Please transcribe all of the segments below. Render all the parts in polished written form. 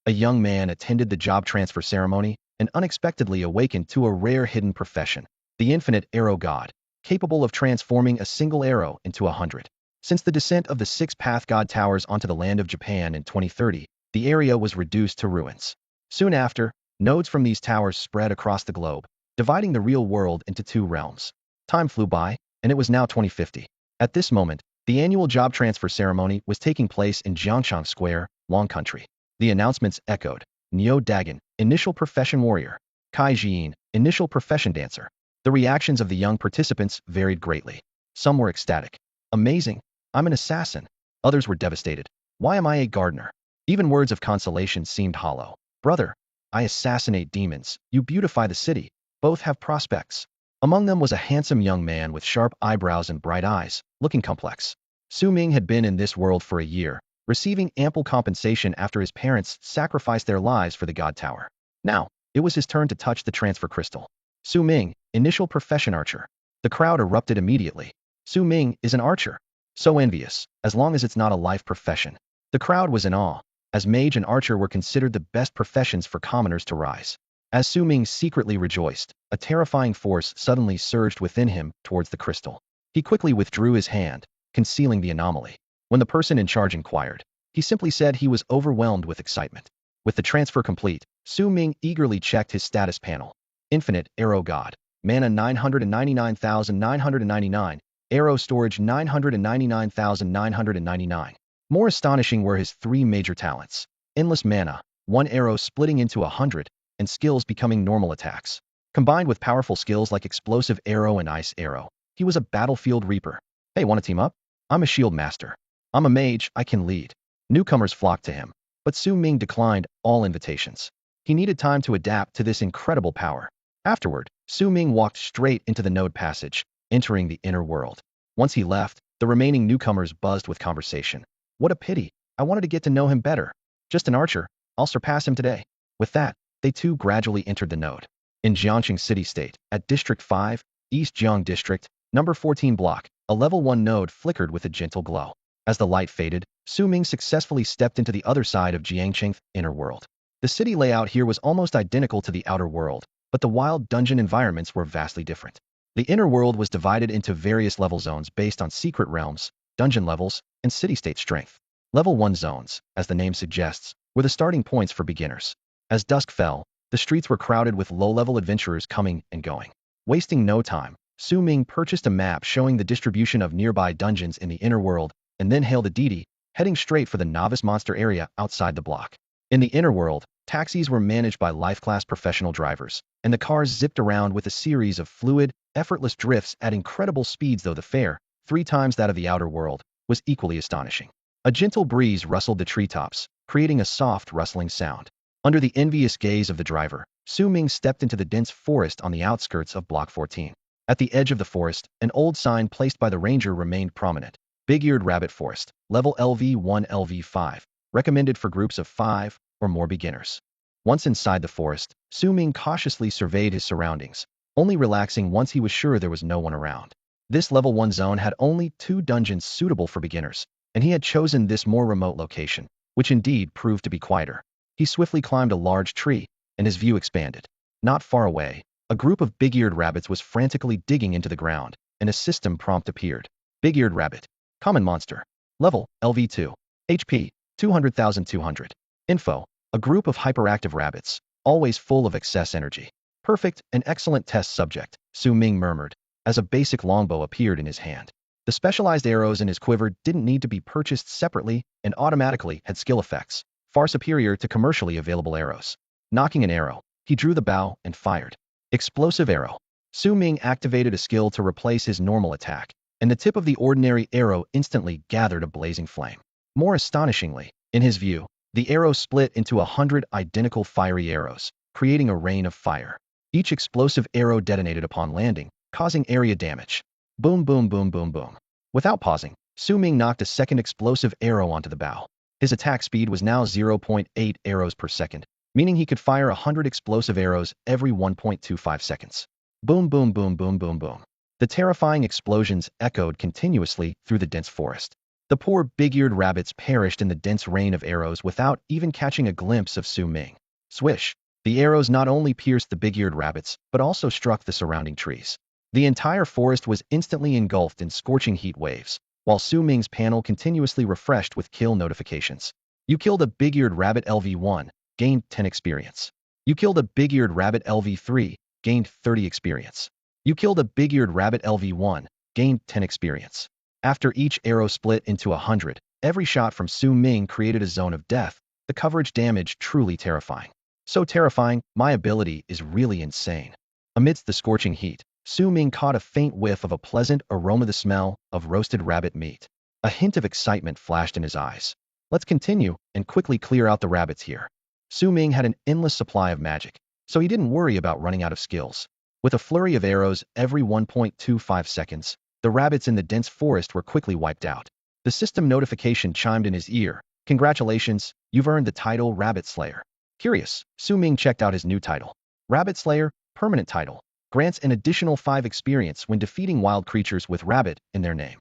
a young man attended the job transfer ceremony and unexpectedly awakened to a rare hidden profession, the infinite arrow god, capable of transforming a single arrow into 100. Since the descent of the six-path god towers onto the land of Japan in 2030, the area was reduced to ruins. Soon after, nodes from these towers spread across the globe, dividing the real world into two realms. Time flew by, and it was now 2050. At this moment, the annual job transfer ceremony was taking place in Jiangchang Square, Long Country. The announcements echoed: Neo Dagon, initial profession warrior; Kai Jian, initial profession dancer. The reactions of the young participants varied greatly. Some were ecstatic. Amazing! I'm an assassin. Others were devastated. Why am I a gardener? Even words of consolation seemed hollow. Brother, I assassinate demons. You beautify the city. Both have prospects. Among them was a handsome young man with sharp eyebrows and bright eyes, looking complex. Su Ming had been in this world for a year, receiving ample compensation after his parents sacrificed their lives for the God Tower. Now, it was his turn to touch the transfer crystal. Su Ming, initial profession archer. The crowd erupted immediately. Su Ming is an archer. So envious, as long as it's not a life profession. The crowd was in awe, as mage and archer were considered the best professions for commoners to rise. As Su Ming secretly rejoiced, a terrifying force suddenly surged within him towards the crystal. He quickly withdrew his hand, concealing the anomaly. When the person in charge inquired, he simply said he was overwhelmed with excitement. With the transfer complete, Su Ming eagerly checked his status panel. Infinite Arrow God. Mana 999,999. Arrow storage 999,999. More astonishing were his three major talents: endless mana, one arrow splitting into 100, and skills becoming normal attacks. Combined with powerful skills like explosive arrow and ice arrow, he was a battlefield reaper. Hey, wanna team up? I'm a shield master. I'm a mage, I can lead. Newcomers flocked to him, but Su Ming declined all invitations. He needed time to adapt to this incredible power. Afterward, Su Ming walked straight into the node passage, entering the inner world. Once he left, the remaining newcomers buzzed with conversation. What a pity, I wanted to get to know him better. Just an archer, I'll surpass him today. With that, they too gradually entered the node. In Jiangcheng City State, at District 5, East Jiang District, number 14 block, a level 1 node flickered with a gentle glow. As the light faded, Su Ming successfully stepped into the other side of Jiangcheng's inner world. The city layout here was almost identical to the outer world, but the wild dungeon environments were vastly different. The inner world was divided into various level zones based on secret realms, dungeon levels, and city-state strength. Level 1 zones, as the name suggests, were the starting points for beginners. As dusk fell, the streets were crowded with low-level adventurers coming and going. Wasting no time, Su Ming purchased a map showing the distribution of nearby dungeons in the inner world, and then hailed a deity, heading straight for the novice monster area outside the block. In the inner world, taxis were managed by life-class professional drivers, and the cars zipped around with a series of fluid, effortless drifts at incredible speeds, though the fare, 3 times that of the outer world, was equally astonishing. A gentle breeze rustled the treetops, creating a soft rustling sound. Under the envious gaze of the driver, Su Ming stepped into the dense forest on the outskirts of Block 14. At the edge of the forest, an old sign placed by the ranger remained prominent. Big-eared rabbit forest, level LV1 LV5, recommended for groups of 5 or more beginners. Once inside the forest, Su Ming cautiously surveyed his surroundings, only relaxing once he was sure there was no one around. This level 1 zone had only 2 dungeons suitable for beginners, and he had chosen this more remote location, which indeed proved to be quieter. He swiftly climbed a large tree, and his view expanded. Not far away, a group of big-eared rabbits was frantically digging into the ground, and a system prompt appeared. Big-eared rabbit. Common monster. Level, LV2. HP, 200,200. Info, a group of hyperactive rabbits, always full of excess energy. Perfect and excellent test subject, Su Ming murmured, as a basic longbow appeared in his hand. The specialized arrows in his quiver didn't need to be purchased separately and automatically had skill effects, far superior to commercially available arrows. Knocking an arrow, he drew the bow and fired. Explosive arrow. Su Ming activated a skill to replace his normal attack, and the tip of the ordinary arrow instantly gathered a blazing flame. More astonishingly, in his view, the arrow split into 100 identical fiery arrows, creating a rain of fire. Each explosive arrow detonated upon landing, causing area damage. Boom, boom, boom, boom, boom. Without pausing, Su Ming knocked a second explosive arrow onto the bow. His attack speed was now 0.8 arrows per second, meaning he could fire 100 explosive arrows every 1.25 seconds. Boom, boom, boom, boom, boom, boom. The terrifying explosions echoed continuously through the dense forest. The poor big-eared rabbits perished in the dense rain of arrows without even catching a glimpse of Su Ming. Swish! The arrows not only pierced the big-eared rabbits, but also struck the surrounding trees. The entire forest was instantly engulfed in scorching heat waves, while Su Ming's panel continuously refreshed with kill notifications. You killed a big-eared rabbit LV1, gained 10 experience. You killed a big-eared rabbit LV3, gained 30 experience. You killed a big-eared rabbit LV1, gained 10 experience. After each arrow split into 100, every shot from Su Ming created a zone of death, the coverage damage truly terrifying. So terrifying, my ability is really insane. Amidst the scorching heat, Su Ming caught a faint whiff of a pleasant aroma, the smell of roasted rabbit meat. A hint of excitement flashed in his eyes. Let's continue and quickly clear out the rabbits here. Su Ming had an endless supply of magic, so he didn't worry about running out of skills. With a flurry of arrows every 1.25 seconds, the rabbits in the dense forest were quickly wiped out. The system notification chimed in his ear. Congratulations, you've earned the title Rabbit Slayer. Curious, Su Ming checked out his new title. Rabbit Slayer, permanent title. Grants an additional 5 experience when defeating wild creatures with rabbit in their name.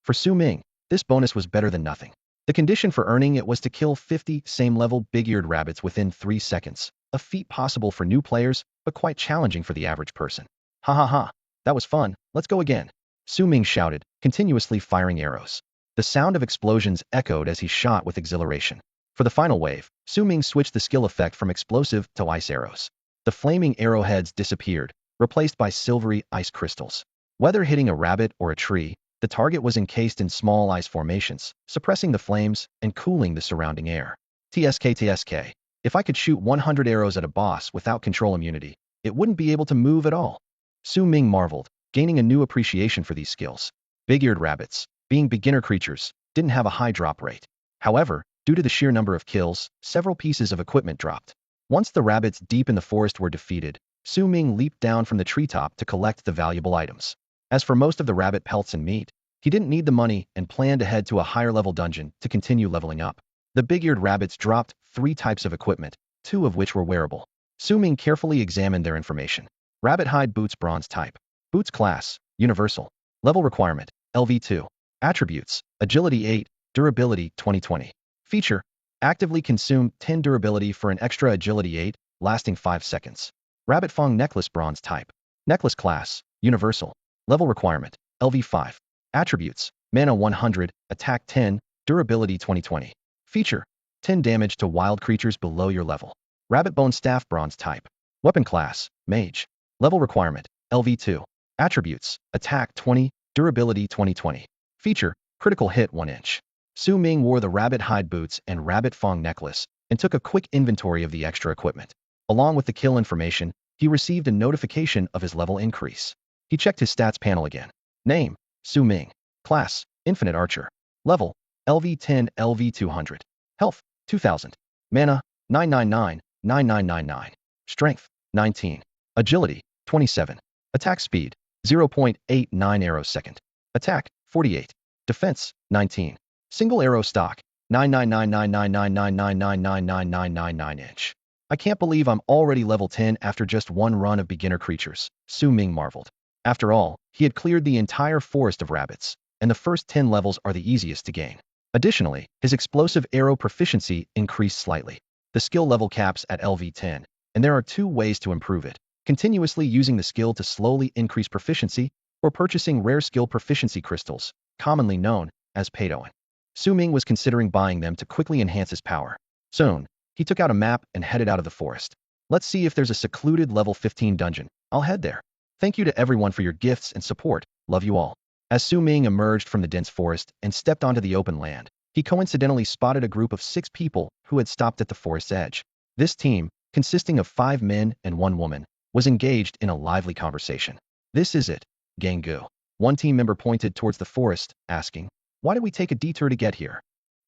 For Su Ming, this bonus was better than nothing. The condition for earning it was to kill 50 same-level big-eared rabbits within 3 seconds, a feat possible for new players, but quite challenging for the average person. Ha ha ha, that was fun, let's go again. Su Ming shouted, continuously firing arrows. The sound of explosions echoed as he shot with exhilaration. For the final wave, Su Ming switched the skill effect from explosive to ice arrows. The flaming arrowheads disappeared, replaced by silvery ice crystals. Whether hitting a rabbit or a tree, the target was encased in small ice formations, suppressing the flames and cooling the surrounding air. TSK. If I could shoot 100 arrows at a boss without control immunity, it wouldn't be able to move at all. Su Ming marveled, gaining a new appreciation for these skills. Big-eared rabbits, being beginner creatures, didn't have a high drop rate. However, due to the sheer number of kills, several pieces of equipment dropped. Once the rabbits deep in the forest were defeated, Su Ming leaped down from the treetop to collect the valuable items. As for most of the rabbit pelts and meat, he didn't need the money and planned to head to a higher-level dungeon to continue leveling up. The big-eared rabbits dropped 3 types of equipment, 2 of which were wearable. Su Ming carefully examined their information. Rabbit hide boots, bronze type. Boots class, universal. Level requirement, LV2. Attributes, agility 8, durability 2020. Feature, actively consume 10 durability for an extra agility 8, lasting 5 seconds. Rabbit Fong necklace, bronze type. Necklace class, universal. Level requirement, LV5. Attributes, mana 100, attack 10, durability 2020. Feature, 10 damage to wild creatures below your level. Rabbit bone staff, bronze type. Weapon class, mage. Level requirement, LV2. Attributes, attack 20, durability 2020. Feature, critical hit 1 inch. Su Ming wore the rabbit hide boots and rabbit fong necklace and took a quick inventory of the extra equipment. Along with the kill information, he received a notification of his level increase. He checked his stats panel again. Name, Su Ming. Class, Infinite Archer. Level, LV10, LV200. Health, 2000. Mana, 999, 9999. Strength, 19. Agility, 27. Attack speed, 0.89 arrows second. Attack, 48. Defense, 19. Single arrow stock, 9999999999999 inch. I can't believe I'm already level 10 after just one run of beginner creatures, Su Ming marveled. After all, he had cleared the entire forest of rabbits, and the first 10 levels are the easiest to gain. Additionally, his explosive arrow proficiency increased slightly. The skill level caps at LV10, and there are 2 ways to improve it. Continuously using the skill to slowly increase proficiency, or purchasing rare skill proficiency crystals, commonly known as paydoing. Su Ming was considering buying them to quickly enhance his power. Soon, he took out a map and headed out of the forest. Let's see if there's a secluded level 15 dungeon. I'll head there. Thank you to everyone for your gifts and support. Love you all. As Su Ming emerged from the dense forest and stepped onto the open land, he coincidentally spotted a group of 6 people who had stopped at the forest's edge. This team, consisting of 5 men and 1 woman, was engaged in a lively conversation. This is it, Gangu. One team member pointed towards the forest, asking, "Why did we take a detour to get here?"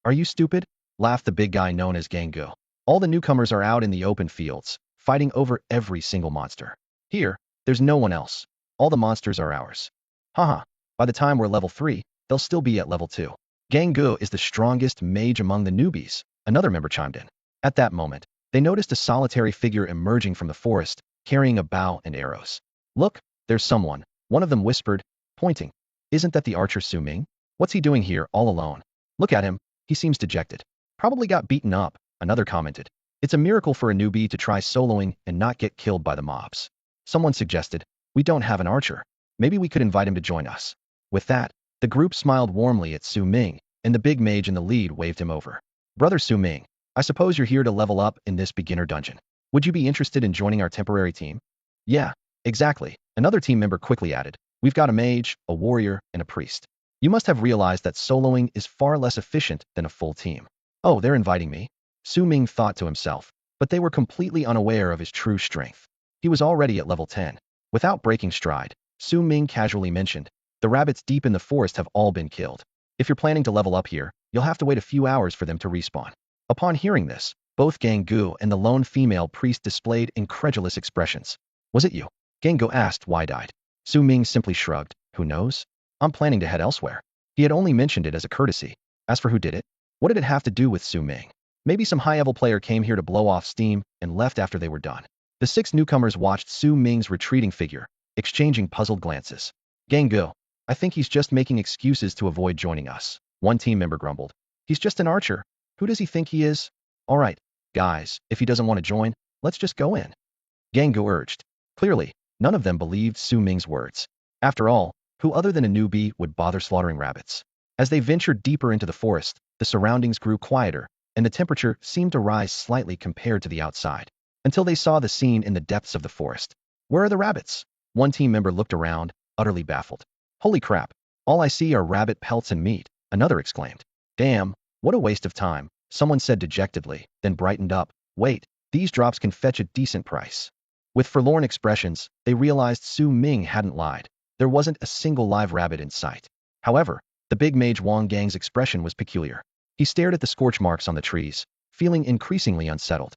"Are you stupid?" laughed the big guy known as Gangu. "All the newcomers are out in the open fields, fighting over every single monster. Here, there's no one else. All the monsters are ours. Haha, by the time we're level 3, they'll still be at level 2. Gangu is the strongest mage among the newbies," another member chimed in. At that moment, they noticed a solitary figure emerging from the forest, carrying a bow and arrows. "Look, there's someone," one of them whispered, pointing. "Isn't that the archer Su Ming? What's he doing here all alone?" Look at him, he seems dejected. Probably got beaten up, another commented. It's a miracle for a newbie to try soloing and not get killed by the mobs. Someone suggested, we don't have an archer. Maybe we could invite him to join us. With that, the group smiled warmly at Su Ming, and the big mage in the lead waved him over. Brother Su Ming, I suppose you're here to level up in this beginner dungeon. Would you be interested in joining our temporary team? Yeah, exactly, another team member quickly added. We've got a mage, a warrior, and a priest. You must have realized that soloing is far less efficient than a full team. Oh, they're inviting me? Su Ming thought to himself, but they were completely unaware of his true strength. He was already at level 10. Without breaking stride, Su Ming casually mentioned, the rabbits deep in the forest have all been killed. If you're planning to level up here, you'll have to wait a few hours for them to respawn. Upon hearing this, both Gang Gu and the lone female priest displayed incredulous expressions. Was it you? Gang Gu asked wide-eyed. Su Ming simply shrugged. Who knows? I'm planning to head elsewhere. He had only mentioned it as a courtesy. As for who did it, what did it have to do with Su Ming? Maybe some high-level player came here to blow off steam and left after they were done. The 6 newcomers watched Su Ming's retreating figure, exchanging puzzled glances. Gang Gu, I think he's just making excuses to avoid joining us. One team member grumbled. He's just an archer. Who does he think he is? All right, guys, if he doesn't want to join, let's just go in. Gang Gu urged. Clearly, none of them believed Su Ming's words. After all, who other than a newbie would bother slaughtering rabbits? As they ventured deeper into the forest, the surroundings grew quieter, and the temperature seemed to rise slightly compared to the outside, until they saw the scene in the depths of the forest. Where are the rabbits? One team member looked around, utterly baffled. Holy crap, all I see are rabbit pelts and meat, another exclaimed. Damn, what a waste of time, someone said dejectedly, then brightened up. Wait, these drops can fetch a decent price. With forlorn expressions, they realized Su Ming hadn't lied. There wasn't a single live rabbit in sight. However, the big mage Wang Gang's expression was peculiar. He stared at the scorch marks on the trees, feeling increasingly unsettled.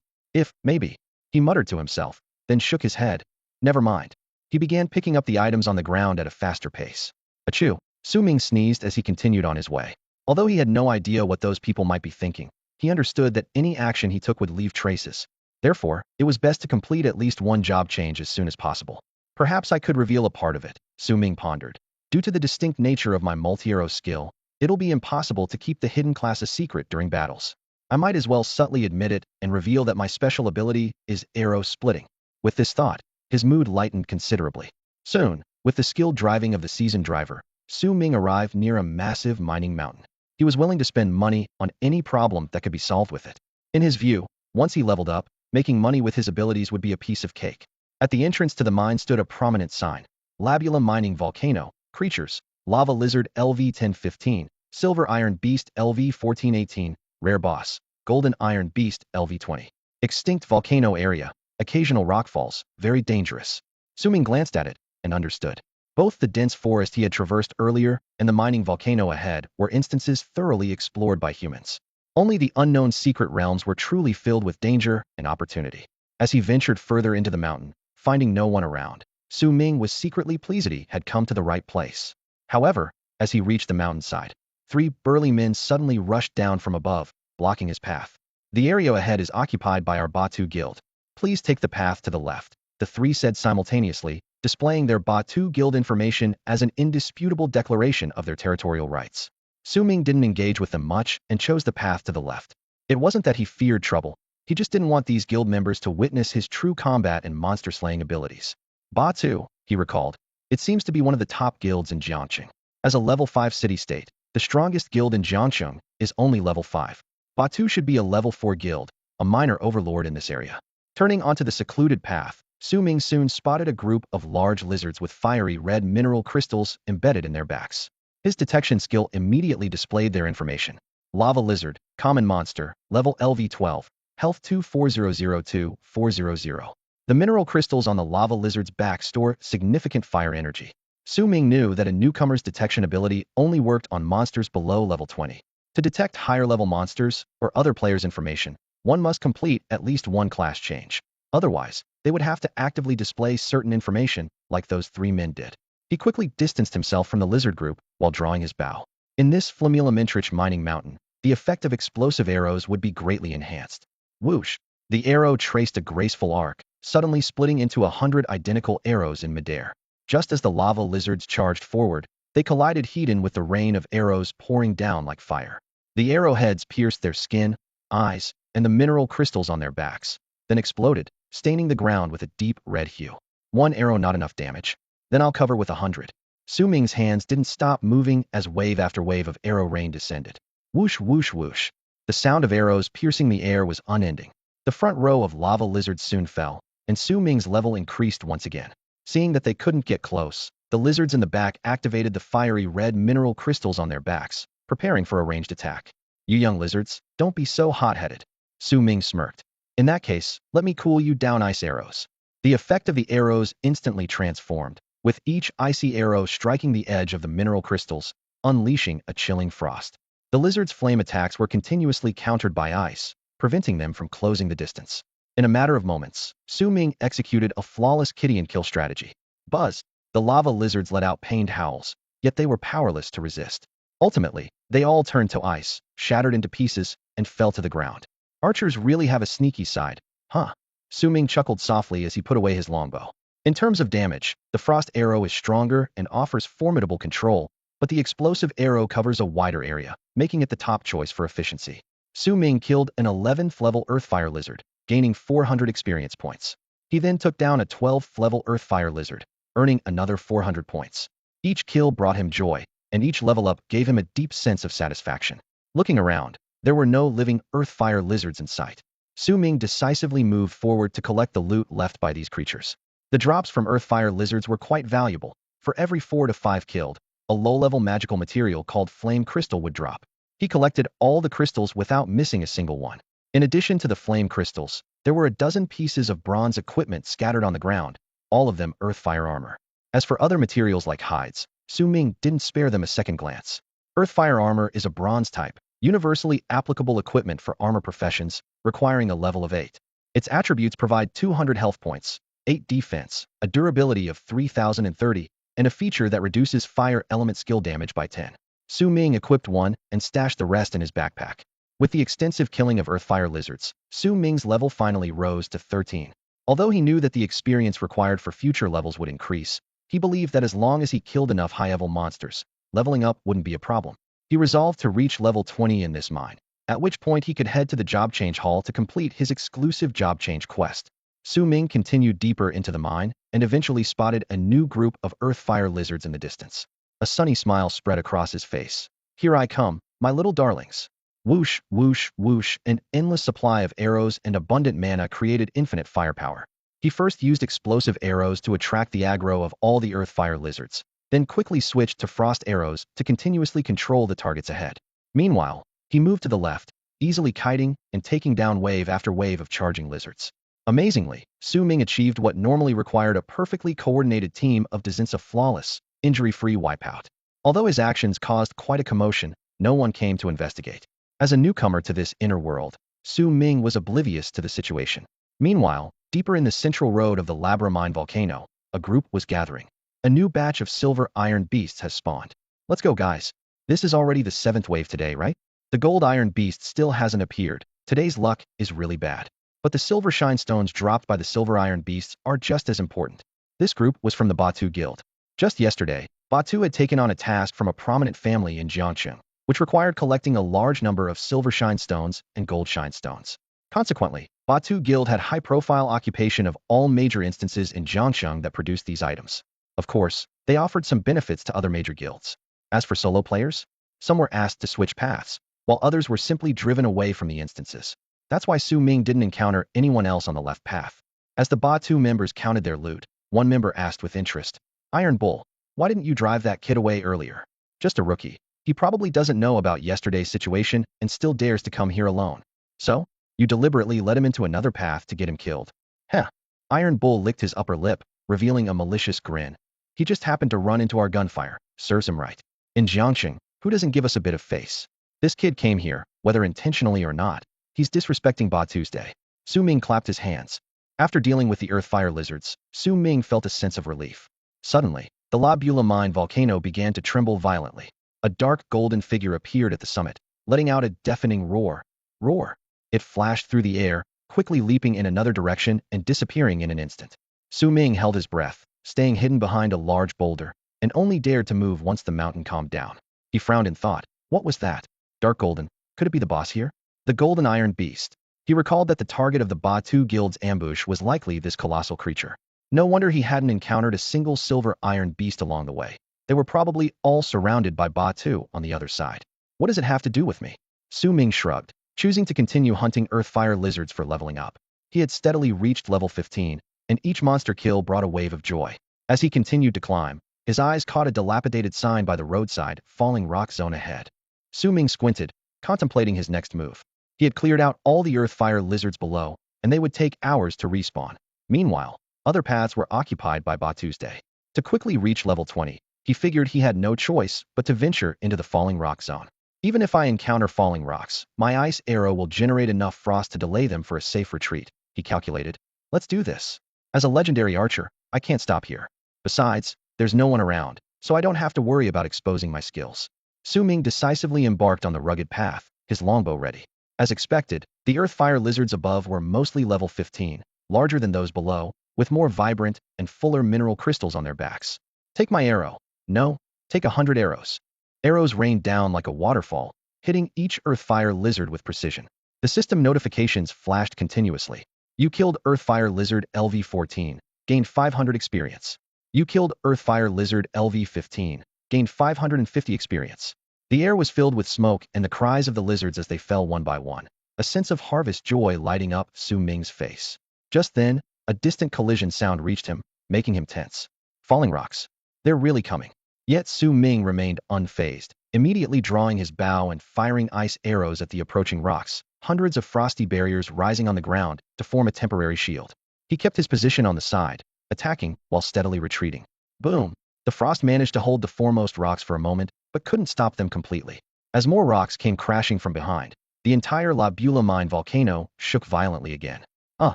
Maybe, he muttered to himself, then shook his head. Never mind. He began picking up the items on the ground at a faster pace. Achoo! Su Ming sneezed as he continued on his way. Although he had no idea what those people might be thinking, he understood that any action he took would leave traces. Therefore, it was best to complete at least one job change as soon as possible. Perhaps I could reveal a part of it, Su Ming pondered. Due to the distinct nature of my multi-arrow skill, it'll be impossible to keep the hidden class a secret during battles. I might as well subtly admit it and reveal that my special ability is arrow splitting. With this thought, his mood lightened considerably. Soon, with the skilled driving of the seasoned driver, Su Ming arrived near a massive mining mountain. He was willing to spend money on any problem that could be solved with it. In his view, once he leveled up, making money with his abilities would be a piece of cake. At the entrance to the mine stood a prominent sign. Labula Mining Volcano, Creatures, Lava Lizard LV-1015, Silver Iron Beast LV-1418, Rare Boss, Golden Iron Beast LV-20. Extinct Volcano Area, Occasional Rockfalls, Very Dangerous. Su Ming glanced at it and understood. Both the dense forest he had traversed earlier and the mining volcano ahead were instances thoroughly explored by humans. Only the unknown secret realms were truly filled with danger and opportunity. As he ventured further into the mountain, finding no one around, Su Ming was secretly pleased he had come to the right place. However, as he reached the mountainside, 3 burly men suddenly rushed down from above, blocking his path. The area ahead is occupied by our Batu Guild. Please take the path to the left, the 3 said simultaneously, displaying their Batu Guild information as an indisputable declaration of their territorial rights. Su Ming didn't engage with them much and chose the path to the left. It wasn't that he feared trouble, he just didn't want these guild members to witness his true combat and monster-slaying abilities. Batu, he recalled. It seems to be one of the top guilds in Jiangcheng. As a level 5 city-state, the strongest guild in Jiangcheng is only level 5. Batu should be a level 4 guild, a minor overlord in this area. Turning onto the secluded path, Su Ming soon spotted a group of large lizards with fiery red mineral crystals embedded in their backs. His detection skill immediately displayed their information. Lava Lizard, Common Monster, Level LV-12, Health 24002-400. The mineral crystals on the Lava Lizard's back store significant fire energy. Su Ming knew that a newcomer's detection ability only worked on monsters below level 20. To detect higher-level monsters or other players' information, one must complete at least one class change. Otherwise, they would have to actively display certain information like those 3 men did. He quickly distanced himself from the lizard group while drawing his bow. In this Flamila-Mintrich mining mountain, the effect of explosive arrows would be greatly enhanced. Whoosh! The arrow traced a graceful arc, suddenly splitting into 100 identical arrows in midair. Just as the lava lizards charged forward, they collided head-on with the rain of arrows pouring down like fire. The arrowheads pierced their skin, eyes, and the mineral crystals on their backs, then exploded, staining the ground with a deep red hue. One arrow not enough damage. Then I'll cover with 100. Su Ming's hands didn't stop moving as wave after wave of arrow rain descended. Whoosh, whoosh, whoosh. The sound of arrows piercing the air was unending. The front row of lava lizards soon fell, and Su Ming's level increased once again. Seeing that they couldn't get close, the lizards in the back activated the fiery red mineral crystals on their backs, preparing for a ranged attack. You young lizards, don't be so hot-headed. Su Ming smirked. In that case, let me cool you down, ice arrows. The effect of the arrows instantly transformed, with each icy arrow striking the edge of the mineral crystals, unleashing a chilling frost. The lizards' flame attacks were continuously countered by ice, preventing them from closing the distance. In a matter of moments, Su Ming executed a flawless kill strategy. Buzz! The lava lizards let out pained howls, yet they were powerless to resist. Ultimately, they all turned to ice, shattered into pieces, and fell to the ground. Archers really have a sneaky side, huh? Su Ming chuckled softly as he put away his longbow. In terms of damage, the frost arrow is stronger and offers formidable control, but the explosive arrow covers a wider area, making it the top choice for efficiency. Su Ming killed an 11th level Earthfire lizard, gaining 400 experience points. He then took down a 12th level Earthfire lizard, earning another 400 points. Each kill brought him joy, and each level up gave him a deep sense of satisfaction. Looking around, there were no living Earthfire lizards in sight. Su Ming decisively moved forward to collect the loot left by these creatures. The drops from Earthfire lizards were quite valuable. For every 4 to 5 killed, a low-level magical material called Flame Crystal would drop. He collected all the crystals without missing a single one. In addition to the flame crystals, there were a dozen pieces of bronze equipment scattered on the ground, all of them Earthfire armor. As for other materials like hides, Su Ming didn't spare them a second glance. Earthfire armor is a bronze type, universally applicable equipment for armor professions, requiring a level of 8. Its attributes provide 200 health points, 8 defense, a durability of 3030, and a feature that reduces fire element skill damage by 10. Su Ming equipped one and stashed the rest in his backpack. With the extensive killing of Earthfire lizards, Su Ming's level finally rose to 13. Although he knew that the experience required for future levels would increase, he believed that as long as he killed enough high-level monsters, leveling up wouldn't be a problem. He resolved to reach level 20 in this mine, at which point he could head to the job change hall to complete his exclusive job change quest. Su Ming continued deeper into the mine and eventually spotted a new group of Earthfire lizards in the distance. A sunny smile spread across his face. Here I come, my little darlings. Whoosh, whoosh, whoosh, an endless supply of arrows and abundant mana created infinite firepower. He first used explosive arrows to attract the aggro of all the Earthfire lizards, then quickly switched to frost arrows to continuously control the targets ahead. Meanwhile, he moved to the left, easily kiting and taking down wave after wave of charging lizards. Amazingly, Su Ming achieved what normally required a perfectly coordinated team of dozens of flawless, injury-free wipeout. Although his actions caused quite a commotion, no one came to investigate. As a newcomer to this inner world, Su Ming was oblivious to the situation. Meanwhile, deeper in the central road of the Labra Mine volcano, a group was gathering. A new batch of silver iron beasts has spawned. Let's go, guys. This is already the 7th wave today, right? The gold iron beast still hasn't appeared. Today's luck is really bad. But the silver shine stones dropped by the silver iron beasts are just as important. This group was from the Batu Guild. Just yesterday, Batu had taken on a task from a prominent family in Jiangxing, which required collecting a large number of silver shine stones and gold shine stones. Consequently, Batu Guild had high-profile occupation of all major instances in Jiangxing that produced these items. Of course, they offered some benefits to other major guilds. As for solo players, some were asked to switch paths, while others were simply driven away from the instances. That's why Su Ming didn't encounter anyone else on the left path. As the Batu members counted their loot, one member asked with interest, Iron Bull, why didn't you drive that kid away earlier? Just a rookie. He probably doesn't know about yesterday's situation and still dares to come here alone. So, you deliberately led him into another path to get him killed. Heh. Iron Bull licked his upper lip, revealing a malicious grin. He just happened to run into our gunfire. Serves him right. In Jiangxing, who doesn't give us a bit of face? This kid came here, whether intentionally or not. He's disrespecting Batu's day. Su Ming clapped his hands. After dealing with the Earthfire lizards, Su Ming felt a sense of relief. Suddenly, the Labula Mine volcano began to tremble violently. A dark golden figure appeared at the summit, letting out a deafening roar. Roar! It flashed through the air, quickly leaping in another direction and disappearing in an instant. Su Ming held his breath, staying hidden behind a large boulder, and only dared to move once the mountain calmed down. He frowned in thought. What was that? Dark golden. Could it be the boss here? The golden iron beast. He recalled that the target of the Batu Guild's ambush was likely this colossal creature. No wonder he hadn't encountered a single silver iron beast along the way. They were probably all surrounded by Batu on the other side. What does it have to do with me? Su Ming shrugged, choosing to continue hunting earth-fire lizards for leveling up. He had steadily reached level 15, and each monster kill brought a wave of joy. As he continued to climb, his eyes caught a dilapidated sign by the roadside, falling rock zone ahead. Su Ming squinted, contemplating his next move. He had cleared out all the earth-fire lizards below, and they would take hours to respawn. Meanwhile, other paths were occupied by Batu's day. To quickly reach level 20, he figured he had no choice but to venture into the falling rock zone. Even if I encounter falling rocks, my ice arrow will generate enough frost to delay them for a safe retreat, he calculated. Let's do this. As a legendary archer, I can't stop here. Besides, there's no one around, so I don't have to worry about exposing my skills. Su Ming decisively embarked on the rugged path, his longbow ready. As expected, the earth-fire lizards above were mostly level 15, larger than those below, with more vibrant and fuller mineral crystals on their backs. Take my arrow. No, take 100 arrows. Arrows rained down like a waterfall, hitting each earth-fire lizard with precision. The system notifications flashed continuously. You killed earth-fire lizard LV-14, gained 500 experience. You killed earth-fire lizard LV-15, gained 550 experience. The air was filled with smoke and the cries of the lizards as they fell one by one, a sense of harvest joy lighting up Su Ming's face. Just then, a distant collision sound reached him, making him tense. Falling rocks. They're really coming. Yet Su Ming remained unfazed, immediately drawing his bow and firing ice arrows at the approaching rocks, hundreds of frosty barriers rising on the ground to form a temporary shield. He kept his position on the side, attacking while steadily retreating. Boom! The frost managed to hold the foremost rocks for a moment, but couldn't stop them completely. As more rocks came crashing from behind, the entire La Bula mine volcano shook violently again.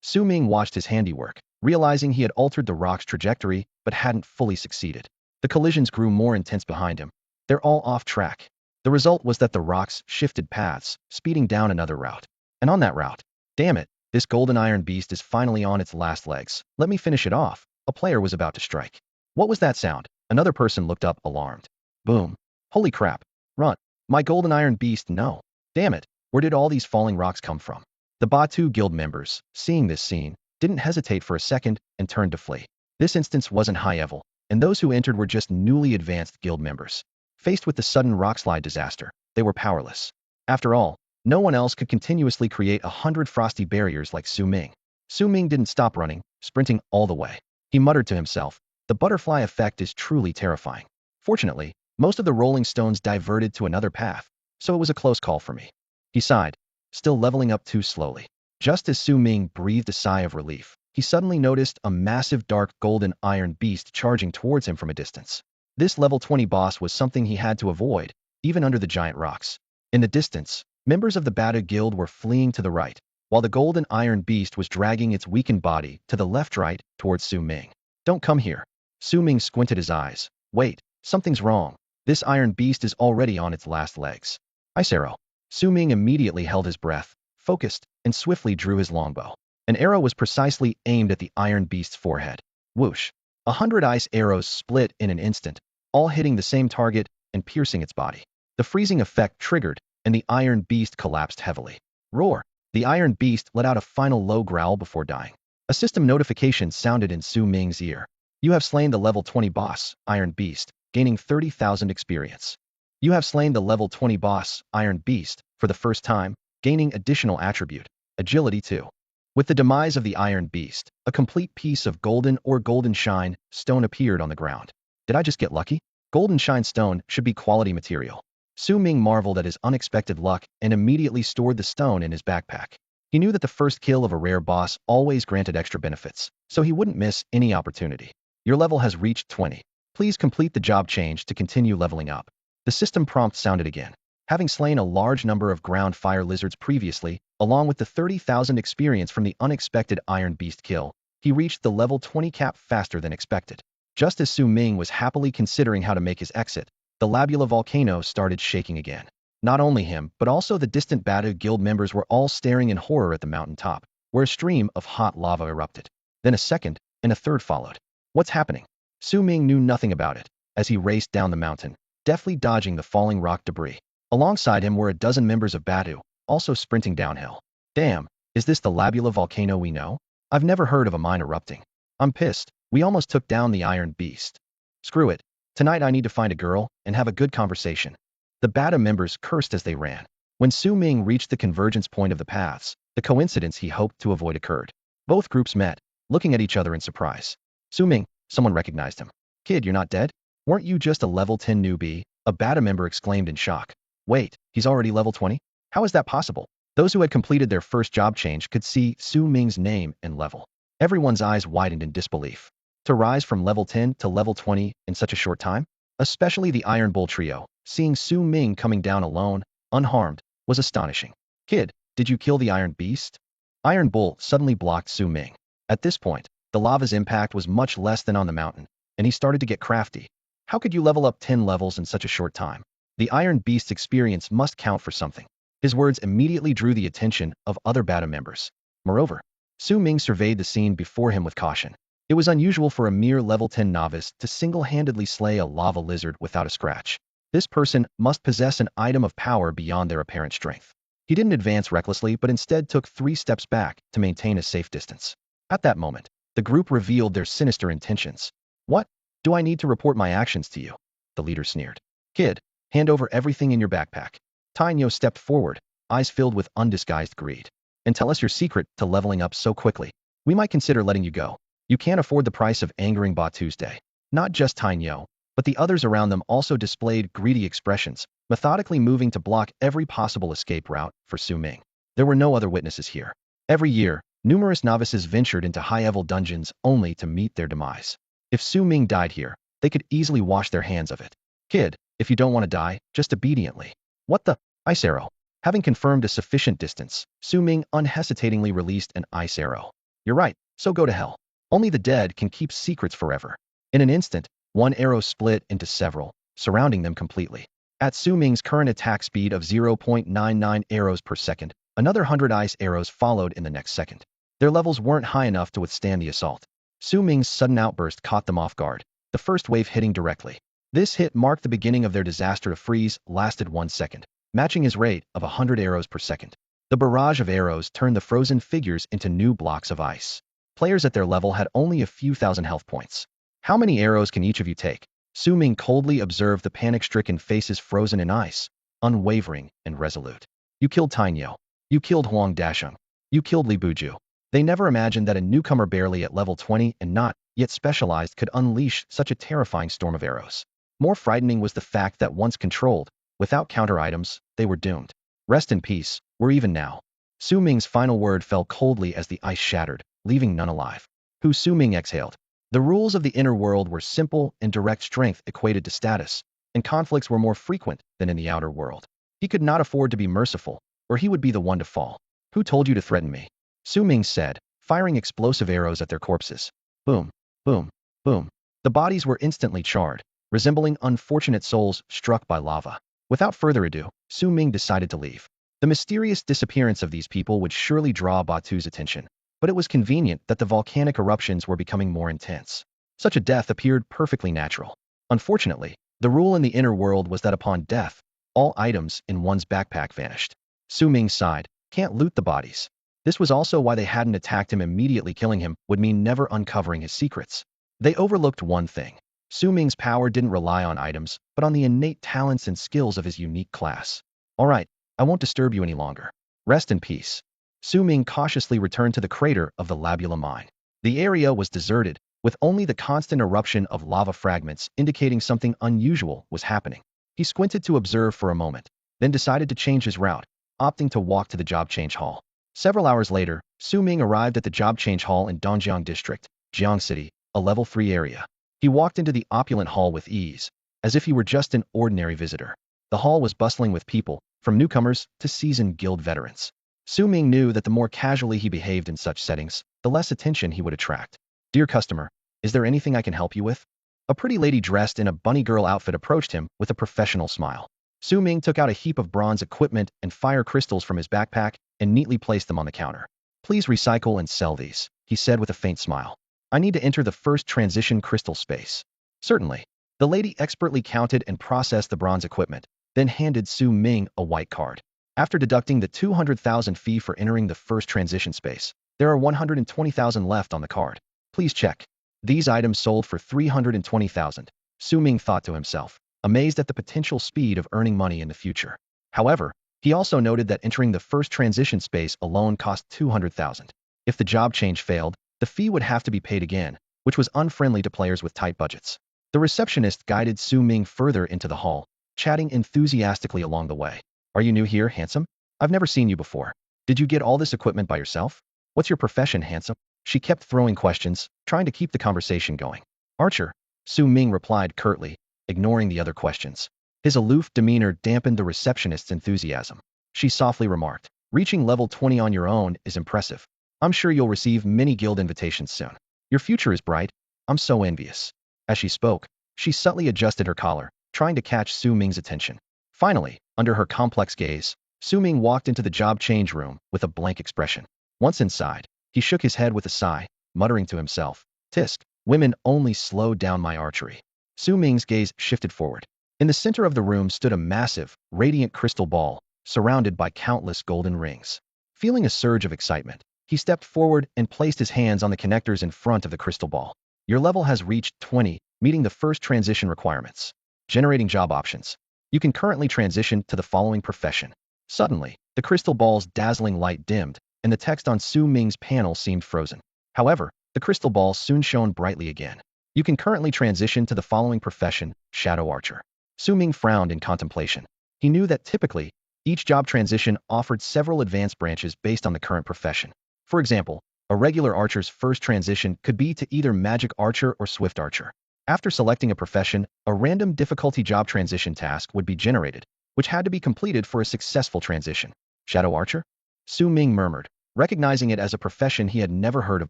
Su Ming watched his handiwork, realizing he had altered the rock's trajectory but hadn't fully succeeded. The collisions grew more intense behind him. They're all off track. The result was that the rocks shifted paths, speeding down another route. And on that route, damn it, this golden iron beast is finally on its last legs. Let me finish it off. A player was about to strike. What was that sound? Another person looked up, alarmed. Boom. Holy crap. Run. My golden iron beast, no. Damn it, where did all these falling rocks come from? The Batu Guild members, seeing this scene, didn't hesitate for a second and turned to flee. This instance wasn't high-level, and those who entered were just newly advanced guild members. Faced with the sudden rockslide disaster, they were powerless. After all, no one else could continuously create 100 frosty barriers like Su Ming. Su Ming didn't stop running, sprinting all the way. He muttered to himself, the butterfly effect is truly terrifying. Fortunately, most of the rolling stones diverted to another path, so it was a close call for me. He sighed, still leveling up too slowly. Just as Su Ming breathed a sigh of relief, he suddenly noticed a massive dark golden iron beast charging towards him from a distance. This level 20 boss was something he had to avoid, even under the giant rocks. In the distance, members of the Batu Guild were fleeing to the right, while the golden iron beast was dragging its weakened body to the left-right towards Su Ming. Don't come here. Su Ming squinted his eyes. Wait, something's wrong. This iron beast is already on its last legs. Ice arrow. Su Ming immediately held his breath, focused, and swiftly drew his longbow. An arrow was precisely aimed at the iron beast's forehead. Whoosh! 100 ice arrows split in an instant, all hitting the same target and piercing its body. The freezing effect triggered, and the iron beast collapsed heavily. Roar! The iron beast let out a final low growl before dying. A system notification sounded in Su Ming's ear. You have slain the level 20 boss, Iron Beast, gaining 30,000 experience. You have slain the level 20 boss, Iron Beast, for the first time, gaining additional attribute, Agility 2. With the demise of the Iron Beast, a complete piece of golden or golden shine stone appeared on the ground. Did I just get lucky? Golden shine stone should be quality material. Su Ming marveled at his unexpected luck and immediately stored the stone in his backpack. He knew that the first kill of a rare boss always granted extra benefits, so he wouldn't miss any opportunity. Your level has reached 20. Please complete the job change to continue leveling up. The system prompt sounded again. Having slain a large number of ground fire lizards previously, along with the 30,000 experience from the unexpected Iron Beast kill, he reached the level 20 cap faster than expected. Just as Su Ming was happily considering how to make his exit, the La Bula volcano started shaking again. Not only him, but also the distant Batu Guild members were all staring in horror at the mountain top, where a stream of hot lava erupted. Then a second, and a third followed. What's happening? Su Ming knew nothing about it, as he raced down the mountain, deftly dodging the falling rock debris. Alongside him were a dozen members of Batu, also sprinting downhill. Damn, is this the Labula volcano we know? I've never heard of a mine erupting. I'm pissed. We almost took down the Iron Beast. Screw it. Tonight I need to find a girl and have a good conversation. The Bata members cursed as they ran. When Su Ming reached the convergence point of the paths, the coincidence he hoped to avoid occurred. Both groups met, looking at each other in surprise. Su Ming, someone recognized him. Kid, you're not dead? Weren't you just a level 10 newbie? A Bata member exclaimed in shock. Wait, he's already level 20? How is that possible? Those who had completed their first job change could see Su Ming's name and level. Everyone's eyes widened in disbelief. To rise from level 10 to level 20 in such a short time? Especially the Iron Bull trio, seeing Su Ming coming down alone, unharmed, was astonishing. Kid, did you kill the Iron Beast? Iron Bull suddenly blocked Su Ming. At this point, the lava's impact was much less than on the mountain, and he started to get crafty. How could you level up 10 levels in such a short time? The Iron Beast's experience must count for something. His words immediately drew the attention of other Bata members. Moreover, Su Ming surveyed the scene before him with caution. It was unusual for a mere level 10 novice to single-handedly slay a lava lizard without a scratch. This person must possess an item of power beyond their apparent strength. He didn't advance recklessly but instead took 3 steps back to maintain a safe distance. At that moment, the group revealed their sinister intentions. What? Do I need to report my actions to you? The leader sneered. Kid, hand over everything in your backpack. Tainyo stepped forward, eyes filled with undisguised greed. And tell us your secret to leveling up so quickly. We might consider letting you go. You can't afford the price of angering Ba Tuesday. Not just Tainyo, but the others around them also displayed greedy expressions, methodically moving to block every possible escape route for Su Ming. There were no other witnesses here. Every year, numerous novices ventured into high-level dungeons only to meet their demise. If Su Ming died here, they could easily wash their hands of it. Kid, if you don't want to die, just obediently. What the? Ice arrow. Having confirmed a sufficient distance, Su Ming unhesitatingly released an ice arrow. You're right, so go to hell. Only the dead can keep secrets forever. In an instant, one arrow split into several, surrounding them completely. At Su Ming's current attack speed of 0.99 arrows per second, another 100 ice arrows followed in the next second. Their levels weren't high enough to withstand the assault. Su Ming's sudden outburst caught them off guard, the first wave hitting directly. This hit marked the beginning of their disaster. To freeze lasted 1 second, matching his rate of 100 arrows per second. The barrage of arrows turned the frozen figures into new blocks of ice. Players at their level had only a few thousand health points. How many arrows can each of you take? Su Ming coldly observed the panic-stricken faces frozen in ice, unwavering and resolute. You killed Tainyo. You killed Huang Dasheng. You killed Li Buju. They never imagined that a newcomer barely at level 20 and not yet specialized could unleash such a terrifying storm of arrows. More frightening was the fact that once controlled, without counter items, they were doomed. Rest in peace, we're even now. Su Ming's final word fell coldly as the ice shattered, leaving none alive. Su Ming exhaled. The rules of the inner world were simple and direct. Strength equated to status, and conflicts were more frequent than in the outer world. He could not afford to be merciful, or he would be the one to fall. Who told you to threaten me? Su Ming said, firing explosive arrows at their corpses. Boom, boom, boom. The bodies were instantly charred, resembling unfortunate souls struck by lava. Without further ado, Su Ming decided to leave. The mysterious disappearance of these people would surely draw Batu's attention, but it was convenient that the volcanic eruptions were becoming more intense. Such a death appeared perfectly natural. Unfortunately, the rule in the inner world was that upon death, all items in one's backpack vanished. Su Ming sighed, can't loot the bodies. This was also why they hadn't attacked him immediately. Killing him would mean never uncovering his secrets. They overlooked one thing. Su Ming's power didn't rely on items, but on the innate talents and skills of his unique class. All right, I won't disturb you any longer. Rest in peace. Su Ming cautiously returned to the crater of the Labula mine. The area was deserted, with only the constant eruption of lava fragments indicating something unusual was happening. He squinted to observe for a moment, then decided to change his route, opting to walk to the job change hall. Several hours later, Su Ming arrived at the job change hall in Dongjiang District, Jiang City, a level 3 area. He walked into the opulent hall with ease, as if he were just an ordinary visitor. The hall was bustling with people, from newcomers to seasoned guild veterans. Su Ming knew that the more casually he behaved in such settings, the less attention he would attract. Dear customer, is there anything I can help you with? A pretty lady dressed in a bunny girl outfit approached him with a professional smile. Su Ming took out a heap of bronze equipment and fire crystals from his backpack and neatly placed them on the counter. Please recycle and sell these, he said with a faint smile. I need to enter the first transition crystal space. Certainly. The lady expertly counted and processed the bronze equipment, then handed Su Ming a white card. After deducting the 200,000 fee for entering the first transition space, there are 120,000 left on the card. Please check. These items sold for 320,000. Su Ming thought to himself, amazed at the potential speed of earning money in the future. However, he also noted that entering the first transition space alone cost 200,000. If the job change failed, the fee would have to be paid again, which was unfriendly to players with tight budgets. The receptionist guided Su Ming further into the hall, chatting enthusiastically along the way. Are you new here, handsome? I've never seen you before. Did you get all this equipment by yourself? What's your profession, handsome? She kept throwing questions, trying to keep the conversation going. Archer, Su Ming replied curtly, ignoring the other questions. His aloof demeanor dampened the receptionist's enthusiasm. She softly remarked, reaching level 20 on your own is impressive. I'm sure you'll receive many guild invitations soon. Your future is bright. I'm so envious. As she spoke, she subtly adjusted her collar, trying to catch Su Ming's attention. Finally, under her complex gaze, Su Ming walked into the job change room with a blank expression. Once inside, he shook his head with a sigh, muttering to himself, Tisk, women only slow down my archery. Su Ming's gaze shifted forward. In the center of the room stood a massive, radiant crystal ball, surrounded by countless golden rings. Feeling a surge of excitement, he stepped forward and placed his hands on the connectors in front of the crystal ball. Your level has reached 20, meeting the first transition requirements. Generating job options. You can currently transition to the following profession. Suddenly, the crystal ball's dazzling light dimmed, and the text on Su Ming's panel seemed frozen. However, the crystal ball soon shone brightly again. You can currently transition to the following profession, Shadow Archer. Su Ming frowned in contemplation. He knew that typically, each job transition offered several advanced branches based on the current profession. For example, a regular archer's first transition could be to either Magic Archer or Swift Archer. After selecting a profession, a random difficulty job transition task would be generated, which had to be completed for a successful transition. Shadow Archer? Su Ming murmured, recognizing it as a profession he had never heard of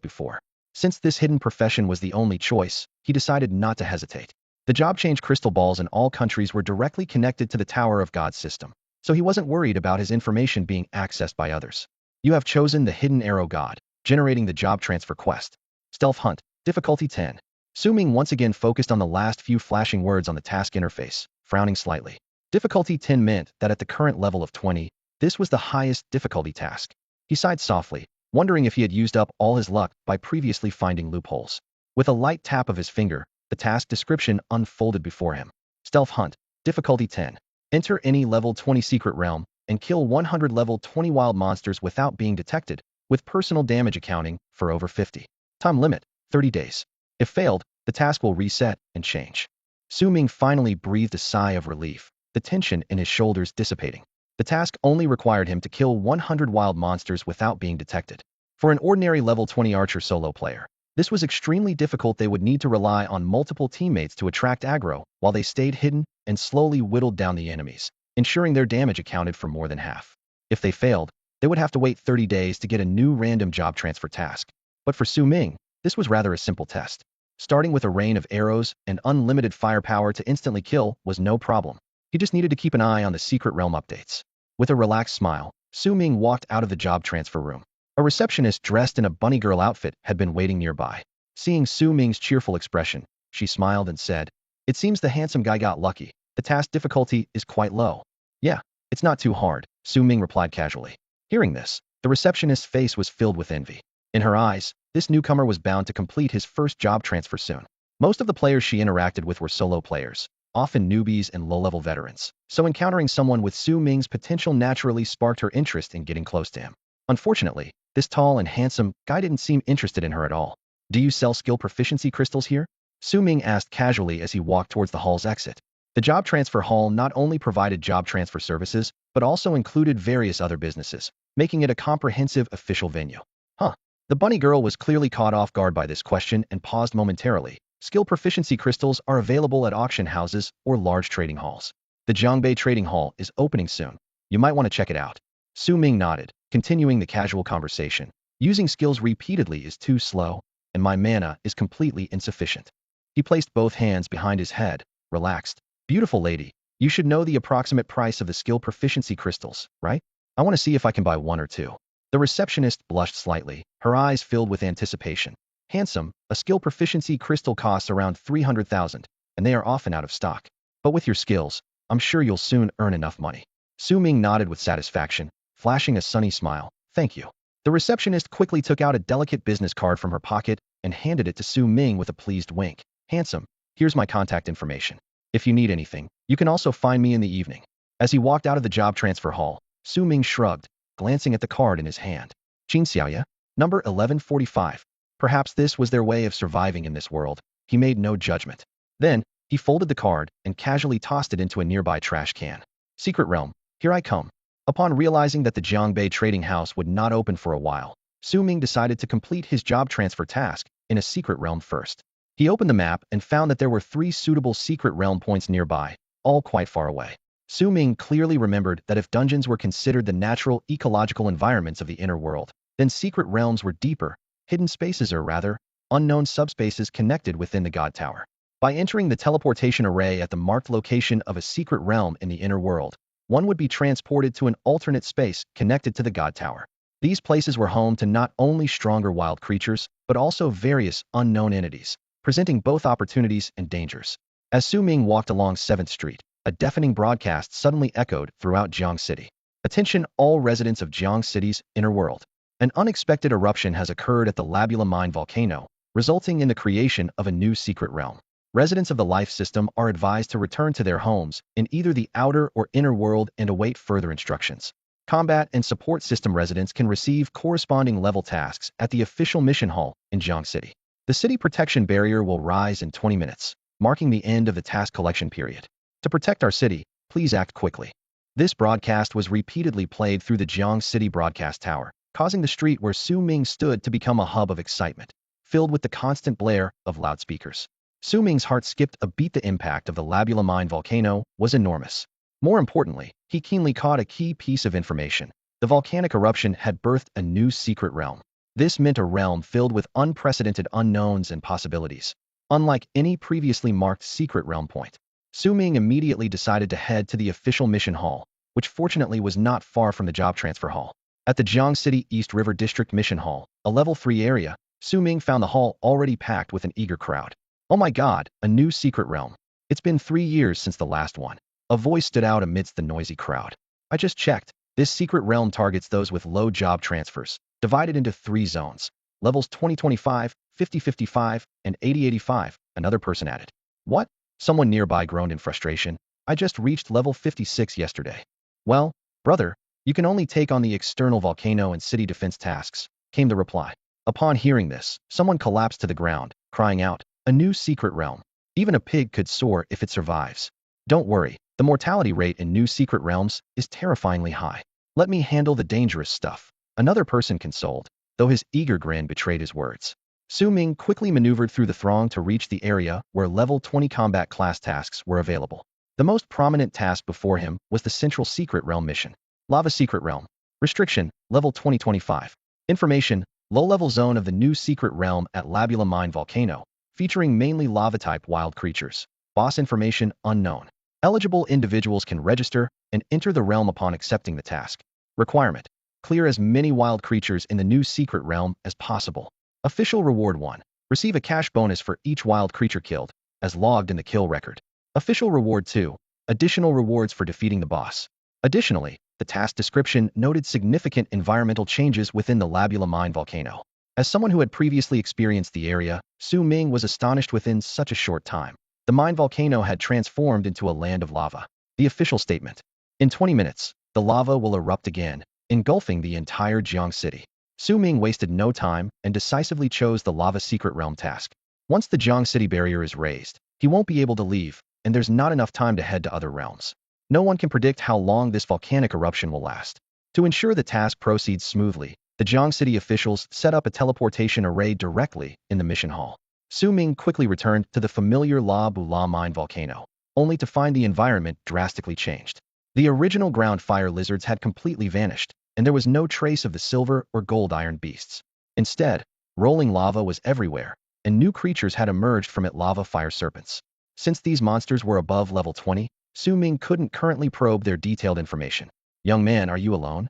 before. Since this hidden profession was the only choice, he decided not to hesitate. The job change crystal balls in all countries were directly connected to the Tower of God system, so he wasn't worried about his information being accessed by others. You have chosen the Hidden Arrow God, generating the job transfer quest. Stealth Hunt, difficulty 10. Su Ming once again focused on the last few flashing words on the task interface, frowning slightly. Difficulty 10 meant that at the current level of 20, this was the highest difficulty task. He sighed softly, wondering if he had used up all his luck by previously finding loopholes. With a light tap of his finger, the task description unfolded before him. Stealth Hunt, difficulty 10. Enter any level 20 secret realm and kill 100 level 20 wild monsters without being detected, with personal damage accounting for over 50. Time limit, 30 days. If failed, the task will reset and change. Su Ming finally breathed a sigh of relief, the tension in his shoulders dissipating. The task only required him to kill 100 wild monsters without being detected. For an ordinary level 20 archer solo player, this was extremely difficult. They would need to rely on multiple teammates to attract aggro while they stayed hidden and slowly whittled down the enemies, ensuring their damage accounted for more than half. If they failed, they would have to wait 30 days to get a new random job transfer task. But for Su Ming, this was rather a simple test. Starting with a rain of arrows and unlimited firepower to instantly kill was no problem. He just needed to keep an eye on the secret realm updates. With a relaxed smile, Su Ming walked out of the job transfer room. A receptionist dressed in a bunny girl outfit had been waiting nearby. Seeing Su Ming's cheerful expression, she smiled and said, "It seems the handsome guy got lucky. The task difficulty is quite low." "Yeah, it's not too hard," Su Ming replied casually. Hearing this, the receptionist's face was filled with envy. In her eyes, this newcomer was bound to complete his first job transfer soon. Most of the players she interacted with were solo players, often newbies and low-level veterans, so encountering someone with Su Ming's potential naturally sparked her interest in getting close to him. Unfortunately, this tall and handsome guy didn't seem interested in her at all. "Do you sell skill proficiency crystals here?" Su Ming asked casually as he walked towards the hall's exit. The job transfer hall not only provided job transfer services, but also included various other businesses, making it a comprehensive official venue. Huh. The bunny girl was clearly caught off guard by this question and paused momentarily. Skill proficiency crystals are available at auction houses or large trading halls. The Zhongbei Trading Hall is opening soon. You might want to check it out. Su Ming nodded, continuing the casual conversation. Using skills repeatedly is too slow, and my mana is completely insufficient. He placed both hands behind his head, relaxed. "Beautiful lady, you should know the approximate price of the skill proficiency crystals, right? I want to see if I can buy one or two." The receptionist blushed slightly, her eyes filled with anticipation. "Handsome, a skill proficiency crystal costs around 300,000, and they are often out of stock. But with your skills, I'm sure you'll soon earn enough money. Su Ming nodded with satisfaction, flashing a sunny smile. Thank you. The receptionist quickly took out a delicate business card from her pocket and handed it to Su Ming with a pleased wink. Handsome, here's my contact information. If you need anything, you can also find me in the evening. As he walked out of the job transfer hall, Su Ming shrugged, glancing at the card in his hand. Jin Xiaoya, number 1145. Perhaps this was their way of surviving in this world. He made no judgment. Then, he folded the card and casually tossed it into a nearby trash can. Secret Realm, here I come. Upon realizing that the Jiangbei trading house would not open for a while, Su Ming decided to complete his job transfer task in a secret realm first. He opened the map and found that there were 3 suitable secret realm points nearby, all quite far away. Su Ming clearly remembered that if dungeons were considered the natural ecological environments of the inner world, then secret realms were deeper, hidden spaces or rather, unknown subspaces connected within the God Tower. By entering the teleportation array at the marked location of a secret realm in the inner world, one would be transported to an alternate space connected to the God Tower. These places were home to not only stronger wild creatures, but also various unknown entities, presenting both opportunities and dangers. As Su Ming walked along 7th Street, a deafening broadcast suddenly echoed throughout Jiang City. Attention all residents of Jiang City's inner world. An unexpected eruption has occurred at the Labula Mine volcano, resulting in the creation of a new secret realm. Residents of the life system are advised to return to their homes in either the outer or inner world and await further instructions. Combat and support system residents can receive corresponding level tasks at the official mission hall in Jiang City. The city protection barrier will rise in 20 minutes, marking the end of the task collection period. To protect our city, please act quickly. This broadcast was repeatedly played through the Jiang City broadcast tower, causing the street where Su Ming stood to become a hub of excitement, filled with the constant blare of loudspeakers. Su Ming's heart skipped a beat. The impact of the Labula Mine volcano was enormous. More importantly, he keenly caught a key piece of information. The volcanic eruption had birthed a new secret realm. This meant a realm filled with unprecedented unknowns and possibilities. Unlike any previously marked secret realm point, Su Ming immediately decided to head to the official mission hall, which fortunately was not far from the job transfer hall. At the Jiang City East River District Mission Hall, a level 3 area, Su Ming found the hall already packed with an eager crowd. Oh my god, a new secret realm. It's been 3 years since the last one. A voice stood out amidst the noisy crowd. I just checked. This secret realm targets those with low job transfers, divided into 3 zones. Levels 2025, 5055, and 8085, another person added. What? Someone nearby groaned in frustration. I just reached level 56 yesterday. Well, brother, you can only take on the external volcano and city defense tasks, came the reply. Upon hearing this, someone collapsed to the ground, crying out, a new secret realm. Even a pig could soar if it survives. Don't worry, the mortality rate in new secret realms is terrifyingly high. Let me handle the dangerous stuff. Another person consoled, though his eager grin betrayed his words. Su Ming quickly maneuvered through the throng to reach the area where level 20 combat class tasks were available. The most prominent task before him was the Central Secret Realm mission. Lava Secret Realm. Restriction, level 2025. Information, low-level zone of the new secret realm at Labula Mine volcano, featuring mainly lava-type wild creatures. Boss information unknown. Eligible individuals can register and enter the realm upon accepting the task. Requirement: clear as many wild creatures in the new secret realm as possible. Official reward 1. Receive a cash bonus for each wild creature killed, as logged in the kill record. Official reward 2. Additional rewards for defeating the boss. Additionally, the task description noted significant environmental changes within the Labula Mine volcano. As someone who had previously experienced the area, Su Ming was astonished within such a short time. The mine volcano had transformed into a land of lava. The official statement. In 20 minutes, the lava will erupt again, engulfing the entire Jiang City. Su Ming wasted no time and decisively chose the Lava Secret Realm task. Once the Jiang City barrier is raised, he won't be able to leave, and there's not enough time to head to other realms. No one can predict how long this volcanic eruption will last. To ensure the task proceeds smoothly, the Jiang City officials set up a teleportation array directly in the mission hall. Su Ming quickly returned to the familiar La Bula Mine volcano, only to find the environment drastically changed. The original ground fire lizards had completely vanished, and there was no trace of the silver or gold iron beasts. Instead, rolling lava was everywhere, and new creatures had emerged from it: lava fire serpents. Since these monsters were above level 20, Su Ming couldn't currently probe their detailed information. Young man, are you alone?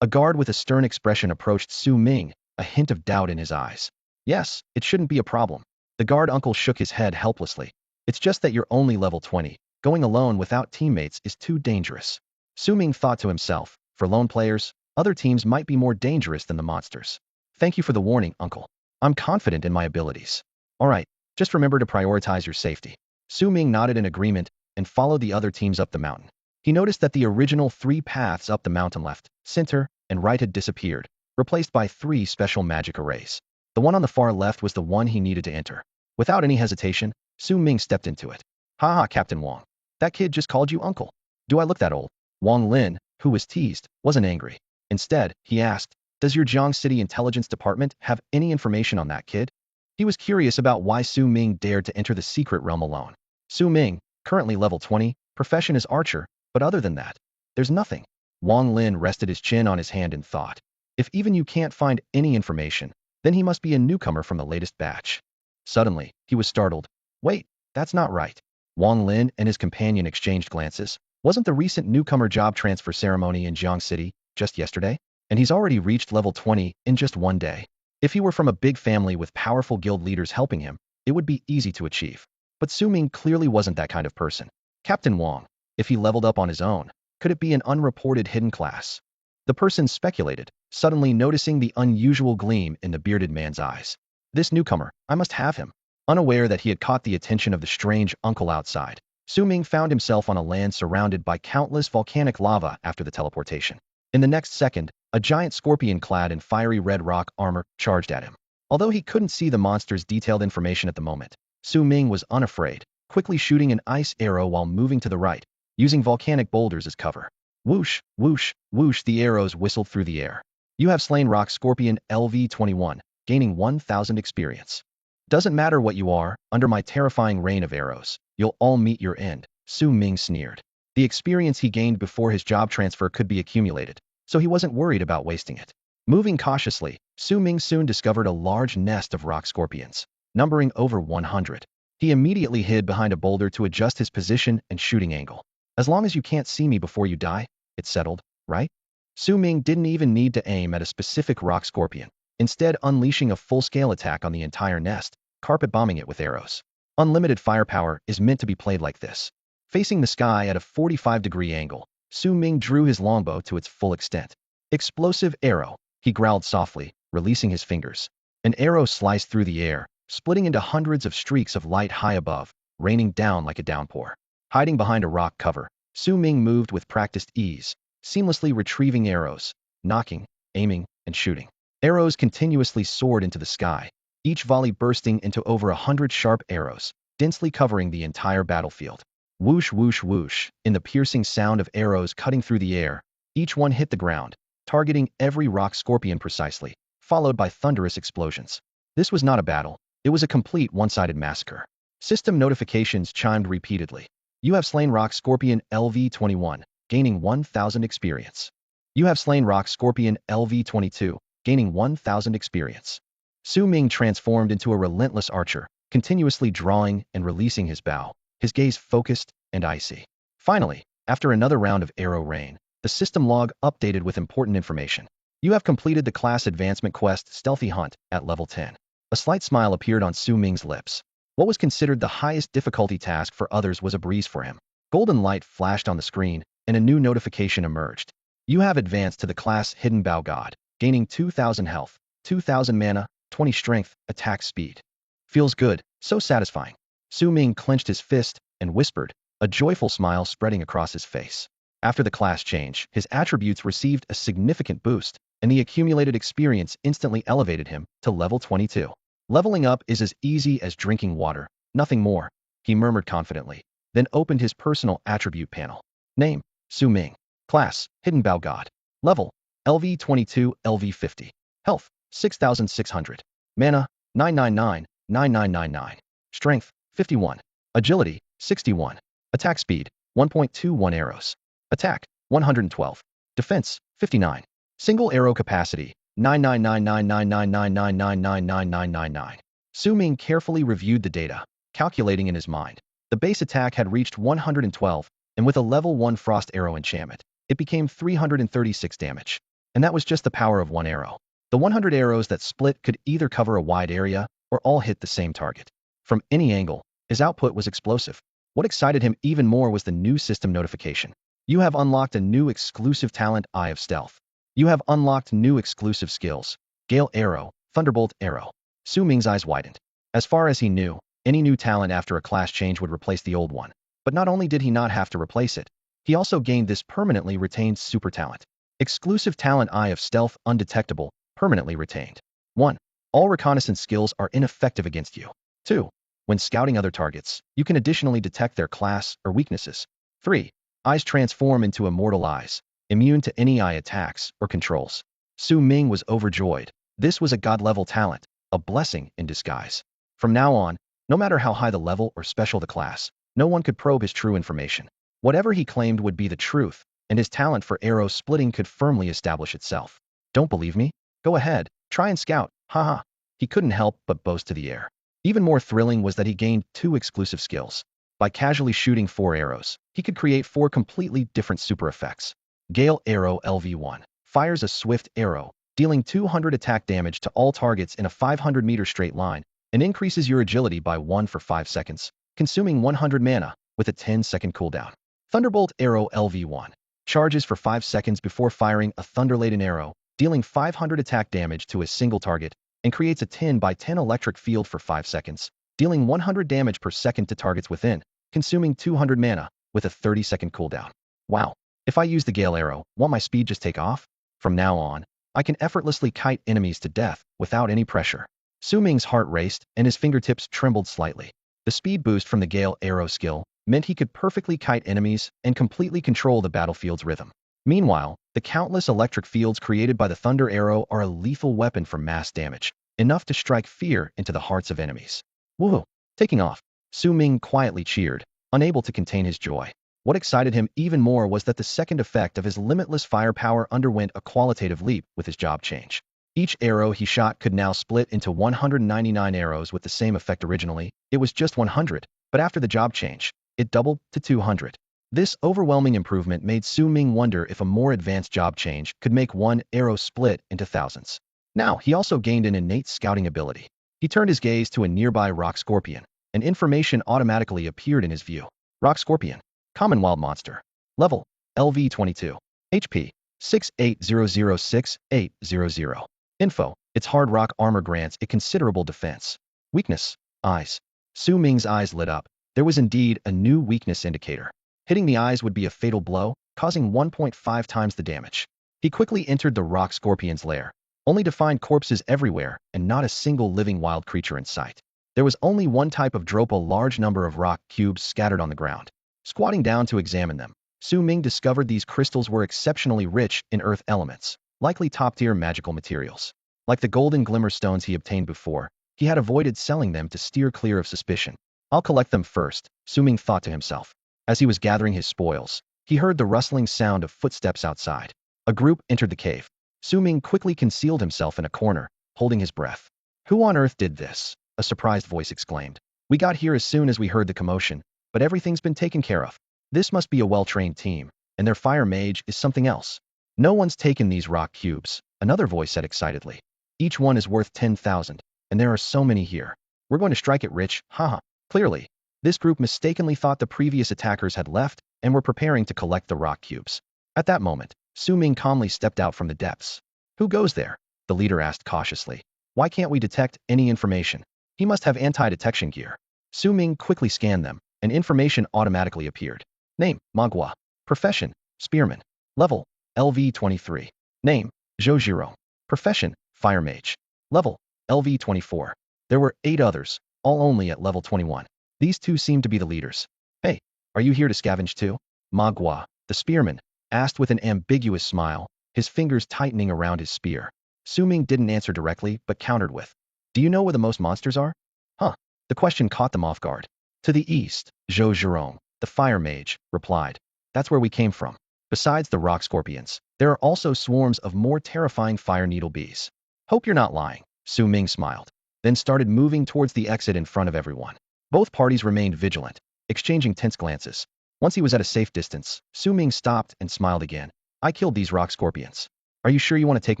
A guard with a stern expression approached Su Ming, a hint of doubt in his eyes. Yes, it shouldn't be a problem. The guard uncle shook his head helplessly. It's just that you're only level 20. Going alone without teammates is too dangerous. Su Ming thought to himself, for lone players, other teams might be more dangerous than the monsters. Thank you for the warning, uncle. I'm confident in my abilities. All right, just remember to prioritize your safety. Su Ming nodded in agreement and followed the other teams up the mountain. He noticed that the original 3 paths up the mountain left, center, and right had disappeared, replaced by 3 special magic arrays. The one on the far left was the one he needed to enter. Without any hesitation, Su Ming stepped into it. Haha, Captain Wang. That kid just called you uncle. Do I look that old? Wang Lin, who was teased, wasn't angry. Instead, he asked, does your Jiang City Intelligence Department have any information on that kid? He was curious about why Su Ming dared to enter the secret realm alone. Su Ming, currently level 20, profession is archer, but other than that, there's nothing. Wang Lin rested his chin on his hand and thought, if even you can't find any information, then he must be a newcomer from the latest batch. Suddenly, he was startled. Wait, that's not right. Wang Lin and his companion exchanged glances. Wasn't the recent newcomer job transfer ceremony in Jiang City just yesterday? And he's already reached level 20 in just one day. If he were from a big family with powerful guild leaders helping him, it would be easy to achieve. But Su Ming clearly wasn't that kind of person. Captain Wang, if he leveled up on his own, could it be an unreported hidden class? The person speculated, suddenly noticing the unusual gleam in the bearded man's eyes. This newcomer, I must have him. Unaware that he had caught the attention of the strange uncle outside, Su Ming found himself on a land surrounded by countless volcanic lava after the teleportation. In the next second, a giant scorpion clad in fiery red rock armor charged at him. Although he couldn't see the monster's detailed information at the moment, Su Ming was unafraid, quickly shooting an ice arrow while moving to the right, using volcanic boulders as cover. Whoosh, whoosh, whoosh, the arrows whistled through the air. You have slain Rock Scorpion LV-21, gaining 1,000 experience. Doesn't matter what you are, under my terrifying rain of arrows, you'll all meet your end, Su Ming sneered. The experience he gained before his job transfer could be accumulated, so he wasn't worried about wasting it. Moving cautiously, Su Ming soon discovered a large nest of rock scorpions, numbering over 100. He immediately hid behind a boulder to adjust his position and shooting angle. As long as you can't see me before you die, it's settled, right? Su Ming didn't even need to aim at a specific rock scorpion, instead unleashing a full-scale attack on the entire nest, carpet bombing it with arrows. Unlimited firepower is meant to be played like this. Facing the sky at a 45-degree angle, Su Ming drew his longbow to its full extent. Explosive arrow, he growled softly, releasing his fingers. An arrow sliced through the air, splitting into hundreds of streaks of light high above, raining down like a downpour. Hiding behind a rock cover, Su Ming moved with practiced ease, seamlessly retrieving arrows, knocking, aiming, and shooting. Arrows continuously soared into the sky, each volley bursting into over 100 sharp arrows, densely covering the entire battlefield. Whoosh, whoosh, whoosh, in the piercing sound of arrows cutting through the air, each one hit the ground, targeting every rock scorpion precisely, followed by thunderous explosions. This was not a battle, it was a complete one-sided massacre. System notifications chimed repeatedly. You have slain Rock Scorpion LV-21, gaining 1,000 experience. You have slain Rock Scorpion LV-22, gaining 1,000 experience. Su Ming transformed into a relentless archer, continuously drawing and releasing his bow, his gaze focused and icy. Finally, after another round of arrow rain, the system log updated with important information. You have completed the class advancement quest Stealthy Hunt at level 10. A slight smile appeared on Su Ming's lips. What was considered the highest difficulty task for others was a breeze for him. Golden light flashed on the screen, and a new notification emerged. You have advanced to the class Hidden Bow God, gaining 2,000 health, 2,000 mana, 20 strength, attack speed. Feels good, so satisfying. Su Ming clenched his fist and whispered, a joyful smile spreading across his face. After the class change, his attributes received a significant boost, and the accumulated experience instantly elevated him to level 22. Leveling up is as easy as drinking water, nothing more, he murmured confidently, then opened his personal attribute panel. Name, Su Ming. Class, Hidden Bow God. Level, LV-22, LV-50. Health, 6,600. Mana, 999, 9999. Strength, 51. Agility, 61. Attack speed, 1.21 arrows. Attack, 112. Defense, 59. Single arrow capacity, 9999999999999. Su Ming carefully reviewed the data, calculating in his mind. The base attack had reached 112, and with a level 1 frost arrow enchantment, it became 336 damage. And that was just the power of one arrow. The 100 arrows that split could either cover a wide area or all hit the same target. From any angle, his output was explosive. What excited him even more was the new system notification. You have unlocked a new exclusive talent, Eye of Stealth. You have unlocked new exclusive skills, Gale Arrow, Thunderbolt Arrow. Su Ming's eyes widened. As far as he knew, any new talent after a class change would replace the old one. But not only did he not have to replace it, he also gained this permanently retained super talent. Exclusive talent Eye of Stealth Undetectable, permanently retained. 1. All reconnaissance skills are ineffective against you. 2. When scouting other targets, you can additionally detect their class or weaknesses. 3. Eyes transform into immortal eyes, immune to any eye attacks or controls. Su Ming was overjoyed. This was a god-level talent, a blessing in disguise. From now on, no matter how high the level or special the class, no one could probe his true information. Whatever he claimed would be the truth, and his talent for arrow splitting could firmly establish itself. Don't believe me? Go ahead, try and scout, haha. He couldn't help but boast to the air. Even more thrilling was that he gained 2 exclusive skills. By casually shooting 4 arrows, he could create 4 completely different super effects. Gale Arrow LV1 fires a swift arrow, dealing 200 attack damage to all targets in a 500-meter straight line, and increases your agility by 1 for 5 seconds, consuming 100 mana, with a 10-second cooldown. Thunderbolt Arrow LV1 charges for 5 seconds before firing a thunder-laden arrow, dealing 500 attack damage to a single target, and creates a 10 by 10 electric field for 5 seconds, dealing 100 damage per second to targets within, consuming 200 mana, with a 30-second cooldown. Wow. If I use the Gale Arrow, won't my speed just take off? From now on, I can effortlessly kite enemies to death without any pressure. Su Ming's heart raced and his fingertips trembled slightly. The speed boost from the Gale Arrow skill meant he could perfectly kite enemies and completely control the battlefield's rhythm. Meanwhile, the countless electric fields created by the Thunder Arrow are a lethal weapon for mass damage, enough to strike fear into the hearts of enemies. Woohoo! Taking off. Su Ming quietly cheered, unable to contain his joy. What excited him even more was that the second effect of his limitless firepower underwent a qualitative leap with his job change. Each arrow he shot could now split into 199 arrows with the same effect. Originally, it was just 100, but after the job change, it doubled to 200. This overwhelming improvement made Su Ming wonder if a more advanced job change could make one arrow split into thousands. Now, he also gained an innate scouting ability. He turned his gaze to a nearby rock scorpion, and information automatically appeared in his view. Rock scorpion. Common wild monster. Level, LV22. HP, 68006800. Info, its hard rock armor grants it considerable defense. Weakness, eyes. Su Ming's eyes lit up. There was indeed a new weakness indicator. Hitting the eyes would be a fatal blow, causing 1.5 times the damage. He quickly entered the rock scorpion's lair, only to find corpses everywhere and not a single living wild creature in sight. There was only one type of drop, a large number of rock cubes scattered on the ground. Squatting down to examine them, Su Ming discovered these crystals were exceptionally rich in earth elements, likely top-tier magical materials. Like the golden glimmer stones he obtained before, he had avoided selling them to steer clear of suspicion. I'll collect them first, Su Ming thought to himself. As he was gathering his spoils, he heard the rustling sound of footsteps outside. A group entered the cave. Su Ming quickly concealed himself in a corner, holding his breath. Who on earth did this? A surprised voice exclaimed. We got here as soon as we heard the commotion, but everything's been taken care of. This must be a well-trained team, and their fire mage is something else. No one's taken these rock cubes, another voice said excitedly. Each one is worth 10,000, and there are so many here. We're going to strike it rich, haha. Clearly, this group mistakenly thought the previous attackers had left and were preparing to collect the rock cubes. At that moment, Su Ming calmly stepped out from the depths. Who goes there? The leader asked cautiously. Why can't we detect any information? He must have anti-detection gear. Su Ming quickly scanned them, and information automatically appeared. Name, Magua. Profession, Spearman. Level, LV23. Name, Zhou. Profession, Fire Mage. Level, LV24. There were 8 others, all only at level 21. These 2 seemed to be the leaders. Hey, are you here to scavenge too? Magua, the Spearman, asked with an ambiguous smile, his fingers tightening around his spear. Su Ming didn't answer directly, but countered with, do you know where the most monsters are? Huh. The question caught them off guard. To the east, Zhou, the Fire Mage, replied. That's where we came from. Besides the rock scorpions, there are also swarms of more terrifying fire needle bees. Hope you're not lying, Su Ming smiled, then started moving towards the exit in front of everyone. Both parties remained vigilant, exchanging tense glances. Once he was at a safe distance, Su Ming stopped and smiled again. I killed these rock scorpions. Are you sure you want to take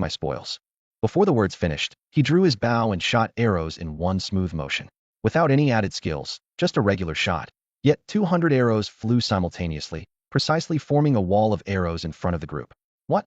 my spoils? Before the words finished, he drew his bow and shot arrows in one smooth motion. Without any added skills, just a regular shot, Yet 200 arrows flew simultaneously, precisely forming a wall of arrows in front of the group. What?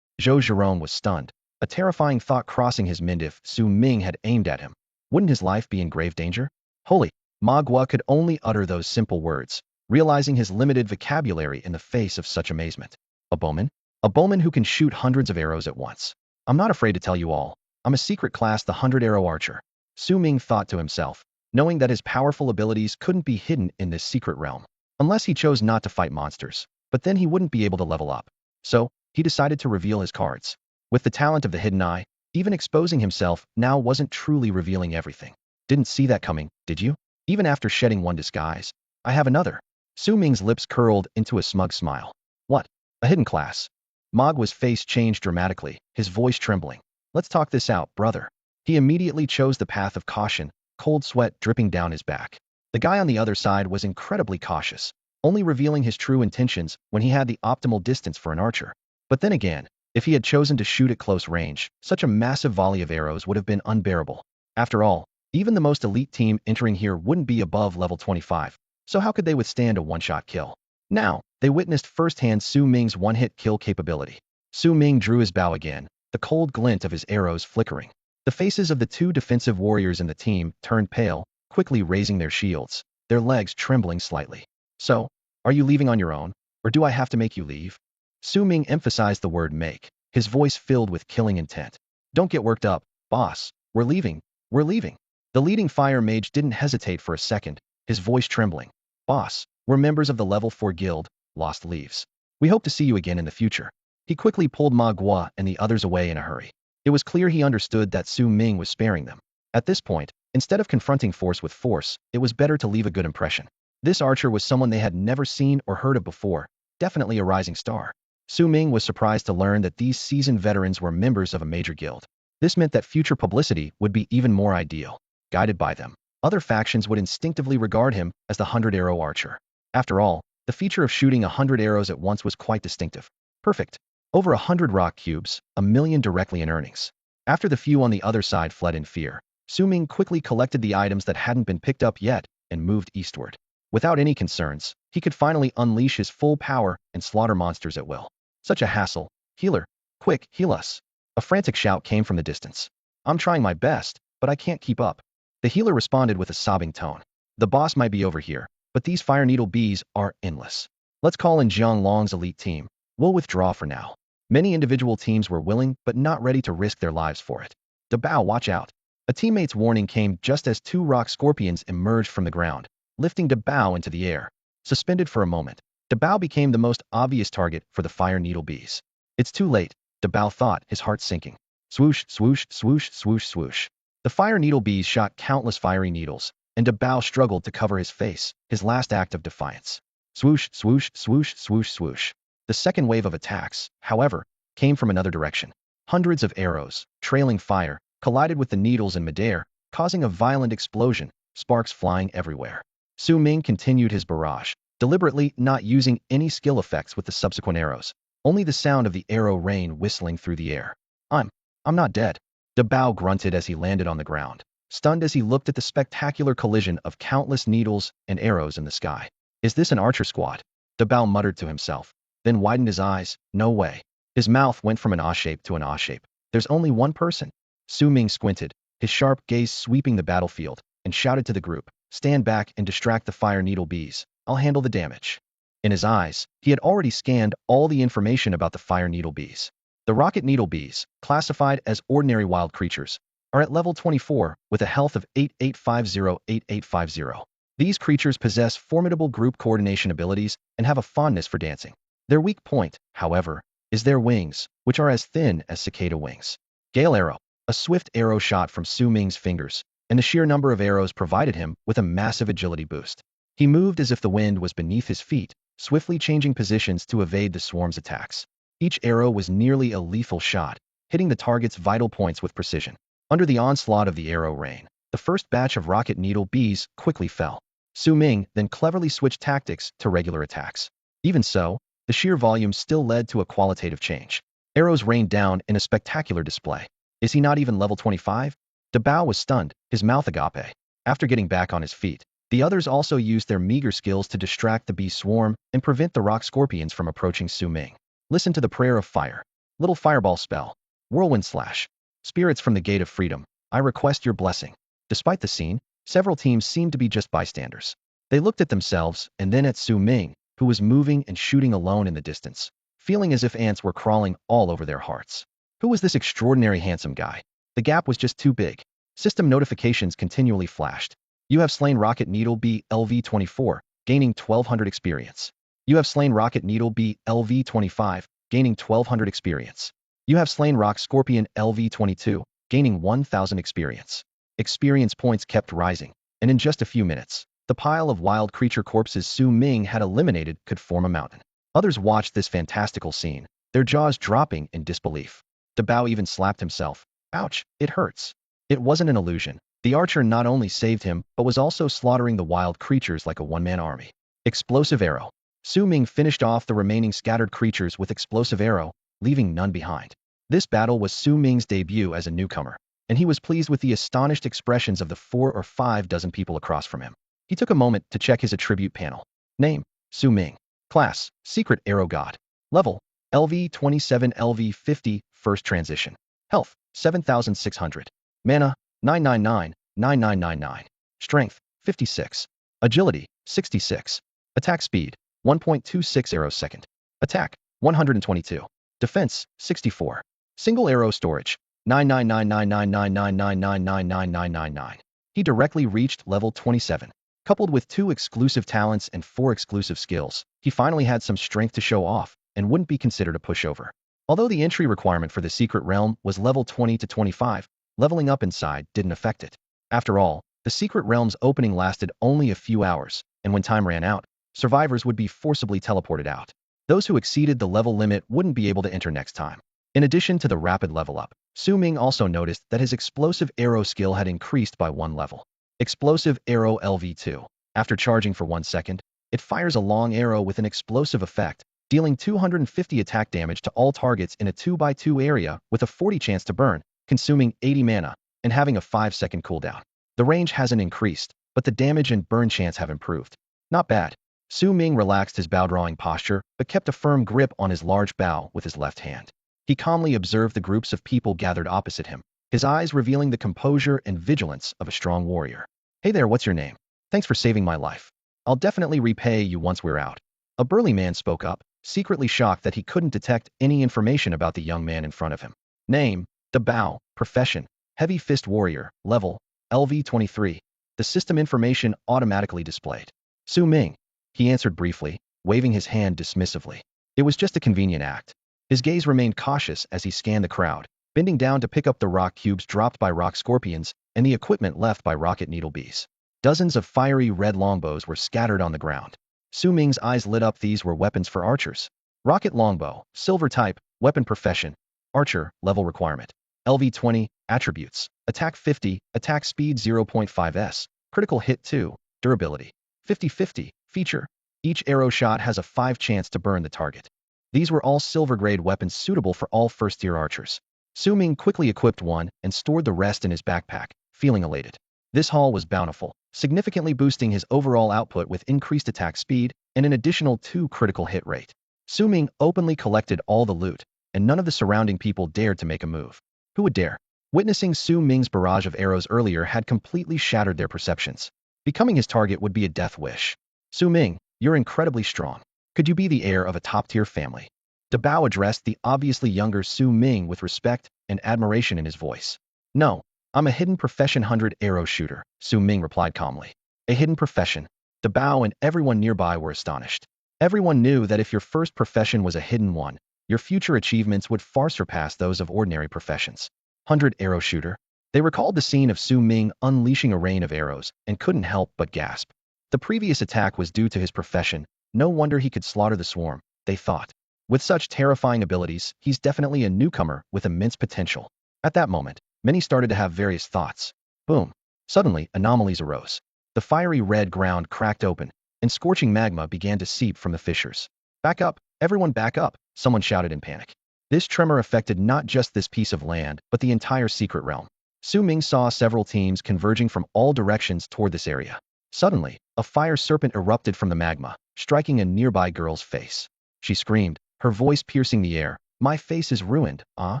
Zhou Zhirong was stunned, a terrifying thought crossing his mind. If Su Ming had aimed at him, wouldn't his life be in grave danger? Holy! Ma Guo could only utter those simple words, realizing his limited vocabulary in the face of such amazement. A bowman? A bowman who can shoot hundreds of arrows at once. I'm not afraid to tell you all. I'm a secret class, the 100-arrow archer. Su Ming thought to himself, knowing that his powerful abilities couldn't be hidden in this secret realm, unless he chose not to fight monsters, but then he wouldn't be able to level up. So, he decided to reveal his cards. With the talent of the hidden eye, even exposing himself now wasn't truly revealing everything. Didn't see that coming, did you? Even after shedding one disguise, I have another. Su Ming's lips curled into a smug smile. What? A hidden class? Ma Guo's face changed dramatically, his voice trembling. Let's talk this out, brother. He immediately chose the path of caution, cold sweat dripping down his back. The guy on the other side was incredibly cautious, only revealing his true intentions when he had the optimal distance for an archer. But then again, if he had chosen to shoot at close range, such a massive volley of arrows would have been unbearable. After all, even the most elite team entering here wouldn't be above level 25, so how could they withstand a one-shot kill? Now, they witnessed firsthand Su Ming's one-hit kill capability. Su Ming drew his bow again, the cold glint of his arrows flickering. The faces of the two defensive warriors in the team turned pale, quickly raising their shields, their legs trembling slightly. So, are you leaving on your own, or do I have to make you leave? Su Ming emphasized the word make, his voice filled with killing intent. Don't get worked up, boss. We're leaving. We're leaving. The leading fire mage didn't hesitate for a second, his voice trembling. Boss, we're members of the level 4 guild, Lost Leaves. We hope to see you again in the future. He quickly pulled Ma Guo and the others away in a hurry. It was clear he understood that Su Ming was sparing them. At this point, instead of confronting force with force, it was better to leave a good impression. This archer was someone they had never seen or heard of before, definitely a rising star. Su Ming was surprised to learn that these seasoned veterans were members of a major guild. This meant that future publicity would be even more ideal. Guided by them, other factions would instinctively regard him as the 100-arrow archer. After all, the feature of shooting 100 arrows at once was quite distinctive. Perfect. Over 100 rock cubes, 1,000,000 directly in earnings. After the few on the other side fled in fear, Su Ming quickly collected the items that hadn't been picked up yet and moved eastward. Without any concerns, he could finally unleash his full power and slaughter monsters at will. Such a hassle. Healer, quick, heal us. A frantic shout came from the distance. I'm trying my best, but I can't keep up. The healer responded with a sobbing tone. The boss might be over here, but these fire needle bees are endless. Let's call in Jiang Long's elite team. We'll withdraw for now. Many individual teams were willing but not ready to risk their lives for it. Dabao, watch out. A teammate's warning came just as two rock scorpions emerged from the ground, lifting Dabao into the air. Suspended for a moment, Dabao became the most obvious target for the fire needle bees. It's too late, Dabao thought, his heart sinking. Swoosh, swoosh, swoosh, swoosh, swoosh. The fire needle bees shot countless fiery needles, and Dabao struggled to cover his face, his last act of defiance. Swoosh, swoosh, swoosh, swoosh, swoosh. The second wave of attacks, however, came from another direction. Hundreds of arrows, trailing fire, collided with the needles in midair, causing a violent explosion, sparks flying everywhere. Su Ming continued his barrage, deliberately not using any skill effects with the subsequent arrows, only the sound of the arrow rain whistling through the air. I'm not dead. Dabao grunted as he landed on the ground, stunned as he looked at the spectacular collision of countless needles and arrows in the sky. Is this an archer squad? Dabao muttered to himself, then widened his eyes. No way. His mouth went from an A shape to an A shape. There's only one person. Su Ming squinted, his sharp gaze sweeping the battlefield, and shouted to the group, stand back and distract the fire needle bees. I'll handle the damage. In his eyes, he had already scanned all the information about the fire needle bees. The rocket needle bees, classified as ordinary wild creatures, are at level 24 with a health of 8850-8850. These creatures possess formidable group coordination abilities and have a fondness for dancing. Their weak point, however, is their wings, which are as thin as cicada wings. Gale arrow. A swift arrow shot from Su Ming's fingers, and the sheer number of arrows provided him with a massive agility boost. He moved as if the wind was beneath his feet, swiftly changing positions to evade the swarm's attacks. Each arrow was nearly a lethal shot, hitting the target's vital points with precision. Under the onslaught of the arrow rain, the first batch of rocket needle bees quickly fell. Su Ming then cleverly switched tactics to regular attacks. Even so, the sheer volume still led to a qualitative change. Arrows rained down in a spectacular display. Is he not even level 25? Dabao was stunned, his mouth agape. After getting back on his feet, The others also used their meager skills to distract the bee swarm and prevent the rock scorpions from approaching Su Ming. Listen to the prayer of fire. Little fireball spell. Whirlwind slash. Spirits from the gate of freedom, I request your blessing. Despite the scene, several teams seemed to be just bystanders. They looked at themselves and then at Su Ming, who was moving and shooting alone in the distance, feeling as if ants were crawling all over their hearts. Who was this extraordinary handsome guy? The gap was just too big. System notifications continually flashed. You have slain Rocket Needle B LV-24, gaining 1200 experience. You have slain Rocket Needle B LV-25, gaining 1200 experience. You have slain Rock Scorpion LV-22, gaining 1000 experience. Experience points kept rising, and in just a few minutes, the pile of wild creature corpses Su Ming had eliminated could form a mountain. Others watched this fantastical scene, their jaws dropping in disbelief. Dabao even slapped himself. Ouch, it hurts. It wasn't an illusion. The archer not only saved him, but was also slaughtering the wild creatures like a one-man army. Explosive arrow. Su Ming finished off the remaining scattered creatures with explosive arrow, leaving none behind. This battle was Su Ming's debut as a newcomer, and he was pleased with the astonished expressions of the 4 or 5 dozen people across from him. He took a moment to check his attribute panel. Name, Su Ming. Class, Secret Arrow God. Level, LV-27 LV-50, First Transition. Health, 7,600. Mana, 999, 9999. Strength, 56. Agility, 66. Attack speed, 1.26 arrows second. Attack, 122. Defense, 64. Single arrow storage, 9999999999999. He directly reached level 27. Coupled with 2 exclusive talents and 4 exclusive skills, he finally had some strength to show off and wouldn't be considered a pushover. Although the entry requirement for the secret realm was level 20 to 25, leveling up inside didn't affect it. After all, the secret realm's opening lasted only a few hours, and when time ran out, survivors would be forcibly teleported out. Those who exceeded the level limit wouldn't be able to enter next time. In addition to the rapid level up, Su Ming also noticed that his explosive arrow skill had increased by 1 level. Explosive Arrow LV-2. After charging for 1 second, it fires a long arrow with an explosive effect, dealing 250 attack damage to all targets in a 2x2 area with a 40 chance to burn, consuming 80 mana, and having a 5-second cooldown. The range hasn't increased, but the damage and burn chance have improved. Not bad. Su Ming relaxed his bow-drawing posture, but kept a firm grip on his large bow with his left hand. He calmly observed the groups of people gathered opposite him, his eyes revealing the composure and vigilance of a strong warrior. Hey there, what's your name? Thanks for saving my life. I'll definitely repay you once we're out. A burly man spoke up, secretly shocked that he couldn't detect any information about the young man in front of him. Name, Dabao. Profession, Heavy Fist Warrior. Level, LV-23. The system information automatically displayed. Su Ming. He answered briefly, waving his hand dismissively. It was just a convenient act. His gaze remained cautious as he scanned the crowd, bending down to pick up the rock cubes dropped by rock scorpions and the equipment left by rocket needle bees. Dozens of fiery red longbows were scattered on the ground. Su Ming's eyes lit up. These were weapons for archers. Rocket longbow, silver type, weapon profession, archer, level requirement. LV-20, attributes, attack 50, attack speed 0.5s, critical hit 2, durability. 50-50, feature. Each arrow shot has a 5 chance to burn the target. These were all silver-grade weapons suitable for all first-tier archers. Su Ming quickly equipped one and stored the rest in his backpack, feeling elated. This haul was bountiful, significantly boosting his overall output with increased attack speed and an additional 2 critical hit rate. Su Ming openly collected all the loot, and none of the surrounding people dared to make a move. Who would dare? Witnessing Su Ming's barrage of arrows earlier had completely shattered their perceptions. Becoming his target would be a death wish. Su Ming, you're incredibly strong. Could you be the heir of a top-tier family? Dabao addressed the obviously younger Su Ming with respect and admiration in his voice. No, I'm a hidden profession 100 arrow shooter, Su Ming replied calmly. A hidden profession. Dabao and everyone nearby were astonished. Everyone knew that if your first profession was a hidden one, your future achievements would far surpass those of ordinary professions. 100 arrow shooter. They recalled the scene of Su Ming unleashing a rain of arrows and couldn't help but gasp. The previous attack was due to his profession. No wonder he could slaughter the swarm, they thought. With such terrifying abilities, he's definitely a newcomer with immense potential. At that moment, many started to have various thoughts. Boom. Suddenly, anomalies arose. The fiery red ground cracked open, and scorching magma began to seep from the fissures. Back up, everyone back up, someone shouted in panic. This tremor affected not just this piece of land, but the entire secret realm. Su Ming saw several teams converging from all directions toward this area. Suddenly, a fire serpent erupted from the magma, striking a nearby girl's face. She screamed, her voice piercing the air, "My face is ruined, ah?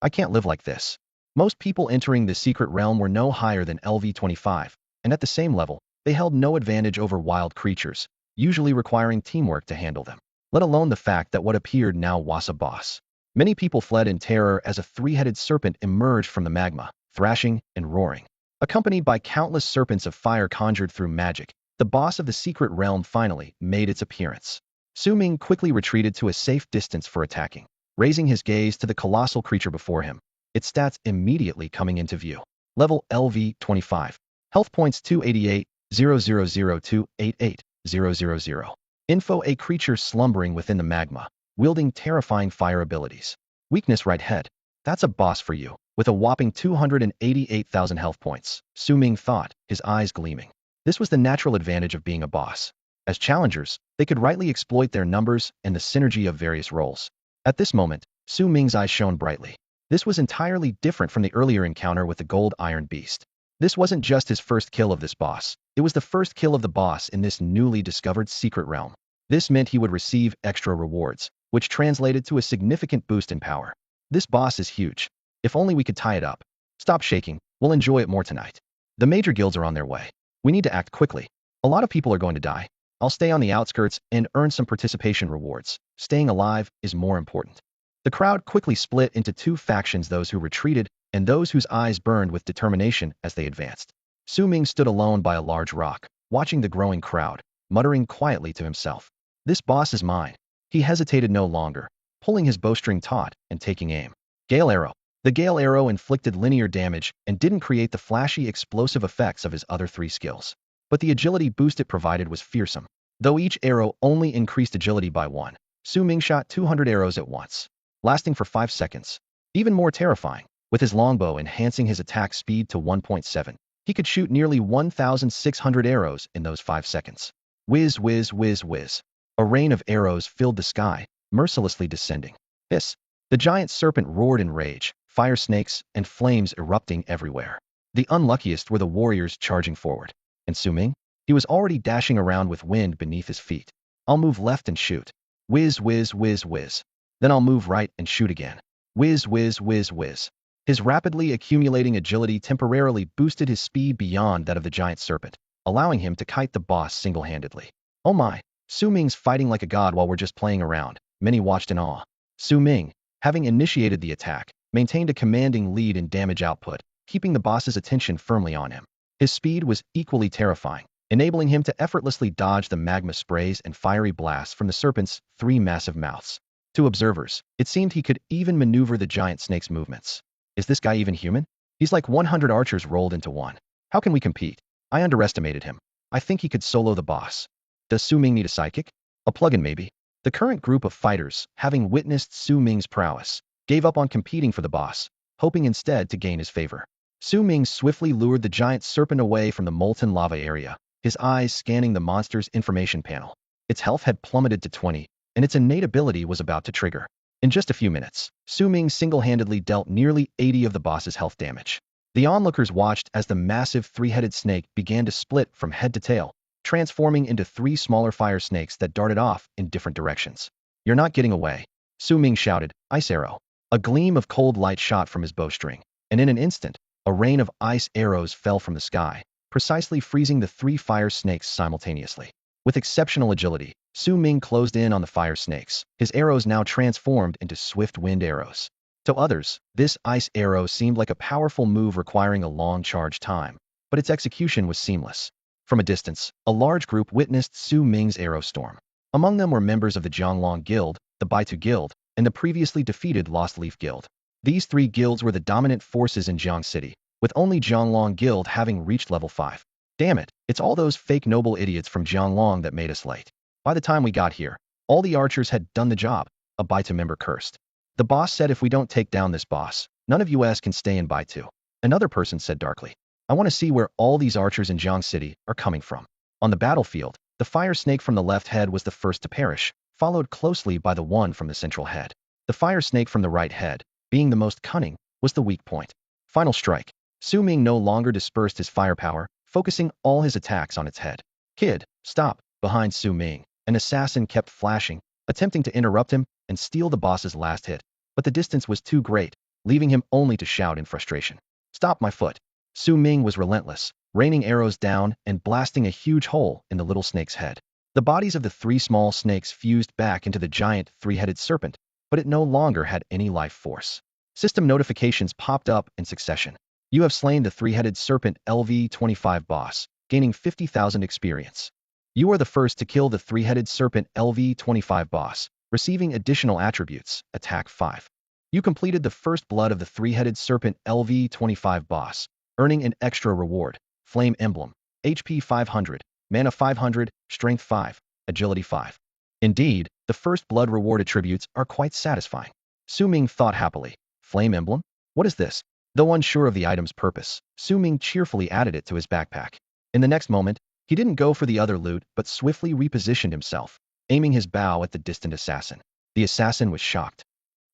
I can't live like this." Most people entering the secret realm were no higher than LV-25, and at the same level, they held no advantage over wild creatures, usually requiring teamwork to handle them, let alone the fact that what appeared now was a boss. Many people fled in terror as a three-headed serpent emerged from the magma, thrashing and roaring. Accompanied by countless serpents of fire conjured through magic, the boss of the secret realm finally made its appearance. Su Ming quickly retreated to a safe distance for attacking, raising his gaze to the colossal creature before him, its stats immediately coming into view. Level LV-25. Health points 288, 0002, 88, 000. Info: a creature slumbering within the magma, wielding terrifying fire abilities. Weakness: right head. That's a boss for you. With a whopping 288,000 health points, Su Ming thought, his eyes gleaming. This was the natural advantage of being a boss. As challengers, they could rightly exploit their numbers and the synergy of various roles. At this moment, Su Ming's eyes shone brightly. This was entirely different from the earlier encounter with the gold iron beast. This wasn't just his first kill of this boss. It was the first kill of the boss in this newly discovered secret realm. This meant he would receive extra rewards, which translated to a significant boost in power. This boss is huge. If only we could tie it up. Stop shaking, we'll enjoy it more tonight. The major guilds are on their way. We need to act quickly. A lot of people are going to die. I'll stay on the outskirts and earn some participation rewards. Staying alive is more important. The crowd quickly split into two factions, those who retreated and those whose eyes burned with determination as they advanced. Su Ming stood alone by a large rock, watching the growing crowd, muttering quietly to himself. This boss is mine. He hesitated no longer, pulling his bowstring taut and taking aim. Gale Arrow. The Gale Arrow inflicted linear damage and didn't create the flashy explosive effects of his other three skills. But the agility boost it provided was fearsome. Though each arrow only increased agility by 1, Su Ming shot 200 arrows at once, lasting for 5 seconds. Even more terrifying, with his longbow enhancing his attack speed to 1.7, he could shoot nearly 1,600 arrows in those 5 seconds. Whiz, whiz, whiz, whiz. A rain of arrows filled the sky, mercilessly descending. Hiss. The giant serpent roared in rage, fire snakes and flames erupting everywhere. The unluckiest were the warriors charging forward. And Su Ming? He was already dashing around with wind beneath his feet. I'll move left and shoot. Whiz, whiz, whiz, whiz. Then I'll move right and shoot again. Whiz, whiz, whiz, whiz. His rapidly accumulating agility temporarily boosted his speed beyond that of the giant serpent, allowing him to kite the boss single-handedly. Oh my, Su Ming's fighting like a god while we're just playing around. Many watched in awe. Su Ming, having initiated the attack, maintained a commanding lead in damage output, keeping the boss's attention firmly on him. His speed was equally terrifying, enabling him to effortlessly dodge the magma sprays and fiery blasts from the serpent's 3 massive mouths. To observers, it seemed he could even maneuver the giant snake's movements. Is this guy even human? He's like 100 archers rolled into one. How can we compete? I underestimated him. I think he could solo the boss. Does Su Ming need a sidekick? A plugin maybe? The current group of fighters, having witnessed Su Ming's prowess, gave up on competing for the boss, hoping instead to gain his favor. Su Ming swiftly lured the giant serpent away from the molten lava area, his eyes scanning the monster's information panel. Its health had plummeted to 20, and its innate ability was about to trigger. In just a few minutes, Su Ming single-handedly dealt nearly 80 of the boss's health damage. The onlookers watched as the massive 3-headed snake began to split from head to tail, transforming into 3 smaller fire snakes that darted off in different directions. You're not getting away, Su Ming shouted, Ice Arrow. A gleam of cold light shot from his bowstring, and in an instant, a rain of ice arrows fell from the sky, precisely freezing the 3 fire snakes simultaneously. With exceptional agility, Su Ming closed in on the fire snakes, his arrows now transformed into swift wind arrows. To others, this ice arrow seemed like a powerful move requiring a long charge time, but its execution was seamless. From a distance, a large group witnessed Su Ming's arrow storm. Among them were members of the Jianglong Guild, the Baitu Guild, and the previously defeated Lost Leaf Guild. These 3 guilds were the dominant forces in Jiang City, with only Jianglong Guild having reached level 5. Damn it, it's all those fake noble idiots from Jianglong that made us late. By the time we got here, all the archers had done the job, a Baitu member cursed. The boss said if we don't take down this boss, none of us can stay in Baitu. Another person said darkly. I want to see where all these archers in Jiang City are coming from. On the battlefield, the fire snake from the left head was the first to perish, followed closely by the one from the central head. The fire snake from the right head, being the most cunning, was the weak point. Final strike. Su Ming no longer dispersed his firepower, focusing all his attacks on its head. Kid, stop! Behind Su Ming, an assassin kept flashing, attempting to interrupt him and steal the boss's last hit. But the distance was too great, leaving him only to shout in frustration. Stop my foot! Su Ming was relentless, raining arrows down and blasting a huge hole in the little snake's head. The bodies of the three small snakes fused back into the giant three-headed serpent, but it no longer had any life force. System notifications popped up in succession. You have slain the three-headed serpent LV-25 boss, gaining 50,000 experience. You are the first to kill the three-headed serpent LV-25 boss, receiving additional attributes, attack 5. You completed the first blood of the three-headed serpent LV-25 boss, earning an extra reward, Flame Emblem, HP 500, Mana 500, Strength 5, Agility 5. Indeed, the first blood reward attributes are quite satisfying. Su Ming thought happily. Flame Emblem? What is this? Though unsure of the item's purpose, Su Ming cheerfully added it to his backpack. In the next moment, he didn't go for the other loot but swiftly repositioned himself, aiming his bow at the distant assassin. The assassin was shocked.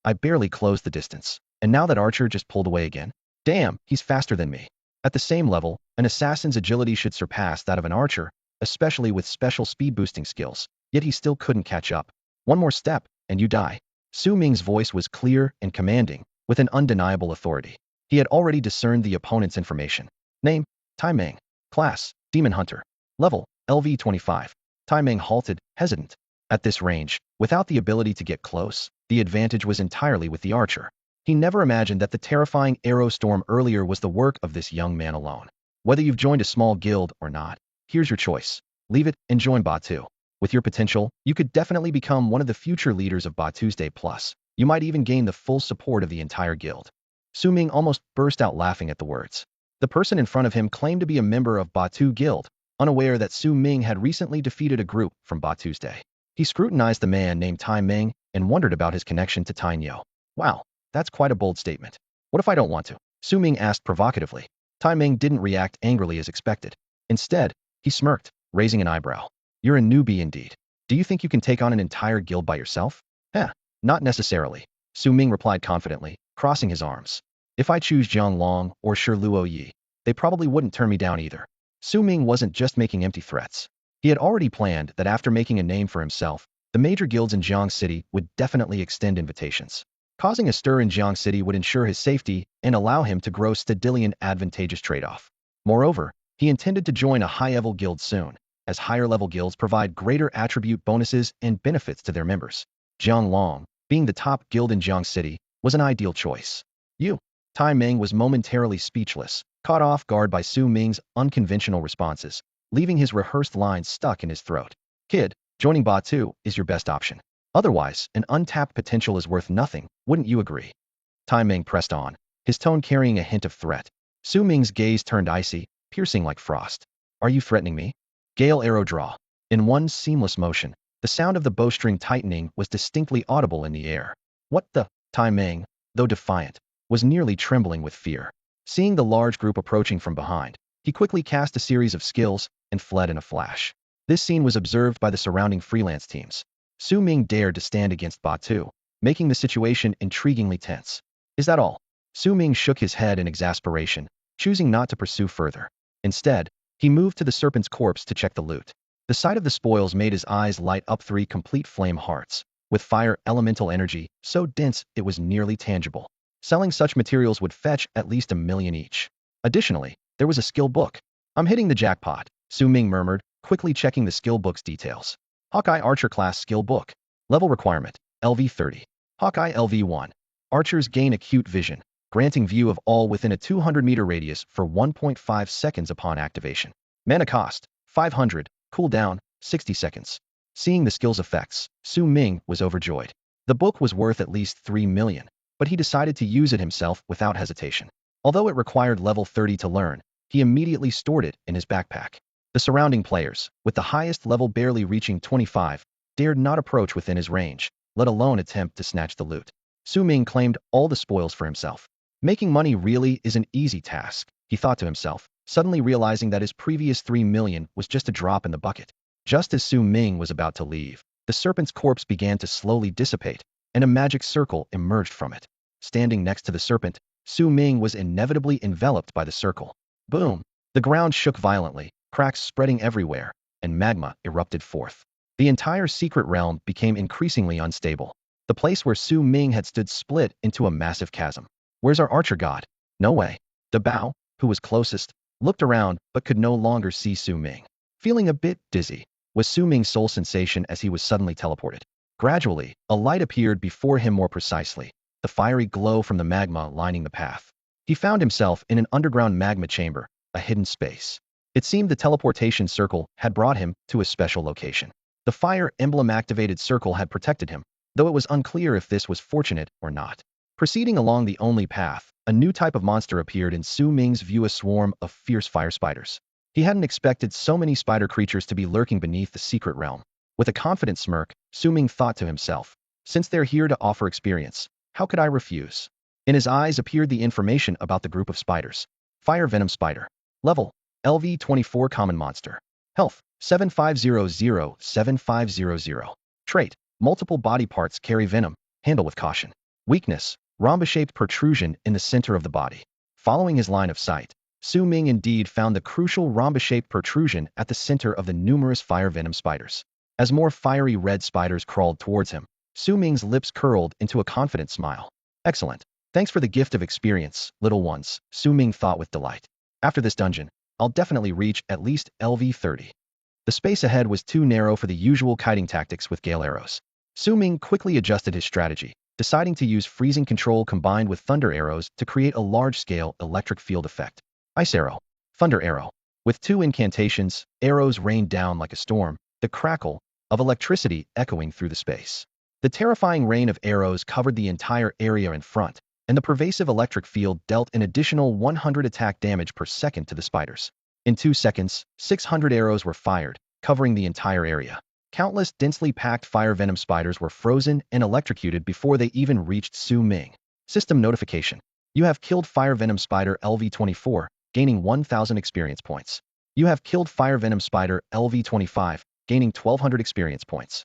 I barely closed the distance, and now that archer just pulled away again? Damn, he's faster than me. At the same level, an assassin's agility should surpass that of an archer, especially with special speed boosting skills, yet he still couldn't catch up. One more step, and you die. Su Ming's voice was clear and commanding, with an undeniable authority. He had already discerned the opponent's information. Name, Tai Meng. Class, Demon Hunter. Level, LV-25. Tai Meng halted, hesitant. At this range, without the ability to get close, the advantage was entirely with the archer. He never imagined that the terrifying arrow storm earlier was the work of this young man alone. Whether you've joined a small guild or not, here's your choice. Leave it and join Batu. With your potential, you could definitely become one of the future leaders of Batu's Plus. You might even gain the full support of the entire guild. Su Ming almost burst out laughing at the words. The person in front of him claimed to be a member of Batu Guild, unaware that Su Ming had recently defeated a group from Batu's Day. He scrutinized the man named Tai Meng and wondered about his connection to Tai Nyo. Wow, that's quite a bold statement. What if I don't want to? Su Ming asked provocatively. Tai Meng didn't react angrily as expected. Instead, he smirked, raising an eyebrow. You're a newbie indeed. Do you think you can take on an entire guild by yourself? Not necessarily, Su Ming replied confidently, crossing his arms. If I choose Jiang Long or Shi Luo Yi, they probably wouldn't turn me down either. Su Ming wasn't just making empty threats. He had already planned that after making a name for himself, the major guilds in Jiang City would definitely extend invitations. Causing a stir in Jiang City would ensure his safety and allow him to grow steadily an advantageous trade-off. Moreover, he intended to join a high-level guild soon, as higher-level guilds provide greater attribute bonuses and benefits to their members. Jiang Long, being the top guild in Jiang City, was an ideal choice. Tai Meng was momentarily speechless, caught off guard by Su Ming's unconventional responses, leaving his rehearsed lines stuck in his throat. Kid, joining Batu is your best option. Otherwise, an untapped potential is worth nothing, wouldn't you agree? Tai Meng pressed on, his tone carrying a hint of threat. Su Ming's gaze turned icy, piercing like frost. Are you threatening me? Gale arrow draw. In one seamless motion, the sound of the bowstring tightening was distinctly audible in the air. What the? Tai Meng, though defiant, was nearly trembling with fear. Seeing the large group approaching from behind, he quickly cast a series of skills and fled in a flash. This scene was observed by the surrounding freelance teams. Su Ming dared to stand against Batu, making the situation intriguingly tense. Is that all? Su Ming shook his head in exasperation, choosing not to pursue further. Instead, he moved to the serpent's corpse to check the loot. The sight of the spoils made his eyes light up 3 complete flame hearts, with fire elemental energy so dense it was nearly tangible. Selling such materials would fetch at least 1 million each. Additionally, there was a skill book. I'm hitting the jackpot, Su Ming murmured, quickly checking the skill book's details. Hawkeye Archer Class Skill Book. Level Requirement, LV-30. Hawkeye LV-1. Archers gain acute vision, granting view of all within a 200-meter radius for 1.5 seconds upon activation. Mana cost, 500, cooldown, 60 seconds. Seeing the skill's effects, Su Ming was overjoyed. The book was worth at least 3 million, but he decided to use it himself without hesitation. Although it required level 30 to learn, he immediately stored it in his backpack. The surrounding players, with the highest level barely reaching 25, dared not approach within his range, let alone attempt to snatch the loot. Su Ming claimed all the spoils for himself. Making money really is an easy task, he thought to himself, suddenly realizing that his previous 3 million was just a drop in the bucket. Just as Su Ming was about to leave, the serpent's corpse began to slowly dissipate, and a magic circle emerged from it. Standing next to the serpent, Su Ming was inevitably enveloped by the circle. Boom! The ground shook violently, cracks spreading everywhere, and magma erupted forth. The entire secret realm became increasingly unstable. The place where Su Ming had stood split into a massive chasm. Where's our Archer God? No way. The Bao, who was closest, looked around but could no longer see Su Ming. Feeling a bit dizzy was Su Ming's sole sensation as he was suddenly teleported. Gradually, a light appeared before him more precisely, the fiery glow from the magma lining the path. He found himself in an underground magma chamber, a hidden space. It seemed the teleportation circle had brought him to a special location. The fire emblem-activated circle had protected him, though it was unclear if this was fortunate or not. Proceeding along the only path, a new type of monster appeared in Su Ming's view, a swarm of fierce fire spiders. He hadn't expected so many spider creatures to be lurking beneath the secret realm. With a confident smirk, Su Ming thought to himself, since they're here to offer experience, how could I refuse? In his eyes appeared the information about the group of spiders. Fire Venom Spider. Level: LV24 Common Monster. Health: 7500-7500. Trait: multiple body parts carry venom, handle with caution. Weakness: rhombus-shaped protrusion in the center of the body. Following his line of sight, Su Ming indeed found the crucial rhombus-shaped protrusion at the center of the numerous fire venom spiders. As more fiery red spiders crawled towards him, Su Ming's lips curled into a confident smile. Excellent. Thanks for the gift of experience, little ones, Su Ming thought with delight. After this dungeon, I'll definitely reach at least LV30. The space ahead was too narrow for the usual kiting tactics with gale arrows. Su Ming quickly adjusted his strategy, deciding to use freezing control combined with thunder arrows to create a large-scale electric field effect. Ice arrow, thunder arrow. With two incantations, arrows rained down like a storm, the crackle of electricity echoing through the space. The terrifying rain of arrows covered the entire area in front, and the pervasive electric field dealt an additional 100 attack damage per second to the spiders. In 2 seconds, 600 arrows were fired, covering the entire area. Countless densely packed fire venom spiders were frozen and electrocuted before they even reached Su Ming. System notification. You have killed fire venom spider LV24, gaining 1,000 experience points. You have killed fire venom spider LV25, gaining 1,200 experience points.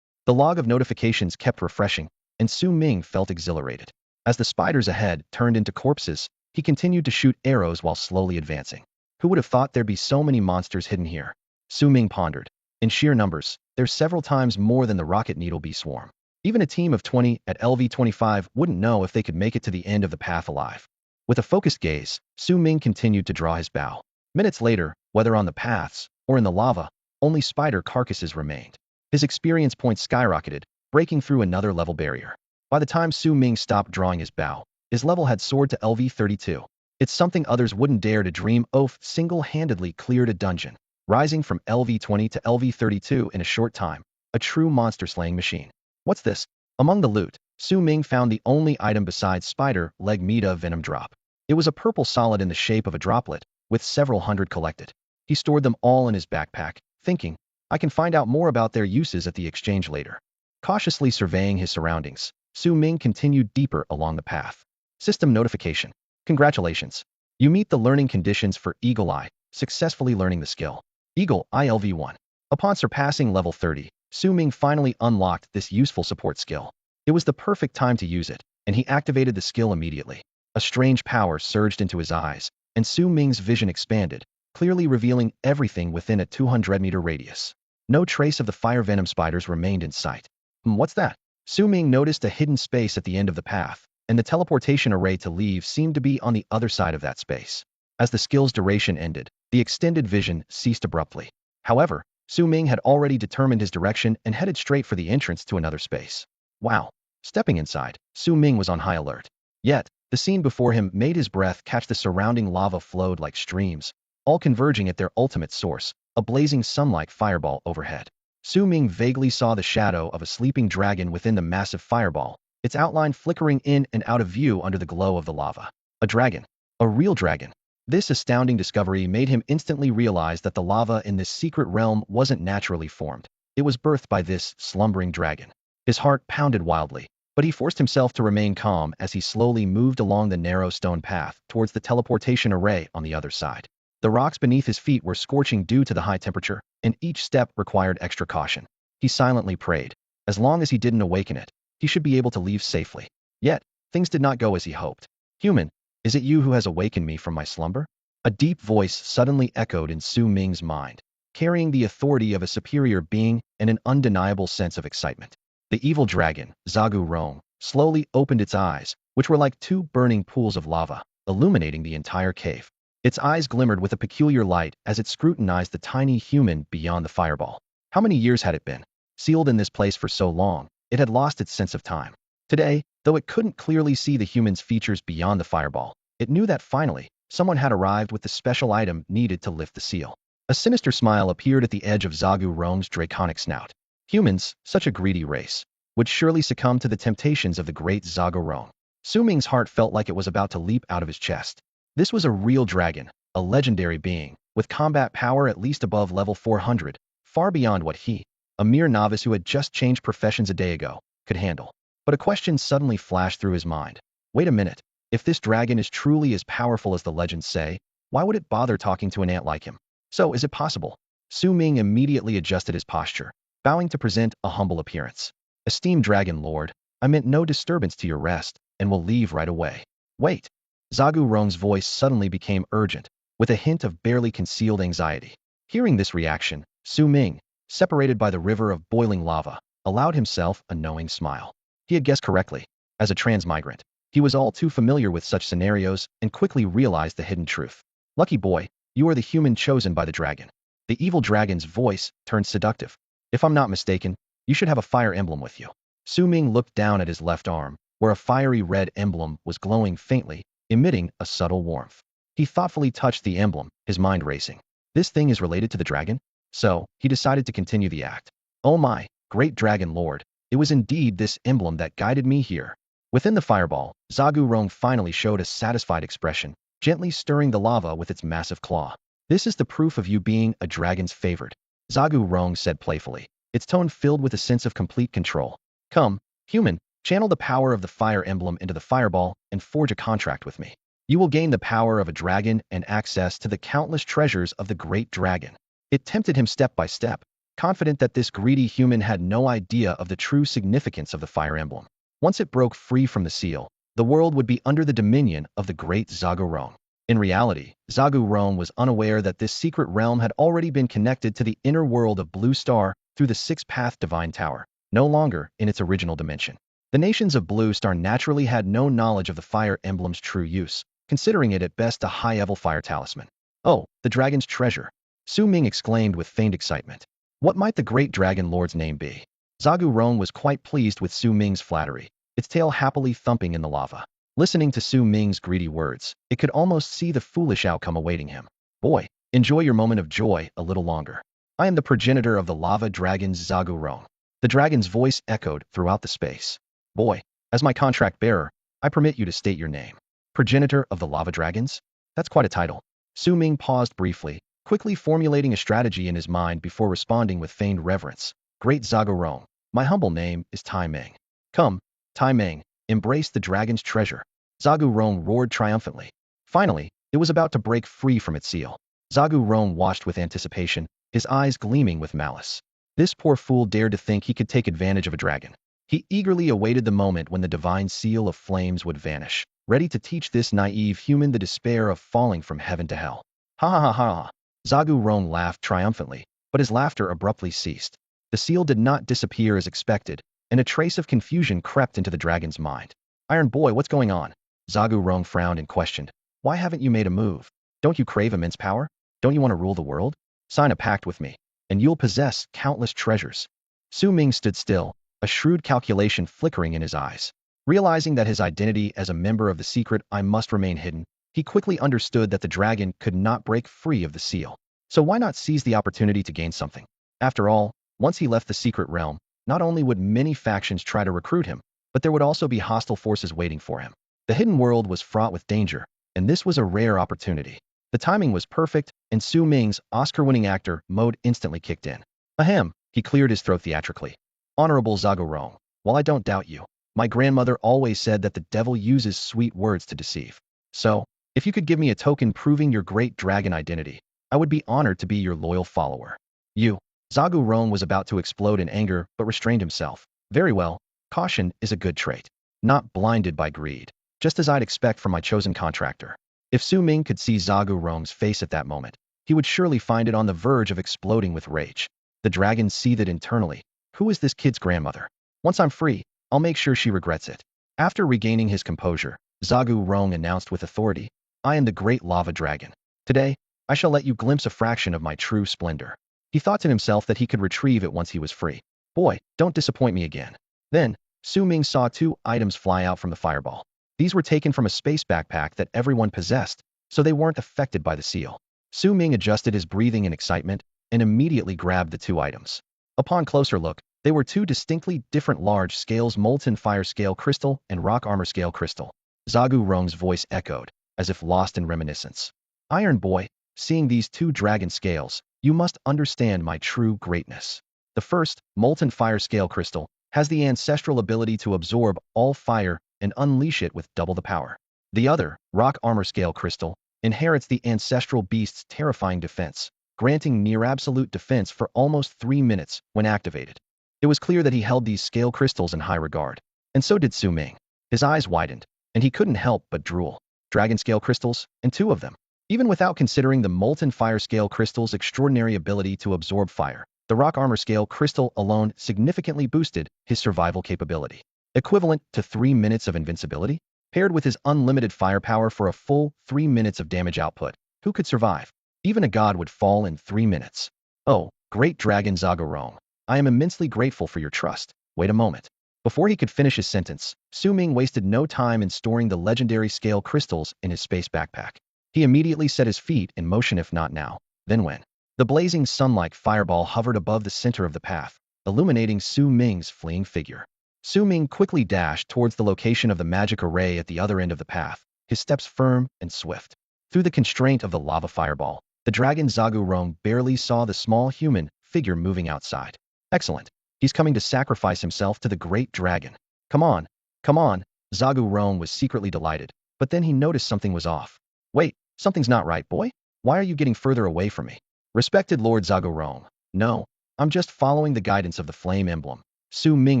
The log of notifications kept refreshing, and Su Ming felt exhilarated. As the spiders ahead turned into corpses, he continued to shoot arrows while slowly advancing. Who would have thought there'd be so many monsters hidden here? Su Ming pondered. In sheer numbers, there's several times more than the rocket needle bee swarm. Even a team of 20 at LV25 wouldn't know if they could make it to the end of the path alive. With a focused gaze, Su Ming continued to draw his bow. Minutes later, whether on the paths or in the lava, only spider carcasses remained. His experience points skyrocketed, breaking through another level barrier. By the time Su Ming stopped drawing his bow, his level had soared to LV32. It's something others wouldn't dare to dream of. Single-handedly cleared a dungeon, rising from LV20 to LV32 in a short time, a true monster-slaying machine. What's this? Among the loot, Su Ming found the only item besides spider leg Meta venom drop. It was a purple solid in the shape of a droplet, with several hundred collected. He stored them all in his backpack, thinking, I can find out more about their uses at the exchange later. Cautiously surveying his surroundings, Su Ming continued deeper along the path. System notification. Congratulations. You meet the learning conditions for Eagle Eye, successfully learning the skill. Eagle Eye LV1. Upon surpassing level 30, Su Ming finally unlocked this useful support skill. It was the perfect time to use it, and he activated the skill immediately. A strange power surged into his eyes, and Su Ming's vision expanded, clearly revealing everything within a 200-meter radius. No trace of the fire venom spiders remained in sight. What's that? Su Ming noticed a hidden space at the end of the path, and the teleportation array to leave seemed to be on the other side of that space. As the skill's duration ended, the extended vision ceased abruptly. However, Su Ming had already determined his direction and headed straight for the entrance to another space. Wow. Stepping inside, Su Ming was on high alert. Yet, the scene before him made his breath catch. The surrounding lava flowed like streams, all converging at their ultimate source, a blazing sun-like fireball overhead. Su Ming vaguely saw the shadow of a sleeping dragon within the massive fireball, its outline flickering in and out of view under the glow of the lava. A dragon. A real dragon. This astounding discovery made him instantly realize that the lava in this secret realm wasn't naturally formed. It was birthed by this slumbering dragon. His heart pounded wildly, but he forced himself to remain calm as he slowly moved along the narrow stone path towards the teleportation array on the other side. The rocks beneath his feet were scorching due to the high temperature, and each step required extra caution. He silently prayed. As long as he didn't awaken it, he should be able to leave safely. Yet, things did not go as he hoped. Human, is it you who has awakened me from my slumber? A deep voice suddenly echoed in Su Ming's mind, carrying the authority of a superior being and an undeniable sense of excitement. The evil dragon, Zagu Rong, slowly opened its eyes, which were like two burning pools of lava, illuminating the entire cave. Its eyes glimmered with a peculiar light as it scrutinized the tiny human beyond the fireball. How many years had it been sealed in this place for so long? It had lost its sense of time. Today, though it couldn't clearly see the human's features beyond the fireball, it knew that finally, someone had arrived with the special item needed to lift the seal. A sinister smile appeared at the edge of Zagu Rong's draconic snout. Humans, such a greedy race, would surely succumb to the temptations of the great Zagu Rong. Su Ming's heart felt like it was about to leap out of his chest. This was a real dragon, a legendary being, with combat power at least above level 400, far beyond what he, a mere novice who had just changed professions a day ago, could handle. But a question suddenly flashed through his mind. Wait a minute, if this dragon is truly as powerful as the legends say, why would it bother talking to an ant like him? So, is it possible? Su Ming immediately adjusted his posture, bowing to present a humble appearance. Esteemed Dragon Lord, I meant no disturbance to your rest, and will leave right away. Wait. Zagu Rong's voice suddenly became urgent, with a hint of barely concealed anxiety. Hearing this reaction, Su Ming, separated by the river of boiling lava, allowed himself a knowing smile. He had guessed correctly. As a transmigrant, he was all too familiar with such scenarios and quickly realized the hidden truth. Lucky boy, you are the human chosen by the dragon. The evil dragon's voice turned seductive. If I'm not mistaken, you should have a fire emblem with you. Su Ming looked down at his left arm, where a fiery red emblem was glowing faintly, emitting a subtle warmth. He thoughtfully touched the emblem, his mind racing. This thing is related to the dragon? So, he decided to continue the act. Oh my, great dragon lord, it was indeed this emblem that guided me here. Within the fireball, Zagu Rong finally showed a satisfied expression, gently stirring the lava with its massive claw. This is the proof of you being a dragon's favorite, Zagu Rong said playfully, its tone filled with a sense of complete control. Come, human, channel the power of the fire emblem into the fireball and forge a contract with me. You will gain the power of a dragon and access to the countless treasures of the great dragon. It tempted him step by step, confident that this greedy human had no idea of the true significance of the fire emblem. Once it broke free from the seal, the world would be under the dominion of the great Zagu Rong. In reality, Zagu Rong was unaware that this secret realm had already been connected to the inner world of Blue Star through the six-path divine tower, no longer in its original dimension. The nations of Blue Star naturally had no knowledge of the fire emblem's true use, considering it at best a high-level fire talisman. Oh, the dragon's treasure! Su Ming exclaimed with feigned excitement. What might the great dragon lord's name be? Zagu Rong was quite pleased with Su Ming's flattery, its tail happily thumping in the lava. Listening to Su Ming's greedy words, it could almost see the foolish outcome awaiting him. Boy, enjoy your moment of joy a little longer. I am the progenitor of the lava dragons Zagu Rong. The dragon's voice echoed throughout the space. Boy, as my contract bearer, I permit you to state your name. Progenitor of the lava dragons? That's quite a title. Su Ming paused briefly, quickly formulating a strategy in his mind before responding with feigned reverence. Great Zagu Rong, my humble name is Tai Meng. Come, Tai Meng, embrace the dragon's treasure. Zagu Rong roared triumphantly. Finally, it was about to break free from its seal. Zagu Rong watched with anticipation, his eyes gleaming with malice. This poor fool dared to think he could take advantage of a dragon. He eagerly awaited the moment when the divine seal of flames would vanish, ready to teach this naive human the despair of falling from heaven to hell. Ha ha ha ha ha. Zagu Rong laughed triumphantly, but his laughter abruptly ceased. The seal did not disappear as expected, and a trace of confusion crept into the dragon's mind. Iron Boy, what's going on? Zagu Rong frowned and questioned. Why haven't you made a move? Don't you crave immense power? Don't you want to rule the world? Sign a pact with me, and you'll possess countless treasures. Su Ming stood still, a shrewd calculation flickering in his eyes. Realizing that his identity as a member of the secret I must remain hidden, he quickly understood that the dragon could not break free of the seal. So why not seize the opportunity to gain something? After all, once he left the secret realm, not only would many factions try to recruit him, but there would also be hostile forces waiting for him. The hidden world was fraught with danger, and this was a rare opportunity. The timing was perfect, and Su Ming's Oscar-winning actor mode instantly kicked in. Ahem, he cleared his throat theatrically. Honorable Zagu Rong, while I don't doubt you, my grandmother always said that the devil uses sweet words to deceive. So, if you could give me a token proving your great dragon identity, I would be honored to be your loyal follower. You. Zagu Rong was about to explode in anger but restrained himself. Very well, caution is a good trait. Not blinded by greed, just as I'd expect from my chosen contractor. If Su Ming could see Zhagu Rong's face at that moment, he would surely find it on the verge of exploding with rage. The dragon seethed internally. Who is this kid's grandmother? Once I'm free, I'll make sure she regrets it. After regaining his composure, Zhagu Rong announced with authority, I am the great lava dragon. Today, I shall let you glimpse a fraction of my true splendor. He thought to himself that he could retrieve it once he was free. Boy, don't disappoint me again. Then, Su Ming saw two items fly out from the fireball. These were taken from a space backpack that everyone possessed, so they weren't affected by the seal. Su Ming adjusted his breathing in excitement and immediately grabbed the two items. Upon closer look, they were two distinctly different large scales: molten fire scale crystal and rock armor scale crystal. Zhagu Rong's voice echoed, as if lost in reminiscence. Iron Boy, seeing these two dragon scales, you must understand my true greatness. The first, molten fire scale crystal, has the ancestral ability to absorb all fire and unleash it with double the power. The other, rock armor scale crystal, inherits the ancestral beast's terrifying defense, granting near absolute defense for almost 3 minutes when activated. It was clear that he held these scale crystals in high regard, and so did Su Ming. His eyes widened, and he couldn't help but drool. Dragon scale crystals, and 2 of them. Even without considering the molten fire scale crystal's extraordinary ability to absorb fire, the rock armor scale crystal alone significantly boosted his survival capability. Equivalent to 3 minutes of invincibility? Paired with his unlimited firepower for a full 3 minutes of damage output, who could survive? Even a god would fall in 3 minutes. Oh, great dragon Zhagu Rong, I am immensely grateful for your trust. Wait a moment. Before he could finish his sentence, Su Ming wasted no time in storing the legendary scale crystals in his space backpack. He immediately set his feet in motion, if not now, then when. The blazing sun-like fireball hovered above the center of the path, illuminating Su Ming's fleeing figure. Su Ming quickly dashed towards the location of the magic array at the other end of the path, his steps firm and swift. Through the constraint of the lava fireball, the dragon Zhagu Rong barely saw the small human figure moving outside. Excellent. He's coming to sacrifice himself to the great dragon. Come on, come on. Zhagu Rong was secretly delighted, but then he noticed something was off. Wait, something's not right, boy. Why are you getting further away from me? Respected Lord Zhagu Rong. No, I'm just following the guidance of the flame emblem. Su Ming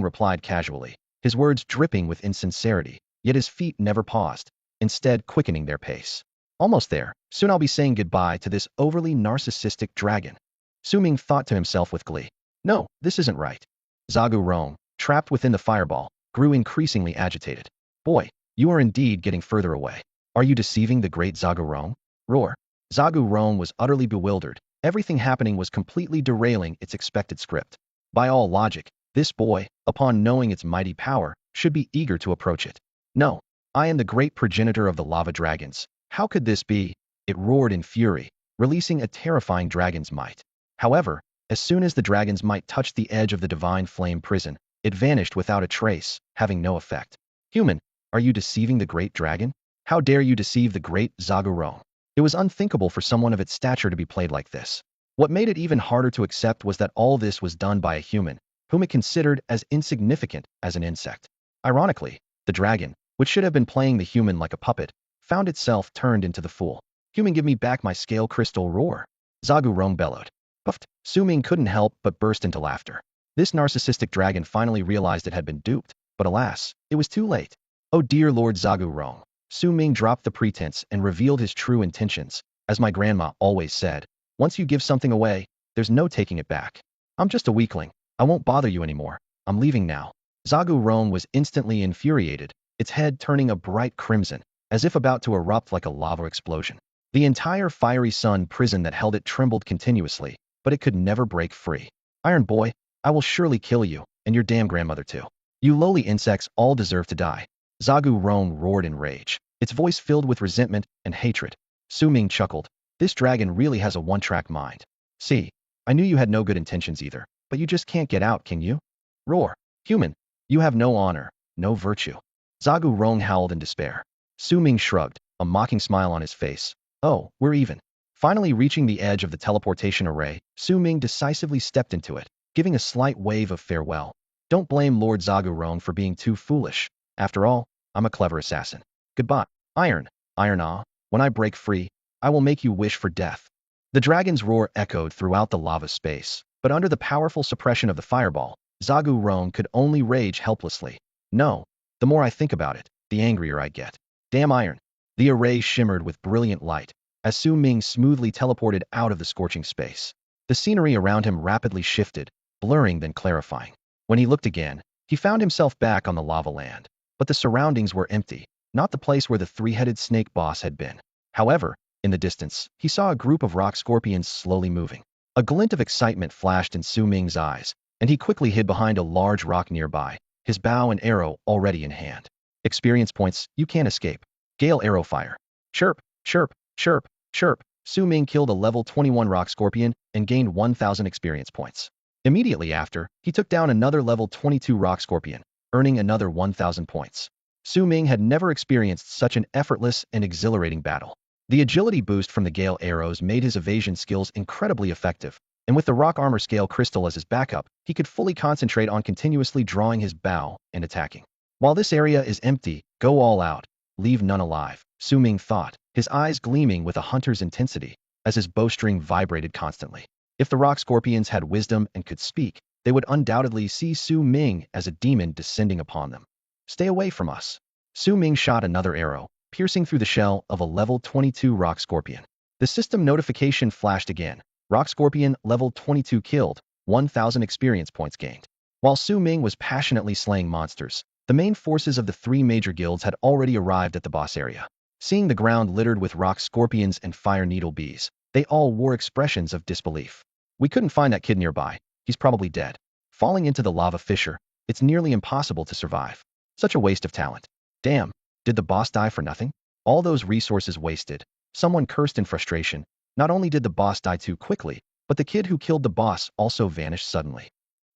replied casually, his words dripping with insincerity, yet his feet never paused, instead quickening their pace. Almost there, soon I'll be saying goodbye to this overly narcissistic dragon. Su Ming thought to himself with glee. No, this isn't right. Zhagu Rong, trapped within the fireball, grew increasingly agitated. Boy, you are indeed getting further away. Are you deceiving the great Zhagu Rong? Roar. Zhagu Rong was utterly bewildered. Everything happening was completely derailing its expected script. By all logic, this boy, upon knowing its mighty power, should be eager to approach it. No, I am the great progenitor of the lava dragons. How could this be? It roared in fury, releasing a terrifying dragon's might. However, as soon as the dragon's might touched the edge of the divine flame prison, it vanished without a trace, having no effect. Human, are you deceiving the great dragon? How dare you deceive the great Zhagu Rong? It was unthinkable for someone of its stature to be played like this. What made it even harder to accept was that all this was done by a human, whom it considered as insignificant as an insect. Ironically, the dragon, which should have been playing the human like a puppet, found itself turned into the fool. Human, give me back my scale crystal. Roar. Zhagu Rong bellowed. Puffed. Su Ming couldn't help but burst into laughter. This narcissistic dragon finally realized it had been duped, but alas, it was too late. Oh dear Lord Zhagu Rong. Su Ming dropped the pretense and revealed his true intentions. As my grandma always said, once you give something away, there's no taking it back. I'm just a weakling. I won't bother you anymore. I'm leaving now. Zhagu Rong was instantly infuriated, its head turning a bright crimson, as if about to erupt like a lava explosion. The entire fiery sun prison that held it trembled continuously, but it could never break free. Iron Boy, I will surely kill you, and your damn grandmother too. You lowly insects all deserve to die. Zhagu Rong roared in rage, its voice filled with resentment and hatred. Su Ming chuckled. This dragon really has a one-track mind. See, I knew you had no good intentions either, but you just can't get out, can you? Roar. Human, you have no honor, no virtue. Zhagu Rong howled in despair. Su Ming shrugged, a mocking smile on his face. Oh, we're even. Finally reaching the edge of the teleportation array, Su Ming decisively stepped into it, giving a slight wave of farewell. Don't blame Lord Zhagu Rong for being too foolish. After all, I'm a clever assassin. Goodbye. Iron. Iron. When I break free, I will make you wish for death. The dragon's roar echoed throughout the lava space, but under the powerful suppression of the fireball, Zhagu Rong could only rage helplessly. No, the more I think about it, the angrier I get. Damn Iron. The array shimmered with brilliant light as Su Ming smoothly teleported out of the scorching space. The scenery around him rapidly shifted, blurring then clarifying. When he looked again, he found himself back on the lava land. But the surroundings were empty, not the place where the three-headed snake boss had been. However, in the distance, he saw a group of rock scorpions slowly moving. A glint of excitement flashed in Su Ming's eyes, and he quickly hid behind a large rock nearby, his bow and arrow already in hand. Experience points, you can't escape. Gale arrow fire. Chirp, chirp, chirp, chirp. Su Ming killed a level 21 rock scorpion and gained 1,000 experience points. Immediately after, he took down another level 22 rock scorpion, earning another 1,000 points. Su Ming had never experienced such an effortless and exhilarating battle. The agility boost from the Gale arrows made his evasion skills incredibly effective, and with the rock armor scale crystal as his backup, he could fully concentrate on continuously drawing his bow and attacking. While this area is empty, go all out, leave none alive, Su Ming thought, his eyes gleaming with a hunter's intensity, as his bowstring vibrated constantly. If the rock scorpions had wisdom and could speak, they would undoubtedly see Su Ming as a demon descending upon them. Stay away from us. Su Ming shot another arrow, piercing through the shell of a level 22 rock scorpion. The system notification flashed again. Rock scorpion level 22 killed, 1,000 experience points gained. While Su Ming was passionately slaying monsters, the main forces of the three major guilds had already arrived at the boss area. Seeing the ground littered with rock scorpions and fire needle bees, they all wore expressions of disbelief. We couldn't find that kid nearby. He's probably dead. Falling into the lava fissure, it's nearly impossible to survive. Such a waste of talent. Damn, did the boss die for nothing? All those resources wasted. Someone cursed in frustration. Not only did the boss die too quickly, but the kid who killed the boss also vanished suddenly.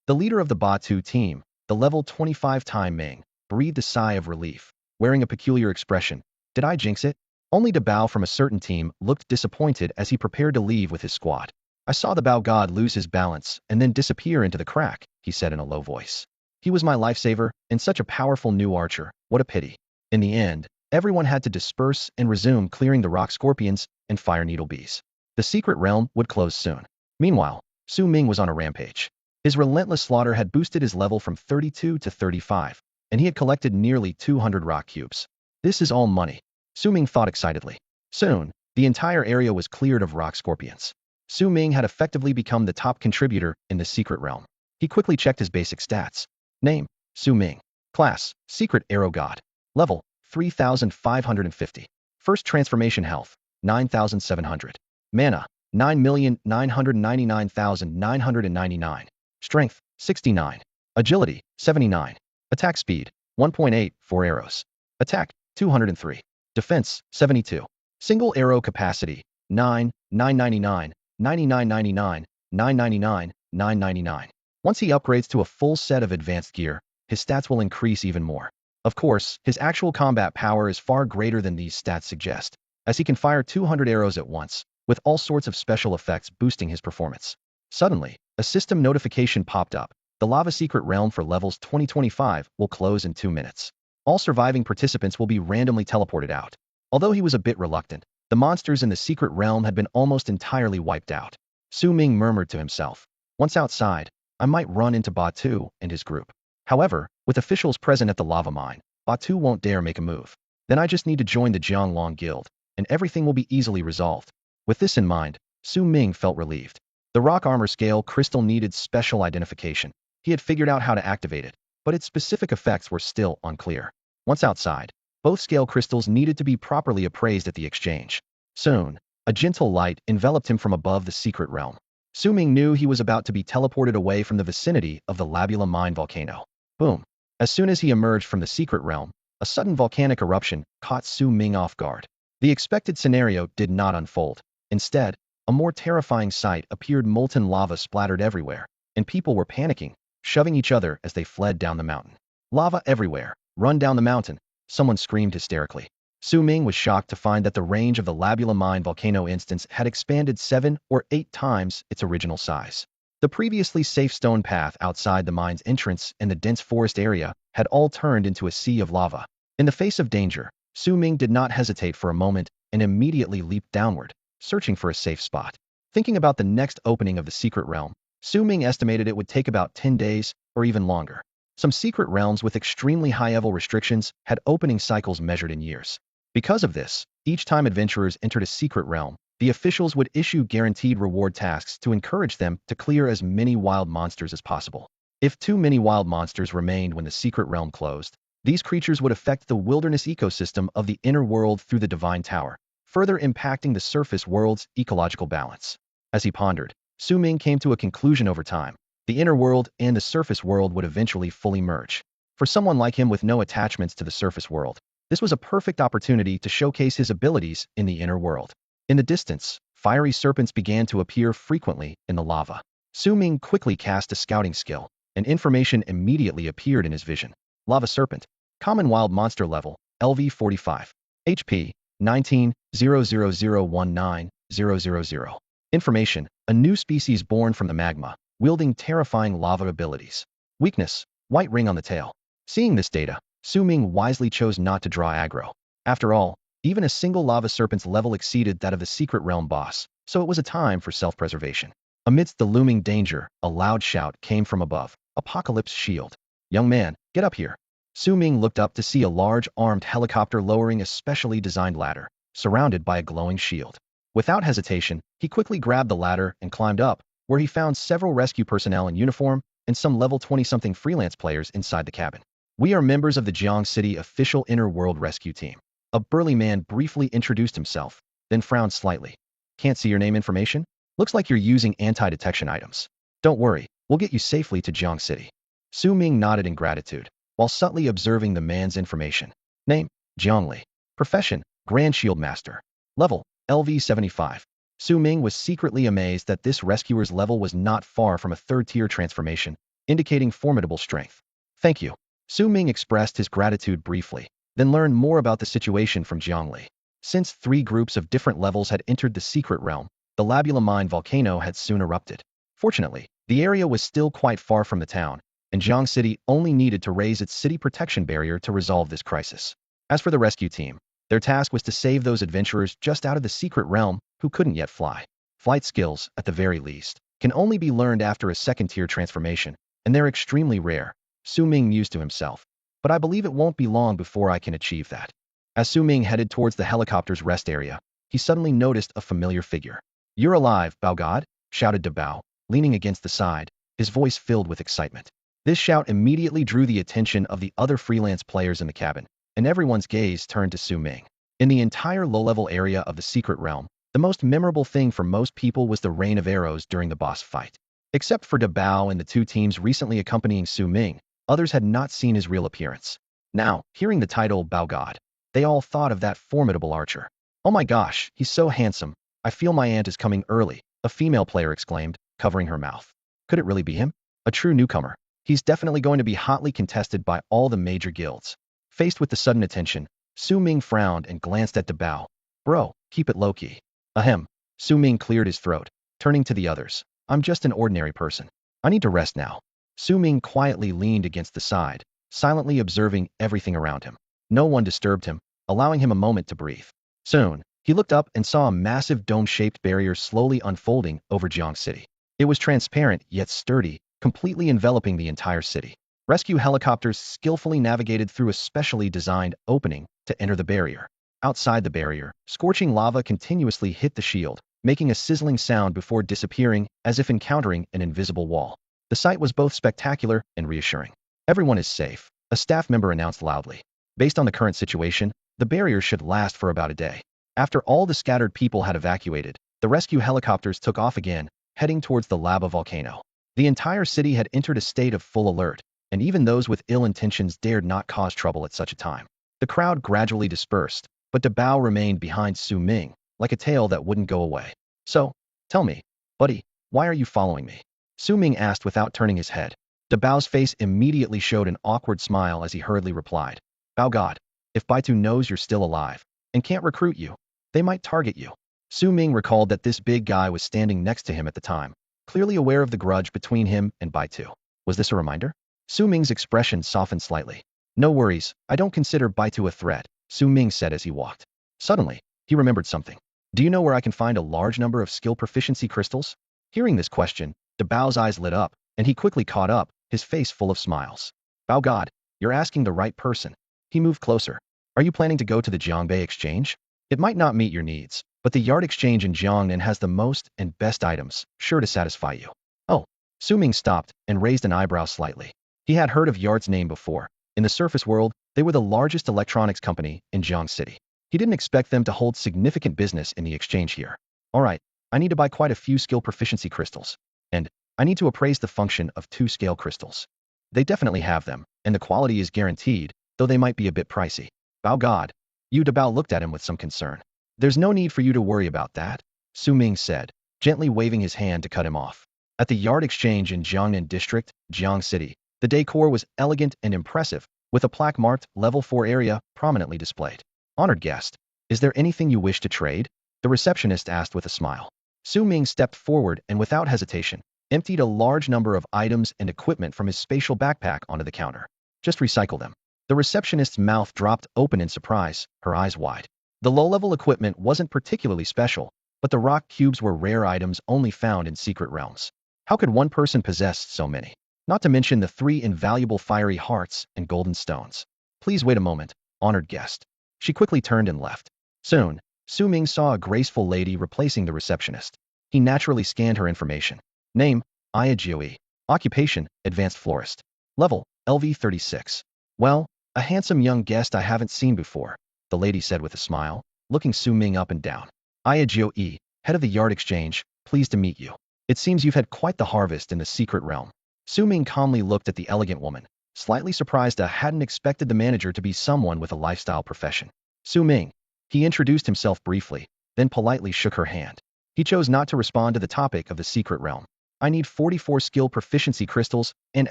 The leader of the Ba2 team, the level 25 Time Ming, breathed a sigh of relief, wearing a peculiar expression. Did I jinx it? Only to Bao from a certain team looked disappointed as he prepared to leave with his squad. I saw the Bao god lose his balance and then disappear into the crack, he said in a low voice. He was my lifesaver and such a powerful new archer. What a pity. In the end, everyone had to disperse and resume clearing the rock scorpions and fire needle bees. The secret realm would close soon. Meanwhile, Su Ming was on a rampage. His relentless slaughter had boosted his level from 32 to 35, and he had collected nearly 200 rock cubes. This is all money, Su Ming thought excitedly. Soon, the entire area was cleared of rock scorpions. Su Ming had effectively become the top contributor in the secret realm. He quickly checked his basic stats. Name, Su Ming. Class, Secret Arrow God. Level, 3,550. First transformation health, 9,700. Mana, 9,999,999. Strength, 69. Agility, 79. Attack speed, 1.8 for arrows. Attack, 203. Defense, 72. Single arrow capacity, 9, 999, 9999, 999, 999. Once he upgrades to a full set of advanced gear, his stats will increase even more. Of course, his actual combat power is far greater than these stats suggest, as he can fire 200 arrows at once, with all sorts of special effects boosting his performance. Suddenly, a system notification popped up. The Lava Secret Realm for levels 2025 will close in 2 minutes. All surviving participants will be randomly teleported out. Although he was a bit reluctant, the monsters in the secret realm had been almost entirely wiped out. Su Ming murmured to himself. Once outside, I might run into Ba2 and his group. However, with officials present at the lava mine, Ba2 won't dare make a move. Then I just need to join the Jianglong Guild, and everything will be easily resolved. With this in mind, Su Ming felt relieved. The rock armor scale crystal needed special identification. He had figured out how to activate it, but its specific effects were still unclear. Once outside, both scale crystals needed to be properly appraised at the exchange. Soon, a gentle light enveloped him from above the secret realm. Su Ming knew he was about to be teleported away from the vicinity of the Labula Mine volcano. Boom. As soon as he emerged from the secret realm, a sudden volcanic eruption caught Su Ming off guard. The expected scenario did not unfold. Instead, a more terrifying sight appeared. Molten lava splattered everywhere, and people were panicking, shoving each other as they fled down the mountain. Lava everywhere. Run down the mountain, someone screamed hysterically. Su Ming was shocked to find that the range of the Labula Mine volcano instance had expanded 7 or 8 times its original size. The previously safe stone path outside the mine's entrance and the dense forest area had all turned into a sea of lava. In the face of danger, Su Ming did not hesitate for a moment and immediately leaped downward, searching for a safe spot. Thinking about the next opening of the secret realm, Su Ming estimated it would take about 10 days or even longer. Some secret realms with extremely high-level restrictions had opening cycles measured in years. Because of this, each time adventurers entered a secret realm, the officials would issue guaranteed reward tasks to encourage them to clear as many wild monsters as possible. If too many wild monsters remained when the secret realm closed, these creatures would affect the wilderness ecosystem of the inner world through the Divine Tower, further impacting the surface world's ecological balance. As he pondered, Su Ming came to a conclusion over time. The inner world and the surface world would eventually fully merge. For someone like him with no attachments to the surface world, this was a perfect opportunity to showcase his abilities in the inner world. In the distance, fiery serpents began to appear frequently in the lava. Su Ming quickly cast a scouting skill, and information immediately appeared in his vision. Lava serpent. Common wild monster level, LV 45. HP, 19,00019,000. Information, a new species born from the magma, wielding terrifying lava abilities. Weakness, white ring on the tail. Seeing this data, Su Ming wisely chose not to draw aggro. After all, even a single lava serpent's level exceeded that of the secret realm boss, so it was a time for self-preservation. Amidst the looming danger, a loud shout came from above. Apocalypse shield. Young man, get up here. Su Ming looked up to see a large armed helicopter lowering a specially designed ladder, surrounded by a glowing shield. Without hesitation, he quickly grabbed the ladder and climbed up, where he found several rescue personnel in uniform and some level 20-something freelance players inside the cabin. We are members of the Jiang City official Inner World Rescue Team. A burly man briefly introduced himself, then frowned slightly. Can't see your name information? Looks like you're using anti-detection items. Don't worry, we'll get you safely to Jiang City. Su Ming nodded in gratitude, while subtly observing the man's information. Name, Jiangli. Profession, Grand Shield Master. Level, LV 75. Su Ming was secretly amazed that this rescuer's level was not far from a third-tier transformation, indicating formidable strength. Thank you. Su Ming expressed his gratitude briefly, then learned more about the situation from Jiangli. Since 3 groups of different levels had entered the secret realm, the Labula Mine volcano had soon erupted. Fortunately, the area was still quite far from the town, and Jiang City only needed to raise its city protection barrier to resolve this crisis. As for the rescue team, their task was to save those adventurers just out of the secret realm who couldn't yet fly. Flight skills, at the very least, can only be learned after a second-tier transformation, and they're extremely rare. Su Ming mused to himself. But I believe it won't be long before I can achieve that. As Su Ming headed towards the helicopter's rest area, he suddenly noticed a familiar figure. You're alive, Bao God, shouted De Bao, leaning against the side, his voice filled with excitement. This shout immediately drew the attention of the other freelance players in the cabin, and everyone's gaze turned to Su Ming. In the entire low-level area of the secret realm, the most memorable thing for most people was the rain of arrows during the boss fight. Except for De Bao and the 2 teams recently accompanying Su Ming, others had not seen his real appearance. Now, hearing the title Bao God, they all thought of that formidable archer. Oh my gosh, he's so handsome. I feel my aunt is coming early, a female player exclaimed, covering her mouth. Could it really be him? A true newcomer. He's definitely going to be hotly contested by all the major guilds. Faced with the sudden attention, Su Ming frowned and glanced at De Bao. Bro, keep it low-key. Ahem. Su Ming cleared his throat, turning to the others. I'm just an ordinary person. I need to rest now. Su Ming quietly leaned against the side, silently observing everything around him. No one disturbed him, allowing him a moment to breathe. Soon, he looked up and saw a massive dome-shaped barrier slowly unfolding over Jiang City. It was transparent yet sturdy, completely enveloping the entire city. Rescue helicopters skillfully navigated through a specially designed opening to enter the barrier. Outside the barrier, scorching lava continuously hit the shield, making a sizzling sound before disappearing as if encountering an invisible wall. The sight was both spectacular and reassuring. Everyone is safe, a staff member announced loudly. Based on the current situation, the barrier should last for about a day. After all the scattered people had evacuated, the rescue helicopters took off again, heading towards the lava volcano. The entire city had entered a state of full alert, and even those with ill intentions dared not cause trouble at such a time. The crowd gradually dispersed, but De Bao remained behind Su Ming, like a tail that wouldn't go away. So, tell me, buddy, why are you following me? Su Ming asked without turning his head. De Bao's face immediately showed an awkward smile as he hurriedly replied. Bao God, if Baitu knows you're still alive and can't recruit you, they might target you. Su Ming recalled that this big guy was standing next to him at the time, clearly aware of the grudge between him and Baitu. Was this a reminder? Su Ming's expression softened slightly. No worries, I don't consider Baitu a threat, Su Ming said as he walked. Suddenly, he remembered something. Do you know where I can find a large number of skill proficiency crystals? Hearing this question, De Bao's eyes lit up, and he quickly caught up, his face full of smiles. Bao God, you're asking the right person. He moved closer. Are you planning to go to the Jiangbei exchange? It might not meet your needs, but the yard exchange in Jiangnan has the most and best items, sure to satisfy you. Oh, Su Ming stopped and raised an eyebrow slightly. He had heard of Yard's name before. In the surface world, they were the largest electronics company in Jiang City. He didn't expect them to hold significant business in the exchange here. All right, I need to buy quite a few skill proficiency crystals. And I need to appraise the function of 2 scale crystals. They definitely have them, and the quality is guaranteed, though they might be a bit pricey. Bao God. Yu Debao looked at him with some concern. There's no need for you to worry about that, Su Ming said, gently waving his hand to cut him off. At the yard exchange in Jiangnan District, Jiang City, the decor was elegant and impressive, with a plaque marked Level 4 area prominently displayed. Honored guest, is there anything you wish to trade? The receptionist asked with a smile. Su Ming stepped forward and without hesitation, emptied a large number of items and equipment from his spatial backpack onto the counter. Just recycle them. The receptionist's mouth dropped open in surprise, her eyes wide. The low-level equipment wasn't particularly special, but the rock cubes were rare items only found in secret realms. How could one person possess so many? Not to mention the 3 invaluable fiery hearts and golden stones. Please wait a moment, honored guest. She quickly turned and left. Soon, Su Ming saw a graceful lady replacing the receptionist. He naturally scanned her information. Name, Ayajioi. Occupation, advanced florist. Level, LV36. Well, a handsome young guest I haven't seen before, the lady said with a smile, looking Su Ming up and down. Ayajioi, head of the yard exchange, pleased to meet you. It seems you've had quite the harvest in the secret realm. Su Ming calmly looked at the elegant woman, slightly surprised hadn't expected the manager to be someone with a lifestyle profession. Su Ming. He introduced himself briefly, then politely shook her hand. He chose not to respond to the topic of the secret realm. I need 44 skill proficiency crystals and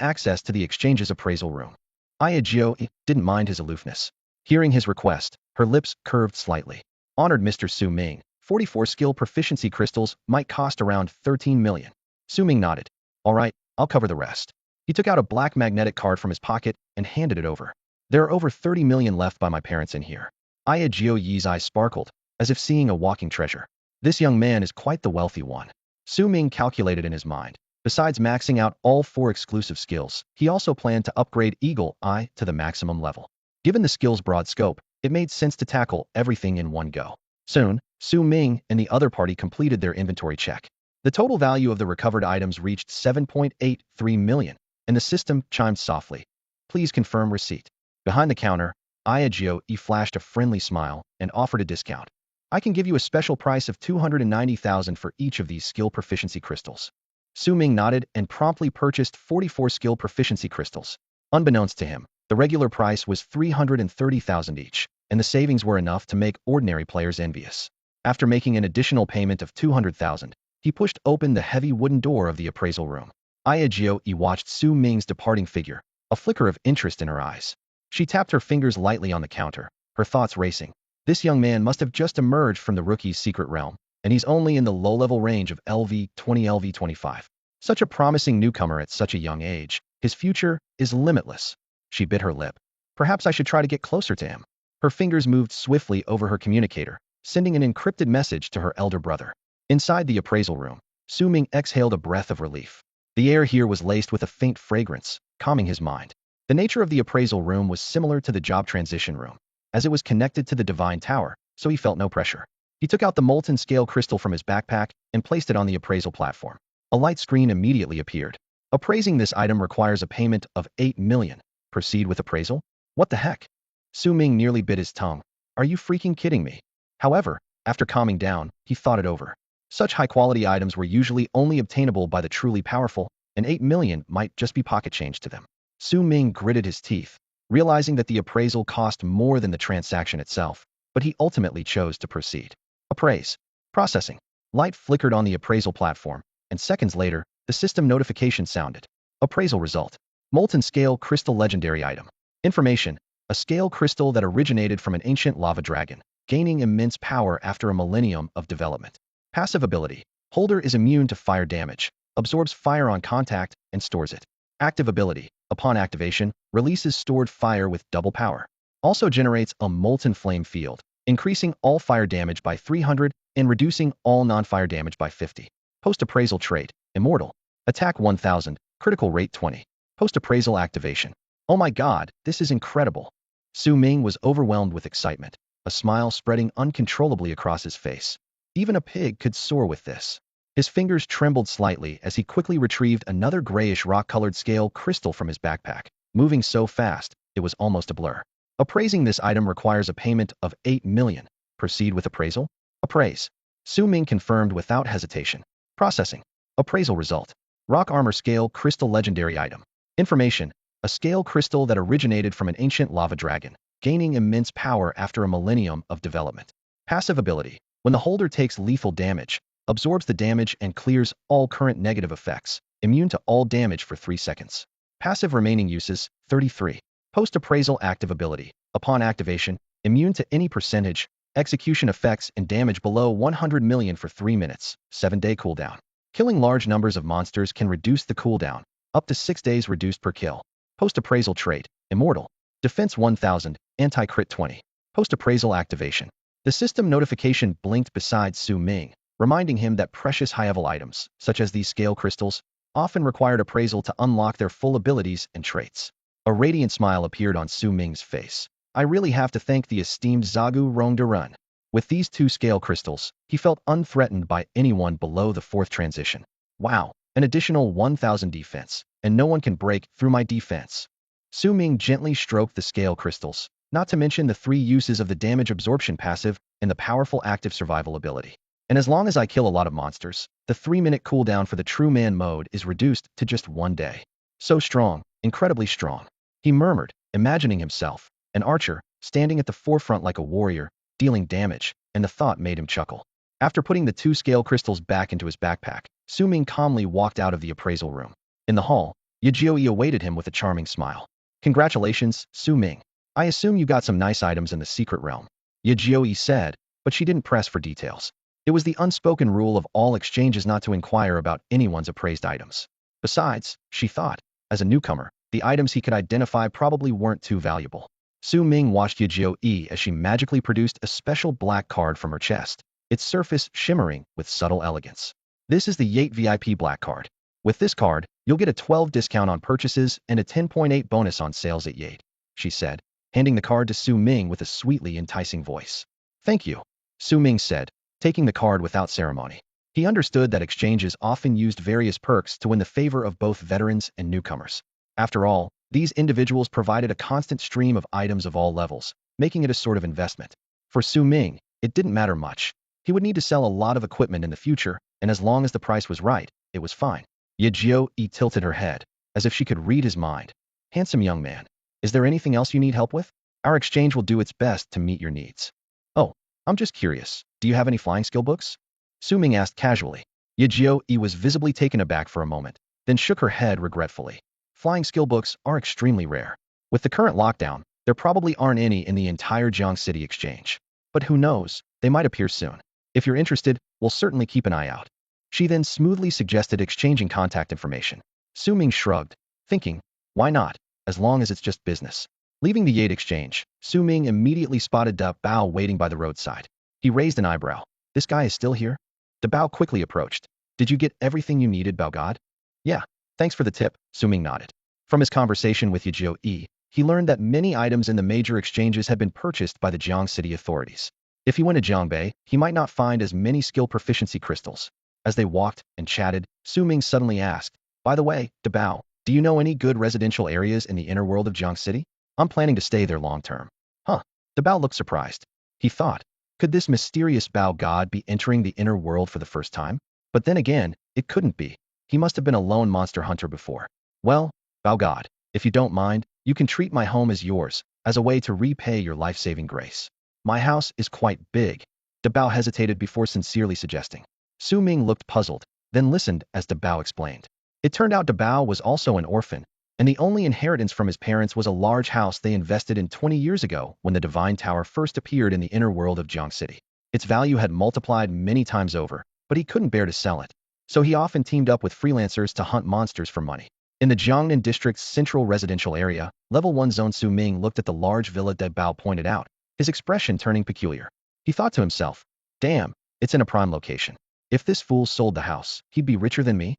access to the exchange's appraisal room. Ayajioi didn't mind his aloofness. Hearing his request, her lips curved slightly. Honored Mr. Su Ming, 44 skill proficiency crystals might cost around 13 million. Su Ming nodded. All right, I'll cover the rest. He took out a black magnetic card from his pocket and handed it over. There are over 30 million left by my parents in here. Ayajioi's eyes sparkled, as if seeing a walking treasure. This young man is quite the wealthy one. Su Ming calculated in his mind. Besides maxing out all 4 exclusive skills, he also planned to upgrade Eagle Eye to the maximum level. Given the skill's broad scope, it made sense to tackle everything in one go. Soon, Su Ming and the other party completed their inventory check. The total value of the recovered items reached 7.83 million, and the system chimed softly. Please confirm receipt. Behind the counter, Ayajioi flashed a friendly smile and offered a discount. I can give you a special price of 290,000 for each of these skill proficiency crystals. Su Ming nodded and promptly purchased 44 skill proficiency crystals. Unbeknownst to him, the regular price was 330,000 each, and the savings were enough to make ordinary players envious. After making an additional payment of 200,000, he pushed open the heavy wooden door of the appraisal room. Ayajioi watched Su Ming's departing figure, a flicker of interest in her eyes. She tapped her fingers lightly on the counter, her thoughts racing. This young man must have just emerged from the rookie's secret realm, and he's only in the low-level range of LV20 LV25. Such a promising newcomer at such a young age. His future is limitless. She bit her lip. Perhaps I should try to get closer to him. Her fingers moved swiftly over her communicator, sending an encrypted message to her elder brother. Inside the appraisal room, Su Ming exhaled a breath of relief. The air here was laced with a faint fragrance, calming his mind. The nature of the appraisal room was similar to the job transition room, as it was connected to the divine tower, so he felt no pressure. He took out the molten scale crystal from his backpack and placed it on the appraisal platform. A light screen immediately appeared. Appraising this item requires a payment of 8 million. Proceed with appraisal? What the heck? Su Ming nearly bit his tongue. Are you freaking kidding me? However, after calming down, he thought it over. Such high-quality items were usually only obtainable by the truly powerful, and 8 million might just be pocket change to them. Su Ming gritted his teeth, realizing that the appraisal cost more than the transaction itself, but he ultimately chose to proceed. Appraise. Processing. Light flickered on the appraisal platform, and seconds later, the system notification sounded. Appraisal result. Molten scale crystal legendary item. Information. A scale crystal that originated from an ancient lava dragon, gaining immense power after a millennium of development. Passive ability. Holder is immune to fire damage, absorbs fire on contact, and stores it. Active ability. Upon activation, releases stored fire with double power. Also generates a molten flame field, increasing all fire damage by 300 and reducing all non-fire damage by 50. Post-appraisal trait. Immortal. Attack 1000, critical rate 20. Post-appraisal activation. Oh my god, this is incredible. Su Ming was overwhelmed with excitement, a smile spreading uncontrollably across his face. Even a pig could soar with this. His fingers trembled slightly as he quickly retrieved another grayish rock-colored scale crystal from his backpack, moving so fast, it was almost a blur. Appraising this item requires a payment of 8 million. Proceed with appraisal? Appraise. Su Ming confirmed without hesitation. Processing. Appraisal result. Rock armor scale crystal legendary item. Information. A scale crystal that originated from an ancient lava dragon, gaining immense power after a millennium of development. Passive ability. When the holder takes lethal damage, absorbs the damage and clears all current negative effects, immune to all damage for 3 seconds. Passive remaining uses, 33. Post-appraisal active ability. Upon activation, immune to any percentage, execution effects and damage below 100 million for 3 minutes, 7-day cooldown. Killing large numbers of monsters can reduce the cooldown, up to 6 days reduced per kill. Post-appraisal trait, Immortal. Defense 1000, Anti-crit 20. Post-appraisal activation. The system notification blinked beside Su Ming, reminding him that precious high-level items, such as these scale crystals, often required appraisal to unlock their full abilities and traits. A radiant smile appeared on Su Ming's face. I really have to thank the esteemed Zagu Rongdarun. With these 2 scale crystals, he felt unthreatened by anyone below the 4th transition. Wow, an additional 1000 defense, and no one can break through my defense. Su Ming gently stroked the scale crystals, not to mention the 3 uses of the damage absorption passive and the powerful active survival ability. And as long as I kill a lot of monsters, the 3-minute cooldown for the true man mode is reduced to just 1 day. So strong, incredibly strong. He murmured, imagining himself, an archer, standing at the forefront like a warrior, dealing damage, and the thought made him chuckle. After putting the 2 scale crystals back into his backpack, Su Ming calmly walked out of the appraisal room. In the hall, Yajioi awaited him with a charming smile. Congratulations, Su Ming. I assume you got some nice items in the secret realm. Yajioi said, but she didn't press for details. It was the unspoken rule of all exchanges not to inquire about anyone's appraised items. Besides, she thought, as a newcomer, the items he could identify probably weren't too valuable. Su Ming watched Yajioi as she magically produced a special black card from her chest, its surface shimmering with subtle elegance. This is the Yate VIP Black Card. With this card, you'll get a 12 discount on purchases and a 10.8 bonus on sales at Yate, she said, handing the card to Su Ming with a sweetly enticing voice. Thank you, Su Ming said, taking the card without ceremony. He understood that exchanges often used various perks to win the favor of both veterans and newcomers. After all, these individuals provided a constant stream of items of all levels, making it a sort of investment. For Su Ming, it didn't matter much. He would need to sell a lot of equipment in the future, and as long as the price was right, it was fine. Yajioi tilted her head, as if she could read his mind. Handsome young man, is there anything else you need help with? Our exchange will do its best to meet your needs. Oh, I'm just curious, do you have any flying skill books? Su Ming asked casually. Yajioi was visibly taken aback for a moment, then shook her head regretfully. Flying skill books are extremely rare. With the current lockdown, there probably aren't any in the entire Jiang City exchange. But who knows, they might appear soon. If you're interested, we'll certainly keep an eye out. She then smoothly suggested exchanging contact information. Su Ming shrugged, thinking, why not, as long as it's just business. Leaving the Yate exchange, Su Ming immediately spotted Da Bao waiting by the roadside. He raised an eyebrow. This guy is still here? Da Bao quickly approached. Did you get everything you needed, Bao God? Yeah, thanks for the tip, Su Ming nodded. From his conversation with Yajioi, he learned that many items in the major exchanges had been purchased by the Jiang City authorities. If he went to Jiangbei, he might not find as many skill proficiency crystals. As they walked and chatted, Su Ming suddenly asked, by the way, Da Bao, do you know any good residential areas in the inner world of Jiang City? I'm planning to stay there long term. Huh. Da Bao looked surprised. He thought, could this mysterious Bao God be entering the inner world for the first time? But then again, it couldn't be. He must have been a lone monster hunter before. Well, Bao God, if you don't mind, you can treat my home as yours, as a way to repay your life-saving grace. My house is quite big. Da Bao hesitated before sincerely suggesting. Su Ming looked puzzled, then listened as Da Bao explained. It turned out Da Bao was also an orphan, and the only inheritance from his parents was a large house they invested in 20 years ago when the Divine Tower first appeared in the inner world of Jiang City. Its value had multiplied many times over, but he couldn't bear to sell it. So he often teamed up with freelancers to hunt monsters for money. In the Jiangnan district's central residential area, level 1 zone, Su Ming looked at the large villa Da Bao pointed out, his expression turning peculiar. He thought to himself, damn, it's in a prime location. If this fool sold the house, he'd be richer than me?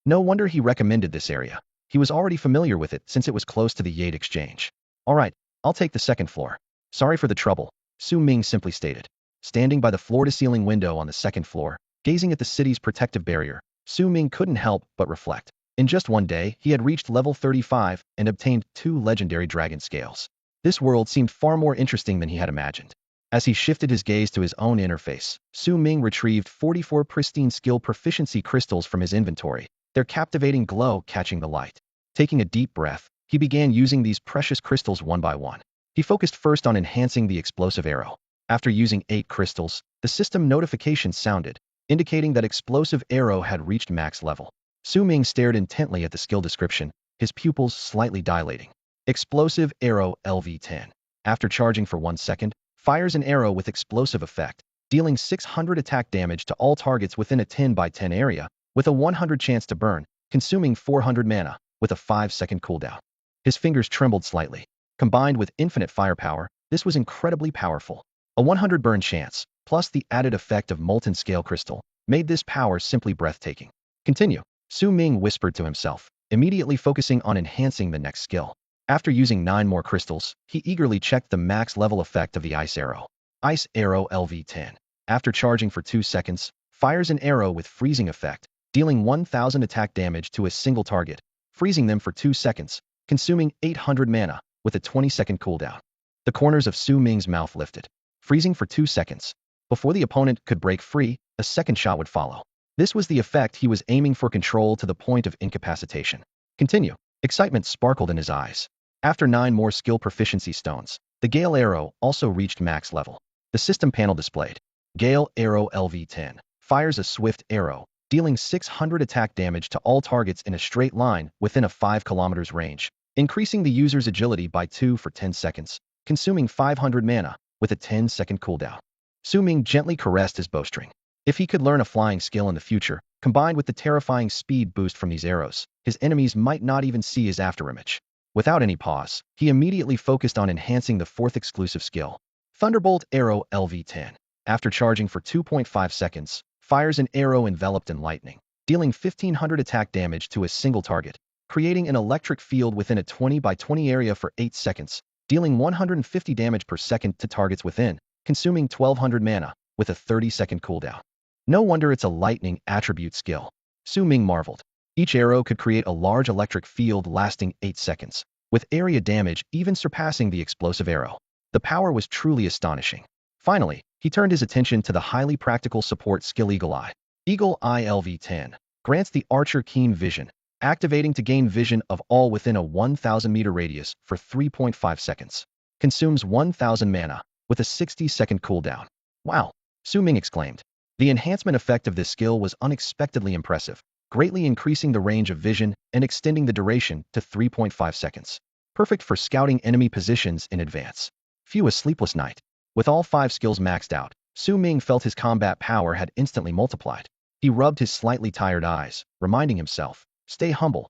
No wonder he recommended this area. He was already familiar with it since it was close to the Yate exchange. All right, I'll take the second floor. Sorry for the trouble, Su Ming simply stated. Standing by the floor-to-ceiling window on the second floor, gazing at the city's protective barrier, Su Ming couldn't help but reflect. In just one day, he had reached level 35 and obtained 2 legendary dragon scales. This world seemed far more interesting than he had imagined. As he shifted his gaze to his own interface, Su Ming retrieved 44 pristine skill proficiency crystals from his inventory, their captivating glow catching the light. Taking a deep breath, he began using these precious crystals one by one. He focused first on enhancing the explosive arrow. After using 8 crystals, the system notification sounded, indicating that explosive arrow had reached max level. Su Ming stared intently at the skill description, his pupils slightly dilating. Explosive arrow LV10. After charging for 1 second, fires an arrow with explosive effect, dealing 600 attack damage to all targets within a 10 by 10 area, with a 100 chance to burn, consuming 400 mana, with a 5-second cooldown. His fingers trembled slightly. Combined with infinite firepower, this was incredibly powerful. A 100 burn chance, plus the added effect of molten scale crystal, made this power simply breathtaking. Continue, Su Ming whispered to himself, immediately focusing on enhancing the next skill. After using 9 more crystals, he eagerly checked the max level effect of the ice arrow. Ice arrow LV10. After charging for 2 seconds, fires an arrow with freezing effect, dealing 1000 attack damage to a single target, freezing them for 2 seconds, consuming 800 mana, with a 20-second cooldown. The corners of Su Ming's mouth lifted. Freezing for 2 seconds. Before the opponent could break free, a second shot would follow. This was the effect he was aiming for, control to the point of incapacitation. Continue. Excitement sparkled in his eyes. After 9 more skill proficiency stones, the Gale Arrow also reached max level. The system panel displayed. Gale Arrow LV10 fires a swift arrow, dealing 600 attack damage to all targets in a straight line within a 5 km range, increasing the user's agility by 2 for 10 seconds, consuming 500 mana, with a 10-second cooldown. Su Ming gently caressed his bowstring. If he could learn a flying skill in the future, combined with the terrifying speed boost from these arrows, his enemies might not even see his afterimage. Without any pause, he immediately focused on enhancing the 4th exclusive skill. Thunderbolt Arrow LV10. After charging for 2.5 seconds, fires an arrow enveloped in lightning, dealing 1500 attack damage to a single target, creating an electric field within a 20 by 20 area for 8 seconds, dealing 150 damage per second to targets within, consuming 1200 mana, with a 30-second cooldown. No wonder it's a lightning attribute skill. Su Ming marveled. Each arrow could create a large electric field lasting 8 seconds, with area damage even surpassing the explosive arrow. The power was truly astonishing. Finally, he turned his attention to the highly practical support skill Eagle Eye. Eagle Eye LV10 grants the archer keen vision, activating to gain vision of all within a 1000-meter radius for 3.5 seconds. Consumes 1000 mana, with a 60-second cooldown. Wow, Su Ming exclaimed. The enhancement effect of this skill was unexpectedly impressive, greatly increasing the range of vision and extending the duration to 3.5 seconds. Perfect for scouting enemy positions in advance. Phew, a sleepless night. With all 5 skills maxed out, Su Ming felt his combat power had instantly multiplied. He rubbed his slightly tired eyes, reminding himself, stay humble,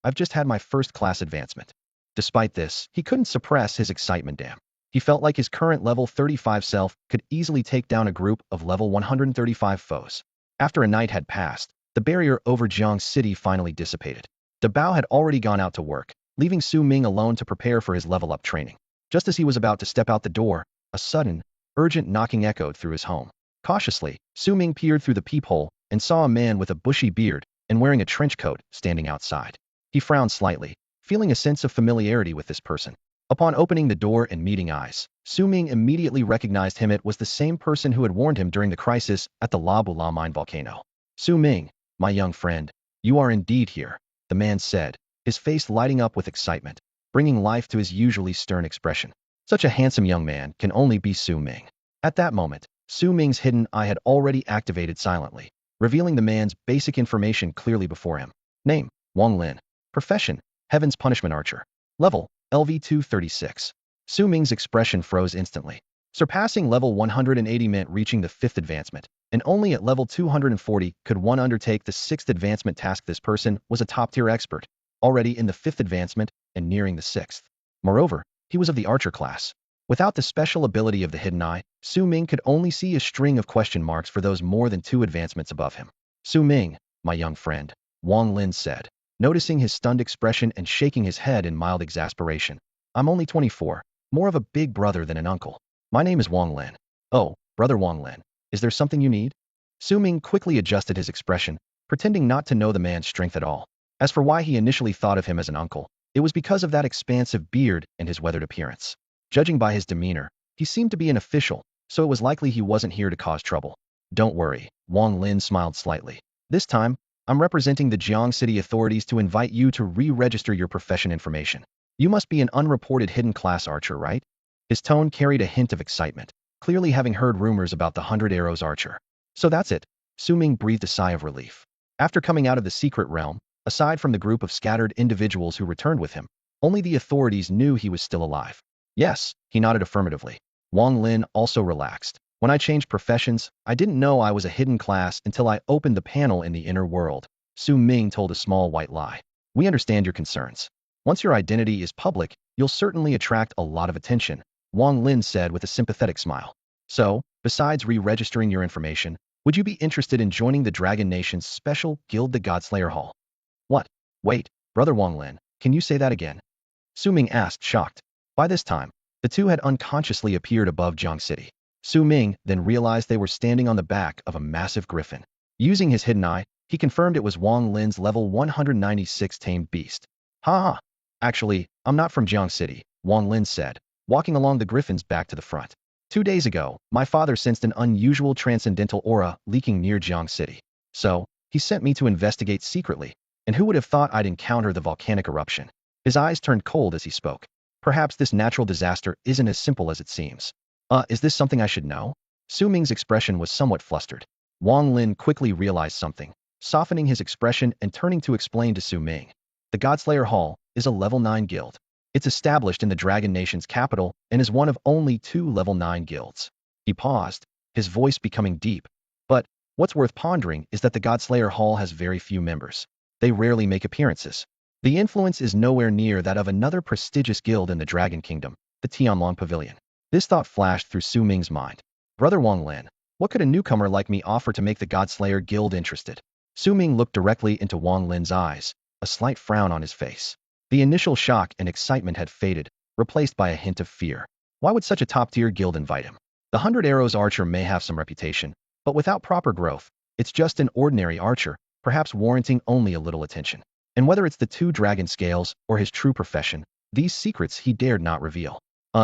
I've just had my first-class advancement. Despite this, he couldn't suppress his excitement. Damn. He felt like his current level 35 self could easily take down a group of level 135 foes. After a night had passed, the barrier over Jiang City finally dissipated. De Bao had already gone out to work, leaving Su Ming alone to prepare for his level-up training. Just as he was about to step out the door, a sudden, urgent knocking echoed through his home. Cautiously, Su Ming peered through the peephole and saw a man with a bushy beard and wearing a trench coat standing outside. He frowned slightly, feeling a sense of familiarity with this person. Upon opening the door and meeting eyes, Su Ming immediately recognized him. It was the same person who had warned him during the crisis at the La Bula mine volcano. Su Ming, my young friend, you are indeed here, the man said, his face lighting up with excitement, bringing life to his usually stern expression. Such a handsome young man can only be Su Ming. At that moment, Su Ming's hidden eye had already activated silently, revealing the man's basic information clearly before him. Name, Wang Lin. Profession, Heaven's Punishment Archer. Level, LV236. Su Ming's expression froze instantly. Surpassing level 180 meant reaching the 5th advancement, and only at level 240 could one undertake the 6th advancement task. This person was a top-tier expert, already in the 5th advancement and nearing the 6th. Moreover, he was of the archer class. Without the special ability of the hidden eye, Su Ming could only see a string of question marks for those more than 2 advancements above him. Su Ming, my young friend, Wang Lin said, noticing his stunned expression and shaking his head in mild exasperation. I'm only 24, more of a big brother than an uncle. My name is Wang Lin. Oh, brother Wang Lin, is there something you need? Su Ming quickly adjusted his expression, pretending not to know the man's strength at all. As for why he initially thought of him as an uncle, it was because of that expansive beard and his weathered appearance. Judging by his demeanor, he seemed to be an official, so it was likely he wasn't here to cause trouble. Don't worry, Wang Lin smiled slightly. This time, I'm representing the Jiang City authorities to invite you to re-register your profession information. You must be an unreported hidden class archer, right? His tone carried a hint of excitement, clearly having heard rumors about the 100 Arrows archer. So that's it. Su Ming breathed a sigh of relief. After coming out of the secret realm, aside from the group of scattered individuals who returned with him, only the authorities knew he was still alive. Yes, he nodded affirmatively. Wang Lin also relaxed. When I changed professions, I didn't know I was a hidden class until I opened the panel in the inner world. Su Ming told a small white lie. We understand your concerns. Once your identity is public, you'll certainly attract a lot of attention, Wang Lin said with a sympathetic smile. So, besides re-registering your information, would you be interested in joining the Dragon Nation's special guild, the Godslayer Hall? What? Wait, brother Wang Lin, can you say that again? Su Ming asked, shocked. By this time, the two had unconsciously appeared above Jiang City. Su Ming then realized they were standing on the back of a massive griffin. Using his hidden eye, he confirmed it was Wang Lin's level 196 tamed beast. Ha ha. Actually, I'm not from Jiang City, Wang Lin said, walking along the griffin's back to the front. 2 days ago, my father sensed an unusual transcendental aura leaking near Jiang City. So, he sent me to investigate secretly, and who would have thought I'd encounter the volcanic eruption? His eyes turned cold as he spoke. Perhaps this natural disaster isn't as simple as it seems. Is this something I should know? Su Ming's expression was somewhat flustered. Wang Lin quickly realized something, softening his expression and turning to explain to Su Ming. The Godslayer Hall is a level 9 guild. It's established in the Dragon Nation's capital and is one of only 2 level 9 guilds. He paused, his voice becoming deep. But what's worth pondering is that the Godslayer Hall has very few members. They rarely make appearances. The influence is nowhere near that of another prestigious guild in the Dragon Kingdom, the Tianlong Pavilion. This thought flashed through Su Ming's mind. Brother Wang Lin, what could a newcomer like me offer to make the Godslayer Guild interested? Su Ming looked directly into Wang Lin's eyes, a slight frown on his face. The initial shock and excitement had faded, replaced by a hint of fear. Why would such a top-tier guild invite him? The 100 Arrows archer may have some reputation, but without proper growth, it's just an ordinary archer, perhaps warranting only a little attention. And whether it's the 2 dragon scales or his true profession, these secrets he dared not reveal.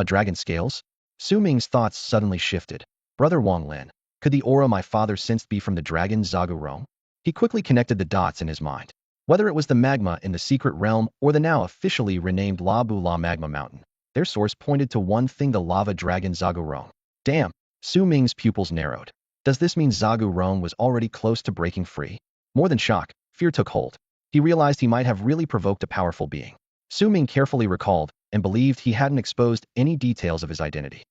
Dragon scales? Su Ming's thoughts suddenly shifted. Brother Wang Lin, could the aura my father sensed be from the dragon Zhagu Rong? He quickly connected the dots in his mind. Whether it was the magma in the secret realm or the now officially renamed La Bula Magma Mountain, their source pointed to one thing: the lava dragon Zhagu Rong. Damn, Su Ming's pupils narrowed. Does this mean Zhagu Rong was already close to breaking free? More than shock, fear took hold. He realized he might have really provoked a powerful being. Su Ming carefully recalled and believed he hadn't exposed any details of his identity.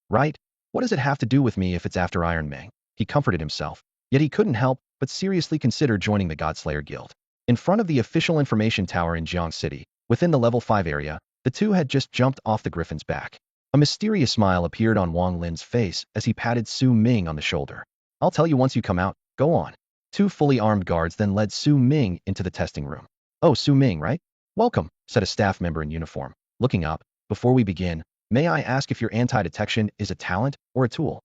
Right? What does it have to do with me if it's after Iron Ming? He comforted himself, yet he couldn't help but seriously consider joining the Godslayer Guild. In front of the official information tower in Jiang City, within the level 5 area, the two had just jumped off the griffin's back. A mysterious smile appeared on Wang Lin's face as he patted Su Ming on the shoulder. I'll tell you once you come out, go on. 2 fully armed guards then led Su Ming into the testing room. Oh, Su Ming, right? Welcome, said a staff member in uniform. Looking up, before we begin, may I ask if your anti-detection is a talent or a tool?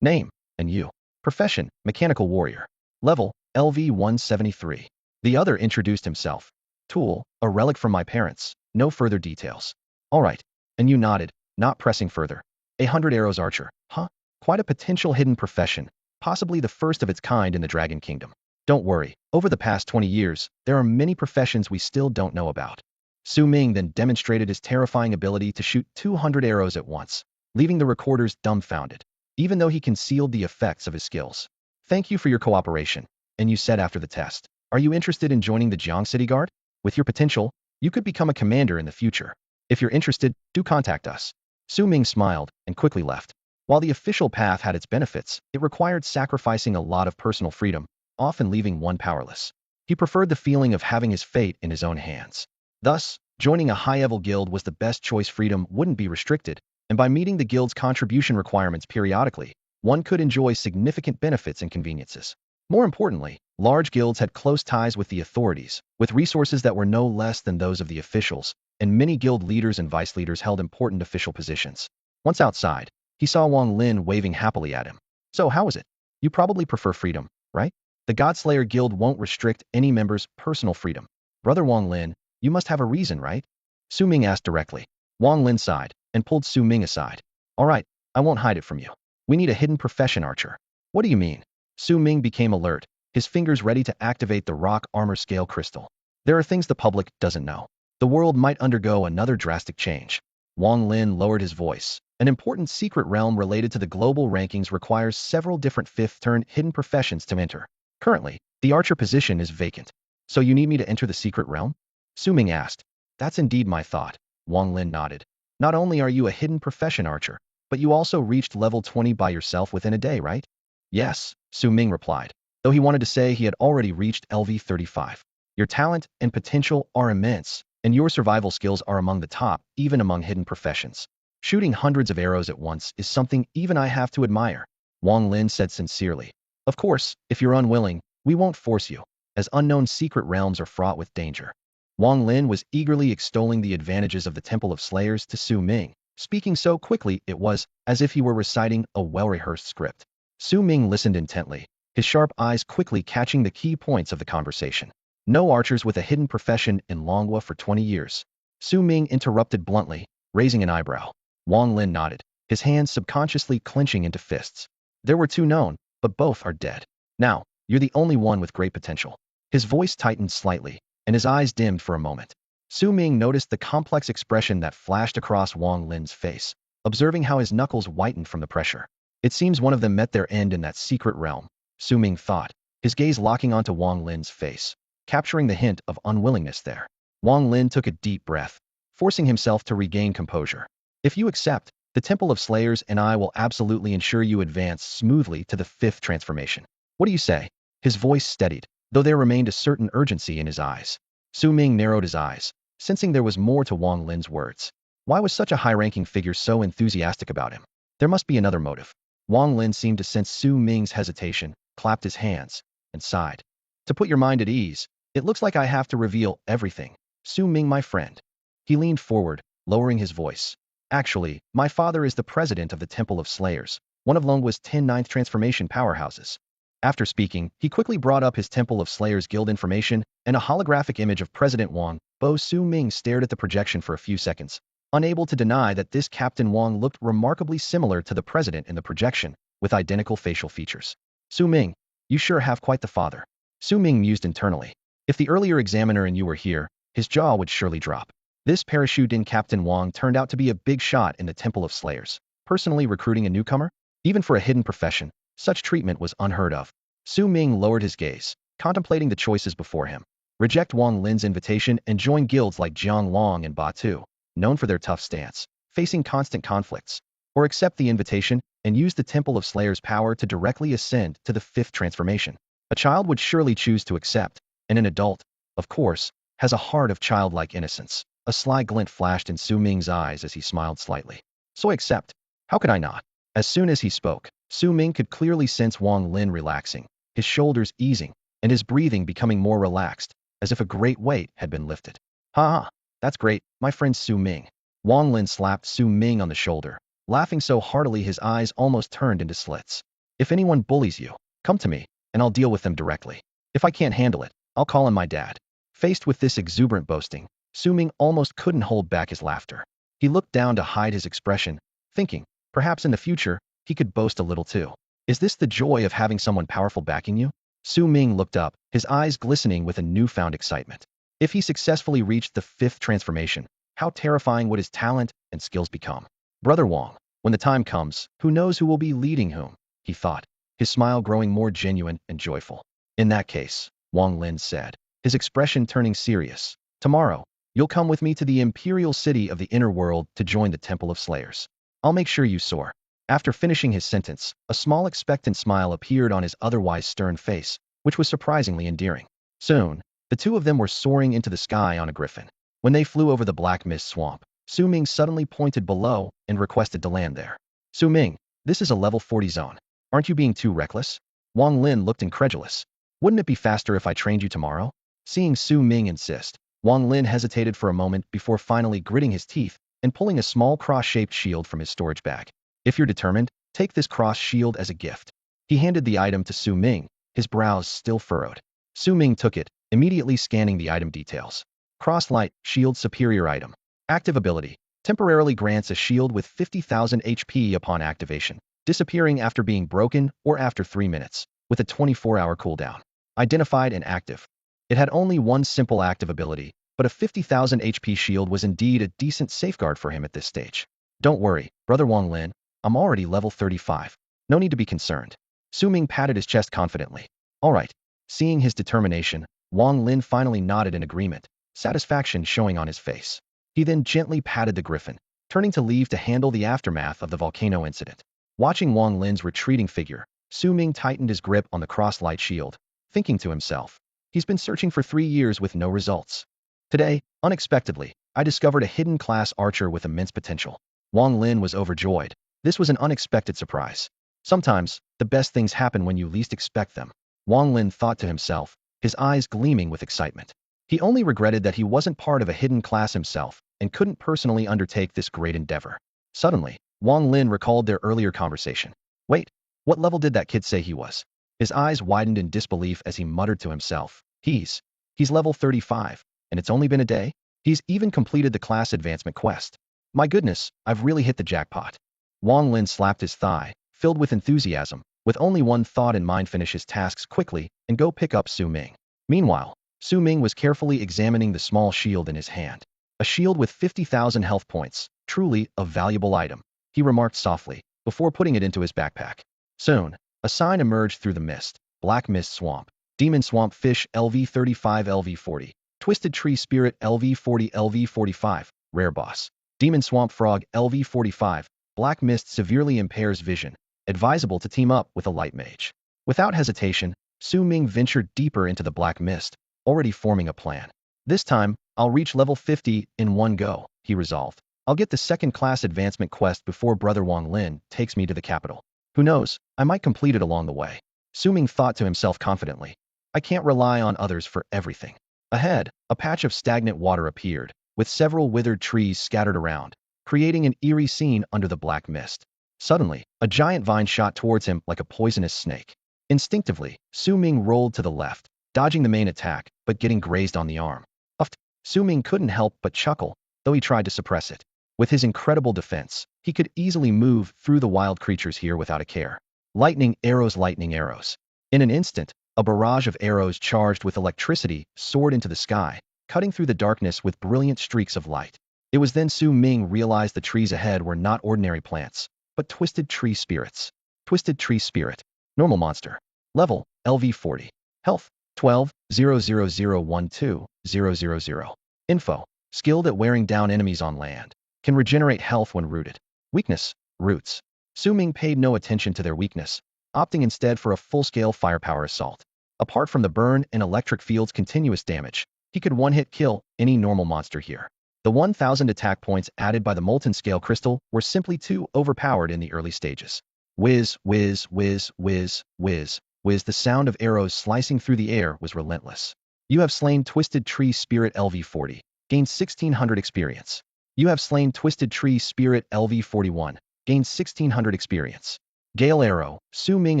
Name, and you. Profession, mechanical warrior. Level, LV 173. The other introduced himself. Tool, a relic from my parents. No further details. All right. And you nodded, not pressing further. 100 Arrows archer, huh? Quite a potential hidden profession, possibly the first of its kind in the Dragon Kingdom. Don't worry, over the past 20 years, there are many professions we still don't know about. Su Ming then demonstrated his terrifying ability to shoot 200 arrows at once, leaving the recorders dumbfounded, even though he concealed the effects of his skills. Thank you for your cooperation. And you said after the test, are you interested in joining the Jiang City Guard? With your potential, you could become a commander in the future. If you're interested, do contact us. Su Ming smiled and quickly left. While the official path had its benefits, it required sacrificing a lot of personal freedom, often leaving one powerless. He preferred the feeling of having his fate in his own hands. Thus, joining a high-level guild was the best choice. Freedom wouldn't be restricted, and by meeting the guild's contribution requirements periodically, one could enjoy significant benefits and conveniences. More importantly, large guilds had close ties with the authorities, with resources that were no less than those of the officials, and many guild leaders and vice leaders held important official positions. Once outside, he saw Wang Lin waving happily at him. So how is it? You probably prefer freedom, right? The Godslayer Guild won't restrict any member's personal freedom. Brother Wang Lin, you must have a reason, right? Su Ming asked directly. Wang Lin sighed and pulled Su Ming aside. All right, I won't hide it from you. We need a hidden profession archer. What do you mean? Su Ming became alert, his fingers ready to activate the rock armor scale crystal. There are things the public doesn't know. The world might undergo another drastic change. Wang Lin lowered his voice. An important secret realm related to the global rankings requires several different fifth-turn hidden professions to enter. Currently, the archer position is vacant. So you need me to enter the secret realm? Su Ming asked. That's indeed my thought. Wang Lin nodded. Not only are you a hidden profession archer, but you also reached level 20 by yourself within a day, right? Yes, Su Ming replied, though he wanted to say he had already reached LV 35. Your talent and potential are immense, and your survival skills are among the top, even among hidden professions. Shooting hundreds of arrows at once is something even I have to admire, Wang Lin said sincerely. Of course, if you're unwilling, we won't force you, as unknown secret realms are fraught with danger. Wang Lin was eagerly extolling the advantages of the Temple of Slayers to Su Ming, speaking so quickly it was as if he were reciting a well-rehearsed script. Su Ming listened intently, his sharp eyes quickly catching the key points of the conversation. No archers with a hidden profession in Longhua for 20 years. Su Ming interrupted bluntly, raising an eyebrow. Wang Lin nodded, his hands subconsciously clenching into fists. There were two known, but both are dead. Now, you're the only one with great potential. His voice tightened slightly, and his eyes dimmed for a moment. Su Ming noticed the complex expression that flashed across Wang Lin's face, observing how his knuckles whitened from the pressure. It seems one of them met their end in that secret realm, Su Ming thought, his gaze locking onto Wang Lin's face, capturing the hint of unwillingness there. Wang Lin took a deep breath, forcing himself to regain composure. If you accept, the Temple of Slayers and I will absolutely ensure you advance smoothly to the 5th transformation. What do you say? His voice steadied, though there remained a certain urgency in his eyes. Su Ming narrowed his eyes, sensing there was more to Wang Lin's words. Why was such a high-ranking figure so enthusiastic about him? There must be another motive. Wang Lin seemed to sense Su Ming's hesitation, clapped his hands, and sighed. To put your mind at ease, it looks like I have to reveal everything. Su Ming, my friend. He leaned forward, lowering his voice. Actually, my father is the president of the Temple of Slayers, one of Longhua's 10 ninth transformation powerhouses. After speaking, he quickly brought up his Temple of Slayers guild information and a holographic image of President Wang. Su Ming stared at the projection for a few seconds, unable to deny that this Captain Wang looked remarkably similar to the president in the projection, with identical facial features. Su Ming, you sure have quite the father. Su Ming mused internally. If the earlier examiner and you were here, his jaw would surely drop. This parachute-in Captain Wang turned out to be a big shot in the Temple of Slayers. Personally recruiting a newcomer? Even for a hidden profession, such treatment was unheard of. Su Ming lowered his gaze, contemplating the choices before him. Reject Wang Lin's invitation and join guilds like Jiang Long and Ba Tu, known for their tough stance, facing constant conflicts. Or accept the invitation and use the Temple of Slayers' power to directly ascend to the 5th transformation. A child would surely choose to accept, and an adult, of course, has a heart of childlike innocence. A sly glint flashed in Su Ming's eyes as he smiled slightly. So I accept. How could I not? As soon as he spoke, Su Ming could clearly sense Wang Lin relaxing, his shoulders easing, and his breathing becoming more relaxed, as if a great weight had been lifted. Ha ha, that's great, my friend Su Ming. Wang Lin slapped Su Ming on the shoulder, laughing so heartily his eyes almost turned into slits. If anyone bullies you, come to me, and I'll deal with them directly. If I can't handle it, I'll call on my dad. Faced with this exuberant boasting, Su Ming almost couldn't hold back his laughter. He looked down to hide his expression, thinking, perhaps in the future, he could boast a little too. Is this the joy of having someone powerful backing you? Su Ming looked up, his eyes glistening with a newfound excitement. If he successfully reached the 5th transformation, how terrifying would his talent and skills become? Brother Wang, when the time comes, who knows who will be leading whom, he thought, his smile growing more genuine and joyful. In that case, Wang Lin said, his expression turning serious, tomorrow, you'll come with me to the imperial city of the inner world to join the Temple of Slayers. I'll make sure you soar. After finishing his sentence, a small expectant smile appeared on his otherwise stern face, which was surprisingly endearing. Soon, the two of them were soaring into the sky on a griffin. When they flew over the black mist swamp, Su Ming suddenly pointed below and requested to land there. Su Ming, this is a level 40 zone. Aren't you being too reckless? Wang Lin looked incredulous. Wouldn't it be faster if I trained you tomorrow? Seeing Su Ming insist, Wang Lin hesitated for a moment before finally gritting his teeth and pulling a small cross-shaped shield from his storage bag. If you're determined, take this cross shield as a gift. He handed the item to Su Ming, his brows still furrowed. Su Ming took it, immediately scanning the item details. Cross Light, Shield Superior Item. Active ability. Temporarily grants a shield with 50,000 HP upon activation, disappearing after being broken or after 3 minutes, with a 24-hour cooldown. Identified and active. It had only one simple active ability, but a 50,000 HP shield was indeed a decent safeguard for him at this stage. Don't worry, Brother Wang Lin, I'm already level 35. No need to be concerned. Su Ming patted his chest confidently. All right. Seeing his determination, Wang Lin finally nodded in agreement, satisfaction showing on his face. He then gently patted the griffin, turning to leave to handle the aftermath of the volcano incident. Watching Wang Lin's retreating figure, Su Ming tightened his grip on the cross-light shield, thinking to himself, he's been searching for 3 years with no results. Today, unexpectedly, I discovered a hidden class archer with immense potential. Wang Lin was overjoyed. This was an unexpected surprise. Sometimes, the best things happen when you least expect them. Wang Lin thought to himself, his eyes gleaming with excitement. He only regretted that he wasn't part of a hidden class himself and couldn't personally undertake this great endeavor. Suddenly, Wang Lin recalled their earlier conversation. Wait, what level did that kid say he was? His eyes widened in disbelief as he muttered to himself. He's level 35, and it's only been a day? He's even completed the class advancement quest. My goodness, I've really hit the jackpot. Wang Lin slapped his thigh, filled with enthusiasm, with only one thought in mind: finish his tasks quickly and go pick up Su Ming. Meanwhile, Su Ming was carefully examining the small shield in his hand. A shield with 50,000 health points, truly a valuable item, he remarked softly, before putting it into his backpack. Soon, a sign emerged through the mist. Black Mist Swamp. Demon Swamp Fish LV35 LV40. Twisted Tree Spirit LV40 LV45. Rare Boss. Demon Swamp Frog LV45. Black Mist severely impairs vision. Advisable to team up with a light mage. Without hesitation, Su Ming ventured deeper into the black mist, already forming a plan. This time, I'll reach level 50 in one go, he resolved. I'll get the second class advancement quest before Brother Wang Lin takes me to the capital. Who knows, I might complete it along the way. Su Ming thought to himself confidently. I can't rely on others for everything. Ahead, a patch of stagnant water appeared, with several withered trees scattered around, creating an eerie scene under the black mist. Suddenly, a giant vine shot towards him like a poisonous snake. Instinctively, Su Ming rolled to the left, dodging the main attack, but getting grazed on the arm. Uffed. Su Ming couldn't help but chuckle, though he tried to suppress it. With his incredible defense, he could easily move through the wild creatures here without a care. Lightning arrows, lightning arrows. In an instant, a barrage of arrows charged with electricity soared into the sky, cutting through the darkness with brilliant streaks of light. It was then Su Ming realized the trees ahead were not ordinary plants, but twisted tree spirits. Twisted Tree Spirit. Normal monster. Level, LV40. Health, 12, 00012, 000. Info. Skilled at wearing down enemies on land. Can regenerate health when rooted. Weakness, roots. Su Ming paid no attention to their weakness, opting instead for a full-scale firepower assault. Apart from the burn and electric field's continuous damage, he could one-hit kill any normal monster here. The 1,000 attack points added by the molten scale crystal were simply too overpowered in the early stages. Whiz, whiz, whiz, whiz, whiz, whiz. The sound of arrows slicing through the air was relentless. You have slain Twisted Tree Spirit LV40. Gain 1,600 experience. You have slain Twisted Tree Spirit LV41. Gain 1,600 experience. Gale Arrow. Su Ming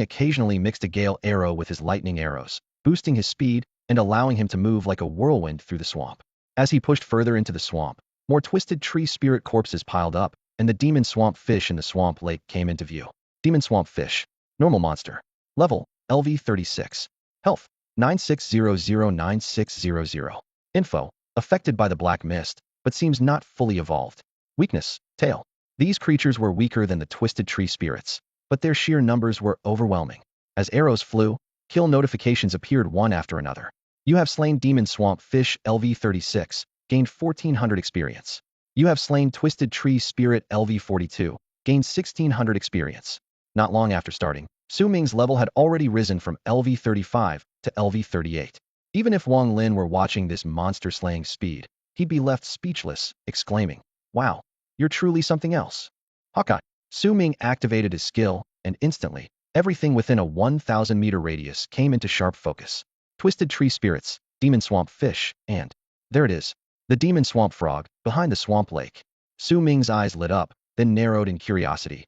occasionally mixed a Gale Arrow with his lightning arrows, boosting his speed and allowing him to move like a whirlwind through the swamp. As he pushed further into the swamp, more Twisted Tree Spirit corpses piled up, and the Demon Swamp Fish in the swamp lake came into view. Demon Swamp Fish. Normal monster. Level, LV36. Health, 96009600. Info. Affected by the black mist, but seems not fully evolved. Weakness, tail. These creatures were weaker than the Twisted Tree Spirits, but their sheer numbers were overwhelming. As arrows flew, kill notifications appeared one after another. You have slain Demon Swamp Fish LV36, gained 1,400 experience. You have slain Twisted Tree Spirit LV42, gained 1,600 experience. Not long after starting, Su Ming's level had already risen from LV35 to LV38. Even if Wang Lin were watching this monster-slaying speed, he'd be left speechless, exclaiming, "Wow, you're truly something else." Hawkeye. Su Ming activated his skill, and instantly, everything within a 1,000-meter radius came into sharp focus. Twisted Tree Spirits, Demon Swamp Fish, and There it is. The demon swamp frog, behind the swamp lake. Su Ming's eyes lit up, then narrowed in curiosity.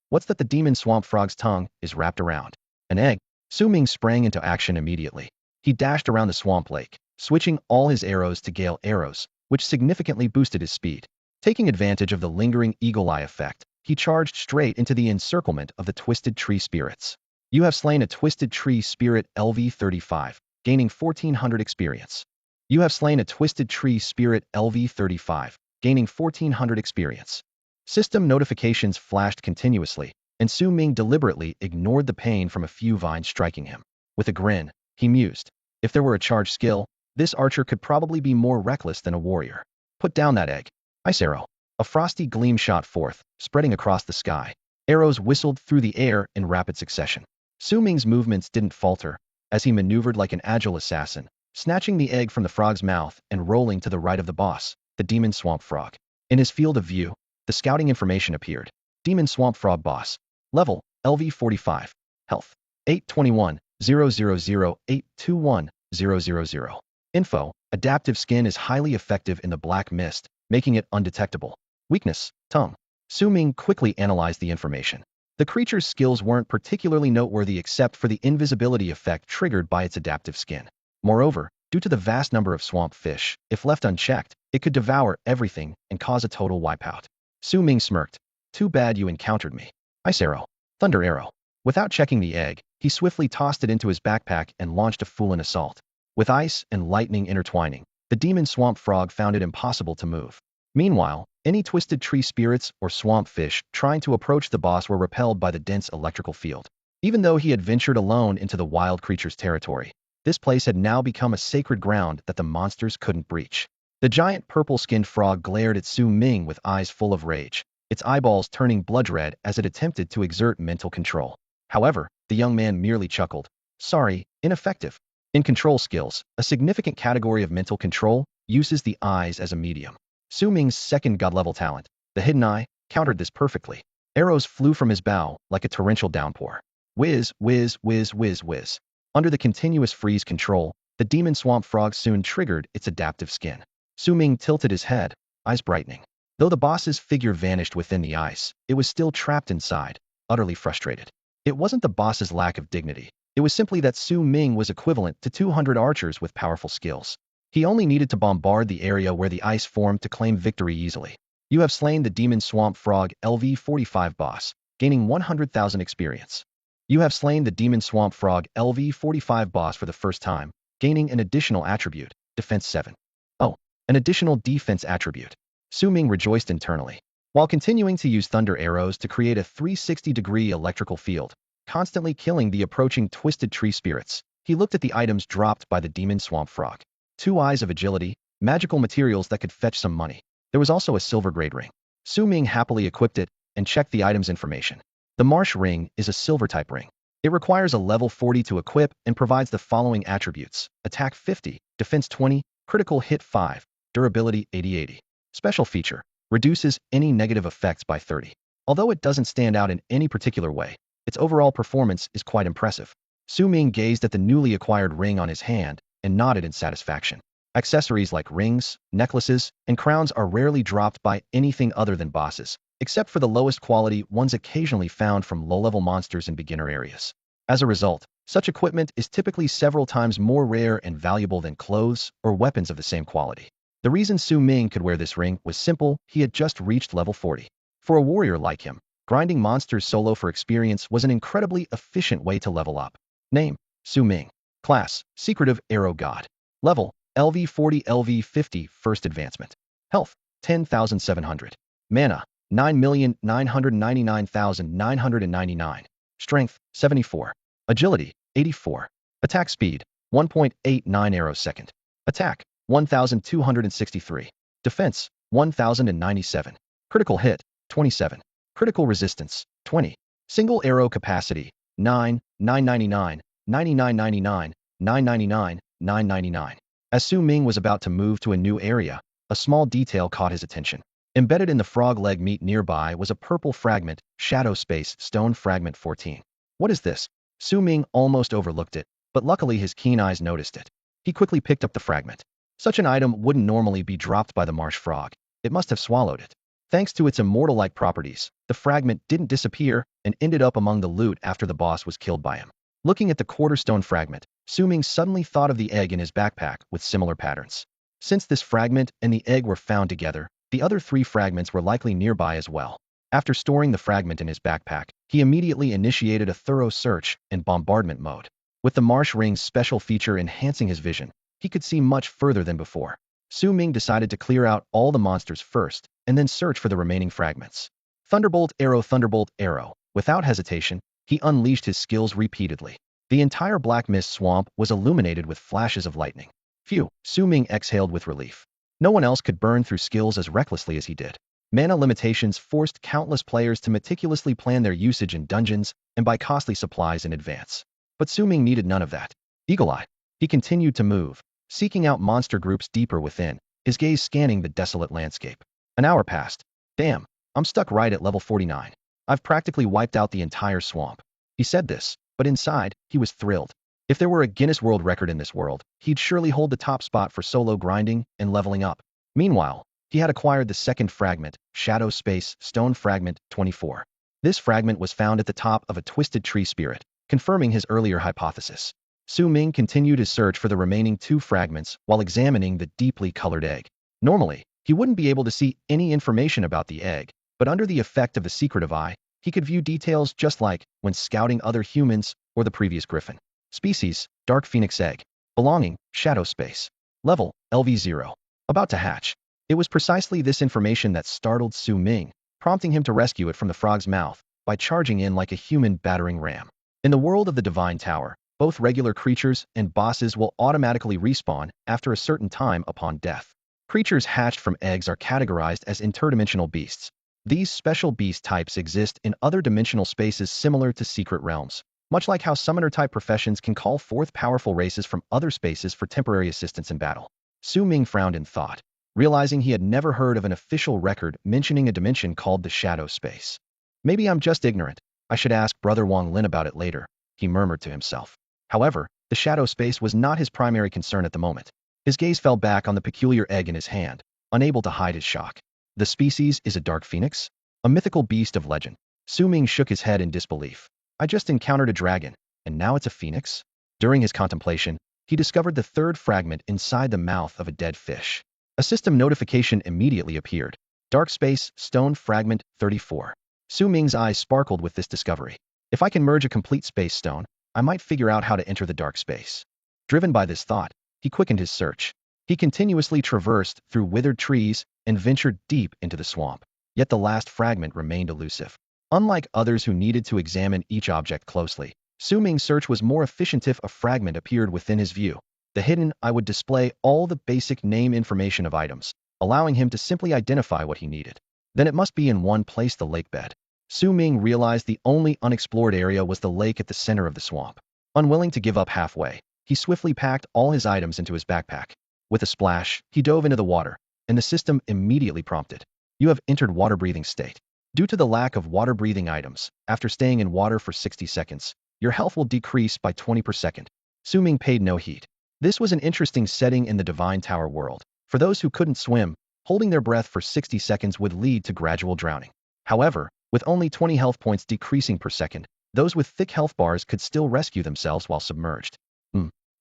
What's that? The demon swamp frog's tongue is wrapped around an egg. Su Ming sprang into action immediately. He dashed around the swamp lake, switching all his arrows to gale arrows, which significantly boosted his speed. Taking advantage of the lingering eagle eye effect, he charged straight into the encirclement of the twisted tree spirits. You have slain a twisted tree spirit LV35, gaining 1400 experience. You have slain a twisted tree spirit LV35, gaining 1400 experience. System notifications flashed continuously, and Su Ming deliberately ignored the pain from a few vines striking him. With a grin, he mused. If there were a charged skill, this archer could probably be more reckless than a warrior. Put down that egg. Ice arrow. A frosty gleam shot forth, spreading across the sky. Arrows whistled through the air in rapid succession. Su Ming's movements didn't falter, as he maneuvered like an agile assassin, snatching the egg from the frog's mouth and rolling to the right of the boss, the demon swamp frog. In his field of view, the scouting information appeared. Demon swamp frog boss. Level, LV45. Health, 821, 000, 821, 000. Info, adaptive skin is highly effective in the black mist, making it undetectable. Weakness, tongue. Su Ming quickly analyzed the information. The creature's skills weren't particularly noteworthy except for the invisibility effect triggered by its adaptive skin. Moreover, due to the vast number of swamp fish, if left unchecked, it could devour everything and cause a total wipeout. Su Ming smirked. Too bad you encountered me. Ice arrow. Thunder arrow. Without checking the egg, he swiftly tossed it into his backpack and launched a full-on assault. With ice and lightning intertwining, the demon swamp frog found it impossible to move. Meanwhile, any twisted tree spirits or swamp fish trying to approach the boss were repelled by the dense electrical field. Even though he had ventured alone into the wild creature's territory, this place had now become a sacred ground that the monsters couldn't breach. The giant purple-skinned frog glared at Su Ming with eyes full of rage, its eyeballs turning blood red as it attempted to exert mental control. However, the young man merely chuckled. Sorry, ineffective. In control skills, a significant category of mental control uses the eyes as a medium. Su Ming's second god-level talent, the hidden eye, countered this perfectly. Arrows flew from his bow like a torrential downpour. Whiz, whiz, whiz, whiz, whiz. Under the continuous freeze control, the demon swamp frog soon triggered its adaptive skin. Su Ming tilted his head, eyes brightening. Though the boss's figure vanished within the ice, it was still trapped inside, utterly frustrated. It wasn't the boss's lack of dignity. It was simply that Su Ming was equivalent to 200 archers with powerful skills. He only needed to bombard the area where the ice formed to claim victory easily. You have slain the demon swamp frog LV45 boss, gaining 100,000 experience. You have slain the demon swamp frog LV45 boss for the first time, gaining an additional attribute, defense 7. Oh, an additional defense attribute. Su Ming rejoiced internally. While continuing to use thunder arrows to create a 360-degree electrical field, constantly killing the approaching twisted tree spirits, he looked at the items dropped by the demon swamp frog. 2 eyes of agility, magical materials that could fetch some money. There was also a silver grade ring. Su Ming happily equipped it and checked the item's information. The marsh ring is a silver-type ring. It requires a level 40 to equip and provides the following attributes: attack 50, defense 20, critical hit 5, durability 80-80. Special feature: reduces any negative effects by 30. Although it doesn't stand out in any particular way, its overall performance is quite impressive. Su Ming gazed at the newly acquired ring on his hand and nodded in satisfaction. Accessories like rings, necklaces, and crowns are rarely dropped by anything other than bosses, except for the lowest quality ones occasionally found from low-level monsters in beginner areas. As a result, such equipment is typically several times more rare and valuable than clothes or weapons of the same quality. The reason Su Ming could wear this ring was simple: he had just reached level 40. For a warrior like him, grinding monsters solo for experience was an incredibly efficient way to level up. Name: Su Ming. Class: Secretive Arrow God. Level: LV40 LV50 First Advancement. Health: 10,700. Mana: 9,999,999. Strength: 74. Agility: 84. Attack speed: 1.89 arrows second. Attack: 1,263. Defense: 1,097. Critical hit: 27. Critical resistance: 20. Single arrow capacity: 9, 999, 9999, 999, 999. As Su Ming was about to move to a new area, a small detail caught his attention. Embedded in the frog leg meat nearby was a purple fragment, Shadow Space Stone Fragment 14. What is this? Su Ming almost overlooked it, but luckily his keen eyes noticed it. He quickly picked up the fragment. Such an item wouldn't normally be dropped by the marsh frog. It must have swallowed it. Thanks to its immortal-like properties, the fragment didn't disappear and ended up among the loot after the boss was killed by him. Looking at the quarterstone fragment, Su Ming suddenly thought of the egg in his backpack with similar patterns. Since this fragment and the egg were found together, the other 3 fragments were likely nearby as well. After storing the fragment in his backpack, he immediately initiated a thorough search in bombardment mode. With the marsh ring's special feature enhancing his vision, he could see much further than before. Su Ming decided to clear out all the monsters first, and then search for the remaining fragments. Thunderbolt, arrow. Without hesitation, he unleashed his skills repeatedly. The entire black mist swamp was illuminated with flashes of lightning. Phew, Su Ming exhaled with relief. No one else could burn through skills as recklessly as he did. Mana limitations forced countless players to meticulously plan their usage in dungeons and buy costly supplies in advance. But Su Ming needed none of that. Eagle-eyed, he continued to move, seeking out monster groups deeper within, his gaze scanning the desolate landscape. An hour passed. Damn, I'm stuck right at level 49. I've practically wiped out the entire swamp. He said this, but inside, he was thrilled. If there were a Guinness World Record in this world, he'd surely hold the top spot for solo grinding and leveling up. Meanwhile, he had acquired the second fragment, Shadow Space Stone Fragment 24. This fragment was found at the top of a twisted tree spirit, confirming his earlier hypothesis. Su Ming continued his search for the remaining 2 fragments while examining the deeply colored egg. Normally, he wouldn't be able to see any information about the egg, but under the effect of the secretive eye, he could view details just like when scouting other humans or the previous griffin. Species, Dark Phoenix Egg. Belonging, Shadow Space. Level, LV0. About to hatch. It was precisely this information that startled Su Ming, prompting him to rescue it from the frog's mouth by charging in like a human battering ram. In the world of the Divine Tower, both regular creatures and bosses will automatically respawn after a certain time upon death. Creatures hatched from eggs are categorized as interdimensional beasts. These special beast types exist in other dimensional spaces similar to secret realms, much like how summoner-type professions can call forth powerful races from other spaces for temporary assistance in battle. Su Ming frowned in thought, realizing he had never heard of an official record mentioning a dimension called the Shadow Space. Maybe I'm just ignorant. I should ask Brother Wang Lin about it later, he murmured to himself. However, the Shadow Space was not his primary concern at the moment. His gaze fell back on the peculiar egg in his hand, unable to hide his shock. The species is a dark phoenix? A mythical beast of legend. Su Ming shook his head in disbelief. I just encountered a dragon, and now it's a phoenix? During his contemplation, he discovered the 3rd fragment inside the mouth of a dead fish. A system notification immediately appeared. Dark Space Stone Fragment 34. Su Ming's eyes sparkled with this discovery. If I can merge a complete space stone, I might figure out how to enter the dark space. Driven by this thought, he quickened his search. He continuously traversed through withered trees and ventured deep into the swamp. Yet the last fragment remained elusive. Unlike others who needed to examine each object closely, Su Ming's search was more efficient if a fragment appeared within his view. The hidden eye would display all the basic name information of items, allowing him to simply identify what he needed. Then it must be in one place: the lake bed. Su Ming realized the only unexplored area was the lake at the center of the swamp. Unwilling to give up halfway, he swiftly packed all his items into his backpack. With a splash, he dove into the water, and the system immediately prompted. You have entered water-breathing state. Due to the lack of water-breathing items, after staying in water for 60 seconds, your health will decrease by 20 per second. Su Ming paid no heed. This was an interesting setting in the Divine Tower world. For those who couldn't swim, holding their breath for 60 seconds would lead to gradual drowning. However, with only 20 health points decreasing per second, those with thick health bars could still rescue themselves while submerged.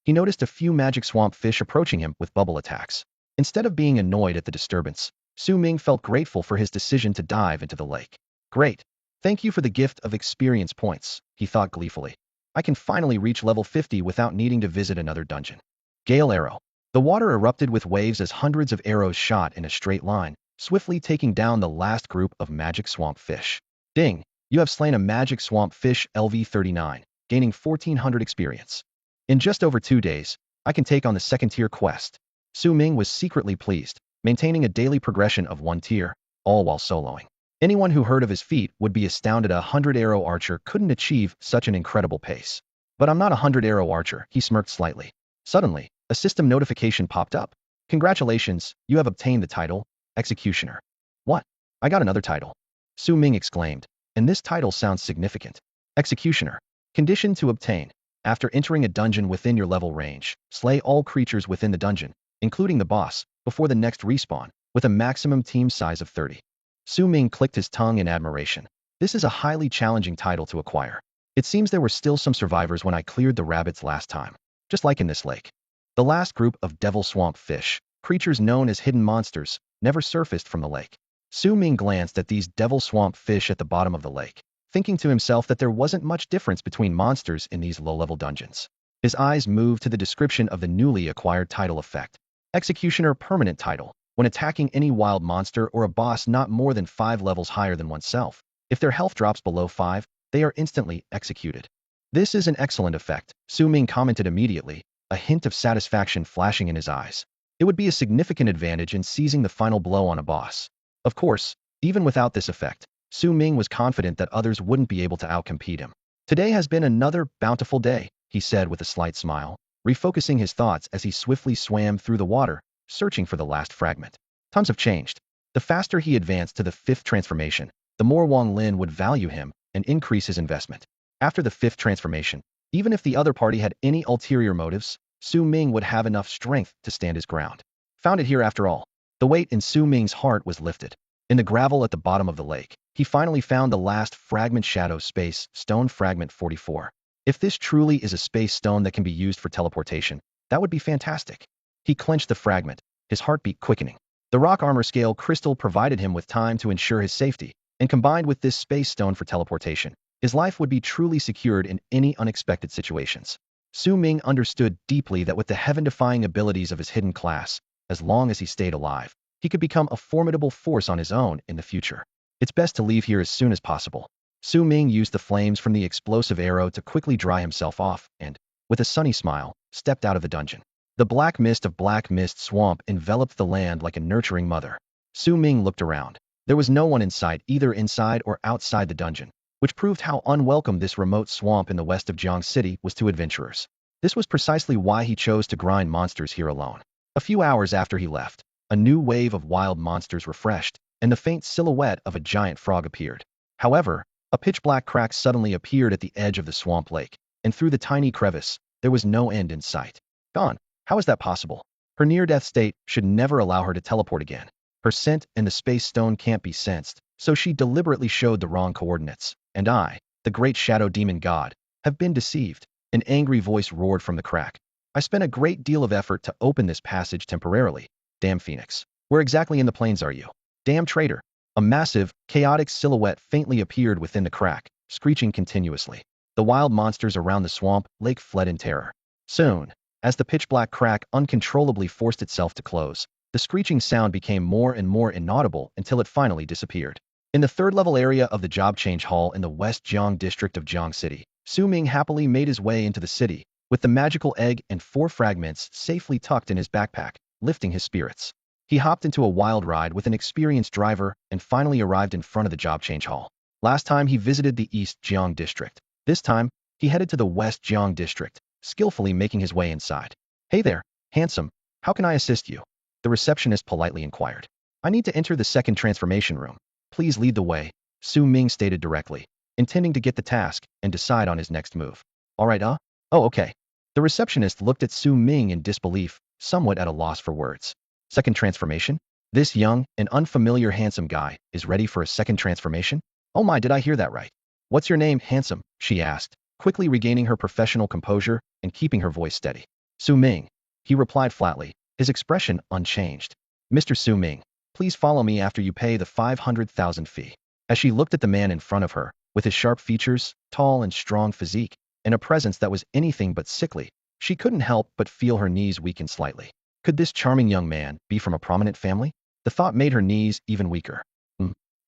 He noticed a few magic swamp fish approaching him with bubble attacks. Instead of being annoyed at the disturbance, Su Ming felt grateful for his decision to dive into the lake. Great. Thank you for the gift of experience points, he thought gleefully. I can finally reach level 50 without needing to visit another dungeon. Gale Arrow. The water erupted with waves as hundreds of arrows shot in a straight line, swiftly taking down the last group of magic swamp fish. Ding! You have slain a magic swamp fish LV39, gaining 1400 experience. In just over 2 days, I can take on the 2nd tier quest. Su Ming was secretly pleased, maintaining a daily progression of 1 tier, all while soloing. Anyone who heard of his feat would be astounded a 100-arrow archer couldn't achieve such an incredible pace. But I'm not a 100-arrow archer, he smirked slightly. Suddenly, a system notification popped up. Congratulations, you have obtained the title, Executioner. What? I got another title. Su Ming exclaimed, and this title sounds significant. Executioner. Condition to obtain. After entering a dungeon within your level range, slay all creatures within the dungeon. including the boss, before the next respawn, with a maximum team size of 30. Su Ming clicked his tongue in admiration. This is a highly challenging title to acquire. It seems there were still some survivors when I cleared the rabbits last time, just like in this lake. The last group of devil swamp fish, creatures known as hidden monsters, never surfaced from the lake. Su Ming glanced at these devil swamp fish at the bottom of the lake, thinking to himself that there wasn't much difference between monsters in these low-level dungeons. His eyes moved to the description of the newly acquired title effect. Executioner permanent title. When attacking any wild monster or a boss not more than 5 levels higher than oneself, if their health drops below 5, they are instantly executed. This is an excellent effect, Su Ming commented immediately, a hint of satisfaction flashing in his eyes. It would be a significant advantage in seizing the final blow on a boss. Of course, even without this effect, Su Ming was confident that others wouldn't be able to outcompete him. Today has been another bountiful day, he said with a slight smile, refocusing his thoughts as he swiftly swam through the water, searching for the last fragment. Times have changed. The faster he advanced to the 5th transformation, the more Wang Lin would value him and increase his investment. After the 5th transformation, even if the other party had any ulterior motives, Su Ming would have enough strength to stand his ground. Found it here after all. The weight in Su Ming's heart was lifted. In the gravel at the bottom of the lake, he finally found the last fragment, shadow space stone fragment 44. If this truly is a space stone that can be used for teleportation, that would be fantastic. He clenched the fragment, his heartbeat quickening. The rock armor scale crystal provided him with time to ensure his safety, and combined with this space stone for teleportation, his life would be truly secured in any unexpected situations. Su Ming understood deeply that with the heaven-defying abilities of his hidden class, as long as he stayed alive, he could become a formidable force on his own in the future. It's best to leave here as soon as possible. Su Ming used the flames from the explosive arrow to quickly dry himself off and, with a sunny smile, stepped out of the dungeon. The black mist of Black Mist Swamp enveloped the land like a nurturing mother. Su Ming looked around. There was no one in sight either inside or outside the dungeon, which proved how unwelcome this remote swamp in the west of Jiang City was to adventurers. This was precisely why he chose to grind monsters here alone. A few hours after he left, a new wave of wild monsters refreshed, and the faint silhouette of a giant frog appeared. However, a pitch-black crack suddenly appeared at the edge of the swamp lake, and through the tiny crevice, there was no end in sight. Gone. How is that possible? Her near-death state should never allow her to teleport again. Her scent and the space stone can't be sensed, so she deliberately showed the wrong coordinates. And I, the great shadow demon god, have been deceived. An angry voice roared from the crack. I spent a great deal of effort to open this passage temporarily. Damn Phoenix. Where exactly in the plains are you? Damn traitor. A massive, chaotic silhouette faintly appeared within the crack, screeching continuously. The wild monsters around the swamp lake fled in terror. Soon, as the pitch-black crack uncontrollably forced itself to close, the screeching sound became more and more inaudible until it finally disappeared. In the 3rd-level area of the job change hall in the West Jiang district of Jiang City, Su Ming happily made his way into the city, with the magical egg and 4 fragments safely tucked in his backpack, lifting his spirits. He hopped into a wild ride with an experienced driver and finally arrived in front of the job change hall. Last time he visited the East Jiang district. This time, he headed to the West Jiang district, skillfully making his way inside. Hey there, handsome, how can I assist you? The receptionist politely inquired. I need to enter the 2nd transformation room. Please lead the way, Su Ming stated directly, intending to get the task and decide on his next move. All right, Oh, okay. The receptionist looked at Su Ming in disbelief, somewhat at a loss for words. 2nd transformation? This young and unfamiliar handsome guy is ready for a 2nd transformation? Oh my, did I hear that right? What's your name, handsome? She asked, quickly regaining her professional composure and keeping her voice steady. Su Ming. He replied flatly, his expression unchanged. Mr. Su Ming, please follow me after you pay the 500,000 fee. As she looked at the man in front of her, with his sharp features, tall and strong physique, and a presence that was anything but sickly, she couldn't help but feel her knees weaken slightly. Could this charming young man be from a prominent family? The thought made her knees even weaker.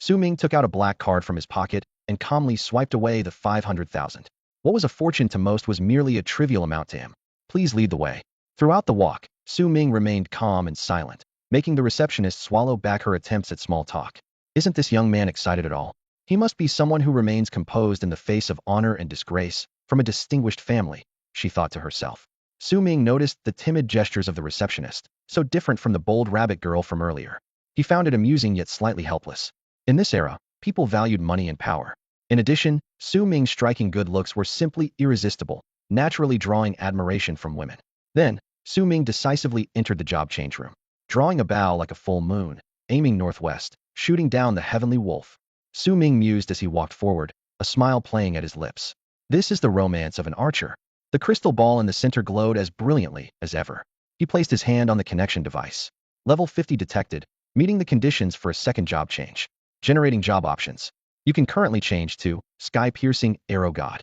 Su Ming took out a black card from his pocket and calmly swiped away the 500,000. What was a fortune to most was merely a trivial amount to him. Please lead the way. Throughout the walk, Su Ming remained calm and silent, making the receptionist swallow back her attempts at small talk. Isn't this young man excited at all? He must be someone who remains composed in the face of honor and disgrace, from a distinguished family, she thought to herself. Su Ming noticed the timid gestures of the receptionist, so different from the bold rabbit girl from earlier. He found it amusing yet slightly helpless. In this era, people valued money and power. In addition, Su Ming's striking good looks were simply irresistible, naturally drawing admiration from women. Then, Su Ming decisively entered the job change room, drawing a bow like a full moon, aiming northwest, shooting down the heavenly wolf. Su Ming mused as he walked forward, a smile playing at his lips. This is the romance of an archer. The crystal ball in the center glowed as brilliantly as ever. He placed his hand on the connection device. Level 50 detected, meeting the conditions for a second job change. Generating job options. You can currently change to sky-piercing arrow god.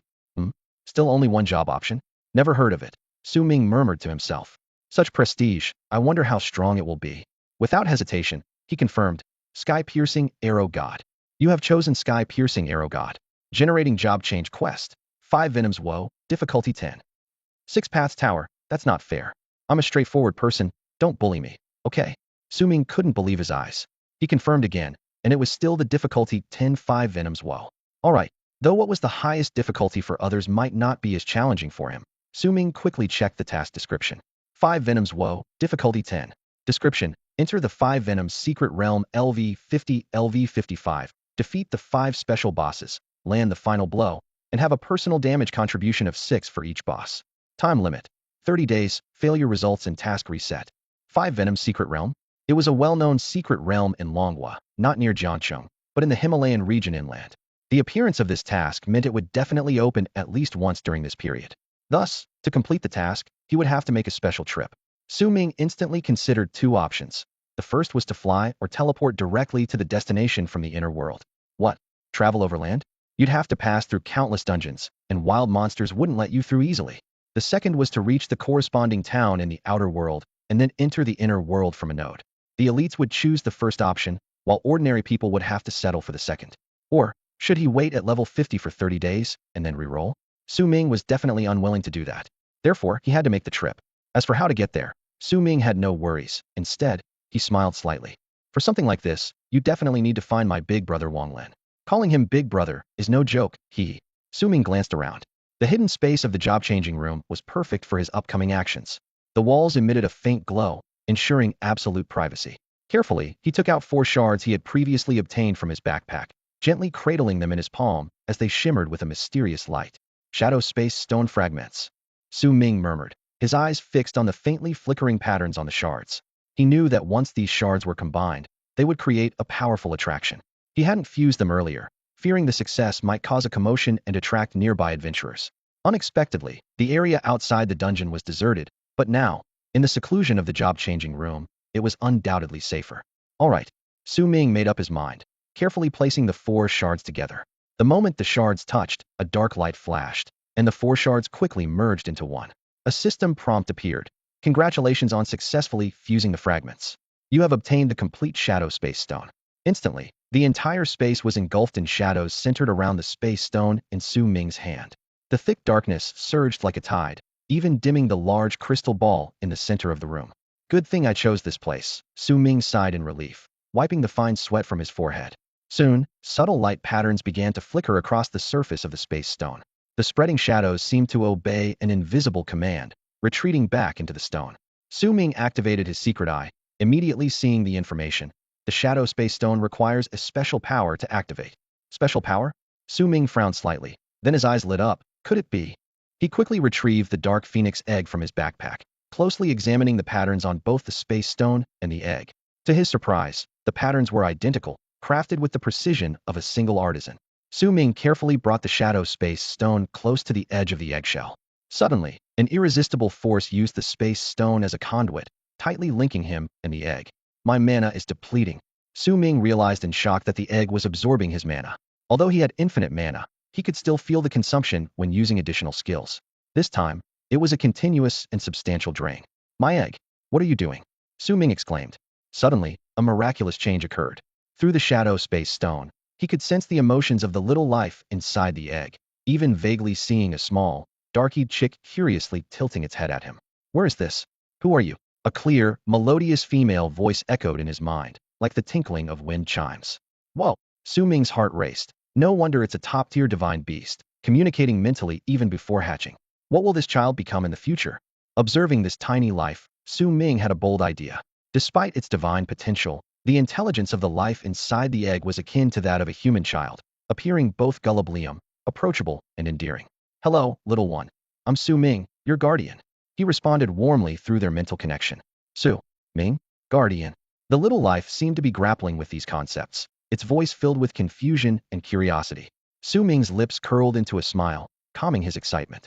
Still only one job option? Never heard of it. Su Ming murmured to himself. Such prestige, I wonder how strong it will be. Without hesitation, he confirmed, sky-piercing arrow god. You have chosen sky-piercing arrow god. Generating job change quest. 5 venoms woe, difficulty 10. 6 paths tower, that's not fair. I'm a straightforward person, don't bully me, okay? Su Ming couldn't believe his eyes. He confirmed again, and it was still the difficulty 10 5 venoms woe. Alright, though what was the highest difficulty for others might not be as challenging for him. Su Ming quickly checked the task description. 5 venoms woe, difficulty 10. Description, enter the 5 venoms secret realm LV50 LV55, defeat the 5 special bosses, land the final blow, and have a personal damage contribution of 6 for each boss. Time limit, 30 days, failure results in task reset. 5 venoms secret realm? It was a well-known secret realm in Longhua, not near Jiancheng, but in the Himalayan region inland. The appearance of this task meant it would definitely open at least once during this period. Thus, to complete the task, he would have to make a special trip. Su Ming instantly considered 2 options. The first was to fly or teleport directly to the destination from the inner world. What? Travel overland? You'd have to pass through countless dungeons, and wild monsters wouldn't let you through easily. The second was to reach the corresponding town in the outer world, and then enter the inner world from a node. The elites would choose the first option, while ordinary people would have to settle for the second. Or, should he wait at level 50 for 30 days, and then reroll? Su Ming was definitely unwilling to do that. Therefore, he had to make the trip. As for how to get there, Su Ming had no worries. Instead, he smiled slightly. For something like this, you definitely need to find my big brother Wang Len. Calling him big brother is no joke, Su Ming glanced around. The hidden space of the job-changing room was perfect for his upcoming actions. The walls emitted a faint glow, ensuring absolute privacy. Carefully, he took out 4 shards he had previously obtained from his backpack, gently cradling them in his palm as they shimmered with a mysterious light. Shadow space stone fragments. Su Ming murmured, his eyes fixed on the faintly flickering patterns on the shards. He knew that once these shards were combined, they would create a powerful attraction. He hadn't fused them earlier, fearing the success might cause a commotion and attract nearby adventurers. Unexpectedly, the area outside the dungeon was deserted, but now, in the seclusion of the job-changing room, it was undoubtedly safer. Alright, Su Ming made up his mind, carefully placing the 4 shards together. The moment the shards touched, a dark light flashed, and the 4 shards quickly merged into one. A system prompt appeared. Congratulations on successfully fusing the fragments. You have obtained the complete shadow space stone. Instantly, the entire space was engulfed in shadows centered around the space stone in Su Ming's hand. The thick darkness surged like a tide, even dimming the large crystal ball in the center of the room. Good thing I chose this place, Su Ming sighed in relief, wiping the fine sweat from his forehead. Soon, subtle light patterns began to flicker across the surface of the space stone. The spreading shadows seemed to obey an invisible command, retreating back into the stone. Su Ming activated his secret eye, immediately seeing the information. The shadow space stone requires a special power to activate. Special power? Su Ming frowned slightly, then his eyes lit up. Could it be? He quickly retrieved the dark phoenix egg from his backpack, closely examining the patterns on both the space stone and the egg. To his surprise, the patterns were identical, crafted with the precision of a single artisan. Su Ming carefully brought the shadow space stone close to the edge of the eggshell. Suddenly, an irresistible force used the space stone as a conduit, tightly linking him and the egg. My mana is depleting. Su Ming realized in shock that the egg was absorbing his mana. Although he had infinite mana, he could still feel the consumption when using additional skills. This time, it was a continuous and substantial drain. My egg, what are you doing? Su Ming exclaimed. Suddenly, a miraculous change occurred. Through the shadow space stone, he could sense the emotions of the little life inside the egg, even vaguely seeing a small, dark-eyed chick curiously tilting its head at him. Where is this? Who are you? A clear, melodious female voice echoed in his mind, like the tinkling of wind chimes. Whoa! Su Ming's heart raced. No wonder it's a top-tier divine beast, communicating mentally even before hatching. What will this child become in the future? Observing this tiny life, Su Ming had a bold idea. Despite its divine potential, the intelligence of the life inside the egg was akin to that of a human child, appearing both gullible, approachable, and endearing. Hello, little one. I'm Su Ming, your guardian. He responded warmly through their mental connection. Su Ming, guardian. The little life seemed to be grappling with these concepts, its voice filled with confusion and curiosity. Su Ming's lips curled into a smile, calming his excitement.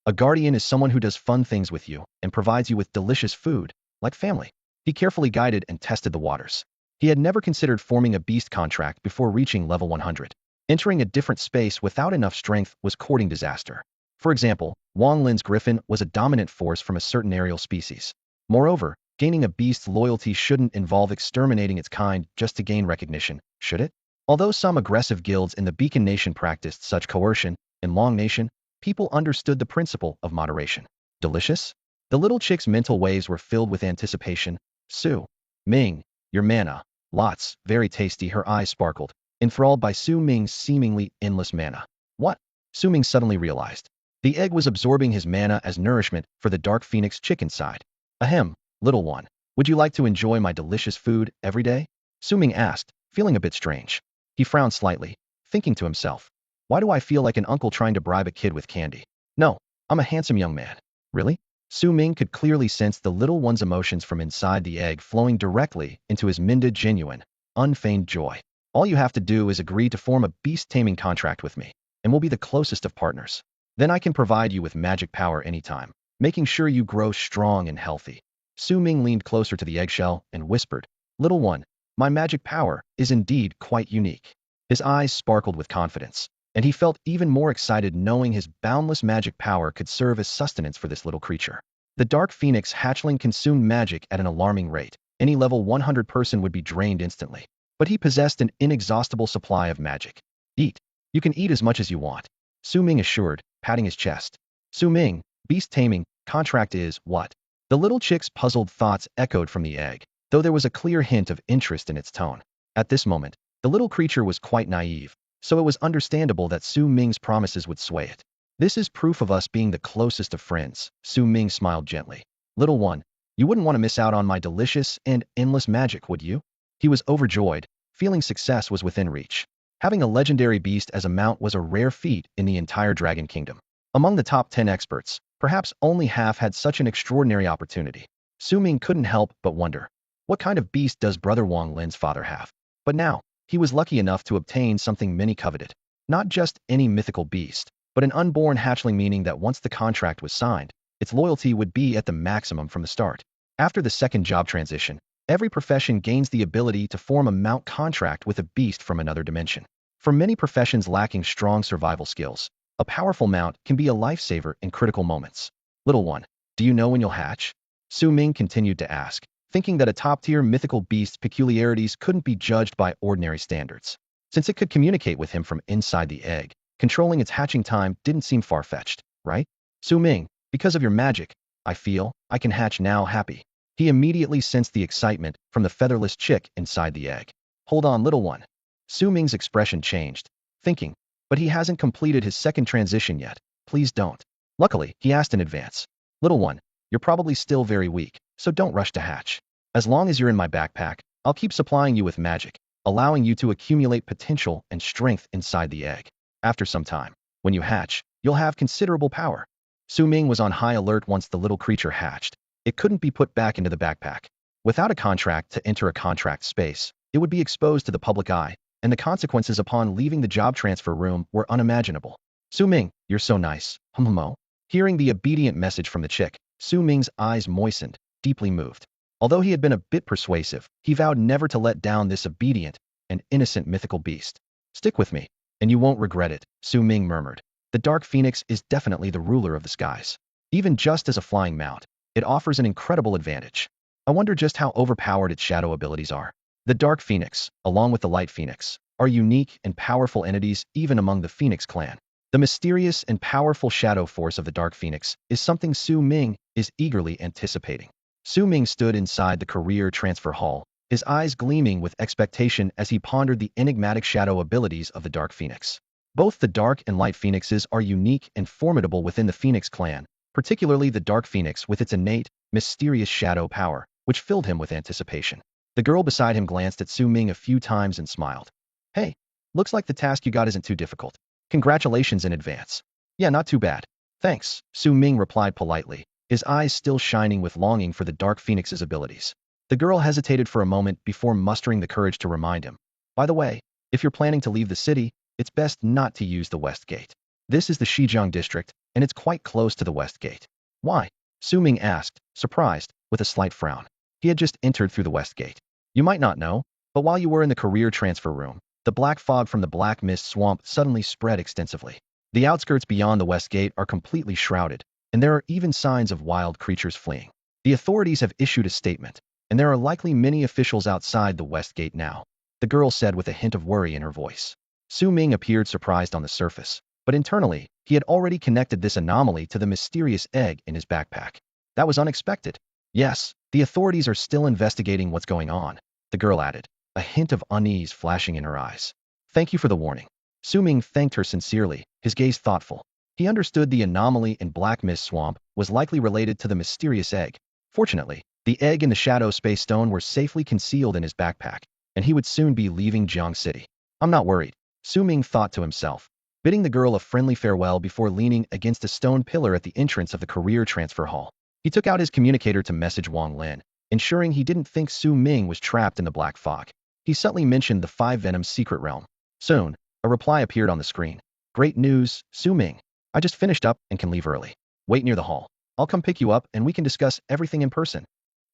A guardian is someone who does fun things with you and provides you with delicious food, like family. He carefully guided and tested the waters. He had never considered forming a beast contract before reaching level 100. Entering a different space without enough strength was courting disaster. For example, Wang Lin's griffin was a dominant force from a certain aerial species. Moreover, gaining a beast's loyalty shouldn't involve exterminating its kind just to gain recognition, should it? Although some aggressive guilds in the Beacon Nation practiced such coercion, in Long Nation, people understood the principle of moderation. Delicious? The little chick's mental waves were filled with anticipation. Su Ming, your mana. Lots, very tasty. Her eyes sparkled, enthralled by Su Ming's seemingly endless mana. What? Su Ming suddenly realized. The egg was absorbing his mana as nourishment for the dark phoenix chick inside. Ahem, little one. Would you like to enjoy my delicious food every day? Su Ming asked, feeling a bit strange. He frowned slightly, thinking to himself, why do I feel like an uncle trying to bribe a kid with candy? No, I'm a handsome young man. Really? Su Ming could clearly sense the little one's emotions from inside the egg flowing directly into his minted genuine, unfeigned joy. All you have to do is agree to form a beast-taming contract with me, and we'll be the closest of partners. Then I can provide you with magic power anytime, making sure you grow strong and healthy. Su Ming leaned closer to the eggshell and whispered, little one, my magic power is indeed quite unique. His eyes sparkled with confidence, and he felt even more excited knowing his boundless magic power could serve as sustenance for this little creature. The dark phoenix hatchling consumed magic at an alarming rate. Any level 100 person would be drained instantly. But he possessed an inexhaustible supply of magic. Eat. You can eat as much as you want, Su Ming assured, patting his chest. Su Ming, beast taming contract is what? The little chick's puzzled thoughts echoed from the egg, though there was a clear hint of interest in its tone. At this moment, the little creature was quite naive, so it was understandable that Su Ming's promises would sway it. This is proof of us being the closest of friends, Su Ming smiled gently. Little one, you wouldn't want to miss out on my delicious and endless magic, would you? He was overjoyed, feeling success was within reach. Having a legendary beast as a mount was a rare feat in the entire Dragon Kingdom. Among the top 10 experts, perhaps only half had such an extraordinary opportunity. Su Ming couldn't help but wonder, what kind of beast does brother Wang Lin's father have? But now, he was lucky enough to obtain something many coveted. Not just any mythical beast, but an unborn hatchling, meaning that once the contract was signed, its loyalty would be at the maximum from the start. After the second job transition, every profession gains the ability to form a mount contract with a beast from another dimension. For many professions lacking strong survival skills, a powerful mount can be a lifesaver in critical moments. Little one, do you know when you'll hatch? Su Ming continued to ask, thinking that a top-tier mythical beast's peculiarities couldn't be judged by ordinary standards. Since it could communicate with him from inside the egg, controlling its hatching time didn't seem far-fetched, right? Su Ming, because of your magic, I feel I can hatch now. Happy. He immediately sensed the excitement from the featherless chick inside the egg. Hold on, little one. Su Ming's expression changed, thinking, but he hasn't completed his second transition yet. Please don't. Luckily, he asked in advance. Little one, you're probably still very weak, so don't rush to hatch. As long as you're in my backpack, I'll keep supplying you with magic, allowing you to accumulate potential and strength inside the egg. After some time, when you hatch, you'll have considerable power. Su Ming was on high alert once the little creature hatched. It couldn't be put back into the backpack. Without a contract to enter a contract space, it would be exposed to the public eye, and the consequences upon leaving the job transfer room were unimaginable. Su Ming, you're so nice. Hum. Hearing the obedient message from the chick, Su Ming's eyes moistened, deeply moved. Although he had been a bit persuasive, he vowed never to let down this obedient and innocent mythical beast. Stick with me, and you won't regret it, Su Ming murmured. The Dark Phoenix is definitely the ruler of the skies. Even just as a flying mount, it offers an incredible advantage. I wonder just how overpowered its shadow abilities are. The Dark Phoenix, along with the Light Phoenix, are unique and powerful entities even among the Phoenix clan. The mysterious and powerful shadow force of the Dark Phoenix is something Su Ming is eagerly anticipating. Su Ming stood inside the career transfer hall, his eyes gleaming with expectation as he pondered the enigmatic shadow abilities of the Dark Phoenix. Both the Dark and Light Phoenixes are unique and formidable within the Phoenix clan, particularly the Dark Phoenix with its innate, mysterious shadow power, which filled him with anticipation. The girl beside him glanced at Su Ming a few times and smiled. Hey, looks like the task you got isn't too difficult. Congratulations in advance. Yeah, not too bad. Thanks, Su Ming replied politely, his eyes still shining with longing for the Dark Phoenix's abilities. The girl hesitated for a moment before mustering the courage to remind him. By the way, if you're planning to leave the city, it's best not to use the West Gate. This is the Shijiang district, and it's quite close to the West Gate. Why? Su Ming asked, surprised, with a slight frown. He had just entered through the West Gate. You might not know, but while you were in the career transfer room, the black fog from the Black Mist Swamp suddenly spread extensively. The outskirts beyond the West Gate are completely shrouded, and there are even signs of wild creatures fleeing. The authorities have issued a statement, and there are likely many officials outside the West Gate now, the girl said with a hint of worry in her voice. Su Ming appeared surprised on the surface, but internally, he had already connected this anomaly to the mysterious egg in his backpack. That was unexpected. Yes, the authorities are still investigating what's going on, the girl added, a hint of unease flashing in her eyes. Thank you for the warning. Su Ming thanked her sincerely, his gaze thoughtful. He understood the anomaly in Black Mist Swamp was likely related to the mysterious egg. Fortunately, the egg and the Shadow Space Stone were safely concealed in his backpack, and he would soon be leaving Jiang City. I'm not worried, Su Ming thought to himself, bidding the girl a friendly farewell before leaning against a stone pillar at the entrance of the career transfer hall. He took out his communicator to message Wang Lin, ensuring he didn't think Su Ming was trapped in the black fog. He subtly mentioned the Five Venoms secret realm. Soon, a reply appeared on the screen. Great news, Su Ming. I just finished up and can leave early. Wait near the hall. I'll come pick you up and we can discuss everything in person.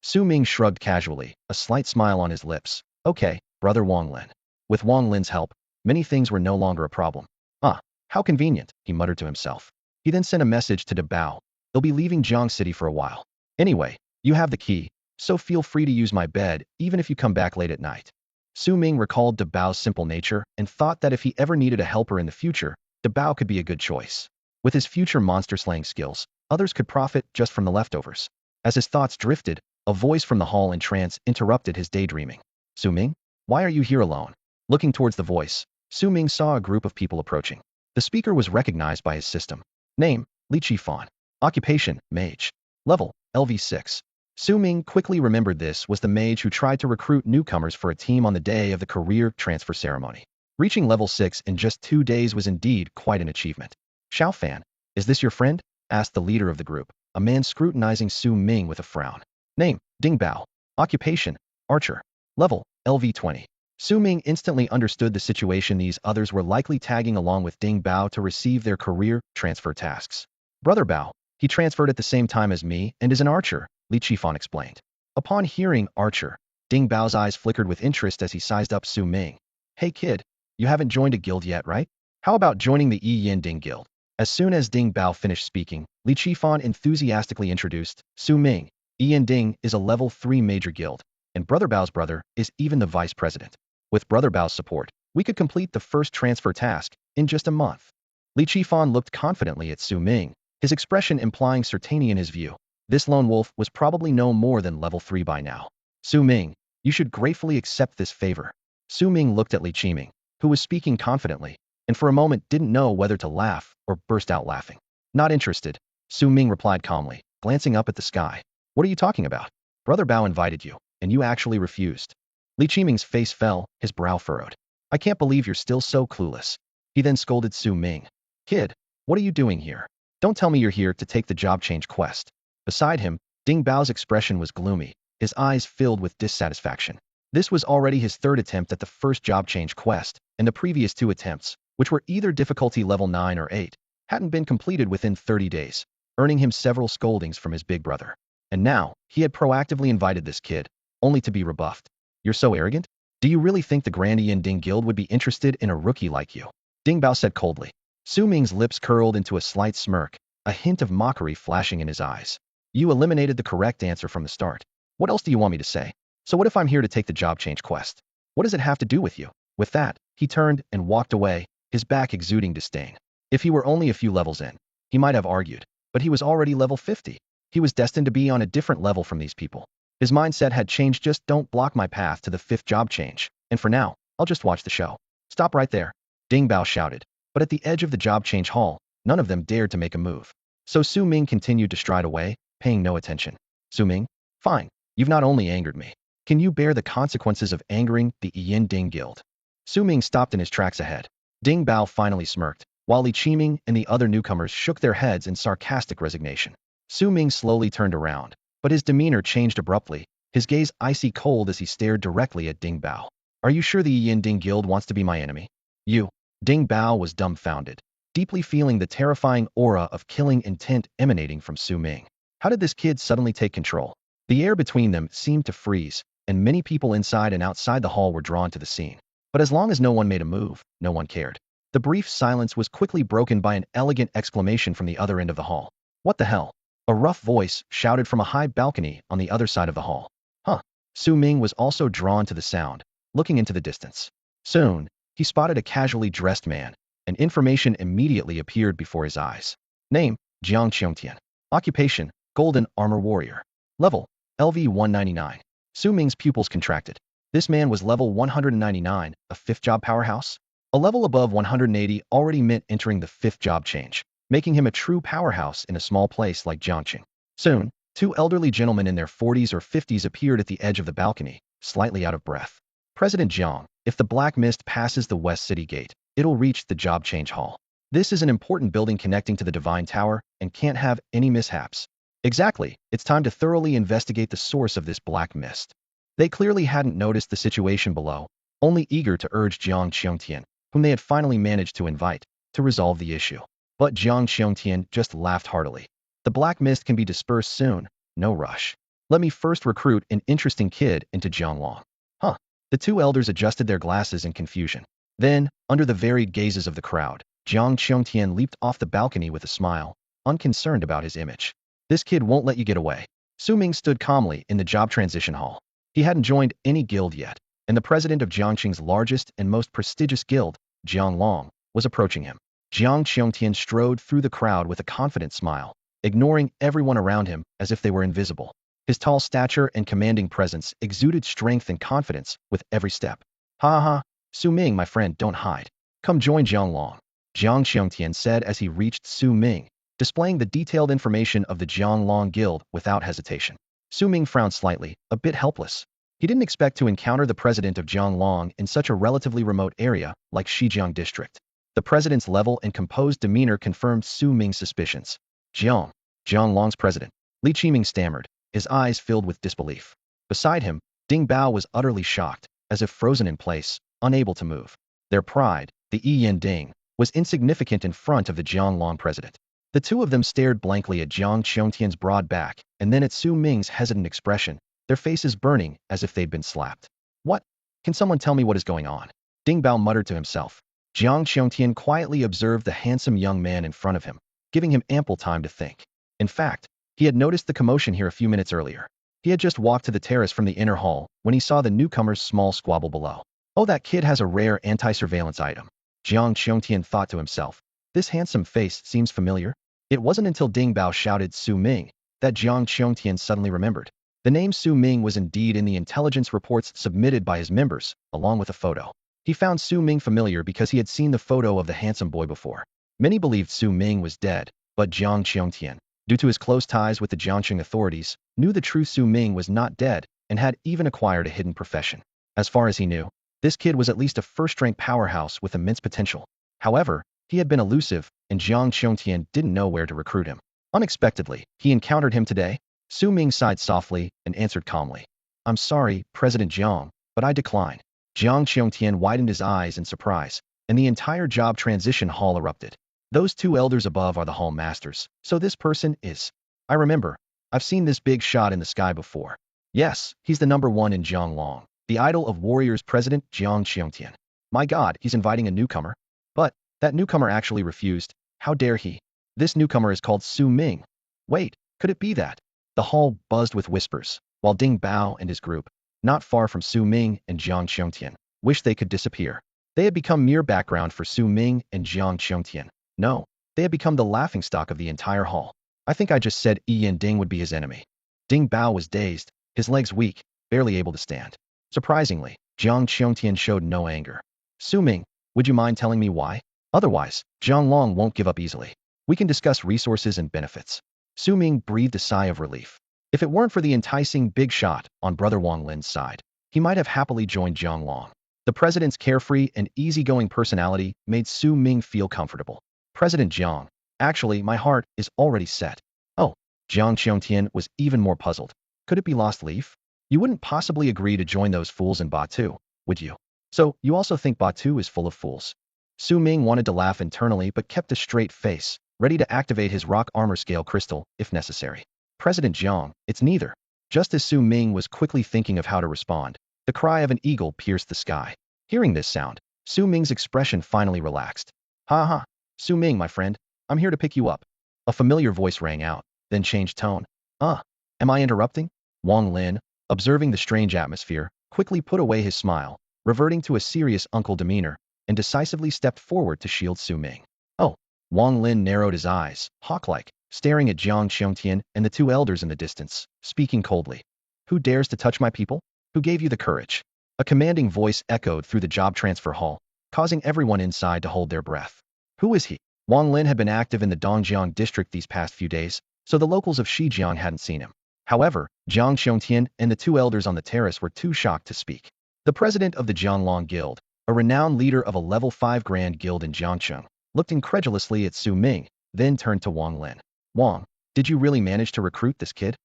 Su Ming shrugged casually, a slight smile on his lips. Okay, brother Wang Lin. With Wang Lin's help, many things were no longer a problem. Ah, how convenient, he muttered to himself. He then sent a message to De Bao. They'll be leaving Jiang City for a while. Anyway, you have the key, so feel free to use my bed even if you come back late at night. Su Ming recalled De Bao's simple nature and thought that if he ever needed a helper in the future, De Bao could be a good choice. With his future monster-slaying skills, others could profit just from the leftovers. As his thoughts drifted, a voice from the hall in trance interrupted his daydreaming. Su Ming? Why are you here alone? Looking towards the voice, Su Ming saw a group of people approaching. The speaker was recognized by his system. Name, Li Qifan. Occupation, mage. Level, LV6. Su Ming quickly remembered this was the mage who tried to recruit newcomers for a team on the day of the career transfer ceremony. Reaching level 6 in just 2 days was indeed quite an achievement. Xiao Fan, is this your friend? Asked the leader of the group, a man scrutinizing Su Ming with a frown. Name, Ding Bao. Occupation, archer. Level, LV20. Su Ming instantly understood the situation. These others were likely tagging along with Ding Bao to receive their career transfer tasks. Brother Bao, he transferred at the same time as me and is an archer, Li Qifan explained. Upon hearing archer, Ding Bao's eyes flickered with interest as he sized up Su Ming. Hey kid, you haven't joined a guild yet, right? How about joining the Yi Yin Ding Guild? As soon as Ding Bao finished speaking, Li Qifan enthusiastically introduced Su Ming. Yi Yin Ding is a level 3 major guild, and Brother Bao's brother is even the vice president. With Brother Bao's support, we could complete the first transfer task in just a month. Li Qifan looked confidently at Su Ming, his expression implying certainty in his view. This lone wolf was probably no more than level 3 by now. Su Ming, you should gratefully accept this favor. Su Ming looked at Li Qiming, who was speaking confidently, and for a moment didn't know whether to laugh or burst out laughing. Not interested, Su Ming replied calmly, glancing up at the sky. What are you talking about? Brother Bao invited you, and you actually refused. Li Qiming's face fell, his brow furrowed. I can't believe you're still so clueless. He then scolded Su Ming. Kid, what are you doing here? Don't tell me you're here to take the job change quest. Beside him, Ding Bao's expression was gloomy, his eyes filled with dissatisfaction. This was already his third attempt at the first job change quest, and the previous 2 attempts, which were either difficulty level 9 or 8, hadn't been completed within 30 days, earning him several scoldings from his big brother. And now, he had proactively invited this kid, only to be rebuffed. You're so arrogant? Do you really think the Grand Yin Ding Guild would be interested in a rookie like you? Ding Bao said coldly. Su Ming's lips curled into a slight smirk, a hint of mockery flashing in his eyes. You eliminated the correct answer from the start. What else do you want me to say? So what if I'm here to take the job change quest? What does it have to do with you? With that, he turned and walked away, his back exuding disdain. If he were only a few levels in, he might have argued, but he was already level 50. He was destined to be on a different level from these people. His mindset had changed. Just don't block my path to the 5th job change, and for now, I'll just watch the show. Stop right there, Ding Bao shouted, but at the edge of the job change hall, none of them dared to make a move. So Su Ming continued to stride away, paying no attention. Su Ming? Fine, you've not only angered me. Can you bear the consequences of angering the Yin Ding Guild? Su Ming stopped in his tracks ahead. Ding Bao finally smirked, while Li Qiming and the other newcomers shook their heads in sarcastic resignation. Su Ming slowly turned around, but his demeanor changed abruptly, his gaze icy cold as he stared directly at Ding Bao. Are you sure the Yin Ding Guild wants to be my enemy? You. Ding Bao was dumbfounded, deeply feeling the terrifying aura of killing intent emanating from Su Ming. How did this kid suddenly take control? The air between them seemed to freeze, and many people inside and outside the hall were drawn to the scene. But as long as no one made a move, no one cared. The brief silence was quickly broken by an elegant exclamation from the other end of the hall. What the hell? A rough voice shouted from a high balcony on the other side of the hall. Huh. Su Ming was also drawn to the sound, looking into the distance. Soon, he spotted a casually dressed man, and information immediately appeared before his eyes. Name, Jiang Qiongtian. Occupation, Golden Armor Warrior. Level, LV 199. Su Ming's pupils contracted. This man was level 199, a fifth job powerhouse? A level above 180 already meant entering the fifth job change, making him a true powerhouse in a small place like Jiangqing. Soon, two elderly gentlemen in their 40s or 50s appeared at the edge of the balcony, slightly out of breath. President Jiang, if the black mist passes the West City Gate, it'll reach the job change hall. This is an important building connecting to the Divine Tower and can't have any mishaps. Exactly, it's time to thoroughly investigate the source of this black mist. They clearly hadn't noticed the situation below, only eager to urge Jiang Qiongtian, whom they had finally managed to invite, to resolve the issue. But Jiang Qiongtian just laughed heartily. The black mist can be dispersed soon, no rush. Let me first recruit an interesting kid into Jianglong. Huh. The two elders adjusted their glasses in confusion. Then, under the varied gazes of the crowd, Jiang Qiongtian leaped off the balcony with a smile, unconcerned about his image. This kid won't let you get away. Su Ming stood calmly in the job transition hall. He hadn't joined any guild yet, and the president of Jiangqing's largest and most prestigious guild, Jianglong, was approaching him. Jiang Qiongtian strode through the crowd with a confident smile, ignoring everyone around him as if they were invisible. His tall stature and commanding presence exuded strength and confidence with every step. Ha ha, Su Ming, my friend, don't hide. Come join Jianglong, Jiang Qiongtian said as he reached Su Ming, displaying the detailed information of the Jianglong Guild without hesitation. Su Ming frowned slightly, a bit helpless. He didn't expect to encounter the president of Jianglong in such a relatively remote area like Shijiang District. The president's level and composed demeanor confirmed Su Ming's suspicions. Jianglong's president. Li Qiming stammered, his eyes filled with disbelief. Beside him, Ding Bao was utterly shocked, as if frozen in place, unable to move. Their pride, the Yin Ding, was insignificant in front of the Jianglong president. The two of them stared blankly at Jiang Qiongtian's broad back, and then at Su Ming's hesitant expression, their faces burning as if they'd been slapped. What? Can someone tell me what is going on? Ding Bao muttered to himself. Jiang Qiongtian quietly observed the handsome young man in front of him, giving him ample time to think. In fact, he had noticed the commotion here a few minutes earlier. He had just walked to the terrace from the inner hall when he saw the newcomer's small squabble below. Oh, that kid has a rare anti-surveillance item. Jiang Qiongtian thought to himself. This handsome face seems familiar. It wasn't until Ding Bao shouted Su Ming that Jiang Qiongtian suddenly remembered. The name Su Ming was indeed in the intelligence reports submitted by his members, along with a photo. He found Su Ming familiar because he had seen the photo of the handsome boy before. Many believed Su Ming was dead, but Jiang Qiongtian, due to his close ties with the Jiangqing authorities, knew the true Su Ming was not dead and had even acquired a hidden profession. As far as he knew, this kid was at least a first-rank powerhouse with immense potential. However, he had been elusive, and Jiang Qiongtian didn't know where to recruit him. Unexpectedly, he encountered him today. Su Ming sighed softly and answered calmly. I'm sorry, President Jiang, but I decline. Jiang Qiongtian widened his eyes in surprise, and the entire job transition hall erupted. Those two elders above are the hall masters, so this person is... I remember. I've seen this big shot in the sky before. Yes, he's the number one in Jianglong, the idol of warriors President Jiang Qiongtian. My God, he's inviting a newcomer. But that newcomer actually refused. How dare he? This newcomer is called Su Ming. Wait, could it be that? The hall buzzed with whispers, while Ding Bao and his group, not far from Su Ming and Jiang Qiongtian, wished they could disappear. They had become mere background for Su Ming and Jiang Qiongtian. No, they had become the laughingstock of the entire hall. I think I just said Yin Ding would be his enemy. Ding Bao was dazed, his legs weak, barely able to stand. Surprisingly, Jiang Qiongtian showed no anger. Su Ming, would you mind telling me why? Otherwise, Jianglong won't give up easily. We can discuss resources and benefits. Su Ming breathed a sigh of relief. If it weren't for the enticing big shot on Brother Wang Lin's side, he might have happily joined Jianglong. The president's carefree and easygoing personality made Su Ming feel comfortable. President Jiang, actually, my heart is already set. Oh, Jiang Qiongtian was even more puzzled. Could it be lost leaf? You wouldn't possibly agree to join those fools in Batu, would you? So, you also think Batu is full of fools? Su Ming wanted to laugh internally but kept a straight face, ready to activate his rock armor scale crystal, if necessary. President Jiang, it's neither. Just as Su Ming was quickly thinking of how to respond, the cry of an eagle pierced the sky. Hearing this sound, Su Ming's expression finally relaxed. Ha ha, Su Ming, my friend, I'm here to pick you up. A familiar voice rang out, then changed tone. Am I interrupting? Wang Lin, observing the strange atmosphere, quickly put away his smile, reverting to a serious uncle demeanor, and decisively stepped forward to shield Su Ming. Oh, Wang Lin narrowed his eyes, hawk-like, staring at Jiang Qiongtian and the two elders in the distance, speaking coldly. Who dares to touch my people? Who gave you the courage? A commanding voice echoed through the job transfer hall, causing everyone inside to hold their breath. Who is he? Wang Lin had been active in the Dongjiang district these past few days, so the locals of Shijiang hadn't seen him. However, Jiang Qiongtian and the two elders on the terrace were too shocked to speak. The president of the Jianglong Guild, a renowned leader of a level 5 grand guild in Jiangcheng, looked incredulously at Su Ming, then turned to Wang Lin. Wang, did you really manage to recruit this kid?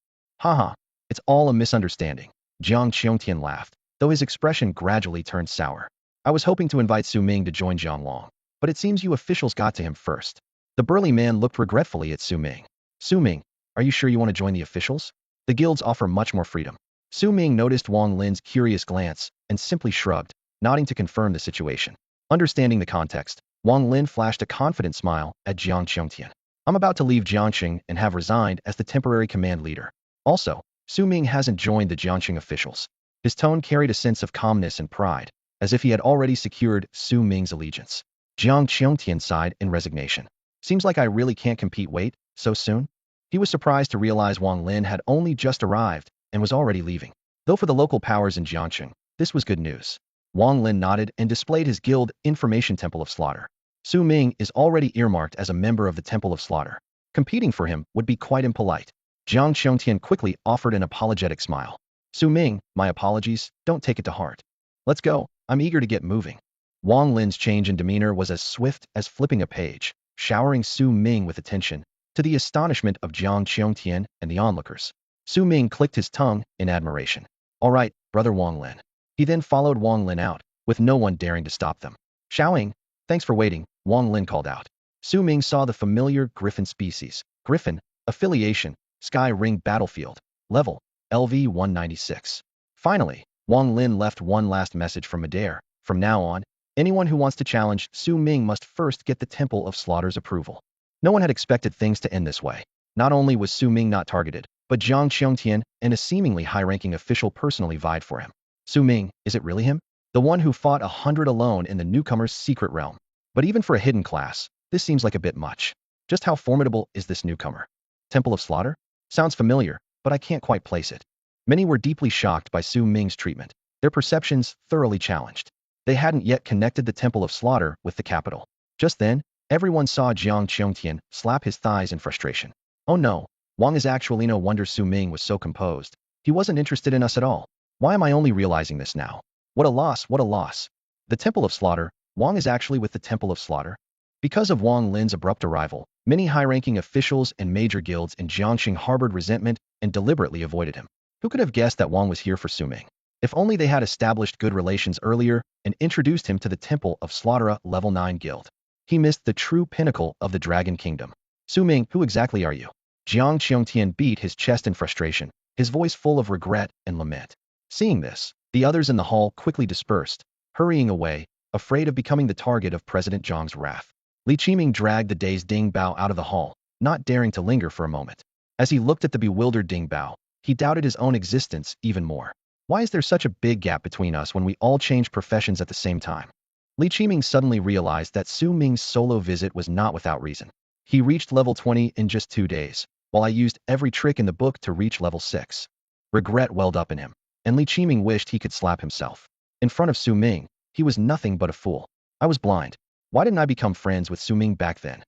Haha, it's all a misunderstanding. Jiang Qiongtian laughed, though his expression gradually turned sour. I was hoping to invite Su Ming to join Jianglong, but it seems you officials got to him first. The burly man looked regretfully at Su Ming. Su Ming, are you sure you want to join the officials? The guilds offer much more freedom. Su Ming noticed Wang Lin's curious glance and simply shrugged, nodding to confirm the situation. Understanding the context, Wang Lin flashed a confident smile at Jiang Qiongtian. I'm about to leave Jiangxing and have resigned as the temporary command leader. Also, Su Ming hasn't joined the Jiangxing officials. His tone carried a sense of calmness and pride, as if he had already secured Su Ming's allegiance. Jiang Qiongtian sighed in resignation. Seems like I really can't compete. Wait, so soon? He was surprised to realize Wang Lin had only just arrived and was already leaving. Though for the local powers in Jiangxing, this was good news. Wang Lin nodded and displayed his guild information Temple of Slaughter. Su Ming is already earmarked as a member of the Temple of Slaughter. Competing for him would be quite impolite. Jiang Qiongtian quickly offered an apologetic smile. Su Ming, my apologies, don't take it to heart. Let's go, I'm eager to get moving. Wang Lin's change in demeanor was as swift as flipping a page, showering Su Ming with attention, to the astonishment of Jiang Qiongtian and the onlookers. Su Ming clicked his tongue in admiration. All right, brother Wang Lin. He then followed Wang Lin out, with no one daring to stop them. Xiaoying, thanks for waiting, Wang Lin called out. Su Ming saw the familiar Griffin species. Griffin, affiliation, Sky Ring Battlefield, level, LV 196. Finally, Wang Lin left one last message from Midair. From now on, anyone who wants to challenge Su Ming must first get the Temple of Slaughter's approval. No one had expected things to end this way. Not only was Su Ming not targeted, but Jiang Qiongtian and a seemingly high-ranking official personally vied for him. Su Ming, is it really him? The one who fought 100 alone in the newcomer's secret realm. But even for a hidden class, this seems like a bit much. Just how formidable is this newcomer? Temple of Slaughter? Sounds familiar, but I can't quite place it. Many were deeply shocked by Su Ming's treatment, their perceptions thoroughly challenged. They hadn't yet connected the Temple of Slaughter with the capital. Just then, everyone saw Jiang Qiongtian slap his thighs in frustration. Oh no, Wang is actually no wonder Su Ming was so composed. He wasn't interested in us at all. Why am I only realizing this now? What a loss, what a loss. The Temple of Slaughter, Wang is actually with the Temple of Slaughter? Because of Wang Lin's abrupt arrival, many high-ranking officials and major guilds in Jiangxing harbored resentment and deliberately avoided him. Who could have guessed that Wang was here for Su Ming? If only they had established good relations earlier and introduced him to the Temple of Slaughter Level 9 Guild. He missed the true pinnacle of the Dragon Kingdom. Su Ming, who exactly are you? Jiang Qiongtian beat his chest in frustration, his voice full of regret and lament. Seeing this, the others in the hall quickly dispersed, hurrying away, afraid of becoming the target of President Zhang's wrath. Li Qiming dragged the dazed Ding Bao out of the hall, not daring to linger for a moment. As he looked at the bewildered Ding Bao, he doubted his own existence even more. Why is there such a big gap between us when we all change professions at the same time? Li Qiming suddenly realized that Su Ming's solo visit was not without reason. He reached level 20 in just 2 days, while I used every trick in the book to reach level 6. Regret welled up in him, and Li Qiming wished he could slap himself. In front of Su Ming, he was nothing but a fool. I was blind. Why didn't I become friends with Su Ming back then?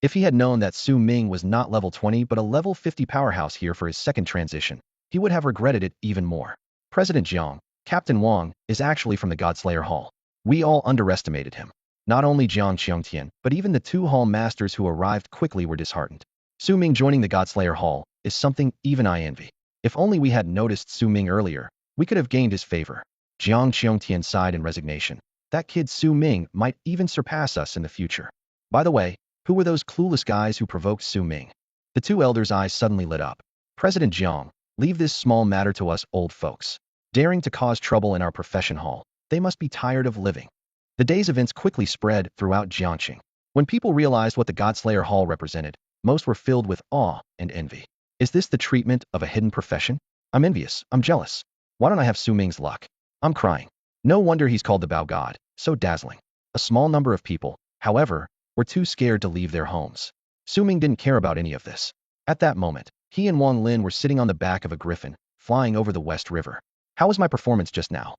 If he had known that Su Ming was not level 20 but a level 50 powerhouse here for his second transition, he would have regretted it even more. President Jiang, Captain Wang, is actually from the Godslayer Hall. We all underestimated him. Not only Jiang Qiongtian, but even the 2 hall masters who arrived quickly were disheartened. Su Ming joining the Godslayer Hall is something even I envy. If only we had noticed Su Ming earlier, we could have gained his favor. Jiang Qiongtian sighed in resignation. That kid Su Ming might even surpass us in the future. By the way, who were those clueless guys who provoked Su Ming? The two elders' eyes suddenly lit up. President Jiang, leave this small matter to us old folks. Daring to cause trouble in our profession hall. They must be tired of living. The day's events quickly spread throughout Jiangxing. When people realized what the Godslayer Hall represented, most were filled with awe and envy. Is this the treatment of a hidden profession? I'm envious. I'm jealous. Why don't I have Su Ming's luck? I'm crying. No wonder he's called the Bao God. So dazzling. A small number of people, however, were too scared to leave their homes. Su Ming didn't care about any of this. At that moment, he and Wang Lin were sitting on the back of a griffin, flying over the West River. How was my performance just now?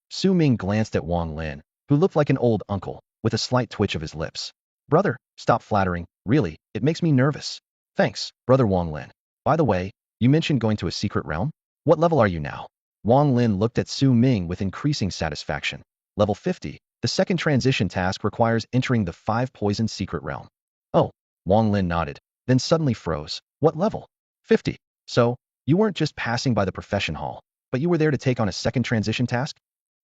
Su Ming glanced at Wang Lin, who looked like an old uncle, with a slight twitch of his lips. Brother, stop flattering. Really, it makes me nervous. Thanks, Brother Wang Lin. By the way, you mentioned going to a secret realm? What level are you now? Wang Lin looked at Su Ming with increasing satisfaction. Level 50. The second transition task requires entering the 5-poison secret realm. Oh, Wang Lin nodded, then suddenly froze. What level? 50. So, you weren't just passing by the profession hall, but you were there to take on a second transition task?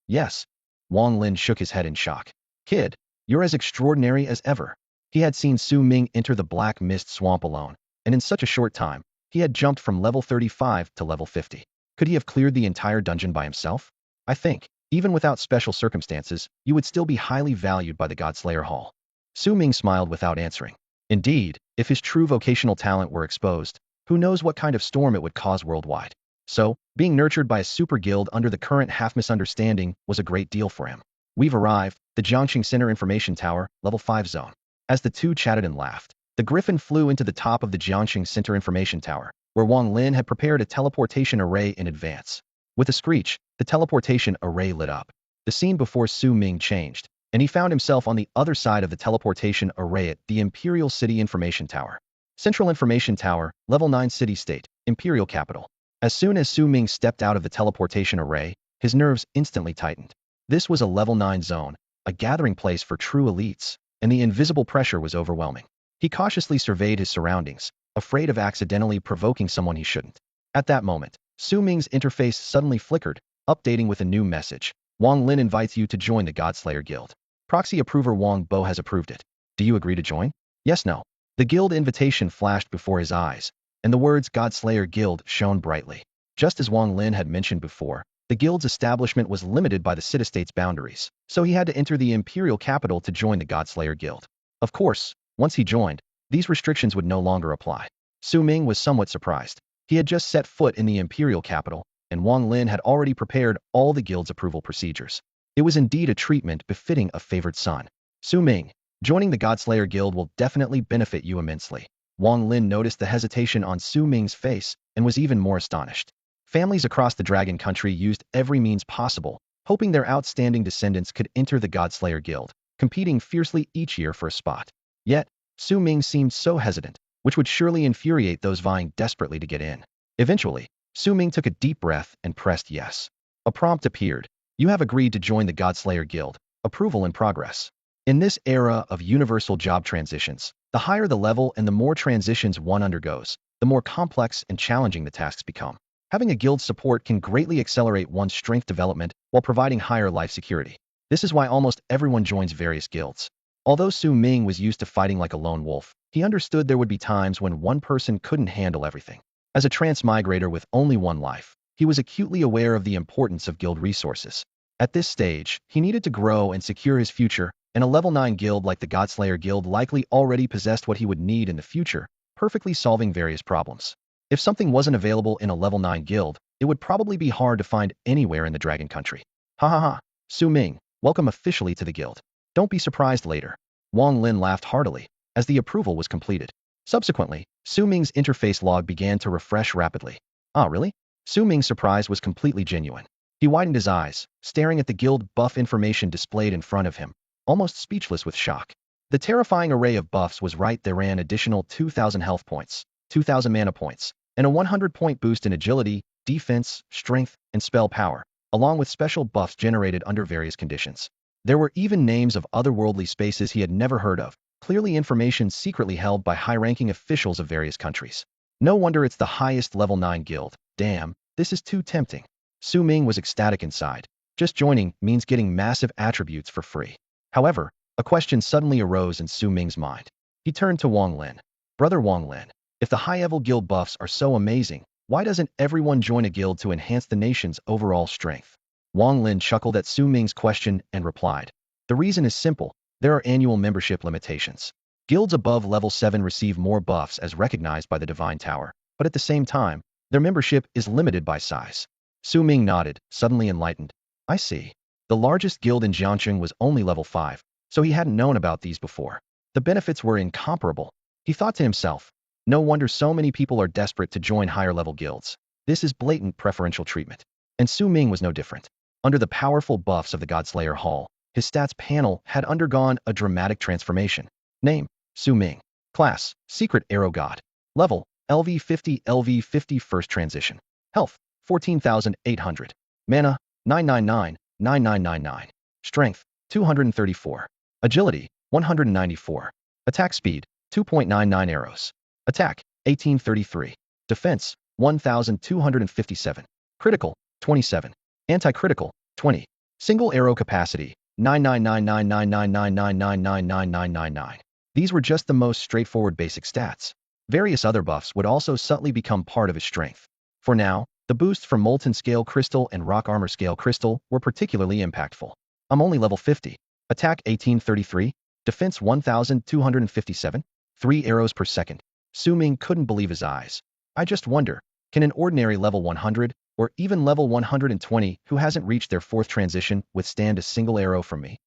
Yes. Wang Lin shook his head in shock. Kid, you're as extraordinary as ever. He had seen Su Ming enter the Black Mist Swamp alone, and in such a short time, he had jumped from level 35 to level 50. Could he have cleared the entire dungeon by himself? I think, even without special circumstances, you would still be highly valued by the Godslayer Hall. Su Ming smiled without answering. Indeed, if his true vocational talent were exposed, who knows what kind of storm it would cause worldwide. So, being nurtured by a super guild under the current half-misunderstanding was a great deal for him. We've arrived, the Jiangxing Center Information Tower, level 5 zone. As the two chatted and laughed, the griffin flew into the top of the Jiangxing Center Information Tower, where Wang Lin had prepared a teleportation array in advance. With a screech, the teleportation array lit up. The scene before Su Ming changed, and he found himself on the other side of the teleportation array at the Imperial City Information Tower. Central Information Tower, level 9 city-state, Imperial Capital. As soon as Su Ming stepped out of the teleportation array, his nerves instantly tightened. This was a level 9 zone, a gathering place for true elites, and the invisible pressure was overwhelming. He cautiously surveyed his surroundings, afraid of accidentally provoking someone he shouldn't. At that moment, Su Ming's interface suddenly flickered, updating with a new message. Wang Lin invites you to join the Godslayer Guild. Proxy approver Wang Bo has approved it. Do you agree to join? Yes, no. The guild invitation flashed before his eyes, and the words Godslayer Guild shone brightly. Just as Wang Lin had mentioned before, the guild's establishment was limited by the city-state's boundaries, so he had to enter the imperial capital to join the Godslayer Guild. Of course, once he joined, these restrictions would no longer apply. Su Ming was somewhat surprised. He had just set foot in the imperial capital, and Wang Lin had already prepared all the guild's approval procedures. It was indeed a treatment befitting a favored son. Su Ming, joining the Godslayer Guild will definitely benefit you immensely. Wang Lin noticed the hesitation on Su Ming's face and was even more astonished. Families across the Dragon Country used every means possible, hoping their outstanding descendants could enter the Godslayer Guild, competing fiercely each year for a spot. Yet, Su Ming seemed so hesitant, which would surely infuriate those vying desperately to get in. Eventually, Su Ming took a deep breath and pressed yes. A prompt appeared. You have agreed to join the Godslayer Guild. Approval in progress. In this era of universal job transitions, the higher the level and the more transitions one undergoes, the more complex and challenging the tasks become. Having a guild support can greatly accelerate one's strength development while providing higher life security. This is why almost everyone joins various guilds. Although Su Ming was used to fighting like a lone wolf, he understood there would be times when one person couldn't handle everything. As a transmigrator with only one life, he was acutely aware of the importance of guild resources. At this stage, he needed to grow and secure his future, and a level 9 guild like the Godslayer Guild likely already possessed what he would need in the future, perfectly solving various problems. If something wasn't available in a level 9 guild, it would probably be hard to find anywhere in the Dragon Country. Ha ha ha. Su Ming, welcome officially to the guild. Don't be surprised later. Wang Lin laughed heartily, as the approval was completed. Subsequently, Su Ming's interface log began to refresh rapidly. Ah, really? Su Ming's surprise was completely genuine. He widened his eyes, staring at the guild buff information displayed in front of him, almost speechless with shock. The terrifying array of buffs was right there: an additional 2,000 health points, 2,000 mana points, and a 100-point boost in agility, defense, strength, and spell power, along with special buffs generated under various conditions. There were even names of otherworldly spaces he had never heard of, clearly information secretly held by high-ranking officials of various countries. No wonder it's the highest level 9 guild. Damn, this is too tempting. Su Ming was ecstatic inside. Just joining means getting massive attributes for free. However, a question suddenly arose in Su Ming's mind. He turned to Wang Lin. Brother Wang Lin, if the high-level guild buffs are so amazing, why doesn't everyone join a guild to enhance the nation's overall strength? Wang Lin chuckled at Su Ming's question and replied, the reason is simple. There are annual membership limitations. Guilds above level 7 receive more buffs as recognized by the Divine Tower, but at the same time, their membership is limited by size. Su Ming nodded, suddenly enlightened. I see. The largest guild in Jiangcheng was only level 5, so he hadn't known about these before. The benefits were incomparable. He thought to himself, no wonder so many people are desperate to join higher-level guilds. This is blatant preferential treatment. And Su Ming was no different. Under the powerful buffs of the Godslayer Hall, his stats panel had undergone a dramatic transformation. Name, Su Ming. Class, Secret Arrow God. Level, LV50 LV50 First Transition. Health, 14,800. Mana, 999, 9999. Strength, 234. Agility, 194. Attack speed, 2.99 arrows. Attack, 1833. Defense, 1,257. Critical, 27. Anti-critical, 20. Single arrow capacity, 9999999999999. These were just the most straightforward basic stats. Various other buffs would also subtly become part of his strength. For now, the boosts from Molten Scale Crystal and Rock Armor Scale Crystal were particularly impactful. I'm only level 50. Attack 1833. Defense 1,257. 3 arrows per second. Su Ming couldn't believe his eyes. I just wonder, can an ordinary level 100, or even level 120 who hasn't reached their 4th transition withstand a single arrow from me?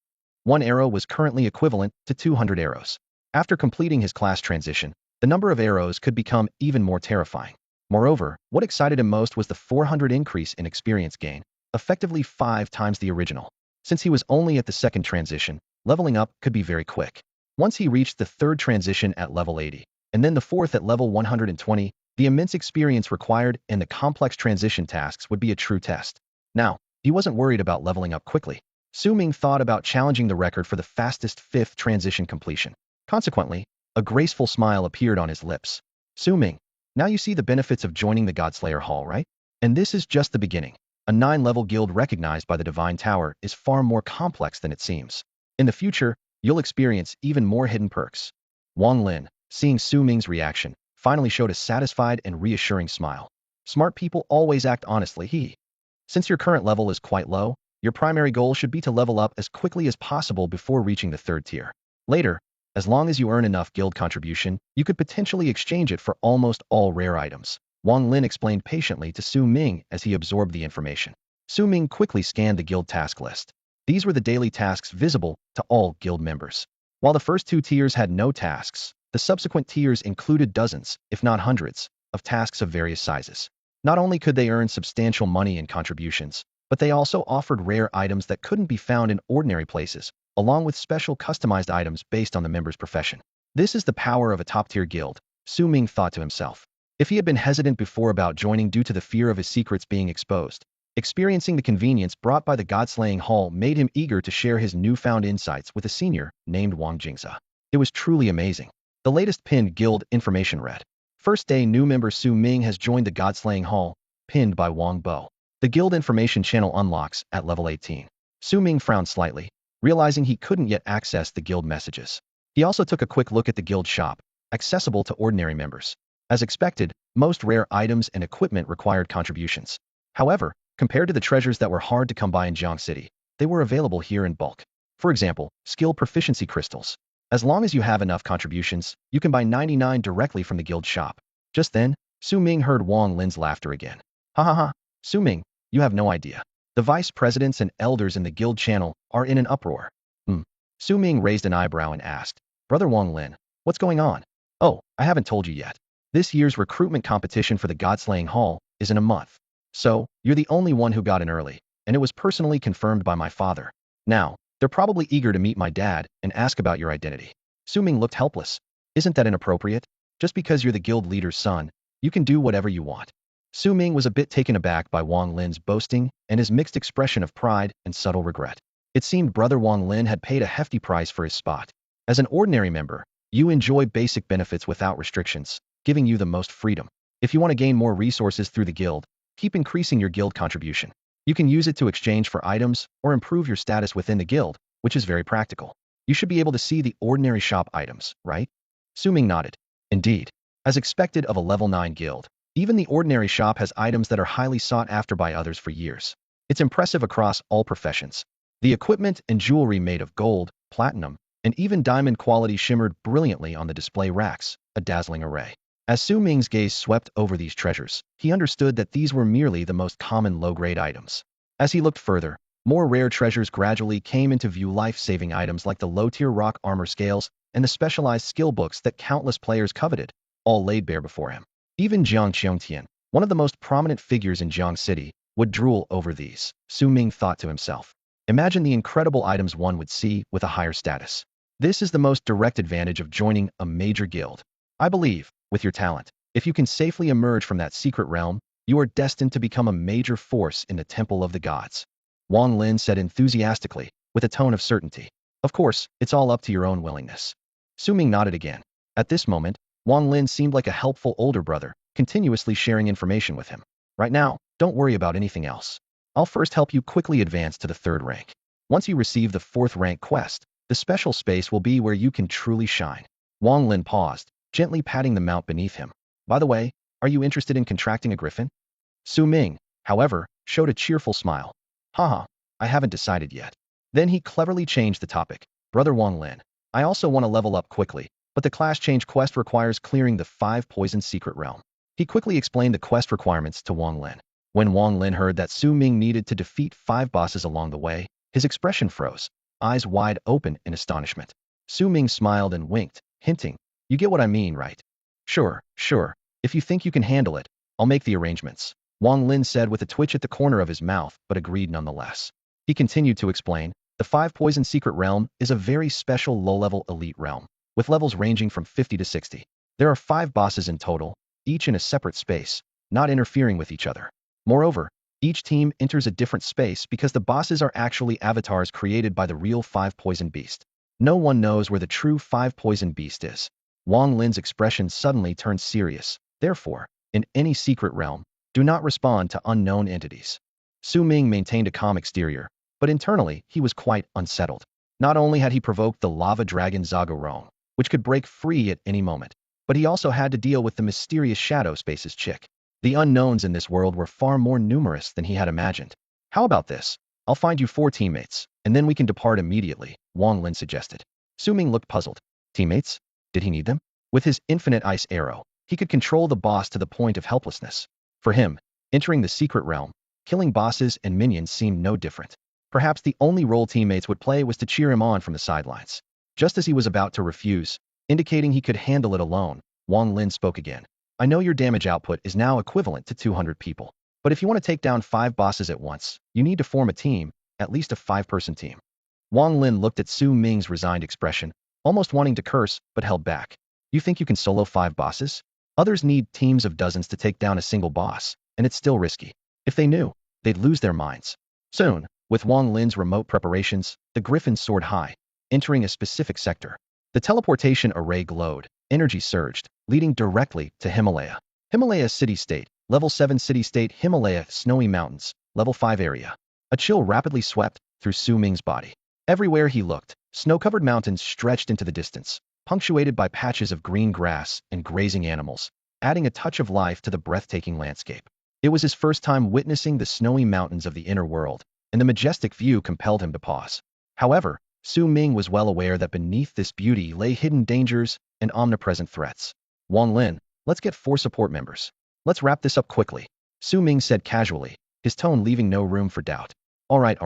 1 arrow was currently equivalent to 200 arrows. After completing his class transition, the number of arrows could become even more terrifying. Moreover, what excited him most was the 400 increase in experience gain, effectively 5 times the original. Since he was only at the 2nd transition, leveling up could be very quick. Once he reached the 3rd transition at level 80, and then the 4th at level 120, the immense experience required and the complex transition tasks would be a true test. Now, he wasn't worried about leveling up quickly. Su Ming thought about challenging the record for the fastest 5th transition completion. Consequently, a graceful smile appeared on his lips. Su Ming, now you see the benefits of joining the Godslayer Hall, right? And this is just the beginning. A 9-level guild recognized by the Divine Tower is far more complex than it seems. In the future, you'll experience even more hidden perks. Wang Lin, seeing Su Ming's reaction, finally showed a satisfied and reassuring smile. Smart people always act honestly. Since your current level is quite low, your primary goal should be to level up as quickly as possible before reaching the 3rd tier. Later, as long as you earn enough guild contribution, you could potentially exchange it for almost all rare items. Wang Lin explained patiently to Su Ming as he absorbed the information. Su Ming quickly scanned the guild task list. These were the daily tasks visible to all guild members. While the first 2 tiers had no tasks, the subsequent tiers included dozens, if not hundreds, of tasks of various sizes. Not only could they earn substantial money and contributions, but they also offered rare items that couldn't be found in ordinary places, along with special customized items based on the member's profession. This is the power of a top-tier guild, Su Ming thought to himself. If he had been hesitant before about joining due to the fear of his secrets being exposed, experiencing the convenience brought by the God-slaying hall made him eager to share his newfound insights with a senior named Wang Jingza. It was truly amazing. The latest pinned guild information read. First day new member Su Ming has joined the God-slaying hall, pinned by Wang Bo. The guild information channel unlocks at level 18. Su Ming frowned slightly, realizing he couldn't yet access the guild messages. He also took a quick look at the guild shop, accessible to ordinary members. As expected, most rare items and equipment required contributions. However, compared to the treasures that were hard to come by in Jiang City, they were available here in bulk. For example, skill proficiency crystals. As long as you have enough contributions, you can buy 99 directly from the guild shop. Just then, Su Ming heard Wang Lin's laughter again. Ha ha ha, Su Ming, you have no idea. The vice presidents and elders in the guild channel are in an uproar. Su Ming raised an eyebrow and asked, Brother Wang Lin, what's going on? Oh, I haven't told you yet. This year's recruitment competition for the God-slaying hall is in a month. So, you're the only one who got in early, and it was personally confirmed by my father. Now, they're probably eager to meet my dad and ask about your identity. Su Ming looked helpless. Isn't that inappropriate? Just because you're the guild leader's son, you can do whatever you want. Su Ming was a bit taken aback by Wang Lin's boasting and his mixed expression of pride and subtle regret. It seemed Brother Wang Lin had paid a hefty price for his spot. As an ordinary member, You enjoy basic benefits without restrictions, giving you the most freedom. If you want to gain more resources through the guild, keep increasing your guild contribution. You can use it to exchange for items or improve your status within the guild, which is very practical. You should be able to see the ordinary shop items, right? Su Ming nodded. Indeed. As expected of a level 9 guild, even the ordinary shop has items that are highly sought after by others for years. It's impressive across all professions. The equipment and jewelry made of gold, platinum, and even diamond quality shimmered brilliantly on the display racks, a dazzling array. As Su Ming's gaze swept over these treasures, he understood that these were merely the most common low-grade items. As he looked further, more rare treasures gradually came into view, life-saving items like the low-tier rock armor scales and the specialized skill books that countless players coveted, all laid bare before him. Even Jiang Qiongtian, one of the most prominent figures in Jiang City, would drool over these, Su Ming thought to himself. Imagine the incredible items one would see with a higher status. This is the most direct advantage of joining a major guild. I believe, with your talent, if you can safely emerge from that secret realm, you are destined to become a major force in the Temple of the Gods. Wang Lin said enthusiastically, with a tone of certainty. Of course, it's all up to your own willingness. Su Ming nodded again. At this moment, Wang Lin seemed like a helpful older brother, continuously sharing information with him. Right now, don't worry about anything else. I'll first help you quickly advance to the 3rd rank. Once you receive the 4th rank quest, the special space will be where you can truly shine. Wang Lin paused, gently patting the mount beneath him. By the way, are you interested in contracting a griffin? Su Ming, however, showed a cheerful smile. Haha, I haven't decided yet. Then he cleverly changed the topic. Brother Wang Lin, I also want to level up quickly, but the class change quest requires clearing the 5 poison secret realm. He quickly explained the quest requirements to Wang Lin. When Wang Lin heard that Su Ming needed to defeat 5 bosses along the way, his expression froze, eyes wide open in astonishment. Su Ming smiled and winked, hinting, you get what I mean, right? Sure. If you think you can handle it, I'll make the arrangements. Wang Lin said with a twitch at the corner of his mouth, but agreed nonetheless. He continued to explain, the 5 poison secret realm is a very special low-level elite realm, with levels ranging from 50 to 60. There are 5 bosses in total, each in a separate space, not interfering with each other. Moreover, each team enters a different space because the bosses are actually avatars created by the real 5 poison beast. No one knows where the true 5 poison beast is. Wang Lin's expression suddenly turned serious. Therefore, in any secret realm, do not respond to unknown entities. Su Ming maintained a calm exterior, but internally he was quite unsettled. Not only had he provoked the lava dragon Zagorong, which could break free at any moment, but he also had to deal with the mysterious shadow spaces chick. The unknowns in this world were far more numerous than he had imagined. How about this? I'll find you 4 teammates, and then we can depart immediately, Wang Lin suggested. Su Ming looked puzzled. Teammates? Did he need them? With his infinite ice arrow, he could control the boss to the point of helplessness. For him, entering the secret realm, killing bosses and minions seemed no different. Perhaps the only role teammates would play was to cheer him on from the sidelines. Just as he was about to refuse, indicating he could handle it alone, Wang Lin spoke again. I know your damage output is now equivalent to 200 people, but if you want to take down 5 bosses at once, you need to form a team, at least a 5-person team. Wang Lin looked at Su Ming's resigned expression, almost wanting to curse, but held back. You think you can solo 5 bosses? Others need teams of dozens to take down a single boss, and it's still risky. If they knew, they'd lose their minds. Soon, with Wang Lin's remote preparations, the griffin soared high, entering a specific sector. The teleportation array glowed, energy surged, leading directly to Himalaya. Himalaya city-state, level 7 city-state Himalaya snowy mountains, level 5 area. A chill rapidly swept through Su Ming's body. Everywhere he looked, snow-covered mountains stretched into the distance, punctuated by patches of green grass and grazing animals, adding a touch of life to the breathtaking landscape. It was his first time witnessing the snowy mountains of the inner world, and the majestic view compelled him to pause. However, Su Ming was well aware that beneath this beauty lay hidden dangers and omnipresent threats. Wang Lin, let's get 4 support members. Let's wrap this up quickly, Su Ming said casually, his tone leaving no room for doubt. All right.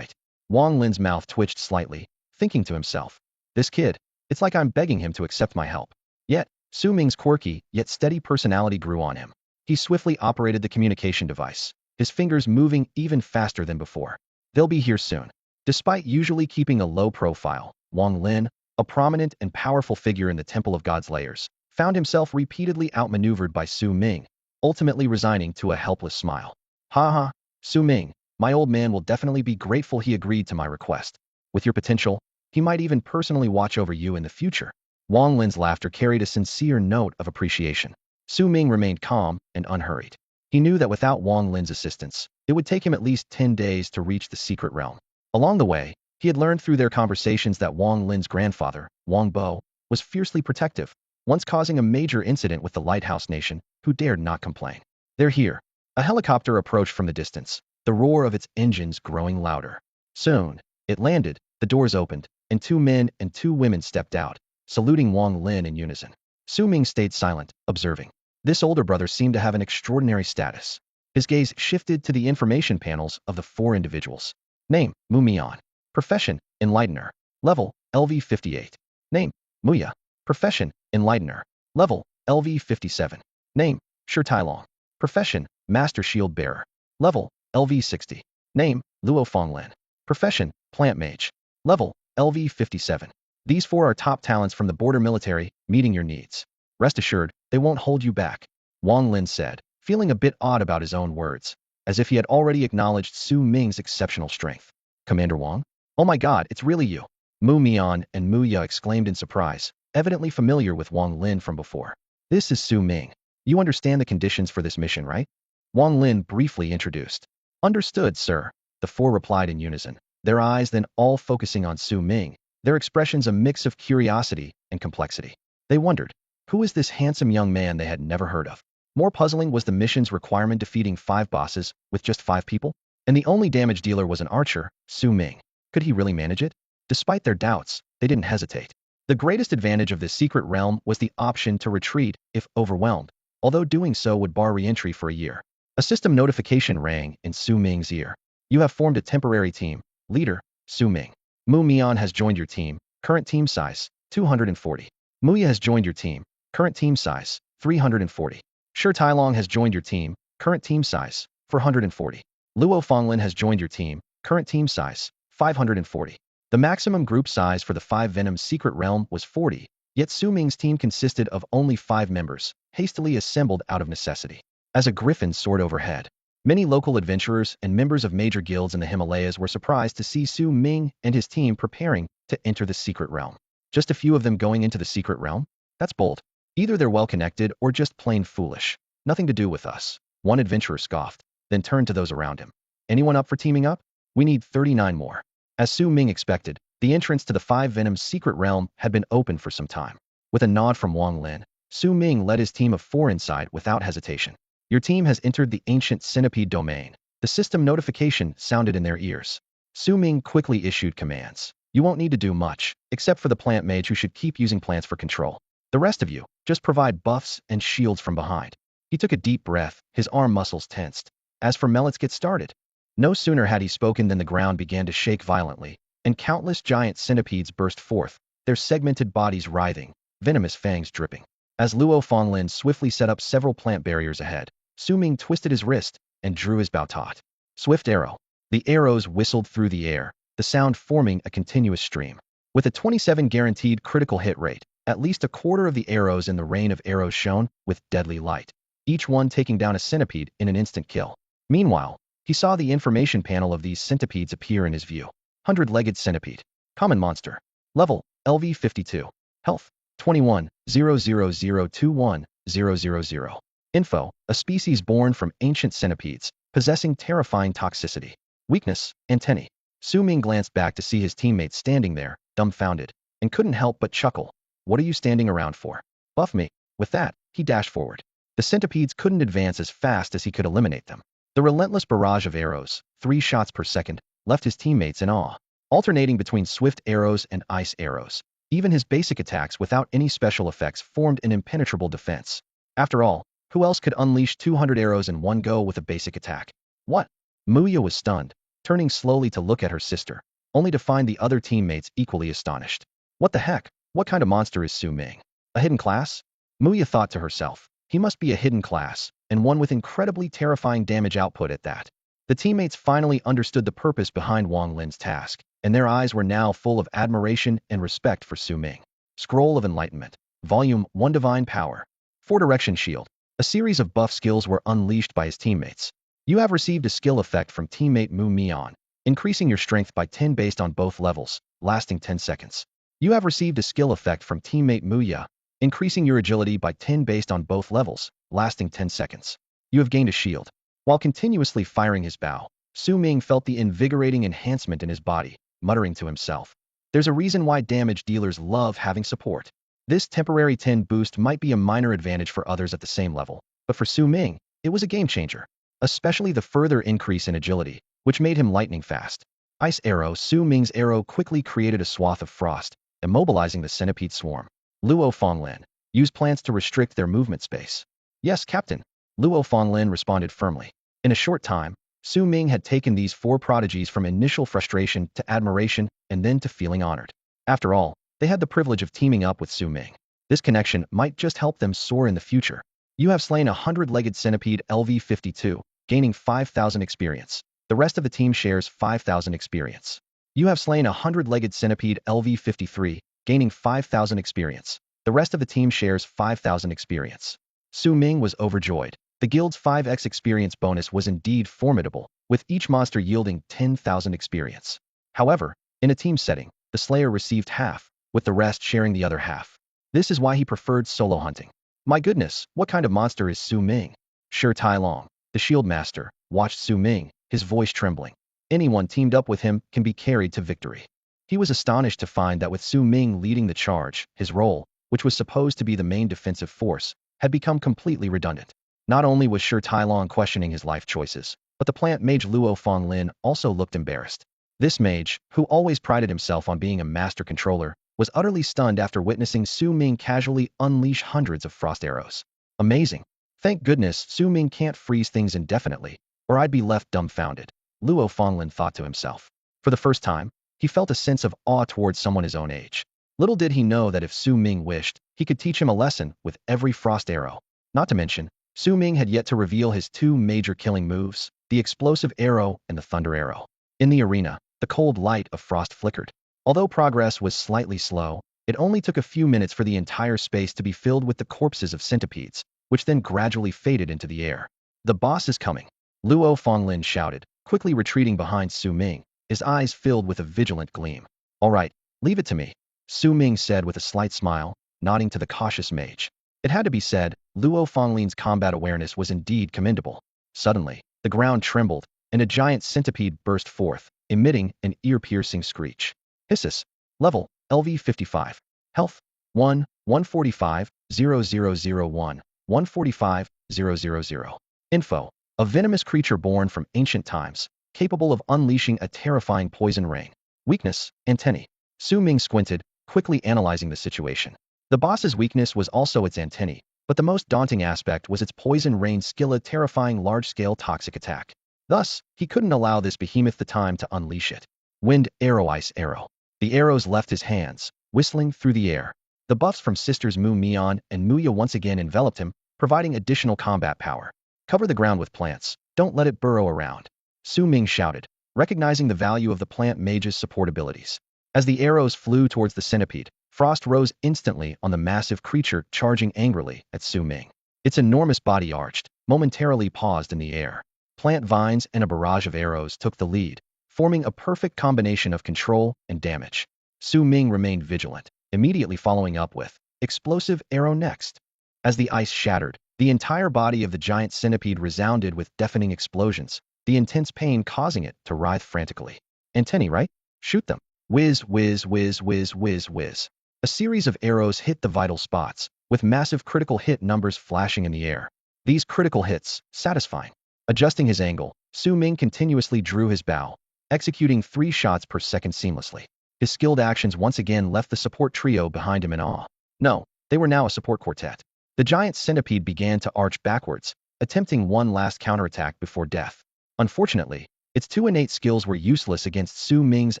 Wang Lin's mouth twitched slightly, thinking to himself, this kid, it's like I'm begging him to accept my help. Yet, Su Ming's quirky, yet steady personality grew on him. He swiftly operated the communication device, his fingers moving even faster than before. They'll be here soon. Despite usually keeping a low profile, Wang Lin, a prominent and powerful figure in the Temple of God's layers, found himself repeatedly outmaneuvered by Su Ming, ultimately resigning to a helpless smile. Haha, Su Ming, my old man will definitely be grateful he agreed to my request. With your potential, he might even personally watch over you in the future. Wang Lin's laughter carried a sincere note of appreciation. Su Ming remained calm and unhurried. He knew that without Wang Lin's assistance, it would take him at least 10 days to reach the secret realm. Along the way, he had learned through their conversations that Wang Lin's grandfather, Wang Bo, was fiercely protective, once causing a major incident with the Lighthouse Nation, who dared not complain. They're here. A helicopter approached from the distance, the roar of its engines growing louder. Soon, it landed, the doors opened, and 2 men and 2 women stepped out, saluting Wang Lin in unison. Su Ming stayed silent, observing. This older brother seemed to have an extraordinary status. His gaze shifted to the information panels of the 4 individuals. Name, Mu Mian. Profession, Enlightener. Level, LV58. Name, Muya. Profession, Enlightener. Level, LV57. Name, Shi Tailong. Profession, Master Shield Bearer. Level, LV60. Name, Luo Fonglin. Profession, Plant Mage. Level, LV57. These 4 are top talents from the border military, meeting your needs. Rest assured, they won't hold you back, Wang Lin said, feeling a bit odd about his own words, as if he had already acknowledged Su Ming's exceptional strength. Commander Wang? Oh my god, it's really you! Mu Mian and Mu Ya exclaimed in surprise, evidently familiar with Wang Lin from before. This is Su Ming. You understand the conditions for this mission, right? Wang Lin briefly introduced. Understood, sir, the 4 replied in unison, their eyes then all focusing on Su Ming, their expressions a mix of curiosity and complexity. They wondered, who is this handsome young man they had never heard of? More puzzling was the mission's requirement defeating 5 bosses with just 5 people, and the only damage dealer was an archer, Su Ming. Could he really manage it? Despite their doubts, they didn't hesitate. The greatest advantage of this secret realm was the option to retreat if overwhelmed, although doing so would bar re-entry for a year. A system notification rang in Su Ming's ear. You have formed a temporary team. Leader, Su Ming. Mu Mian has joined your team. Current team size, 240. Muya has joined your team. Current team size, 340. Shi Tailong has joined your team. Current team size, 440. Luo Fonglin has joined your team. Current team size, 540. The maximum group size for the 5 Venom secret realm was 40, yet Su Ming's team consisted of only 5 members, hastily assembled out of necessity. As a griffin soared overhead, many local adventurers and members of major guilds in the Himalayas were surprised to see Su Ming and his team preparing to enter the secret realm. Just a few of them going into the secret realm? That's bold. Either they're well-connected or just plain foolish. Nothing to do with us. One adventurer scoffed, then turned to those around him. Anyone up for teaming up? We need 39 more. As Su Ming expected, the entrance to the 5 Venom's secret realm had been open for some time. With a nod from Wang Lin, Su Ming led his team of 4 inside without hesitation. Your team has entered the ancient centipede domain. The system notification sounded in their ears. Su Ming quickly issued commands. You won't need to do much, except for the plant mage who should keep using plants for control. The rest of you, just provide buffs and shields from behind. He took a deep breath, his arm muscles tensed. As for let's get started. No sooner had he spoken than the ground began to shake violently, and countless giant centipedes burst forth, their segmented bodies writhing, venomous fangs dripping. As Luo Fonglin swiftly set up several plant barriers ahead, Su Ming twisted his wrist and drew his Baotot. Swift arrow. The arrows whistled through the air, the sound forming a continuous stream. With a 27 guaranteed critical hit rate, at least a quarter of the arrows in the rain of arrows shone with deadly light, each one taking down a centipede in an instant kill. Meanwhile, he saw the information panel of these centipedes appear in his view. 100-legged centipede. Common monster. Level, LV52. Health, 21, 00021, 000. Info, a species born from ancient centipedes, possessing terrifying toxicity. Weakness, antennae. Su Ming glanced back to see his teammates standing there, dumbfounded, and couldn't help but chuckle. What are you standing around for? Buff me. With that, he dashed forward. The centipedes couldn't advance as fast as he could eliminate them. The relentless barrage of arrows, 3 shots per second, left his teammates in awe. Alternating between swift arrows and ice arrows, even his basic attacks without any special effects formed an impenetrable defense. After all, who else could unleash 200 arrows in one go with a basic attack? What? Muya was stunned, turning slowly to look at her sister, only to find the other teammates equally astonished. What the heck? What kind of monster is Su Ming? A hidden class? Muya thought to herself. He must be a hidden class, and one with incredibly terrifying damage output at that. The teammates finally understood the purpose behind Wang Lin's task, and their eyes were now full of admiration and respect for Su Ming. Scroll of Enlightenment. Volume 1 Divine Power. 4 Direction Shield. A series of buff skills were unleashed by his teammates. You have received a skill effect from teammate Mu Mian, increasing your strength by 10 based on both levels, lasting 10 seconds. You have received a skill effect from teammate Muya, increasing your agility by 10 based on both levels, lasting 10 seconds. You have gained a shield. While continuously firing his bow, Su Ming felt the invigorating enhancement in his body, muttering to himself. There's a reason why damage dealers love having support. This temporary 10 boost might be a minor advantage for others at the same level, but for Su Ming, it was a game changer, especially the further increase in agility, which made him lightning fast. Ice arrow. Su Ming's arrow quickly created a swath of frost, immobilizing the centipede swarm. Luo Fonglin, use plants to restrict their movement space. Yes, Captain. Luo Fonglin responded firmly. In a short time, Su Ming had taken these four prodigies from initial frustration to admiration and then to feeling honored. After all, they had the privilege of teaming up with Su Ming. This connection might just help them soar in the future. You have slain a 100-legged centipede LV52, gaining 5,000 experience. The rest of the team shares 5,000 experience. You have slain a 100-legged centipede LV53, gaining 5,000 experience. The rest of the team shares 5,000 experience. Su Ming was overjoyed. The guild's 5x experience bonus was indeed formidable, with each monster yielding 10,000 experience. However, in a team setting, the Slayer received half, with the rest sharing the other half. This is why he preferred solo hunting. My goodness, what kind of monster is Su Ming? Shi Tailong, the shield master, watched Su Ming, his voice trembling. Anyone teamed up with him can be carried to victory. He was astonished to find that with Su Ming leading the charge, his role, which was supposed to be the main defensive force, had become completely redundant. Not only was Shi Tailong questioning his life choices, but the plant mage Luo Fonglin also looked embarrassed. This mage, who always prided himself on being a master controller, was utterly stunned after witnessing Su Ming casually unleash hundreds of frost arrows. Amazing. Thank goodness Su Ming can't freeze things indefinitely, or I'd be left dumbfounded, Luo Fonglin thought to himself. For the first time, he felt a sense of awe towards someone his own age. Little did he know that if Su Ming wished, he could teach him a lesson with every frost arrow. Not to mention, Su Ming had yet to reveal his two major killing moves, the explosive arrow and the thunder arrow. In the arena, the cold light of frost flickered. Although progress was slightly slow, it only took a few minutes for the entire space to be filled with the corpses of centipedes, which then gradually faded into the air. The boss is coming, Luo Fonglin shouted, quickly retreating behind Su Ming, his eyes filled with a vigilant gleam. All right, leave it to me, Su Ming said with a slight smile, nodding to the cautious mage. It had to be said, Luo Fonglin's combat awareness was indeed commendable. Suddenly, the ground trembled, and a giant centipede burst forth, emitting an ear-piercing screech. Hissus. Level, LV55. Health, 1, 145, 0001, 145, 000. Info. A venomous creature born from ancient times, capable of unleashing a terrifying poison rain. Weakness, antennae. Su Ming squinted, quickly analyzing the situation. The boss's weakness was also its antennae, but the most daunting aspect was its poison rain skill, a terrifying large-scale toxic attack. Thus, he couldn't allow this behemoth the time to unleash it. Wind arrow, ice arrow. The arrows left his hands, whistling through the air. The buffs from sisters Mu Mian and Muya once again enveloped him, providing additional combat power. Cover the ground with plants, don't let it burrow around, Su Ming shouted, recognizing the value of the plant mage's support abilities. As the arrows flew towards the centipede, frost rose instantly on the massive creature charging angrily at Su Ming. Its enormous body arched, momentarily paused in the air. Plant vines and a barrage of arrows took the lead, forming a perfect combination of control and damage. Su Ming remained vigilant, immediately following up with explosive arrow next. As the ice shattered, the entire body of the giant centipede resounded with deafening explosions, the intense pain causing it to writhe frantically. Antennae, right? Shoot them. Whiz, whiz, whiz, whiz, whiz, whiz. A series of arrows hit the vital spots, with massive critical hit numbers flashing in the air. These critical hits, satisfying. Adjusting his angle, Su Ming continuously drew his bow, executing 3 shots per second seamlessly. His skilled actions once again left the support trio behind him in awe. No, they were now a support quartet. The giant centipede began to arch backwards, attempting one last counterattack before death. Unfortunately, its 2 innate skills were useless against Su Ming's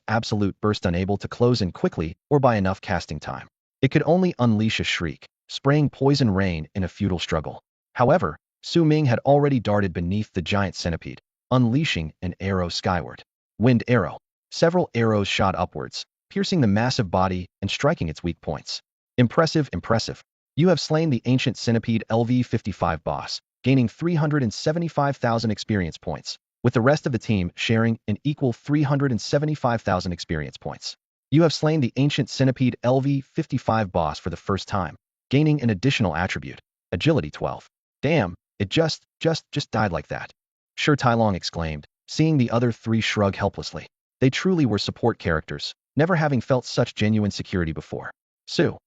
absolute burst, unable to close in quickly or by enough casting time. It could only unleash a shriek, spraying poison rain in a futile struggle. However, Su Ming had already darted beneath the giant centipede, unleashing an arrow skyward. Wind arrow. Several arrows shot upwards, piercing the massive body and striking its weak points. Impressive, impressive. You have slain the ancient centipede LV55 boss, gaining 375,000 experience points, with the rest of the team sharing an equal 375,000 experience points. You have slain the ancient centipede LV-55 boss for the first time, gaining an additional attribute, agility 12. Damn, it just died like that. Sure, Tai Long exclaimed, seeing the other three shrug helplessly. They truly were support characters, never having felt such genuine security before. Su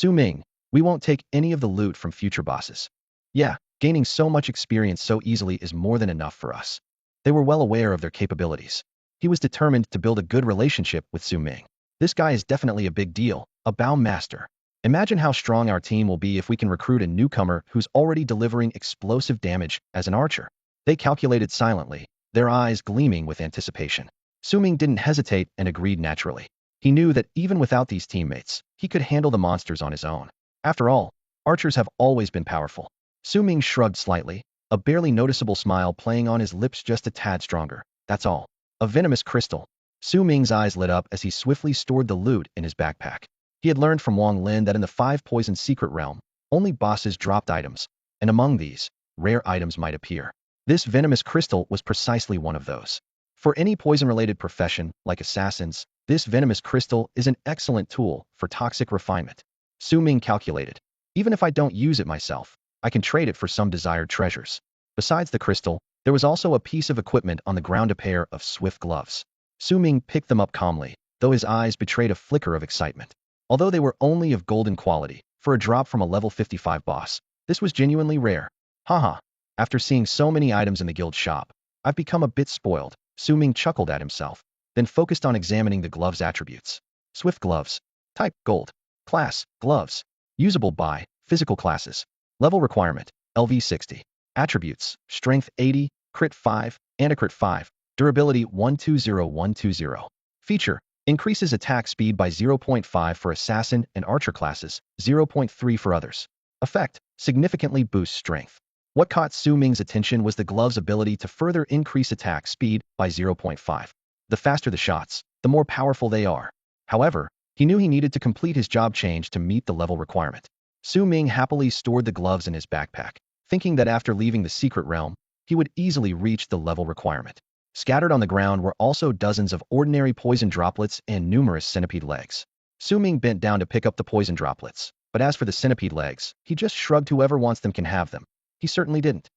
Ming, we won't take any of the loot from future bosses. Yeah, gaining so much experience so easily is more than enough for us. They were well aware of their capabilities. He was determined to build a good relationship with Su Ming. This guy is definitely a big deal, a bow master. Imagine how strong our team will be if we can recruit a newcomer who's already delivering explosive damage as an archer. They calculated silently, their eyes gleaming with anticipation. Su Ming didn't hesitate and agreed naturally. He knew that even without these teammates, he could handle the monsters on his own. After all, archers have always been powerful. Su Ming shrugged slightly, a barely noticeable smile playing on his lips just a tad stronger. That's all. A venomous crystal. Su Ming's eyes lit up as he swiftly stored the loot in his backpack. He had learned from Wang Lin that in the 5-poison secret realm, only bosses dropped items, and among these, rare items might appear. This venomous crystal was precisely one of those. For any poison-related profession, like assassins, this venomous crystal is an excellent tool for toxic refinement. Su Ming calculated. Even if I don't use it myself, I can trade it for some desired treasures. Besides the crystal, there was also a piece of equipment on the ground, a pair of swift gloves. Su Ming picked them up calmly, though his eyes betrayed a flicker of excitement. Although they were only of golden quality, for a drop from a level 55 boss, this was genuinely rare. Haha. After seeing so many items in the guild shop, I've become a bit spoiled. Su Ming chuckled at himself, then focused on examining the gloves' attributes. Swift gloves. Type, gold. Class, gloves. Usable by, physical classes. Level requirement, LV 60. Attributes, strength 80, crit 5, anti-crit 5. Durability 120120. Feature, increases attack speed by 0.5 for assassin and archer classes, 0.3 for others. Effect, significantly boosts strength. What caught Su Ming's attention was the glove's ability to further increase attack speed by 0.5. The faster the shots, the more powerful they are. However, he knew he needed to complete his job change to meet the level requirement. Su Ming happily stored the gloves in his backpack, thinking that after leaving the secret realm, he would easily reach the level requirement. Scattered on the ground were also dozens of ordinary poison droplets and numerous centipede legs. Su Ming bent down to pick up the poison droplets, but as for the centipede legs, he just shrugged. Whoever wants them can have them. He certainly didn't.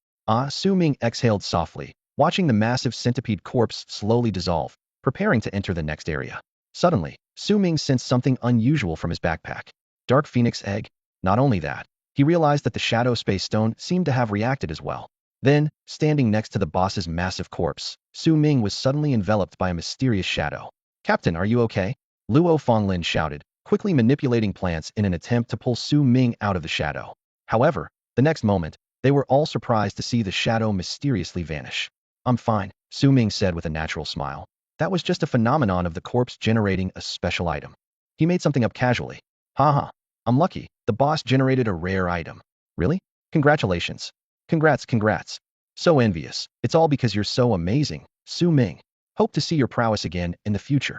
Su Ming exhaled softly, watching the massive centipede corpse slowly dissolve, preparing to enter the next area. Suddenly, Su Ming sensed something unusual from his backpack. Dark Phoenix Egg? Not only that, he realized that the Shadow Space Stone seemed to have reacted as well. Then, standing next to the boss's massive corpse, Su Ming was suddenly enveloped by a mysterious shadow. Captain, are you okay? Luo Fonglin shouted, quickly manipulating plants in an attempt to pull Su Ming out of the shadow. However, the next moment, they were all surprised to see the shadow mysteriously vanish. I'm fine, Su Ming said with a natural smile. That was just a phenomenon of the corpse generating a special item. He made something up casually. Haha, I'm lucky, the boss generated a rare item. Really? Congratulations. Congrats. So envious. It's all because you're so amazing, Su Ming. Hope to see your prowess again in the future.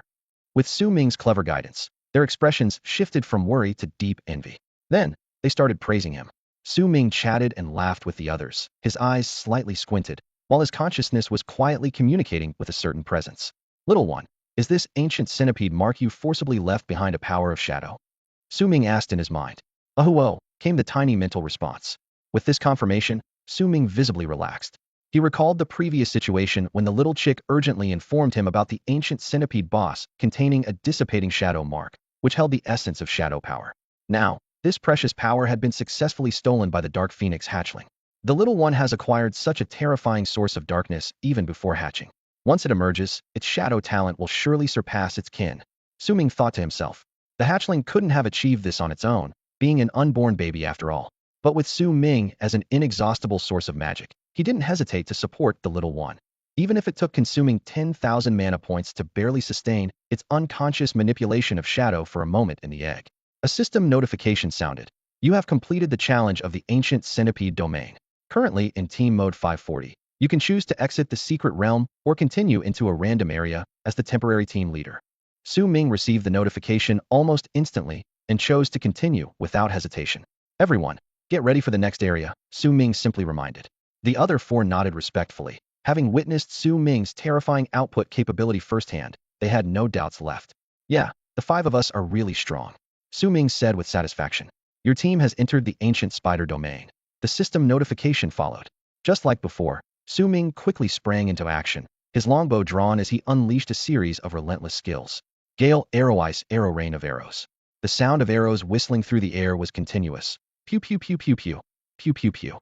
With Su Ming's clever guidance, their expressions shifted from worry to deep envy. Then, they started praising him. Su Ming chatted and laughed with the others, his eyes slightly squinted, while his consciousnness was quietly communicating with a certain presence. Little one, is this ancient centipede mark you forcibly left behind a power of shadow? Su Ming asked in his mind. Oh, came the tiny mental response. With this confirmation, Su Ming visibly relaxed. He recalled the previous situation when the little chick urgently informed him about the ancient centipede boss containing a dissipating shadow mark, which held the essence of shadow power. Now, this precious power had been successfully stolen by the Dark Phoenix hatchling. The little one has acquired such a terrifying source of darkness even before hatching. Once it emerges, its shadow talent will surely surpass its kin. Su Ming thought to himself. The hatchling couldn't have achieved this on its own, being an unborn baby after all. But with Su Ming as an inexhaustible source of magic, he didn't hesitate to support the little one. Even if it took consuming 10,000 mana points to barely sustain its unconscious manipulation of shadow for a moment in the egg. A system notification sounded. You have completed the challenge of the ancient centipede domain. Currently in team mode 540, you can choose to exit the secret realm or continue into a random area as the temporary team leader. Su Ming received the notification almost instantly and chose to continue without hesitation. Everyone, get ready for the next area, Su Ming simply reminded. The other four nodded respectfully. Having witnessed Su Ming's terrifying output capability firsthand, they had no doubts left. Yeah, the The five of us are really strong. Su Ming said with satisfaction. Your team has entered the ancient spider domain. The system notification followed. Just like before, Su Ming quickly sprang into action, his longbow drawn as he unleashed a series of relentless skills. Gale, arrow ice, arrow rain of arrows. The sound of arrows whistling through the air was continuous. Pew pew pew pew pew. Pew pew pew.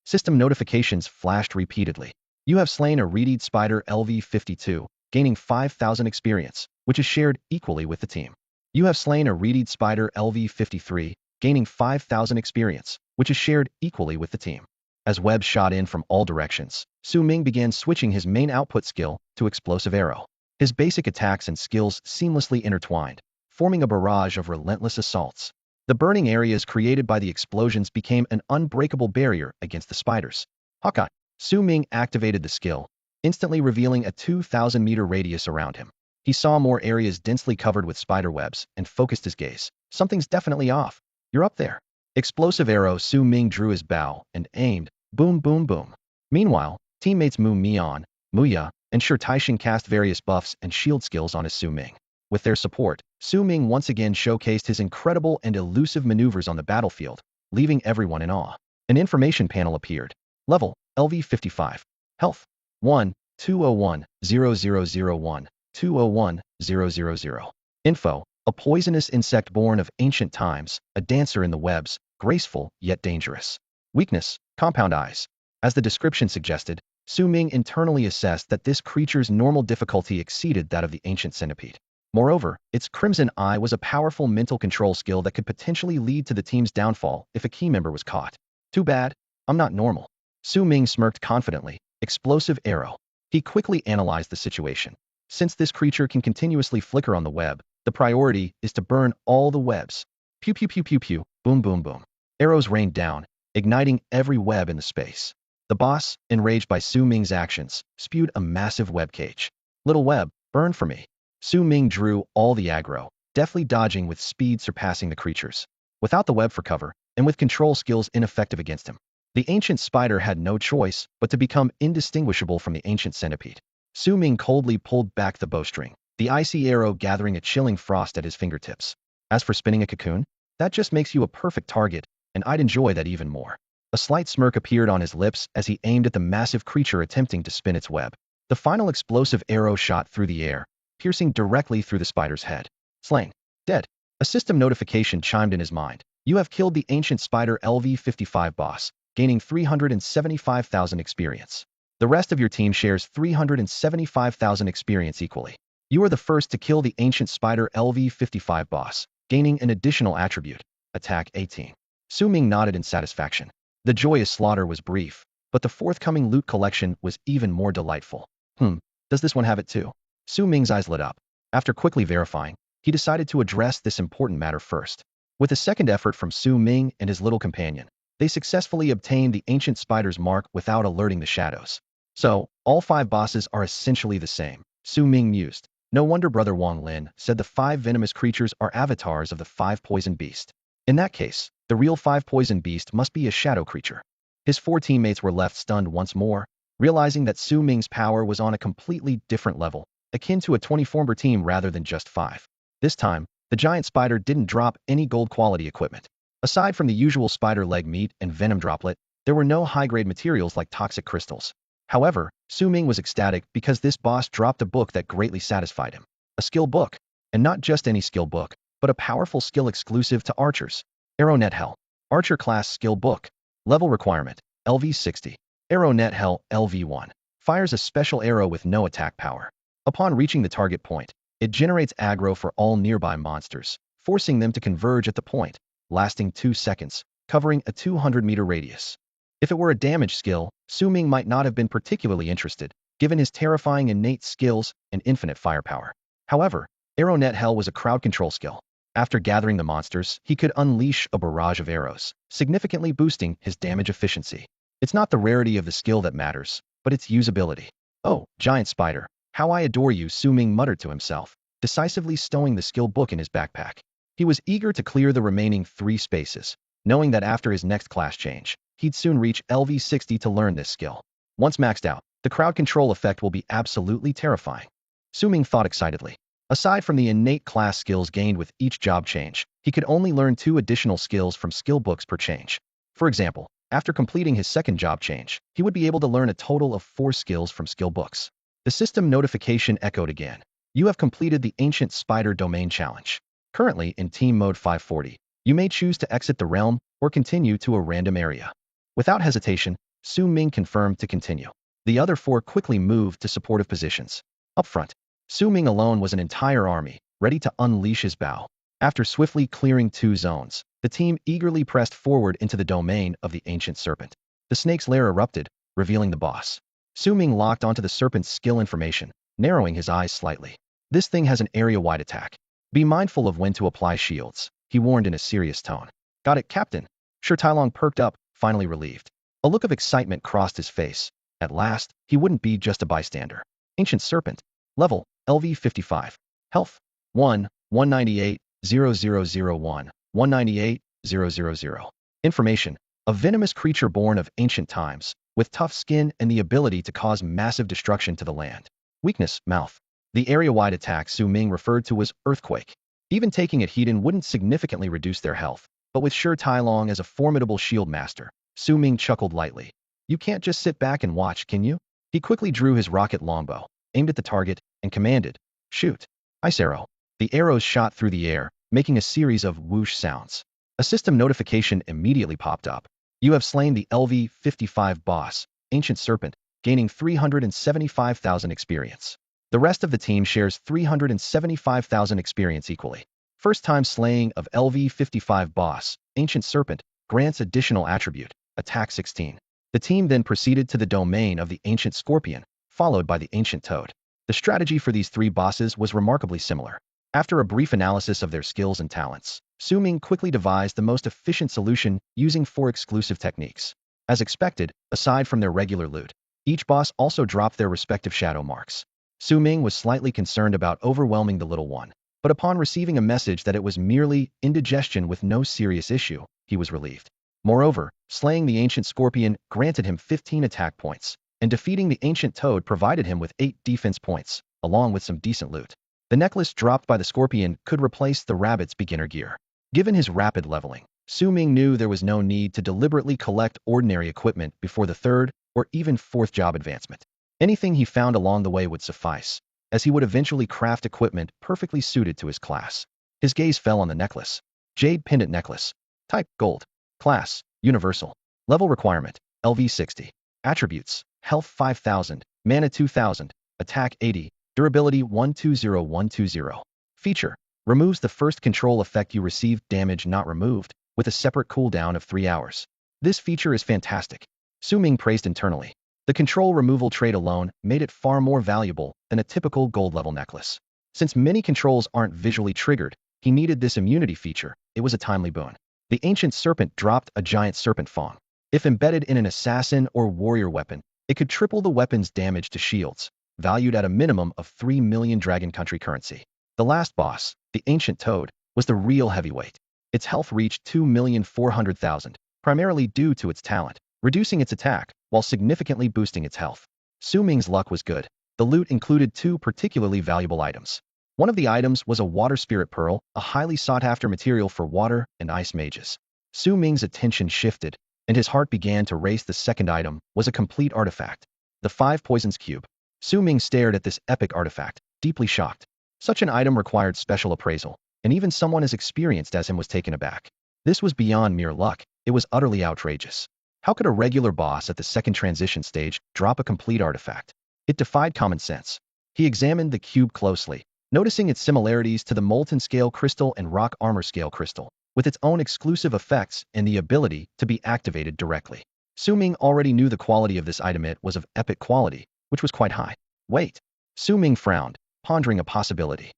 System notifications flashed repeatedly. You have slain a reed spider LV52, gaining 5,000 experience, which is shared equally with the team. You have slain a reed spider LV53, gaining 5,000 experience, which is shared equally with the team. As webs shot in from all directions, Su Ming began switching his main output skill to explosive arrow. His basic attacks and skills seamlessly intertwined, forming a barrage of relentless assaults. The burning areas created by the explosions became an unbreakable barrier against the spiders. Hawkeye. Su Ming activated the skill, instantly revealing a 2,000-meter radius around him. He saw more areas densely covered with spider webs and focused his gaze. Something's definitely off. You're up there. Explosive arrow. Su Ming drew his bow and aimed. Boom, boom, boom. Meanwhile, teammates Mu Mian, Muya, and Shi Taixing cast various buffs and shield skills on his Su Ming. With their support, Su Ming once again showcased his incredible and elusive maneuvers on the battlefield, leaving everyone in awe. An information panel appeared. Level, LV55. Health, 1, 201, 0001, 201, 000. Info, a poisonous insect born of ancient times, a dancer in the webs, graceful yet dangerous. Weakness, compound eyes. As the description suggested, Su Ming internally assessed that this creature's normal difficulty exceeded that of the ancient centipede. Moreover, its crimson eye was a powerful mental control skill that could potentially lead to the team's downfall if a key member was caught. Too bad, I'm not normal. Su Ming smirked confidently. Explosive arrow. He quickly analyzed the situation. Since this creature can continuously flicker on the web, the priority is to burn all the webs. Pew pew pew pew pew, boom boom boom. Arrows rained down, igniting every web in the space. The boss, enraged by Su Ming's actions, spewed a massive web cage. Little web, burn for me. Su Ming drew all the aggro, deftly dodging with speed surpassing the creatures. Without the web for cover, and with control skills ineffective against him, the ancient spider had no choice but to become indistinguishable from the ancient centipede. Su Ming coldly pulled back the bowstring, the icy arrow gathering a chilling frost at his fingertips. As for spinning a cocoon, that just makes you a perfect target, and I'd enjoy that even more. A slight smirk appeared on his lips as he aimed at the massive creature attempting to spin its web. The final explosive arrow shot through the air, piercing directly through the spider's head. Slain. Dead. A system notification chimed in his mind. You have killed the ancient spider LV55 boss, gaining 375,000 experience. The rest of your team shares 375,000 experience equally. You are the first to kill the ancient spider LV55 boss, gaining an additional attribute. Attack 18. Su Ming nodded in satisfaction. The joyous slaughter was brief, but the forthcoming loot collection was even more delightful. Does this one have it too? Su Ming's eyes lit up. After quickly verifying, he decided to address this important matter first. With a second effort from Su Ming and his little companion, they successfully obtained the ancient spider's mark without alerting the shadows. So, all 5 bosses are essentially the same. Su Ming mused. No wonder Brother Wang Lin said the 5 venomous creatures are avatars of the 5 poison beast. In that case, the real 5 poison beast must be a shadow creature. His 4 teammates were left stunned once more, realizing that Su Ming's power was on a completely different level, akin to a 20-member team rather than just 5. This time, the giant spider didn't drop any gold quality equipment. Aside from the usual spider leg meat and venom droplet, there were no high-grade materials like toxic crystals. However, Su Ming was ecstatic because this boss dropped a book that greatly satisfied him. A skill book, and not just any skill book, but a powerful skill exclusive to archers. Arrow Net Hell. Archer class skill book. Level requirement, LV60. Arrow Net Hell, LV1. Fires a special arrow with no attack power. Upon reaching the target point, it generates aggro for all nearby monsters, forcing them to converge at the point, lasting 2 seconds, covering a 200-meter radius. If it were a damage skill, Su Ming might not have been particularly interested, given his terrifying innate skills and infinite firepower. However, Arrow Net Hell was a crowd control skill. After gathering the monsters, he could unleash a barrage of arrows, significantly boosting his damage efficiency. It's not the rarity of the skill that matters, but its usability. Oh, giant spider, how I adore you, Su Ming muttered to himself, decisively stowing the skill book in his backpack. He was eager to clear the remaining 3 spaces, knowing that after his next class change, he'd soon reach LV60 to learn this skill. Once maxed out, the crowd control effect will be absolutely terrifying. Su Ming thought excitedly. Aside from the innate class skills gained with each job change, he could only learn 2 additional skills from skill books per change. For example, after completing his second job change, he would be able to learn a total of 4 skills from skill books. The system notification echoed again. You have completed the Ancient Spider Domain Challenge. Currently in Team Mode 540, you may choose to exit the realm or continue to a random area. Without hesitation, Su Ming confirmed to continue. The other 4 quickly moved to supportive positions. Up front, Su Ming alone was an entire army, ready to unleash his bow. After swiftly clearing 2 zones, the team eagerly pressed forward into the domain of the Ancient Serpent. The snake's lair erupted, revealing the boss. Su Ming locked onto the serpent's skill information, narrowing his eyes slightly. This thing has an area-wide attack. Be mindful of when to apply shields, he warned in a serious tone. Got it, Captain. Sure Tailong perked up, finally relieved. A look of excitement crossed his face. At last, he wouldn't be just a bystander. Ancient Serpent. Level, LV 55. Health, 1, 198, 0001, 198, 000. Information. A venomous creature born of ancient times, with tough skin and the ability to cause massive destruction to the land. Weakness, mouth. The area-wide attack Su Ming referred to as Earthquake. Even taking it heat-in wouldn't significantly reduce their health, but with Sure Tailong as a formidable shield master, Su Ming chuckled lightly. You can't just sit back and watch, can you? He quickly drew his rocket longbow, aimed at the target, and commanded, shoot. Ice arrow. The arrows shot through the air, making a series of whoosh sounds. A system notification immediately popped up. You have slain the LV-55 boss, Ancient Serpent, gaining 375,000 experience. The rest of the team shares 375,000 experience equally. First time slaying of LV-55 boss, Ancient Serpent, grants additional attribute, attack 16. The team then proceeded to the domain of the Ancient Scorpion, followed by the Ancient Toad. The strategy for these 3 bosses was remarkably similar. After a brief analysis of their skills and talents, Su Ming quickly devised the most efficient solution using 4 exclusive techniques. As expected, aside from their regular loot, each boss also dropped their respective shadow marks. Su Ming was slightly concerned about overwhelming the little one, but upon receiving a message that it was merely indigestion with no serious issue, he was relieved. Moreover, slaying the Ancient Scorpion granted him 15 attack points, and defeating the Ancient Toad provided him with 8 defense points, along with some decent loot. The necklace dropped by the Scorpion could replace the rabbit's beginner gear. Given his rapid leveling, Su Ming knew there was no need to deliberately collect ordinary equipment before the 3rd or even 4th job advancement. Anything he found along the way would suffice, as he would eventually craft equipment perfectly suited to his class. His gaze fell on the necklace. Jade pendant necklace. Type, gold. Class, universal. Level requirement, LV 60. Attributes, health 5000, mana 2000, attack 80, durability 120120. Feature, removes the first control effect you received damage not removed, with a separate cooldown of 3 hours. This feature is fantastic. Su Ming praised internally. The control removal trait alone made it far more valuable than a typical gold-level necklace. Since many controls aren't visually triggered, he needed this immunity feature. It was a timely boon. The Ancient Serpent dropped a giant serpent fang. If embedded in an assassin or warrior weapon, it could triple the weapon's damage to shields, valued at a minimum of 3 million Dragon Country currency. The last boss, the Ancient Toad, was the real heavyweight. Its health reached 2,400,000, primarily due to its talent, reducing its attack, while significantly boosting its health. Su Ming's luck was good. The loot included 2 particularly valuable items. One of the items was a water spirit pearl, a highly sought-after material for water and ice mages. Su Ming's attention shifted, and his heart began to race. The second item was a complete artifact. The 5 Poisons Cube. Su Ming stared at this epic artifact, deeply shocked. Such an item required special appraisal, and even someone as experienced as him was taken aback. This was beyond mere luck. It was utterly outrageous. How could a regular boss at the second transition stage drop a complete artifact? It defied common sense. He examined the cube closely, noticing its similarities to the Molten Scale Crystal and Rock Armor Scale Crystal, with its own exclusive effects and the ability to be activated directly. Su Ming already knew the quality of this item. It was of epic quality, which was quite high. Wait. Su Ming frowned, pondering a possibility.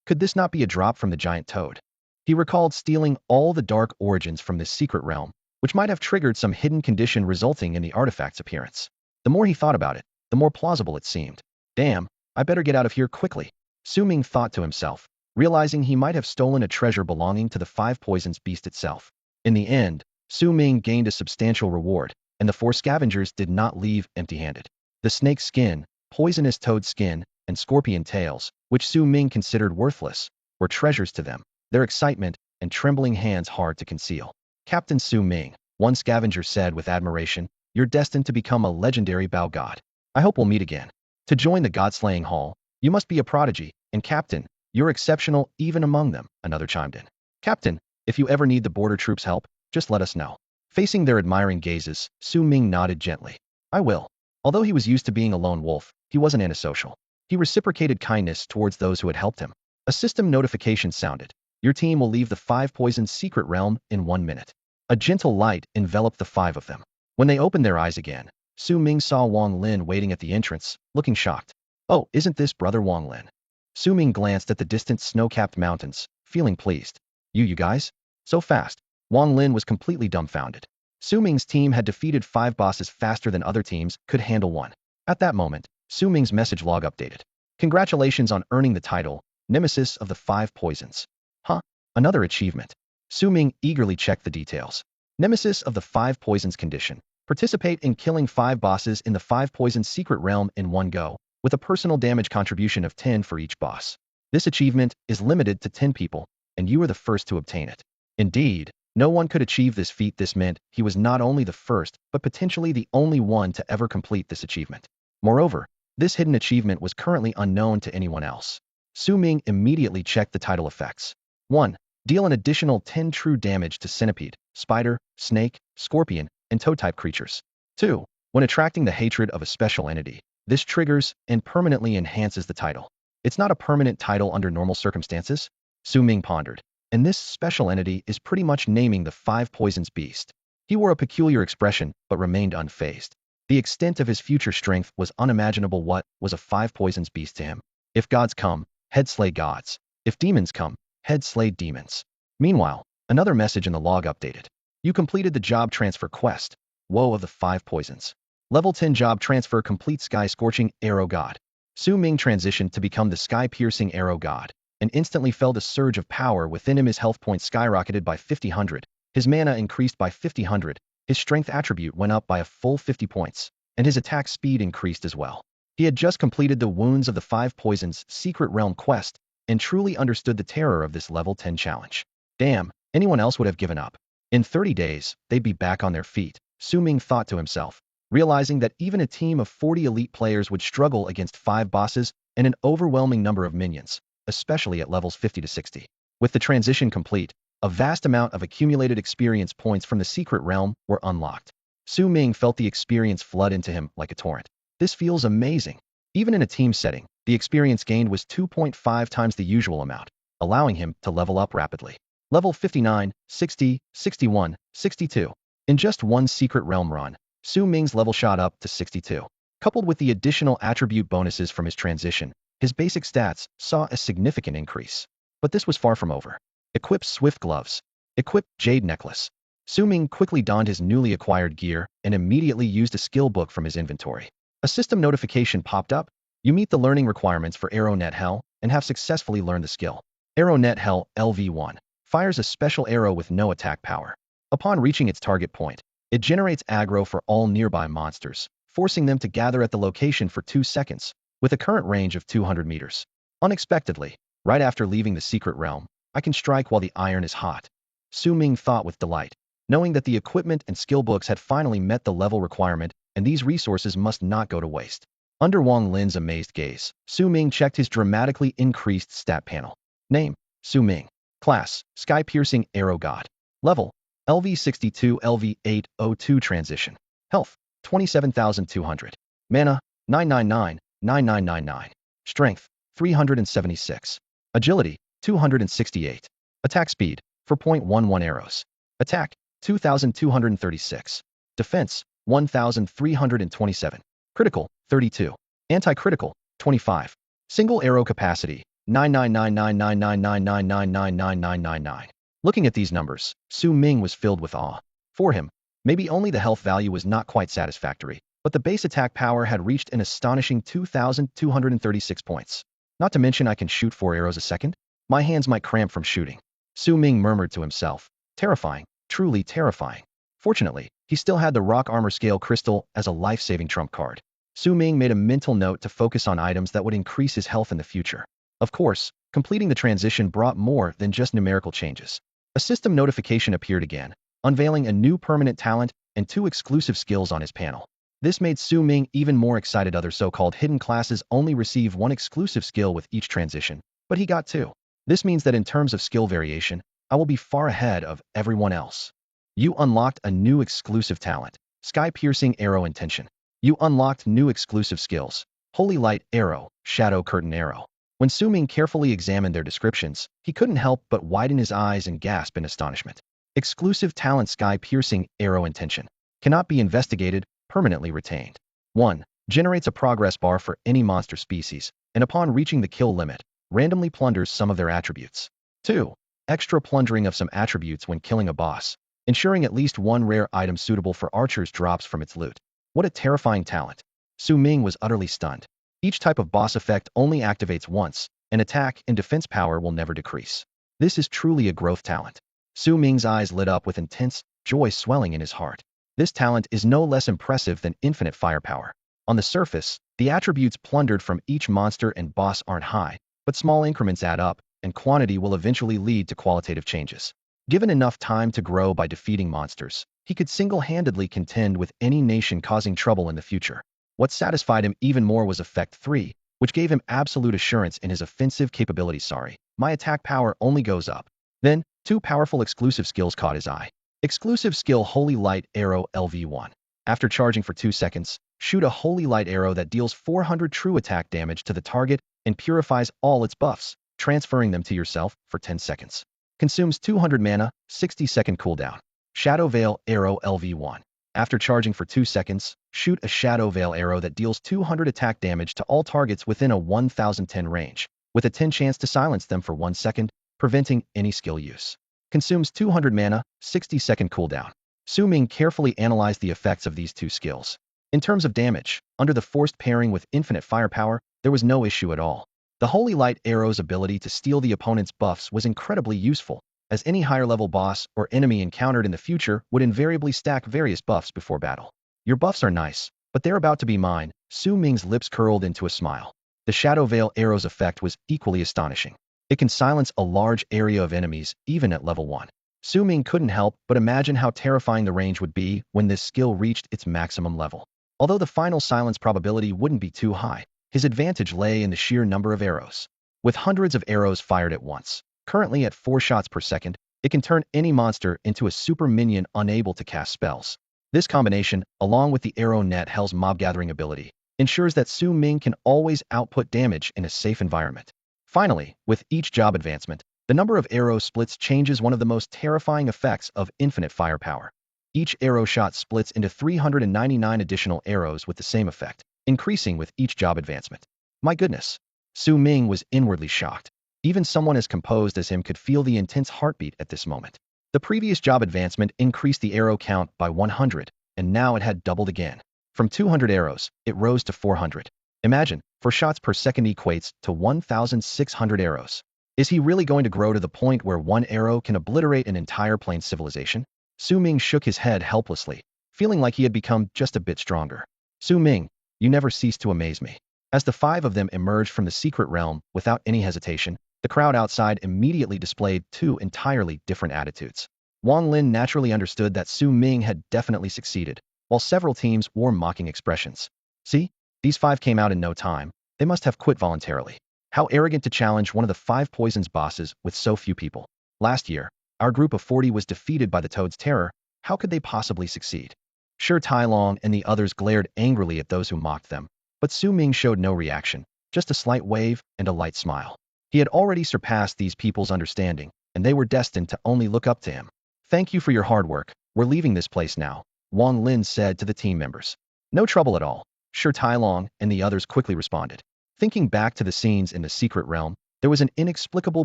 Could this not be a drop from the giant toad? He recalled stealing all the dark origins from this secret realm, which might have triggered some hidden condition resulting in the artifact's appearance. The more he thought about it, the more plausible it seemed. Damn, I better get out of here quickly, Su Ming thought to himself, realizing he might have stolen a treasure belonging to the 5 Poisons beast itself. In the end, Su Ming gained a substantial reward, and the 4 scavengers did not leave empty-handed. The snake's skin, poisonous toad skin, and scorpion tails, which Su Ming considered worthless, were treasures to them, their excitement and trembling hands hard to conceal. Captain Su Ming, one scavenger said with admiration, you're destined to become a legendary Bao God. I hope we'll meet again. To join the God-slaying hall, you must be a prodigy, and Captain, you're exceptional even among them, another chimed in. Captain, if you ever need the border troops' help, just let us know. Facing their admiring gazes, Su Ming nodded gently. I will. Although he was used to being a lone wolf, he wasn't antisocial. He reciprocated kindness towards those who had helped him. A system notification sounded. Your team will leave the 5 Poisons secret realm in 1 minute. A gentle light enveloped the 5 of them. When they opened their eyes again, Su Ming saw Wang Lin waiting at the entrance, looking shocked. Oh, isn't this brother Wang Lin? Su Ming glanced at the distant snow-capped mountains, feeling pleased. You guys? So fast. Wang Lin was completely dumbfounded. Su Ming's team had defeated 5 bosses faster than other teams could handle one. At that moment, Su Ming's message log updated. Congratulations on earning the title, Nemesis of the 5 Poisons. Huh? Another achievement. Su Ming eagerly checked the details. Nemesis of the 5 Poisons condition. Participate in killing 5 bosses in the 5 Poisons secret realm in one go, with a personal damage contribution of 10 for each boss. This achievement is limited to 10 people, and you are the first to obtain it. Indeed, no one could achieve this feat. This meant he was not only the first, but potentially the only one to ever complete this achievement. Moreover, this hidden achievement was currently unknown to anyone else. Su Ming immediately checked the title effects. 1. Deal an additional 10 true damage to centipede, spider, snake, scorpion, and toad-type creatures. 2. When attracting the hatred of a special entity, this triggers and permanently enhances the title. It's not a permanent title under normal circumstances, Su Ming pondered, and this special entity is pretty much naming the 5 Poisons beast. He wore a peculiar expression, but remained unfazed. The extent of his future strength was unimaginable. What was a 5 Poisons beast to him? If gods come, head slay gods. If demons come, head slay demons. Meanwhile, another message in the log updated. You completed the job transfer quest. Woe of the 5 Poisons. Level 10 job transfer complete. Sky-scorching Arrow God. Su Ming transitioned to become the sky-piercing Arrow God, and instantly felt a surge of power within him. His health points skyrocketed by 50-100, his mana increased by 50-100, his strength attribute went up by a full 50 points, and his attack speed increased as well. He had just completed the Wounds of the 5 Poisons secret realm quest, and truly understood the terror of this level 10 challenge. Damn, anyone else would have given up. In 30 days, they'd be back on their feet, Su Ming thought to himself, realizing that even a team of 40 elite players would struggle against 5 bosses and an overwhelming number of minions, especially at levels 50 to 60. With the transition complete, a vast amount of accumulated experience points from the secret realm were unlocked. Su Ming felt the experience flood into him like a torrent. This feels amazing. Even in a team setting, the experience gained was 2.5 times the usual amount, allowing him to level up rapidly. Level 59, 60, 61, 62. In just one secret realm run, Su Ming's level shot up to 62. Coupled with the additional attribute bonuses from his transition, his basic stats saw a significant increase. But this was far from over. Equip Swift Gloves. Equip Jade Necklace. Su Ming quickly donned his newly acquired gear and immediately used a skill book from his inventory. A system notification popped up. You meet the learning requirements for Arrow Net Hell and have successfully learned the skill. Arrow Net Hell LV1 fires a special arrow with no attack power. Upon reaching its target point, it generates aggro for all nearby monsters, forcing them to gather at the location for 2 seconds, with a current range of 200 meters. Unexpectedly, right after leaving the secret realm, I can strike while the iron is hot. Su Ming thought with delight, knowing that the equipment and skill books had finally met the level requirement, and these resources must not go to waste. Under Wang Lin's amazed gaze, Su Ming checked his dramatically increased stat panel. Name, Su Ming. Class, Sky-piercing Arrow God. Level, LV62 LV802 transition. Health, 27,200. Mana, 999, 9999. Strength, 376. Agility, 268. Attack speed, 4.11 arrows. Attack, 2,236. Defense, 1,327. Critical, 32. Anti-critical, 25. Single arrow capacity, 9999999999999. Looking at these numbers, Su Ming was filled with awe. For him, maybe only the health value was not quite satisfactory, but the base attack power had reached an astonishing 2,236 points. Not to mention I can shoot 4 arrows a second? My hands might cramp from shooting. Su Ming murmured to himself. Terrifying, truly terrifying. Fortunately, he still had the rock armor scale crystal as a life-saving trump card. Su Ming made a mental note to focus on items that would increase his health in the future. Of course, completing the transition brought more than just numerical changes. A system notification appeared again, unveiling a new permanent talent and 2 exclusive skills on his panel. This made Su Ming even more excited. Other so-called hidden classes only receive 1 exclusive skill with each transition, but he got 2. This means that in terms of skill variation, I will be far ahead of everyone else. You unlocked a new exclusive talent, Sky-Piercing Arrow Intention. You unlocked new exclusive skills, Holy Light Arrow, Shadow Curtain Arrow. When Su Ming carefully examined their descriptions, he couldn't help but widen his eyes and gasp in astonishment. Exclusive talent Sky-Piercing Arrow Intention. Cannot be investigated, permanently retained. 1. Generates a progress bar for any monster species, and upon reaching the kill limit, randomly plunders some of their attributes. 2. Extra plundering of some attributes when killing a boss, ensuring at least 1 rare item suitable for archers drops from its loot. What a terrifying talent. Su Ming was utterly stunned. Each type of boss effect only activates once, and attack and defense power will never decrease. This is truly a growth talent. Su Ming's eyes lit up with intense joy swelling in his heart. This talent is no less impressive than infinite firepower. On the surface, the attributes plundered from each monster and boss aren't high, but small increments add up, and quantity will eventually lead to qualitative changes. Given enough time to grow by defeating monsters, he could single-handedly contend with any nation causing trouble in the future. What satisfied him even more was Effect 3, which gave him absolute assurance in his offensive capabilities. My attack power only goes up. Then, 2 powerful exclusive skills caught his eye. Exclusive skill Holy Light Arrow LV1. After charging for 2 seconds, shoot a Holy Light Arrow that deals 400 true attack damage to the target and purifies all its buffs, transferring them to yourself for 10 seconds. Consumes 200 mana, 60-second cooldown. Shadow Veil Arrow LV1. After charging for 2 seconds, shoot a Shadow Veil Arrow that deals 200 attack damage to all targets within a 1010 range, with a 10 chance to silence them for 1 second, preventing any skill use. Consumes 200 mana, 60-second cooldown. Su Ming carefully analyzed the effects of these 2 skills. In terms of damage, under the forced pairing with infinite firepower, there was no issue at all. The Holy Light Arrow's ability to steal the opponent's buffs was incredibly useful, as any higher-level boss or enemy encountered in the future would invariably stack various buffs before battle. Your buffs are nice, but they're about to be mine. Su Ming's lips curled into a smile. The Shadow Veil Arrow's effect was equally astonishing. It can silence a large area of enemies, even at level 1. Su Ming couldn't help but imagine how terrifying the range would be when this skill reached its maximum level. Although the final silence probability wouldn't be too high, his advantage lay in the sheer number of arrows. With hundreds of arrows fired at once, currently at 4 shots per second, it can turn any monster into a super minion unable to cast spells. This combination, along with the Arrow Net Hell's mob-gathering ability, ensures that Su Ming can always output damage in a safe environment. Finally, with each job advancement, the number of arrow splits changes, one of the most terrifying effects of infinite firepower. Each arrow shot splits into 399 additional arrows with the same effect, increasing with each job advancement. My goodness! Su Ming was inwardly shocked. Even someone as composed as him could feel the intense heartbeat at this moment. The previous job advancement increased the arrow count by 100, and now it had doubled again. From 200 arrows, it rose to 400. Imagine, 4 shots per second equates to 1,600 arrows. Is he really going to grow to the point where 1 arrow can obliterate an entire plain civilization? Su Ming shook his head helplessly, feeling like he had become just a bit stronger. Su Ming, you never cease to amaze me. As the 5 of them emerged from the secret realm without any hesitation, the crowd outside immediately displayed 2 entirely different attitudes. Wang Lin naturally understood that Su Ming had definitely succeeded, while several teams wore mocking expressions. See? These 5 came out in no time. They must have quit voluntarily. How arrogant to challenge one of the 5 poisons bosses with so few people. Last year, our group of 40 was defeated by the Toad's Terror. How could they possibly succeed? Sure, Tai Long and the others glared angrily at those who mocked them, but Su Ming showed no reaction, just a slight wave and a light smile. He had already surpassed these people's understanding, and they were destined to only look up to him. Thank you for your hard work. We're leaving this place now, Wang Lin said to the team members. No trouble at all. Sure, Tai Long and the others quickly responded. Thinking back to the scenes in the secret realm, there was an inexplicable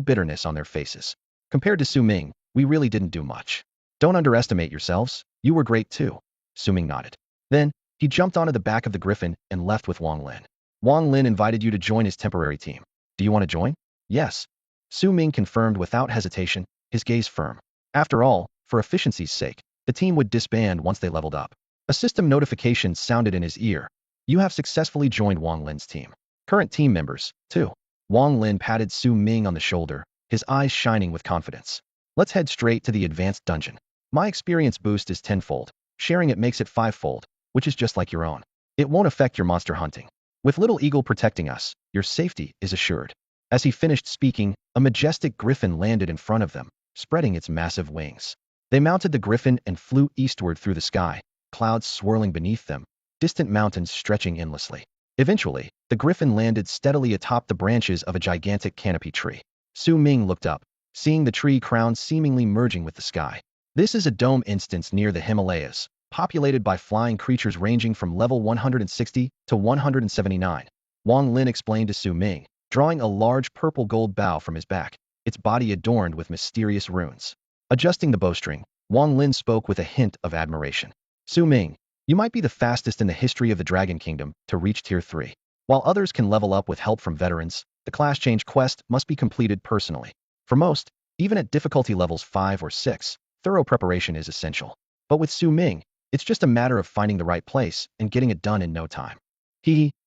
bitterness on their faces. Compared to Su Ming, we really didn't do much. Don't underestimate yourselves. You were great too. Su Ming nodded. Then, he jumped onto the back of the griffin and left with Wang Lin. Wang Lin invited you to join his temporary team. Do you want to join? Yes. Su Ming confirmed without hesitation, his gaze firm. After all, for efficiency's sake, the team would disband once they leveled up. A system notification sounded in his ear. You have successfully joined Wang Lin's team. Current team members, too. Wang Lin patted Su Ming on the shoulder, his eyes shining with confidence. Let's head straight to the advanced dungeon. My experience boost is tenfold. Sharing it makes it fivefold, which is just like your own. It won't affect your monster hunting. With Little Eagle protecting us, your safety is assured. As he finished speaking, a majestic griffin landed in front of them, spreading its massive wings. They mounted the griffin and flew eastward through the sky, clouds swirling beneath them, distant mountains stretching endlessly. Eventually, the griffin landed steadily atop the branches of a gigantic canopy tree. Su Ming looked up, seeing the tree crown seemingly merging with the sky. This is a dome instance near the Himalayas, populated by flying creatures ranging from level 160 to 179. Wang Lin explained to Su Ming, drawing a large purple gold bow from his back, its body adorned with mysterious runes. Adjusting the bowstring, Wang Lin spoke with a hint of admiration. Su Ming, you might be the fastest in the history of the Dragon Kingdom to reach Tier 3. While others can level up with help from veterans, the class change quest must be completed personally. For most, even at difficulty levels 5 or 6, thorough preparation is essential. But with Su Ming, it's just a matter of finding the right place and getting it done in no time.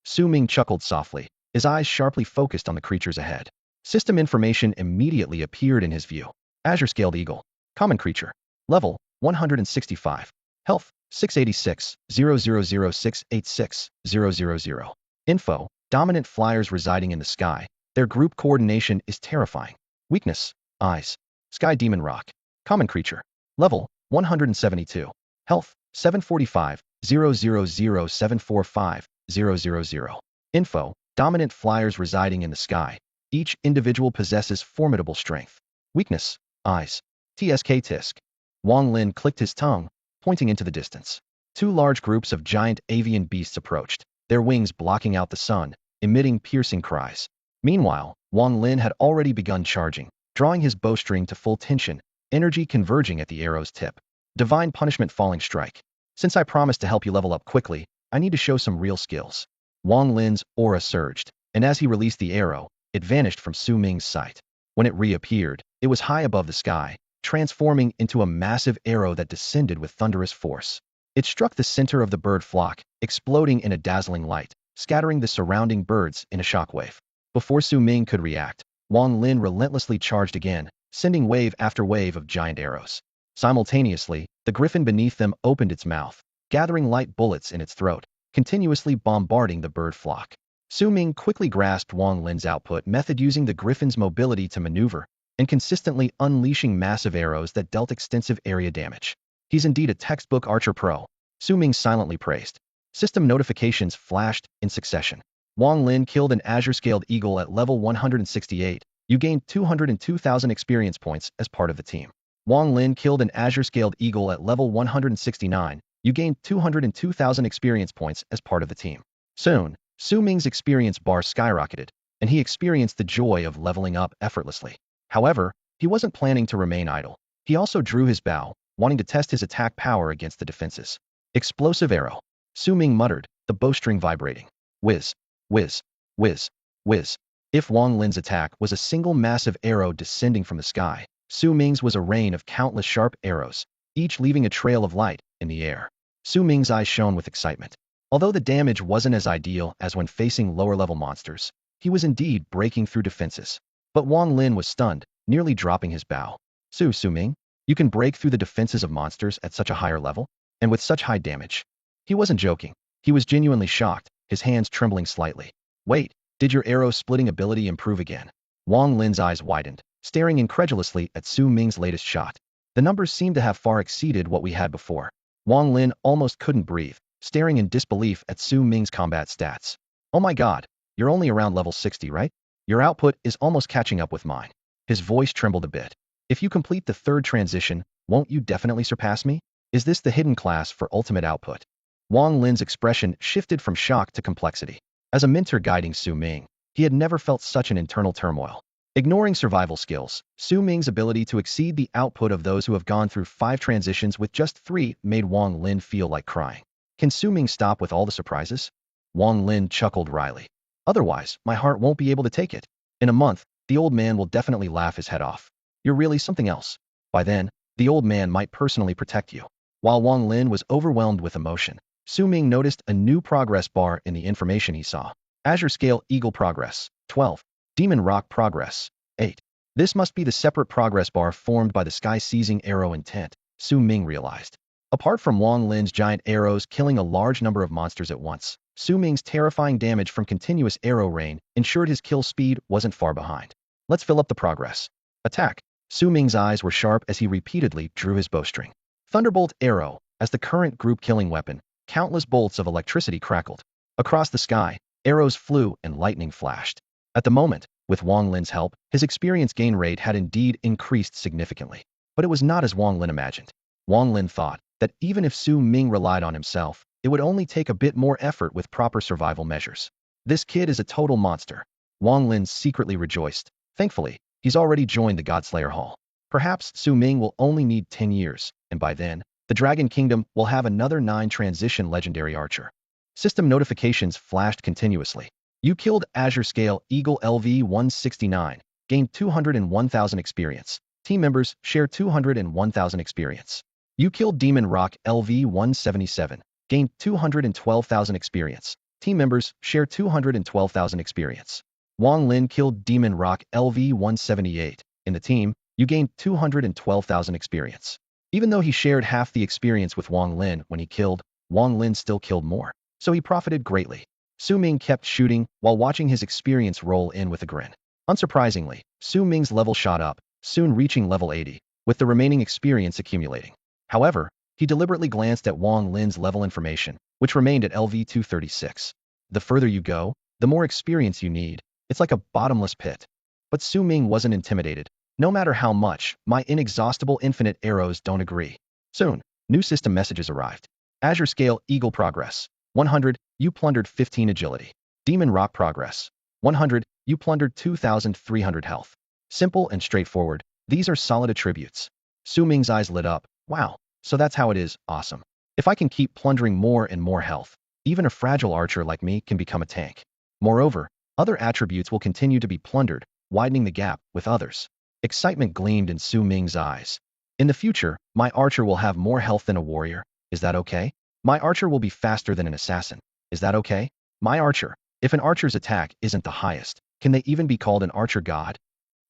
Su Ming chuckled softly, his eyes sharply focused on the creatures ahead. System information immediately appeared in his view. Azure-scaled eagle. Common creature. Level, 165. Health, 686, 000686000. Info, dominant flyers residing in the sky. Their group coordination is terrifying. Weakness, eyes. Sky demon rock. Common creature. Level, 172. Health, 745, 000745000. Info, dominant flyers residing in the sky. Each individual possesses formidable strength. Weakness, eyes. TSK Tisk. Wang Lin clicked his tongue, pointing into the distance. Two large groups of giant avian beasts approached, their wings blocking out the sun, emitting piercing cries. Meanwhile, Wang Lin had already begun charging, drawing his bowstring to full tension, energy converging at the arrow's tip. Divine punishment falling strike. Since I promised to help you level up quickly, I need to show some real skills. Wang Lin's aura surged, and as he released the arrow, it vanished from Su Ming's sight. When it reappeared, it was high above the sky, transforming into a massive arrow that descended with thunderous force. It struck the center of the bird flock, exploding in a dazzling light, scattering the surrounding birds in a shockwave. Before Su Ming could react, Wang Lin relentlessly charged again, sending wave after wave of giant arrows. Simultaneously, the griffin beneath them opened its mouth, gathering light bullets in its throat, continuously bombarding the bird flock. Su Ming quickly grasped Wang Lin's output method, using the griffin's mobility to maneuver, and consistently unleashing massive arrows that dealt extensive area damage. He's indeed a textbook archer pro, Su Ming silently praised. System notifications flashed in succession. Wang Lin killed an Azure-scaled eagle at level 168. You gained 202,000 experience points as part of the team. Wang Lin killed an Azure-scaled eagle at level 169. You gained 202,000 experience points as part of the team. Soon, Su Ming's experience bar skyrocketed, and he experienced the joy of leveling up effortlessly. However, he wasn't planning to remain idle. He also drew his bow, wanting to test his attack power against the defenses. Explosive arrow. Su Ming muttered, the bowstring vibrating. Whiz, whiz, whiz, whiz. If Wang Lin's attack was a single massive arrow descending from the sky, Su Ming's was a rain of countless sharp arrows, each leaving a trail of light in the air. Su Ming's eyes shone with excitement. Although the damage wasn't as ideal as when facing lower-level monsters, he was indeed breaking through defenses. But Wang Lin was stunned, nearly dropping his bow. Su Ming, you can break through the defenses of monsters at such a higher level? And with such high damage? He wasn't joking. He was genuinely shocked, his hands trembling slightly. Wait, did your arrow-splitting ability improve again? Wang Lin's eyes widened, staring incredulously at Su Ming's latest shot. The numbers seemed to have far exceeded what we had before. Wang Lin almost couldn't breathe, staring in disbelief at Su Ming's combat stats. Oh my god, you're only around level 60, right? Your output is almost catching up with mine. His voice trembled a bit. If you complete the third transition, won't you definitely surpass me? Is this the hidden class for ultimate output? Wang Lin's expression shifted from shock to complexity. As a mentor guiding Su Ming, he had never felt such an internal turmoil. Ignoring survival skills, Su Ming's ability to exceed the output of those who have gone through 5 transitions with just 3 made Wang Lin feel like crying. Can Su Ming stop with all the surprises? Wang Lin chuckled wryly. Otherwise, my heart won't be able to take it. In a month, the old man will definitely laugh his head off. You're really something else. By then, the old man might personally protect you. While Wang Lin was overwhelmed with emotion, Su Ming noticed a new progress bar in the information he saw. Azure Scale Eagle Progress, 12. Demon Rock Progress, 8. This must be the separate progress bar formed by the sky-seizing arrow intent, Su Ming realized. Apart from Wang Lin's giant arrows killing a large number of monsters at once, Su Ming's terrifying damage from continuous arrow rain ensured his kill speed wasn't far behind. Let's fill up the progress. Attack. Su Ming's eyes were sharp as he repeatedly drew his bowstring. Thunderbolt Arrow. As the current group-killing weapon, countless bolts of electricity crackled. Across the sky, arrows flew and lightning flashed. At the moment, with Wang Lin's help, his experience gain rate had indeed increased significantly. But it was not as Wang Lin imagined. Wang Lin thought that even if Su Ming relied on himself, it would only take a bit more effort with proper survival measures. This kid is a total monster. Wang Lin secretly rejoiced. Thankfully, he's already joined the Godslayer Hall. Perhaps Su Ming will only need 10 years, and by then, the Dragon Kingdom will have another 9 transition legendary archer. System notifications flashed continuously. You killed Azure Scale Eagle LV-169, gained 201,000 experience. Team members share 201,000 experience. You killed Demon Rock LV-177, gained 212,000 experience. Team members share 212,000 experience. Wang Lin killed Demon Rock LV-178. In the team, you gained 212,000 experience. Even though he shared half the experience with Wang Lin when he killed, Wang Lin still killed more, so he profited greatly. Su Ming kept shooting while watching his experience roll in with a grin. Unsurprisingly, Su Ming's level shot up, soon reaching level 80, with the remaining experience accumulating. However, he deliberately glanced at Wang Lin's level information, which remained at LV-236. The further you go, the more experience you need. It's like a bottomless pit. But Su Ming wasn't intimidated. No matter how much, my inexhaustible infinite arrows don't agree. Soon, new system messages arrived. Azure Scale Eagle Progress, 100, you plundered 15 agility. Demon Rock Progress, 100, you plundered 2,300 health. Simple and straightforward, these are solid attributes. Su Ming's eyes lit up. Wow, so that's how it is, awesome. If I can keep plundering more and more health, even a fragile archer like me can become a tank. Moreover, other attributes will continue to be plundered, widening the gap with others. Excitement gleamed in Su Ming's eyes. In the future, my archer will have more health than a warrior. Is that okay? My archer will be faster than an assassin. Is that okay? My archer. If an archer's attack isn't the highest, can they even be called an archer god?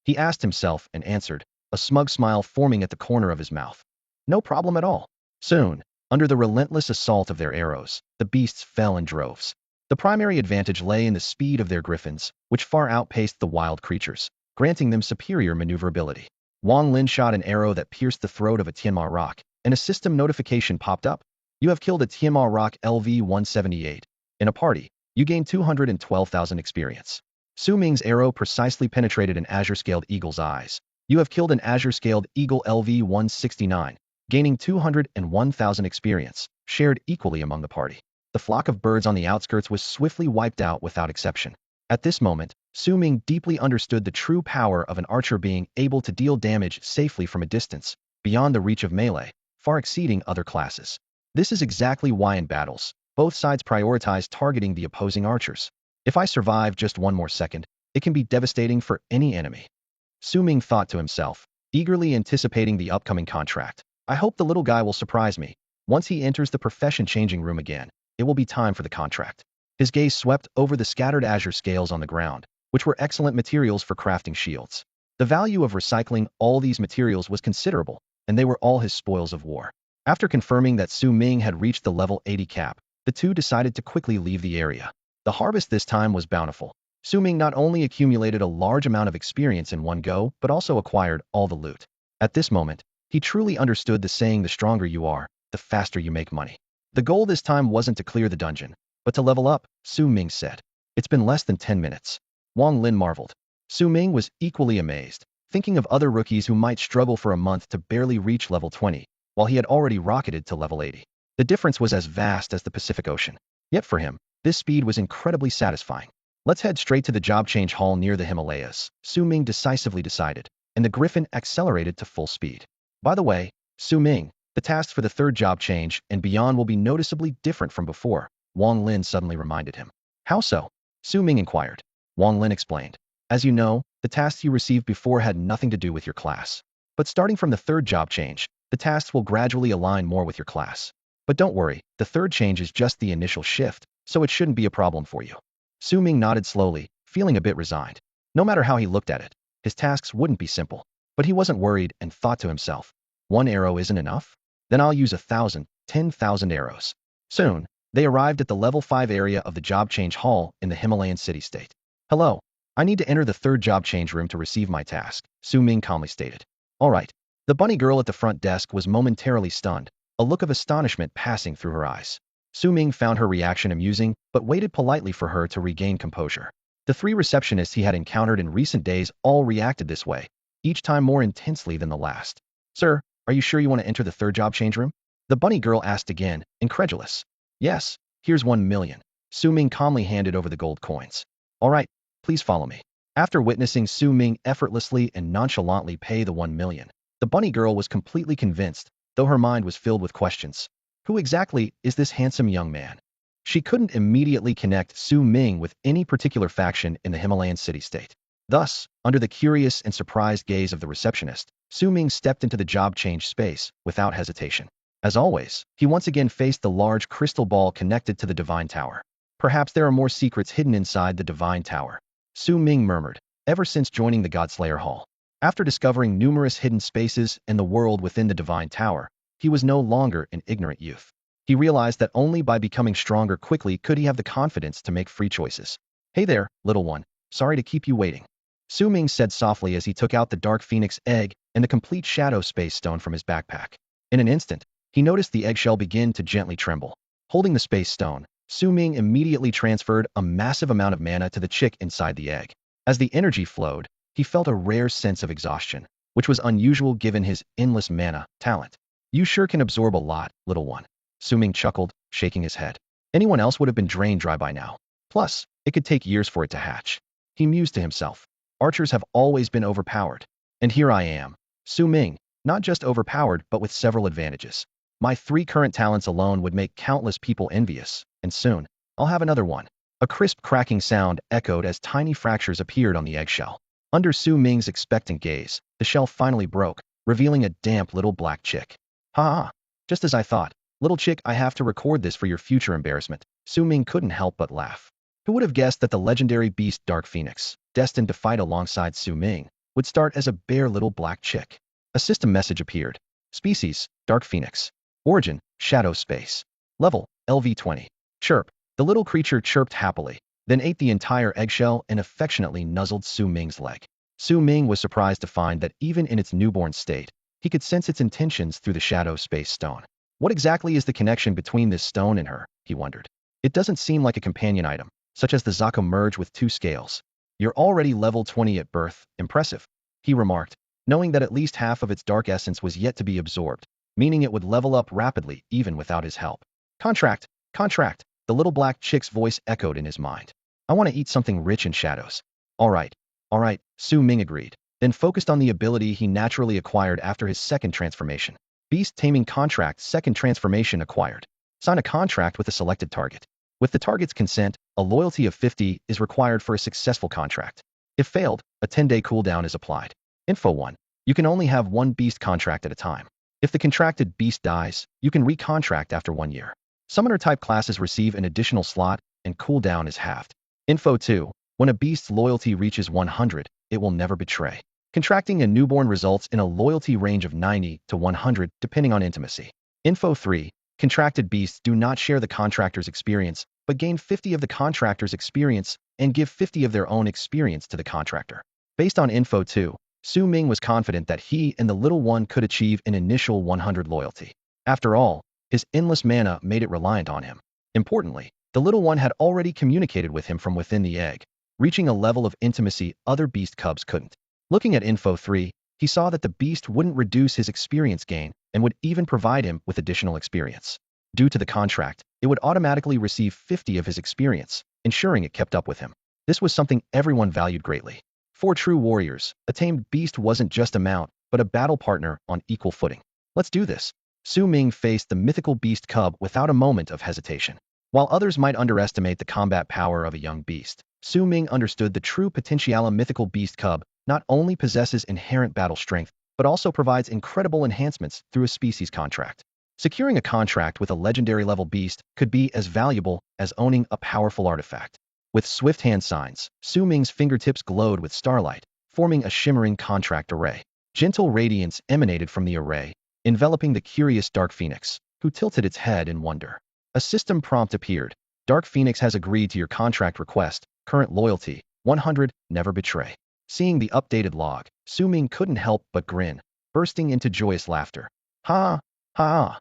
He asked himself and answered, a smug smile forming at the corner of his mouth. No problem at all. Soon, under the relentless assault of their arrows, the beasts fell in droves. The primary advantage lay in the speed of their griffins, which far outpaced the wild creatures, granting them superior maneuverability. Wang Lin shot an arrow that pierced the throat of a Tianma rock, and a system notification popped up. You have killed a Tianma rock LV-178. In a party, you gain 212,000 experience. Su Ming's arrow precisely penetrated an azure-scaled eagle's eyes. You have killed an azure-scaled eagle LV-169, gaining 201,000 experience, shared equally among the party. The flock of birds on the outskirts was swiftly wiped out without exception. At this moment, Su Ming deeply understood the true power of an archer being able to deal damage safely from a distance, beyond the reach of melee, far exceeding other classes. This is exactly why in battles, both sides prioritize targeting the opposing archers. If I survive just one more second, it can be devastating for any enemy. Su Ming thought to himself, eagerly anticipating the upcoming contract. I hope the little guy will surprise me. Once he enters the profession-changing room again, it will be time for the contract. His gaze swept over the scattered azure scales on the ground, which were excellent materials for crafting shields. The value of recycling all these materials was considerable, and they were all his spoils of war. After confirming that Su Ming had reached the level 80 cap, the two decided to quickly leave the area. The harvest this time was bountiful. Su Ming not only accumulated a large amount of experience in one go, but also acquired all the loot. At this moment, he truly understood the saying, the stronger you are, the faster you make money. The goal this time wasn't to clear the dungeon, but to level up, Su Ming said. It's been less than 10 minutes. Wang Lin marveled. Su Ming was equally amazed, thinking of other rookies who might struggle for a month to barely reach level 20, while he had already rocketed to level 80. The difference was as vast as the Pacific Ocean. Yet for him, this speed was incredibly satisfying. Let's head straight to the job change hall near the Himalayas, Su Ming decisively decided, and the Griffin accelerated to full speed. By the way, Su Ming, the tasks for the third job change and beyond will be noticeably different from before, Wang Lin suddenly reminded him. How so? Su Ming inquired. Wang Lin explained. As you know, the tasks you received before had nothing to do with your class. But starting from the third job change, the tasks will gradually align more with your class. But don't worry, the third change is just the initial shift, so it shouldn't be a problem for you. Su Ming nodded slowly, feeling a bit resigned. No matter how he looked at it, his tasks wouldn't be simple. But he wasn't worried and thought to himself, one arrow isn't enough? Then I'll use 1,000, 10,000 arrows. Soon, they arrived at the level 5 area of the job change hall in the Himalayan city-state. Hello, I need to enter the third job change room to receive my task, Su Ming calmly stated. All right. The bunny girl at the front desk was momentarily stunned, a look of astonishment passing through her eyes. Su Ming found her reaction amusing, but waited politely for her to regain composure. The three receptionists he had encountered in recent days all reacted this way, each time more intensely than the last. Sir, are you sure you want to enter the third job change room? The bunny girl asked again, incredulous. Yes, here's 1 million. Su Ming calmly handed over the gold coins. All right, please follow me. After witnessing Su Ming effortlessly and nonchalantly pay the 1 million, the bunny girl was completely convinced, though her mind was filled with questions. Who exactly is this handsome young man? She couldn't immediately connect Su Ming with any particular faction in the Himalayan city-state. Thus, under the curious and surprised gaze of the receptionist, Su Ming stepped into the job change space without hesitation. As always, he once again faced the large crystal ball connected to the Divine Tower. Perhaps there are more secrets hidden inside the Divine Tower, Su Ming murmured, ever since joining the Godslayer Hall. After discovering numerous hidden spaces in the world within the Divine Tower, he was no longer an ignorant youth. He realized that only by becoming stronger quickly could he have the confidence to make free choices. Hey there, little one. Sorry to keep you waiting. Su Ming said softly as he took out the Dark Phoenix egg and the complete Shadow Space Stone from his backpack. In an instant, he noticed the eggshell begin to gently tremble. Holding the Space Stone, Su Ming immediately transferred a massive amount of mana to the chick inside the egg. As the energy flowed, he felt a rare sense of exhaustion, which was unusual given his endless mana talent. You sure can absorb a lot, little one. Su Ming chuckled, shaking his head. Anyone else would have been drained dry by now. Plus, it could take years for it to hatch. He mused to himself. Archers have always been overpowered. And here I am, Su Ming, not just overpowered but with several advantages. My 3 current talents alone would make countless people envious, and soon, I'll have another one. A crisp cracking sound echoed as tiny fractures appeared on the eggshell. Under Su Ming's expectant gaze, the shell finally broke, revealing a damp little black chick. Ha! Just as I thought. Little chick, I have to record this for your future embarrassment. Su Ming couldn't help but laugh. Who would have guessed that the legendary beast Dark Phoenix, destined to fight alongside Su Ming, would start as a bare little black chick? A system message appeared. Species, Dark Phoenix. Origin, Shadow Space. Level, LV20. Chirp. The little creature chirped happily, then ate the entire eggshell and affectionately nuzzled Su Ming's leg. Su Ming was surprised to find that even in its newborn state, he could sense its intentions through the Shadow Space Stone. What exactly is the connection between this stone and her, he wondered. It doesn't seem like a companion item, such as the Zaka merge with 2 scales. You're already level 20 at birth, impressive, he remarked, knowing that at least half of its dark essence was yet to be absorbed, meaning it would level up rapidly even without his help. Contract, the little black chick's voice echoed in his mind. I want to eat something rich in shadows. All right, Su Ming agreed, then focused on the ability he naturally acquired after his second transformation. Beast Taming Contract Second Transformation acquired. Sign a contract with a selected target. With the target's consent, a loyalty of 50 is required for a successful contract. If failed, a 10-day cooldown is applied. Info 1. You can only have 1 beast contract at a time. If the contracted beast dies, you can recontract after 1 year. Summoner-type classes receive an additional slot, and cooldown is halved. Info 2. When a beast's loyalty reaches 100, it will never betray. Contracting a newborn results in a loyalty range of 90 to 100 depending on intimacy. Info 3. Contracted beasts do not share the contractor's experience, but gain 50 of the contractor's experience and give 50 of their own experience to the contractor. Based on Info 2, Su Ming was confident that he and the little one could achieve an initial 100 loyalty. After all, his endless mana made it reliant on him. Importantly, the little one had already communicated with him from within the egg, reaching a level of intimacy other beast cubs couldn't. Looking at Info 3, he saw that the beast wouldn't reduce his experience gain and would even provide him with additional experience. Due to the contract, it would automatically receive 50 of his experience, ensuring it kept up with him. This was something everyone valued greatly. For true warriors, a tamed beast wasn't just a mount, but a battle partner on equal footing. Let's do this. Su Ming faced the mythical beast cub without a moment of hesitation. While others might underestimate the combat power of a young beast, Su Ming understood the true potential. A mythical beast cub not only possesses inherent battle strength, but also provides incredible enhancements through a species contract. Securing a contract with a legendary level beast could be as valuable as owning a powerful artifact. With swift hand signs, Su Ming's fingertips glowed with starlight, forming a shimmering contract array. Gentle radiance emanated from the array, enveloping the curious Dark Phoenix, who tilted its head in wonder. A system prompt appeared. Dark Phoenix has agreed to your contract request. Current loyalty, 100, never betray. Seeing the updated log, Su Ming couldn't help but grin, bursting into joyous laughter. Ha! Ha!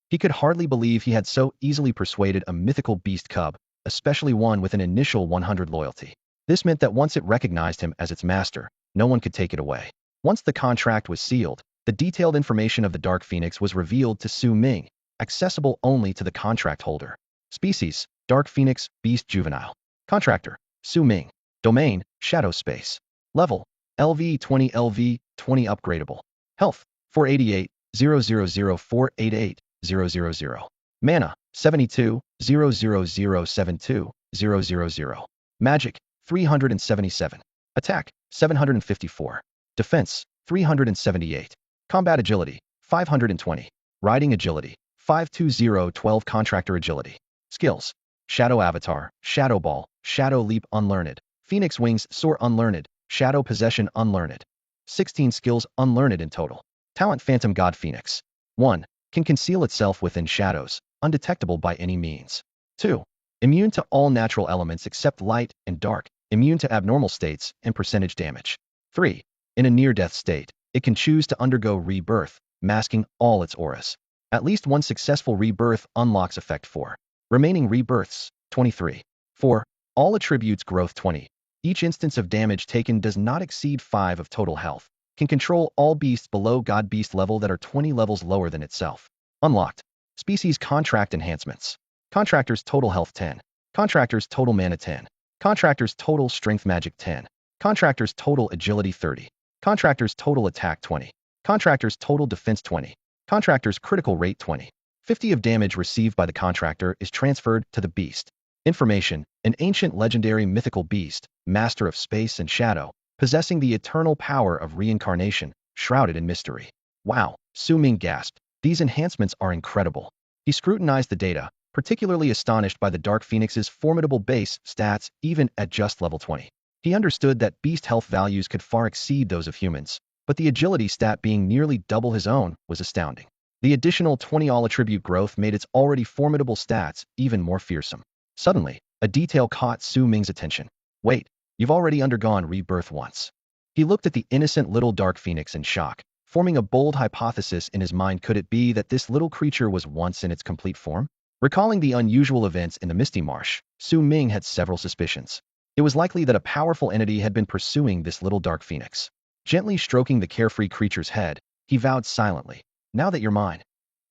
He could hardly believe he had so easily persuaded a mythical beast cub, especially one with an initial 100 loyalty. This meant that once it recognized him as its master, no one could take it away. Once the contract was sealed, the detailed information of the Dark Phoenix was revealed to Su Ming, accessible only to the contract holder. Species, Dark Phoenix, Beast Juvenile. Contractor, Su Ming. Domain, Shadow Space. Level, LV20 LV20 upgradable. Health, 488, 000488. 000. Mana, 72, 00072, 000. Magic, 377. Attack, 754. Defense, 378. Combat agility, 520. Riding agility, 52012. Contractor agility. Skills, Shadow Avatar, Shadow Ball, Shadow Leap Unlearned, Phoenix Wings Soar Unlearned, Shadow Possession Unlearned. 16 skills unlearned in total. Talent Phantom God Phoenix. 1. Can conceal itself within shadows, undetectable by any means. 2. Immune to all natural elements except light and dark, immune to abnormal states and percentage damage. 3. In a near-death state, it can choose to undergo rebirth, masking all its auras. At least one successful rebirth unlocks effect 4. Remaining rebirths, 23. 4. All attributes growth 20. Each instance of damage taken does not exceed 5 of total health. Can control all beasts below God Beast level that are 20 levels lower than itself. Unlocked. Species Contract Enhancements. Contractor's total health 10. Contractor's total mana 10. Contractor's total strength magic 10. Contractor's total agility 30. Contractor's total attack 20. Contractor's total defense 20. Contractor's critical rate 20. 50 of damage received by the contractor is transferred to the beast. Information, an ancient legendary mythical beast, master of space and shadow, possessing the eternal power of reincarnation, shrouded in mystery. Wow, Su Ming gasped. These enhancements are incredible. He scrutinized the data, particularly astonished by the Dark Phoenix's formidable base stats even at just level 20. He understood that beast health values could far exceed those of humans, but the agility stat being nearly double his own was astounding. The additional 20 all-attribute growth made its already formidable stats even more fearsome. Suddenly, a detail caught Su Ming's attention. Wait. You've already undergone rebirth once. He looked at the innocent little Dark Phoenix in shock, forming a bold hypothesis in his mind. Could it be that this little creature was once in its complete form? Recalling the unusual events in the Misty Marsh, Su Ming had several suspicions. It was likely that a powerful entity had been pursuing this little Dark Phoenix. Gently stroking the carefree creature's head, he vowed silently, "Now that you're mine."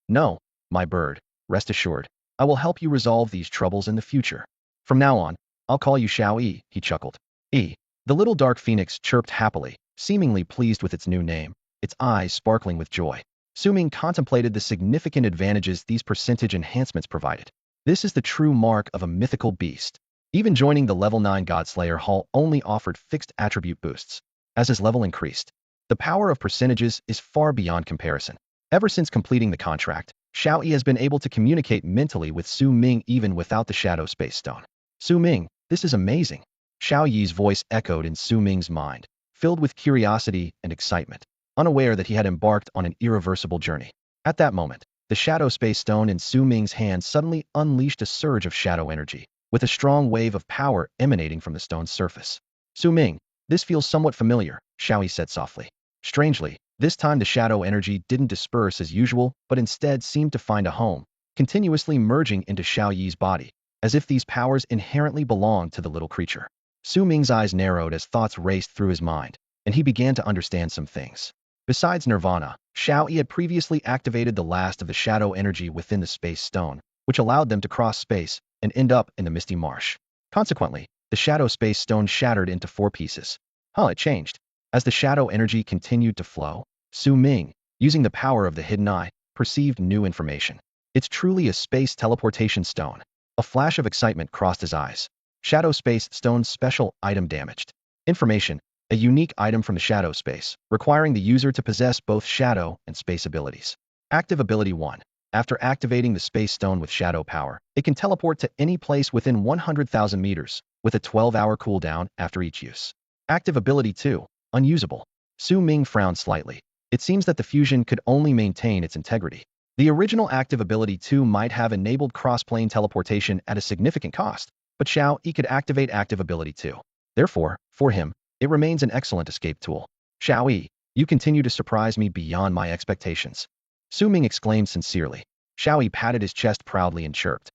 "No, my bird, rest assured. I will help you resolve these troubles in the future. From now on, I'll call you Xiao Yi," he chuckled. The little Dark Phoenix chirped happily, seemingly pleased with its new name, its eyes sparkling with joy. Su Ming contemplated the significant advantages these percentage enhancements provided. This is the true mark of a mythical beast. Even joining the level 9 Godslayer Hall only offered fixed attribute boosts. As his level increased, the power of percentages is far beyond comparison. Ever since completing the contract, Xiao Yi has been able to communicate mentally with Su Ming even without the Shadow Space Stone. "Su Ming, this is amazing." Xiao Yi's voice echoed in Su Ming's mind, filled with curiosity and excitement, unaware that he had embarked on an irreversible journey. At that moment, the Shadow Space Stone in Su Ming's hand suddenly unleashed a surge of shadow energy, with a strong wave of power emanating from the stone's surface. "Su Ming, this feels somewhat familiar," Xiao Yi said softly. Strangely, this time the shadow energy didn't disperse as usual, but instead seemed to find a home, continuously merging into Xiao Yi's body, as if these powers inherently belonged to the little creature. Su Ming's eyes narrowed as thoughts raced through his mind, and he began to understand some things. Besides Nirvana, Xiao Yi had previously activated the last of the shadow energy within the Space Stone, which allowed them to cross space and end up in the Misty Marsh. Consequently, the Shadow Space Stone shattered into 4 pieces. It changed. As the shadow energy continued to flow, Su Ming, using the power of the hidden eye, perceived new information. "It's truly a space teleportation stone." A flash of excitement crossed his eyes. Shadow Space Stone special item damaged. Information, a unique item from the shadow space, requiring the user to possess both shadow and space abilities. Active ability 1. After activating the Space Stone with Shadow Power, it can teleport to any place within 100,000 meters, with a 12-hour cooldown after each use. Active Ability 2. Unusable. Su Ming frowned slightly. It seems that the fusion could only maintain its integrity. The original Active Ability 2 might have enabled cross-plane teleportation at a significant cost, but Xiao Yi could activate Active Ability 2. Therefore, for him, it remains an excellent escape tool. Xiao Yi, you continue to surprise me beyond my expectations. Su Ming exclaimed sincerely. Xiao Yi patted his chest proudly and chirped.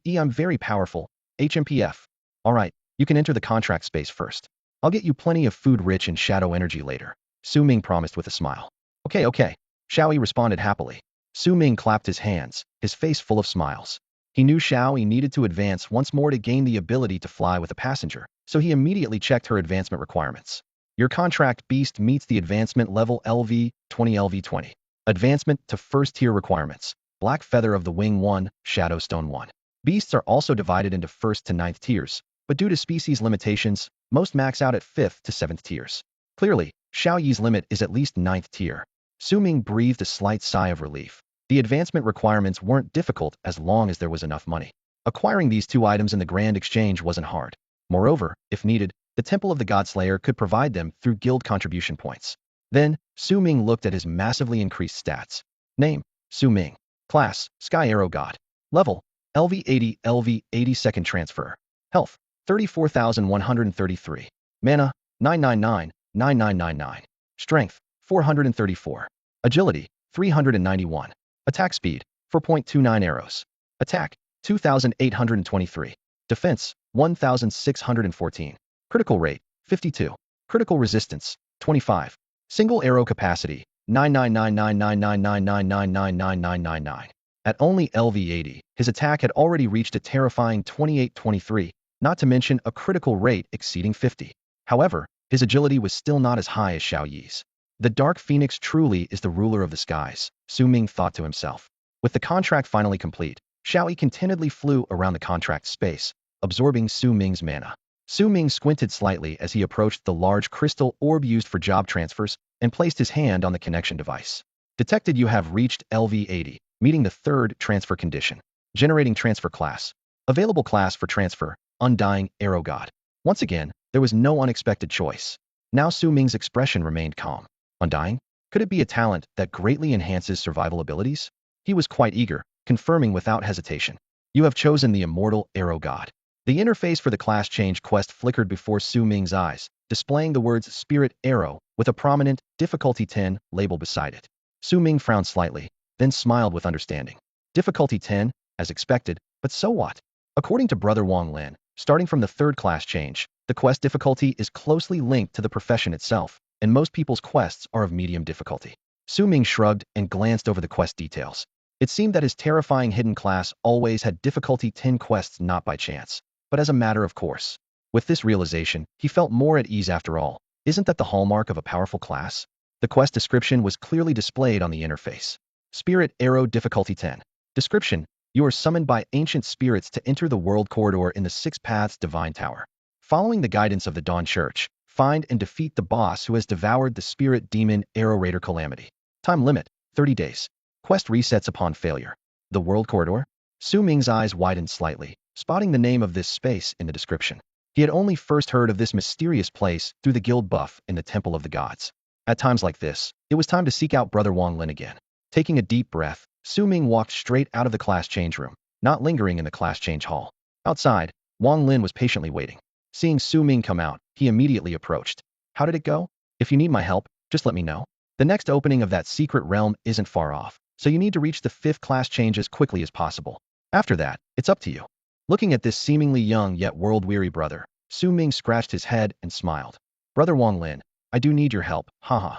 I'm very powerful. HMPF. All right, you can enter the contract space first. I'll get you plenty of food rich in shadow energy later, Su Ming promised with a smile. Okay. Xiao Yi responded happily. Su Ming clapped his hands, his face full of smiles. He knew Xiao Yi needed to advance once more to gain the ability to fly with a passenger, so he immediately checked her advancement requirements. Your contract beast meets the advancement level LV 20 LV 20. Advancement to first tier requirements. Black Feather of the Wing 1, Shadow Stone 1. Beasts are also divided into 1st to 9th tiers, but due to species limitations, most max out at 5th to 7th tiers. Clearly, Xiao Yi's limit is at least 9th tier. Su Ming breathed a slight sigh of relief. The advancement requirements weren't difficult as long as there was enough money. Acquiring these two items in the Grand Exchange wasn't hard. Moreover, if needed, the Temple of the Godslayer could provide them through guild contribution points. Then, Su Ming looked at his massively increased stats. Name, Su Ming. Class, Sky Arrow God. Level, LV 80 LV 80 second transfer. Health, 34,133. Mana, 999, 9999. Strength, 434. Agility, 391. Attack speed, 4.29 arrows. Attack, 2,823. Defense, 1,614. Critical rate, 52. Critical resistance, 25. Single arrow capacity, 9999999999999. At only LV 80, his attack had already reached a terrifying 2823, not to mention a critical rate exceeding 50. However, his agility was still not as high as Xiao Yi's. The Dark Phoenix truly is the ruler of the skies, Su Ming thought to himself. With the contract finally complete, Xiao Yi contentedly flew around the contract space, absorbing Su Ming's mana. Su Ming squinted slightly as he approached the large crystal orb used for job transfers and placed his hand on the connection device. Detected, you have reached LV 80, meeting the third transfer condition. Generating transfer class. Available class for transfer, Undying Arrow God. Once again, there was no unexpected choice. Now Su Ming's expression remained calm. Undying? Could it be a talent that greatly enhances survival abilities? He was quite eager, confirming without hesitation. You have chosen the Immortal Arrow God. The interface for the class change quest flickered before Su Ming's eyes, displaying the words Spirit Arrow with a prominent Difficulty 10 label beside it. Su Ming frowned slightly, then smiled with understanding. Difficulty 10, as expected, but so what? According to Brother Wang Lin, starting from the third class change, the quest difficulty is closely linked to the profession itself, and most people's quests are of medium difficulty. Su Ming shrugged and glanced over the quest details. It seemed that his terrifying hidden class always had difficulty 10 quests not by chance, but as a matter of course. With this realization, he felt more at ease after all. Isn't that the hallmark of a powerful class? The quest description was clearly displayed on the interface. Spirit Arrow Difficulty 10. Description: you are summoned by ancient spirits to enter the world corridor in the Six Paths Divine Tower. Following the guidance of the Dawn Church, find and defeat the boss who has devoured the spirit demon Arrow Raider Calamity. Time limit, 30 days. Quest resets upon failure. The world corridor? Su Ming's eyes widened slightly, spotting the name of this space in the description. He had only first heard of this mysterious place through the guild buff in the Temple of the Gods. At times like this, it was time to seek out Brother Wang Lin again. Taking a deep breath, Su Ming walked straight out of the class change room, not lingering in the class change hall. Outside, Wang Lin was patiently waiting. Seeing Su Ming come out, he immediately approached. How did it go? If you need my help, just let me know. The next opening of that secret realm isn't far off, so you need to reach the 5th class change as quickly as possible. After that, it's up to you. Looking at this seemingly young yet world-weary brother, Su Ming scratched his head and smiled. Brother Wang Lin, I do need your help, haha.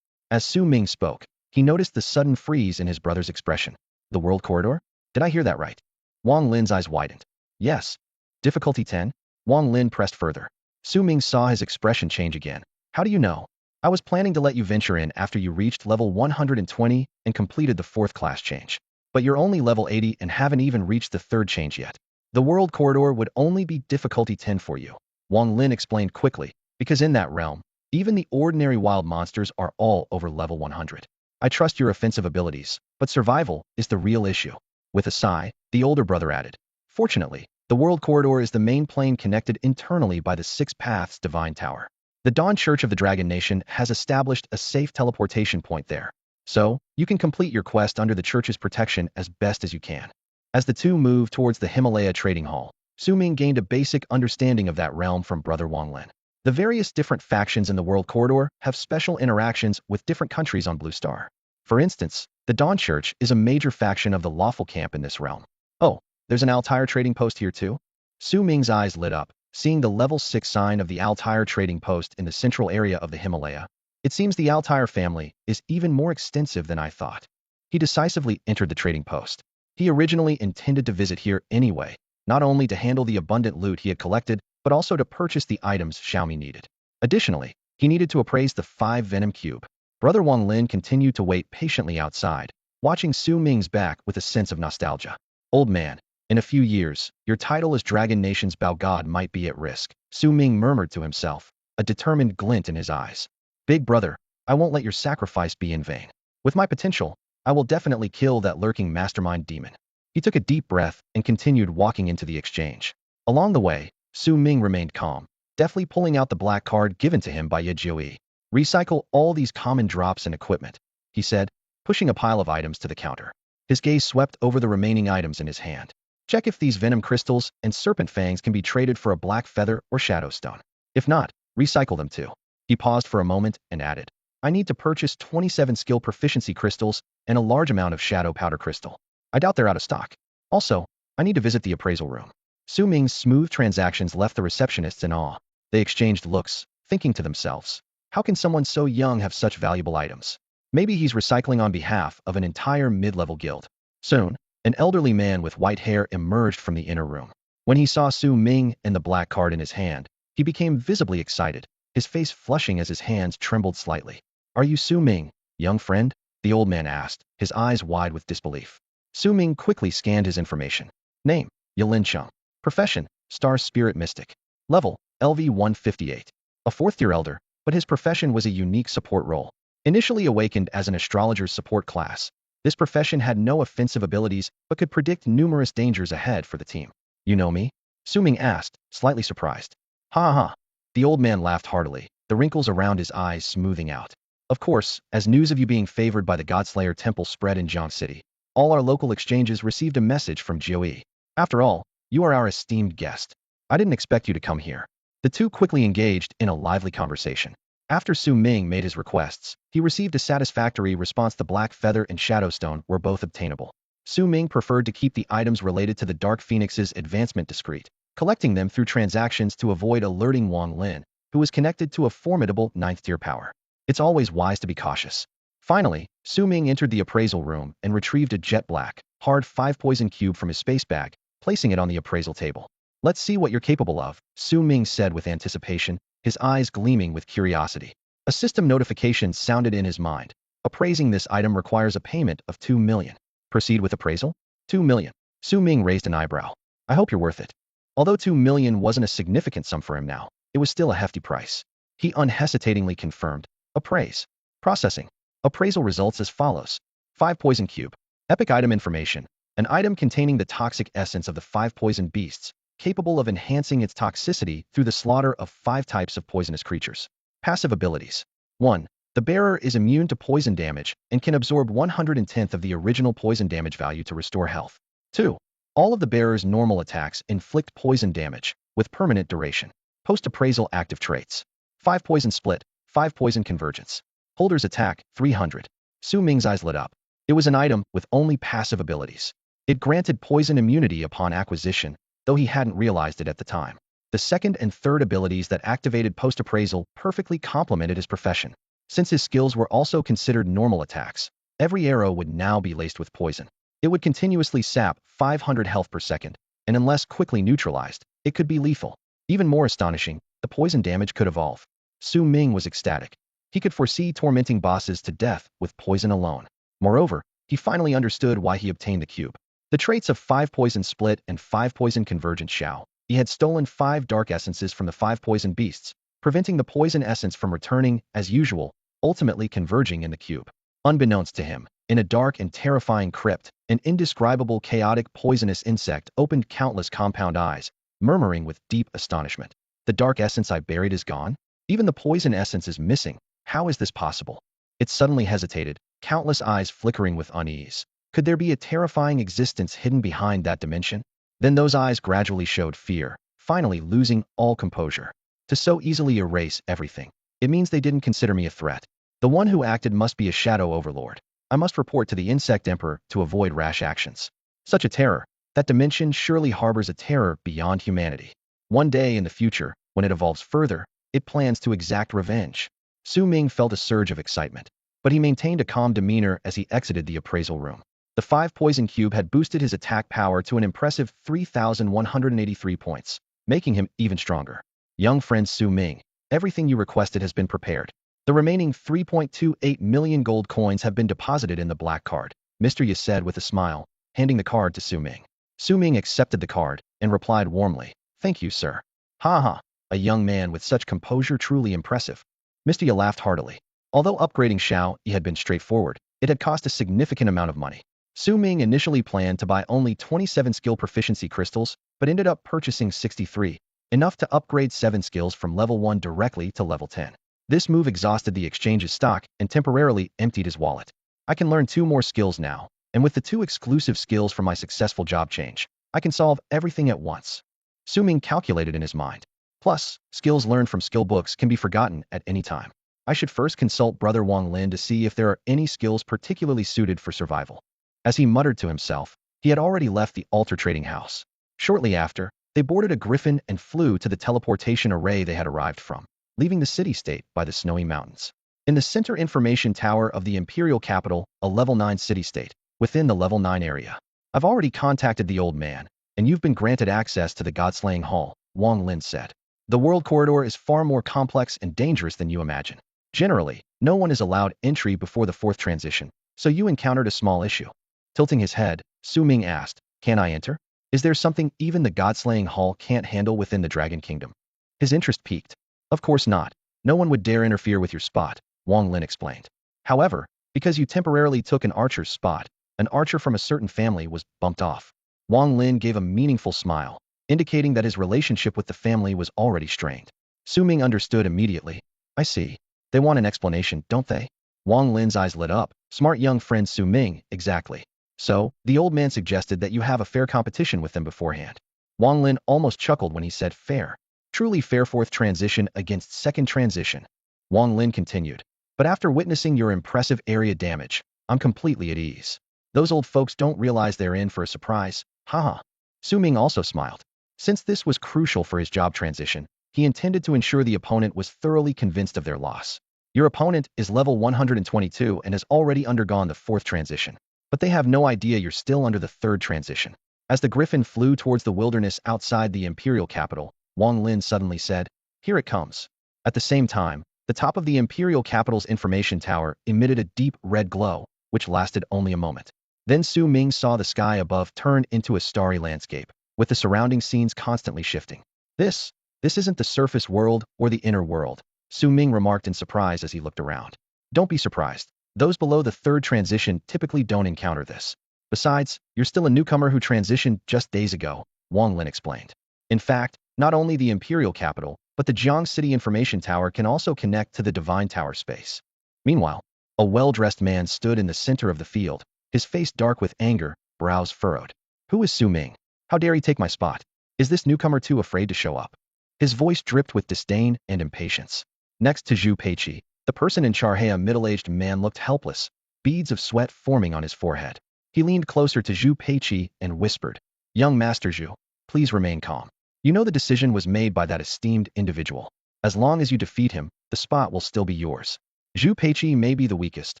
As Su Ming spoke, he noticed the sudden freeze in his brother's expression. The world corridor? Did I hear that right? Wang Lin's eyes widened. Yes. Difficulty 10? Wang Lin pressed further. Su Ming saw his expression change again. How do you know? I was planning to let you venture in after you reached level 120 and completed the 4th class change. But you're only level 80 and haven't even reached the 3rd change yet. The world corridor would only be difficulty 10 for you, Wang Lin explained quickly, because in that realm, even the ordinary wild monsters are all over level 100. I trust your offensive abilities, but survival is the real issue. With a sigh, the older brother added, fortunately, the World Corridor is the main plane connected internally by the Six Paths Divine Tower. The Dawn Church of the Dragon Nation has established a safe teleportation point there, so you can complete your quest under the church's protection as best as you can. As the two moved towards the Himalaya Trading Hall, Su Ming gained a basic understanding of that realm from Brother Wang Lin. The various different factions in the World Corridor have special interactions with different countries on Blue Star. For instance, the Dawn Church is a major faction of the lawful camp in this realm. Oh, there's an Altair trading post here too? Su Ming's eyes lit up, seeing the level 6 sign of the Altair trading post in the central area of the Himalaya. It seems the Altair family is even more extensive than I thought. He decisively entered the trading post. He originally intended to visit here anyway, not only to handle the abundant loot he had collected, but also to purchase the items Xiaomi needed. Additionally, he needed to appraise the 5 Venom Cube. Brother Wang Lin continued to wait patiently outside, watching Su Ming's back with a sense of nostalgia. Old man, in a few years, your title as Dragon Nation's Bao God might be at risk, Su Ming murmured to himself, a determined glint in his eyes. Big brother, I won't let your sacrifice be in vain. With my potential, I will definitely kill that lurking mastermind demon. He took a deep breath and continued walking into the exchange. Along the way, Su Ming remained calm, deftly pulling out the black card given to him by Ye Jiui. Recycle all these common drops and equipment, he said, pushing a pile of items to the counter. His gaze swept over the remaining items in his hand. Check if these venom crystals and serpent fangs can be traded for a black feather or shadow stone. If not, recycle them too. He paused for a moment and added, I need to purchase 27 skill proficiency crystals and a large amount of shadow powder crystal. I doubt they're out of stock. Also, I need to visit the appraisal room. Su Ming's smooth transactions left the receptionists in awe. They exchanged looks, thinking to themselves, how can someone so young have such valuable items? Maybe he's recycling on behalf of an entire mid-level guild. Soon, an elderly man with white hair emerged from the inner room. When he saw Su Ming and the black card in his hand, he became visibly excited, his face flushing as his hands trembled slightly. Are you Su Ming, young friend? The old man asked, his eyes wide with disbelief. Su Ming quickly scanned his information. Name, Yilin Cheng. Profession, Star Spirit Mystic. Level, LV 158. A fourth-year elder, but his profession was a unique support role. Initially awakened as an astrologer's support class, this profession had no offensive abilities but could predict numerous dangers ahead for the team. You know me? Su Ming asked, slightly surprised. Ha ha. The old man laughed heartily, the wrinkles around his eyes smoothing out. Of course, as news of you being favored by the Godslayer Temple spread in Jiang City, all our local exchanges received a message from Jiui. After all, you are our esteemed guest. I didn't expect you to come here. The two quickly engaged in a lively conversation. After Su Ming made his requests, he received a satisfactory response. The Black Feather and Shadowstone were both obtainable. Su Ming preferred to keep the items related to the Dark Phoenix's advancement discreet, collecting them through transactions to avoid alerting Wang Lin, who was connected to a formidable 9th-tier power. It's always wise to be cautious. Finally, Su Ming entered the appraisal room and retrieved a jet black, hard 5 poison cube from his space bag, placing it on the appraisal table. Let's see what you're capable of, Su Ming said with anticipation, his eyes gleaming with curiosity. A system notification sounded in his mind. Appraising this item requires a payment of 2 million. Proceed with appraisal? 2 million. Su Ming raised an eyebrow. I hope you're worth it. Although 2 million wasn't a significant sum for him now, it was still a hefty price. He unhesitatingly confirmed. Appraise. Processing. Appraisal results as follows. 5 poison cube. Epic item information. An item containing the toxic essence of the 5 poison beasts, capable of enhancing its toxicity through the slaughter of 5 types of poisonous creatures. Passive abilities. 1. The bearer is immune to poison damage and can absorb 1/10 of the original poison damage value to restore health. 2. All of the bearer's normal attacks inflict poison damage, with permanent duration. Post-appraisal active traits. 5 poison split, 5 poison convergence. Holder's attack, 300. Su Ming's eyes lit up. It was an item with only passive abilities. It granted poison immunity upon acquisition, though he hadn't realized it at the time. The second and third abilities that activated post-appraisal perfectly complemented his profession. Since his skills were also considered normal attacks, every arrow would now be laced with poison. It would continuously sap 500 health per second, and unless quickly neutralized, it could be lethal. Even more astonishing, the poison damage could evolve. Su Ming was ecstatic. He could foresee tormenting bosses to death with poison alone. Moreover, he finally understood why he obtained the cube. The traits of 5 poison split and 5 poison convergent Xiao. He had stolen 5 dark essences from the 5 poison beasts, preventing the poison essence from returning as usual, ultimately converging in the cube. Unbeknownst to him, in a dark and terrifying crypt, an indescribable chaotic poisonous insect opened countless compound eyes, murmuring with deep astonishment. The dark essence I buried is gone? Even the poison essence is missing. How is this possible? It suddenly hesitated, countless eyes flickering with unease. Could there be a terrifying existence hidden behind that dimension? Then those eyes gradually showed fear, finally losing all composure. To so easily erase everything. It means they didn't consider me a threat. The one who acted must be a shadow overlord. I must report to the Insect Emperor to avoid rash actions. Such a terror. That dimension surely harbors a terror beyond humanity. One day in the future, when it evolves further, it plans to exact revenge. Su Ming felt a surge of excitement, but he maintained a calm demeanor as he exited the appraisal room. The 5 poison cube had boosted his attack power to an impressive 3,183 points, making him even stronger. Young friend Su Ming, everything you requested has been prepared. The remaining 3.28 million gold coins have been deposited in the black card, Mr. Ye said with a smile, handing the card to Su Ming. Su Ming accepted the card and replied warmly, "Thank you, sir." "Ha ha, a young man with such composure truly impressive." Mr. Ye laughed heartily. Although upgrading Xiao Yi had been straightforward, it had cost a significant amount of money. Su Ming initially planned to buy only 27 skill proficiency crystals, but ended up purchasing 63, enough to upgrade 7 skills from level 1 directly to level 10. This move exhausted the exchange's stock and temporarily emptied his wallet. I can learn 2 more skills now, and with the 2 exclusive skills from my successful job change, I can solve everything at once. Su Ming calculated in his mind. Plus, skills learned from skill books can be forgotten at any time. I should first consult Brother Wang Lin to see if there are any skills particularly suited for survival. As he muttered to himself, he had already left the altar trading house. Shortly after, they boarded a griffin and flew to the teleportation array they had arrived from, leaving the city-state by the snowy mountains. In the center information tower of the imperial capital, a level 9 city-state, within the level 9 area. I've already contacted the old man, and you've been granted access to the God-slaying hall, Wang Lin said. The world corridor is far more complex and dangerous than you imagine. Generally, no one is allowed entry before the 4th transition, so you encountered a small issue. Tilting his head, Su Ming asked, "Can I enter? Is there something even the God-slaying hall can't handle within the Dragon Kingdom?" His interest piqued. "Of course not. No one would dare interfere with your spot," Wang Lin explained. "However, because you temporarily took an archer's spot, an archer from a certain family was bumped off." Wang Lin gave a meaningful smile, indicating that his relationship with the family was already strained. Su Ming understood immediately. "I see. They want an explanation, don't they?" Wang Lin's eyes lit up. "Smart young friend Su Ming, exactly. So, the old man suggested that you have a fair competition with them beforehand." Wang Lin almost chuckled when he said fair. Truly fair 4th transition against 2nd transition. Wang Lin continued. "But after witnessing your impressive area damage, I'm completely at ease. Those old folks don't realize they're in for a surprise. Haha." Su Ming also smiled. Since this was crucial for his job transition, he intended to ensure the opponent was thoroughly convinced of their loss. "Your opponent is level 122 and has already undergone the 4th transition. But they have no idea you're still under the 3rd transition." As the griffin flew towards the wilderness outside the imperial capital, Wang Lin suddenly said, "Here it comes." At the same time, the top of the imperial capital's information tower emitted a deep red glow, which lasted only a moment. Then Su Ming saw the sky above turn into a starry landscape, with the surrounding scenes constantly shifting. This isn't the surface world or the inner world," Su Ming remarked in surprise as he looked around. "Don't be surprised. Those below the 3rd transition typically don't encounter this. Besides, you're still a newcomer who transitioned just days ago," Wang Lin explained. In fact, not only the imperial capital, but the Jiang City information tower can also connect to the divine tower space. Meanwhile, a well-dressed man stood in the center of the field, his face dark with anger, brows furrowed. "Who is Su Ming? How dare he take my spot? Is this newcomer too afraid to show up?" His voice dripped with disdain and impatience. Next to Zhu Peiqi, the person in charge, a middle-aged man looked helpless, beads of sweat forming on his forehead. He leaned closer to Zhu Peiqi and whispered, "Young Master Zhu, please remain calm. You know the decision was made by that esteemed individual. As long as you defeat him, the spot will still be yours." Zhu Peiqi may be the weakest,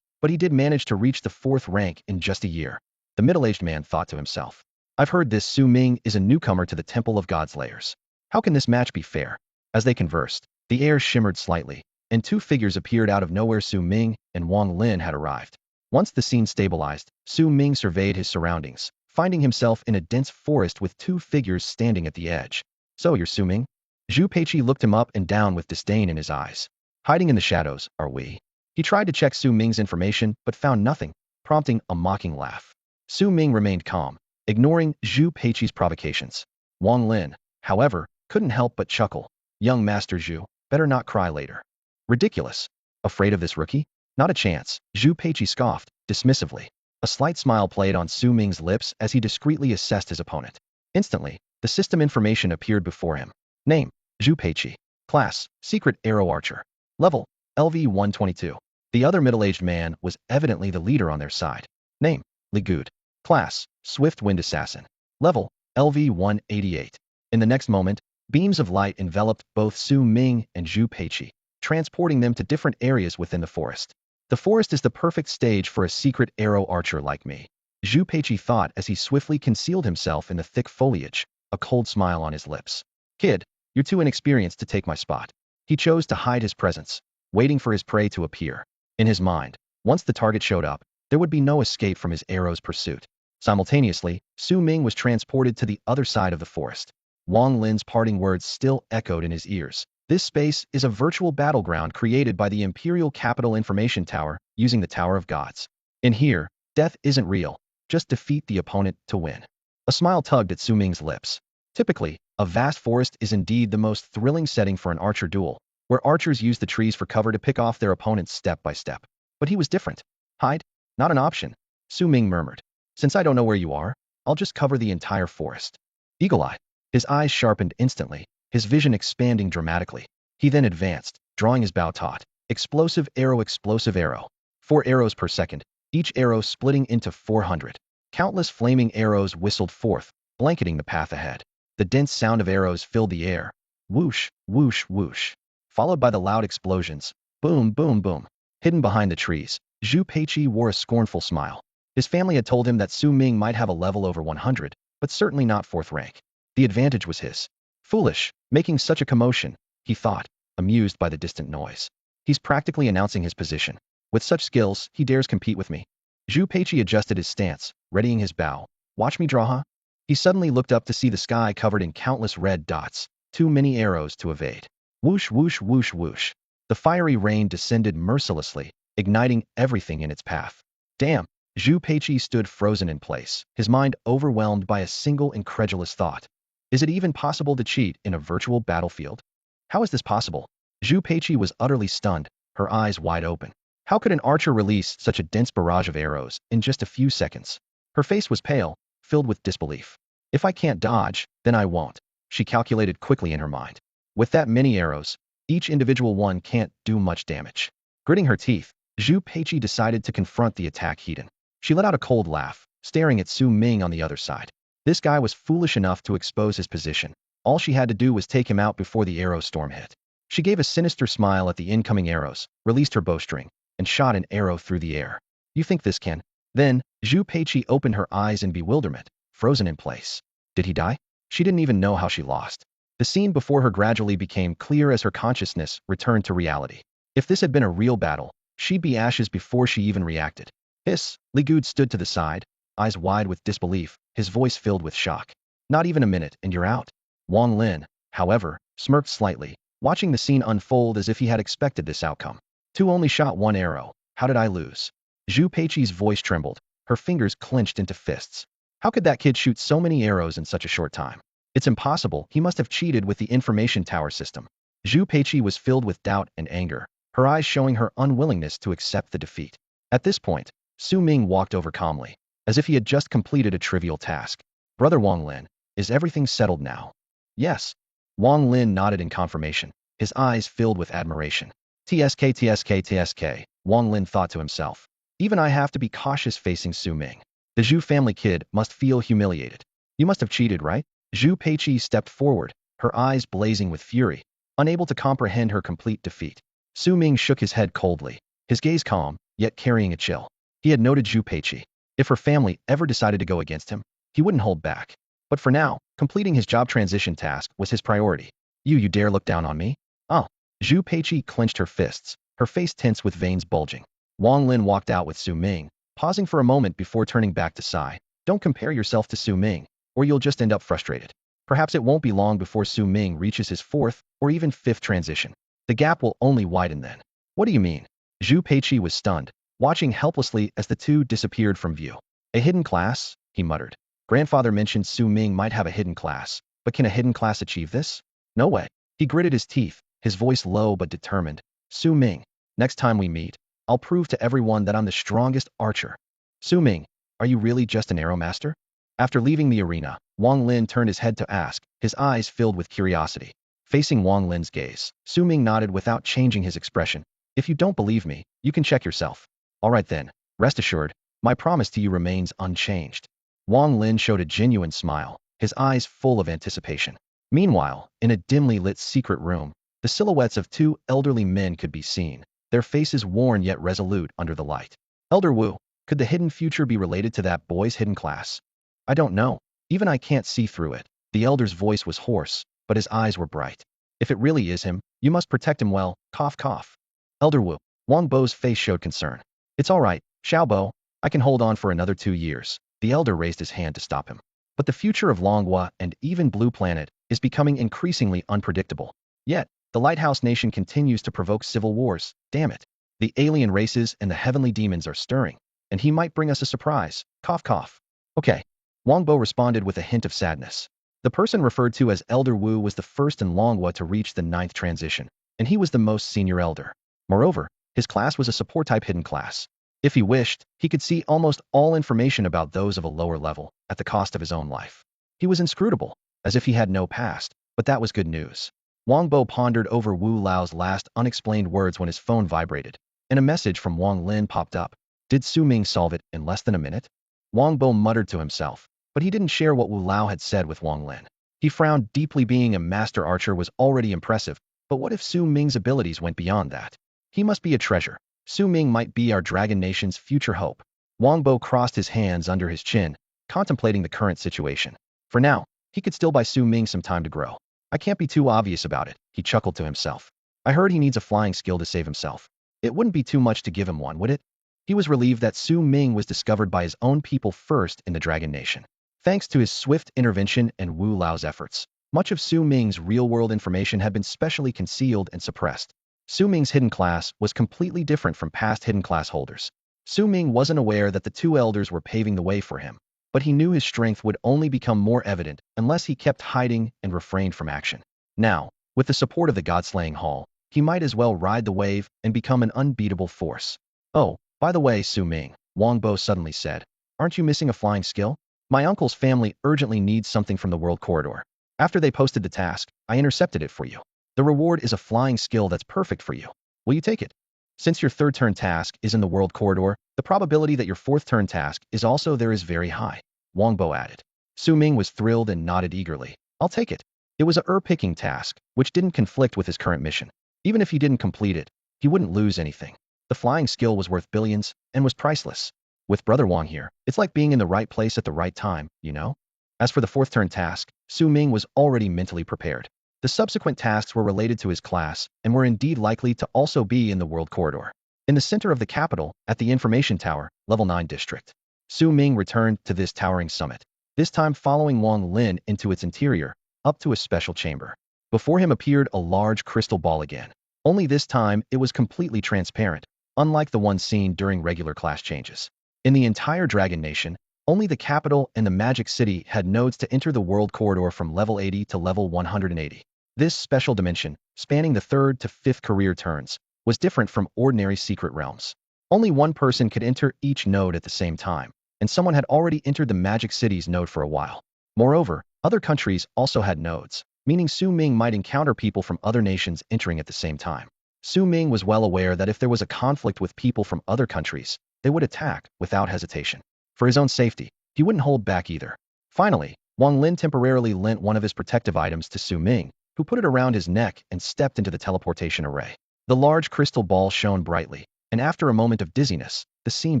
but he did manage to reach the 4th rank in just a year. The middle-aged man thought to himself. "I've heard this Su Ming is a newcomer to the Temple of Godslayers. How can this match be fair?" As they conversed, the air shimmered slightly, and 2 figures appeared out of nowhere. Su Ming and Wang Lin had arrived. Once the scene stabilized, Su Ming surveyed his surroundings, finding himself in a dense forest with 2 figures standing at the edge. "So you're Su Ming?" Zhu Peiqi looked him up and down with disdain in his eyes. "Hiding in the shadows, are we?" He tried to check Su Ming's information, but found nothing, prompting a mocking laugh. Su Ming remained calm, ignoring Zhu Peiqi's provocations. Wang Lin, however, couldn't help but chuckle. Young Master Zhu, better not cry later. Ridiculous. Afraid of this rookie? Not a chance, Zhu Peiqi scoffed, dismissively. A slight smile played on Su Ming's lips as he discreetly assessed his opponent. Instantly, the system information appeared before him. Name, Zhu Peiqi. Class, Secret Arrow Archer. Level, LV-122. The other middle-aged man was evidently the leader on their side. Name, Li Gud. Class, Swift Wind Assassin. Level, LV-188. In the next moment, beams of light enveloped both Su Ming and Zhu Peiqi, transporting them to different areas within the forest. The forest is the perfect stage for a secret arrow archer like me, Zhu Peiqi thought as he swiftly concealed himself in the thick foliage, a cold smile on his lips. Kid, you're too inexperienced to take my spot. He chose to hide his presence, waiting for his prey to appear. In his mind, once the target showed up, there would be no escape from his arrow's pursuit. Simultaneously, Su Ming was transported to the other side of the forest. Wang Lin's parting words still echoed in his ears. This space is a virtual battleground created by the Imperial Capital Information Tower using the Tower of Gods. In here, death isn't real, just defeat the opponent to win. A smile tugged at Su Ming's lips. Typically, a vast forest is indeed the most thrilling setting for an archer duel, where archers use the trees for cover to pick off their opponents step by step. But he was different. Hide? Not an option, Su Ming murmured. Since I don't know where you are, I'll just cover the entire forest. Eagle-eyed. His eyes sharpened instantly, his vision expanding dramatically. He then advanced, drawing his bow taut. Explosive arrow, 4 arrows per second, each arrow splitting into 400. Countless flaming arrows whistled forth, blanketing the path ahead. The dense sound of arrows filled the air. Whoosh, whoosh, whoosh. Followed by the loud explosions. Boom, boom, boom. Hidden behind the trees, Zhu Peiqi wore a scornful smile. His family had told him that Su Ming might have a level over 100, but certainly not 4th rank. The advantage was his. Foolish, making such a commotion, he thought, amused by the distant noise. He's practically announcing his position. With such skills, he dares compete with me. Zhu Peiqi adjusted his stance, readying his bow. Watch me draw, huh? He suddenly looked up to see the sky covered in countless red dots, too many arrows to evade. Whoosh, whoosh, whoosh, whoosh. The fiery rain descended mercilessly, igniting everything in its path. Damn, Zhu Peiqi stood frozen in place, his mind overwhelmed by a single incredulous thought. Is it even possible to cheat in a virtual battlefield? How is this possible? Zhu Peiqi was utterly stunned, her eyes wide open. How could an archer release such a dense barrage of arrows in just a few seconds? Her face was pale, filled with disbelief. If I can't dodge, then I won't, she calculated quickly in her mind. With that many arrows, each individual one can't do much damage. Gritting her teeth, Zhu Peiqi decided to confront the attack heat-in. She let out a cold laugh, staring at Su Ming on the other side. This guy was foolish enough to expose his position. All she had to do was take him out before the arrow storm hit. She gave a sinister smile at the incoming arrows, released her bowstring, and shot an arrow through the air. You think this can? Then, Zhu Peiqi opened her eyes in bewilderment, frozen in place. Did he die? She didn't even know how she lost. The scene before her gradually became clear as her consciousness returned to reality. If this had been a real battle, she'd be ashes before she even reacted. Hiss, Li Gud stood to the side, eyes wide with disbelief, his voice filled with shock. Not even a minute, and you're out. Wang Lin, however, smirked slightly, watching the scene unfold as if he had expected this outcome. Two only shot 1 arrow. How did I lose? Zhu Peiqi's voice trembled, her fingers clenched into fists. How could that kid shoot so many arrows in such a short time? It's impossible, he must have cheated with the information tower system. Zhu Peiqi was filled with doubt and anger, her eyes showing her unwillingness to accept the defeat. At this point, Su Ming walked over calmly, as if he had just completed a trivial task. Brother Wang Lin, is everything settled now? Yes. Wang Lin nodded in confirmation, his eyes filled with admiration. TSK, TSK, TSK, Wang Lin thought to himself. Even I have to be cautious facing Su Ming. The Zhu family kid must feel humiliated. You must have cheated, right? Zhu Peiqi stepped forward, her eyes blazing with fury, unable to comprehend her complete defeat. Su Ming shook his head coldly, his gaze calm, yet carrying a chill. He had noted Zhu Peiqi. If her family ever decided to go against him, he wouldn't hold back. But for now, completing his job transition task was his priority. You dare look down on me? Oh. Zhu Peiqi clenched her fists, her face tense with veins bulging. Wang Lin walked out with Su Ming, pausing for a moment before turning back to Sai. Don't compare yourself to Su Ming, or you'll just end up frustrated. Perhaps it won't be long before Su Ming reaches his 4th or even 5th transition. The gap will only widen then. What do you mean? Zhu Peiqi was stunned, watching helplessly as the two disappeared from view. A hidden class? He muttered. Grandfather mentioned Su Ming might have a hidden class, but can a hidden class achieve this? No way. He gritted his teeth, his voice low but determined. Su Ming, next time we meet, I'll prove to everyone that I'm the strongest archer. Su Ming, are you really just an arrow master? After leaving the arena, Wang Lin turned his head to ask, his eyes filled with curiosity. Facing Wang Lin's gaze, Su Ming nodded without changing his expression. If you don't believe me, you can check yourself. All right then, rest assured, my promise to you remains unchanged. Wang Lin showed a genuine smile, his eyes full of anticipation. Meanwhile, in a dimly lit secret room, the silhouettes of two elderly men could be seen, their faces worn yet resolute under the light. Elder Wu, could the hidden future be related to that boy's hidden class? I don't know. Even I can't see through it. The elder's voice was hoarse, but his eyes were bright. If it really is him, you must protect him well, cough cough. Elder Wu, Wang Bo's face showed concern. It's all right, Xiao Bo, I can hold on for another 2 years. The elder raised his hand to stop him. But the future of Longhua and even Blue Planet is becoming increasingly unpredictable. Yet, the Lighthouse Nation continues to provoke civil wars. Damn it. The alien races and the heavenly demons are stirring, and he might bring us a surprise. Cough cough. Okay. Wang Bo responded with a hint of sadness. The person referred to as Elder Wu was the first in Longhua to reach the 9th transition, and he was the most senior elder. Moreover, his class was a support-type hidden class. If he wished, he could see almost all information about those of a lower level, at the cost of his own life. He was inscrutable, as if he had no past, but that was good news. Wang Bo pondered over Wu Lao's last unexplained words when his phone vibrated, and a message from Wang Lin popped up. Did Su Ming solve it in less than a minute? Wang Bo muttered to himself, but he didn't share what Wu Lao had said with Wang Lin. He frowned deeply. Being a master archer was already impressive, but what if Su Ming's abilities went beyond that? He must be a treasure. Su Ming might be our Dragon Nation's future hope. Wang Bo crossed his hands under his chin, contemplating the current situation. For now, he could still buy Su Ming some time to grow. I can't be too obvious about it, he chuckled to himself. I heard he needs a flying skill to save himself. It wouldn't be too much to give him one, would it? He was relieved that Su Ming was discovered by his own people first in the Dragon Nation. Thanks to his swift intervention and Wu Lao's efforts, much of Su Ming's real-world information had been specially concealed and suppressed. Su Ming's hidden class was completely different from past hidden class holders. Su Ming wasn't aware that the two elders were paving the way for him, but he knew his strength would only become more evident unless he kept hiding and refrained from action. Now, with the support of the God-slaying Hall, he might as well ride the wave and become an unbeatable force. Oh, by the way, Su Ming, Wang Bo suddenly said, aren't you missing a flying skill? My uncle's family urgently needs something from the world corridor. After they posted the task, I intercepted it for you. The reward is a flying skill that's perfect for you. Will you take it? Since your 3rd turn task is in the world corridor, the probability that your 4th turn task is also there is very high, Wang Bo added. Su Ming was thrilled and nodded eagerly. I'll take it. It was a picking task, which didn't conflict with his current mission. Even if he didn't complete it, he wouldn't lose anything. The flying skill was worth billions and was priceless. With Brother Wang here, it's like being in the right place at the right time, you know? As for the 4th turn task, Su Ming was already mentally prepared. The subsequent tasks were related to his class and were indeed likely to also be in the world corridor. In the center of the capital, at the information tower, level 9 district, Su Ming returned to this towering summit, this time following Wang Lin into its interior, up to a special chamber. Before him appeared a large crystal ball again. Only this time, it was completely transparent, unlike the one seen during regular class changes. In the entire Dragon Nation, only the capital and the Magic City had nodes to enter the world corridor from level 80 to level 180. This special dimension, spanning the 3rd to 5th career turns, was different from ordinary secret realms. Only one person could enter each node at the same time, and someone had already entered the Magic City's node for a while. Moreover, other countries also had nodes, meaning Su Ming might encounter people from other nations entering at the same time. Su Ming was well aware that if there was a conflict with people from other countries, they would attack without hesitation. For his own safety, he wouldn't hold back either. Finally, Wang Lin temporarily lent one of his protective items to Su Ming, who put it around his neck and stepped into the teleportation array. The large crystal ball shone brightly, and after a moment of dizziness, the scene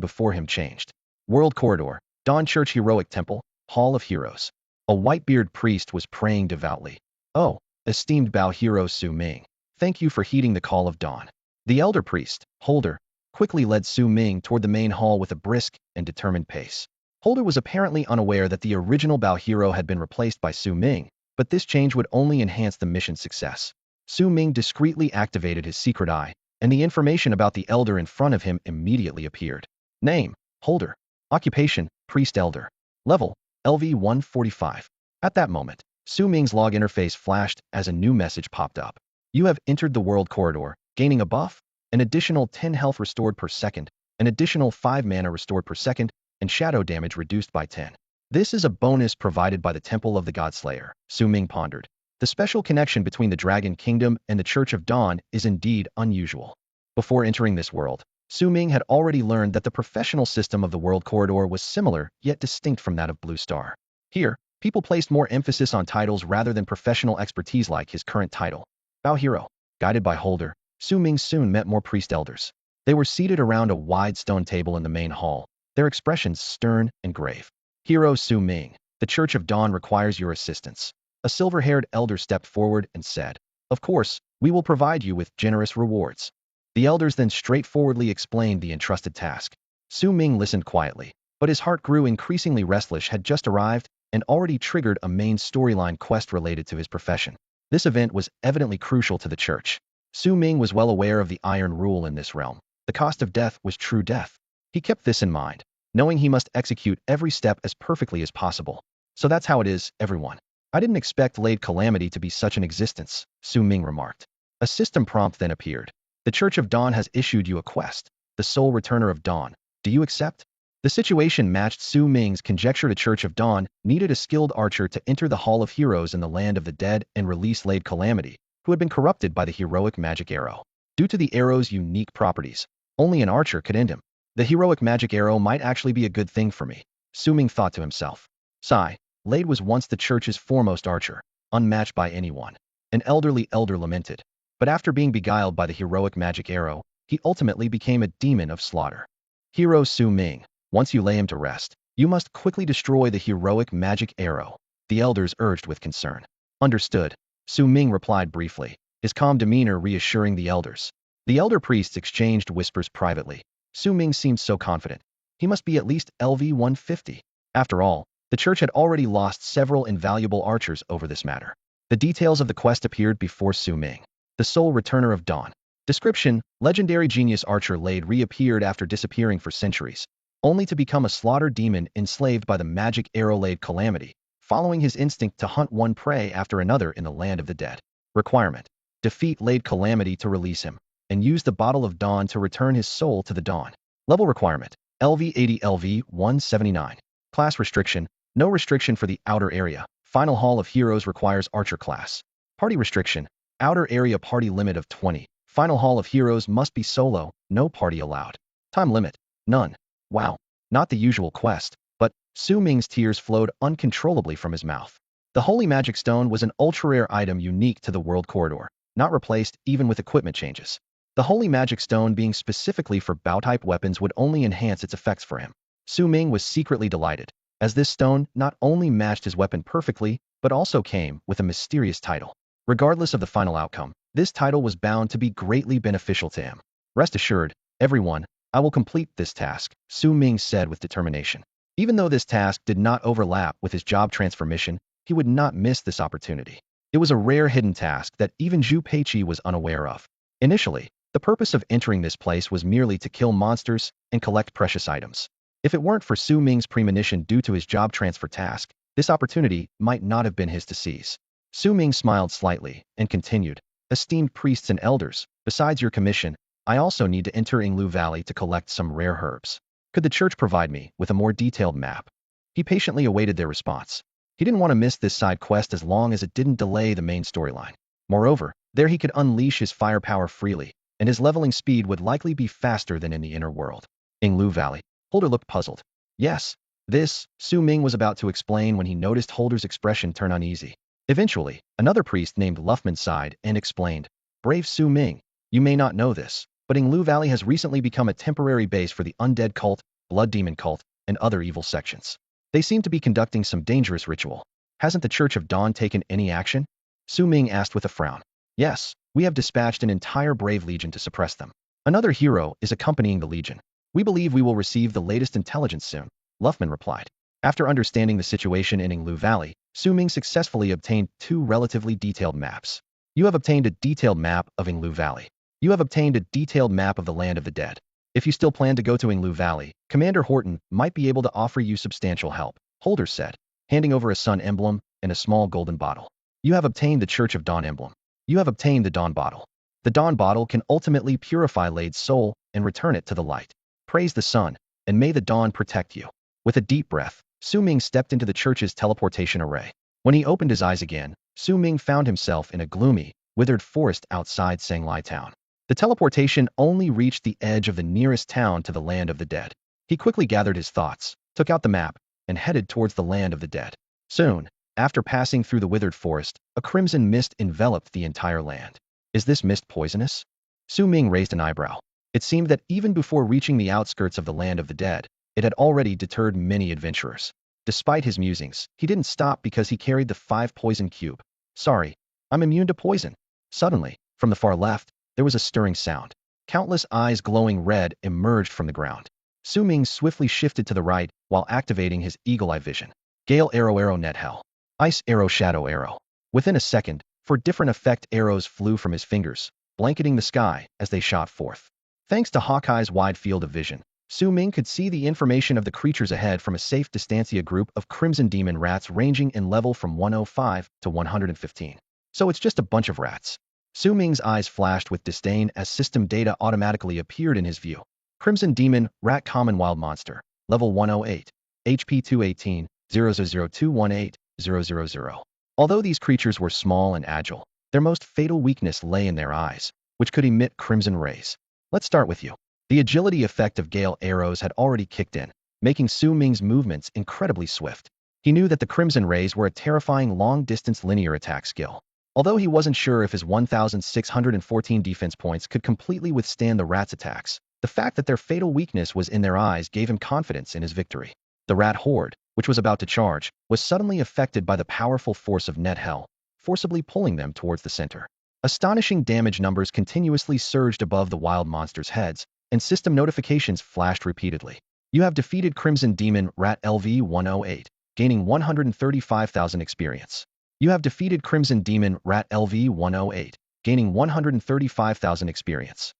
before him changed. World Corridor, Dawn Church Heroic Temple, Hall of Heroes. A white-bearded priest was praying devoutly. Oh, esteemed Bao hero Su Ming, thank you for heeding the call of dawn. The elder priest, Holder, quickly led Su Ming toward the main hall with a brisk and determined pace. Holder was apparently unaware that the original Bao hero had been replaced by Su Ming, but this change would only enhance the mission's success. Su Ming discreetly activated his secret eye, and the information about the elder in front of him immediately appeared. Name, Holder. Occupation, Priest Elder. Level, LV 145. At that moment, Su Ming's log interface flashed as a new message popped up. You have entered the world corridor, gaining a buff, an additional 10 health restored per second, an additional 5 mana restored per second, and shadow damage reduced by 10. This is a bonus provided by the Temple of the Godslayer, Su Ming pondered. The special connection between the Dragon Kingdom and the Church of Dawn is indeed unusual. Before entering this world, Su Ming had already learned that the professional system of the world corridor was similar yet distinct from that of Blue Star. Here, people placed more emphasis on titles rather than professional expertise like his current title. Bao Hero. Guided by Holder, Su Ming soon met more priest elders. They were seated around a wide stone table in the main hall, their expressions stern and grave. Hero Su Ming, the Church of Dawn requires your assistance. A silver-haired elder stepped forward and said, Of course, we will provide you with generous rewards. The elders then straightforwardly explained the entrusted task. Su Ming listened quietly, but his heart grew increasingly restless. Had just arrived and already triggered a main storyline quest related to his profession. This event was evidently crucial to the church. Su Ming was well aware of the iron rule in this realm. The cost of death was true death. He kept this in mind, knowing he must execute every step as perfectly as possible. So that's how it is, everyone. I didn't expect Late Calamity to be such an existence, Su Ming remarked. A system prompt then appeared. The Church of Dawn has issued you a quest, the Sole Returner of Dawn. Do you accept? The situation matched Su Ming's conjecture. The Church of Dawn needed a skilled archer to enter the Hall of Heroes in the land of the dead and release Late Calamity, who had been corrupted by the heroic magic arrow. Due to the arrow's unique properties, only an archer could end him. The heroic magic arrow might actually be a good thing for me, Su Ming thought to himself. Sigh. Lade was once the church's foremost archer, unmatched by anyone. An elderly elder lamented. But after being beguiled by the heroic magic arrow, he ultimately became a demon of slaughter. Hero Su Ming, once you lay him to rest, you must quickly destroy the heroic magic arrow, the elders urged with concern. Understood, Su Ming replied briefly, his calm demeanor reassuring the elders. The elder priests exchanged whispers privately. Su Ming seemed so confident. He must be at least LV 150. After all, the church had already lost several invaluable archers over this matter. The details of the quest appeared before Su Ming. The Sole Returner of Dawn. Description: legendary genius archer Lade reappeared after disappearing for centuries, only to become a slaughtered demon enslaved by the magic arrow Lade Calamity, following his instinct to hunt one prey after another in the land of the dead. Requirement: defeat Lade Calamity to release him, and use the Bottle of Dawn to return his soul to the dawn. Level requirement: LV 80 LV 179. Class restriction: no restriction for the outer area. Final Hall of Heroes requires archer class. Party restriction: outer area party limit of 20. Final Hall of Heroes must be solo, no party allowed. Time limit: none. Wow, not the usual quest, but Su Ming's tears flowed uncontrollably from his mouth. The Holy Magic Stone was an ultra-rare item unique to the World Corridor, not replaced even with equipment changes. The Holy Magic Stone being specifically for Bao-type weapons would only enhance its effects for him. Su Ming was secretly delighted, as this stone not only matched his weapon perfectly, but also came with a mysterious title. Regardless of the final outcome, this title was bound to be greatly beneficial to him. Rest assured, everyone, I will complete this task, Su Ming said with determination. Even though this task did not overlap with his job transformation, he would not miss this opportunity. It was a rare hidden task that even Zhu Peiqi was unaware of. Initially, the purpose of entering this place was merely to kill monsters and collect precious items. If it weren't for Su Ming's premonition due to his job transfer task, this opportunity might not have been his to seize. Su Ming smiled slightly and continued, esteemed priests and elders, besides your commission, I also need to enter Yinglu Valley to collect some rare herbs. Could the church provide me with a more detailed map? He patiently awaited their response. He didn't want to miss this side quest as long as it didn't delay the main storyline. Moreover, there he could unleash his firepower freely, and his leveling speed would likely be faster than in the inner world. Yinglu Valley. Holder looked puzzled. Yes, this, Su Ming was about to explain when he noticed Holder's expression turn uneasy. Eventually, another priest named Luffman sighed and explained, Brave Su Ming, you may not know this, but Yinglu Valley has recently become a temporary base for the undead cult, blood demon cult, and other evil sections. They seem to be conducting some dangerous ritual. Hasn't the Church of Dawn taken any action? Su Ming asked with a frown. Yes, we have dispatched an entire brave legion to suppress them. Another hero is accompanying the legion. We believe we will receive the latest intelligence soon, Luffman replied. After understanding the situation in Yinglu Valley, Su Ming successfully obtained 2 relatively detailed maps. You have obtained a detailed map of Yinglu Valley. You have obtained a detailed map of the land of the dead. If you still plan to go to Inglu Valley, Commander Horton might be able to offer you substantial help, Holder said, handing over a sun emblem and a small golden bottle. You have obtained the Church of Dawn emblem. You have obtained the Dawn bottle. The Dawn bottle can ultimately purify Lade's soul and return it to the light. Praise the sun, and may the dawn protect you. With a deep breath, Su Ming stepped into the church's teleportation array. When he opened his eyes again, Su Ming found himself in a gloomy, withered forest outside Sanglai town. The teleportation only reached the edge of the nearest town to the land of the dead. He quickly gathered his thoughts, took out the map, and headed towards the land of the dead. Soon, after passing through the withered forest, a crimson mist enveloped the entire land. Is this mist poisonous? Su Ming raised an eyebrow. It seemed that even before reaching the outskirts of the land of the dead, it had already deterred many adventurers. Despite his musings, he didn't stop because he carried the 5 poison cube. Sorry, I'm immune to poison. Suddenly, from the far left, there was a stirring sound. Countless eyes glowing red emerged from the ground. Su Ming swiftly shifted to the right while activating his eagle eye vision. Gale arrow net hell. Ice arrow shadow arrow. Within a second, 4 different effect arrows flew from his fingers, blanketing the sky as they shot forth. Thanks to Hawkeye's wide field of vision, Su Ming could see the information of the creatures ahead from a safe distancia group of crimson demon rats ranging in level from 105 to 115. So it's just a bunch of rats. Su Ming's eyes flashed with disdain as system data automatically appeared in his view. Crimson Demon, Rat Common Wild Monster, Level 108, HP 218, 000218, 000. Although these creatures were small and agile, their most fatal weakness lay in their eyes, which could emit crimson rays. Let's start with you. The agility effect of Gale arrows had already kicked in, making Su Ming's movements incredibly swift. He knew that the crimson rays were a terrifying long-distance linear attack skill. Although he wasn't sure if his 1,614 defense points could completely withstand the rats' attacks, the fact that their fatal weakness was in their eyes gave him confidence in his victory. The rat horde, which was about to charge, was suddenly affected by the powerful force of net hell, forcibly pulling them towards the center. Astonishing damage numbers continuously surged above the wild monsters' heads, and system notifications flashed repeatedly. You have defeated Crimson Demon Rat LV-108, gaining 135,000 experience. You have defeated Crimson Demon Rat LV-108, gaining 135,000 experience.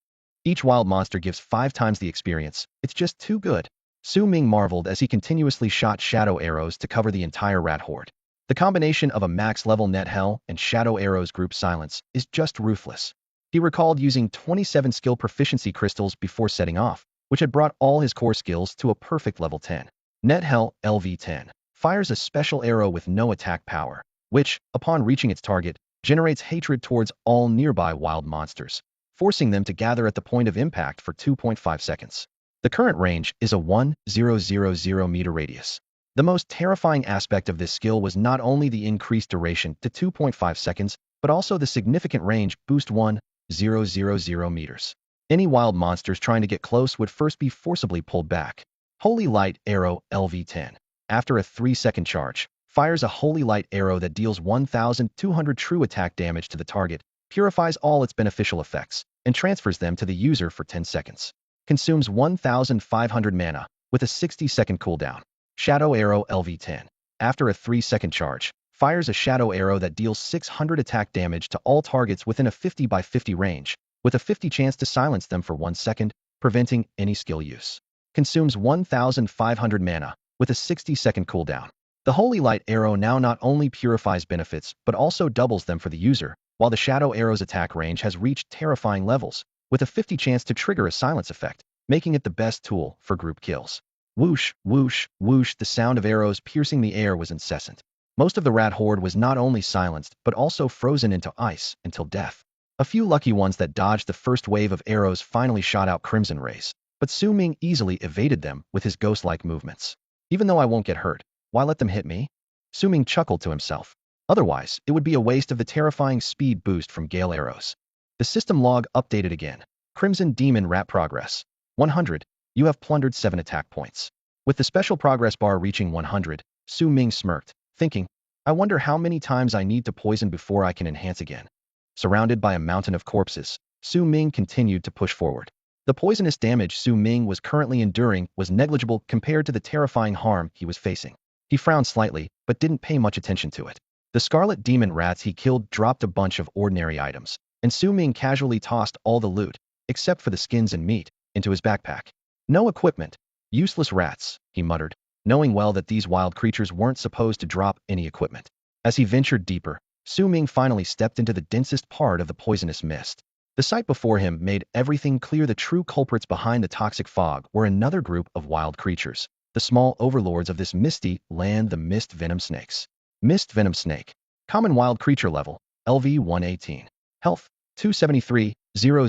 Each wild monster gives 5 times the experience. It's just too good. Su Ming marveled as he continuously shot shadow arrows to cover the entire rat horde. The combination of a max-level net hell and shadow arrows group silence is just ruthless. He recalled using 27 skill proficiency crystals before setting off, which had brought all his core skills to a perfect level 10. Net hell LV-10 fires a special arrow with no attack power, which, upon reaching its target, generates hatred towards all nearby wild monsters, forcing them to gather at the point of impact for 2.5 seconds. The current range is a 1,000 meter radius. The most terrifying aspect of this skill was not only the increased duration to 2.5 seconds, but also the significant range boost 1,000 meters. Any wild monsters trying to get close would first be forcibly pulled back. Holy Light Arrow LV-10. After a 3-second charge, fires a Holy Light Arrow that deals 1,200 true attack damage to the target, purifies all its beneficial effects, and transfers them to the user for 10 seconds. Consumes 1,500 mana, with a 60-second cooldown. Shadow Arrow LV-10. After a 3-second charge, fires a Shadow Arrow that deals 600 attack damage to all targets within a 50 by 50 range, with a 50 chance to silence them for 1 second, preventing any skill use. Consumes 1,500 mana, with a 60-second cooldown. The Holy Light Arrow now not only purifies benefits, but also doubles them for the user, while the Shadow Arrow's attack range has reached terrifying levels, with a 50 chance to trigger a silence effect, making it the best tool for group kills. Whoosh, whoosh, whoosh, the sound of arrows piercing the air was incessant. Most of the rat horde was not only silenced, but also frozen into ice until death. A few lucky ones that dodged the first wave of arrows finally shot out crimson rays, but Su Ming easily evaded them with his ghost-like movements. Even though I won't get hurt, why let them hit me? Su Ming chuckled to himself. Otherwise, it would be a waste of the terrifying speed boost from Gale arrows. The system log updated again. Crimson Demon Rat Progress. 100. You have plundered 7 attack points. With the special progress bar reaching 100, Su Ming smirked, thinking, I wonder how many times I need to poison before I can enhance again. Surrounded by a mountain of corpses, Su Ming continued to push forward. The poisonous damage Su Ming was currently enduring was negligible compared to the terrifying harm he was facing. He frowned slightly, but didn't pay much attention to it. The scarlet demon rats he killed dropped a bunch of ordinary items, and Su Ming casually tossed all the loot, except for the skins and meat, into his backpack. No equipment. Useless rats, he muttered, knowing well that these wild creatures weren't supposed to drop any equipment. As he ventured deeper, Su Ming finally stepped into the densest part of the poisonous mist. The sight before him made everything clear. The true culprits behind the toxic fog were another group of wild creatures, the small overlords of this misty land, the mist venom snakes. Mist venom snake. Common wild creature level, LV 118. Health, 273, 000,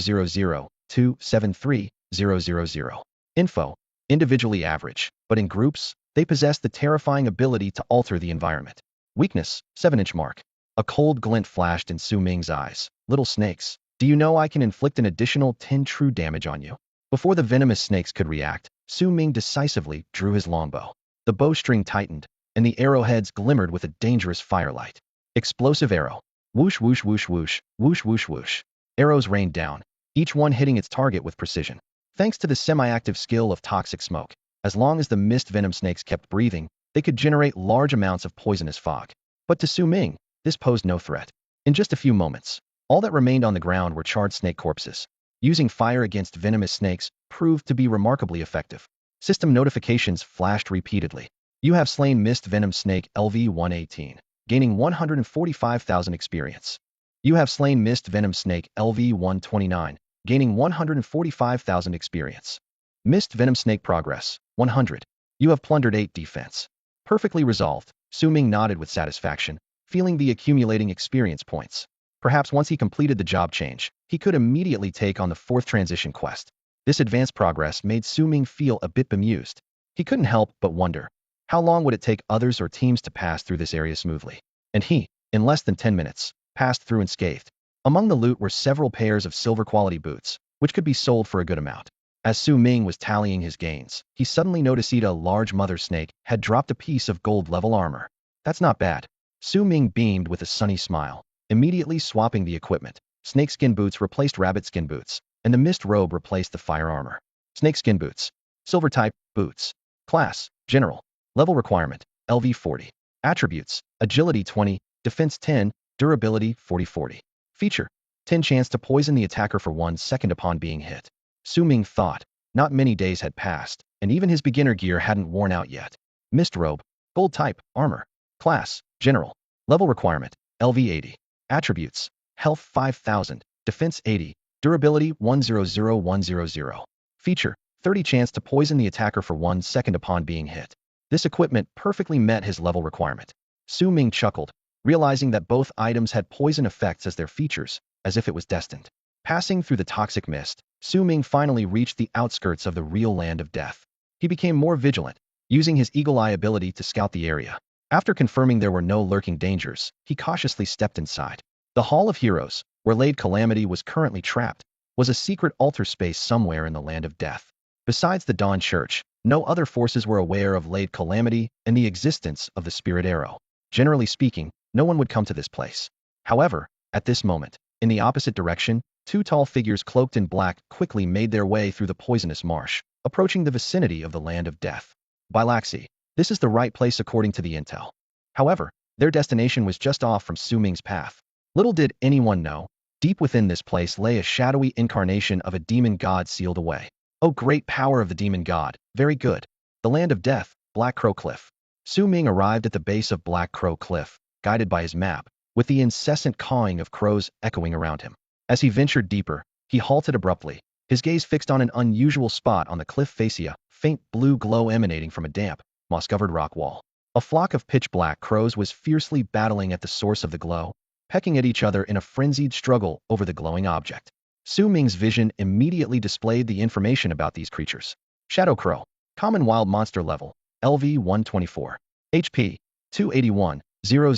273, 000. Info, individually average, but in groups, they possess the terrifying ability to alter the environment. Weakness, 7-inch mark. A cold glint flashed in Su Ming's eyes. Little snakes, do you know I can inflict an additional 10 true damage on you? Before the venomous snakes could react, Su Ming decisively drew his longbow. The bowstring tightened, and the arrowheads glimmered with a dangerous firelight. Explosive arrow. Whoosh, whoosh, whoosh, whoosh, whoosh, whoosh, whoosh. Arrows rained down, each one hitting its target with precision. Thanks to the semi-active skill of toxic smoke, as long as the mist venom snakes kept breathing, they could generate large amounts of poisonous fog. But to Su Ming, this posed no threat. In just a few moments, all that remained on the ground were charred snake corpses. Using fire against venomous snakes proved to be remarkably effective. System notifications flashed repeatedly. You have slain mist venom snake LV 118, gaining 145,000 experience. You have slain mist venom snake LV 129, gaining 145,000 experience. Mist venom snake progress, 100. You have plundered 8 defense. Perfectly resolved, Su Ming nodded with satisfaction, feeling the accumulating experience points. Perhaps once he completed the job change, he could immediately take on the 4th transition quest. This advanced progress made Su Ming feel a bit bemused. He couldn't help but wonder, how long would it take others or teams to pass through this area smoothly? And he, in less than 10 minutes, passed through unscathed. Among the loot were several pairs of silver quality boots, which could be sold for a good amount. As Su Ming was tallying his gains, he suddenly noticed a large mother snake had dropped a piece of gold-level armor. That's not bad. Su Ming beamed with a sunny smile, immediately swapping the equipment. Snakeskin boots replaced rabbit-skin boots, and the mist robe replaced the fire armor. Snakeskin boots. Silver type, boots. Class, general. Level requirement, LV 40. Attributes, agility 20, defense 10, durability 40-40. Feature, 10 chance to poison the attacker for 1 second upon being hit. Su Ming thought. Not many days had passed, and even his beginner gear hadn't worn out yet. Mist robe, gold type, armor. Class, general. Level requirement, LV 80. Attributes, health 5,000, defense 80, durability 100,100. Feature, 30 chance to poison the attacker for 1 second upon being hit. This equipment perfectly met his level requirement. Su Ming chuckled, realizing that both items had poison effects as their features, as if it was destined. Passing through the toxic mist, Su Ming finally reached the outskirts of the real land of death. He became more vigilant, using his eagle-eye ability to scout the area. After confirming there were no lurking dangers, he cautiously stepped inside. The Hall of Heroes, where Lady Calamity was currently trapped, was a secret altar space somewhere in the land of death. Besides the Dawn Church, no other forces were aware of Lady Calamity and the existence of the Spirit Arrow. Generally speaking, no one would come to this place. However, at this moment, in the opposite direction, 2 tall figures cloaked in black quickly made their way through the poisonous marsh, approaching the vicinity of the land of death. Bilaxi, this is the right place according to the intel. However, their destination was just off from Su Ming's path. Little did anyone know, deep within this place lay a shadowy incarnation of a demon god sealed away. Oh, great power of the demon god, very good. The land of death, Black Crow Cliff. Su Ming arrived at the base of Black Crow Cliff, guided by his map, with the incessant cawing of crows echoing around him. As he ventured deeper, he halted abruptly, his gaze fixed on an unusual spot on the cliff fascia, faint blue glow emanating from a damp, moss-covered rock wall. A flock of pitch-black crows was fiercely battling at the source of the glow, pecking at each other in a frenzied struggle over the glowing object. Su Ming's vision immediately displayed the information about these creatures. Shadow Crow, common wild monster level, LV 124. HP, 281, 000,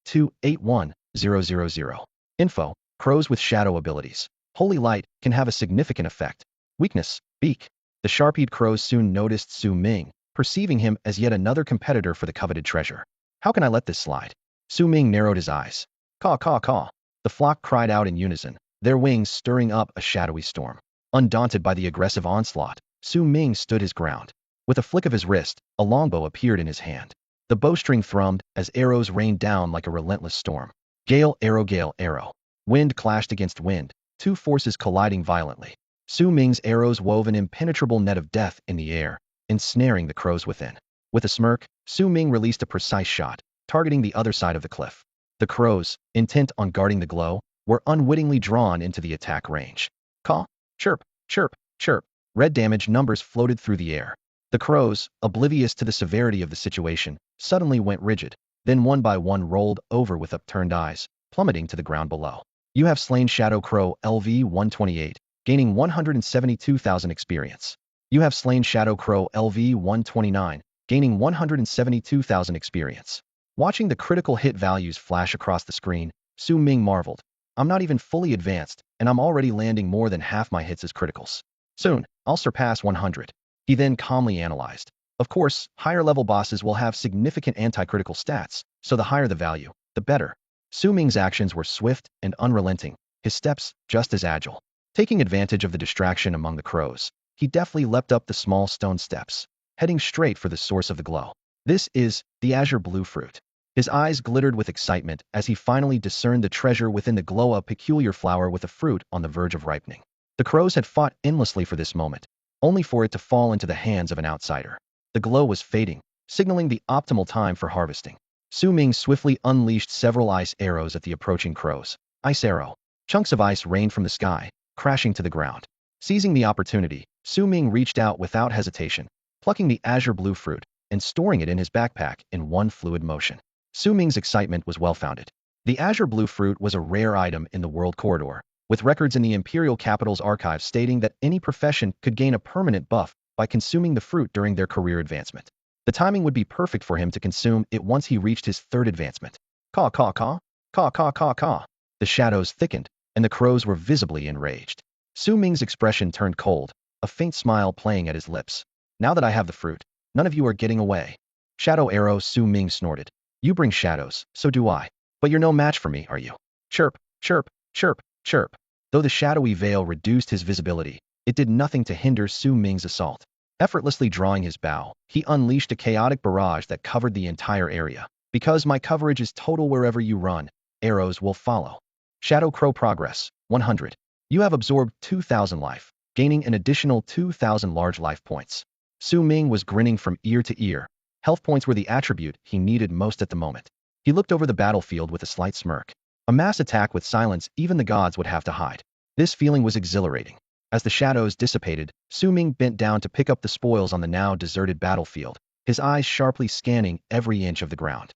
281, 000. Info, crows with shadow abilities. Holy light can have a significant effect. Weakness, beak. The sharp-eyed crows soon noticed Su Ming, perceiving him as yet another competitor for the coveted treasure. How can I let this slide? Su Ming narrowed his eyes. Caw, caw, caw. The flock cried out in unison, their wings stirring up a shadowy storm. Undaunted by the aggressive onslaught, Su Ming stood his ground. With a flick of his wrist, a longbow appeared in his hand. The bowstring thrummed as arrows rained down like a relentless storm. Gale, arrow, gale, arrow. Wind clashed against wind, two forces colliding violently. Su Ming's arrows wove an impenetrable net of death in the air, ensnaring the crows within. With a smirk, Su Ming released a precise shot, targeting the other side of the cliff. The crows, intent on guarding the glow, were unwittingly drawn into the attack range. Caw, chirp, chirp, chirp. Red damage numbers floated through the air. The crows, oblivious to the severity of the situation, suddenly went rigid, then one by one rolled over with upturned eyes, plummeting to the ground below. You have slain Shadow Crow LV-128, gaining 172,000 experience. You have slain Shadow Crow LV-129, gaining 172,000 experience. Watching the critical hit values flash across the screen, Su Ming marveled. I'm not even fully advanced, and I'm already landing more than half my hits as criticals. Soon, I'll surpass 100. He then calmly analyzed. Of course, higher-level bosses will have significant anti-critical stats, so the higher the value, the better. Su Ming's actions were swift and unrelenting, his steps just as agile. Taking advantage of the distraction among the crows, he deftly leapt up the small stone steps, heading straight for the source of the glow. This is the azure blue fruit. His eyes glittered with excitement as he finally discerned the treasure within the glow, a peculiar flower with a fruit on the verge of ripening. The crows had fought endlessly for this moment, only for it to fall into the hands of an outsider. The glow was fading, signaling the optimal time for harvesting. Su Ming swiftly unleashed several ice arrows at the approaching crows. Ice arrow. Chunks of ice rained from the sky, crashing to the ground. Seizing the opportunity, Su Ming reached out without hesitation, plucking the azure blue fruit and storing it in his backpack in one fluid motion. Su Ming's excitement was well-founded. The azure blue fruit was a rare item in the world corridor, with records in the Imperial Capital's archives stating that any profession could gain a permanent buff by consuming the fruit during their career advancement. The timing would be perfect for him to consume it once he reached his third advancement. Caw, caw, caw, caw, caw, caw, caw. The shadows thickened, and the crows were visibly enraged. Su Ming's expression turned cold, a faint smile playing at his lips. Now that I have the fruit, none of you are getting away. Shadow arrow, Su Ming snorted. You bring shadows, so do I. But you're no match for me, are you? Chirp, chirp, chirp, chirp. Though the shadowy veil reduced his visibility, it did nothing to hinder Su Ming's assault. Effortlessly drawing his bow, he unleashed a chaotic barrage that covered the entire area. Because my coverage is total wherever you run, arrows will follow. Shadow Crow progress, 100. You have absorbed 2,000 life, gaining an additional 2,000 large life points. Su Ming was grinning from ear to ear. Health points were the attribute he needed most at the moment. He looked over the battlefield with a slight smirk. A mass attack with silence even the gods would have to hide. This feeling was exhilarating. As the shadows dissipated, Su Ming bent down to pick up the spoils on the now deserted battlefield, his eyes sharply scanning every inch of the ground.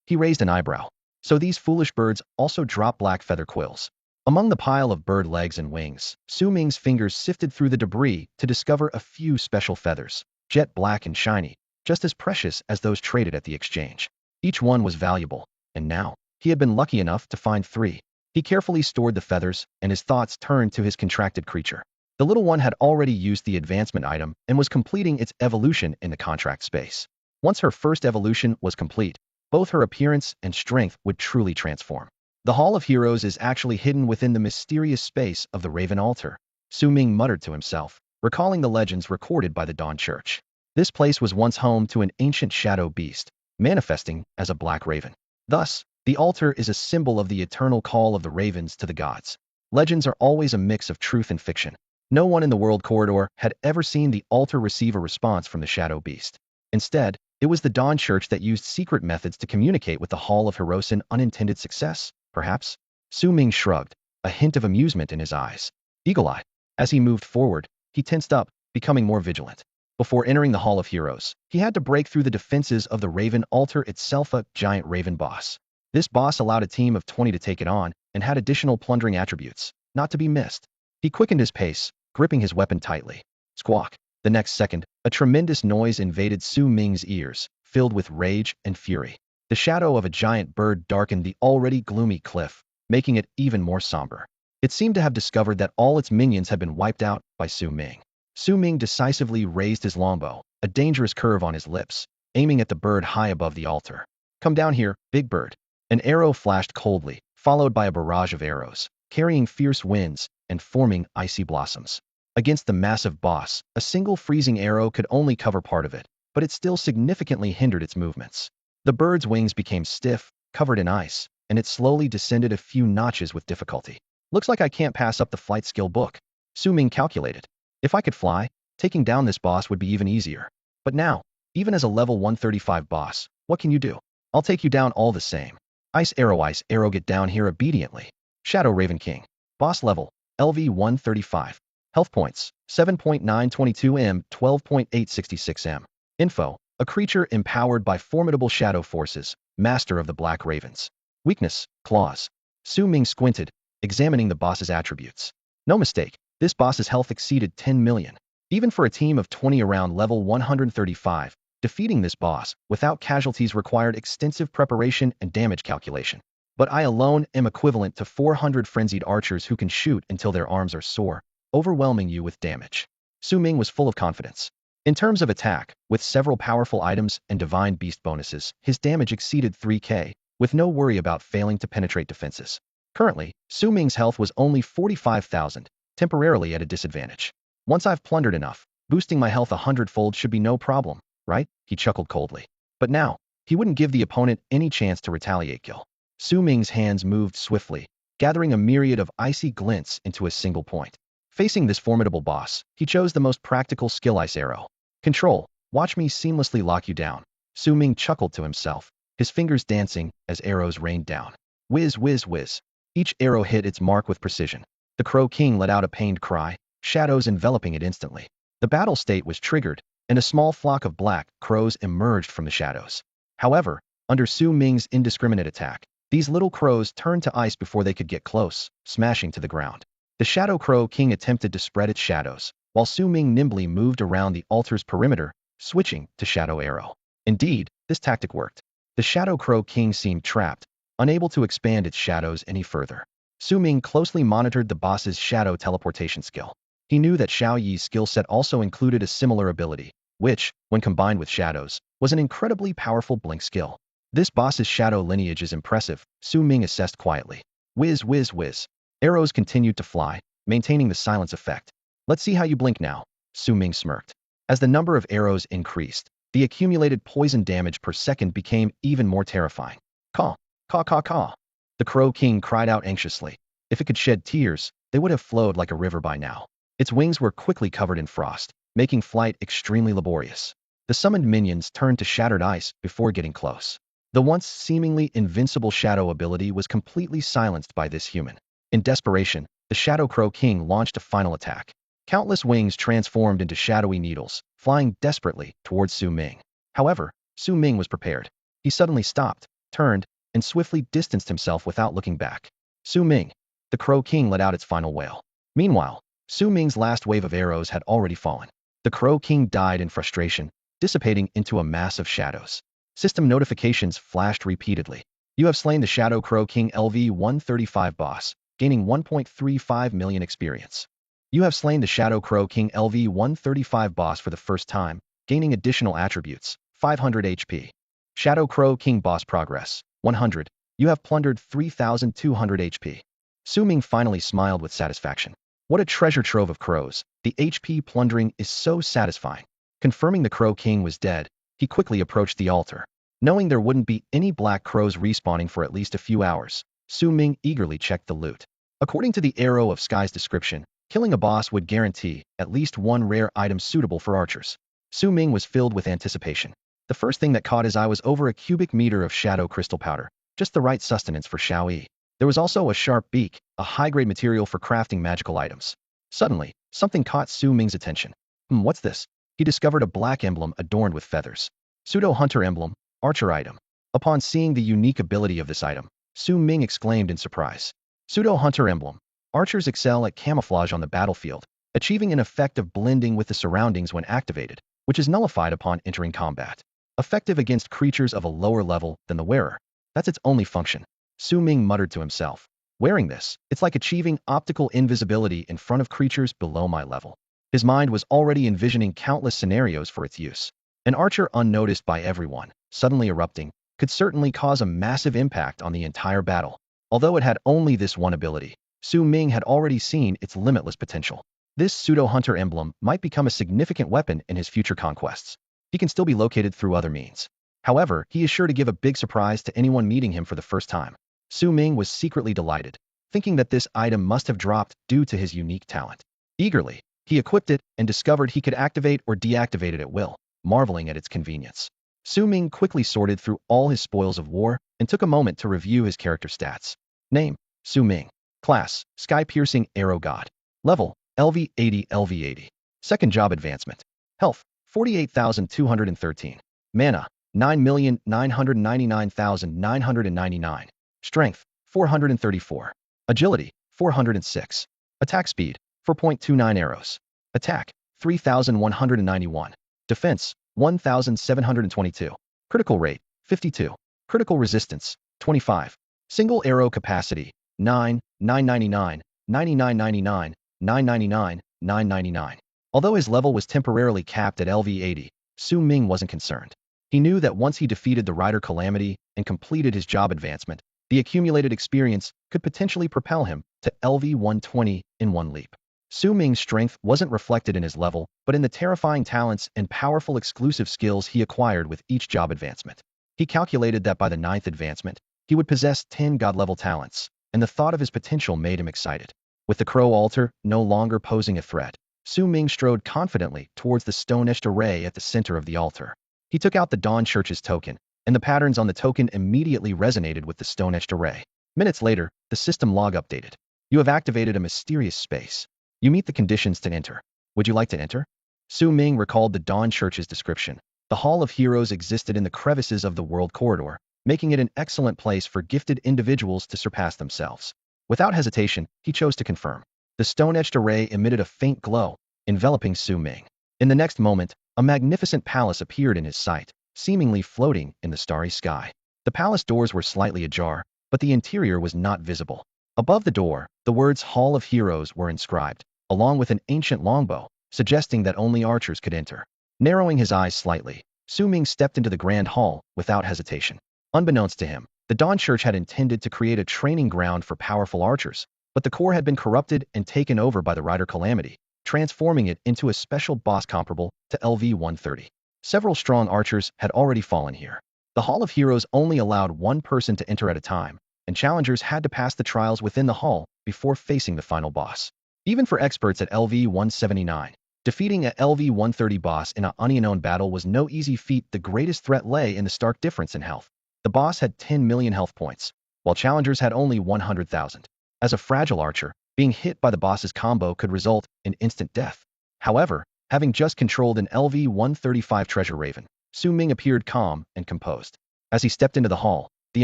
He raised an eyebrow. So these foolish birds also drop black feather quills. Among the pile of bird legs and wings, Su Ming's fingers sifted through the debris to discover a few special feathers, jet black and shiny, just as precious as those traded at the exchange. Each one was valuable, and now, he had been lucky enough to find 3. He carefully stored the feathers, and his thoughts turned to his contracted creature. The little one had already used the advancement item and was completing its evolution in the contract space. Once her first evolution was complete, both her appearance and strength would truly transform. The Hall of Heroes is actually hidden within the mysterious space of the Raven Altar, Su Ming muttered to himself, recalling the legends recorded by the Dawn Church. This place was once home to an ancient shadow beast, manifesting as a black raven. Thus, the altar is a symbol of the eternal call of the ravens to the gods. Legends are always a mix of truth and fiction. No one in the world corridor had ever seen the altar receive a response from the shadow beast. Instead, it was the Dawn Church that used secret methods to communicate with the Hall of Heroes. Unintended success, perhaps? Su Ming shrugged, a hint of amusement in his eyes. Eagle-eyed. As he moved forward, he tensed up, becoming more vigilant. Before entering the Hall of Heroes, he had to break through the defenses of the Raven Altar itself, a giant raven boss. This boss allowed a team of 20 to take it on, and had additional plundering attributes, not to be missed. He quickened his pace, gripping his weapon tightly. Squawk. The next second, a tremendous noise invaded Su Ming's ears, filled with rage and fury. The shadow of a giant bird darkened the already gloomy cliff, making it even more somber. It seemed to have discovered that all its minions had been wiped out by Su Ming. Su Ming decisively raised his longbow, a dangerous curve on his lips, aiming at the bird high above the altar. Come down here, big bird. An arrow flashed coldly, followed by a barrage of arrows, carrying fierce winds and forming icy blossoms. Against the massive boss, a single freezing arrow could only cover part of it, but it still significantly hindered its movements. The bird's wings became stiff, covered in ice, and it slowly descended a few notches with difficulty. Looks like I can't pass up the flight skill book. Su Ming calculated. If I could fly, taking down this boss would be even easier. But now, even as a level 135 boss, what can you do? I'll take you down all the same. Ice arrow, get down here obediently. Shadow Raven King. Boss level, LV 135. Health points, 7.922 M, 12.866 M. Info, a creature empowered by formidable shadow forces, master of the Black Ravens. Weakness, claws. Su Ming squinted, examining the boss's attributes. No mistake, this boss's health exceeded 10 million. Even for a team of 20 around level 135, defeating this boss without casualties required extensive preparation and damage calculation. But I alone am equivalent to 400 frenzied archers who can shoot until their arms are sore, overwhelming you with damage. Su Ming was full of confidence. In terms of attack, with several powerful items and divine beast bonuses, his damage exceeded 3k, with no worry about failing to penetrate defenses. Currently, Su Ming's health was only 45,000, temporarily at a disadvantage. Once I've plundered enough, boosting my health 100-fold should be no problem, right? He chuckled coldly. But now, he wouldn't give the opponent any chance to retaliate. Kill. Su Ming's hands moved swiftly, gathering a myriad of icy glints into a single point. Facing this formidable boss, he chose the most practical skill, Ice Arrow. Control, watch me seamlessly lock you down. Su Ming chuckled to himself, his fingers dancing as arrows rained down. Whiz, whiz, whiz. Each arrow hit its mark with precision. The Crow King let out a pained cry, shadows enveloping it instantly. The battle state was triggered, and a small flock of black crows emerged from the shadows. However, under Su Ming's indiscriminate attack, these little crows turned to ice before they could get close, smashing to the ground. The Shadow Crow King attempted to spread its shadows, while Su Ming nimbly moved around the altar's perimeter, switching to Shadow Arrow. Indeed, this tactic worked. The Shadow Crow King seemed trapped, unable to expand its shadows any further. Su Ming closely monitored the boss's shadow teleportation skill. He knew that Xiao Yi's skill set also included a similar ability, which, when combined with shadows, was an incredibly powerful blink skill. This boss's shadow lineage is impressive, Su Ming assessed quietly. Whiz, whiz, whiz. Arrows continued to fly, maintaining the silence effect. Let's see how you blink now, Su Ming smirked. As the number of arrows increased, the accumulated poison damage per second became even more terrifying. Caw, caw, caw, caw. The Crow King cried out anxiously. If it could shed tears, they would have flowed like a river by now. Its wings were quickly covered in frost, making flight extremely laborious. The summoned minions turned to shattered ice before getting close. The once seemingly invincible shadow ability was completely silenced by this human. In desperation, the Shadow Crow King launched a final attack. Countless wings transformed into shadowy needles, flying desperately towards Su Ming. However, Su Ming was prepared. He suddenly stopped, turned, and swiftly distanced himself without looking back. Su Ming. The Crow King let out its final wail. Meanwhile, Su Ming's last wave of arrows had already fallen. The Crow King died in frustration, dissipating into a mass of shadows. System notifications flashed repeatedly. You have slain the Shadow Crow King LV 135 boss, gaining 1.35 million experience. You have slain the Shadow Crow King LV 135 boss for the first time, gaining additional attributes, 500 HP. Shadow Crow King boss progress, 100. You have plundered 3,200 HP. Su Ming finally smiled with satisfaction. What a treasure trove of crows. The HP plundering is so satisfying. Confirming the Crow King was dead, he quickly approached the altar. Knowing there wouldn't be any black crows respawning for at least a few hours, Su Ming eagerly checked the loot. According to the Arrow of Sky's description, killing a boss would guarantee at least one rare item suitable for archers. Su Ming was filled with anticipation. The first thing that caught his eye was over a cubic meter of shadow crystal powder, just the right sustenance for Xiao Yi. There was also a sharp beak, a high-grade material for crafting magical items. Suddenly, something caught Su Ming's attention. What's this? He discovered a black emblem adorned with feathers. Pseudo-hunter emblem, archer item. Upon seeing the unique ability of this item, Su Ming exclaimed in surprise. Pseudo-hunter emblem. Archers excel at camouflage on the battlefield, achieving an effect of blending with the surroundings when activated, which is nullified upon entering combat. Effective against creatures of a lower level than the wearer. That's its only function. Su Ming muttered to himself. Wearing this, it's like achieving optical invisibility in front of creatures below my level. His mind was already envisioning countless scenarios for its use. An archer unnoticed by everyone, suddenly erupting, could certainly cause a massive impact on the entire battle. Although it had only this one ability, Su Ming had already seen its limitless potential. This pseudo-hunter emblem might become a significant weapon in his future conquests. He can still be located through other means. However, he is sure to give a big surprise to anyone meeting him for the first time. Su Ming was secretly delighted, thinking that this item must have dropped due to his unique talent. Eagerly, he equipped it and discovered he could activate or deactivate it at will, marveling at its convenience. Su Ming quickly sorted through all his spoils of war and took a moment to review his character stats. Name: Su Ming. Class: Sky-Piercing Arrow God. Level: LV80 LV80. Second job advancement. Health: 48,213. Mana: 9,999,999. Strength: 434. Agility: 406. Attack speed: 4.29 arrows. Attack: 3,191. Defense: 1,722. Critical rate: 52. Critical resistance: 25. Single arrow capacity: 9, 999, 9999, 999, 999. Although his level was temporarily capped at LV80, Su Ming wasn't concerned. He knew that once he defeated the Rider Calamity and completed his job advancement, the accumulated experience could potentially propel him to LV120 in one leap. Su Ming's strength wasn't reflected in his level, but in the terrifying talents and powerful exclusive skills he acquired with each job advancement. He calculated that by the 9th advancement, he would possess 10 god-level talents, and the thought of his potential made him excited. With the Crow Altar no longer posing a threat, Su Ming strode confidently towards the stone-etched array at the center of the altar. He took out the Dawn Church's token, and the patterns on the token immediately resonated with the stone-etched array. Minutes later, the system log updated. You have activated a mysterious space. You meet the conditions to enter. Would you like to enter? Su Ming recalled the Dawn Church's description. The Hall of Heroes existed in the crevices of the world corridor, making it an excellent place for gifted individuals to surpass themselves. Without hesitation, he chose to confirm. The stone-etched array emitted a faint glow, enveloping Su Ming. In the next moment, a magnificent palace appeared in his sight, seemingly floating in the starry sky. The palace doors were slightly ajar, but the interior was not visible. Above the door, the words Hall of Heroes were inscribed, along with an ancient longbow, suggesting that only archers could enter. Narrowing his eyes slightly, Su Ming stepped into the grand hall without hesitation. Unbeknownst to him, the Dawn Church had intended to create a training ground for powerful archers, but the core had been corrupted and taken over by the Rider Calamity, transforming it into a special boss comparable to LV-130. Several strong archers had already fallen here. The Hall of Heroes only allowed one person to enter at a time, and challengers had to pass the trials within the hall before facing the final boss. Even for experts at LV-179, defeating a LV-130 boss in an unknown battle was no easy feat. The greatest threat lay in the stark difference in health. The boss had 10 million health points, while challengers had only 100,000. As a fragile archer, being hit by the boss's combo could result in instant death. However, having just controlled an LV-135 treasure raven, Su Ming appeared calm and composed. As he stepped into the hall, the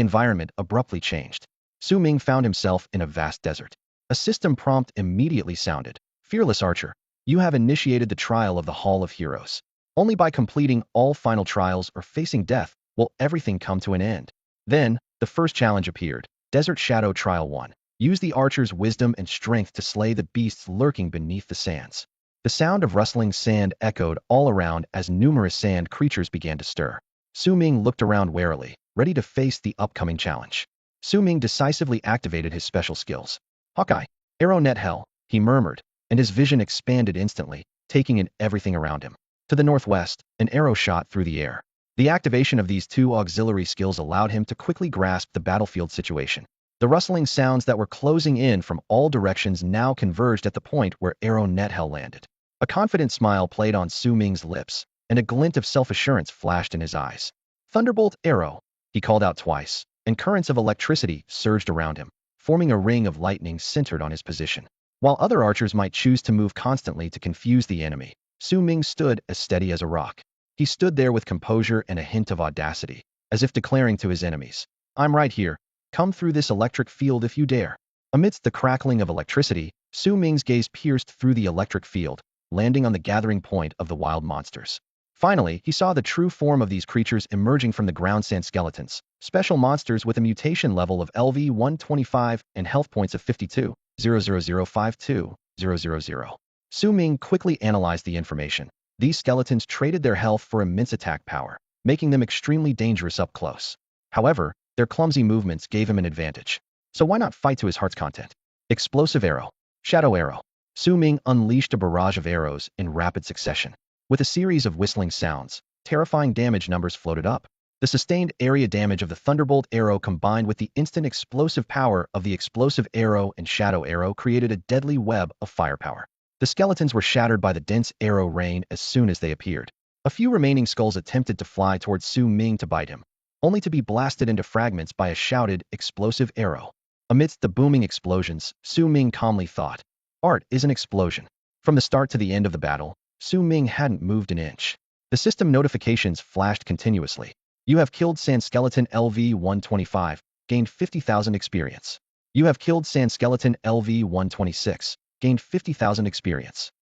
environment abruptly changed. Su Ming found himself in a vast desert. A system prompt immediately sounded. Fearless archer, you have initiated the trial of the Hall of Heroes. Only by completing all final trials or facing death will everything come to an end. Then, the first challenge appeared. Desert Shadow Trial 1. Use the archer's wisdom and strength to slay the beasts lurking beneath the sands. The sound of rustling sand echoed all around as numerous sand creatures began to stir. Su Ming looked around warily, ready to face the upcoming challenge. Su Ming decisively activated his special skills. Hawkeye, Arrow Net Hell, he murmured, and his vision expanded instantly, taking in everything around him. To the northwest, an arrow shot through the air. The activation of these two auxiliary skills allowed him to quickly grasp the battlefield situation. The rustling sounds that were closing in from all directions now converged at the point where Arrow Net Hell landed. A confident smile played on Su Ming's lips, and a glint of self-assurance flashed in his eyes. Thunderbolt Arrow, he called out twice, and currents of electricity surged around him, forming a ring of lightning centered on his position. While other archers might choose to move constantly to confuse the enemy, Su Ming stood as steady as a rock. He stood there with composure and a hint of audacity, as if declaring to his enemies, I'm right here. Come through this electric field if you dare. Amidst the crackling of electricity, Su Ming's gaze pierced through the electric field, landing on the gathering point of the wild monsters. Finally, he saw the true form of these creatures emerging from the ground. Sand skeletons, special monsters with a mutation level of LV-125 and health points of 52, 00052, 000. Su Ming quickly analyzed the information. These skeletons traded their health for immense attack power, making them extremely dangerous up close. However, their clumsy movements gave him an advantage. So why not fight to his heart's content? Explosive Arrow. Shadow Arrow. Su Ming unleashed a barrage of arrows in rapid succession. With a series of whistling sounds, terrifying damage numbers floated up. The sustained area damage of the thunderbolt arrow combined with the instant explosive power of the explosive arrow and shadow arrow created a deadly web of firepower. The skeletons were shattered by the dense arrow rain as soon as they appeared. A few remaining skulls attempted to fly towards Su Ming to bite him, only to be blasted into fragments by a shouted, explosive arrow. Amidst the booming explosions, Su Ming calmly thought, "Art is an explosion." From the start to the end of the battle, Su Ming hadn't moved an inch. The system notifications flashed continuously. You have killed Sand Skeleton LV-125, gained 50,000 experience. You have killed Sand Skeleton LV-126, gained 50,000 experience.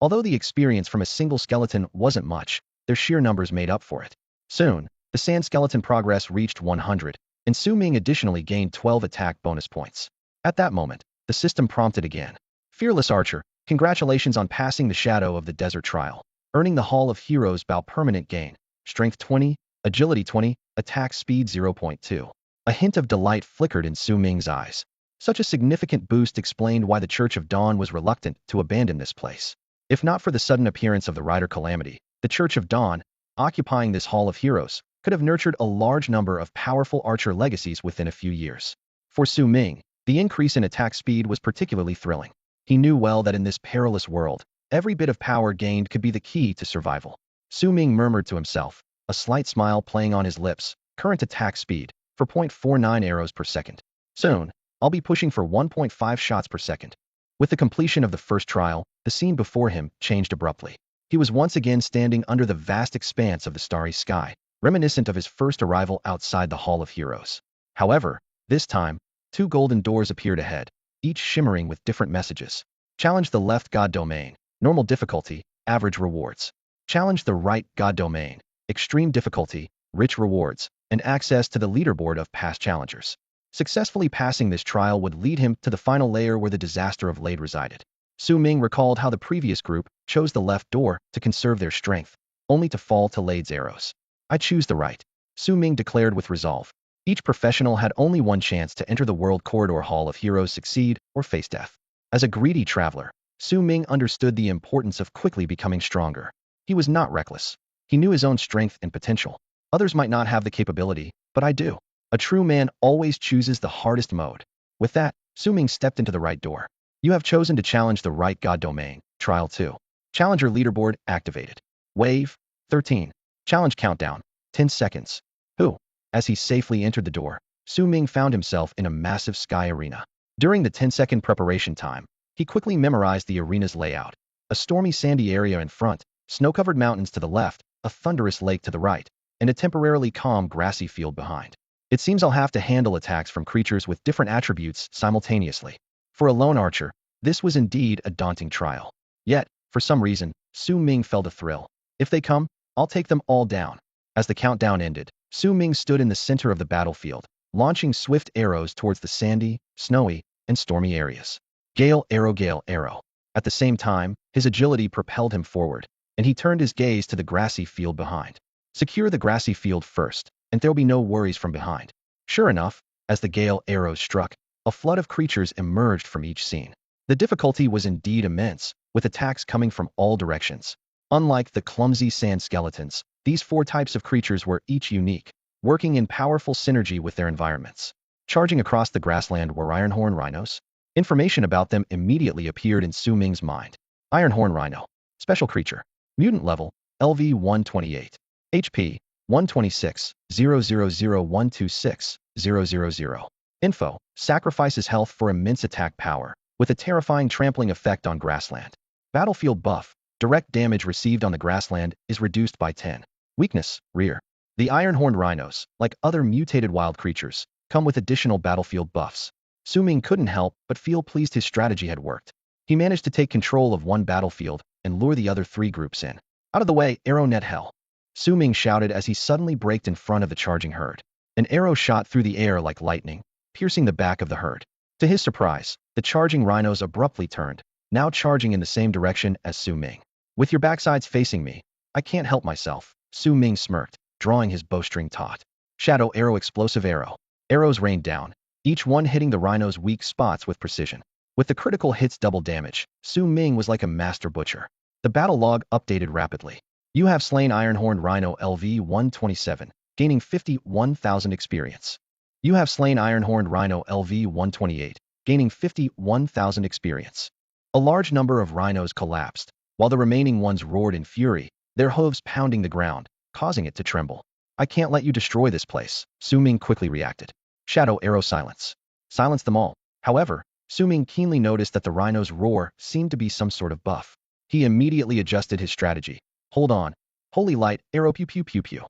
Although the experience from a single skeleton wasn't much, their sheer numbers made up for it. Soon, the Sand Skeleton progress reached 100, and Su Ming additionally gained 12 attack bonus points. At that moment, the system prompted again. Fearless Archer, congratulations on passing the Shadow of the Desert trial, earning the Hall of Heroes bow permanent gain, Strength 20, Agility 20, Attack Speed 0.2. A hint of delight flickered in Su Ming's eyes. Such a significant boost explained why the Church of Dawn was reluctant to abandon this place. If not for the sudden appearance of the Rider Calamity, the Church of Dawn, occupying this Hall of Heroes, could have nurtured a large number of powerful archer legacies within a few years. For Su Ming, the increase in attack speed was particularly thrilling. He knew well that in this perilous world, every bit of power gained could be the key to survival. Su Ming murmured to himself, a slight smile playing on his lips, current attack speed, for 0.49 arrows per second. Soon, I'll be pushing for 1.5 shots per second. With the completion of the first trial, the scene before him changed abruptly. He was once again standing under the vast expanse of the starry sky, reminiscent of his first arrival outside the Hall of Heroes. However, this time, two golden doors appeared ahead, each shimmering with different messages. Challenge the left God domain, normal difficulty, average rewards. Challenge the right God domain, extreme difficulty, rich rewards, and access to the leaderboard of past challengers. Successfully passing this trial would lead him to the final layer where the disaster of Lade resided. Su Ming recalled how the previous group chose the left door to conserve their strength, only to fall to Lade's arrows. I choose the right, Su Ming declared with resolve. Each professional had only one chance to enter the World Corridor Hall of Heroes, succeed or face death. As a greedy traveler, Su Ming understood the importance of quickly becoming stronger. He was not reckless. He knew his own strength and potential. Others might not have the capability, but I do. A true man always chooses the hardest mode. With that, Su Ming stepped into the right door. You have chosen to challenge the right God domain, Trial 2. Challenger leaderboard activated. Wave 13. Challenge countdown 10 seconds. Who? As he safely entered the door, Su Ming found himself in a massive sky arena. During the 10-second preparation time, he quickly memorized the arena's layout. A stormy sandy area in front, snow-covered mountains to the left, a thunderous lake to the right, and a temporarily calm grassy field behind. It seems I'll have to handle attacks from creatures with different attributes simultaneously. For a lone archer, this was indeed a daunting trial. Yet, for some reason, Su Ming felt a thrill. If they come, I'll take them all down. As the countdown ended, Su Ming stood in the center of the battlefield, launching swift arrows towards the sandy, snowy, and stormy areas. Gale, arrow. At the same time, his agility propelled him forward, and he turned his gaze to the grassy field behind. Secure the grassy field first, and there'll be no worries from behind. Sure enough, as the gale arrows struck, a flood of creatures emerged from each scene. The difficulty was indeed immense, with attacks coming from all directions. Unlike the clumsy sand skeletons, these four types of creatures were each unique, working in powerful synergy with their environments. Charging across the grassland were ironhorn rhinos. Information about them immediately appeared in Su Ming's mind. Ironhorn rhino. Special creature. Mutant level, LV-128. HP, 126, 000126, 000. Info, sacrifices health for immense attack power, with a terrifying trampling effect on grassland. Battlefield buff, direct damage received on the grassland is reduced by 10. Weakness, rear. The iron-horned rhinos, like other mutated wild creatures, come with additional battlefield buffs. Su Ming couldn't help but feel pleased his strategy had worked. He managed to take control of one battlefield and lure the other three groups in. Out of the way, arrownet hell. Su Ming shouted as he suddenly braked in front of the charging herd. An arrow shot through the air like lightning, piercing the back of the herd. To his surprise, the charging rhinos abruptly turned, now charging in the same direction as Su Ming. With your backsides facing me, I can't help myself, Su Ming smirked, drawing his bowstring taut. Shadow arrow, explosive arrow. Arrows rained down, each one hitting the rhino's weak spots with precision. With the critical hits double damage, Su Ming was like a master butcher. The battle log updated rapidly. You have slain Iron-Horned Rhino LV-127, gaining 51,000 experience. You have slain Iron-Horned Rhino LV-128, gaining 51,000 experience. A large number of rhinos collapsed, while the remaining ones roared in fury, their hooves pounding the ground, causing it to tremble. I can't let you destroy this place, Su Ming quickly reacted. Shadow arrow silence. Silence them all. However, Su Ming keenly noticed that the rhino's roar seemed to be some sort of buff. He immediately adjusted his strategy. Hold on. Holy light arrow pew pew pew pew.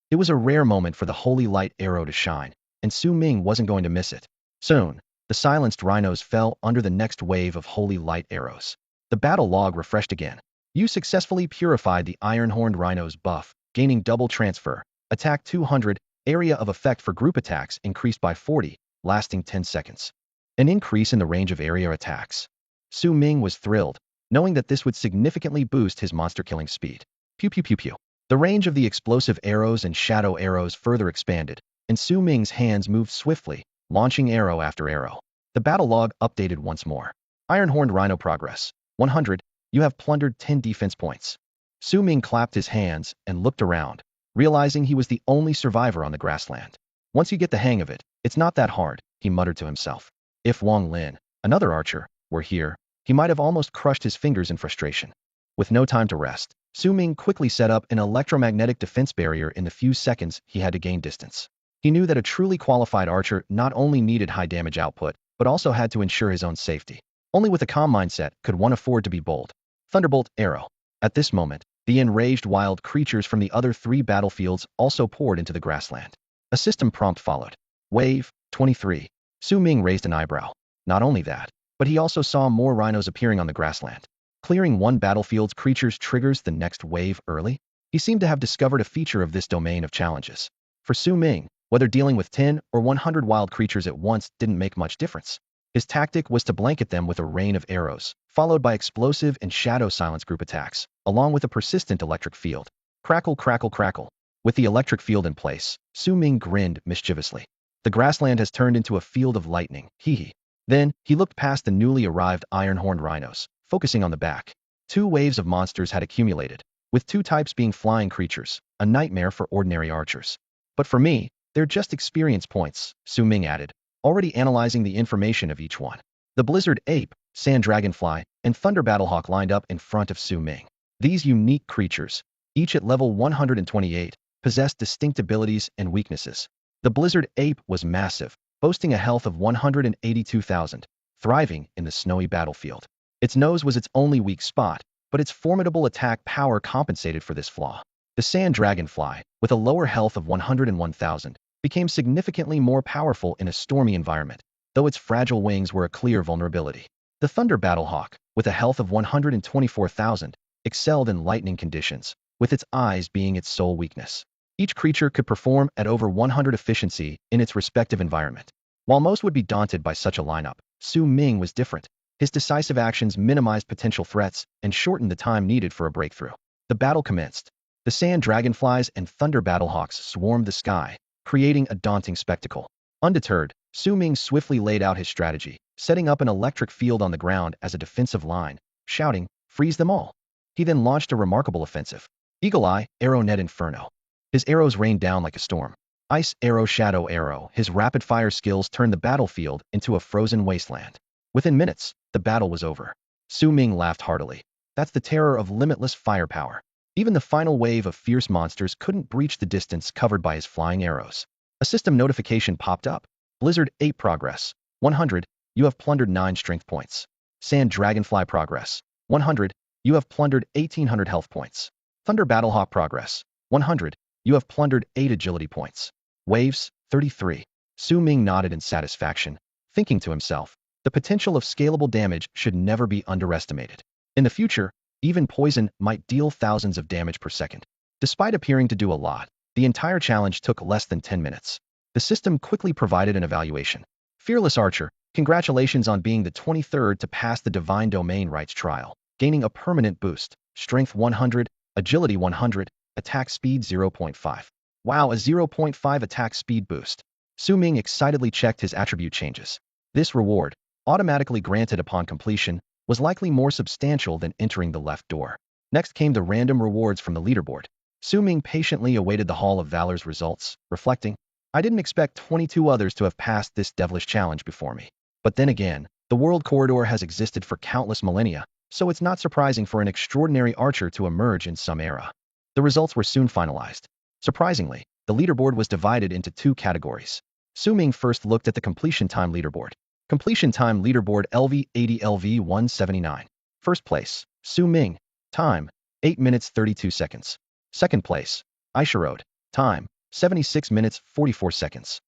It was a rare moment for the holy light arrow to shine, and Su Ming wasn't going to miss it. Soon, the silenced rhinos fell under the next wave of holy light arrows. The battle log refreshed again. You successfully purified the iron-horned rhino's buff, gaining double transfer. Attack 200, area of effect for group attacks increased by 40, lasting 10 seconds. An increase in the range of area attacks. Su Ming was thrilled, knowing that this would significantly boost his monster-killing speed. Pew pew pew pew. The range of the explosive arrows and shadow arrows further expanded, and Su Ming's hands moved swiftly, launching arrow after arrow. The battle log updated once more. Iron-Horned Rhino progress. 100. You have plundered 10 defense points. Su Ming clapped his hands and looked around, realizing he was the only survivor on the grassland. Once you get the hang of it, it's not that hard, he muttered to himself. If Wang Lin, another archer, were here, he might have almost crushed his fingers in frustration. With no time to rest, Su Ming quickly set up an electromagnetic defense barrier in the few seconds he had to gain distance. He knew that a truly qualified archer not only needed high damage output, but also had to ensure his own safety. Only with a calm mindset could one afford to be bold. Thunderbolt arrow. At this moment, the enraged wild creatures from the other 3 battlefields also poured into the grassland. A system prompt followed. Wave 23. Su Ming raised an eyebrow. Not only that, but he also saw more rhinos appearing on the grassland. Clearing one battlefield's creatures triggers the next wave early? He seemed to have discovered a feature of this domain of challenges. For Su Ming, whether dealing with 10 or 100 wild creatures at once didn't make much difference. His tactic was to blanket them with a rain of arrows, followed by explosive and shadow silence group attacks, along with a persistent electric field. Crackle, crackle, crackle. With the electric field in place, Su Ming grinned mischievously. The grassland has turned into a field of lightning, hee hee. Then, he looked past the newly arrived iron-horned rhinos, focusing on the back. 2 waves of monsters had accumulated, with 2 types being flying creatures, a nightmare for ordinary archers. But for me, they're just experience points, Su Ming added, already analyzing the information of each one. The blizzard ape, sand dragonfly, and thunder battlehawk lined up in front of Su Ming. These unique creatures, each at level 128, possessed distinct abilities and weaknesses. The blizzard ape was massive, boasting a health of 182,000, thriving in the snowy battlefield. Its nose was its only weak spot, but its formidable attack power compensated for this flaw. The sand dragonfly, with a lower health of 101,000, became significantly more powerful in a stormy environment, though its fragile wings were a clear vulnerability. The thunder battlehawk, with a health of 124,000, excelled in lightning conditions, with its eyes being its sole weakness. Each creature could perform at over 100 efficiency in its respective environment. While most would be daunted by such a lineup, Su Ming was different. His decisive actions minimized potential threats and shortened the time needed for a breakthrough. The battle commenced. The sand dragonflies and thunder battlehawks swarmed the sky, creating a daunting spectacle. Undeterred, Su Ming swiftly laid out his strategy, setting up an electric field on the ground as a defensive line, shouting, "Freeze them all." He then launched a remarkable offensive. Eagle Eye, Arrow Net Inferno. His arrows rained down like a storm. Ice Arrow, Shadow Arrow. His rapid-fire skills turned the battlefield into a frozen wasteland. Within minutes, the battle was over. Su Ming laughed heartily. That's the terror of limitless firepower. Even the final wave of fierce monsters couldn't breach the distance covered by his flying arrows. A system notification popped up. Blizzard 8 progress. 100. You have plundered 9 strength points. Sand Dragonfly progress. 100. You have plundered 1,800 health points. Thunder Battlehawk progress. 100. You have plundered 8 agility points. Waves 33. Su Ming nodded in satisfaction, thinking to himself, the potential of scalable damage should never be underestimated. In the future, even poison might deal thousands of damage per second. Despite appearing to do a lot, the entire challenge took less than 10 minutes. The system quickly provided an evaluation. Fearless Archer, congratulations on being the 23rd to pass the Divine Domain Rights trial, gaining a permanent boost. Strength 100, Agility 100, Attack Speed 0.5. Wow, a 0.5 attack speed boost. Su Ming excitedly checked his attribute changes. This reward, automatically granted upon completion, was likely more substantial than entering the left door. Next came the random rewards from the leaderboard. Su Ming patiently awaited the Hall of Valor's results, reflecting, I didn't expect 22 others to have passed this devilish challenge before me. But then again, the world corridor has existed for countless millennia, so it's not surprising for an extraordinary archer to emerge in some era. The results were soon finalized. Surprisingly, the leaderboard was divided into two categories. Su Ming first looked at the completion time leaderboard. Completion time leaderboard LV80 LV179. First place, Su Ming. Time, 8 minutes 32 seconds. Second place, Aisharode. Time, 76 minutes 44 seconds.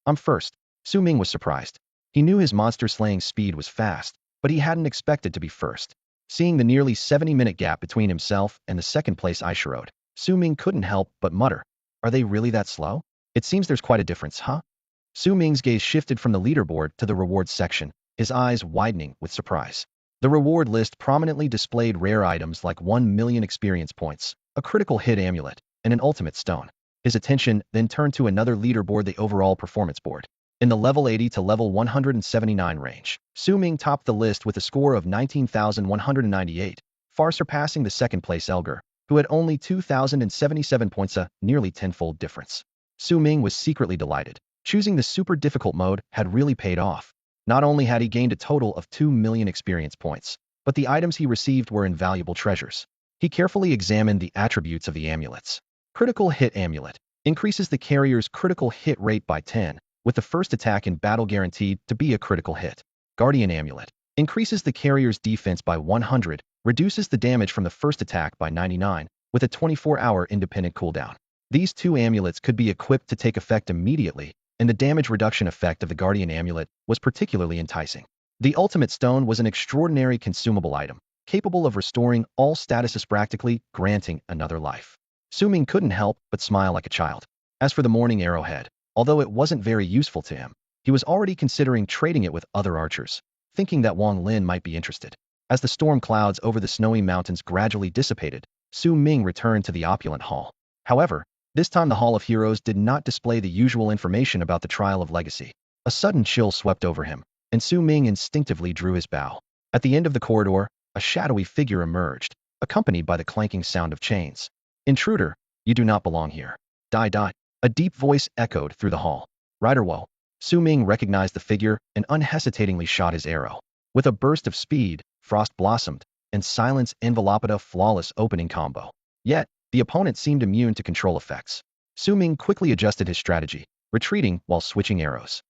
I'm first. Su Ming was surprised. He knew his monster-slaying speed was fast, but he hadn't expected to be first. Seeing the nearly 70-minute gap between himself and the second-place Aisharode, Su Ming couldn't help but mutter, are they really that slow? It seems there's quite a difference, huh? Su Ming's gaze shifted from the leaderboard to the rewards section, his eyes widening with surprise. The reward list prominently displayed rare items like 1 million experience points, a critical hit amulet, and an ultimate stone. His attention then turned to another leaderboard, the overall performance board. In the level 80 to level 179 range, Su Ming topped the list with a score of 19,198, far surpassing the second-place Elgar, who had only 2,077 points, a nearly tenfold difference. Su Ming was secretly delighted. Choosing the super difficult mode had really paid off. Not only had he gained a total of 2 million experience points, but the items he received were invaluable treasures. He carefully examined the attributes of the amulets. Critical Hit Amulet increases the carrier's critical hit rate by 10, with the first attack in battle guaranteed to be a critical hit. Guardian Amulet increases the carrier's defense by 100, reduces the damage from the first attack by 99, with a 24-hour independent cooldown. These two amulets could be equipped to take effect immediately, and the damage reduction effect of the Guardian Amulet was particularly enticing. The Ultimate Stone was an extraordinary consumable item, capable of restoring all statuses, practically granting another life. Su Ming couldn't help but smile like a child. As for the Morning Arrowhead, although it wasn't very useful to him, he was already considering trading it with other archers, thinking that Wang Lin might be interested. As the storm clouds over the snowy mountains gradually dissipated, Su Ming returned to the opulent hall. However, this time the Hall of Heroes did not display the usual information about the Trial of Legacy. A sudden chill swept over him, and Su Ming instinctively drew his bow. At the end of the corridor, a shadowy figure emerged, accompanied by the clanking sound of chains. Intruder, you do not belong here. Die die. A deep voice echoed through the hall. Rider Woe. Su Ming recognized the figure and unhesitatingly shot his arrow. With a burst of speed, Frost blossomed, and silence enveloped a flawless opening combo. Yet, the opponent seemed immune to control effects. Su Ming quickly adjusted his strategy, retreating while switching arrows.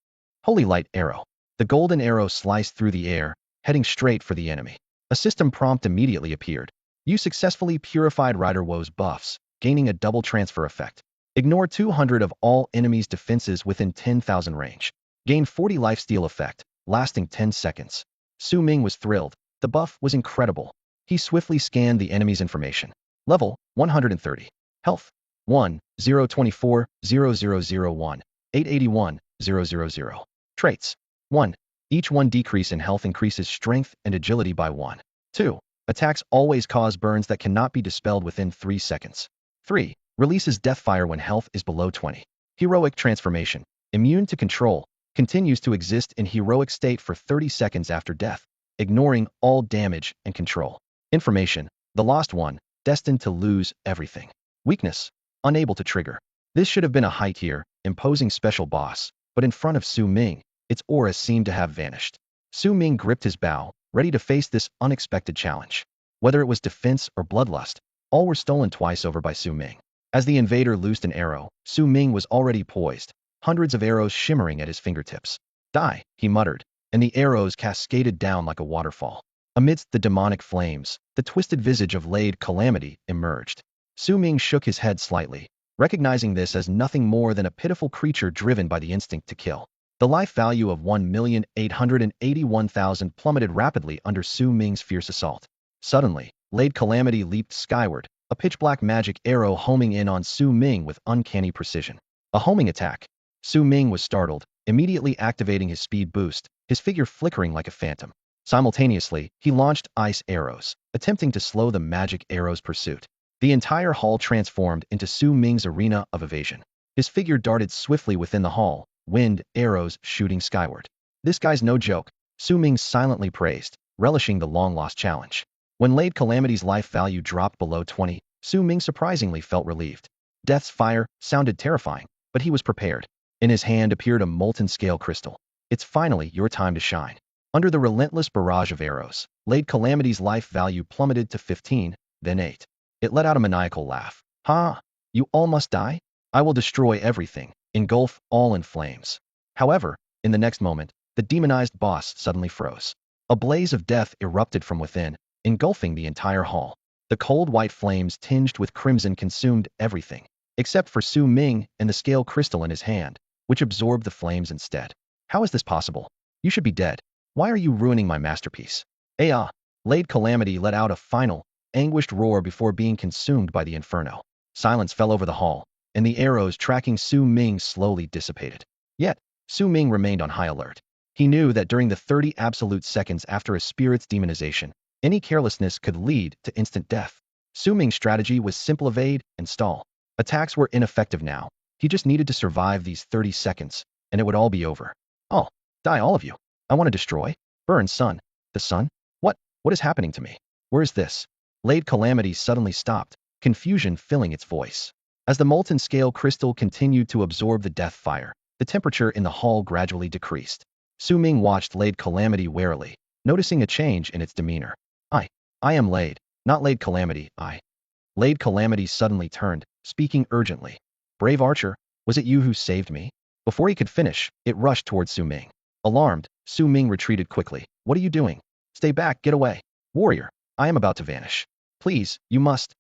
Holy Light Arrow. The golden arrow sliced through the air, heading straight for the enemy. A system prompt immediately appeared. You successfully purified Rider Woe's buffs, gaining a double transfer effect. Ignore 200 of all enemies' defenses within 10,000 range. Gain 40 lifesteal effect, lasting 10 seconds. Su Ming was thrilled. The buff was incredible. He swiftly scanned the enemy's information. Level, 130. Health, 1, 024, 0001, 881, 000. Traits, 1. Each 1 decrease in health increases strength and agility by 1. 2. Attacks always cause burns that cannot be dispelled within 3 seconds. 3. Releases Deathfire when health is below 20. Heroic Transformation, immune to control, continues to exist in heroic state for 30 seconds after death, ignoring all damage and control. Information, the Lost One, destined to lose everything. Weakness, unable to trigger. This should have been a high-tier, imposing special boss, but in front of Su Ming, its aura seemed to have vanished. Su Ming gripped his bow, ready to face this unexpected challenge. Whether it was defense or bloodlust, all were stolen twice over by Su Ming. As the invader loosed an arrow, Su Ming was already poised, hundreds of arrows shimmering at his fingertips. Die, he muttered, and the arrows cascaded down like a waterfall. Amidst the demonic flames, the twisted visage of Lade Calamity emerged. Su Ming shook his head slightly, recognizing this as nothing more than a pitiful creature driven by the instinct to kill. The life value of 1,881,000 plummeted rapidly under Su Ming's fierce assault. Suddenly, Lade Calamity leaped skyward, a pitch-black magic arrow homing in on Su Ming with uncanny precision. A homing attack. Su Ming was startled, immediately activating his speed boost, his figure flickering like a phantom. Simultaneously, he launched ice arrows, attempting to slow the magic arrow's pursuit. The entire hall transformed into Su Ming's arena of evasion. His figure darted swiftly within the hall, wind arrows shooting skyward. This guy's no joke, Su Ming silently praised, relishing the long-lost challenge. When Lade Calamity's life value dropped below 20, Su Ming surprisingly felt relieved. Death's fire sounded terrifying, but he was prepared. In his hand appeared a molten scale crystal. It's finally your time to shine. Under the relentless barrage of arrows, Lade Calamity's life value plummeted to 15, then 8. It let out a maniacal laugh. Ha! You all must die? I will destroy everything, engulf all in flames. However, in the next moment, the demonized boss suddenly froze. A blaze of death erupted from within, engulfing the entire hall. The cold white flames tinged with crimson consumed everything, except for Su Ming and the scale crystal in his hand, which absorbed the flames instead. How is this possible? You should be dead. Why are you ruining my masterpiece? Ah! Lade Calamity let out a final, anguished roar before being consumed by the inferno. Silence fell over the hall, and the arrows tracking Su Ming slowly dissipated. Yet, Su Ming remained on high alert. He knew that during the 30 absolute seconds after a spirit's demonization, any carelessness could lead to instant death. Su Ming's strategy was simple: evade and stall. Attacks were ineffective now. He just needed to survive these 30 seconds, and it would all be over. Oh, die all of you. I want to destroy, burn sun. The sun? What is happening to me? Where is this? Lade Calamity suddenly stopped, confusion filling its voice. As the molten scale crystal continued to absorb the death fire, the temperature in the hall gradually decreased. Su Ming watched Lade Calamity warily, noticing a change in its demeanor. I am Lade, not Lade Calamity, I. Lade Calamity suddenly turned, speaking urgently. Brave archer, was it you who saved me? Before he could finish, it rushed towards Su Ming. Alarmed, Su Ming retreated quickly. What are you doing? Stay back, get away. Warrior, I am about to vanish. Please, you must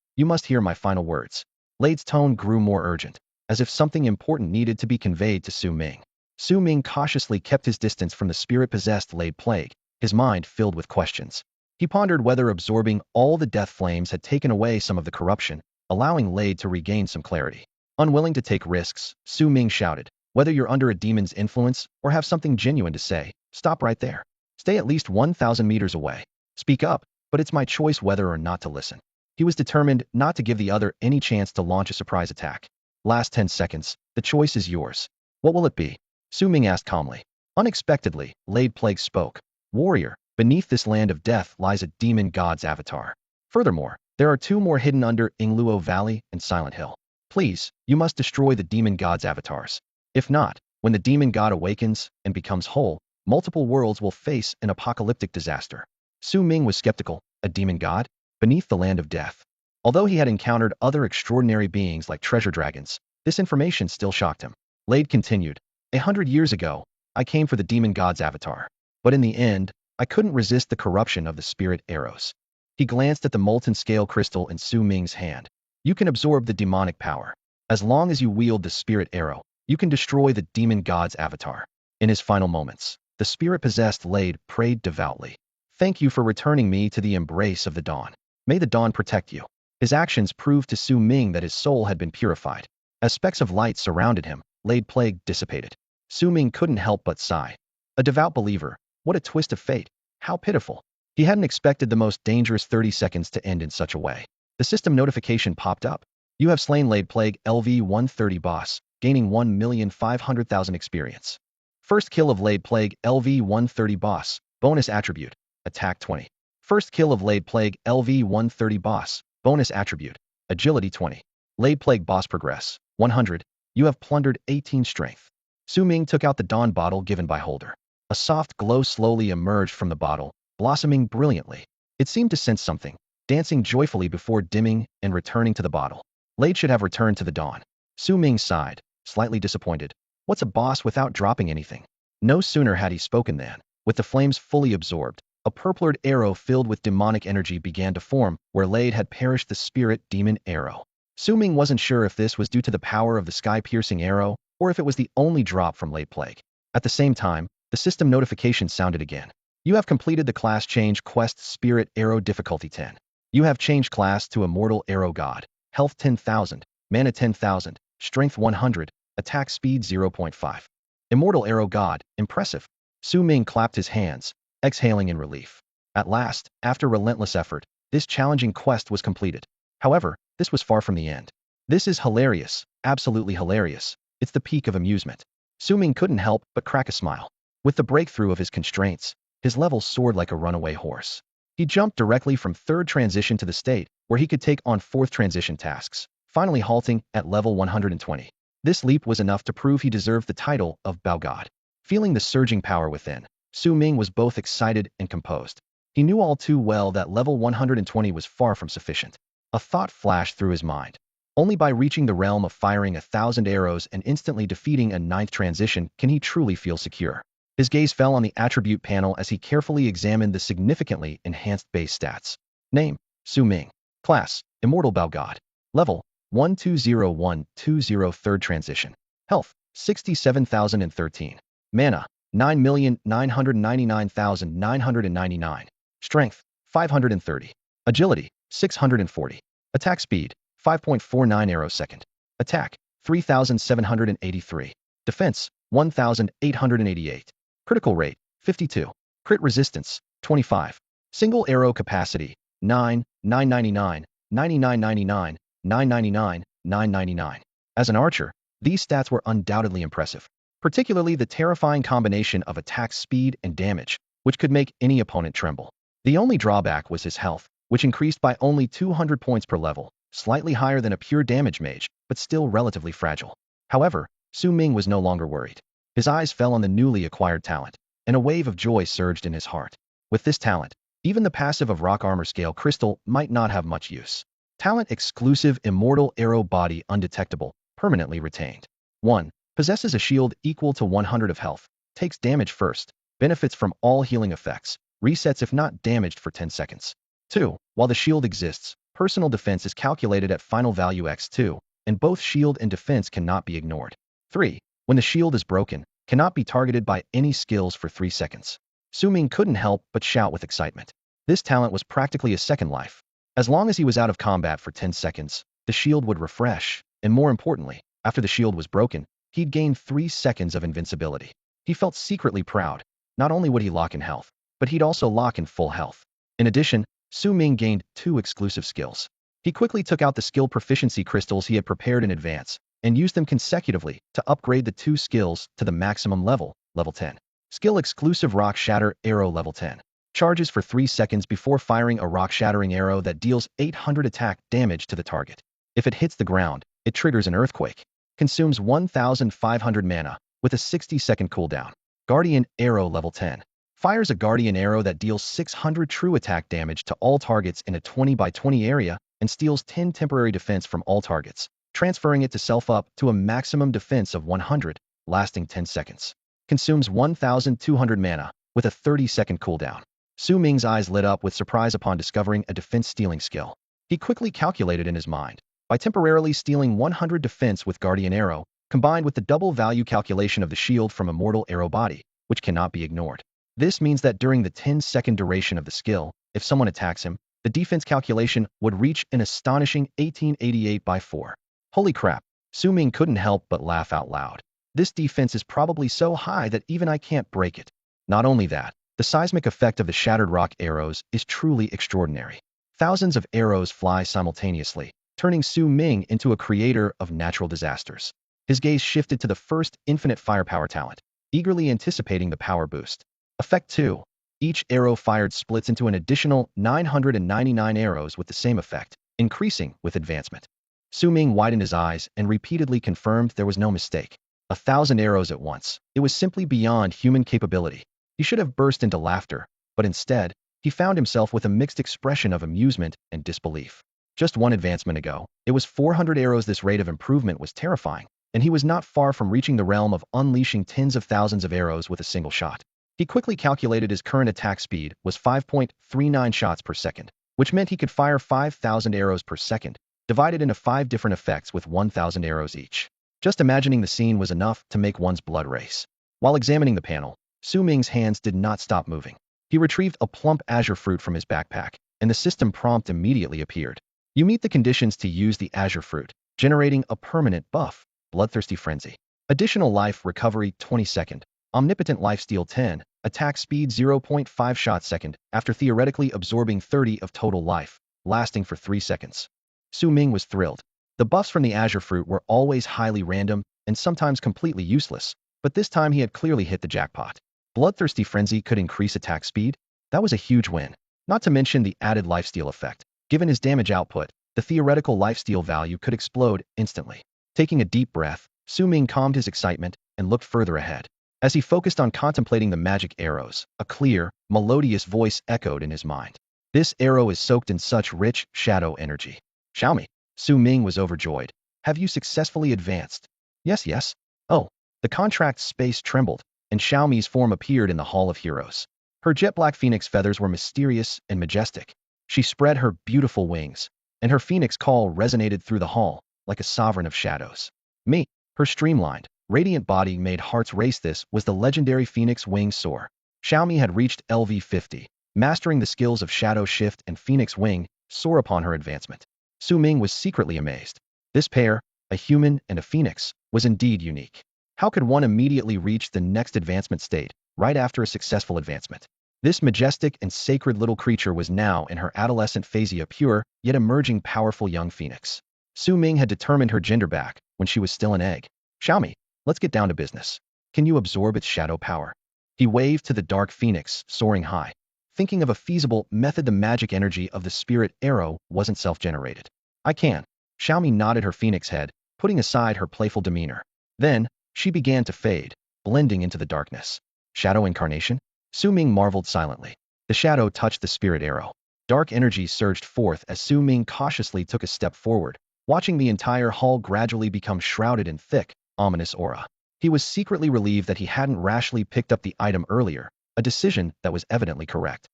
hear my final words. Lade's tone grew more urgent, as if something important needed to be conveyed to Su Ming. Su Ming cautiously kept his distance from the spirit-possessed Lade Plague, his mind filled with questions. He pondered whether absorbing all the death flames had taken away some of the corruption, allowing Lade to regain some clarity. Unwilling to take risks, Su Ming shouted, whether you're under a demon's influence or have something genuine to say, stop right there. Stay at least 1,000 meters away. Speak up, but it's my choice whether or not to listen. He was determined not to give the other any chance to launch a surprise attack. Last 10 seconds, the choice is yours. What will it be? Su Ming asked calmly. Unexpectedly, Lade Plague spoke. Warrior, beneath this land of death lies a demon god's avatar. Furthermore, there are 2 more hidden under Ingluo Valley and Silent Hill. Please, you must destroy the demon god's avatars. If not, when the demon god awakens and becomes whole, multiple worlds will face an apocalyptic disaster. Su Ming was skeptical. A demon god? Beneath the land of death. Although he had encountered other extraordinary beings like treasure dragons, this information still shocked him. Lade continued. 100 years ago, I came for the demon god's avatar. But in the end, I couldn't resist the corruption of the spirit arrows. He glanced at the molten scale crystal in Su Ming's hand. You can absorb the demonic power. As long as you wield the spirit arrow, you can destroy the demon god's avatar. In his final moments, the spirit-possessed Lade prayed devoutly. Thank you for returning me to the embrace of the dawn. May the dawn protect you. His actions proved to Su Ming that his soul had been purified. As specks of light surrounded him, Lade Plague dissipated. Su Ming couldn't help but sigh. A devout believer, what a twist of fate. How pitiful. He hadn't expected the most dangerous 30 seconds to end in such a way. The system notification popped up. You have slain Lade Plague LV-130 boss, gaining 1,500,000 experience. First kill of Lade Plague LV-130 boss, bonus attribute, attack 20. First kill of Lade Plague LV-130 boss, bonus attribute, agility 20. Lade Plague boss progress, 100. You have plundered 18 strength. Su Ming took out the dawn bottle given by Holder. A soft glow slowly emerged from the bottle, blossoming brilliantly. It seemed to sense something, dancing joyfully before dimming and returning to the bottle. Lade should have returned to the dawn. Su Ming sighed, slightly disappointed. What's a boss without dropping anything? No sooner had he spoken than, with the flames fully absorbed, a purplured arrow filled with demonic energy began to form where Lade had perished the spirit demon arrow. Su Ming wasn't sure if this was due to the power of the sky-piercing arrow or if it was the only drop from Lade Plague. At the same time, the system notification sounded again. You have completed the class change quest Spirit Arrow difficulty 10. You have changed class to Immortal Arrow God. Health 10,000, Mana 10,000, Strength 100, Attack Speed 0.5. Immortal Arrow God, impressive. Su Ming clapped his hands, exhaling in relief. At last, after relentless effort, this challenging quest was completed. However, this was far from the end. This is hilarious, absolutely hilarious. It's the peak of amusement. Su Ming couldn't help but crack a smile. With the breakthrough of his constraints, his level soared like a runaway horse. He jumped directly from third transition to the state where he could take on fourth transition tasks, finally halting at level 120. This leap was enough to prove he deserved the title of Bao God. Feeling the surging power within, Su Ming was both excited and composed. He knew all too well that level 120 was far from sufficient. A thought flashed through his mind. Only by reaching the realm of firing 1,000 arrows and instantly defeating a ninth transition can he truly feel secure. His gaze fell on the attribute panel as he carefully examined the significantly enhanced base stats. Name: Su Ming. Class: Immortal Bao God. Level: 120120 third transition. Health: 67,013. Mana: 9,999,999. Strength: 530. Agility: 640. Attack speed: 5.49 arrows second. Attack: 3,783. Defense: 1,888. Critical rate: 52. Crit resistance: 25. Single arrow capacity: 9, 999, 9999, 999, 999. As an archer, these stats were undoubtedly impressive, particularly the terrifying combination of attack speed and damage, which could make any opponent tremble. The only drawback was his health, which increased by only 200 points per level, slightly higher than a pure damage mage, but still relatively fragile. However, Su Ming was no longer worried. His eyes fell on the newly acquired talent, and a wave of joy surged in his heart. With this talent, even the passive of Rock Armor Scale Crystal might not have much use. Talent exclusive Immortal Arrow Body Undetectable, permanently retained. 1. Possesses a shield equal to 100 of health, takes damage first, benefits from all healing effects, resets if not damaged for 10 seconds. 2. While the shield exists, personal defense is calculated at final value x2, and both shield and defense cannot be ignored. 3. When the shield is broken, cannot be targeted by any skills for 3 seconds. Su Ming couldn't help but shout with excitement. This talent was practically a second life. As long as he was out of combat for 10 seconds, the shield would refresh, and more importantly, after the shield was broken, he'd gain 3 seconds of invincibility. He felt secretly proud. Not only would he lock in health, but he'd also lock in full health. In addition, Su Ming gained 2 exclusive skills. He quickly took out the skill proficiency crystals he had prepared in advance, and used them consecutively to upgrade the 2 skills to the maximum level, level 10. Skill exclusive Rock Shatter Arrow level 10. Charges for 3 seconds before firing a rock-shattering arrow that deals 800 attack damage to the target. If it hits the ground, it triggers an earthquake. Consumes 1,500 mana, with a 60-second cooldown. Guardian Arrow level 10. Fires a guardian arrow that deals 600 true attack damage to all targets in a 20 by 20 area, and steals 10 temporary defense from all targets, transferring it to self up to a maximum defense of 100, lasting 10 seconds. Consumes 1,200 mana, with a 30-second cooldown. Su Ming's eyes lit up with surprise upon discovering a defense-stealing skill. He quickly calculated in his mind. By temporarily stealing 100 defense with Guardian Arrow, combined with the double value calculation of the shield from Immortal Arrow Body, which cannot be ignored. This means that during the 10-second duration of the skill, if someone attacks him, the defense calculation would reach an astonishing 1888 by 4. Holy crap, Su Ming couldn't help but laugh out loud. This defense is probably so high that even I can't break it. Not only that, the seismic effect of the shattered rock arrows is truly extraordinary. Thousands of arrows fly simultaneously, turning Su Ming into a creator of natural disasters. His gaze shifted to the first infinite firepower talent, eagerly anticipating the power boost. Effect 2. Each arrow fired splits into an additional 999 arrows with the same effect, increasing with advancement. Su Ming widened his eyes and repeatedly confirmed there was no mistake. 1,000 arrows at once. It was simply beyond human capability. He should have burst into laughter, but instead, he found himself with a mixed expression of amusement and disbelief. Just one advancement ago, it was 400 arrows. This rate of improvement was terrifying, and he was not far from reaching the realm of unleashing tens of thousands of arrows with a single shot. He quickly calculated his current attack speed was 5.39 shots per second, which meant he could fire 5,000 arrows per second, divided into 5 different effects with 1,000 arrows each. Just imagining the scene was enough to make one's blood race. While examining the panel, Su Ming's hands did not stop moving. He retrieved a plump azure fruit from his backpack, and the system prompt immediately appeared. You meet the conditions to use the azure fruit, generating a permanent buff, Bloodthirsty Frenzy. Additional life recovery 20 second, Omnipotent Lifesteal 10, attack speed 0.5 shots second, after theoretically absorbing 30 of total life, lasting for 3 seconds. Su Ming was thrilled. The buffs from the azure fruit were always highly random and sometimes completely useless, but this time he had clearly hit the jackpot. Bloodthirsty Frenzy could increase attack speed. That was a huge win, not to mention the added lifesteal effect. Given his damage output, the theoretical lifesteal value could explode instantly. Taking a deep breath, Su Ming calmed his excitement and looked further ahead. As he focused on contemplating the magic arrows, a clear, melodious voice echoed in his mind. This arrow is soaked in such rich shadow energy. Xiaomi. Su Ming was overjoyed. Have you successfully advanced? Yes, yes. Oh. The contract's space trembled, and Xiaomi's form appeared in the Hall of Heroes. Her jet-black phoenix feathers were mysterious and majestic. She spread her beautiful wings, and her phoenix call resonated through the hall, like a sovereign of shadows. Me. Her streamlined, radiant body made hearts race. This was the legendary phoenix wing soar. Xiaomi had reached LV50, mastering the skills of shadow shift and phoenix wing soar upon her advancement. Su Ming was secretly amazed. This pair, a human and a phoenix, was indeed unique. How could one immediately reach the next advancement state, right after a successful advancement? This majestic and sacred little creature was now in her adolescent phase, a pure, yet emerging powerful young phoenix. Su Ming had determined her gender back when she was still an egg. Xiaomi, let's get down to business. Can you absorb its shadow power? He waved to the dark phoenix, soaring high. Thinking of a feasible method, the magic energy of the spirit arrow wasn't self-generated. I can. Xiaomi nodded her phoenix head, putting aside her playful demeanor. Then, she began to fade, blending into the darkness. Shadow incarnation? Su Ming marveled silently. The shadow touched the spirit arrow. Dark energy surged forth as Su Ming cautiously took a step forward, watching the entire hall gradually become shrouded in thick, ominous aura. He was secretly relieved that he hadn't rashly picked up the item earlier, a decision that was evidently correct.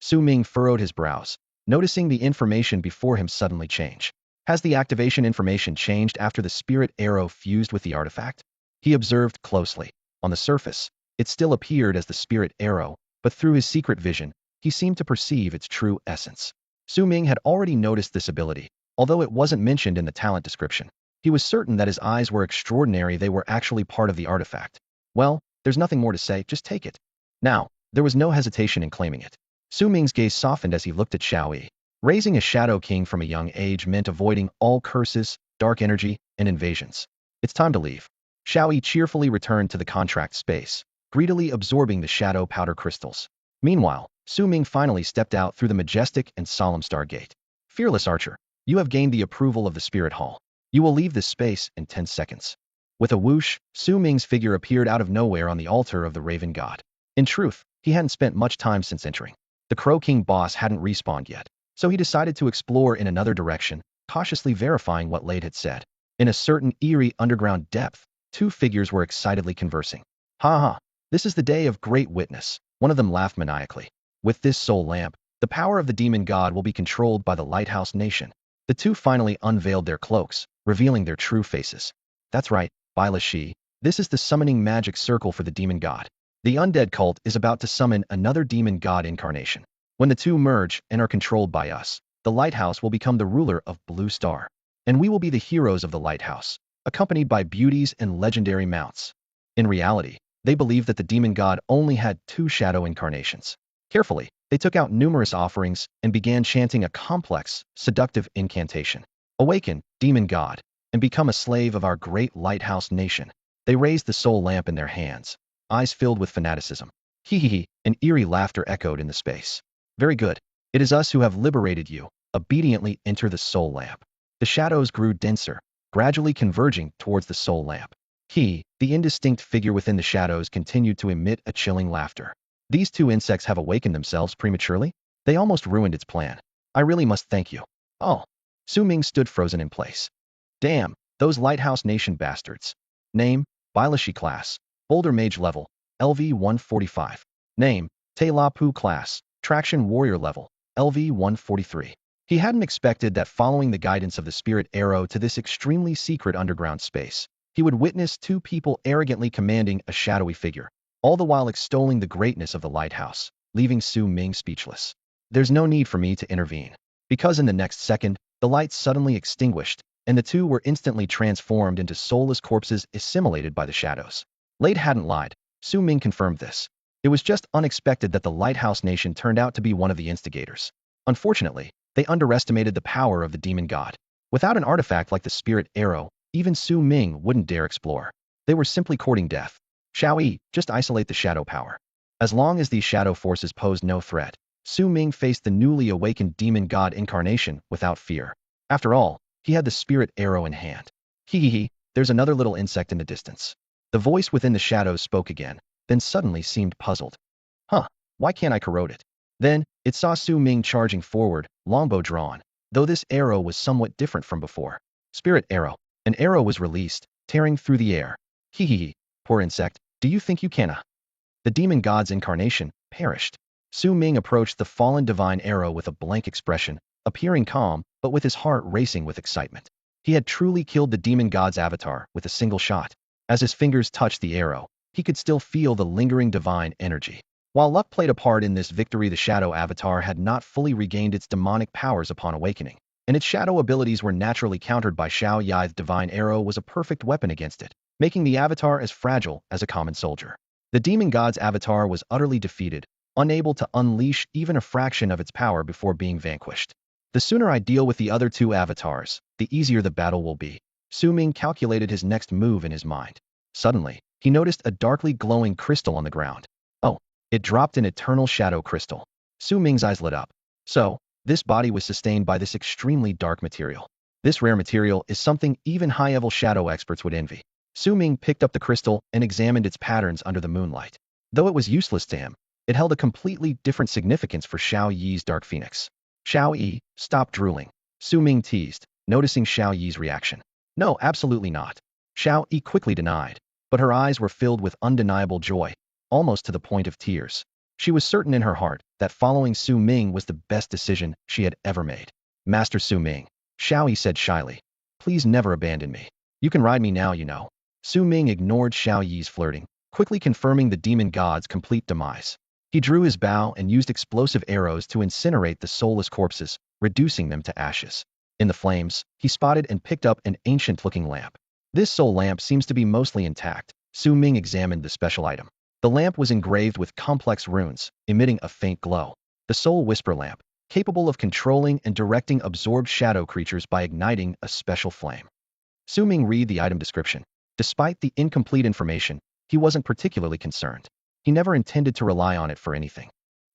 Su Ming furrowed his brows, noticing the information before him suddenly change. Has the activation information changed after the spirit arrow fused with the artifact? He observed closely. On the surface, it still appeared as the spirit arrow, but through his secret vision, he seemed to perceive its true essence. Su Ming had already noticed this ability, although it wasn't mentioned in the talent description. He was certain that his eyes were extraordinary, they were actually part of the artifact. Well, there's nothing more to say, just take it. Now, there was no hesitation in claiming it. Su Ming's gaze softened as he looked at Xiao Yi. Raising a Shadow King from a young age meant avoiding all curses, dark energy, and invasions. It's time to leave. Xiao Yi cheerfully returned to the contract space, greedily absorbing the shadow powder crystals. Meanwhile, Su Ming finally stepped out through the majestic and solemn Stargate. Fearless archer, you have gained the approval of the Spirit Hall. You will leave this space in 10 seconds. With a whoosh, Su Ming's figure appeared out of nowhere on the altar of the Raven God. In truth, he hadn't spent much time since entering. The Crow King boss hadn't respawned yet, so he decided to explore in another direction, cautiously verifying what Lade had said. In a certain eerie underground depth, two figures were excitedly conversing. Ha ha, this is the day of great witness. One of them laughed maniacally. With this soul lamp, the power of the demon god will be controlled by the Lighthouse Nation. The two finally unveiled their cloaks, revealing their true faces. That's right, Bila Shi, this is the summoning magic circle for the demon god. The undead cult is about to summon another demon god incarnation. When the two merge and are controlled by us, the lighthouse will become the ruler of Blue Star. And we will be the heroes of the lighthouse, accompanied by beauties and legendary mounts. In reality, they believed that the demon god only had 2 shadow incarnations. Carefully, they took out numerous offerings and began chanting a complex, seductive incantation. Awaken, demon god, and become a slave of our great lighthouse nation. They raised the soul lamp in their hands, eyes filled with fanaticism. Hee hee hee, an eerie laughter echoed in the space. Very good. It is us who have liberated you. Obediently enter the soul lamp. The shadows grew denser, gradually converging towards the soul lamp. He, the indistinct figure within the shadows, continued to emit a chilling laughter. These two insects have awakened themselves prematurely? They almost ruined its plan. I really must thank you. Oh. Su Ming stood frozen in place. Damn, those Lighthouse Nation bastards. Name, Bilashi class, Boulder Mage level, LV 145. Name, Te La Pu class, Traction Warrior level, LV 143. He hadn't expected that following the guidance of the spirit arrow to this extremely secret underground space, he would witness two people arrogantly commanding a shadowy figure, all the while extolling the greatness of the lighthouse, leaving Su Ming speechless. There's no need for me to intervene, because in the next second, the lights suddenly extinguished, and the two were instantly transformed into soulless corpses assimilated by the shadows. Lade hadn't lied. Su Ming confirmed this. It was just unexpected that the Lighthouse Nation turned out to be one of the instigators. Unfortunately, they underestimated the power of the demon god. Without an artifact like the spirit arrow, even Su Ming wouldn't dare explore. They were simply courting death. Xiao Yi, just isolate the shadow power. As long as these shadow forces posed no threat, Su Ming faced the newly awakened demon god incarnation without fear. After all, he had the spirit arrow in hand. Hee, there's another little insect in the distance. The voice within the shadows spoke again, then suddenly seemed puzzled. Huh, why can't I corrode it? Then, it saw Su Ming charging forward, longbow drawn, though this arrow was somewhat different from before. Spirit arrow. An arrow was released, tearing through the air. Hee, poor insect, do you think you can? The demon god's incarnation perished. Su Ming approached the fallen divine arrow with a blank expression, appearing calm, but with his heart racing with excitement. He had truly killed the demon god's avatar with a single shot. As his fingers touched the arrow, he could still feel the lingering divine energy. While luck played a part in this victory, the shadow avatar had not fully regained its demonic powers upon awakening, and its shadow abilities were naturally countered by Xiao Yi's divine arrow was a perfect weapon against it, making the avatar as fragile as a common soldier. The demon god's avatar was utterly defeated, unable to unleash even a fraction of its power before being vanquished. The sooner I deal with the other two avatars, the easier the battle will be. Su Ming calculated his next move in his mind. Suddenly, he noticed a darkly glowing crystal on the ground. Oh, it dropped an eternal shadow crystal. Su Ming's eyes lit up. So, this body was sustained by this extremely dark material. This rare material is something even high-level shadow experts would envy. Su Ming picked up the crystal and examined its patterns under the moonlight. Though it was useless to him, it held a completely different significance for Xiao Yi's Dark Phoenix. Xiao Yi, stop drooling. Su Ming teased, noticing Xiao Yi's reaction. No, absolutely not. Xiao Yi quickly denied, but her eyes were filled with undeniable joy, almost to the point of tears. She was certain in her heart that following Su Ming was the best decision she had ever made. Master Su Ming, Xiao Yi said shyly, please never abandon me. You can ride me now, you know. Su Ming ignored Xiao Yi's flirting, quickly confirming the demon god's complete demise. He drew his bow and used explosive arrows to incinerate the soulless corpses, reducing them to ashes. In the flames, he spotted and picked up an ancient-looking lamp. This soul lamp seems to be mostly intact. Su Ming examined the special item. The lamp was engraved with complex runes, emitting a faint glow. The Soul Whisper lamp, capable of controlling and directing absorbed shadow creatures by igniting a special flame. Su Ming read the item description. Despite the incomplete information, he wasn't particularly concerned. He never intended to rely on it for anything.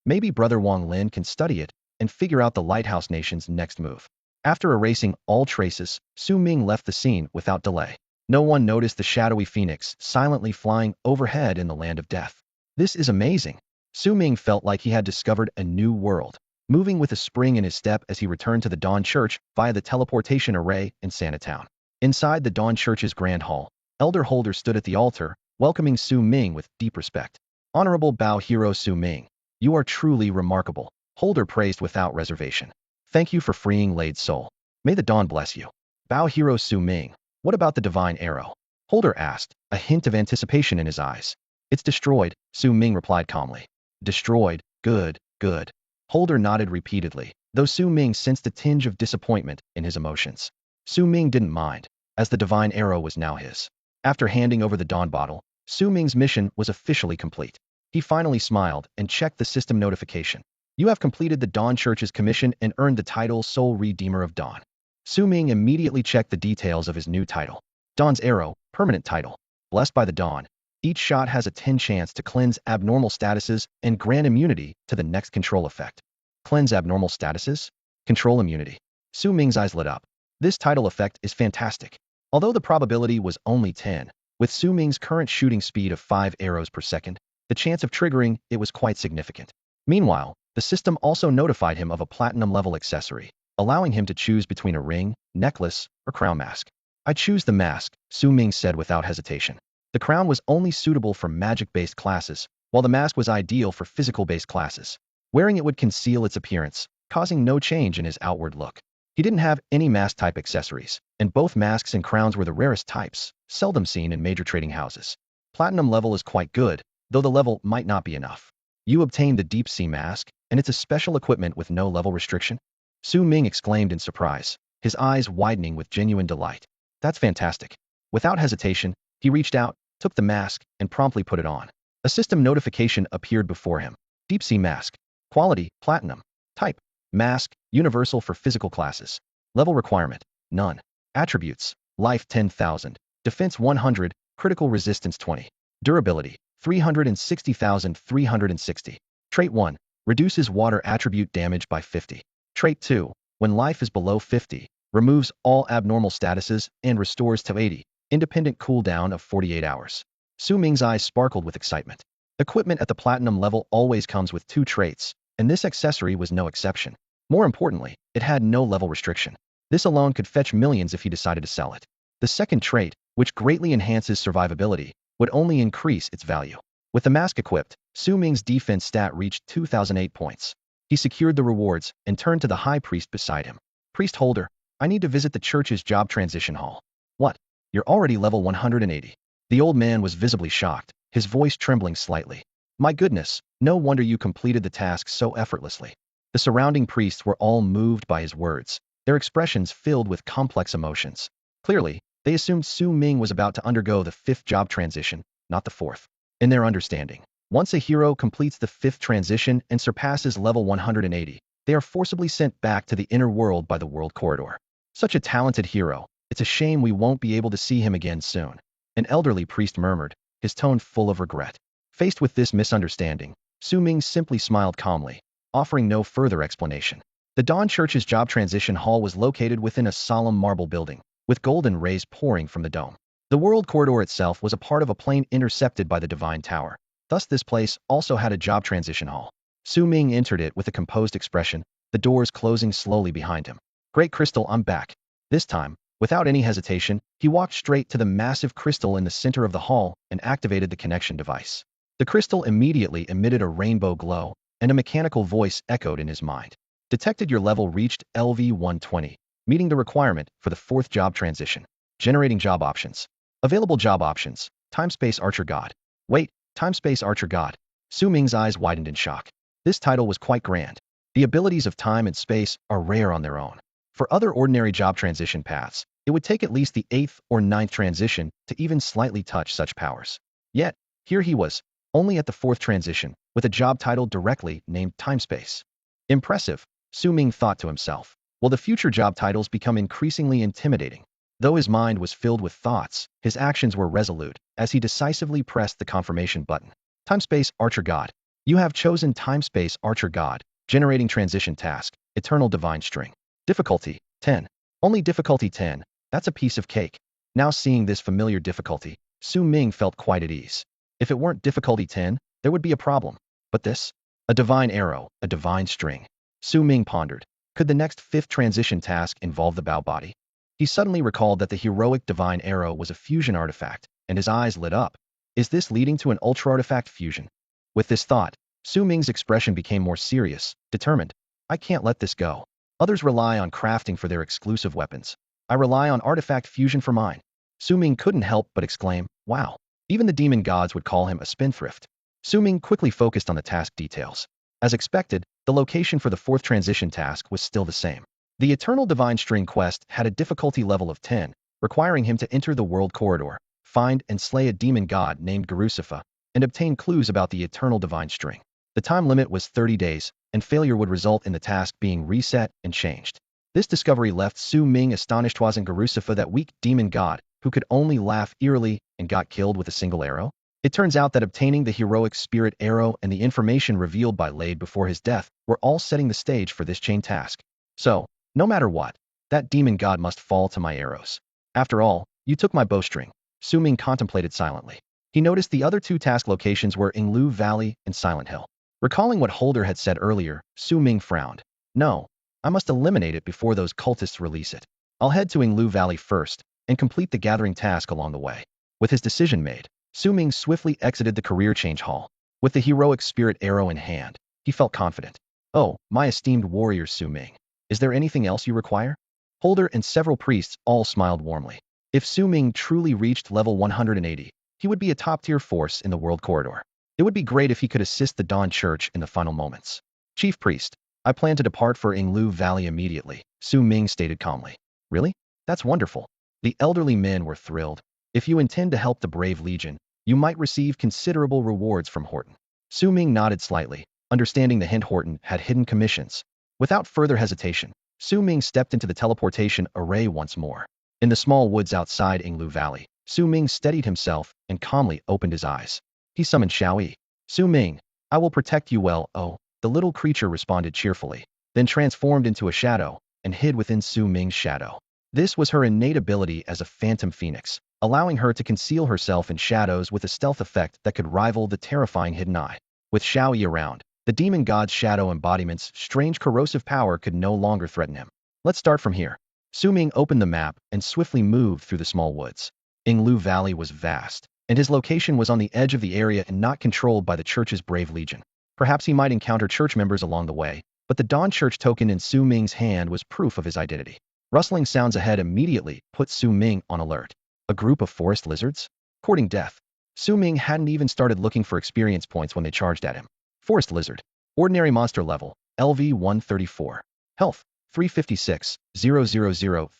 Maybe Brother Wang Lin can study it and figure out the Lighthouse Nation's next move. After erasing all traces, Su Ming left the scene without delay. No one noticed the shadowy phoenix silently flying overhead in the land of death. This is amazing. Su Ming felt like he had discovered a new world, moving with a spring in his step as he returned to the Dawn Church via the teleportation array in Sanatown. Inside the Dawn Church's grand hall, Elder Holder stood at the altar, welcoming Su Ming with deep respect. Honorable Bao Hero Su Ming, you are truly remarkable, Holder praised without reservation. Thank you for freeing Lade's soul. May the dawn bless you. Bao Hero Su Ming, what about the divine arrow? Holder asked, a hint of anticipation in his eyes. It's destroyed, Su Ming replied calmly. Destroyed, good, good. Holder nodded repeatedly, though Su Ming sensed a tinge of disappointment in his emotions. Su Ming didn't mind, as the divine arrow was now his. After handing over the dawn bottle, Su Ming's mission was officially complete. He finally smiled and checked the system notification. You have completed the Dawn Church's commission and earned the title Soul Redeemer of Dawn. Su Ming immediately checked the details of his new title. Dawn's Arrow, permanent title. Blessed by the Dawn. Each shot has a 10 chance to cleanse abnormal statuses and grant immunity to the next control effect. Cleanse abnormal statuses? Control immunity. Su Ming's eyes lit up. This title effect is fantastic. Although the probability was only 10, with Su Ming's current shooting speed of 5 arrows per second, the chance of triggering it was quite significant. Meanwhile, the system also notified him of a platinum-level accessory, allowing him to choose between a ring, necklace, or crown mask. I choose the mask, Su Ming said without hesitation. The crown was only suitable for magic-based classes, while the mask was ideal for physical-based classes. Wearing it would conceal its appearance, causing no change in his outward look. He didn't have any mask-type accessories, and both masks and crowns were the rarest types, seldom seen in major trading houses. Platinum level is quite good, though the level might not be enough. You obtained the Deep Sea Mask, and it's a special equipment with no level restriction? Su Ming exclaimed in surprise, his eyes widening with genuine delight. That's fantastic. Without hesitation, he reached out, took the mask, and promptly put it on. A system notification appeared before him. Deep Sea Mask. Quality, Platinum. Type, Mask, universal for physical classes. Level requirement, none. Attributes, Life 10,000, Defense 100, Critical Resistance 20. Durability, 360,360. Trait 1, Reduces water attribute damage by 50. Trait 2. When life is below 50, removes all abnormal statuses and restores to 80. Independent cooldown of 48 hours. Su Ming's eyes sparkled with excitement. Equipment at the platinum level always comes with 2 traits, and this accessory was no exception. More importantly, it had no level restriction. This alone could fetch millions if he decided to sell it. The second trait, which greatly enhances survivability, would only increase its value. With the mask equipped, Su Ming's defense stat reached 2,008 points. He secured the rewards and turned to the high priest beside him. Priest Holder, I need to visit the church's job transition hall. What? You're already level 180. The old man was visibly shocked, his voice trembling slightly. My goodness, no wonder you completed the task so effortlessly. The surrounding priests were all moved by his words, their expressions filled with complex emotions. Clearly, they assumed Su Ming was about to undergo the 5th job transition, not the 4th. In their understanding, once a hero completes the 5th transition and surpasses level 180, they are forcibly sent back to the inner world by the world corridor. Such a talented hero, it's a shame we won't be able to see him again soon. An elderly priest murmured, his tone full of regret. Faced with this misunderstanding, Su Ming simply smiled calmly, offering no further explanation. The Dawn Church's job transition hall was located within a solemn marble building, with golden rays pouring from the dome. The world corridor itself was a part of a plane intercepted by the Divine Tower. Thus this place also had a job transition hall. Su Ming entered it with a composed expression, the doors closing slowly behind him. Great Crystal, I'm back. This time, without any hesitation, he walked straight to the massive crystal in the center of the hall and activated the connection device. The crystal immediately emitted a rainbow glow, and a mechanical voice echoed in his mind. Detected your level reached LV-120, meeting the requirement for the 4th job transition. Generating job options. Available job options. Timespace Archer God. Wait, Timespace Archer God. Su Ming's eyes widened in shock. This title was quite grand. The abilities of time and space are rare on their own. For other ordinary job transition paths, it would take at least the 8th or 9th transition to even slightly touch such powers. Yet, here he was, only at the 4th transition, with a job title directly named Timespace. Impressive, Su Ming thought to himself. Will the future job titles become increasingly intimidating? Though his mind was filled with thoughts, his actions were resolute, as he decisively pressed the confirmation button. Timespace Archer God. You have chosen Timespace Archer God, generating transition task, Eternal Divine String. Difficulty, 10. Only difficulty 10, that's a piece of cake. Now seeing this familiar difficulty, Su Ming felt quite at ease. If it weren't difficulty 10, there would be a problem. But this? A divine arrow, a divine string. Su Ming pondered. Could the next 5th transition task involve the bow body? He suddenly recalled that the heroic divine arrow was a fusion artifact, and his eyes lit up. Is this leading to an ultra-artifact fusion? With this thought, Su Ming's expression became more serious, determined. I can't let this go. Others rely on crafting for their exclusive weapons. I rely on artifact fusion for mine. Su Ming couldn't help but exclaim, wow. Even the demon gods would call him a spendthrift. Su Ming quickly focused on the task details. As expected, the location for the 4th transition task was still the same. The Eternal Divine String quest had a difficulty level of 10, requiring him to enter the world corridor, find and slay a demon god named Garusifa, and obtain clues about the Eternal Divine String. The time limit was 30 days, and failure would result in the task being reset and changed. This discovery left Su Ming astonished. Wasn't Garusifa that weak demon god, who could only laugh eerily and got killed with a single arrow? It turns out that obtaining the heroic spirit arrow and the information revealed by Lade before his death were all setting the stage for this chain task. So, no matter what, that demon god must fall to my arrows. After all, you took my bowstring. Su Ming contemplated silently. He noticed the other 2 task locations were Inglu Valley and Silent Hill. Recalling what Holder had said earlier, Su Ming frowned. No, I must eliminate it before those cultists release it. I'll head to Inglu Valley first, and complete the gathering task along the way. With his decision made, Su Ming swiftly exited the career change hall. With the heroic spirit arrow in hand, he felt confident. Oh, my esteemed warrior Su Ming. Is there anything else you require? Holder and several priests all smiled warmly. If Su Ming truly reached level 180, he would be a top-tier force in the world corridor. It would be great if he could assist the Dawn Church in the final moments. Chief Priest, I plan to depart for Inglu Valley immediately, Su Ming stated calmly. Really? That's wonderful. The elderly men were thrilled. If you intend to help the Brave Legion, you might receive considerable rewards from Horton. Su Ming nodded slightly, understanding the hint Horton had hidden commissions. Without further hesitation, Su Ming stepped into the teleportation array once more. In the small woods outside Inglu Valley, Su Ming steadied himself and calmly opened his eyes. He summoned Xiaoyi. Su Ming, I will protect you well. Oh, The little creature responded cheerfully, then transformed into a shadow and hid within Su Ming's shadow. This was her innate ability as a phantom phoenix, allowing her to conceal herself in shadows with a stealth effect that could rival the terrifying hidden eye. With Xiaoyi around, the demon god's shadow embodiment's strange corrosive power could no longer threaten him. Let's start from here. Su Ming opened the map and swiftly moved through the small woods. Yinglu Valley was vast, and his location was on the edge of the area and not controlled by the church's brave legion. Perhaps he might encounter church members along the way, but the Dawn Church token in Su Ming's hand was proof of his identity. Rustling sounds ahead immediately put Su Ming on alert. A group of forest lizards? Courting death. Su Ming hadn't even started looking for experience points when they charged at him. Forest lizard. Ordinary monster level, LV 134. Health, 356, 000,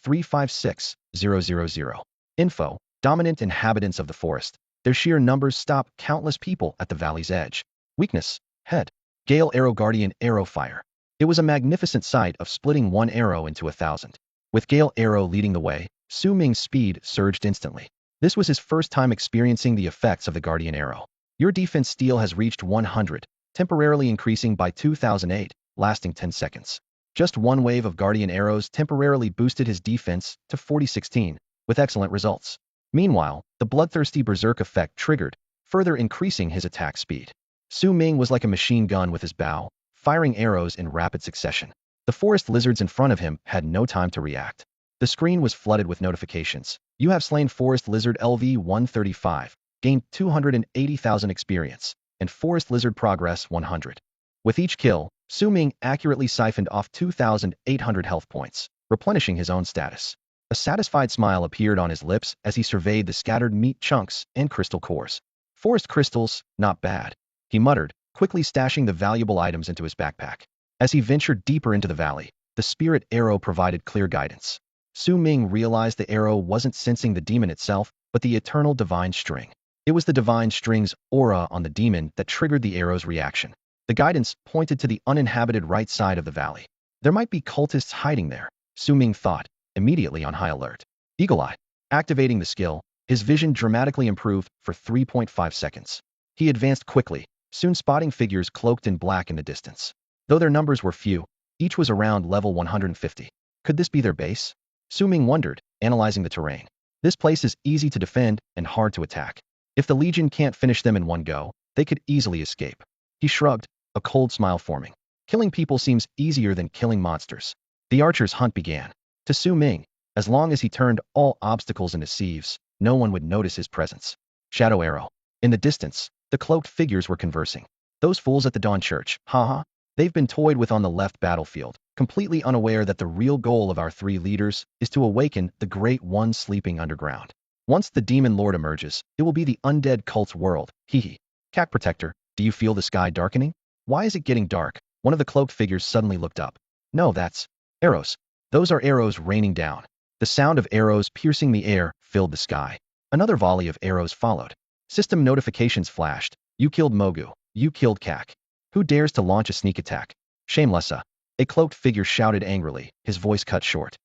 356, 000. Info, dominant inhabitants of the forest. Their sheer numbers stop countless people at the valley's edge. Weakness, head. Gale Arrow Guardian Arrow Fire. It was a magnificent sight of splitting one arrow into 1,000. With Gale Arrow leading the way, Su Ming's speed surged instantly. This was his first time experiencing the effects of the Guardian Arrow. Your defense steal has reached 100, temporarily increasing by 2008, lasting 10 seconds. Just one wave of Guardian Arrows temporarily boosted his defense to 4016, with excellent results. Meanwhile, the bloodthirsty berserk effect triggered, further increasing his attack speed. Su Ming was like a machine gun with his bow, firing arrows in rapid succession. The forest lizards in front of him had no time to react. The screen was flooded with notifications. You have slain Forest Lizard LV 135, gained 280,000 experience, and Forest Lizard Progress 100. With each kill, Su Ming accurately siphoned off 2,800 health points, replenishing his own status. A satisfied smile appeared on his lips as he surveyed the scattered meat chunks and crystal cores. Forest crystals, not bad, he muttered, quickly stashing the valuable items into his backpack. As he ventured deeper into the valley, the spirit arrow provided clear guidance. Su Ming realized the arrow wasn't sensing the demon itself, but the eternal divine string. It was the divine string's aura on the demon that triggered the arrow's reaction. The guidance pointed to the uninhabited right side of the valley. There might be cultists hiding there, Su Ming thought, immediately on high alert. Eagle Eye. Activating the skill, his vision dramatically improved for 3.5 seconds. He advanced quickly, soon spotting figures cloaked in black in the distance. Though their numbers were few, each was around level 150. Could this be their base? Su Ming wondered, analyzing the terrain. This place is easy to defend and hard to attack. If the Legion can't finish them in one go, they could easily escape. He shrugged, a cold smile forming. Killing people seems easier than killing monsters. The archer's hunt began. To Su Ming, as long as he turned all obstacles into sieves, no one would notice his presence. Shadow Arrow. In the distance, the cloaked figures were conversing. Those fools at the Dawn Church, haha. They've been toyed with on the left battlefield, completely unaware that the real goal of our three leaders is to awaken the Great One sleeping underground. Once the Demon Lord emerges, it will be the undead cult's world, hee. Cat Protector, do you feel the sky darkening? Why is it getting dark? One of the cloaked figures suddenly looked up. No, that's arrows. Those are arrows raining down. The sound of arrows piercing the air filled the sky. Another volley of arrows followed. System notifications flashed. You killed Mogu. You killed Kak. Who dares to launch a sneak attack? Shamelessa. A cloaked figure shouted angrily, his voice cut short.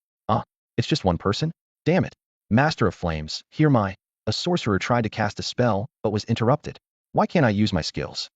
It's just one person? Damn it. Master of Flames, hear my... A sorcerer tried to cast a spell, but was interrupted. Why can't I use my skills?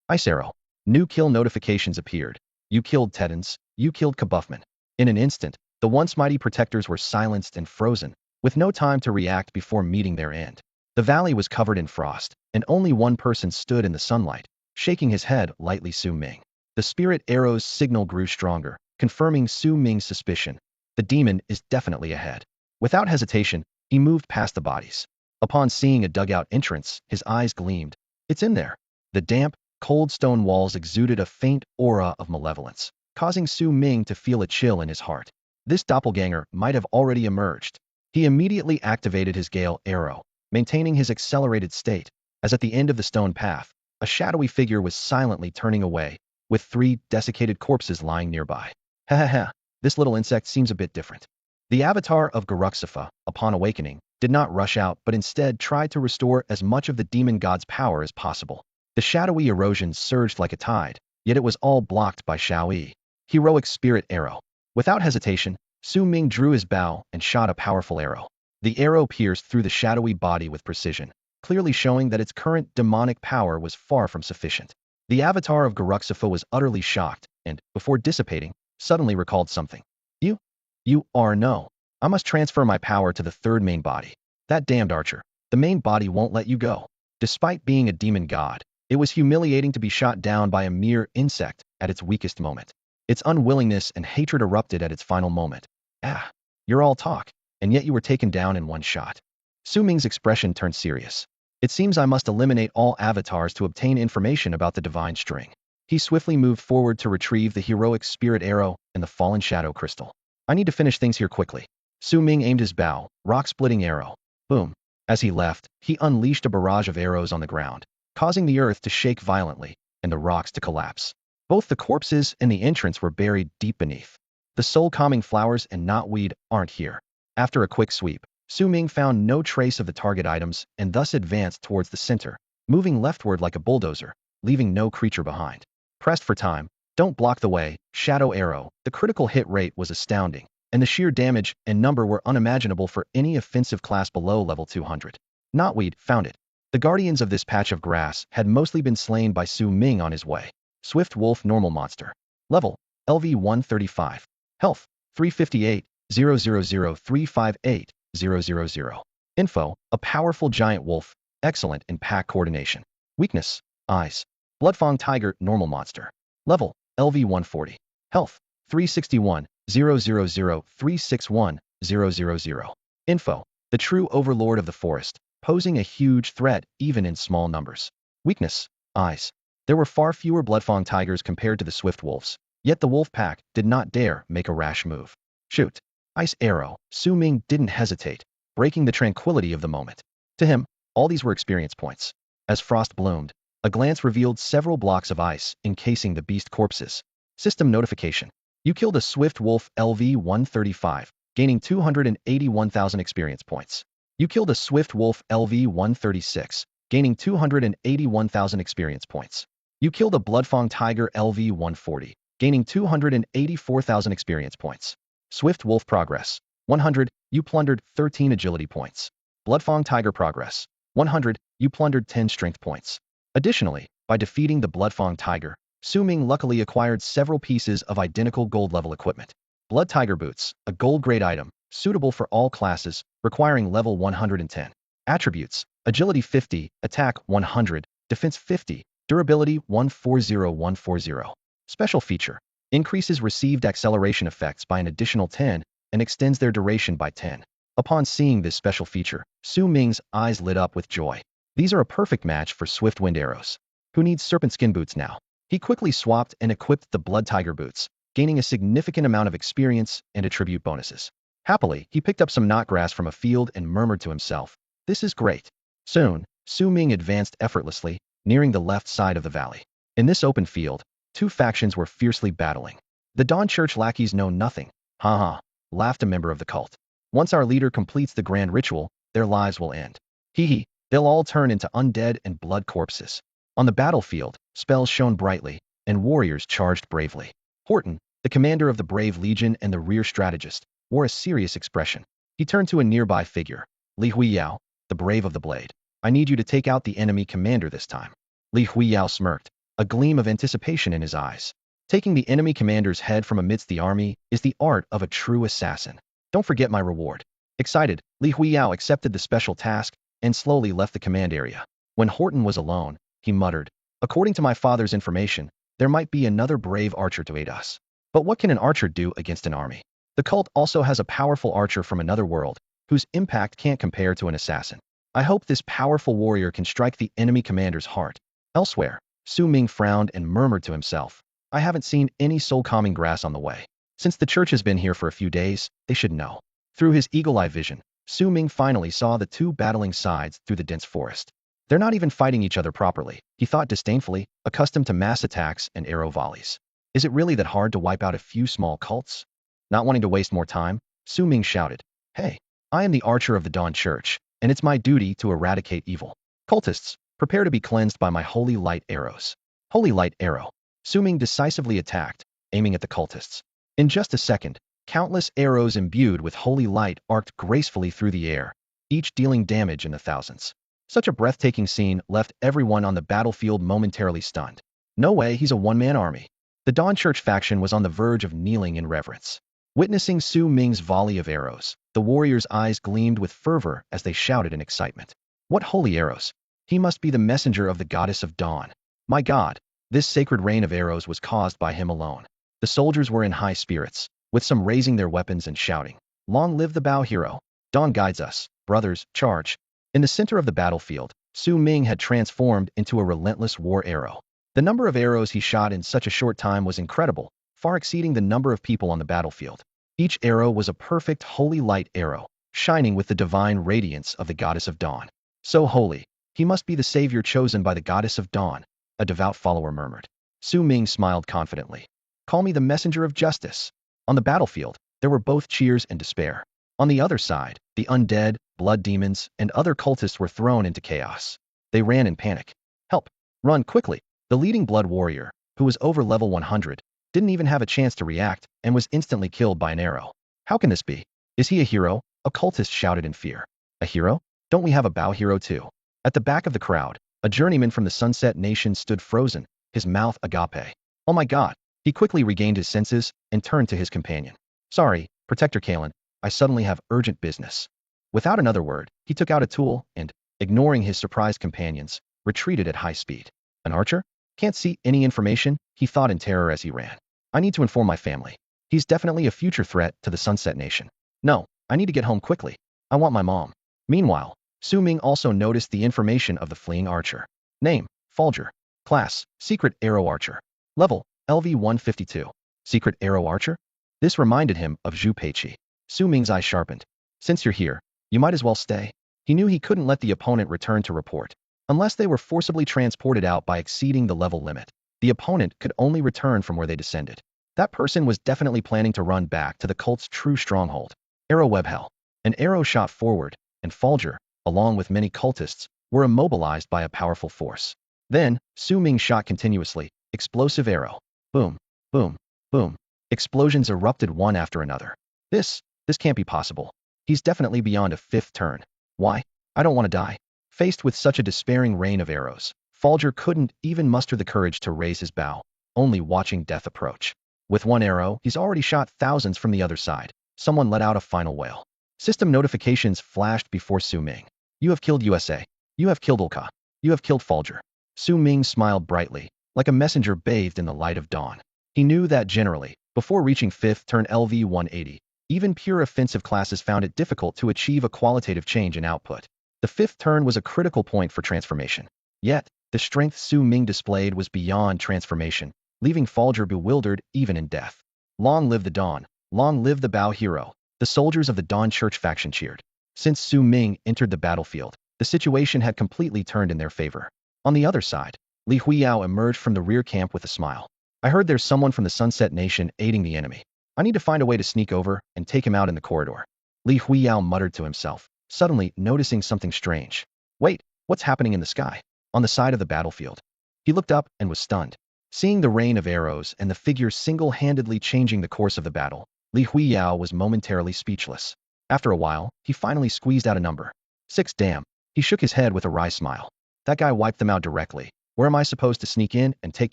Ice Arrow. New kill notifications appeared. You killed Teddens. You killed Kabuffman. In an instant, the once mighty protectors were silenced and frozen, with no time to react before meeting their end. The valley was covered in frost, and only one person stood in the sunlight, shaking his head lightly. Su Ming. The spirit arrow's signal grew stronger, confirming Su Ming's suspicion. The demon is definitely ahead. Without hesitation, he moved past the bodies. Upon seeing a dugout entrance, his eyes gleamed. It's in there. The damp, cold stone walls exuded a faint aura of malevolence, causing Su Ming to feel a chill in his heart. This doppelganger might have already emerged. He immediately activated his Gale Arrow, maintaining his accelerated state, as at the end of the stone path, a shadowy figure was silently turning away, with 3 desiccated corpses lying nearby. Ha, this little insect seems a bit different. The avatar of Garuxifa, upon awakening, did not rush out but instead tried to restore as much of the demon god's power as possible. The shadowy erosion surged like a tide, yet it was all blocked by Xiaoyi. Heroic Spirit Arrow. Without hesitation, Su Ming drew his bow and shot a powerful arrow. The arrow pierced through the shadowy body with precision, clearly showing that its current demonic power was far from sufficient. The avatar of Garuxifa was utterly shocked and, before dissipating, suddenly recalled something. You? You are no. I must transfer my power to the third main body. That damned archer. The main body won't let you go. Despite being a demon god, it was humiliating to be shot down by a mere insect at its weakest moment. Its unwillingness and hatred erupted at its final moment. Ah, you're all talk, and yet you were taken down in one shot. Su Ming's expression turned serious. It seems I must eliminate all avatars to obtain information about the divine string. He swiftly moved forward to retrieve the heroic spirit arrow and the fallen shadow crystal. I need to finish things here quickly. Su Ming aimed his bow, rock-splitting arrow. Boom. As he left, he unleashed a barrage of arrows on the ground, causing the earth to shake violently and the rocks to collapse. Both the corpses and the entrance were buried deep beneath. The soul-calming flowers and knotweed aren't here. After a quick sweep, Su Ming found no trace of the target items and thus advanced towards the center, moving leftward like a bulldozer, leaving no creature behind. Pressed for time, don't block the way, shadow arrow. The critical hit rate was astounding, and the sheer damage and number were unimaginable for any offensive class below level 200. Knotweed found it. The guardians of this patch of grass had mostly been slain by Su Ming on his way. Swift Wolf Normal Monster. Level, LV 135. Health, 358, 358, 000. Info, a powerful giant wolf, excellent in pack coordination. Weakness, eyes. Bloodfang Tiger Normal Monster. Level, LV 140. Health, 361, 361, 000. Info, the true overlord of the forest, posing a huge threat even in small numbers. Weakness, eyes. There were far fewer Bloodfang tigers compared to the swift wolves, yet the wolf pack did not dare make a rash move. Shoot. Ice arrow. Su Ming didn't hesitate, breaking the tranquility of the moment. To him, all these were experience points. As frost bloomed, a glance revealed several blocks of ice encasing the beast corpses. System notification. You killed a swift wolf LV 135, gaining 281,000 experience points. You killed a swift wolf LV 136, gaining 281,000 experience points. You killed a Bloodfang Tiger LV 140, gaining 284,000 experience points. Swift Wolf Progress, 100, you plundered 13 agility points. Bloodfang Tiger Progress, 100, you plundered 10 strength points. Additionally, by defeating the Bloodfang Tiger, Su Ming luckily acquired several pieces of identical gold-level equipment. Blood Tiger Boots, a gold-grade item, suitable for all classes, requiring level 110. Attributes, Agility 50, Attack 100, Defense 50, Durability 140140. Special feature, increases received acceleration effects by an additional 10 and extends their duration by 10. Upon seeing this special feature, Su Ming's eyes lit up with joy. These are a perfect match for swift wind arrows. Who needs serpent skin boots now? He quickly swapped and equipped the Blood Tiger boots, gaining a significant amount of experience and attribute bonuses. Happily, he picked up some knot grass from a field and murmured to himself, "This is great." Soon, Su Ming advanced effortlessly, nearing the left side of the valley. In this open field, two factions were fiercely battling. The Dawn Church lackeys know nothing. Ha ha, laughed a member of the cult. Once our leader completes the grand ritual, their lives will end. Hee hee, they'll all turn into undead and blood corpses. On the battlefield, spells shone brightly, and warriors charged bravely. Horton, the commander of the Brave Legion and the rear strategist, wore a serious expression. He turned to a nearby figure. Li Huiyao, the Brave of the Blade. I need you to take out the enemy commander this time. Li Huiyao smirked, a gleam of anticipation in his eyes. Taking the enemy commander's head from amidst the army is the art of a true assassin. Don't forget my reward. Excited, Li Huiyao accepted the special task and slowly left the command area. When Horton was alone, he muttered, "According to my father's information, there might be another brave archer to aid us. But what can an archer do against an army? The cult also has a powerful archer from another world, whose impact can't compare to an assassin. I hope this powerful warrior can strike the enemy commander's heart." Elsewhere, Su Ming frowned and murmured to himself, "I haven't seen any soul-calming grass on the way. Since the church has been here for a few days, they should know." Through his eagle-eye vision, Su Ming finally saw the two battling sides through the dense forest. They're not even fighting each other properly, he thought disdainfully, accustomed to mass attacks and arrow volleys. Is it really that hard to wipe out a few small cults? Not wanting to waste more time, Su Ming shouted, "Hey, I am the archer of the Dawn Church, and it's my duty to eradicate evil. Cultists, prepare to be cleansed by my holy light arrows." Holy light arrow. Su Ming decisively attacked, aiming at the cultists. In just a second, countless arrows imbued with holy light arced gracefully through the air, each dealing damage in the thousands. Such a breathtaking scene left everyone on the battlefield momentarily stunned. No way, he's a one-man army. The Dawn Church faction was on the verge of kneeling in reverence. Witnessing Su Ming's volley of arrows, the warriors' eyes gleamed with fervor as they shouted in excitement. What holy arrows! He must be the messenger of the goddess of dawn. My God, this sacred rain of arrows was caused by him alone. The soldiers were in high spirits, with some raising their weapons and shouting, "Long live the bow hero! Dawn guides us, brothers, charge!" In the center of the battlefield, Su Ming had transformed into a relentless war arrow. The number of arrows he shot in such a short time was incredible, far exceeding the number of people on the battlefield. Each arrow was a perfect holy light arrow, shining with the divine radiance of the goddess of dawn. So holy, he must be the savior chosen by the goddess of dawn, a devout follower murmured. Su Ming smiled confidently. Call me the messenger of justice. On the battlefield, there were both cheers and despair. On the other side, the undead, blood demons, and other cultists were thrown into chaos. They ran in panic. Help! Run quickly! The leading blood warrior, who was over level 100, didn't even have a chance to react and was instantly killed by an arrow. How can this be? Is he a hero? A cultist shouted in fear. A hero? Don't we have a bow hero too? At the back of the crowd, a journeyman from the Sunset Nation stood frozen, his mouth agape. Oh my God! He quickly regained his senses and turned to his companion. Sorry, Protector Kalen, I suddenly have urgent business. Without another word, he took out a tool and, ignoring his surprised companions, retreated at high speed. An archer? Can't see any information, he thought in terror as he ran. I need to inform my family. He's definitely a future threat to the Sunset Nation. No, I need to get home quickly. I want my mom. Meanwhile, Su Ming also noticed the information of the fleeing archer. Name, Folger. Class, Secret Arrow Archer. Level, LV-152. Secret Arrow Archer? This reminded him of Zhu Peiqi. Su Ming's eyes sharpened. Since you're here, you might as well stay. He knew he couldn't let the opponent return to report. Unless they were forcibly transported out by exceeding the level limit, the opponent could only return from where they descended. That person was definitely planning to run back to the cult's true stronghold. Arrow Web Hell. An arrow shot forward, and Folger, along with many cultists, were immobilized by a powerful force. Then, Su Ming shot continuously, explosive arrow. Boom, boom, boom. Explosions erupted one after another. This can't be possible. He's definitely beyond a fifth turn. Why? I don't want to die. Faced with such a despairing rain of arrows, Folger couldn't even muster the courage to raise his bow, only watching death approach. With one arrow, he's already shot thousands from the other side. Someone let out a final wail. System notifications flashed before Su Ming. You have killed USA. You have killed Ulka. You have killed Folger. Su Ming smiled brightly, like a messenger bathed in the light of dawn. He knew that generally, before reaching 5th turn LV-180, even pure offensive classes found it difficult to achieve a qualitative change in output. The 5th turn was a critical point for transformation. Yet, the strength Su Ming displayed was beyond transformation, leaving Folger bewildered even in death. Long live the dawn! Long live the bow hero! The soldiers of the Dawn Church faction cheered. Since Su Ming entered the battlefield, the situation had completely turned in their favor. On the other side, Li Huiyao emerged from the rear camp with a smile. I heard there's someone from the Sunset Nation aiding the enemy. I need to find a way to sneak over and take him out in the corridor. Li Huiyao muttered to himself, suddenly noticing something strange. Wait, what's happening in the sky? On the side of the battlefield. He looked up and was stunned. Seeing the rain of arrows and the figure single-handedly changing the course of the battle, Li Huiyao was momentarily speechless. After a while, he finally squeezed out a number. 6. Damn. He shook his head with a wry smile. That guy wiped them out directly. Where am I supposed to sneak in and take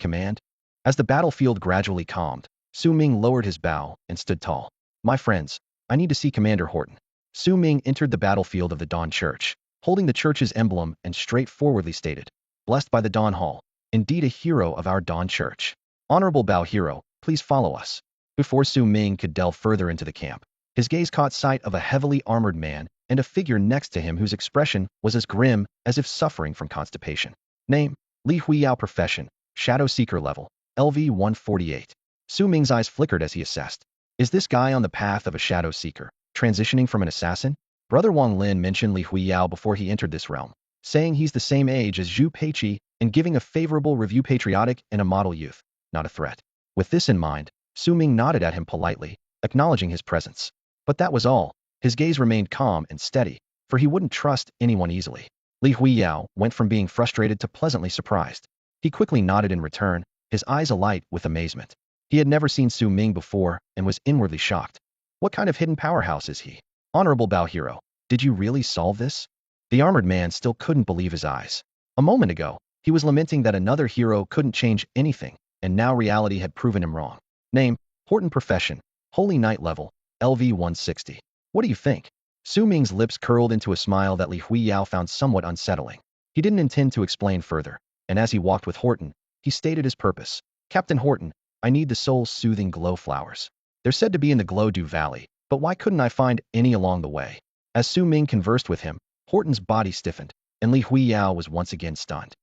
command? As the battlefield gradually calmed, Su Ming lowered his bow and stood tall. My friends, I need to see Commander Horton. Su Ming entered the battlefield of the Dawn Church, holding the church's emblem and straightforwardly stated, Blessed by the Dawn Hall, indeed a hero of our Dawn Church. Honorable Bow Hero, please follow us. Before Su Ming could delve further into the camp, his gaze caught sight of a heavily armored man and a figure next to him whose expression was as grim as if suffering from constipation. Name, Li Huiyao. Profession, Shadow Seeker. Level, LV-148. Su Ming's eyes flickered as he assessed. Is this guy on the path of a Shadow Seeker, transitioning from an assassin? Brother Wang Lin mentioned Li Huiyao before he entered this realm, saying he's the same age as Zhu Peiqi and giving a favorable review, patriotic and a model youth, not a threat. With this in mind, Su Ming nodded at him politely, acknowledging his presence. But that was all. His gaze remained calm and steady, for he wouldn't trust anyone easily. Li Huiyao went from being frustrated to pleasantly surprised. He quickly nodded in return, his eyes alight with amazement. He had never seen Su Ming before and was inwardly shocked. What kind of hidden powerhouse is he? Honorable Bow Hero, did you really solve this? The armored man still couldn't believe his eyes. A moment ago, He was lamenting that another hero couldn't change anything, and now reality had proven him wrong. Name, Horton. Profession, Holy Knight. Level, LV 160. What do you think? Su Ming's lips curled into a smile that Li Huiyao found somewhat unsettling. He didn't intend to explain further, and as he walked with Horton, he stated his purpose. Captain Horton, I need the soul-soothing glow flowers. They're said to be in the Glow Dew Valley, but why couldn't I find any along the way? As Su Ming conversed with him, Horton's body stiffened, and Li Huiyao was once again stunned.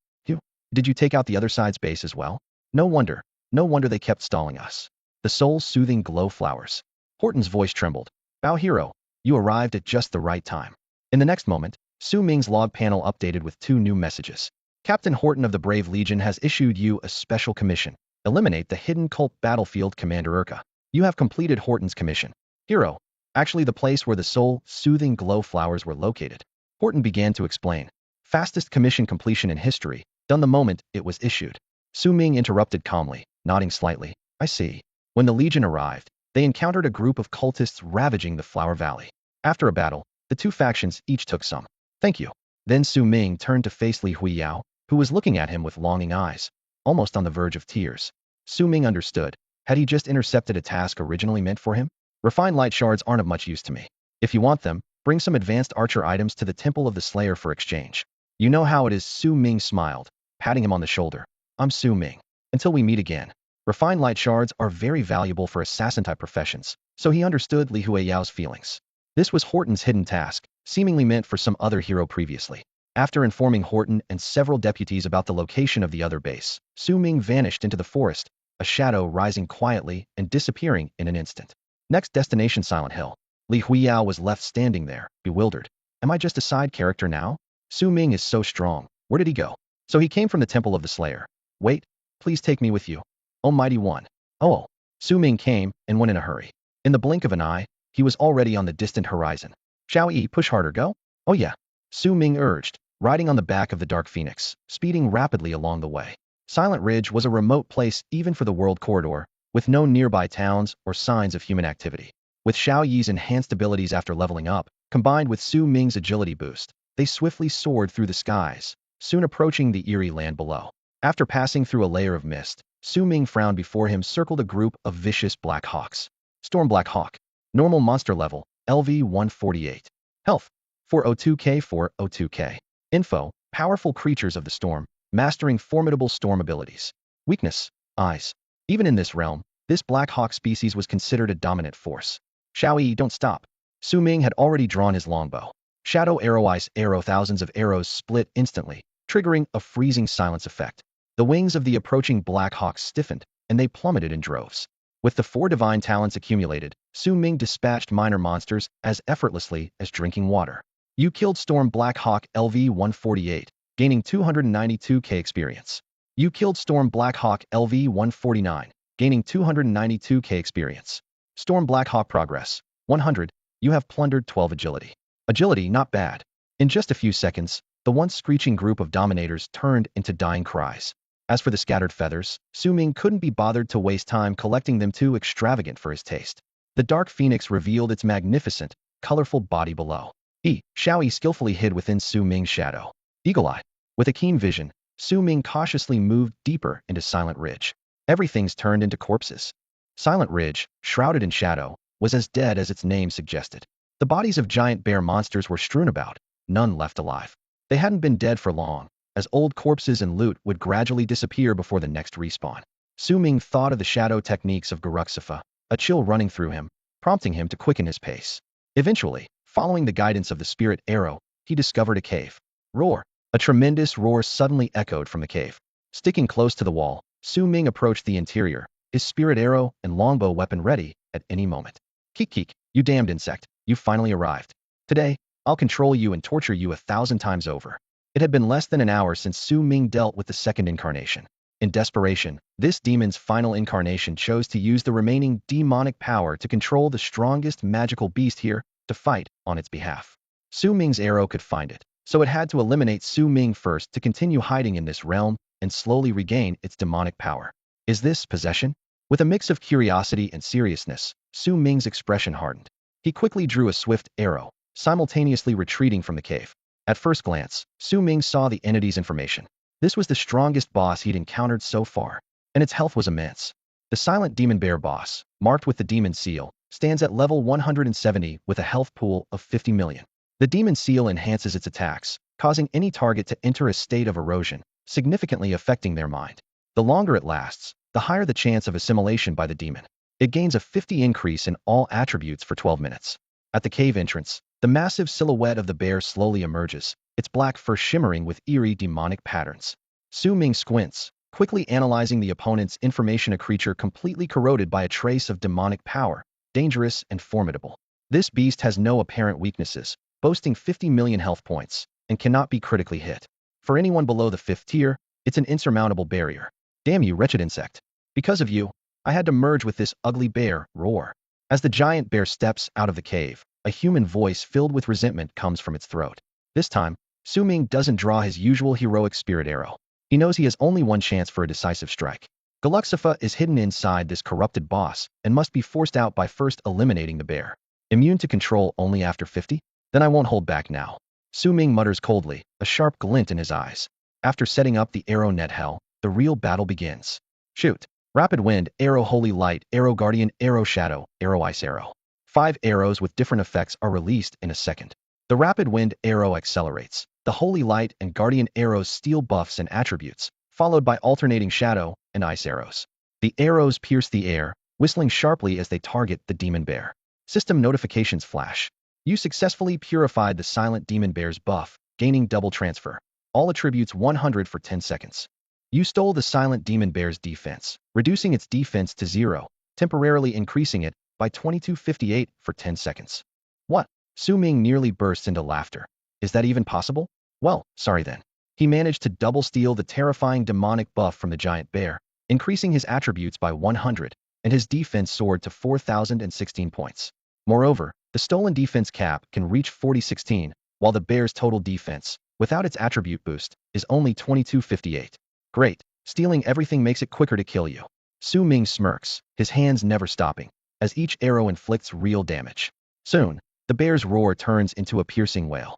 Did you take out the other side's base as well? No wonder they kept stalling us. The soul-soothing glow flowers. Horton's voice trembled. Bao hero, you arrived at just the right time. In the next moment, Su Ming's log panel updated with 2 new messages. Captain Horton of the Brave Legion has issued you a special commission. Eliminate the hidden cult battlefield Commander Urka. You have completed Horton's commission. Hero, actually the place where the soul-soothing glow flowers were located. Horton began to explain. Fastest commission completion in history, done the moment it was issued. Su Ming interrupted calmly, nodding slightly. I see. When the Legion arrived, they encountered a group of cultists ravaging the Flower Valley. After a battle, the 2 factions each took some. Thank you. Then Su Ming turned to face Li Huiyao, who was looking at him with longing eyes, almost on the verge of tears. Su Ming understood. Had he just intercepted a task originally meant for him? Refined light shards aren't of much use to me. If you want them, bring some advanced archer items to the Temple of the Slayer for exchange. You know how it is. Su Ming smiled, patting him on the shoulder. I'm Su Ming. Until we meet again. Refined light shards are very valuable for assassin-type professions, so he understood Li Huiyao's feelings. This was Horton's hidden task, seemingly meant for some other hero previously. After informing Horton and several deputies about the location of the other base, Su Ming vanished into the forest, a shadow rising quietly and disappearing in an instant. Next destination, Silent Hill. Li Huiyao was left standing there, bewildered. Am I just a side character now? Su Ming is so strong. Where did he go? So he came from the Temple of the Slayer. Wait, please take me with you. Oh mighty one. Oh. Su Ming came and went in a hurry. In the blink of an eye, he was already on the distant horizon. Shall we push harder, go? Oh yeah. Su Ming urged, riding on the back of the Dark Phoenix, speeding rapidly along the way. Silent Ridge was a remote place even for the World Corridor, with no nearby towns or signs of human activity. With Xiao Yi's enhanced abilities after leveling up, combined with Su Ming's agility boost, they swiftly soared through the skies, soon approaching the eerie land below. After passing through a layer of mist, Su Ming frowned. Before him circled a group of vicious black hawks. Storm Black Hawk. Normal monster level, LV 148. Health, 402k 402k. Info, powerful creatures of the storm, mastering formidable storm abilities. Weakness, eyes. Even in this realm, this Black Hawk species was considered a dominant force. Xiao Yi, don't stop. Su Ming had already drawn his longbow. Shadow Arrow Ice Arrow. Thousands of arrows split instantly, triggering a freezing silence effect. The wings of the approaching Black Hawks stiffened, and they plummeted in droves. With the 4 divine talents accumulated, Su Ming dispatched minor monsters as effortlessly as drinking water. You killed Storm Black Hawk LV 148, gaining 292k experience. You killed Storm Black Hawk LV 149, gaining 292k experience. Storm Black Hawk progress, 100. You have plundered 12 agility. Agility, not bad. In just a few seconds, the once screeching group of dominators turned into dying cries. As for the scattered feathers, Su Ming couldn't be bothered to waste time collecting them, too extravagant for his taste. The Dark Phoenix revealed its magnificent, colorful body below. Xiao Yi skillfully hid within Su Ming's shadow. Eagle Eye. With a keen vision, Su Ming cautiously moved deeper into Silent Ridge. Everything's turned into corpses. Silent Ridge, shrouded in shadow, was as dead as its name suggested. The bodies of giant bear monsters were strewn about, none left alive. They hadn't been dead for long, as old corpses and loot would gradually disappear before the next respawn. Su Ming thought of the shadow techniques of Garuxifa, a chill running through him, prompting him to quicken his pace. Eventually, following the guidance of the spirit arrow, he discovered a cave. Roar! A tremendous roar suddenly echoed from the cave. Sticking close to the wall, Su Ming approached the interior, his spirit arrow and longbow weapon ready at any moment. Keek keek, you damned insect, you finally arrived. Today, I'll control you and torture you 1,000 times over. It had been less than an hour since Su Ming dealt with the second incarnation. In desperation, this demon's final incarnation chose to use the remaining demonic power to control the strongest magical beast here to fight on its behalf. Su Ming's arrow could find it, so it had to eliminate Su Ming first to continue hiding in this realm and slowly regain its demonic power. Is this possession? With a mix of curiosity and seriousness, Su Ming's expression hardened. He quickly drew a swift arrow, simultaneously retreating from the cave. At first glance, Su Ming saw the entity's information. This was the strongest boss he'd encountered so far, and its health was immense. The silent demon bear boss, marked with the demon seal, stands at level 170 with a health pool of 50 million. The demon seal enhances its attacks, causing any target to enter a state of erosion, significantly affecting their mind. The longer it lasts, the higher the chance of assimilation by the demon. It gains a 50 increase in all attributes for 12 minutes. At the cave entrance, the massive silhouette of the bear slowly emerges, its black fur shimmering with eerie demonic patterns. Su Ming squints, quickly analyzing the opponent's information, a creature completely corroded by a trace of demonic power, dangerous and formidable. This beast has no apparent weaknesses, boasting 50 million health points, and cannot be critically hit. For anyone below the 5th tier, it's an insurmountable barrier. Damn you, wretched insect. Because of you, I had to merge with this ugly bear, roar. As the giant bear steps out of the cave, a human voice filled with resentment comes from its throat. This time, Su Ming doesn't draw his usual heroic spirit arrow. He knows he has only one chance for a decisive strike. Galuxifa is hidden inside this corrupted boss and must be forced out by first eliminating the bear. Immune to control only after 50? Then I won't hold back now. Su Ming mutters coldly, a sharp glint in his eyes. After setting up the arrow net hell, the real battle begins. Shoot. Rapid wind, arrow holy light, arrow guardian, arrow shadow, arrow ice arrow. 5 arrows with different effects are released in a second. The rapid wind arrow accelerates. The holy light and guardian arrows steal buffs and attributes, followed by alternating shadow and ice arrows. The arrows pierce the air, whistling sharply as they target the demon bear. System notifications flash. You successfully purified the silent demon bear's buff, gaining double transfer. All attributes 100 for 10 seconds. You stole the silent demon bear's defense, reducing its defense to 0, temporarily increasing it by 2258 for 10 seconds. What? Su Ming nearly bursts into laughter. Is that even possible? Well, sorry then. He managed to double steal the terrifying demonic buff from the giant bear, increasing his attributes by 100, and his defense soared to 4,016 points. Moreover, the stolen defense cap can reach 4016, while the bear's total defense, without its attribute boost, is only 2258. Great, stealing everything makes it quicker to kill you. Su Ming smirks, his hands never stopping, as each arrow inflicts real damage. Soon, the bear's roar turns into a piercing wail.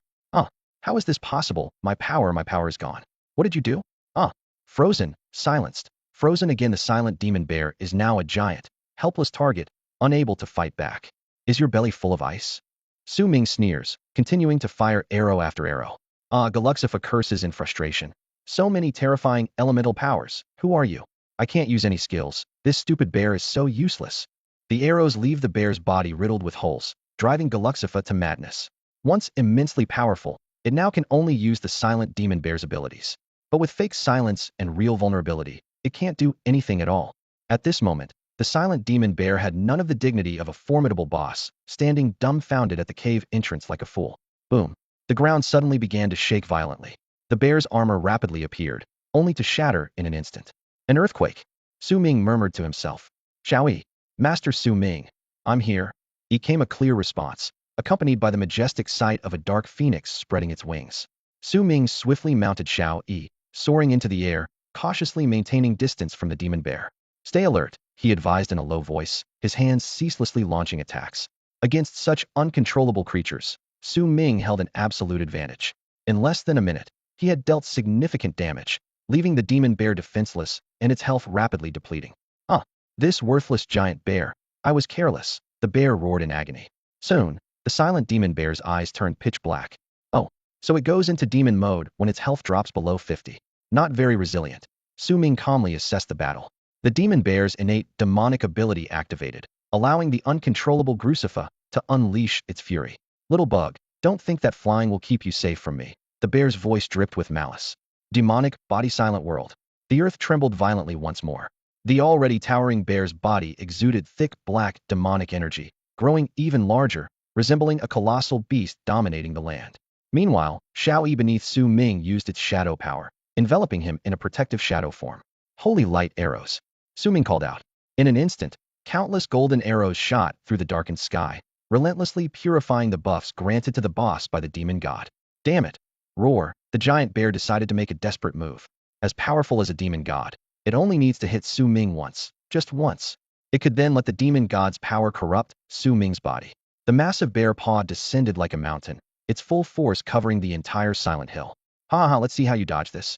How is this possible? My power is gone. What did you do? Frozen, silenced. Frozen again. The silent demon bear is now a giant, helpless target, unable to fight back. Is your belly full of ice? Su Ming sneers, continuing to fire arrow after arrow. Galuxifa curses in frustration. So many terrifying elemental powers. Who are you? I can't use any skills. This stupid bear is so useless. The arrows leave the bear's body riddled with holes, driving Galuxifa to madness. Once immensely powerful, it now can only use the silent demon bear's abilities. But with fake silence and real vulnerability, it can't do anything at all. At this moment, the silent demon bear had none of the dignity of a formidable boss, standing dumbfounded at the cave entrance like a fool. Boom. The ground suddenly began to shake violently. The bear's armor rapidly appeared, only to shatter in an instant. An earthquake. Su Ming murmured to himself. Xiaoyi. Master Su Ming. I'm here. Came a clear response, accompanied by the majestic sight of a dark phoenix spreading its wings. Su Ming swiftly mounted Xiao Yi, soaring into the air, cautiously maintaining distance from the demon bear. Stay alert, he advised in a low voice, his hands ceaselessly launching attacks. Against such uncontrollable creatures, Su Ming held an absolute advantage. In less than a minute, he had dealt significant damage, leaving the demon bear defenseless and its health rapidly depleting. This worthless giant bear. I was careless, the bear roared in agony. Soon, the silent demon bear's eyes turned pitch black. So it goes into demon mode when its health drops below 50. Not very resilient. Su Ming calmly assessed the battle. The demon bear's innate demonic ability activated, allowing the uncontrollable Grucifa to unleash its fury. Little bug, don't think that flying will keep you safe from me. The bear's voice dripped with malice. Demonic, body-silent world. The earth trembled violently once more. The already towering bear's body exuded thick, black, demonic energy, growing even larger, resembling a colossal beast dominating the land. Meanwhile, Xiao Yi beneath Su Ming used its shadow power, enveloping him in a protective shadow form. Holy light arrows. Su Ming called out. In an instant, countless golden arrows shot through the darkened sky, relentlessly purifying the buffs granted to the boss by the demon god. Damn it. Roar. The giant bear decided to make a desperate move. As powerful as a demon god, it only needs to hit Su Ming once, just once. It could then let the demon god's power corrupt Su Ming's body. The massive bear paw descended like a mountain, its full force covering the entire silent hill. Let's see how you dodge this.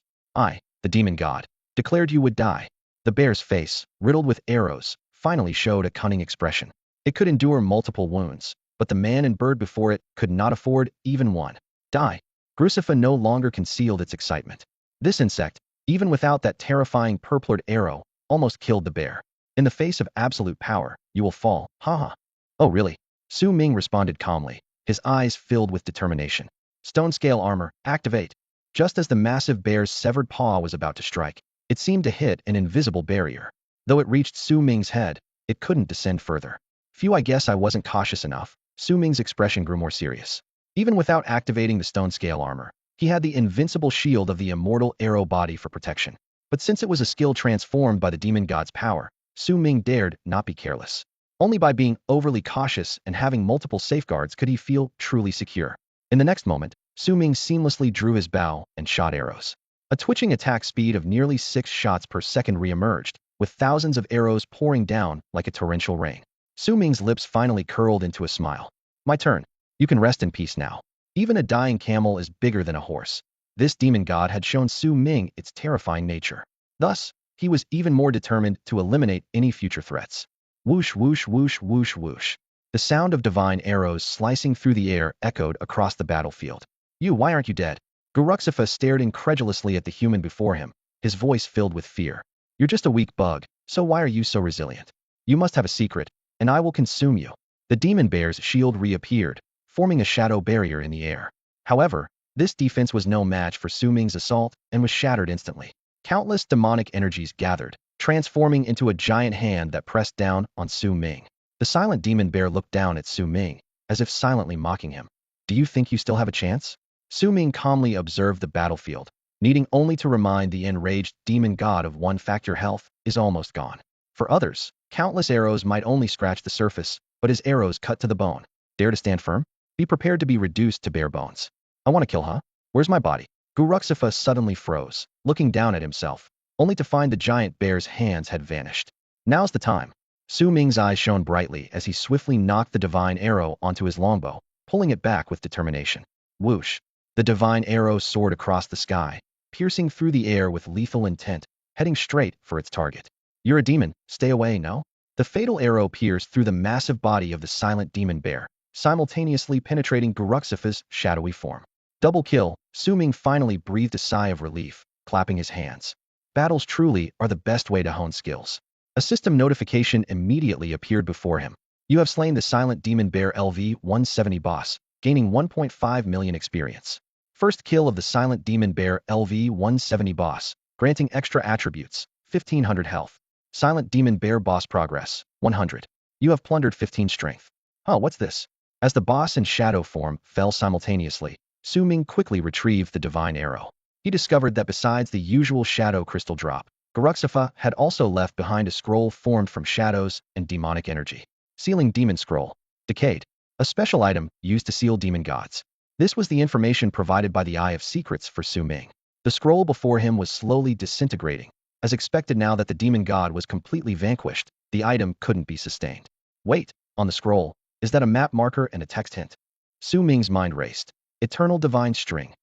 the demon god, declared you would die. The bear's face, riddled with arrows, finally showed a cunning expression. It could endure multiple wounds, but the man and bird before it could not afford even one. Die. Grucifa no longer concealed its excitement. This insect, even without that terrifying purplered arrow, almost killed the bear. In the face of absolute power, you will fall, haha. Oh really? Su Ming responded calmly, his eyes filled with determination. Stone scale armor, activate. Just as the massive bear's severed paw was about to strike, it seemed to hit an invisible barrier. Though it reached Su Ming's head, it couldn't descend further. Phew, I guess I wasn't cautious enough. Su Ming's expression grew more serious. Even without activating the stone scale armor, he had the invincible shield of the immortal arrow body for protection. But since it was a skill transformed by the demon god's power, Su Ming dared not be careless. Only by being overly cautious and having multiple safeguards could he feel truly secure. In the next moment, Su Ming seamlessly drew his bow and shot arrows. A twitching attack speed of nearly 6 shots per second re-emerged, with thousands of arrows pouring down like a torrential rain. Su Ming's lips finally curled into a smile. My turn. You can rest in peace now. Even a dying camel is bigger than a horse. This demon god had shown Su Ming its terrifying nature. Thus, he was even more determined to eliminate any future threats. Whoosh, whoosh, whoosh, whoosh, whoosh. The sound of divine arrows slicing through the air echoed across the battlefield. Why aren't you dead? Guruxifa stared incredulously at the human before him, his voice filled with fear. You're just a weak bug, so why are you so resilient? You must have a secret, and I will consume you. The demon bear's shield reappeared, forming a shadow barrier in the air. However, this defense was no match for Su Ming's assault and was shattered instantly. Countless demonic energies gathered, transforming into a giant hand that pressed down on Su Ming. The silent demon bear looked down at Su Ming, as if silently mocking him. Do you think you still have a chance? Su Ming calmly observed the battlefield, needing only to remind the enraged demon god of one fact: your health is almost gone. For others, countless arrows might only scratch the surface, but his arrows cut to the bone. Dare to stand firm? Be prepared to be reduced to bare bones. I want to kill, huh? Where's my body? Guruxifa suddenly froze, looking down at himself, only to find the giant bear's hands had vanished. Now's the time. Su Ming's eyes shone brightly as he swiftly knocked the divine arrow onto his longbow, pulling it back with determination. Whoosh! The divine arrow soared across the sky, piercing through the air with lethal intent, heading straight for its target. You're a demon, stay away, no? The fatal arrow pierced through the massive body of the silent demon bear, simultaneously penetrating Guruxifa's shadowy form. Double kill. Su Ming finally breathed a sigh of relief, clapping his hands. Battles truly are the best way to hone skills. A system notification immediately appeared before him. You have slain the silent demon bear LV-170 boss, gaining 1.5 million experience. First kill of the silent demon bear LV-170 boss, granting extra attributes, 1500 health. Silent demon bear boss progress, 100. You have plundered 15 strength. Oh, what's this? As the boss and shadow form fell simultaneously, Su Ming quickly retrieved the divine arrow. He discovered that besides the usual shadow crystal drop, Guruxifa had also left behind a scroll formed from shadows and demonic energy. Sealing demon scroll. Decayed. A special item used to seal demon gods. This was the information provided by the Eye of Secrets for Su Ming. The scroll before him was slowly disintegrating. As expected, now that the demon god was completely vanquished, the item couldn't be sustained. Wait, on the scroll, is that a map marker and a text hint? Su Ming's mind raced. Eternal divine string.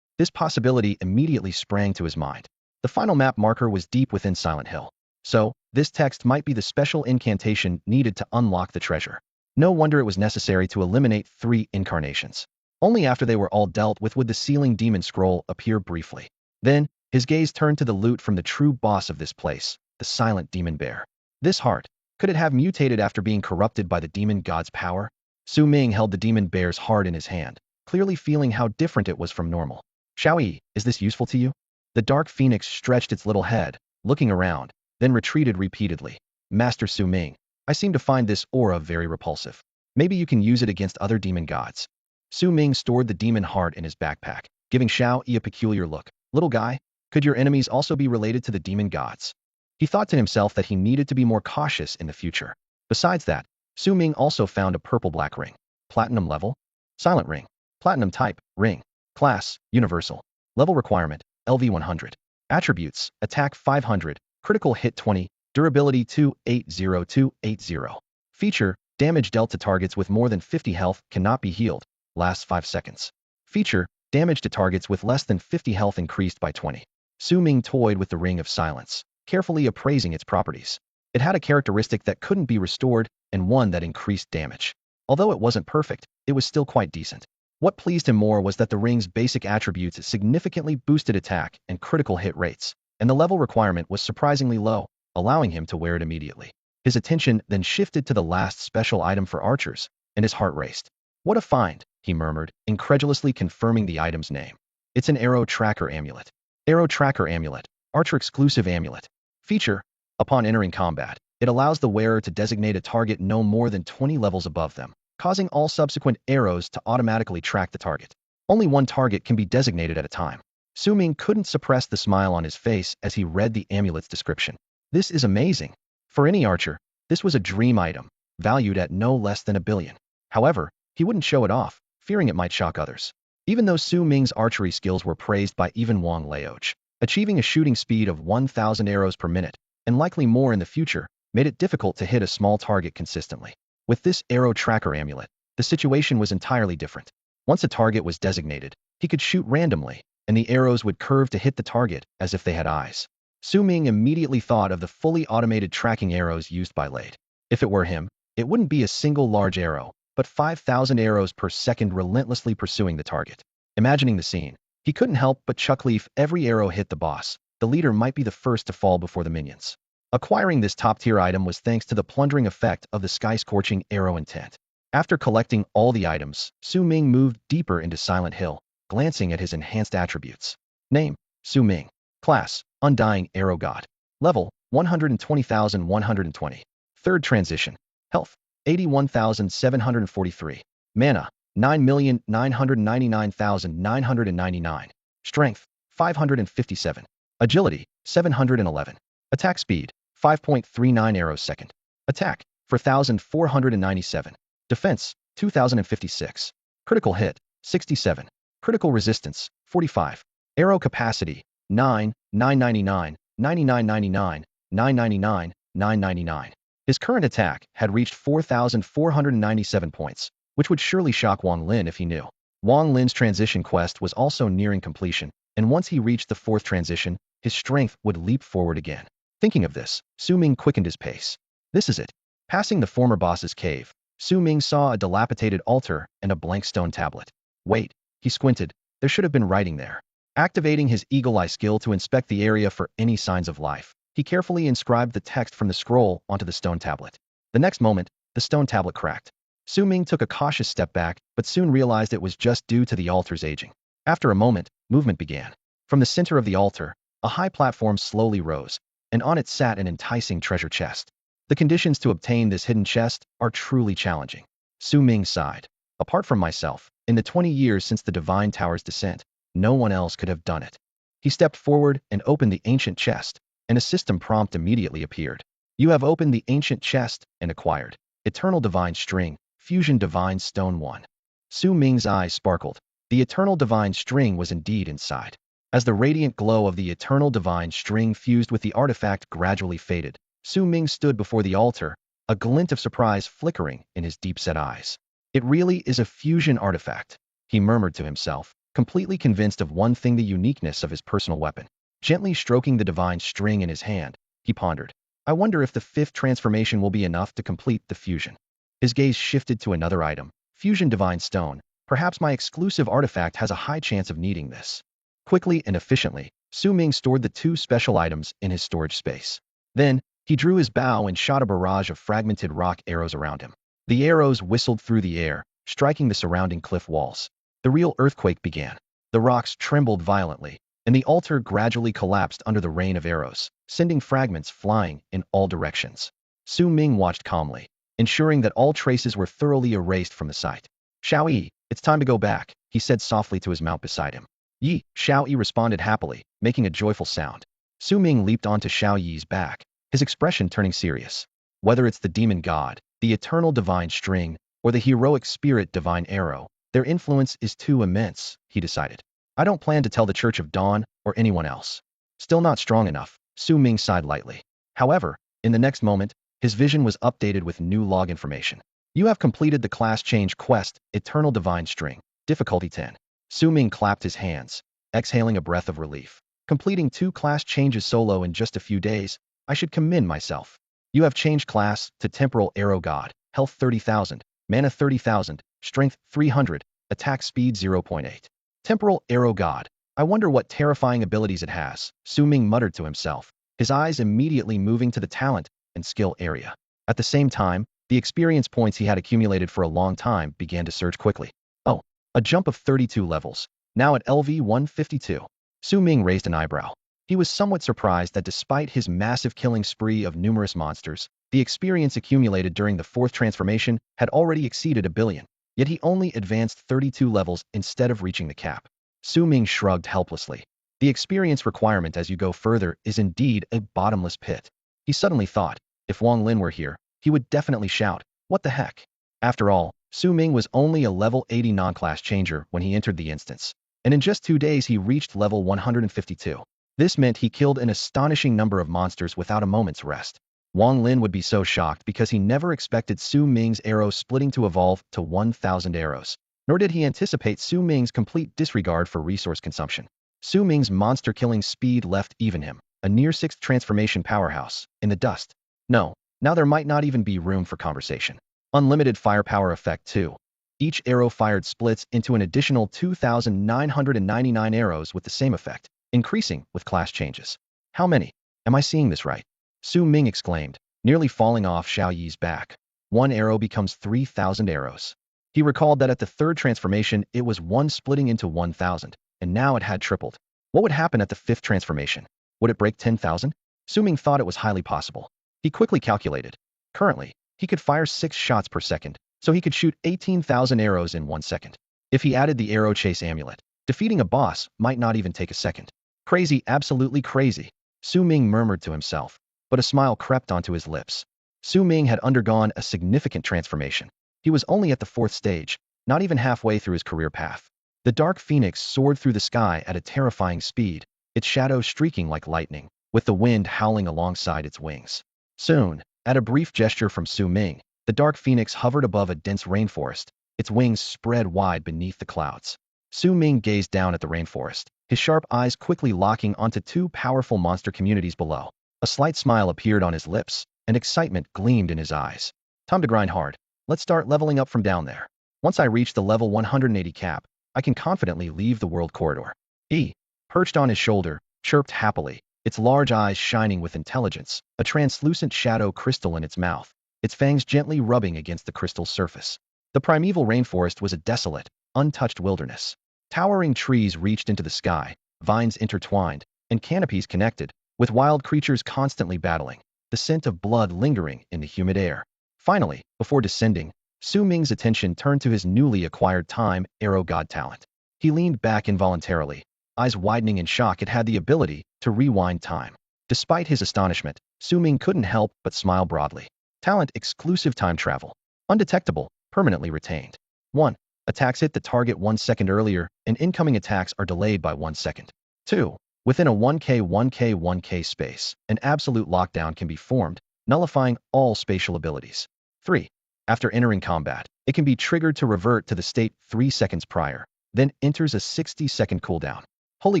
This possibility immediately sprang to his mind. The final map marker was deep within Silent Hill. So, this text might be the special incantation needed to unlock the treasure. No wonder it was necessary to eliminate 3 incarnations. Only after they were all dealt with would the sealing demon scroll appear briefly. Then, his gaze turned to the loot from the true boss of this place, the silent demon bear. This heart, could it have mutated after being corrupted by the demon god's power? Su Ming held the demon bear's heart in his hand, clearly feeling how different it was from normal. Xiaoyi, is this useful to you? The dark phoenix stretched its little head, looking around, then retreated repeatedly. Master Su Ming, I seem to find this aura very repulsive. Maybe you can use it against other demon gods. Su Ming stored the demon heart in his backpack, giving Xiaoyi a peculiar look. Little guy, could your enemies also be related to the demon gods? He thought to himself that he needed to be more cautious in the future. Besides that, Su Ming also found a purple-black ring. Platinum level? Silent ring. Platinum type, ring. Class, universal. Level requirement, LV100. Attributes, attack 500, critical hit 20, durability 280-280. Feature, damage dealt to targets with more than 50 health cannot be healed, lasts 5 seconds. Feature, damage to targets with less than 50 health increased by 20. Su Ming toyed with the Ring of Silence, carefully appraising its properties. It had a characteristic that couldn't be restored and one that increased damage. Although it wasn't perfect, it was still quite decent. What pleased him more was that the ring's basic attributes significantly boosted attack and critical hit rates, and the level requirement was surprisingly low, allowing him to wear it immediately. His attention then shifted to the last special item for archers, and his heart raced. What a find, he murmured, incredulously confirming the item's name. It's an arrow tracker amulet. Arrow tracker amulet, archer-exclusive amulet. Feature: upon entering combat, it allows the wearer to designate a target no more than 20 levels above them, causing all subsequent arrows to automatically track the target. Only one target can be designated at a time. Su Ming couldn't suppress the smile on his face as he read the amulet's description. This is amazing. For any archer, this was a dream item, valued at no less than $1 billion. However, he wouldn't show it off, fearing it might shock others. Even though Su Ming's archery skills were praised by even Wang Laoch, achieving a shooting speed of 1,000 arrows per minute, and likely more in the future, made it difficult to hit a small target consistently. With this arrow tracker amulet, the situation was entirely different. Once a target was designated, he could shoot randomly, and the arrows would curve to hit the target as if they had eyes. Su Ming immediately thought of the fully automated tracking arrows used by Lade. If it were him, it wouldn't be a single large arrow, but 5,000 arrows per second relentlessly pursuing the target. Imagining the scene, he couldn't help but chuckle. If every arrow hit the boss, the leader might be the first to fall before the minions. Acquiring this top-tier item was thanks to the plundering effect of the sky-scorching arrow intent. After collecting all the items, Su Ming moved deeper into Silent Hill, glancing at his enhanced attributes. Name: Su Ming. Class: Undying Arrow God. Level: 120,120. Third transition. Health: 81,743. Mana: 9,999,999. Strength: 557. Agility: 711. Attack speed: 5.39 arrows second. Attack: 4,497. Defense: 2,056. Critical hit: 67. Critical resistance: 45. Arrow capacity: 9, 999, 9999, 999, 999. His current attack had reached 4,497 points, which would surely shock Wang Lin if he knew. Wang Lin's transition quest was also nearing completion, and once he reached the 4th transition, his strength would leap forward again. Thinking of this, Su Ming quickened his pace. This is it. Passing the former boss's cave, Su Ming saw a dilapidated altar and a blank stone tablet. Wait, he squinted. There should have been writing there. Activating his eagle eye skill to inspect the area for any signs of life, he carefully inscribed the text from the scroll onto the stone tablet. The next moment, the stone tablet cracked. Su Ming took a cautious step back, but soon realized it was just due to the altar's aging. After a moment, movement began. From the center of the altar, a high platform slowly rose, and on it sat an enticing treasure chest. The conditions to obtain this hidden chest are truly challenging. Su Ming sighed. Apart from myself, in the 20 years since the Divine Tower's descent, no one else could have done it. He stepped forward and opened the ancient chest, and a system prompt immediately appeared. You have opened the ancient chest and acquired Eternal Divine String, Fusion Divine Stone 1. Su Ming's eyes sparkled. The Eternal Divine String was indeed inside. As the radiant glow of the Eternal Divine String fused with the artifact gradually faded, Su Ming stood before the altar, a glint of surprise flickering in his deep-set eyes. It really is a fusion artifact, he murmured to himself, completely convinced of one thing: the uniqueness of his personal weapon. Gently stroking the divine string in his hand, he pondered. I wonder if the 5th transformation will be enough to complete the fusion. His gaze shifted to another item, Fusion Divine Stone. Perhaps my exclusive artifact has a high chance of needing this. Quickly and efficiently, Su Ming stored the 2 special items in his storage space. Then, he drew his bow and shot a barrage of fragmented rock arrows around him. The arrows whistled through the air, striking the surrounding cliff walls. The real earthquake began. The rocks trembled violently, and the altar gradually collapsed under the rain of arrows, sending fragments flying in all directions. Su Ming watched calmly, ensuring that all traces were thoroughly erased from the site. Xiao Yi, it's time to go back, he said softly to his mount beside him. Yi, Xiao Yi responded happily, making a joyful sound. Su Ming leaped onto Xiao Yi's back, his expression turning serious. Whether it's the demon god, the eternal divine string, or the heroic spirit divine arrow, their influence is too immense, he decided. I don't plan to tell the Church of Dawn or anyone else. Still not strong enough, Su Ming sighed lightly. However, in the next moment, his vision was updated with new log information. You have completed the class change quest, Eternal Divine String, difficulty 10. Su Ming clapped his hands, exhaling a breath of relief. Completing 2 class changes solo in just a few days, I should commend myself. You have changed class to Temporal Arrow God, health 30,000, mana 30,000, strength 300, attack speed 0.8. Temporal Arrow God. I wonder what terrifying abilities it has, Su Ming muttered to himself, his eyes immediately moving to the talent and skill area. At the same time, the experience points he had accumulated for a long time began to surge quickly. Oh, a jump of 32 levels, now at LV 152. Su Ming raised an eyebrow. He was somewhat surprised that despite his massive killing spree of numerous monsters, the experience accumulated during the 4th transformation had already exceeded 1 billion, yet he only advanced 32 levels instead of reaching the cap. Su Ming shrugged helplessly. The experience requirement as you go further is indeed a bottomless pit. He suddenly thought, if Wang Lin were here, he would definitely shout, what the heck? After all, Su Ming was only a level 80 non-class changer when he entered the instance, and in just 2 days he reached level 152. This meant he killed an astonishing number of monsters without a moment's rest. Wang Lin would be so shocked because he never expected Su Ming's arrow splitting to evolve to 1,000 arrows, nor did he anticipate Su Ming's complete disregard for resource consumption. Su Ming's monster killing speed left even him, a near 6th transformation powerhouse, in the dust. No, now there might not even be room for conversation. Unlimited firepower effect too. Each arrow fired splits into an additional 2,999 arrows with the same effect, increasing with class changes. How many? Am I seeing this right? Su Ming exclaimed, nearly falling off Xiao Yi's back. 1 arrow becomes 3,000 arrows. He recalled that at the 3rd transformation it was 1 splitting into 1,000, and now it had tripled. What would happen at the 5th transformation? Would it break 10,000? Su Ming thought it was highly possible. He quickly calculated. Currently, he could fire 6 shots per second, so he could shoot 18,000 arrows in 1 second. If he added the arrow chase amulet, defeating a boss might not even take a second. Crazy, absolutely crazy, Su Ming murmured to himself, but a smile crept onto his lips. Su Ming had undergone a significant transformation. He was only at the 4th stage, not even halfway through his career path. The dark phoenix soared through the sky at a terrifying speed, its shadow streaking like lightning, with the wind howling alongside its wings. Soon, at a brief gesture from Su Ming, the dark phoenix hovered above a dense rainforest, its wings spread wide beneath the clouds. Su Ming gazed down at the rainforest, his sharp eyes quickly locking onto 2 powerful monster communities below. A slight smile appeared on his lips, and excitement gleamed in his eyes. Time to grind hard. Let's start leveling up from down there. Once I reach the level 180 cap, I can confidently leave the world corridor. He, perched on his shoulder, chirped happily, its large eyes shining with intelligence, a translucent shadow crystal in its mouth, its fangs gently rubbing against the crystal's surface. The primeval rainforest was a desolate, untouched wilderness. Towering trees reached into the sky, vines intertwined, and canopies connected, with wild creatures constantly battling, the scent of blood lingering in the humid air. Finally, before descending, Su Ming's attention turned to his newly acquired Time Arrow God talent. He leaned back involuntarily, eyes widening in shock it had the ability to rewind time. Despite his astonishment, Su Ming couldn't help but smile broadly. Talent exclusive time travel. Undetectable, permanently retained. 1. Attacks hit the target 1 second earlier, and incoming attacks are delayed by 1 second. 2. Within a 1K space, an absolute lockdown can be formed, nullifying all spatial abilities. 3. After entering combat, it can be triggered to revert to the state 3 seconds prior, then enters a 60-second cooldown. Holy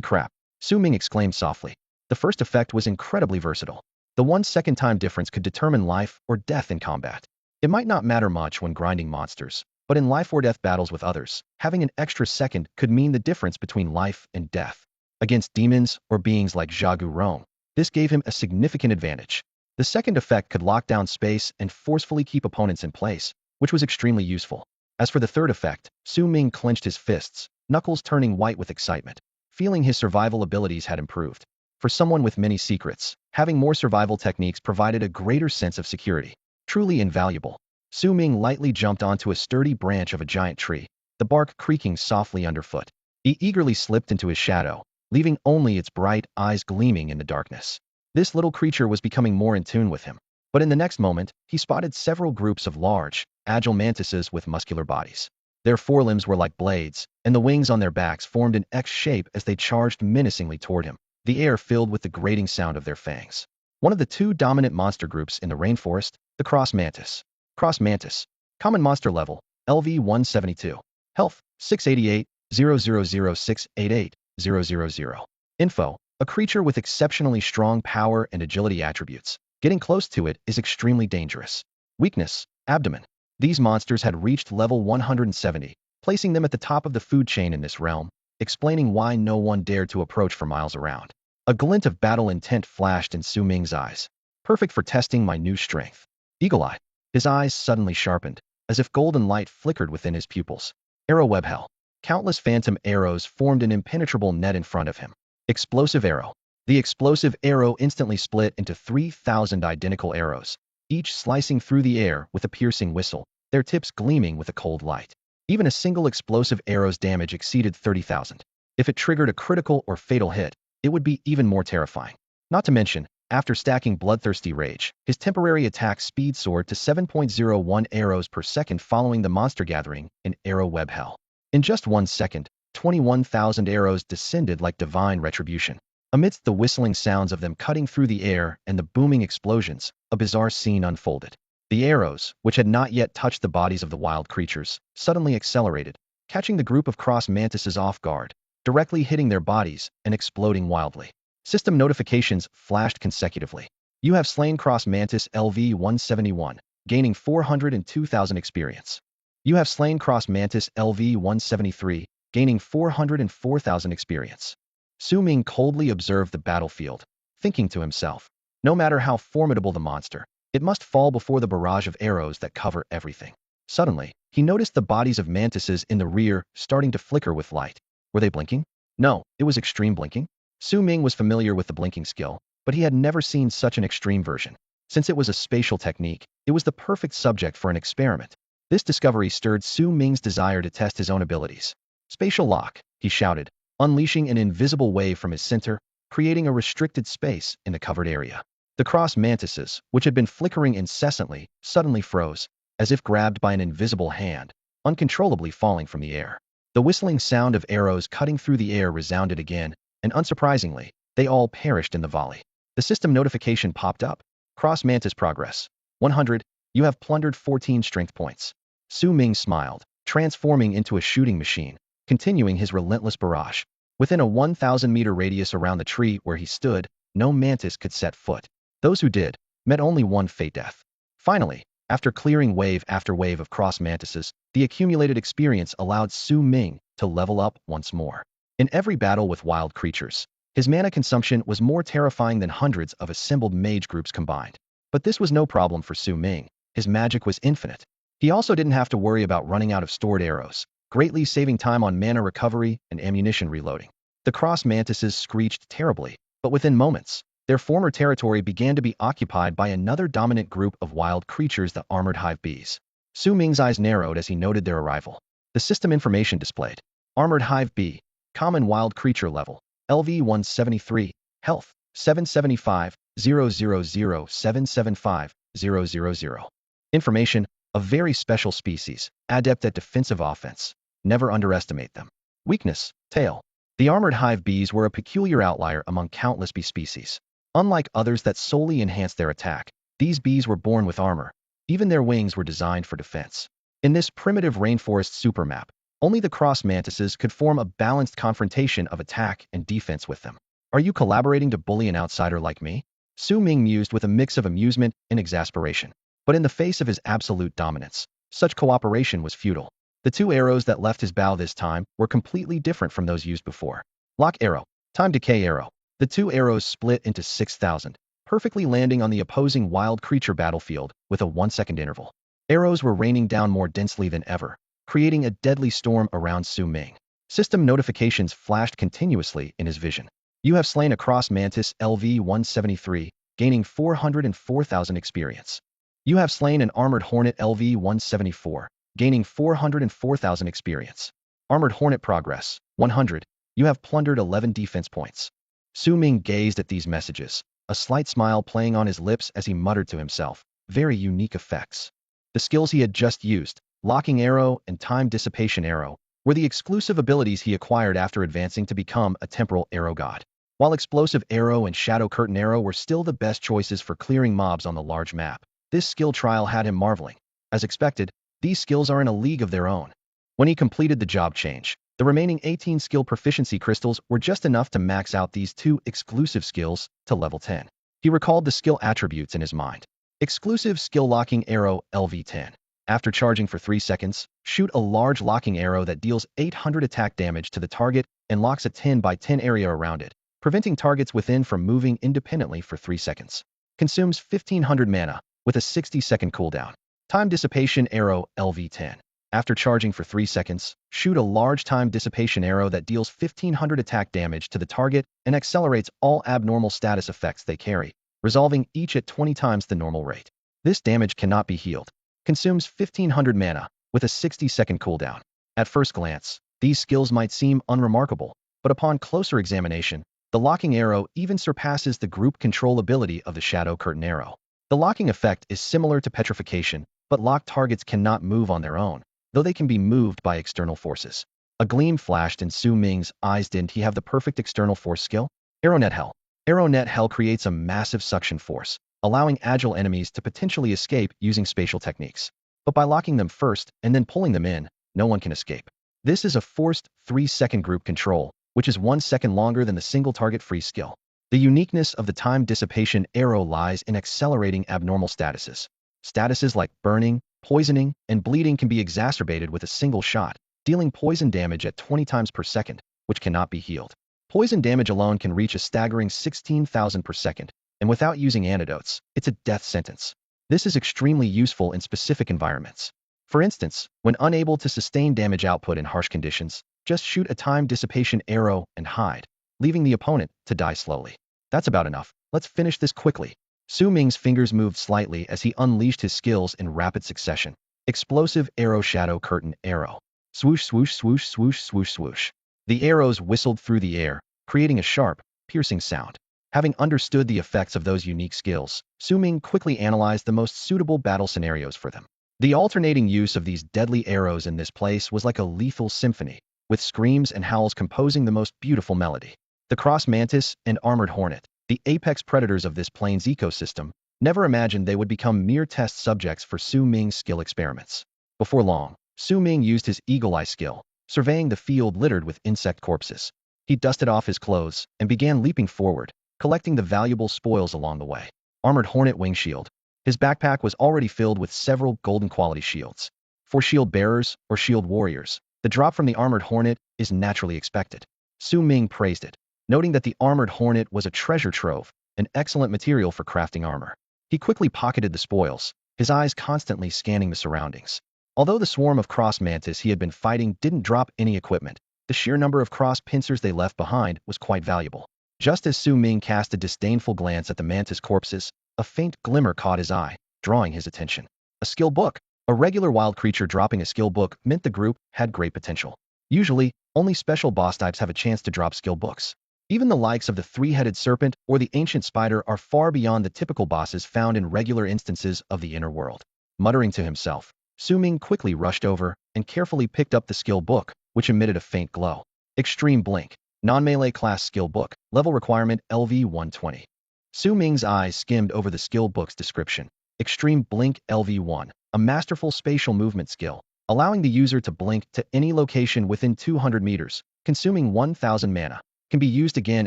crap, Su Ming exclaimed softly. The first effect was incredibly versatile. The 1 second time difference could determine life or death in combat. It might not matter much when grinding monsters, but in life or death battles with others, having an extra second could mean the difference between life and death. Against demons or beings like Zhagu Rong, this gave him a significant advantage. The second effect could lock down space and forcefully keep opponents in place, which was extremely useful. As for the third effect, Su Ming clenched his fists, knuckles turning white with excitement, feeling his survival abilities had improved. For someone with many secrets, having more survival techniques provided a greater sense of security. Truly invaluable. Su Ming lightly jumped onto a sturdy branch of a giant tree, the bark creaking softly underfoot. He eagerly slipped into his shadow, leaving only its bright eyes gleaming in the darkness. This little creature was becoming more in tune with him. But in the next moment, he spotted several groups of large, agile mantises with muscular bodies. Their forelimbs were like blades, and the wings on their backs formed an X shape as they charged menacingly toward him, the air filled with the grating sound of their fangs. One of the 2 dominant monster groups in the rainforest, the Cross Mantis. Cross Mantis. Common monster level, LV 172. Health, 688, 000688000. Info, a creature with exceptionally strong power and agility attributes. Getting close to it is extremely dangerous. Weakness, abdomen. These monsters had reached level 170, placing them at the top of the food chain in this realm, explaining why no one dared to approach for miles around. A glint of battle intent flashed in Su Ming's eyes. Perfect for testing my new strength. Eagle-eye. His eyes suddenly sharpened, as if golden light flickered within his pupils. Arrow web hell. Countless phantom arrows formed an impenetrable net in front of him. Explosive arrow. The explosive arrow instantly split into 3,000 identical arrows, each slicing through the air with a piercing whistle, their tips gleaming with a cold light. Even a single explosive arrow's damage exceeded 30,000. If it triggered a critical or fatal hit, it would be even more terrifying. Not to mention, after stacking Bloodthirsty Rage, his temporary attack speed soared to 7.01 arrows per second following the monster gathering in Arrow Web Hell. In just 1 second, 21,000 arrows descended like divine retribution. Amidst the whistling sounds of them cutting through the air and the booming explosions, a bizarre scene unfolded. The arrows, which had not yet touched the bodies of the wild creatures, suddenly accelerated, catching the group of cross mantises off guard, directly hitting their bodies and exploding wildly. System notifications flashed consecutively. You have slain cross mantis LV-171, gaining 402,000 experience. You have slain cross mantis LV-173, gaining 404,000 experience. Su Ming coldly observed the battlefield, thinking to himself, no matter how formidable the monster, it must fall before the barrage of arrows that cover everything. Suddenly, he noticed the bodies of mantises in the rear starting to flicker with light. Were they blinking? No, it was extreme blinking. Su Ming was familiar with the blinking skill, but he had never seen such an extreme version. Since it was a spatial technique, it was the perfect subject for an experiment. This discovery stirred Su Ming's desire to test his own abilities. Spatial lock, he shouted, unleashing an invisible wave from his center, creating a restricted space in the covered area. The cross mantises, which had been flickering incessantly, suddenly froze, as if grabbed by an invisible hand, uncontrollably falling from the air. The whistling sound of arrows cutting through the air resounded again, and unsurprisingly, they all perished in the volley. The system notification popped up. Cross mantis progress. 100. You have plundered 14 strength points. Su Ming smiled, transforming into a shooting machine, continuing his relentless barrage. Within a 1,000-meter radius around the tree where he stood, no mantis could set foot. Those who did, met only one fate death. Finally, after clearing wave after wave of cross mantises, the accumulated experience allowed Su Ming to level up once more. In every battle with wild creatures, his mana consumption was more terrifying than hundreds of assembled mage groups combined. But this was no problem for Su Ming. His magic was infinite. He also didn't have to worry about running out of stored arrows, greatly saving time on mana recovery and ammunition reloading. The cross mantises screeched terribly, but within moments, their former territory began to be occupied by another dominant group of wild creatures, the armored hive bees. Su Ming's eyes narrowed as he noted their arrival. The system information displayed. Armored hive bee, common wild creature level, LV-173, health, 775, 000 775, 000. Information, a very special species, adept at defensive offense. Never underestimate them. Weakness, tail. The armored hive bees were a peculiar outlier among countless bee species. Unlike others that solely enhanced their attack, these bees were born with armor. Even their wings were designed for defense. In this primitive rainforest supermap, only the cross mantises could form a balanced confrontation of attack and defense with them. Are you collaborating to bully an outsider like me? Su Ming mused with a mix of amusement and exasperation. But in the face of his absolute dominance, such cooperation was futile. The 2 arrows that left his bow this time were completely different from those used before. Lock arrow. Time decay arrow. The 2 arrows split into 6,000, perfectly landing on the opposing wild creature battlefield with a 1-second interval. Arrows were raining down more densely than ever, creating a deadly storm around Su Ming. System notifications flashed continuously in his vision. You have slain a cross mantis LV-173, gaining 404,000 experience. You have slain an armored hornet LV-174, gaining 404,000 experience. Armored hornet progress, 100. You have plundered 11 defense points. Su Ming gazed at these messages, a slight smile playing on his lips as he muttered to himself, very unique effects. The skills he had just used, locking arrow and time dissipation arrow, were the exclusive abilities he acquired after advancing to become a temporal arrow god. While explosive arrow and shadow curtain arrow were still the best choices for clearing mobs on the large map, this skill trial had him marveling. As expected, these skills are in a league of their own. When he completed the job change, The remaining 18 skill proficiency crystals were just enough to max out these two exclusive skills to level 10. He recalled the skill attributes in his mind. Exclusive skill locking arrow LV10. After charging for 3 seconds, shoot a large locking arrow that deals 800 attack damage to the target and locks a 10 by 10 area around it, preventing targets within from moving independently for 3 seconds. Consumes 1500 mana, with a 60-second cooldown. Time dissipation arrow LV10. After charging for 3 seconds, shoot a large time dissipation arrow that deals 1500 attack damage to the target and accelerates all abnormal status effects they carry, resolving each at 20 times the normal rate. This damage cannot be healed. Consumes 1500 mana, with a 60-second cooldown. At first glance, these skills might seem unremarkable, but upon closer examination, the locking arrow even surpasses the group control ability of the shadow curtain arrow. The locking effect is similar to petrification, but locked targets cannot move on their own, though they can be moved by external forces. A gleam flashed in Su Ming's eyes. Didn't he have the perfect external force skill? Arrownet Hell. Arrownet Hell creates a massive suction force, allowing agile enemies to potentially escape using spatial techniques. But by locking them first and then pulling them in, no one can escape. This is a forced 3-second group control, which is 1 second longer than the single target free skill. The uniqueness of the time dissipation arrow lies in accelerating abnormal statuses. Statuses like burning, poisoning, and bleeding can be exacerbated with a single shot, dealing poison damage at 20 times per second, which cannot be healed. Poison damage alone can reach a staggering 16,000 per second, and without using antidotes, it's a death sentence. This is extremely useful in specific environments. For instance, when unable to sustain damage output in harsh conditions, just shoot a time dissipation arrow and hide, leaving the opponent to die slowly. That's about enough. Let's finish this quickly. Su Ming's fingers moved slightly as he unleashed his skills in rapid succession. Explosive arrow shadow curtain arrow. Swoosh, swoosh, swoosh, swoosh, swoosh, swoosh. The arrows whistled through the air, creating a sharp, piercing sound. Having understood the effects of those unique skills, Su Ming quickly analyzed the most suitable battle scenarios for them. The alternating use of these deadly arrows in this place was like a lethal symphony, with screams and howls composing the most beautiful melody. The cross mantis and armored hornet, the apex predators of this plane's ecosystem, never imagined they would become mere test subjects for Su Ming's skill experiments. Before long, Su Ming used his eagle eye skill, surveying the field littered with insect corpses. He dusted off his clothes and began leaping forward, collecting the valuable spoils along the way. Armored hornet wing shield. His backpack was already filled with several golden quality shields. For shield bearers or shield warriors, the drop from the armored hornet is naturally expected. Su Ming praised it, noting that the armored hornet was a treasure trove, an excellent material for crafting armor. He quickly pocketed the spoils, his eyes constantly scanning the surroundings. Although the swarm of cross mantis he had been fighting didn't drop any equipment, the sheer number of cross pincers they left behind was quite valuable. Just as Su Ming cast a disdainful glance at the mantis corpses, a faint glimmer caught his eye, drawing his attention. A skill book. A regular wild creature dropping a skill book meant the group had great potential. Usually, only special boss types have a chance to drop skill books. Even the likes of the three-headed serpent or the ancient spider are far beyond the typical bosses found in regular instances of the inner world. Muttering to himself, Su Ming quickly rushed over and carefully picked up the skill book, which emitted a faint glow. Extreme Blink. Non-melee class skill book, level requirement LV 120. Su Ming's eyes skimmed over the skill book's description. Extreme Blink LV 1, a masterful spatial movement skill, allowing the user to blink to any location within 200 meters, consuming 1000 mana. Can be used again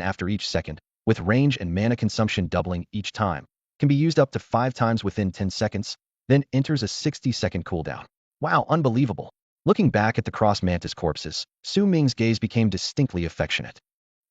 after each second, with range and mana consumption doubling each time. Can be used up to 5 times within 10 seconds, then enters a 60-second cooldown. Wow, unbelievable. Looking back at the cross mantis corpses, Su Ming's gaze became distinctly affectionate.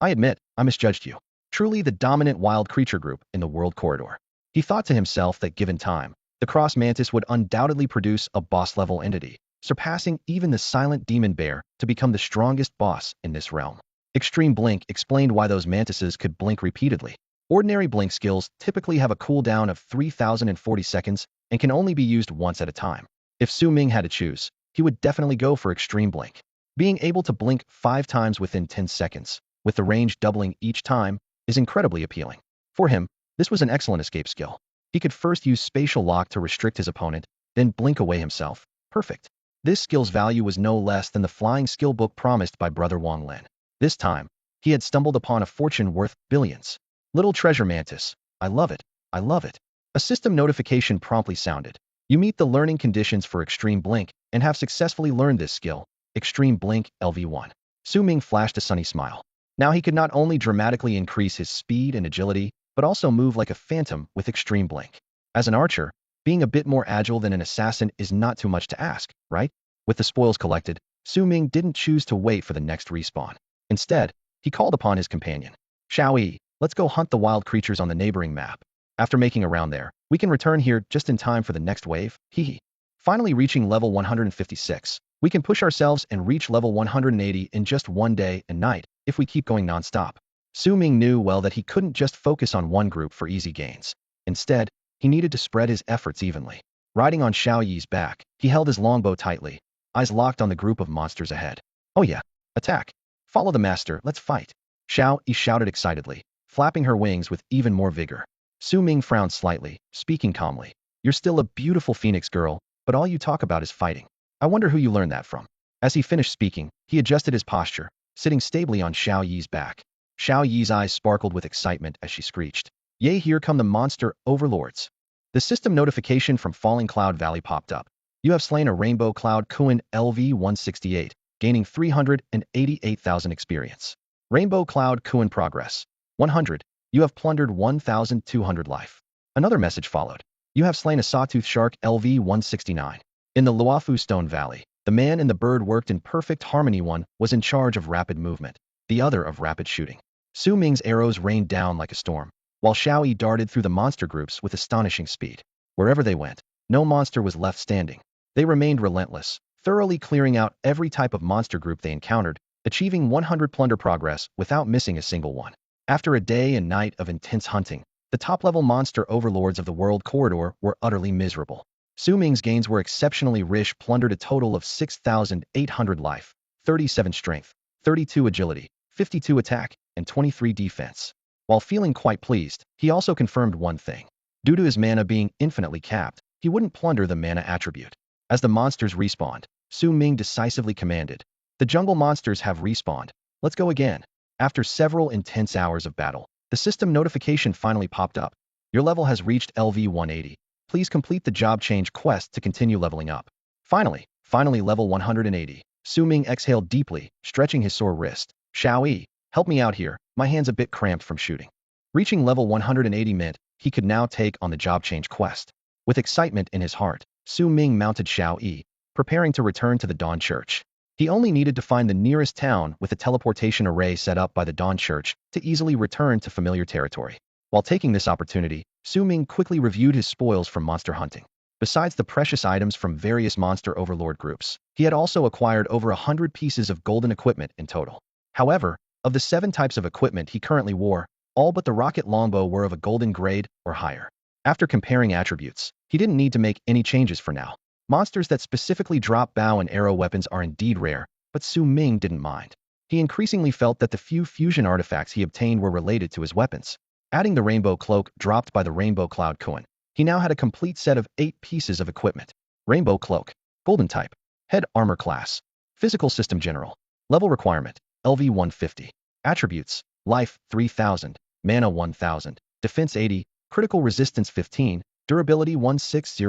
I admit, I misjudged you. Truly the dominant wild creature group in the world corridor. He thought to himself that given time, the cross mantis would undoubtedly produce a boss-level entity, surpassing even the silent demon bear to become the strongest boss in this realm. Extreme Blink explained why those mantises could blink repeatedly. Ordinary blink skills typically have a cooldown of 3040 seconds and can only be used once at a time. If Su Ming had to choose, he would definitely go for Extreme Blink. Being able to blink 5 times within 10 seconds, with the range doubling each time, is incredibly appealing. For him, this was an excellent escape skill. He could first use Spatial Lock to restrict his opponent, then blink away himself. Perfect. This skill's value was no less than the flying skill book promised by Brother Wang Lin. This time, he had stumbled upon a fortune worth billions. Little Treasure Mantis. I love it. I love it. A system notification promptly sounded. You meet the learning conditions for Extreme Blink and have successfully learned this skill, Extreme Blink LV1. Su Ming flashed a sunny smile. Now he could not only dramatically increase his speed and agility, but also move like a phantom with extreme blink. As an archer, being a bit more agile than an assassin is not too much to ask, right? With the spoils collected, Su Ming didn't choose to wait for the next respawn. Instead, he called upon his companion. Xiao Yi, let's go hunt the wild creatures on the neighboring map. After making a round there, we can return here just in time for the next wave, hee. Finally reaching level 156, we can push ourselves and reach level 180 in just one day and night if we keep going non-stop. Su Ming knew well that he couldn't just focus on one group for easy gains. Instead, he needed to spread his efforts evenly. Riding on Xiao Yi's back, he held his longbow tightly, eyes locked on the group of monsters ahead. Oh yeah, attack. Follow the master, let's fight. Xiao Yi shouted excitedly, flapping her wings with even more vigor. Su Ming frowned slightly, speaking calmly. You're still a beautiful phoenix girl, but all you talk about is fighting. I wonder who you learned that from. As he finished speaking, he adjusted his posture, sitting stably on Xiao Yi's back. Xiao Yi's eyes sparkled with excitement as she screeched. Yay, here come the monster overlords. The system notification from Falling Cloud Valley popped up. You have slain a rainbow cloud Kuan LV-168, gaining 388,000 experience. Rainbow cloud Kuan progress. 100. You have plundered 1,200 life. Another message followed. You have slain a sawtooth shark LV-169. In the Luofu Stone Valley, the man and the bird worked in perfect harmony. One was in charge of rapid movement, the other of rapid shooting. Su Ming's arrows rained down like a storm, while Xiao Yi darted through the monster groups with astonishing speed. Wherever they went, no monster was left standing. They remained relentless, thoroughly clearing out every type of monster group they encountered, achieving 100 plunder progress without missing a single one. After a day and night of intense hunting, the top-level monster overlords of the world corridor were utterly miserable. Su Ming's gains were exceptionally rich, plundered a total of 6,800 life, 37 strength, 32 agility, 52 attack, and 23 defense. While feeling quite pleased, he also confirmed one thing. Due to his mana being infinitely capped, he wouldn't plunder the mana attribute. As the monsters respawned, Su Ming decisively commanded, "The jungle monsters have respawned. Let's go again." After several intense hours of battle, the system notification finally popped up. Your level has reached LV-180. Please complete the job change quest to continue leveling up. Finally level 180. Su Ming exhaled deeply, stretching his sore wrist. Xiao Yi, help me out here, my hand's a bit cramped from shooting. Reaching level 180 meant he could now take on the job change quest. With excitement in his heart, Su Ming mounted Xiao Yi, preparing to return to the Dawn Church. He only needed to find the nearest town with a teleportation array set up by the Dawn Church to easily return to familiar territory. While taking this opportunity, Su Ming quickly reviewed his spoils from monster hunting. Besides the precious items from various monster overlord groups, he had also acquired over 100 pieces of golden equipment in total. However, of the 7 types of equipment he currently wore, all but the rocket longbow were of a golden grade or higher. After comparing attributes, he didn't need to make any changes for now. Monsters that specifically drop bow and arrow weapons are indeed rare, but Su Ming didn't mind. He increasingly felt that the few fusion artifacts he obtained were related to his weapons. Adding the rainbow cloak dropped by the rainbow cloud Kuan, he now had a complete set of 8 pieces of equipment. Rainbow cloak, golden type, head armor class, physical system general, level requirement, LV-150, attributes, life 3,000, mana 1,000, defense 80, critical resistance 15, durability 160.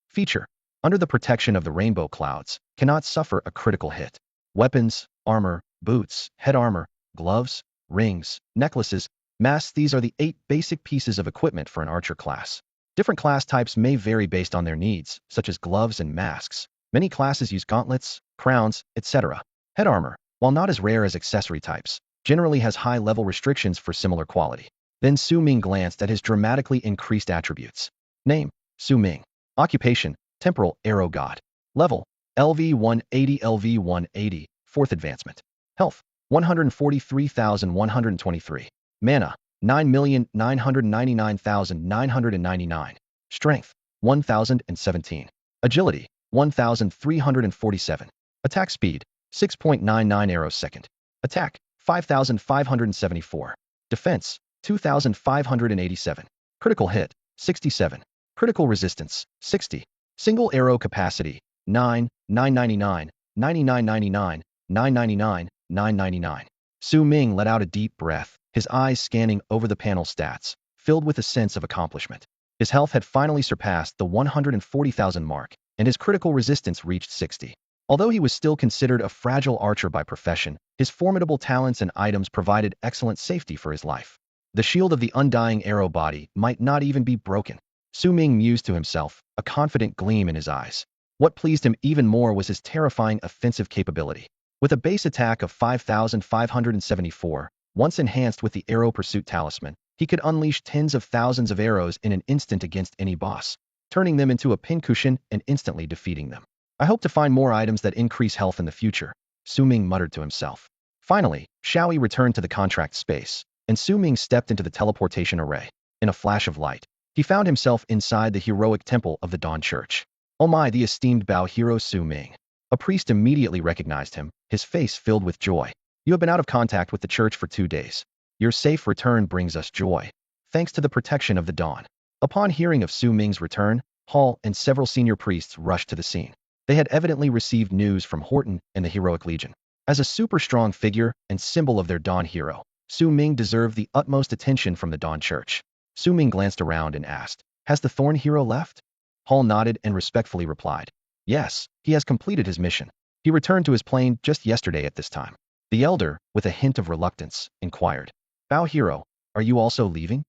Feature, under the protection of the rainbow clouds, cannot suffer a critical hit. Weapons, armor, boots, head armor, gloves, rings, necklaces, masks. These are the 8 basic pieces of equipment for an archer class. Different class types may vary based on their needs, such as gloves and masks. Many classes use gauntlets, crowns, etc. Head armor, while not as rare as accessory types, generally has high level restrictions for similar quality. Then Su Ming glanced at his dramatically increased attributes. Name, Su Ming. Occupation, temporal arrow god. Level, LV-180 LV-180, 4th advancement. Health, 143,123. Mana, 9,999,999. Strength, 1,017. Agility, 1,347. Attack speed, 6.99 arrows second. Attack, 5,574. Defense, 2,587. Critical hit, 67. Critical resistance, 60. Single arrow capacity, 9, 999, 9999, 999, 999. Su Ming let out a deep breath, his eyes scanning over the panel stats, filled with a sense of accomplishment. His health had finally surpassed the 140,000 mark, and his critical resistance reached 60. Although he was still considered a fragile archer by profession, his formidable talents and items provided excellent safety for his life. The shield of the undying arrow body might not even be broken. Su Ming mused to himself, a confident gleam in his eyes. What pleased him even more was his terrifying offensive capability. With a base attack of 5,574, once enhanced with the arrow pursuit talisman, he could unleash tens of thousands of arrows in an instant against any boss, turning them into a pincushion and instantly defeating them. I hope to find more items that increase health in the future, Su Ming muttered to himself. Finally, Xiaoyi returned to the contract space, and Su Ming stepped into the teleportation array. In a flash of light, he found himself inside the heroic temple of the Dawn Church. Oh my, the esteemed Bao hero Su Ming. A priest immediately recognized him, his face filled with joy. You have been out of contact with the church for 2 days. Your safe return brings us joy, thanks to the protection of the Dawn. Upon hearing of Su Ming's return, Hall and several senior priests rushed to the scene. They had evidently received news from Horton and the Heroic Legion. As a super strong figure and symbol of their Dawn hero, Su Ming deserved the utmost attention from the Dawn Church. Su Ming glanced around and asked, "Has the Thorn hero left?" Hall nodded and respectfully replied, "Yes, he has completed his mission. He returned to his plane just yesterday at this time." The elder, with a hint of reluctance, inquired, "Bao hero, are you also leaving?"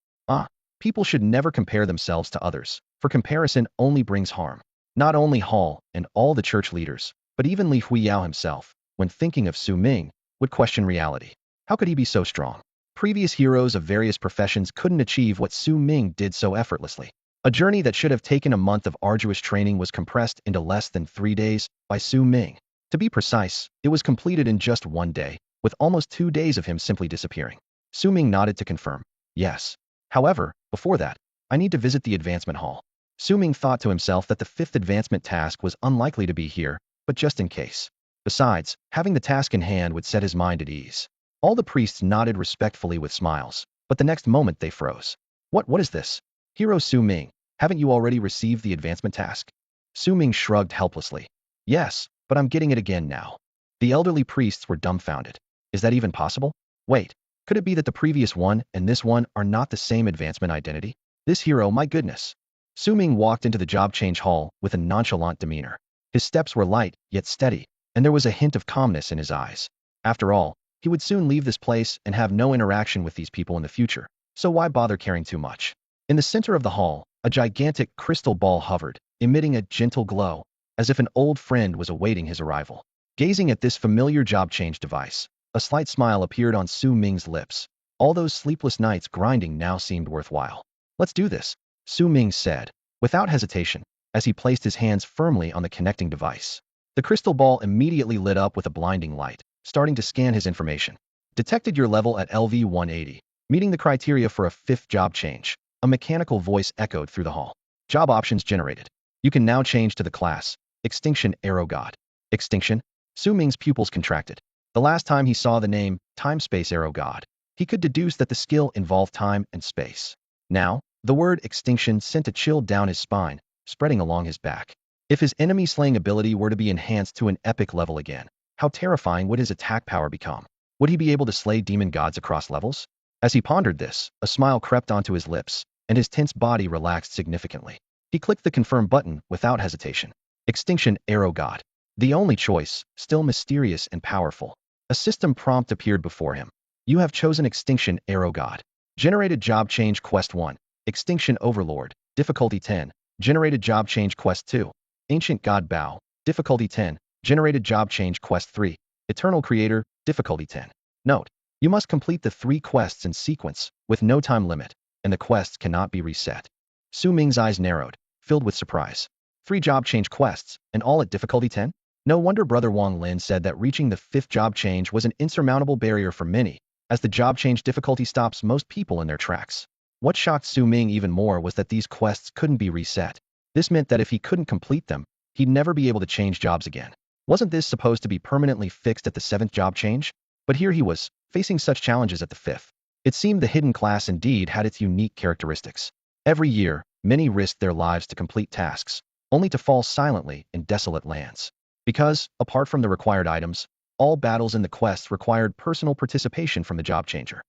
People should never compare themselves to others, for comparison only brings harm. Not only Hall and all the church leaders, but even Li Huiyao himself, when thinking of Su Ming, would question reality. How could he be so strong? Previous heroes of various professions couldn't achieve what Su Ming did so effortlessly. A journey that should have taken a month of arduous training was compressed into less than 3 days by Su Ming. To be precise, it was completed in just 1 day, with almost 2 days of him simply disappearing. Su Ming nodded to confirm, "Yes. However, before that, I need to visit the advancement hall." Su Ming thought to himself that the 5th advancement task was unlikely to be here, but just in case. Besides, having the task in hand would set his mind at ease. All the priests nodded respectfully with smiles, but the next moment they froze. What is this? Hero Su Ming, haven't you already received the advancement task?" Su Ming shrugged helplessly. "Yes, but I'm getting it again now." The elderly priests were dumbfounded. Is that even possible? Wait, could it be that the previous one and this one are not the same advancement identity? This hero, my goodness. Su Ming walked into the job change hall with a nonchalant demeanor. His steps were light, yet steady, and there was a hint of calmness in his eyes. After all, he would soon leave this place and have no interaction with these people in the future, so why bother caring too much? In the center of the hall, a gigantic crystal ball hovered, emitting a gentle glow, as if an old friend was awaiting his arrival. Gazing at this familiar job change device, a slight smile appeared on Su Ming's lips. All those sleepless nights grinding now seemed worthwhile. "Let's do this," Su Ming said, without hesitation, as he placed his hands firmly on the connecting device. The crystal ball immediately lit up with a blinding light, starting to scan his information. "Detected your level at LV 180, meeting the criteria for a 5th job change." A mechanical voice echoed through the hall. Job options generated. You can now change to the class, Extinction Arrow God. Extinction? Su Ming's pupils contracted. The last time he saw the name, Time-Space Arrow God, he could deduce that the skill involved time and space. Now, the word extinction sent a chill down his spine, spreading along his back. If his enemy-slaying ability were to be enhanced to an epic level again, how terrifying would his attack power become? Would he be able to slay demon gods across levels? As he pondered this, a smile crept onto his lips, and his tense body relaxed significantly. He clicked the confirm button without hesitation. Extinction Arrow God. The only choice, still mysterious and powerful. A system prompt appeared before him. You have chosen Extinction Arrow God. Generated job change quest 1. Extinction Overlord, difficulty 10. Generated job change quest 2. Ancient God Bao, difficulty 10. Generated job change quest 3. Eternal Creator, difficulty 10. Note: you must complete the 3 quests in sequence, with no time limit, and the quests cannot be reset. Su Ming's eyes narrowed, filled with surprise. 3 job change quests, and all at difficulty 10? No wonder Brother Wang Lin said that reaching the 5th job change was an insurmountable barrier for many, as the job change difficulty stops most people in their tracks. What shocked Su Ming even more was that these quests couldn't be reset. This meant that if he couldn't complete them, he'd never be able to change jobs again. Wasn't this supposed to be permanently fixed at the 7th job change? But here he was, facing such challenges at the 5th. It seemed the hidden class indeed had its unique characteristics. Every year, many risked their lives to complete tasks, only to fall silently in desolate lands. Because, apart from the required items, all battles in the quests required personal participation from the job changer.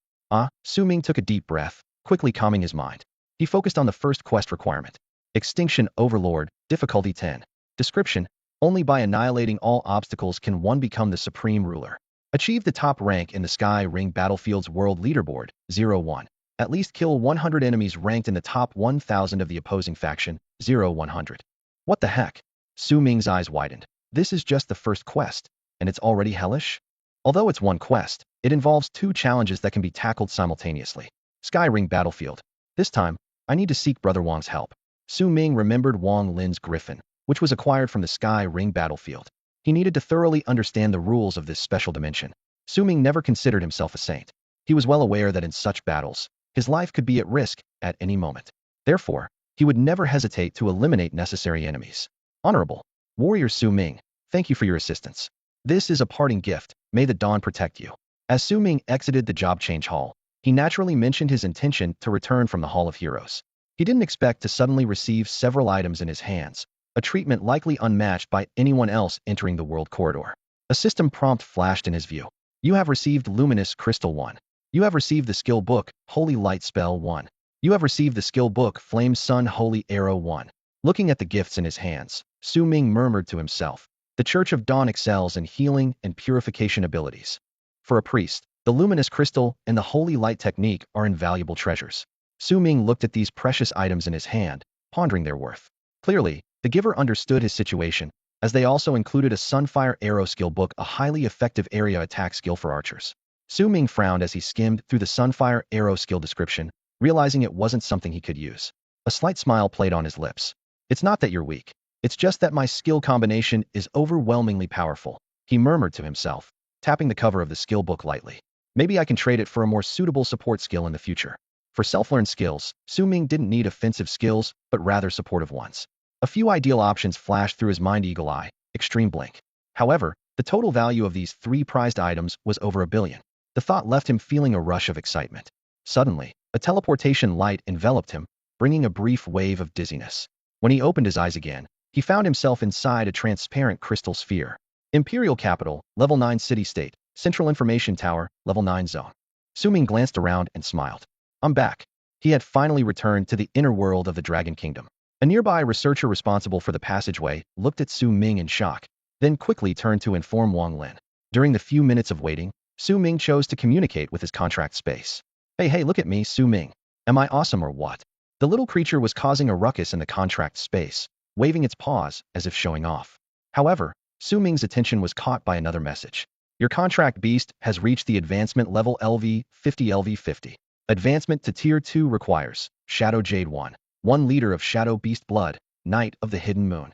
Su Ming took a deep breath, quickly calming his mind. He focused on the first quest requirement. Extinction Overlord, difficulty 10. Description: Only by annihilating all obstacles can one become the supreme ruler. Achieve the top rank in the Sky Ring Battlefield's World Leaderboard, 0-1. At least kill 100 enemies ranked in the top 1,000 of the opposing faction, 0-100. What the heck? Su Ming's eyes widened. This is just the first quest, and it's already hellish? Although it's one quest, it involves two challenges that can be tackled simultaneously. Sky Ring Battlefield. This time, I need to seek Brother Wang's help. Su Ming remembered Wang Lin's griffin, which was acquired from the Sky Ring Battlefield. He needed to thoroughly understand the rules of this special dimension. Su Ming never considered himself a saint. He was well aware that in such battles, his life could be at risk at any moment. Therefore, he would never hesitate to eliminate necessary enemies. Honorable Warrior Su Ming, thank you for your assistance. This is a parting gift. May the dawn protect you. As Su Ming exited the job change hall, he naturally mentioned his intention to return from the Hall of Heroes. He didn't expect to suddenly receive several items in his hands, a treatment likely unmatched by anyone else entering the world corridor. A system prompt flashed in his view. You have received Luminous Crystal 1. You have received the skill book, Holy Light Spell 1. You have received the skill book, Flame Sun Holy Arrow 1. Looking at the gifts in his hands, Su Ming murmured to himself, the Church of Dawn excels in healing and purification abilities. For a priest, the Luminous Crystal and the Holy Light technique are invaluable treasures. Su Ming looked at these precious items in his hand, pondering their worth. Clearly, the giver understood his situation, as they also included a Sunfire Arrow skill book, a highly effective area attack skill for archers. Su Ming frowned as he skimmed through the Sunfire Arrow skill description, realizing it wasn't something he could use. A slight smile played on his lips. It's not that you're weak. It's just that my skill combination is overwhelmingly powerful, he murmured to himself, tapping the cover of the skill book lightly. Maybe I can trade it for a more suitable support skill in the future. For self-learned skills, Su Ming didn't need offensive skills, but rather supportive ones. A few ideal options flashed through his mind: Eagle Eye, Extreme Blink. However, the total value of these three prized items was over $1 billion. The thought left him feeling a rush of excitement. Suddenly, a teleportation light enveloped him, bringing a brief wave of dizziness. When he opened his eyes again, he found himself inside a transparent crystal sphere. Imperial Capital, Level 9 City-State, Central Information Tower, Level 9 Zone. Su Ming glanced around and smiled. I'm back. He had finally returned to the inner world of the Dragon Kingdom. A nearby researcher responsible for the passageway looked at Su Ming in shock, then quickly turned to inform Wang Lin. During the few minutes of waiting, Su Ming chose to communicate with his contract space. Hey, look at me, Su Ming. Am I awesome or what? The little creature was causing a ruckus in the contract space, waving its paws as if showing off. However, Su Ming's attention was caught by another message. Your contract beast has reached the advancement level LV50. Advancement to Tier 2 requires Shadow Jade 1 liter of Shadow Beast Blood, Knight of the Hidden Moon.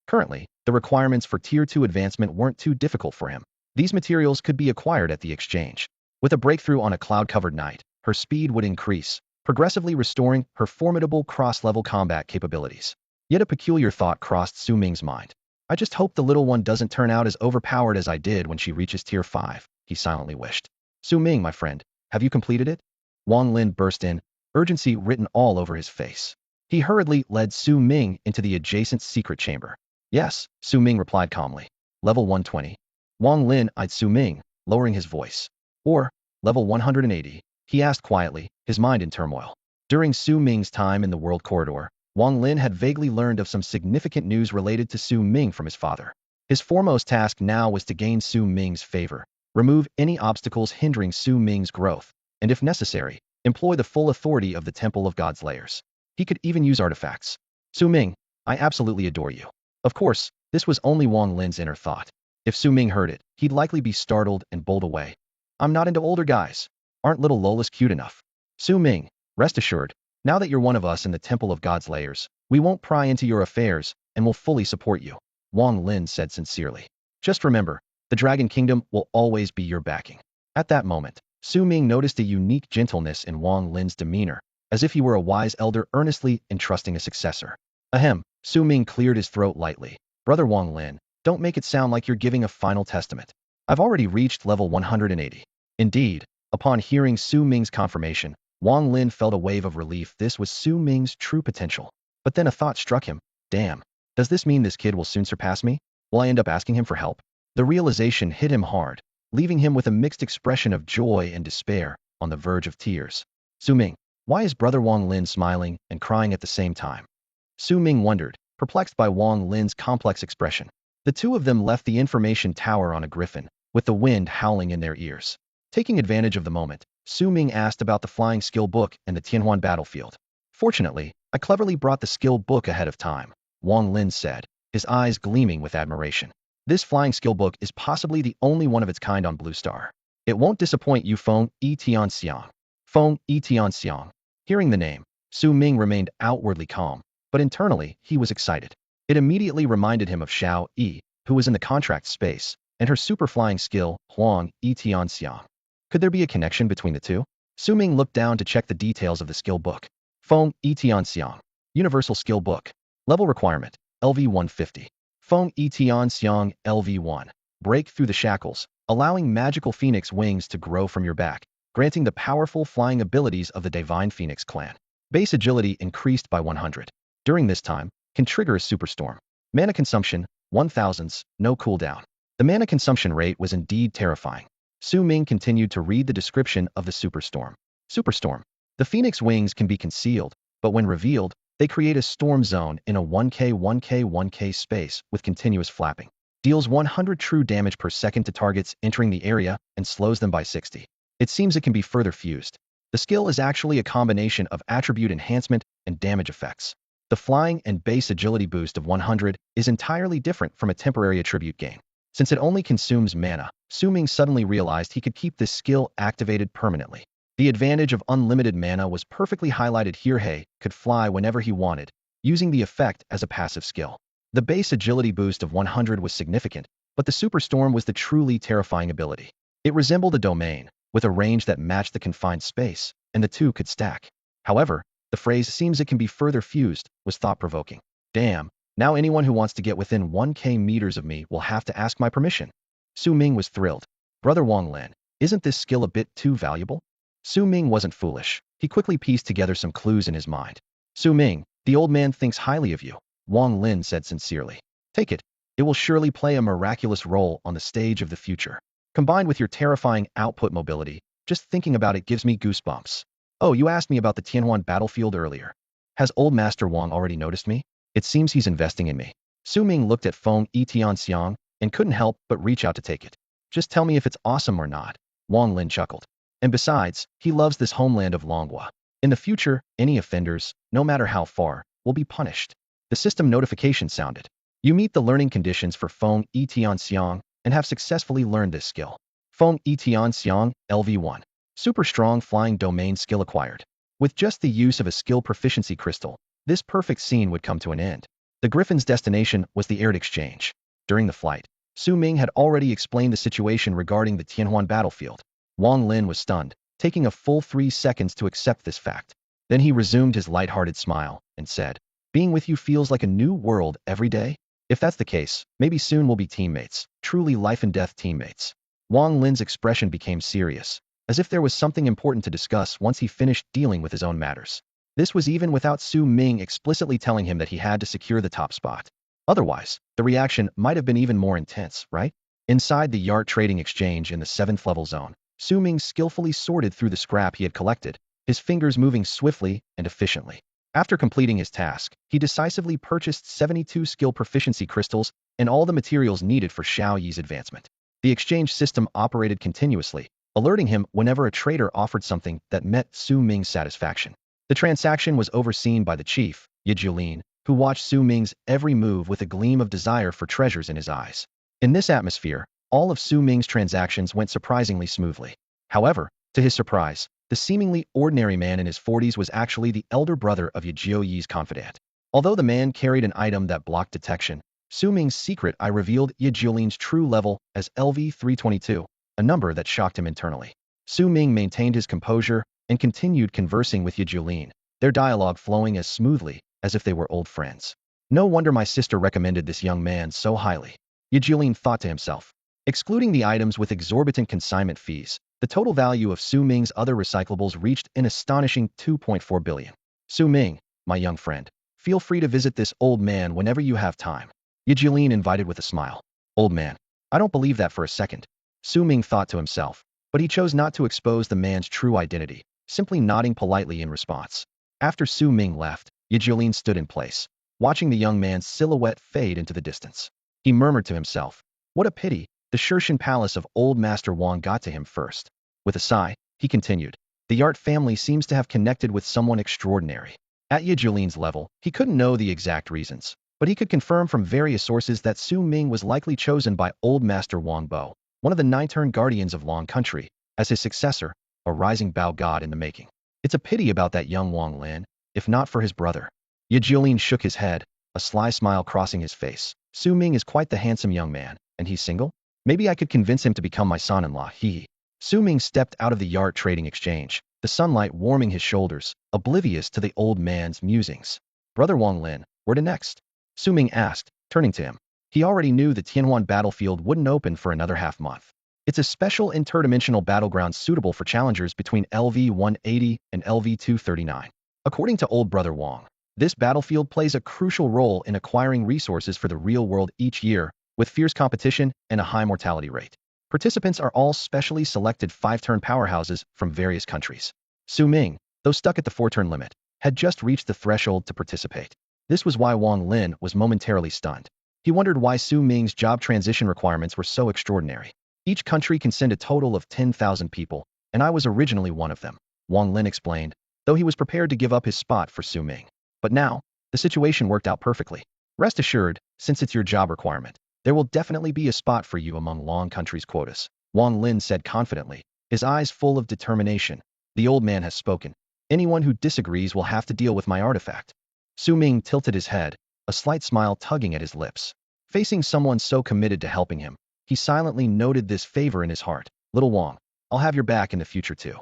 Currently, the requirements for Tier 2 advancement weren't too difficult for him. These materials could be acquired at the exchange. With a breakthrough on a cloud-covered night, her speed would increase, progressively restoring her formidable cross-level combat capabilities. Yet a peculiar thought crossed Su Ming's mind. I just hope the little one doesn't turn out as overpowered as I did when she reaches Tier 5, he silently wished. Su Ming, my friend, have you completed it? Wang Lin burst in, urgency written all over his face. He hurriedly led Su Ming into the adjacent secret chamber. Yes, Su Ming replied calmly. Level 120. Wang Lin eyed Su Ming, lowering his voice. Or, level 180, he asked quietly, his mind in turmoil. During Su Ming's time in the world corridor, Wang Lin had vaguely learned of some significant news related to Su Ming from his father. His foremost task now was to gain Su Ming's favor, remove any obstacles hindering Su Ming's growth, and if necessary, employ the full authority of the Temple of God's Layers. He could even use artifacts. Su Ming, I absolutely adore you. Of course, this was only Wang Lin's inner thought. If Su Ming heard it, he'd likely be startled and bowled away. I'm not into older guys. Aren't little Lolas cute enough? Su Ming, rest assured, now that you're one of us in the Temple of God's Layers, we won't pry into your affairs and will fully support you, Wang Lin said sincerely. Just remember, the Dragon Kingdom will always be your backing. At that moment, Su Ming noticed a unique gentleness in Wang Lin's demeanor, as if he were a wise elder earnestly entrusting a successor. Ahem, Su Ming cleared his throat lightly. Brother Wang Lin, don't make it sound like you're giving a final testament. I've already reached level 180. Indeed, upon hearing Su Ming's confirmation, Wang Lin felt a wave of relief. This was Su Ming's true potential. But then a thought struck him. Damn, does this mean this kid will soon surpass me? Will I end up asking him for help? The realization hit him hard, leaving him with a mixed expression of joy and despair, on the verge of tears. Su Ming, why is Brother Wang Lin smiling and crying at the same time? Su Ming wondered, perplexed by Wang Lin's complex expression. The two of them left the information tower on a griffin, with the wind howling in their ears. Taking advantage of the moment, Su Ming asked about the flying skill book and the Tianhuan battlefield. Fortunately, I cleverly brought the skill book ahead of time, Wang Lin said, his eyes gleaming with admiration. This flying skill book is possibly the only one of its kind on Blue Star. It won't disappoint you, Feng Yi Tianxiang. Feng Yi Tianxiang. Hearing the name, Su Ming remained outwardly calm, but internally he was excited. It immediately reminded him of Xiao Yi, who was in the contract space, and her super flying skill, Huang Yi Tianxiang. Could there be a connection between the two? Su Ming looked down to check the details of the skill book. Feng Yi Tianxiang. Universal Skill Book. Level Requirement, LV 150. Feng Yi Tianxiang, LV 1. Break through the shackles, allowing magical phoenix wings to grow from your back, granting the powerful flying abilities of the Divine Phoenix clan. Base agility increased by 100. During this time, can trigger a superstorm. Mana consumption, 1000s, no cooldown. The mana consumption rate was indeed terrifying. Su Ming continued to read the description of the superstorm. Superstorm. The phoenix wings can be concealed, but when revealed, they create a storm zone in a 1k 1k 1k space with continuous flapping. Deals 100 true damage per second to targets entering the area and slows them by 60. It seems it can be further fused. The skill is actually a combination of attribute enhancement and damage effects. The flying and base agility boost of 100 is entirely different from a temporary attribute gain. Since it only consumes mana, Su Ming suddenly realized he could keep this skill activated permanently. The advantage of unlimited mana was perfectly highlighted here. He could fly whenever he wanted, using the effect as a passive skill. The base agility boost of 100 was significant, but the superstorm was the truly terrifying ability. It resembled a domain, with a range that matched the confined space, and the two could stack. However, the phrase "seems it can be further fused" was thought-provoking. Damn, now anyone who wants to get within 1k meters of me will have to ask my permission. Su Ming was thrilled. Brother Wang Lin, isn't this skill a bit too valuable? Su Ming wasn't foolish. He quickly pieced together some clues in his mind. Su Ming, the old man thinks highly of you, Wang Lin said sincerely. Take it. It will surely play a miraculous role on the stage of the future. Combined with your terrifying output mobility, just thinking about it gives me goosebumps. Oh, you asked me about the Tianhuan battlefield earlier. Has old Master Wang already noticed me? It seems he's investing in me. Su Ming looked at Feng Yi Tianxiang and couldn't help but reach out to take it. Just tell me if it's awesome or not, Wang Lin chuckled. And besides, he loves this homeland of Longhua. In the future, any offenders, no matter how far, will be punished. The system notification sounded. You meet the learning conditions for Feng Yi Tianxiang and have successfully learned this skill. Feng Yi Tianxiang, LV1. Super strong flying domain skill acquired. With just the use of a skill proficiency crystal, this perfect scene would come to an end. The Griffin's destination was the aired exchange. During the flight, Su Ming had already explained the situation regarding the Tianhuan battlefield. Wang Lin was stunned, taking a full 3 seconds to accept this fact. Then he resumed his lighthearted smile and said, "Being with you feels like a new world every day? If that's the case, maybe soon we'll be teammates, truly life and death teammates." Wang Lin's expression became serious, as if there was something important to discuss once he finished dealing with his own matters. This was even without Su Ming explicitly telling him that he had to secure the top spot. Otherwise, the reaction might have been even more intense, right? Inside the Yart trading exchange in the 7th level zone, Su Ming skillfully sorted through the scrap he had collected, his fingers moving swiftly and efficiently. After completing his task, he decisively purchased 72 skill proficiency crystals and all the materials needed for Xiao Yi's advancement. The exchange system operated continuously, alerting him whenever a trader offered something that met Su Ming's satisfaction. The transaction was overseen by the chief, Ye Jiulin, who watched Su Ming's every move with a gleam of desire for treasures in his eyes. In this atmosphere, all of Su Ming's transactions went surprisingly smoothly. However, to his surprise, the seemingly ordinary man in his 40s was actually the elder brother of Ye Jiuyi's confidant. Although the man carried an item that blocked detection, Su Ming's secret eye revealed Ye Jiulin's true level as LV 322, a number that shocked him internally. Su Ming maintained his composure and continued conversing with Ye Jiulin, their dialogue flowing as smoothly as if they were old friends. No wonder my sister recommended this young man so highly, Ye Jiulin thought to himself. Excluding the items with exorbitant consignment fees, the total value of Su Ming's other recyclables reached an astonishing 2.4 billion. Su Ming, my young friend, feel free to visit this old man whenever you have time, Ye Jiulin invited with a smile. Old man? I don't believe that for a second, Su Ming thought to himself, but he chose not to expose the man's true identity, simply nodding politely in response. After Su Ming left, Ye Jiulin stood in place, watching the young man's silhouette fade into the distance. He murmured to himself, "What a pity, the Shirshan palace of old Master Wang got to him first." With a sigh, he continued, "The Yart family seems to have connected with someone extraordinary." At Yajulin's level, he couldn't know the exact reasons, but he could confirm from various sources that Su Ming was likely chosen by old Master Wang Bo, one of the nine-turn guardians of Long Country, as his successor, a rising Bao god in the making. It's a pity about that young Wang Lin, if not for his brother. Yajulin shook his head, a sly smile crossing his face. Su Ming is quite the handsome young man, and he's single? Maybe I could convince him to become my son-in-law, he. Su Ming stepped out of the Yart trading exchange, the sunlight warming his shoulders, oblivious to the old man's musings. Brother Wang Lin, where to next? Su Ming asked, turning to him. He already knew the Tianhuan battlefield wouldn't open for another half-month. It's a special interdimensional battleground suitable for challengers between LV-180 and LV-239. According to old brother Wang, this battlefield plays a crucial role in acquiring resources for the real world each year, with fierce competition and a high mortality rate. Participants are all specially selected 5-turn powerhouses from various countries. Su Ming, though stuck at the 4-turn limit, had just reached the threshold to participate. This was why Wang Lin was momentarily stunned. He wondered why Su Ming's job transition requirements were so extraordinary. Each country can send a total of 10,000 people, and I was originally one of them, Wang Lin explained, though he was prepared to give up his spot for Su Ming. But now, the situation worked out perfectly. Rest assured, since it's your job requirement, there will definitely be a spot for you among Long Country's quotas, Wang Lin said confidently, his eyes full of determination. The old man has spoken. Anyone who disagrees will have to deal with my artifact. Su Ming tilted his head, a slight smile tugging at his lips. Facing someone so committed to helping him, he silently noted this favor in his heart. Little Wang, I'll have your back in the future too.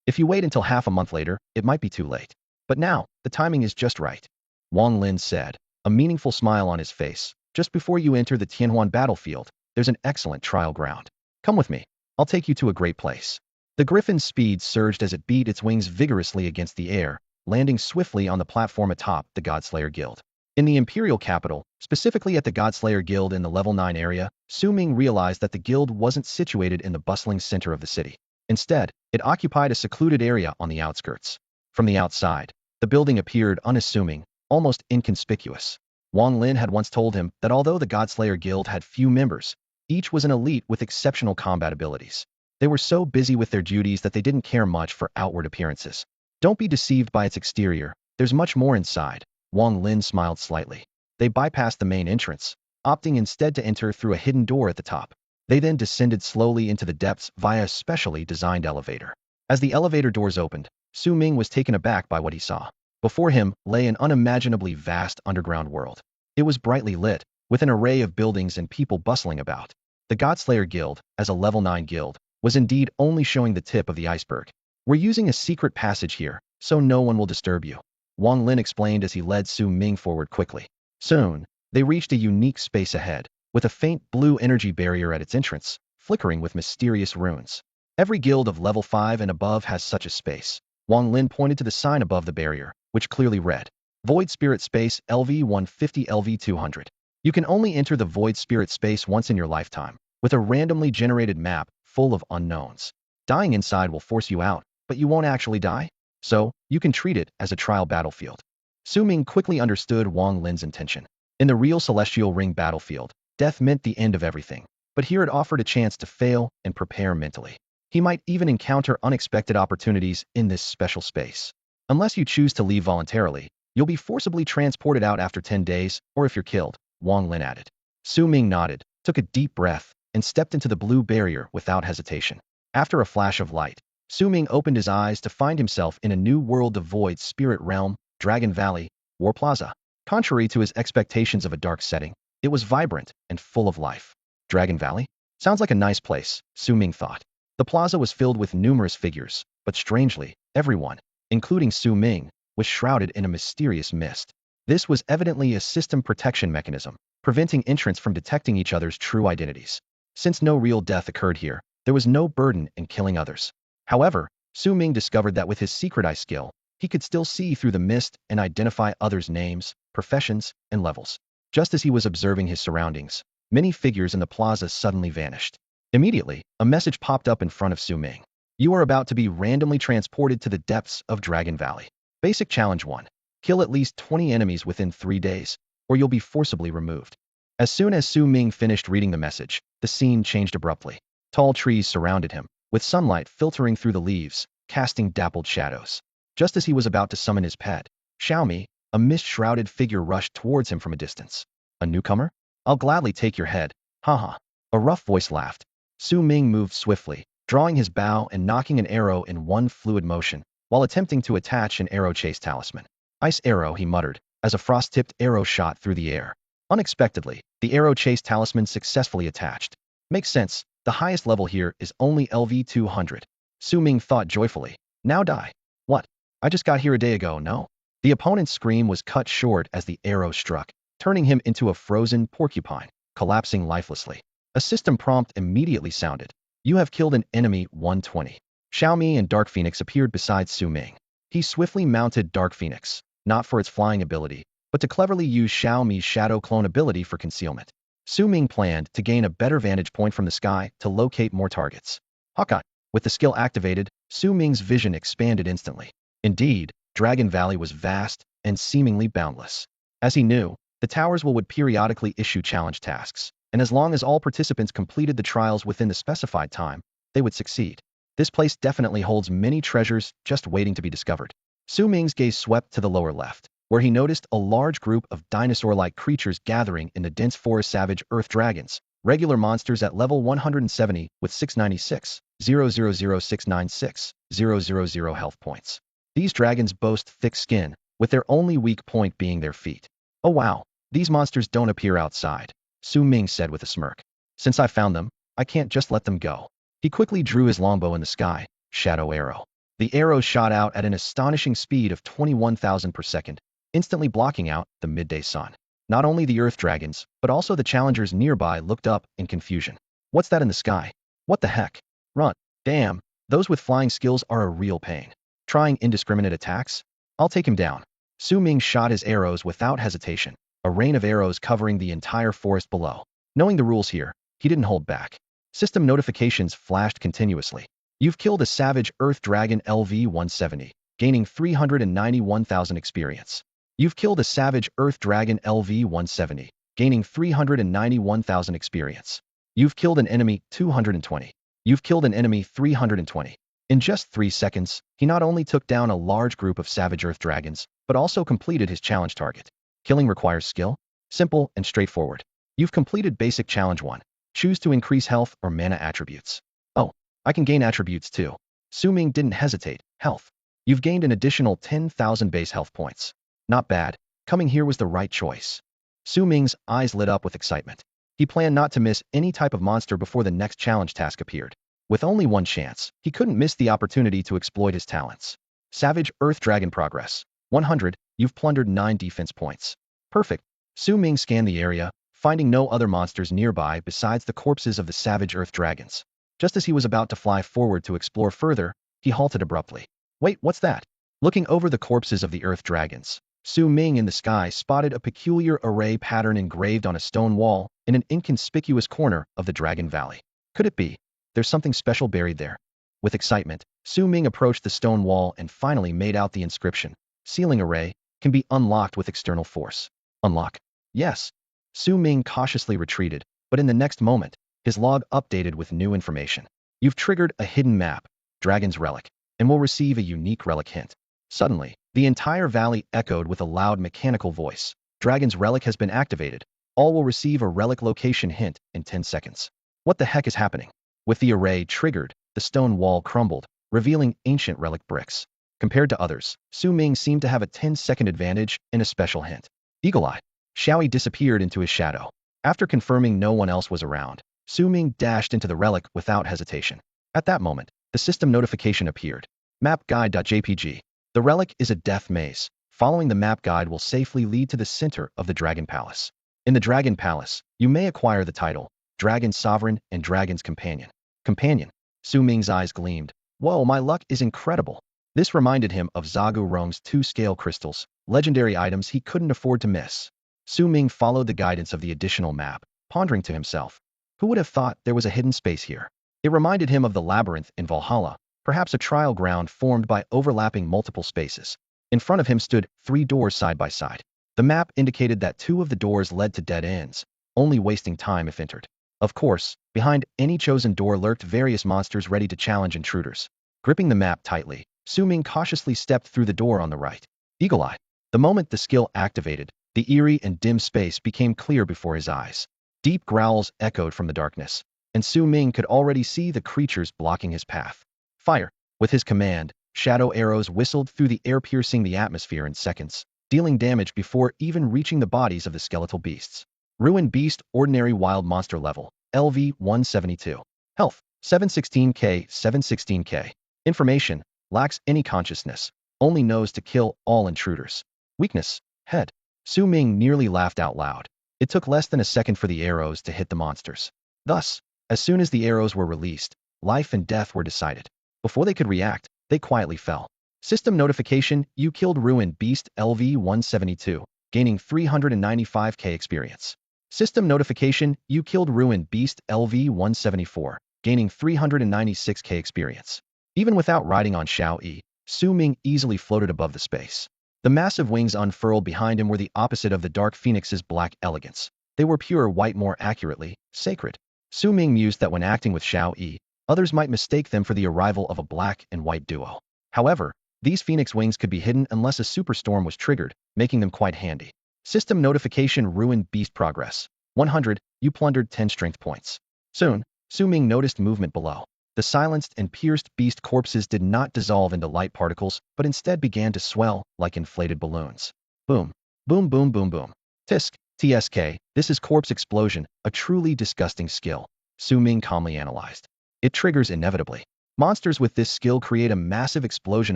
If you wait until half a month later, it might be too late. But now, the timing is just right. Wang Lin said, a meaningful smile on his face. Just before you enter the Tianhuan battlefield, there's an excellent trial ground. Come with me. I'll take you to a great place. The griffin's speed surged as it beat its wings vigorously against the air, landing swiftly on the platform atop the Godslayer Guild. In the Imperial capital, specifically at the Godslayer Guild in the Level 9 area, Su Ming realized that the guild wasn't situated in the bustling center of the city. Instead, it occupied a secluded area on the outskirts. From the outside, the building appeared unassuming, almost inconspicuous. Wang Lin had once told him that although the Godslayer Guild had few members, each was an elite with exceptional combat abilities. They were so busy with their duties that they didn't care much for outward appearances. Don't be deceived by its exterior, there's much more inside, Wang Lin smiled slightly. They bypassed the main entrance, opting instead to enter through a hidden door at the top. They then descended slowly into the depths via a specially designed elevator. As the elevator doors opened, Su Ming was taken aback by what he saw. Before him lay an unimaginably vast underground world. It was brightly lit, with an array of buildings and people bustling about. The Godslayer Guild, as a Level 9 guild, was indeed only showing the tip of the iceberg. We're using a secret passage here, so no one will disturb you, Wang Lin explained as he led Su Ming forward quickly. Soon, they reached a unique space ahead, with a faint blue energy barrier at its entrance, flickering with mysterious runes. Every guild of Level 5 and above has such a space. Wang Lin pointed to the sign above the barrier, which clearly read, Void Spirit Space LV-150 LV-200. You can only enter the Void Spirit Space once in your lifetime, with a randomly generated map full of unknowns. Dying inside will force you out, but you won't actually die, so you can treat it as a trial battlefield. Su Ming quickly understood Wang Lin's intention. In the real Celestial Ring battlefield, death meant the end of everything, but here it offered a chance to fail and prepare mentally. He might even encounter unexpected opportunities in this special space. Unless you choose to leave voluntarily, you'll be forcibly transported out after 10 days, or if you're killed, Wang Lin added. Su Ming nodded, took a deep breath, and stepped into the blue barrier without hesitation. After a flash of light, Su Ming opened his eyes to find himself in a new world of Void Spirit Realm, Dragon Valley, War Plaza. Contrary to his expectations of a dark setting, it was vibrant and full of life. Dragon Valley? Sounds like a nice place, Su Ming thought. The plaza was filled with numerous figures, but strangely, everyone, including Su Ming, was shrouded in a mysterious mist. This was evidently a system protection mechanism, preventing entrants from detecting each other's true identities. Since no real death occurred here, there was no burden in killing others. However, Su Ming discovered that with his secret eye skill, he could still see through the mist and identify others' names, professions, and levels. Just as he was observing his surroundings, many figures in the plaza suddenly vanished. Immediately, a message popped up in front of Su Ming. You are about to be randomly transported to the depths of Dragon Valley. Basic Challenge 1. Kill at least 20 enemies within 3 days, or you'll be forcibly removed. As soon as Su Ming finished reading the message, the scene changed abruptly. Tall trees surrounded him, with sunlight filtering through the leaves, casting dappled shadows. Just as he was about to summon his pet, Xiaomi, a mist-shrouded figure rushed towards him from a distance. A newcomer? I'll gladly take your head. Haha. A rough voice laughed. Su Ming moved swiftly, drawing his bow and knocking an arrow in one fluid motion, while attempting to attach an arrow chase talisman. Ice arrow, he muttered, as a frost-tipped arrow shot through the air. Unexpectedly, the arrow chase talisman successfully attached. Makes sense, the highest level here is only LV 200. Su Ming thought joyfully. Now die. What? I just got here a day ago, no? The opponent's scream was cut short as the arrow struck, turning him into a frozen porcupine, collapsing lifelessly. A system prompt immediately sounded. You have killed an enemy 120. Xiaomi and Dark Phoenix appeared beside Su Ming. He swiftly mounted Dark Phoenix, not for its flying ability, but to cleverly use Xiaomi's shadow clone ability for concealment. Su Ming planned to gain a better vantage point from the sky to locate more targets. Hawkeye. With the skill activated, Su Ming's vision expanded instantly. Indeed, Dragon Valley was vast and seemingly boundless. As he knew, the towers would periodically issue challenge tasks, and as long as all participants completed the trials within the specified time, they would succeed. This place definitely holds many treasures just waiting to be discovered. Su Ming's gaze swept to the lower left, where he noticed a large group of dinosaur-like creatures gathering in the dense forest. Savage earth dragons, regular monsters at level 170 with 696, 000696, 000 health points. These dragons boast thick skin, with their only weak point being their feet. Oh wow, these monsters don't appear outside, Su Ming said with a smirk. Since I found them, I can't just let them go. He quickly drew his longbow in the sky, shadow arrow. The arrow shot out at an astonishing speed of 21,000 per second, instantly blocking out the midday sun. Not only the earth dragons, but also the challengers nearby looked up in confusion. What's that in the sky? What the heck? Run. Damn, those with flying skills are a real pain. Trying indiscriminate attacks? I'll take him down. Su Ming shot his arrows without hesitation, a rain of arrows covering the entire forest below. Knowing the rules here, he didn't hold back. System notifications flashed continuously. You've killed a savage earth dragon LV 170, gaining 391,000 experience. You've killed a savage earth dragon LV 170, gaining 391,000 experience. You've killed an enemy 220. You've killed an enemy 320. In just 3 seconds, he not only took down a large group of savage earth dragons, but also completed his challenge target. Killing requires skill? Simple and straightforward. You've completed basic challenge 1. Choose to increase health or mana attributes. Oh, I can gain attributes too. Su Ming didn't hesitate. Health. You've gained an additional 10,000 base health points. Not bad. Coming here was the right choice. Su Ming's eyes lit up with excitement. He planned not to miss any type of monster before the next challenge task appeared. With only one chance, he couldn't miss the opportunity to exploit his talents. Savage Earth Dragon progress. 100, you've plundered 9 defense points. Perfect. Su Ming scanned the area, finding no other monsters nearby besides the corpses of the savage earth dragons. Just as he was about to fly forward to explore further, he halted abruptly. Wait, what's that? Looking over the corpses of the earth dragons, Su Ming in the sky spotted a peculiar array pattern engraved on a stone wall in an inconspicuous corner of the Dragon Valley. Could it be? There's something special buried there. With excitement, Su Ming approached the stone wall and finally made out the inscription. Sealing array can be unlocked with external force. Unlock? Yes. Su Ming cautiously retreated, but in the next moment, his log updated with new information. You've triggered a hidden map, Dragon's Relic, and will receive a unique relic hint. Suddenly, the entire valley echoed with a loud mechanical voice. Dragon's Relic has been activated. All will receive a relic location hint in 10 seconds. What the heck is happening? With the array triggered, the stone wall crumbled, revealing ancient relic bricks. Compared to others, Su Ming seemed to have a 10-second advantage and a special hint. Eagle Eye. Xiaomi disappeared into his shadow. After confirming no one else was around, Su Ming dashed into the relic without hesitation. At that moment, the system notification appeared. Map guide.jpg. The relic is a death maze. Following the map guide will safely lead to the center of the Dragon Palace. In the Dragon Palace, you may acquire the title, Dragon's Sovereign and Dragon's Companion. Companion. Su Ming's eyes gleamed. Whoa, my luck is incredible. This reminded him of Zagu Rong's 2 scale crystals, legendary items he couldn't afford to miss. Su Ming followed the guidance of the additional map, pondering to himself. Who would have thought there was a hidden space here? It reminded him of the labyrinth in Valhalla, perhaps a trial ground formed by overlapping multiple spaces. In front of him stood 3 doors side by side. The map indicated that 2 of the doors led to dead ends, only wasting time if entered. Of course, behind any chosen door lurked various monsters ready to challenge intruders. Gripping the map tightly, Su Ming cautiously stepped through the door on the right. Eagle-eyed. The moment the skill activated, the eerie and dim space became clear before his eyes. Deep growls echoed from the darkness, and Su Ming could already see the creatures blocking his path. Fire! With his command, shadow arrows whistled through the air, piercing the atmosphere in seconds, dealing damage before even reaching the bodies of the skeletal beasts. Ruined Beast, Ordinary Wild Monster Level, LV 172. Health, 716k, 716k. Information, lacks any consciousness, only knows to kill all intruders. Weakness, head. Su Ming nearly laughed out loud. It took less than a second for the arrows to hit the monsters. Thus, as soon as the arrows were released, life and death were decided. Before they could react, they quietly fell. System notification, you killed Ruined Beast LV 172, gaining 395k experience. System notification, you killed Ruined Beast LV 174, gaining 396k experience. Even without riding on Xiao Yi, Su Ming easily floated above the space. The massive wings unfurled behind him were the opposite of the Dark Phoenix's black elegance. They were pure white, more accurately, sacred. Su Ming mused that when acting with Xiao Yi, others might mistake them for the arrival of a black and white duo. However, these phoenix wings could be hidden unless a superstorm was triggered, making them quite handy. System notification, Ruined Beast progress. 100, you plundered 10 strength points. Soon, Su Ming noticed movement below. The silenced and pierced beast corpses did not dissolve into light particles, but instead began to swell like inflated balloons. Boom. Boom boom boom boom. Tisk, TSK, this is corpse explosion, a truly disgusting skill, Su Ming calmly analyzed. It triggers inevitably. Monsters with this skill create a massive explosion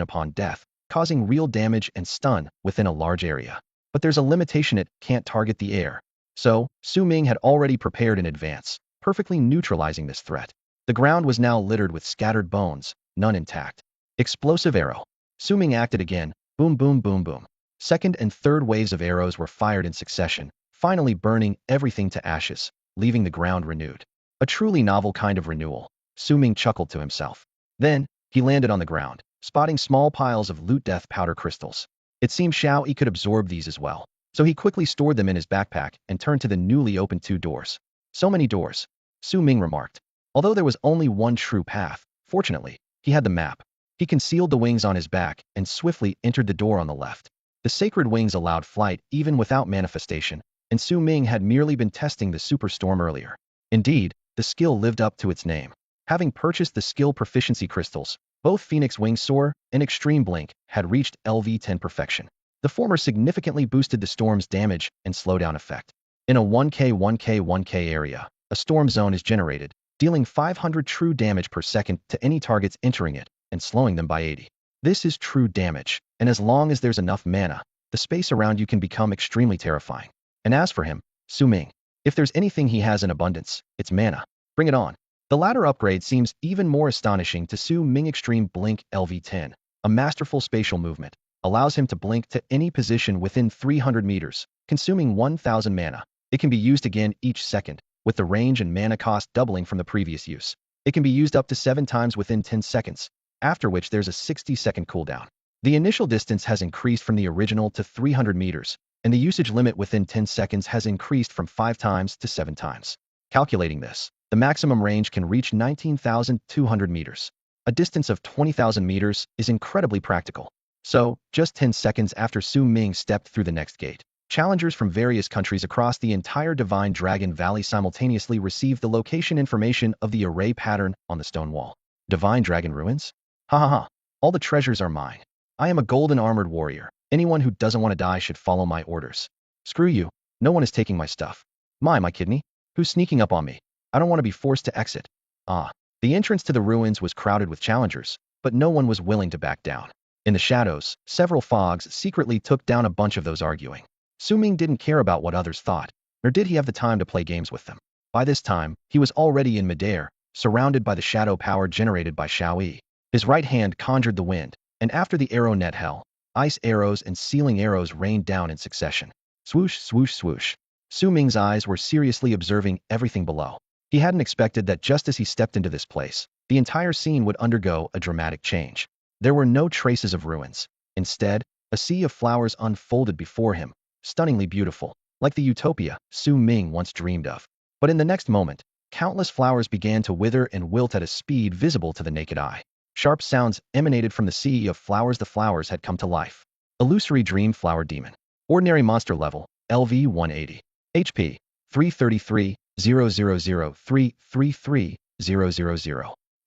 upon death, causing real damage and stun within a large area. But there's a limitation: it can't target the air. So, Su Ming had already prepared in advance, perfectly neutralizing this threat. The ground was now littered with scattered bones, none intact. Explosive arrow. Su Ming acted again. Boom boom boom boom. Second and third waves of arrows were fired in succession, finally burning everything to ashes, leaving the ground renewed. A truly novel kind of renewal, Su Ming chuckled to himself. Then, he landed on the ground, spotting small piles of loot death powder crystals. It seemed Xiao Yi could absorb these as well, so he quickly stored them in his backpack and turned to the newly opened 2 doors. So many doors, Su Ming remarked. Although there was only one true path, fortunately, he had the map. He concealed the wings on his back and swiftly entered the door on the left. The sacred wings allowed flight even without manifestation, and Su Ming had merely been testing the superstorm earlier. Indeed, the skill lived up to its name. Having purchased the skill proficiency crystals, both Phoenix Wing Soar and Extreme Blink had reached LV10 perfection. The former significantly boosted the storm's damage and slowdown effect. In a 1k 1k 1k area, a storm zone is generated, dealing 500 true damage per second to any targets entering it, and slowing them by 80. This is true damage, and as long as there's enough mana, the space around you can become extremely terrifying. And as for him, Su Ming, if there's anything he has in abundance, it's mana. Bring it on. The latter upgrade seems even more astonishing to Su Ming. Extreme Blink LV10, a masterful spatial movement, allows him to blink to any position within 300 meters, consuming 1,000 mana. It can be used again each second, with the range and mana cost doubling from the previous use. It can be used up to 7 times within 10 seconds, after which there's a 60-second cooldown. The initial distance has increased from the original to 300 meters, and the usage limit within 10 seconds has increased from 5 times to 7 times. Calculating this, the maximum range can reach 19,200 meters. A distance of 20,000 meters is incredibly practical. So, just 10 seconds after Su Ming stepped through the next gate, challengers from various countries across the entire Divine Dragon Valley simultaneously received the location information of the array pattern on the stone wall. Divine Dragon Ruins? Ha ha ha. All the treasures are mine. I am a golden armored warrior. Anyone who doesn't want to die should follow my orders. Screw you. No one is taking my stuff. My kidney? Who's sneaking up on me? I don't want to be forced to exit. Ah. The entrance to the ruins was crowded with challengers, but no one was willing to back down. In the shadows, several fogs secretly took down a bunch of those arguing. Su Ming didn't care about what others thought, nor did he have the time to play games with them. By this time, he was already in midair, surrounded by the shadow power generated by Xiao Yi. His right hand conjured the wind, and after the arrow net hell, ice arrows and sealing arrows rained down in succession. Swoosh, swoosh, swoosh. Su Ming's eyes were seriously observing everything below. He hadn't expected that just as he stepped into this place, the entire scene would undergo a dramatic change. There were no traces of ruins. Instead, a sea of flowers unfolded before him, stunningly beautiful, like the utopia Su Ming once dreamed of. But in the next moment, countless flowers began to wither and wilt at a speed visible to the naked eye. Sharp sounds emanated from the sea of flowers. The flowers had come to life. Illusory Dream Flower Demon. Ordinary Monster Level, LV 180. HP, 333, 000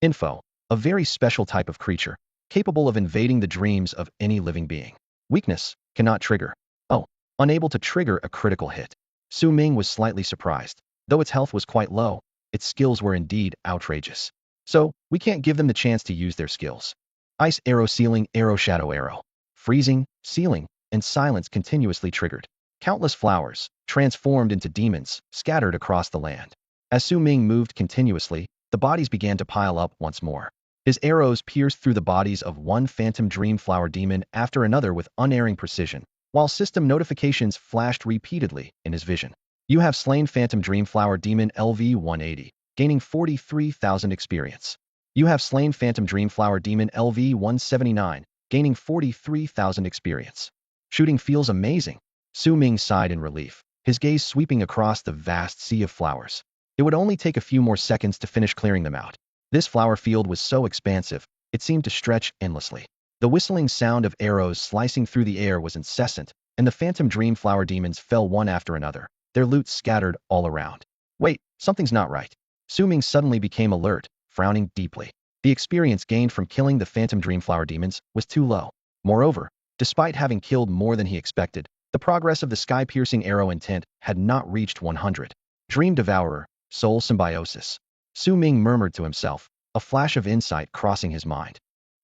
Info. A very special type of creature, capable of invading the dreams of any living being. Weakness, cannot trigger. Oh, unable to trigger a critical hit. Su Ming was slightly surprised. Though its health was quite low, its skills were indeed outrageous. So, we can't give them the chance to use their skills. Ice Arrow, Sealing Arrow, Shadow Arrow. Freezing, sealing, and silence continuously triggered. Countless flowers, transformed into demons, scattered across the land. As Su Ming moved continuously, the bodies began to pile up once more. His arrows pierced through the bodies of one phantom dream flower demon after another with unerring precision, while system notifications flashed repeatedly in his vision. You have slain Phantom Dream Flower Demon LV 180, gaining 43,000 experience. You have slain Phantom Dream Flower Demon LV 179, gaining 43,000 experience. Shooting feels amazing. Su Ming sighed in relief, his gaze sweeping across the vast sea of flowers. It would only take a few more seconds to finish clearing them out. This flower field was so expansive, it seemed to stretch endlessly. The whistling sound of arrows slicing through the air was incessant, and the Phantom Dream Flower Demons fell one after another, their loot scattered all around. Wait, something's not right. Su Ming suddenly became alert, frowning deeply. The experience gained from killing the Phantom Dream Flower Demons was too low. Moreover, despite having killed more than he expected, the progress of the sky-piercing arrow intent had not reached 100. Dream Devourer, Soul Symbiosis. Su Ming murmured to himself, a flash of insight crossing his mind.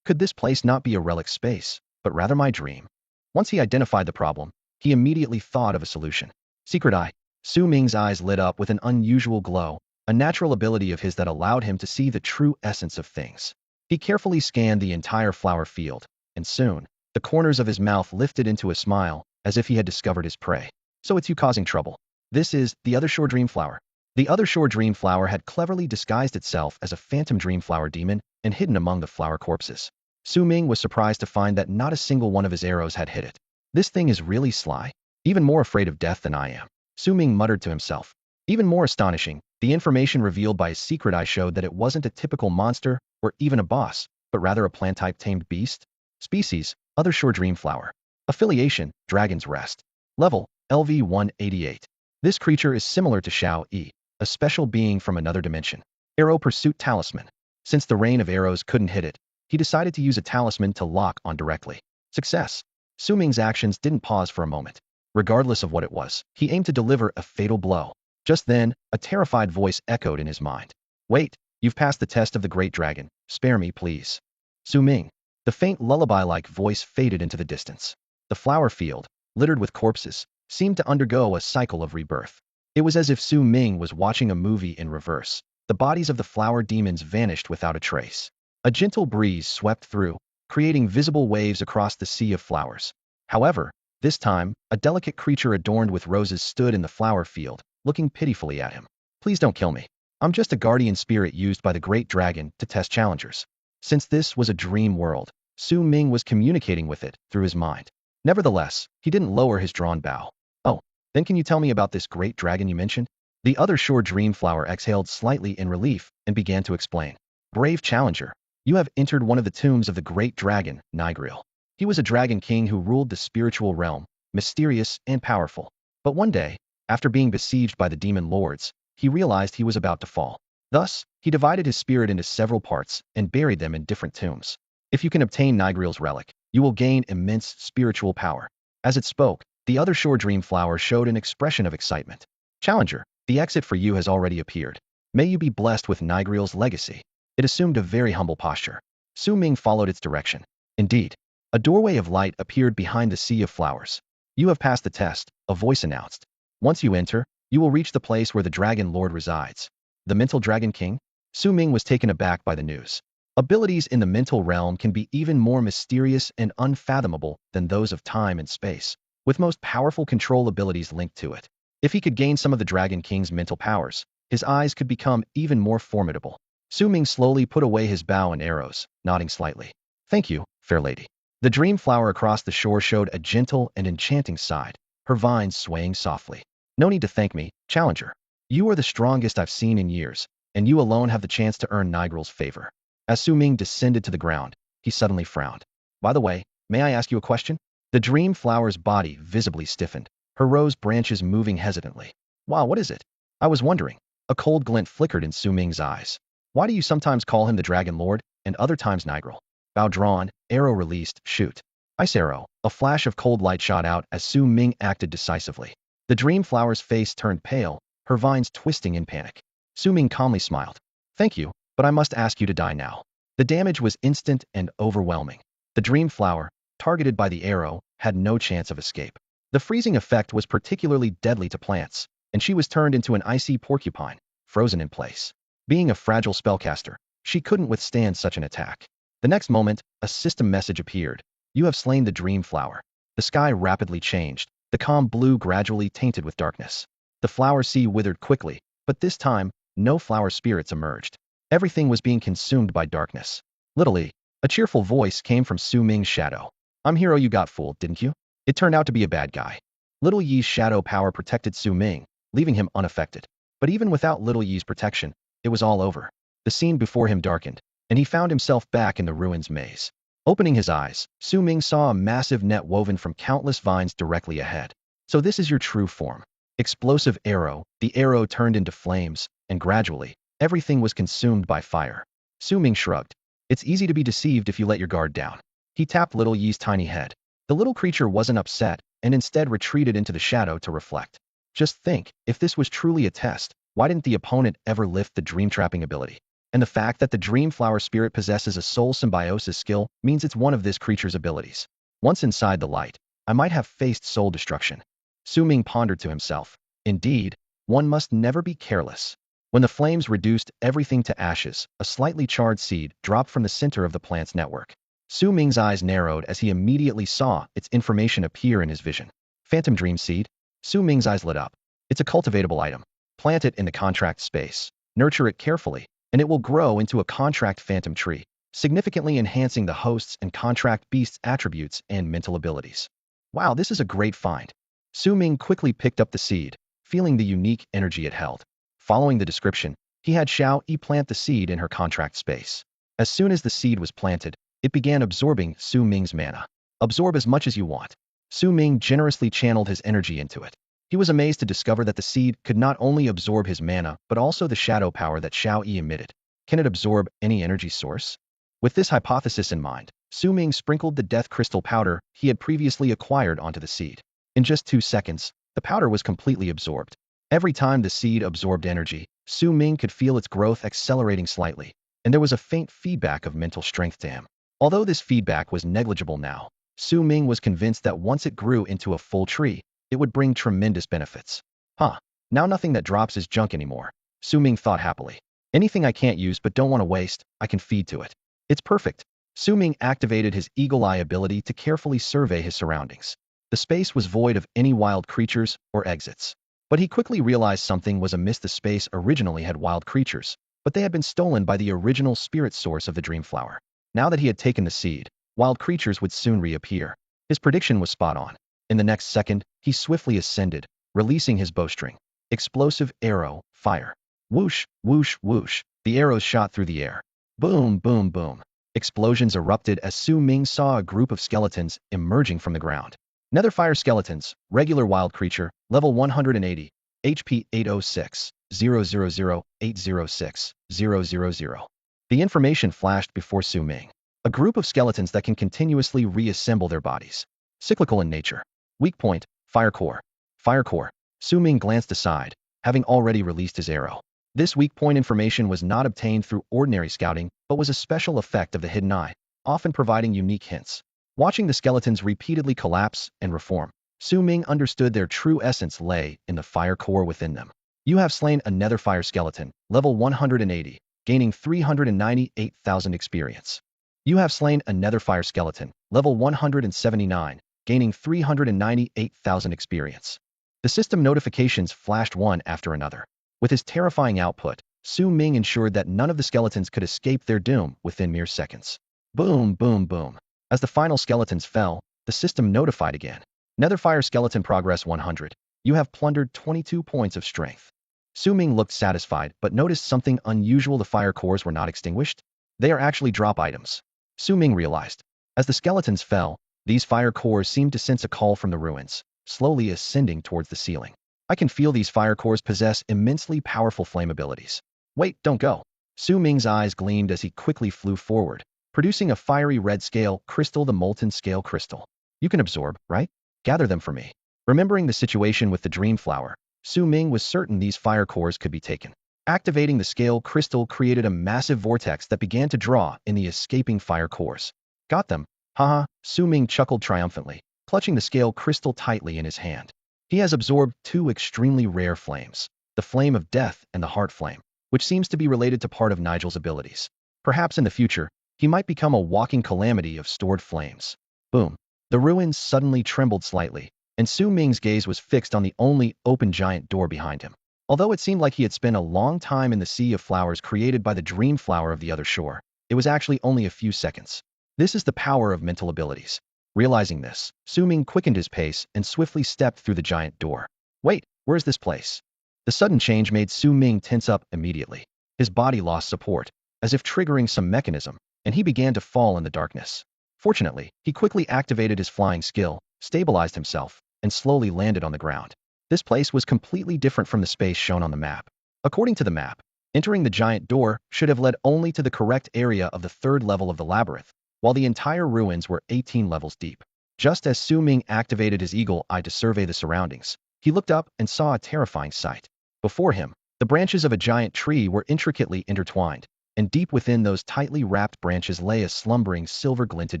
Could this place not be a relic space, but rather my dream? Once he identified the problem, he immediately thought of a solution. Secret Eye. Su Ming's eyes lit up with an unusual glow, a natural ability of his that allowed him to see the true essence of things. He carefully scanned the entire flower field, and soon, the corners of his mouth lifted into a smile, as if he had discovered his prey. So it's you causing trouble. This is the Other Shore Dream Flower. The Other Shore Dream Flower had cleverly disguised itself as a phantom dream flower demon and hidden among the flower corpses. Su Ming was surprised to find that not a single one of his arrows had hit it. This thing is really sly. Even more afraid of death than I am. Su Ming muttered to himself. Even more astonishing, the information revealed by his secret eye showed that it wasn't a typical monster or even a boss, but rather a plant-type tamed beast. Species, Other Shore Dream Flower. Affiliation, Dragon's Rest. Level, LV 188. This creature is similar to Xiao Yi, a special being from another dimension. Arrow Pursuit Talisman. Since the rain of arrows couldn't hit it, he decided to use a talisman to lock on directly. Success. Su Ming's actions didn't pause for a moment. Regardless of what it was, he aimed to deliver a fatal blow. Just then, a terrified voice echoed in his mind. Wait, you've passed the test of the Great Dragon. Spare me, please. Su Ming. The faint lullaby-like voice faded into the distance. The flower field, littered with corpses, seemed to undergo a cycle of rebirth. It was as if Su Ming was watching a movie in reverse. The bodies of the flower demons vanished without a trace. A gentle breeze swept through, creating visible waves across the sea of flowers. However, this time, a delicate creature adorned with roses stood in the flower field, looking pitifully at him. Please don't kill me. I'm just a guardian spirit used by the Great Dragon to test challengers. Since this was a dream world, Su Ming was communicating with it through his mind. Nevertheless, he didn't lower his drawn bow. Oh, then can you tell me about this great dragon you mentioned? The Other Shore Dream Flower exhaled slightly in relief and began to explain. Brave challenger, you have entered one of the tombs of the great dragon, Nigriel. He was a dragon king who ruled the spiritual realm, mysterious and powerful. But one day, after being besieged by the demon lords, he realized he was about to fall. Thus, he divided his spirit into several parts and buried them in different tombs. If you can obtain Nigriel's relic, you will gain immense spiritual power. As it spoke, the Other Shore Dream Flower showed an expression of excitement. Challenger, the exit for you has already appeared. May you be blessed with Nigriel's legacy. It assumed a very humble posture. Su Ming followed its direction. Indeed, a doorway of light appeared behind the sea of flowers. You have passed the test, a voice announced. Once you enter, you will reach the place where the Dragon Lord resides. The Mental Dragon King? Su Ming was taken aback by the news. Abilities in the mental realm can be even more mysterious and unfathomable than those of time and space, with most powerful control abilities linked to it. If he could gain some of the Dragon King's mental powers, his eyes could become even more formidable. Su Ming slowly put away his bow and arrows, nodding slightly. Thank you, fair lady. The dream flower across the shore showed a gentle and enchanting side, her vines swaying softly. No need to thank me, Challenger. You are the strongest I've seen in years, and you alone have the chance to earn Nigrel's favor. As Su Ming descended to the ground, he suddenly frowned. By the way, may I ask you a question? The dream flower's body visibly stiffened, her rose branches moving hesitantly. Wow, what is it? I was wondering. A cold glint flickered in Su Ming's eyes. Why do you sometimes call him the Dragon Lord, and other times Nigrel? Bow drawn, arrow released, shoot. Ice arrow. A flash of cold light shot out as Su Ming acted decisively. The dream flower's face turned pale, her vines twisting in panic. Su Ming calmly smiled. Thank you, but I must ask you to die now. The damage was instant and overwhelming. The dream flower, targeted by the arrow, had no chance of escape. The freezing effect was particularly deadly to plants, and she was turned into an icy porcupine, frozen in place. Being a fragile spellcaster, she couldn't withstand such an attack. The next moment, a system message appeared. You have slain the dream flower. The sky rapidly changed, the calm blue gradually tainted with darkness. The flower sea withered quickly, but this time, no flower spirits emerged. Everything was being consumed by darkness. Little, a cheerful voice came from Su Ming's shadow. I'm hero, you got fooled, didn't you? It turned out to be a bad guy. Little Yi's shadow power protected Su Ming, leaving him unaffected. But even without Little Yi's protection, it was all over. The scene before him darkened, and he found himself back in the ruins maze. Opening his eyes, Su Ming saw a massive net woven from countless vines directly ahead. So this is your true form. Explosive arrow. The arrow turned into flames, and gradually, everything was consumed by fire. Su Ming shrugged. It's easy to be deceived if you let your guard down. He tapped Little Yi's tiny head. The little creature wasn't upset, and instead retreated into the shadow to reflect. Just think, if this was truly a test, why didn't the opponent ever lift the dream trapping ability? And the fact that the dream flower spirit possesses a soul symbiosis skill means it's one of this creature's abilities. Once inside the light, I might have faced soul destruction. Su Ming pondered to himself. Indeed, one must never be careless. When the flames reduced everything to ashes, a slightly charred seed dropped from the center of the plant's network. Su Ming's eyes narrowed as he immediately saw its information appear in his vision. Phantom Dream Seed? Su Ming's eyes lit up. It's a cultivatable item. Plant it in the contract space. Nurture it carefully, and it will grow into a contract phantom tree, significantly enhancing the host's and contract beast's attributes and mental abilities. Wow, this is a great find. Su Ming quickly picked up the seed, feeling the unique energy it held. Following the description, he had Xiao Yi plant the seed in her contract space. As soon as the seed was planted, it began absorbing Su Ming's mana. Absorb as much as you want. Su Ming generously channeled his energy into it. He was amazed to discover that the seed could not only absorb his mana, but also the shadow power that Xiao Yi emitted. Can it absorb any energy source? With this hypothesis in mind, Su Ming sprinkled the death crystal powder he had previously acquired onto the seed. In just 2 seconds, the powder was completely absorbed. Every time the seed absorbed energy, Su Ming could feel its growth accelerating slightly, and there was a faint feedback of mental strength to him. Although this feedback was negligible now, Su Ming was convinced that once it grew into a full tree, it would bring tremendous benefits. Now nothing that drops is junk anymore, Su Ming thought happily. Anything I can't use but don't want to waste, I can feed to it. It's perfect. Su Ming activated his eagle eye ability to carefully survey his surroundings. The space was void of any wild creatures or exits. But he quickly realized something was amiss. The space originally had wild creatures, but they had been stolen by the original spirit source of the dream flower. Now that he had taken the seed, wild creatures would soon reappear. His prediction was spot on. In the next second, he swiftly ascended, releasing his bowstring. Explosive arrow, fire. Whoosh, whoosh, whoosh. The arrows shot through the air. Boom, boom, boom. Explosions erupted as Su Ming saw a group of skeletons emerging from the ground. Netherfire skeletons, regular wild creature, level 180, HP 806, 000, 806, 000. The information flashed before Su Ming. A group of skeletons that can continuously reassemble their bodies. Cyclical in nature. Weak point, fire core. Fire core. Su Ming glanced aside, having already released his arrow. This weak point information was not obtained through ordinary scouting, but was a special effect of the hidden eye, often providing unique hints. Watching the skeletons repeatedly collapse and reform, Su Ming understood their true essence lay in the fire core within them. You have slain a netherfire skeleton, level 180, gaining 398,000 experience. You have slain a netherfire skeleton, level 179, gaining 398,000 experience. The system notifications flashed one after another. With his terrifying output, Su Ming ensured that none of the skeletons could escape their doom within mere seconds. Boom, boom, boom. As the final skeletons fell, the system notified again. Netherfire skeleton progress 100. You have plundered 22 points of strength. Su Ming looked satisfied, but noticed something unusual. The fire cores were not extinguished. They are actually drop items. Su Ming realized. As the skeletons fell, these fire cores seemed to sense a call from the ruins, slowly ascending towards the ceiling. I can feel these fire cores possess immensely powerful flame abilities. Wait, don't go. Su Ming's eyes gleamed as he quickly flew forward, producing a fiery red scale crystal, the molten scale crystal. You can absorb, right? Gather them for me. Remembering the situation with the dream flower, Su Ming was certain these fire cores could be taken. Activating the scale crystal created a massive vortex that began to draw in the escaping fire cores. Got them. Haha, Su Ming chuckled triumphantly, clutching the scale crystal tightly in his hand. He has absorbed two extremely rare flames, the flame of death and the heart flame, which seems to be related to part of Nigel's abilities. Perhaps in the future, he might become a walking calamity of stored flames. Boom. The ruins suddenly trembled slightly, and Su Ming's gaze was fixed on the only open giant door behind him. Although it seemed like he had spent a long time in the sea of flowers created by the dream flower of the other shore, it was actually only a few seconds. This is the power of mental abilities. Realizing this, Su Ming quickened his pace and swiftly stepped through the giant door. Wait, where's this place? The sudden change made Su Ming tense up immediately. His body lost support, as if triggering some mechanism, and he began to fall in the darkness. Fortunately, he quickly activated his flying skill, stabilized himself, and slowly landed on the ground. This place was completely different from the space shown on the map. According to the map, entering the giant door should have led only to the correct area of the third level of the labyrinth, while the entire ruins were 18 levels deep. Just as Su Ming activated his eagle eye to survey the surroundings, he looked up and saw a terrifying sight. Before him, the branches of a giant tree were intricately intertwined, and deep within those tightly wrapped branches lay a slumbering silver-glinted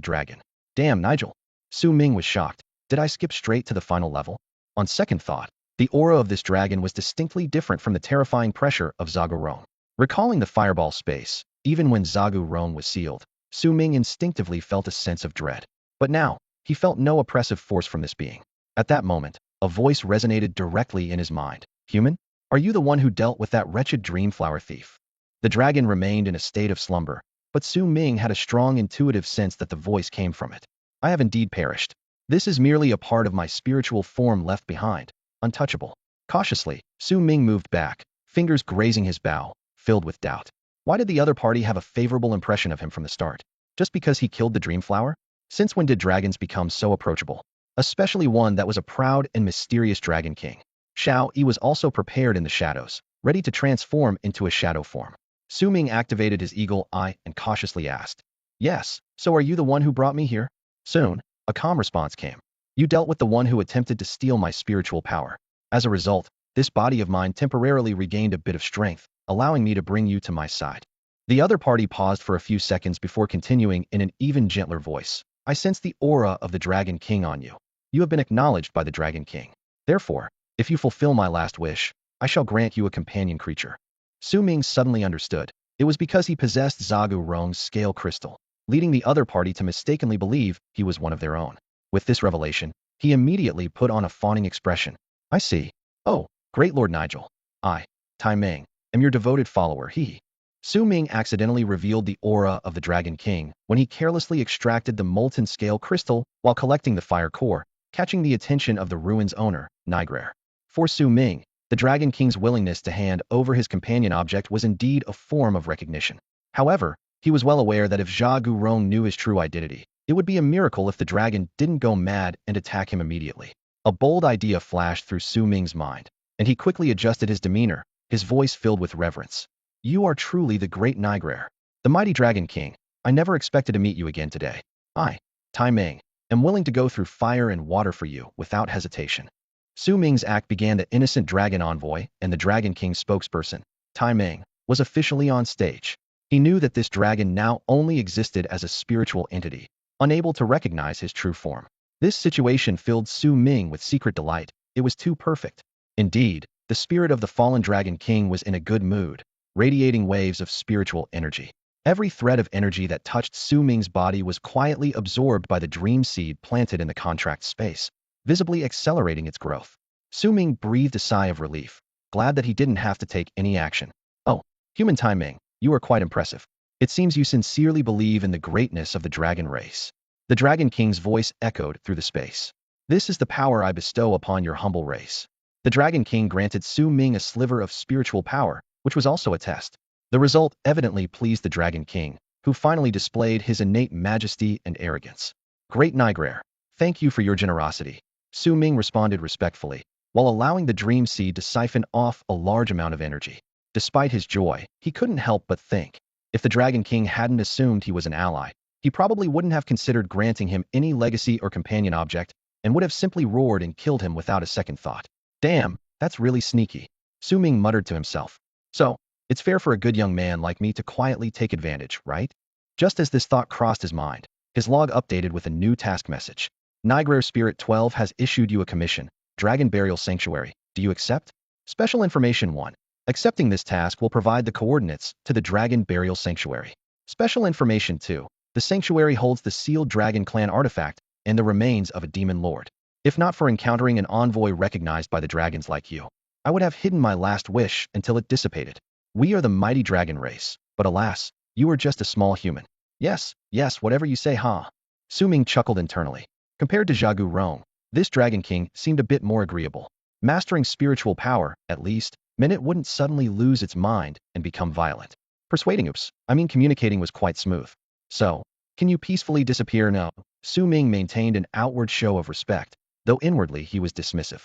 dragon. Damn, Nigel. Su Ming was shocked. Did I skip straight to the final level? On second thought, the aura of this dragon was distinctly different from the terrifying pressure of Zagu Rong. Recalling the fireball space, even when Zagu Rong was sealed, Su Ming instinctively felt a sense of dread. But now, he felt no oppressive force from this being. At that moment, a voice resonated directly in his mind. Human? Are you the one who dealt with that wretched dreamflower thief? The dragon remained in a state of slumber, but Su Ming had a strong intuitive sense that the voice came from it. I have indeed perished. This is merely a part of my spiritual form left behind, untouchable. Cautiously, Su Ming moved back, fingers grazing his bow, filled with doubt. Why did the other party have a favorable impression of him from the start? Just because he killed the dreamflower? Since when did dragons become so approachable? Especially one that was a proud and mysterious dragon king. Xiao Yi was also prepared in the shadows, ready to transform into a shadow form. Su Ming activated his eagle eye and cautiously asked, Yes, so are you the one who brought me here? Soon, a calm response came. You dealt with the one who attempted to steal my spiritual power. As a result, this body of mine temporarily regained a bit of strength, allowing me to bring you to my side. The other party paused for a few seconds before continuing in an even gentler voice. I sense the aura of the Dragon King on you. You have been acknowledged by the Dragon King. Therefore, if you fulfill my last wish, I shall grant you a companion creature. Su Ming suddenly understood. It was because he possessed Zagu Rong's scale crystal, leading the other party to mistakenly believe he was one of their own. With this revelation, he immediately put on a fawning expression. I see. Oh, great Lord Nigel. I, Tai Meng, am your devoted follower. Su Ming accidentally revealed the aura of the Dragon King when he carelessly extracted the molten scale crystal while collecting the fire core, catching the attention of the ruin's owner, Nigrer. For Su Ming, the Dragon King's willingness to hand over his companion object was indeed a form of recognition. However, he was well aware that if Zagu Rong knew his true identity, it would be a miracle if the dragon didn't go mad and attack him immediately. A bold idea flashed through Su Ming's mind, and he quickly adjusted his demeanor, his voice filled with reverence. You are truly the great Nigrer, the mighty Dragon King. I never expected to meet you again today. I, Tai Meng, am willing to go through fire and water for you without hesitation. Su Ming's act began. The innocent dragon envoy and the Dragon King's spokesperson, Tai Meng, was officially on stage. He knew that this dragon now only existed as a spiritual entity, unable to recognize his true form. This situation filled Su Ming with secret delight. It was too perfect. Indeed, the spirit of the fallen Dragon King was in a good mood, radiating waves of spiritual energy. Every thread of energy that touched Su Ming's body was quietly absorbed by the dream seed planted in the contract space, visibly accelerating its growth. Su Ming breathed a sigh of relief, glad that he didn't have to take any action. Oh, human Tai Meng, you are quite impressive. It seems you sincerely believe in the greatness of the dragon race. The Dragon King's voice echoed through the space. This is the power I bestow upon your humble race. The Dragon King granted Su Ming a sliver of spiritual power, which was also a test. The result evidently pleased the Dragon King, who finally displayed his innate majesty and arrogance. Great Nigrer, thank you for your generosity. Su Ming responded respectfully, while allowing the dream seed to siphon off a large amount of energy. Despite his joy, he couldn't help but think. If the Dragon King hadn't assumed he was an ally, he probably wouldn't have considered granting him any legacy or companion object, and would have simply roared and killed him without a second thought. Damn, that's really sneaky. Su Ming muttered to himself. So, it's fair for a good young man like me to quietly take advantage, right? Just as this thought crossed his mind, his log updated with a new task message. Nigrer Spirit 12 has issued you a commission, Dragon Burial Sanctuary. Do you accept? Special Information 1. Accepting this task will provide the coordinates to the Dragon Burial Sanctuary. Special Information 2. The sanctuary holds the sealed Dragon Clan artifact and the remains of a demon lord. If not for encountering an envoy recognized by the dragons like you, I would have hidden my last wish until it dissipated. We are the mighty dragon race, but alas, you are just a small human. Yes, whatever you say, huh? Su Ming chuckled internally. Compared to Zhagu Rong, this Dragon King seemed a bit more agreeable. Mastering spiritual power, at least, meant it wouldn't suddenly lose its mind and become violent. Communicating was quite smooth. So, can you peacefully disappear now? Su Ming maintained an outward show of respect, though inwardly he was dismissive.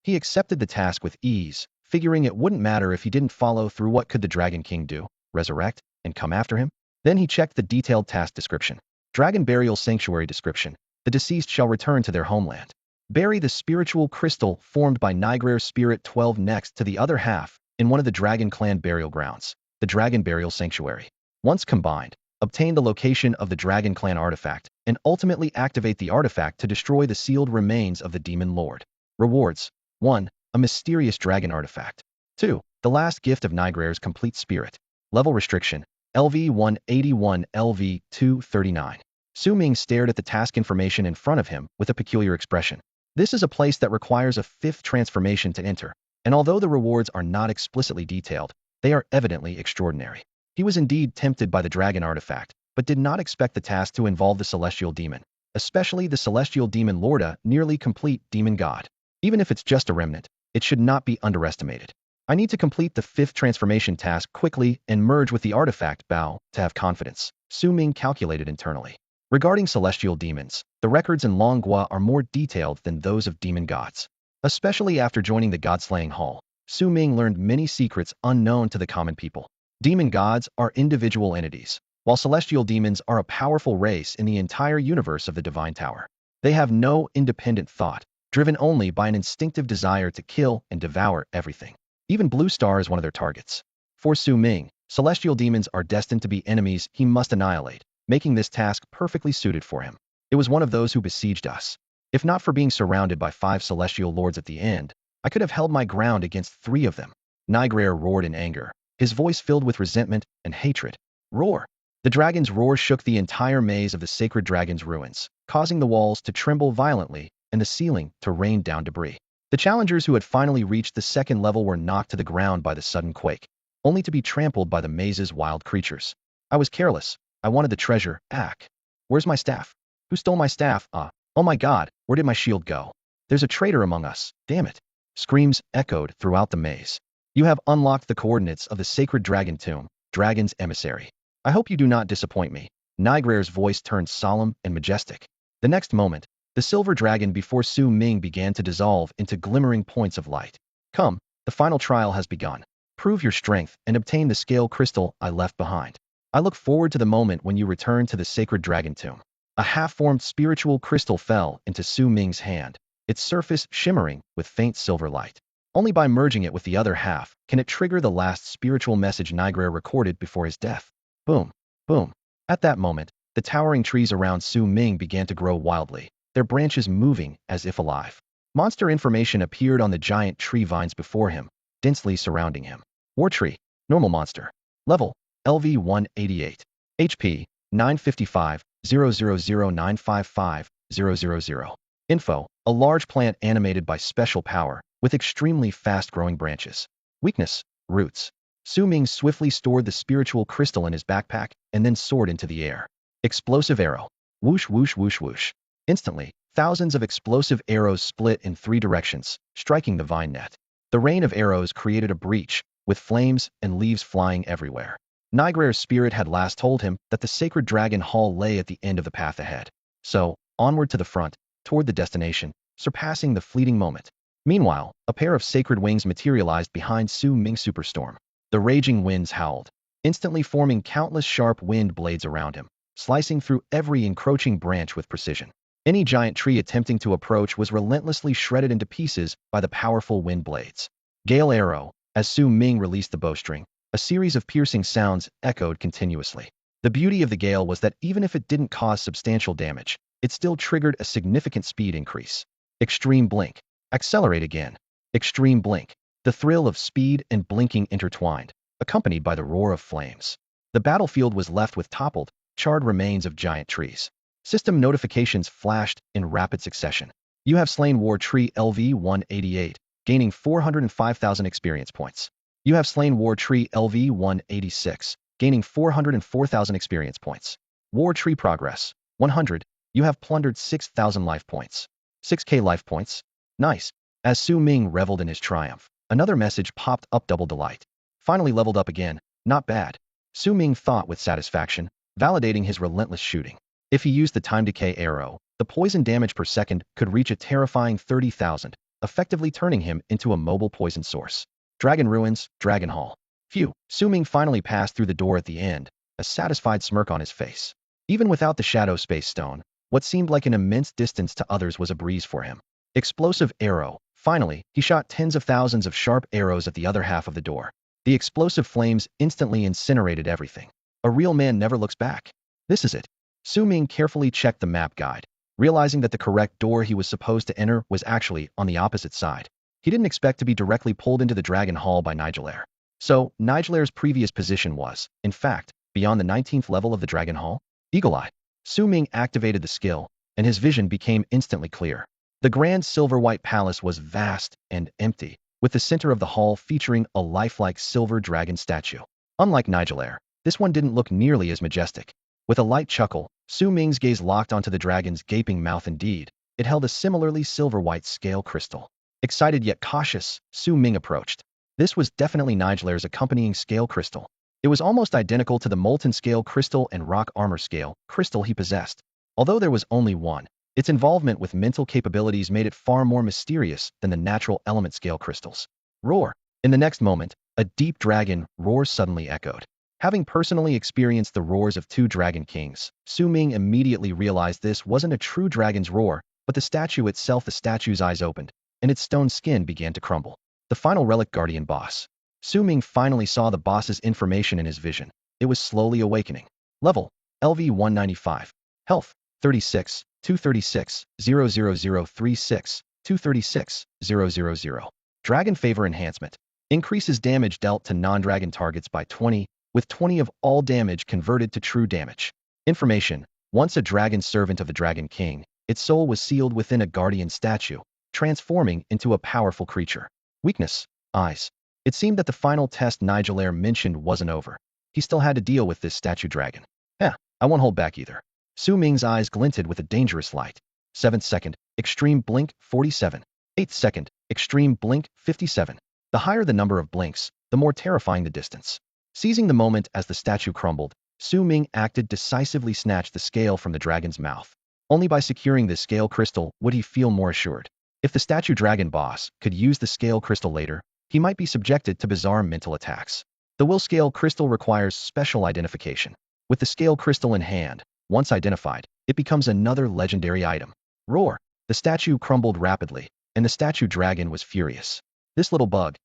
He accepted the task with ease, figuring it wouldn't matter if he didn't follow through. What could the Dragon King do? Resurrect and come after him? Then he checked the detailed task description. Dragon Burial Sanctuary description. The deceased shall return to their homeland. Bury the spiritual crystal formed by Nigrer Spirit 12 next to the other half in one of the Dragon Clan burial grounds, the Dragon Burial Sanctuary. Once combined, obtain the location of the Dragon Clan artifact and ultimately activate the artifact to destroy the sealed remains of the demon lord. Rewards. 1. A mysterious dragon artifact. 2. The last gift of Nigrer's complete spirit. Level restriction. LV 181 LV 239. Su Ming stared at the task information in front of him with a peculiar expression. This is a place that requires a 5th transformation to enter, and although the rewards are not explicitly detailed, they are evidently extraordinary. He was indeed tempted by the dragon artifact, but did not expect the task to involve the celestial demon, especially the celestial demon Lorda, nearly complete demon god. Even if it's just a remnant, it should not be underestimated. I need to complete the 5th transformation task quickly and merge with the artifact bow to have confidence, Su Ming calculated internally. Regarding celestial demons, the records in Longhua are more detailed than those of demon gods. Especially after joining the God-slaying hall, Su Ming learned many secrets unknown to the common people. Demon gods are individual entities, while celestial demons are a powerful race in the entire universe of the Divine Tower. They have no independent thought, driven only by an instinctive desire to kill and devour everything. Even Blue Star is one of their targets. For Su Ming, celestial demons are destined to be enemies he must annihilate, making this task perfectly suited for him. It was one of those who besieged us. If not for being surrounded by 5 celestial lords at the end, I could have held my ground against 3 of them. Nigrer roared in anger, his voice filled with resentment and hatred. Roar! The dragon's roar shook the entire maze of the sacred dragon's ruins, causing the walls to tremble violently and the ceiling to rain down debris. The challengers who had finally reached the 2nd level were knocked to the ground by the sudden quake, only to be trampled by the maze's wild creatures. I was careless. I wanted the treasure. Ack. Where's my staff? Who stole my staff? Oh my god, where did my shield go? There's a traitor among us. Damn it. Screams echoed throughout the maze. You have unlocked the coordinates of the sacred dragon tomb, Dragon's Emissary. I hope you do not disappoint me. Nigrer's voice turned solemn and majestic. The next moment, the silver dragon before Su Ming began to dissolve into glimmering points of light. Come, the final trial has begun. Prove your strength and obtain the scale crystal I left behind. I look forward to the moment when you return to the sacred dragon tomb. A half-formed spiritual crystal fell into Su Ming's hand, its surface shimmering with faint silver light. Only by merging it with the other half can it trigger the last spiritual message Nigrer recorded before his death. Boom, boom. At that moment, the towering trees around Su Ming began to grow wildly, their branches moving as if alive. Monster information appeared on the giant tree vines before him, densely surrounding him. War Tree, normal monster. Level, LV 188. HP, 955, 000955, 000. Info, a large plant animated by special power, with extremely fast-growing branches. Weakness, roots. Su Ming swiftly stored the spiritual crystal in his backpack and then soared into the air. Explosive arrow. Whoosh, whoosh, whoosh, whoosh. Instantly, Thousands of explosive arrows split in 3 directions, striking the vine net. The rain of arrows created a breach, with flames and leaves flying everywhere. Nigrear's spirit had last told him that the sacred dragon hall lay at the end of the path ahead. So, onward to the front, toward the destination, surpassing the fleeting moment. Meanwhile, a pair of sacred wings materialized behind Su Ming Superstorm. The raging winds howled, instantly forming countless sharp wind blades around him, slicing through every encroaching branch with precision. Any giant tree attempting to approach was relentlessly shredded into pieces by the powerful wind blades. Gale arrow. As Su Ming released the bowstring, a series of piercing sounds echoed continuously. The beauty of the gale was that even if it didn't cause substantial damage, it still triggered a significant speed increase. Extreme blink. Accelerate again. Extreme blink. The thrill of speed and blinking intertwined, accompanied by the roar of flames. The battlefield was left with toppled, charred remains of giant trees. System notifications flashed in rapid succession. You have slain War Tree LV-188, gaining 405,000 experience points. You have slain War Tree LV-186, gaining 404,000 experience points. War Tree progress, 100. You have plundered 6,000 life points. 6k life points. Nice. As Su Ming reveled in his triumph, another message popped up. Double delight. Finally leveled up again. Not bad. Su Ming thought with satisfaction, validating his relentless shooting. If he used the time decay arrow, the poison damage per second could reach a terrifying 30,000, effectively turning him into a mobile poison source. Dragon Ruins, Dragon Hall. Phew. Su Ming finally passed through the door at the end, a satisfied smirk on his face. Even without the Shadow Space Stone, what seemed like an immense distance to others was a breeze for him. Explosive arrow. Finally, he shot tens of thousands of sharp arrows at the other half of the door. The explosive flames instantly incinerated everything. A real man never looks back. This is it. Su Ming carefully checked the map guide, realizing that the correct door he was supposed to enter was actually on the opposite side. He didn't expect to be directly pulled into the Dragon Hall by Nigelair. So, Nigelair's previous position was, in fact, beyond the 19th level of the Dragon Hall. Eagle Eye. Su Ming activated the skill, and his vision became instantly clear. The grand silver-white palace was vast and empty, with the center of the hall featuring a lifelike silver dragon statue. Unlike Nigelair, this one didn't look nearly as majestic. With a light chuckle, Su Ming's gaze locked onto the dragon's gaping mouth. Indeed, it held a similarly silver-white scale crystal. Excited yet cautious, Su Ming approached. This was definitely Nigelair's accompanying scale crystal. It was almost identical to the molten scale crystal and rock armor scale crystal he possessed. Although there was only one, its involvement with mental capabilities made it far more mysterious than the natural element scale crystals. Roar. In the next moment, a deep dragon roar suddenly echoed. Having personally experienced the roars of 2 dragon kings, Su Ming immediately realized this wasn't a true dragon's roar, but the statue itself. The statue's eyes opened, and its stone skin began to crumble. The final relic guardian boss. Su Ming finally saw the boss's information in his vision. It was slowly awakening. Level, LV-195. Health, 36, 236, 00036, 236, 000. Dragon Favor Enhancement. Increases damage dealt to non-dragon targets by 20, with 20 of all damage converted to true damage. Information. Once a dragon servant of the Dragon King, its soul was sealed within a guardian statue, transforming into a powerful creature. Weakness. Eyes. It seemed that the final test Nigelair mentioned wasn't over. He still had to deal with this statue dragon. I won't hold back either. Su Ming's eyes glinted with a dangerous light. 7th second, extreme blink, 47. 8th second, extreme blink, 57. The higher the number of blinks, the more terrifying the distance. Seizing the moment as the statue crumbled, Su Ming acted decisively, snatched the scale from the dragon's mouth. Only by securing this scale crystal would he feel more assured. If the statue dragon boss could use the scale crystal later, he might be subjected to bizarre mental attacks. The will scale crystal requires special identification. With the scale crystal in hand, once identified, it becomes another legendary item. Roar. The statue crumbled rapidly, and the statue dragon was furious. This little bug.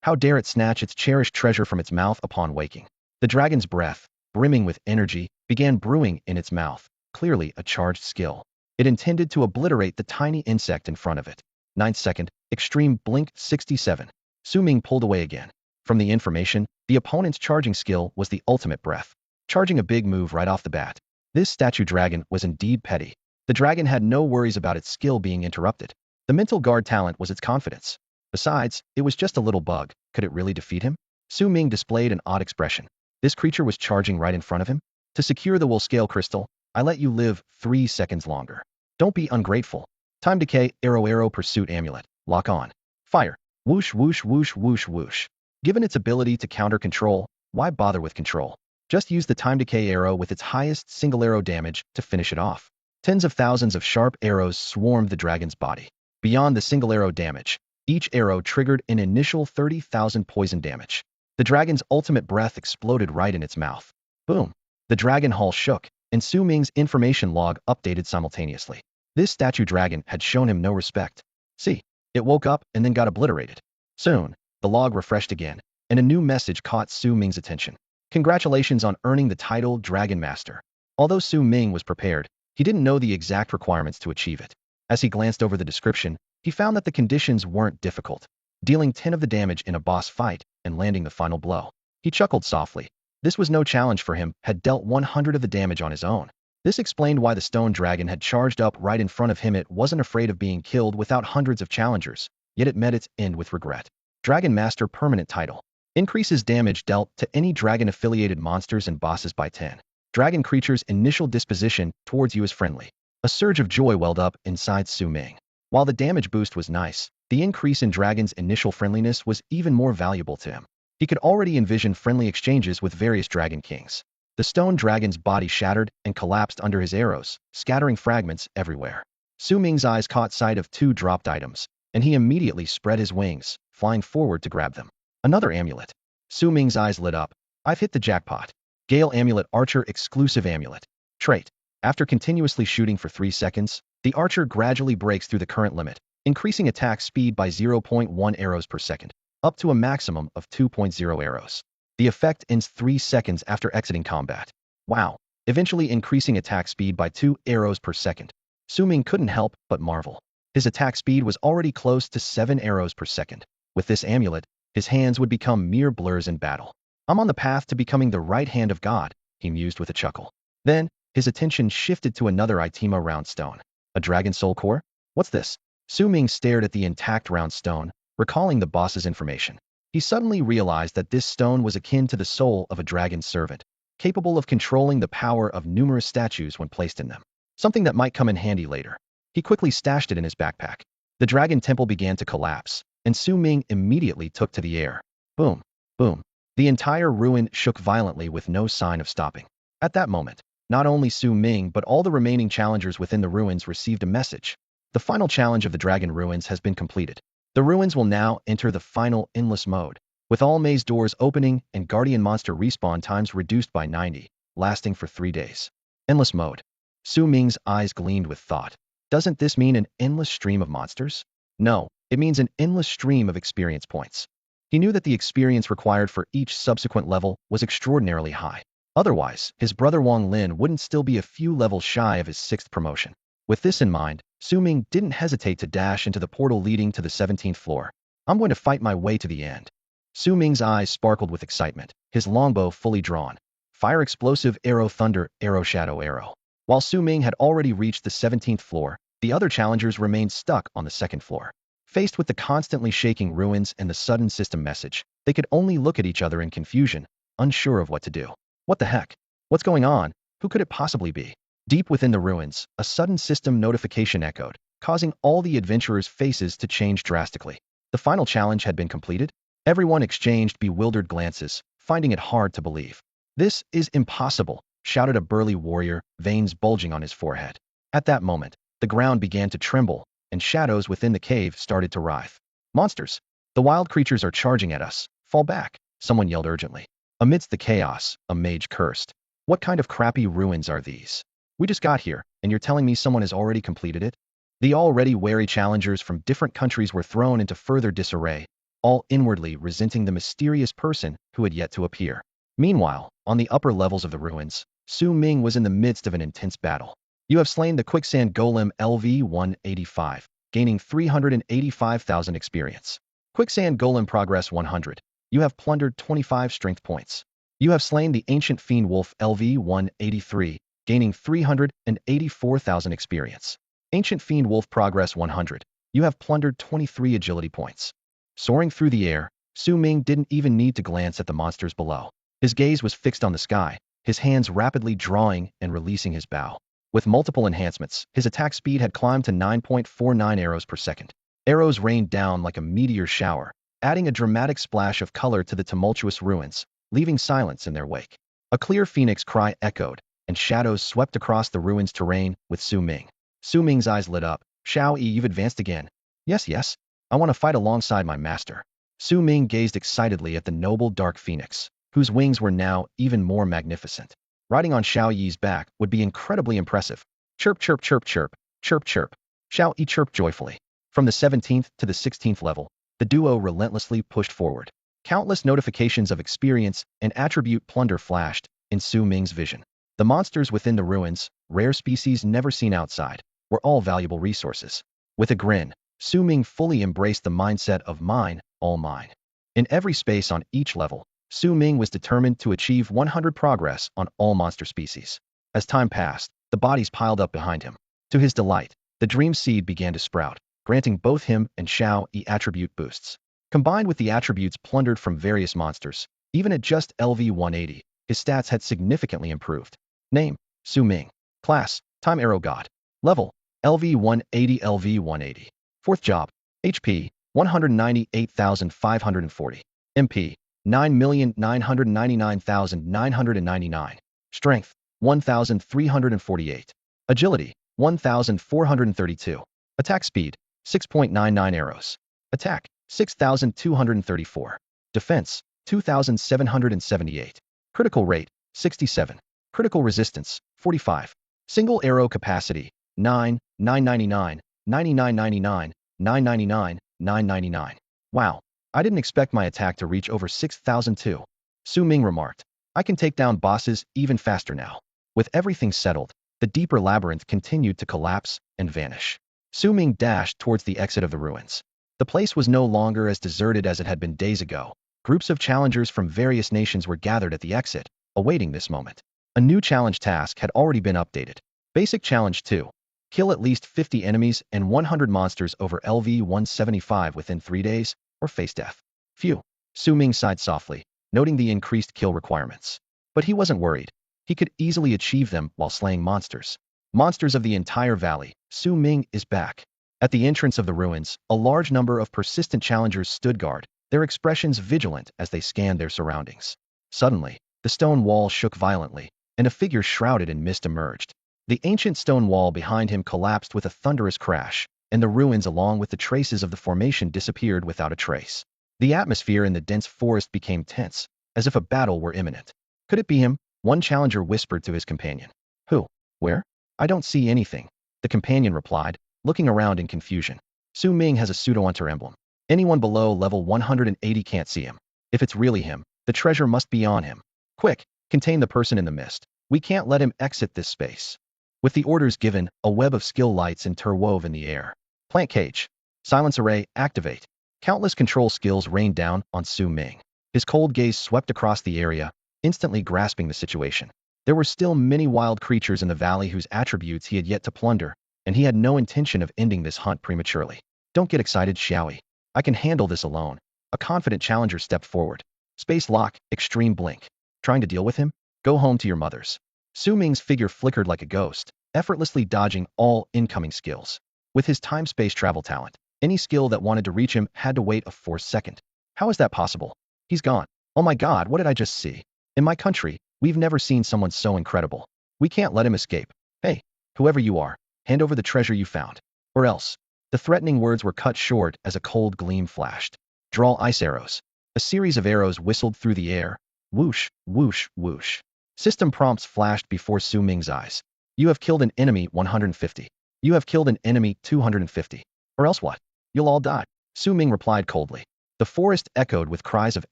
How dare it snatch its cherished treasure from its mouth upon waking? The dragon's breath, brimming with energy, began brewing in its mouth, clearly a charged skill. It intended to obliterate the tiny insect in front of it. 9th second, extreme blink, 67. Su Ming pulled away again. From the information, the opponent's charging skill was the ultimate breath, charging a big move right off the bat. This statue dragon was indeed petty. The dragon had no worries about its skill being interrupted. The mental guard talent was its confidence. Besides, it was just a little bug. Could it really defeat him? Su Ming displayed an odd expression. This creature was charging right in front of him. To secure the will scale crystal, I let you live 3 seconds longer. Don't be ungrateful. Time decay, arrow pursuit amulet. Lock on. Fire. Whoosh whoosh whoosh whoosh whoosh. Given its ability to counter control, why bother with control? Just use the time decay arrow with its highest single arrow damage to finish it off. Tens of thousands of sharp arrows swarmed the dragon's body. Beyond the single arrow damage, each arrow triggered an initial 30,000 poison damage. The dragon's ultimate breath exploded right in its mouth. Boom. The dragon hull shook, and Su Ming's information log updated simultaneously. This statue dragon had shown him no respect. See, it woke up and then got obliterated. Soon, the log refreshed again, and a new message caught Su Ming's attention. Congratulations on earning the title Dragon Master. Although Su Ming was prepared, he didn't know the exact requirements to achieve it. As he glanced over the description, he found that the conditions weren't difficult. Dealing 10 of the damage in a boss fight and landing the final blow. He chuckled softly. This was no challenge for him, had dealt 100 of the damage on his own. This explained why the stone dragon had charged up right in front of him. It wasn't afraid of being killed without hundreds of challengers, yet it met its end with regret. Dragon Master permanent title. Increases damage dealt to any dragon-affiliated monsters and bosses by 10. Dragon creatures' initial disposition towards you is friendly. A surge of joy welled up inside Su Ming. While the damage boost was nice, the increase in dragon's initial friendliness was even more valuable to him. He could already envision friendly exchanges with various dragon kings. The stone dragon's body shattered and collapsed under his arrows, scattering fragments everywhere. Su Ming's eyes caught sight of 2 dropped items, and he immediately spread his wings, flying forward to grab them. Another amulet. Su Ming's eyes lit up. I've hit the jackpot. Gale Amulet Archer Exclusive Amulet. Trait. After continuously shooting for 3 seconds, the archer gradually breaks through the current limit, increasing attack speed by 0.1 arrows per second, up to a maximum of 2.0 arrows. The effect ends 3 seconds after exiting combat. Wow. Eventually increasing attack speed by 2 arrows per second. Su Ming couldn't help but marvel. His attack speed was already close to 7 arrows per second. With this amulet, his hands would become mere blurs in battle. I'm on the path to becoming the right hand of God, he mused with a chuckle. Then, his attention shifted to another Itima round stone. A dragon soul core? What's this? Su Ming stared at the intact round stone, recalling the boss's information. He suddenly realized that this stone was akin to the soul of a dragon's servant, capable of controlling the power of numerous statues when placed in them. Something that might come in handy later. He quickly stashed it in his backpack. The dragon temple began to collapse, and Su Ming immediately took to the air. Boom, boom. The entire ruin shook violently with no sign of stopping. At that moment, not only Su Ming but all the remaining challengers within the ruins received a message. The final challenge of the dragon ruins has been completed. The ruins will now enter the final endless mode, with all maze doors opening and guardian monster respawn times reduced by 90, lasting for 3 days. Endless mode. Su Ming's eyes gleamed with thought. Doesn't this mean an endless stream of monsters? No, it means an endless stream of experience points. He knew that the experience required for each subsequent level was extraordinarily high. Otherwise, his brother Wang Lin wouldn't still be a few levels shy of his 6th promotion. With this in mind, Su Ming didn't hesitate to dash into the portal leading to the 17th floor. I'm going to fight my way to the end. Su Ming's eyes sparkled with excitement, his longbow fully drawn. Fire explosive arrow thunder, arrow shadow arrow. While Su Ming had already reached the 17th floor, the other challengers remained stuck on the 2nd floor. Faced with the constantly shaking ruins and the sudden system message, they could only look at each other in confusion, unsure of what to do. What the heck? What's going on? Who could it possibly be? Deep within the ruins, a sudden system notification echoed, causing all the adventurers' faces to change drastically. The final challenge had been completed. Everyone exchanged bewildered glances, finding it hard to believe. This is impossible, shouted a burly warrior, veins bulging on his forehead. At that moment, the ground began to tremble, and shadows within the cave started to writhe. Monsters! The wild creatures are charging at us. Fall back, someone yelled urgently. Amidst the chaos, a mage cursed. What kind of crappy ruins are these? We just got here, and you're telling me someone has already completed it? The already wary challengers from different countries were thrown into further disarray, all inwardly resenting the mysterious person who had yet to appear. Meanwhile, on the upper levels of the ruins, Su Ming was in the midst of an intense battle. You have slain the quicksand golem LV-185, gaining 385,000 experience. Quicksand golem progress 100. You have plundered 25 strength points. You have slain the ancient fiend wolf LV-183, gaining 384,000 experience. Ancient fiend wolf progress 100. You have plundered 23 agility points. Soaring through the air, Su Ming didn't even need to glance at the monsters below. His gaze was fixed on the sky, his hands rapidly drawing and releasing his bow. With multiple enhancements, his attack speed had climbed to 9.49 arrows per second. Arrows rained down like a meteor shower, adding a dramatic splash of color to the tumultuous ruins, leaving silence in their wake. A clear phoenix cry echoed, and shadows swept across the ruins terrain with Su Ming. Su Ming's eyes lit up. Xiao Yi, you've advanced again. Yes, yes. I want to fight alongside my master. Su Ming gazed excitedly at the noble dark phoenix, whose wings were now even more magnificent. Riding on Xiao Yi's back would be incredibly impressive. Chirp, chirp, chirp, chirp, chirp, chirp. Xiao Yi chirped joyfully. From the 17th to the 16th level, the duo relentlessly pushed forward. Countless notifications of experience and attribute plunder flashed in Su Ming's vision. The monsters within the ruins, rare species never seen outside, were all valuable resources. With a grin, Su Ming fully embraced the mindset of mine, all mine. In every space on each level, Su Ming was determined to achieve 100 progress on all monster species. As time passed, the bodies piled up behind him. To his delight, the dream seed began to sprout, granting both him and Xiao Yi attribute boosts. Combined with the attributes plundered from various monsters, even at just LV 180, his stats had significantly improved. Name: Su Ming. Class: Time Arrow God. Level: LV 180 LV 180. Fourth job: HP: 198,540. MP: 9,999,999. Strength: 1,348. Agility: 1,432. Attack speed: 6.99 arrows. Attack: 6,234. Defense: 2,778. Critical rate: 67. Critical resistance: 45. Single arrow capacity: 9, 999, 9999, 999, 999. Wow, I didn't expect my attack to reach over 6,002. Su Ming remarked. I can take down bosses even faster now. With everything settled, the deeper labyrinth continued to collapse and vanish. Su Ming dashed towards the exit of the ruins. The place was no longer as deserted as it had been days ago. Groups of challengers from various nations were gathered at the exit, awaiting this moment. A new challenge task had already been updated. Basic Challenge 2. Kill at least 50 enemies and 100 monsters over LV 175 within 3 days, or face death. Phew. Su Ming sighed softly, noting the increased kill requirements. But he wasn't worried. He could easily achieve them while slaying monsters. Monsters of the entire valley, Su Ming is back. At the entrance of the ruins, a large number of persistent challengers stood guard, their expressions vigilant as they scanned their surroundings. Suddenly, the stone wall shook violently, and a figure shrouded in mist emerged. The ancient stone wall behind him collapsed with a thunderous crash, and the ruins along with the traces of the formation disappeared without a trace. The atmosphere in the dense forest became tense, as if a battle were imminent. Could it be him? One challenger whispered to his companion. Who? Where? I don't see anything, the companion replied, looking around in confusion. Su Ming has a pseudo-hunter emblem. Anyone below level 180 can't see him. If it's really him, the treasure must be on him. Quick, contain the person in the mist. We can't let him exit this space. With the orders given, a web of skill lights interwove in the air. Plant cage. Silence array, activate. Countless control skills rained down on Su Ming. His cold gaze swept across the area, instantly grasping the situation. There were still many wild creatures in the valley whose attributes he had yet to plunder, and he had no intention of ending this hunt prematurely. Don't get excited, Xiaoyi. I can handle this alone. A confident challenger stepped forward. Space lock, extreme blink. Trying to deal with him? Go home to your mothers. Su Ming's figure flickered like a ghost, effortlessly dodging all incoming skills. With his time-space travel talent, any skill that wanted to reach him had to wait a forced second. How is that possible? He's gone. Oh my god, what did I just see? In my country, we've never seen someone so incredible. We can't let him escape. Hey, whoever you are, hand over the treasure you found. Or else. The threatening words were cut short as a cold gleam flashed. Draw ice arrows. A series of arrows whistled through the air. Whoosh, whoosh, whoosh. System prompts flashed before Su Ming's eyes. You have killed an enemy 150. You have killed an enemy 250. Or else what? You'll all die. Su Ming replied coldly. The forest echoed with cries of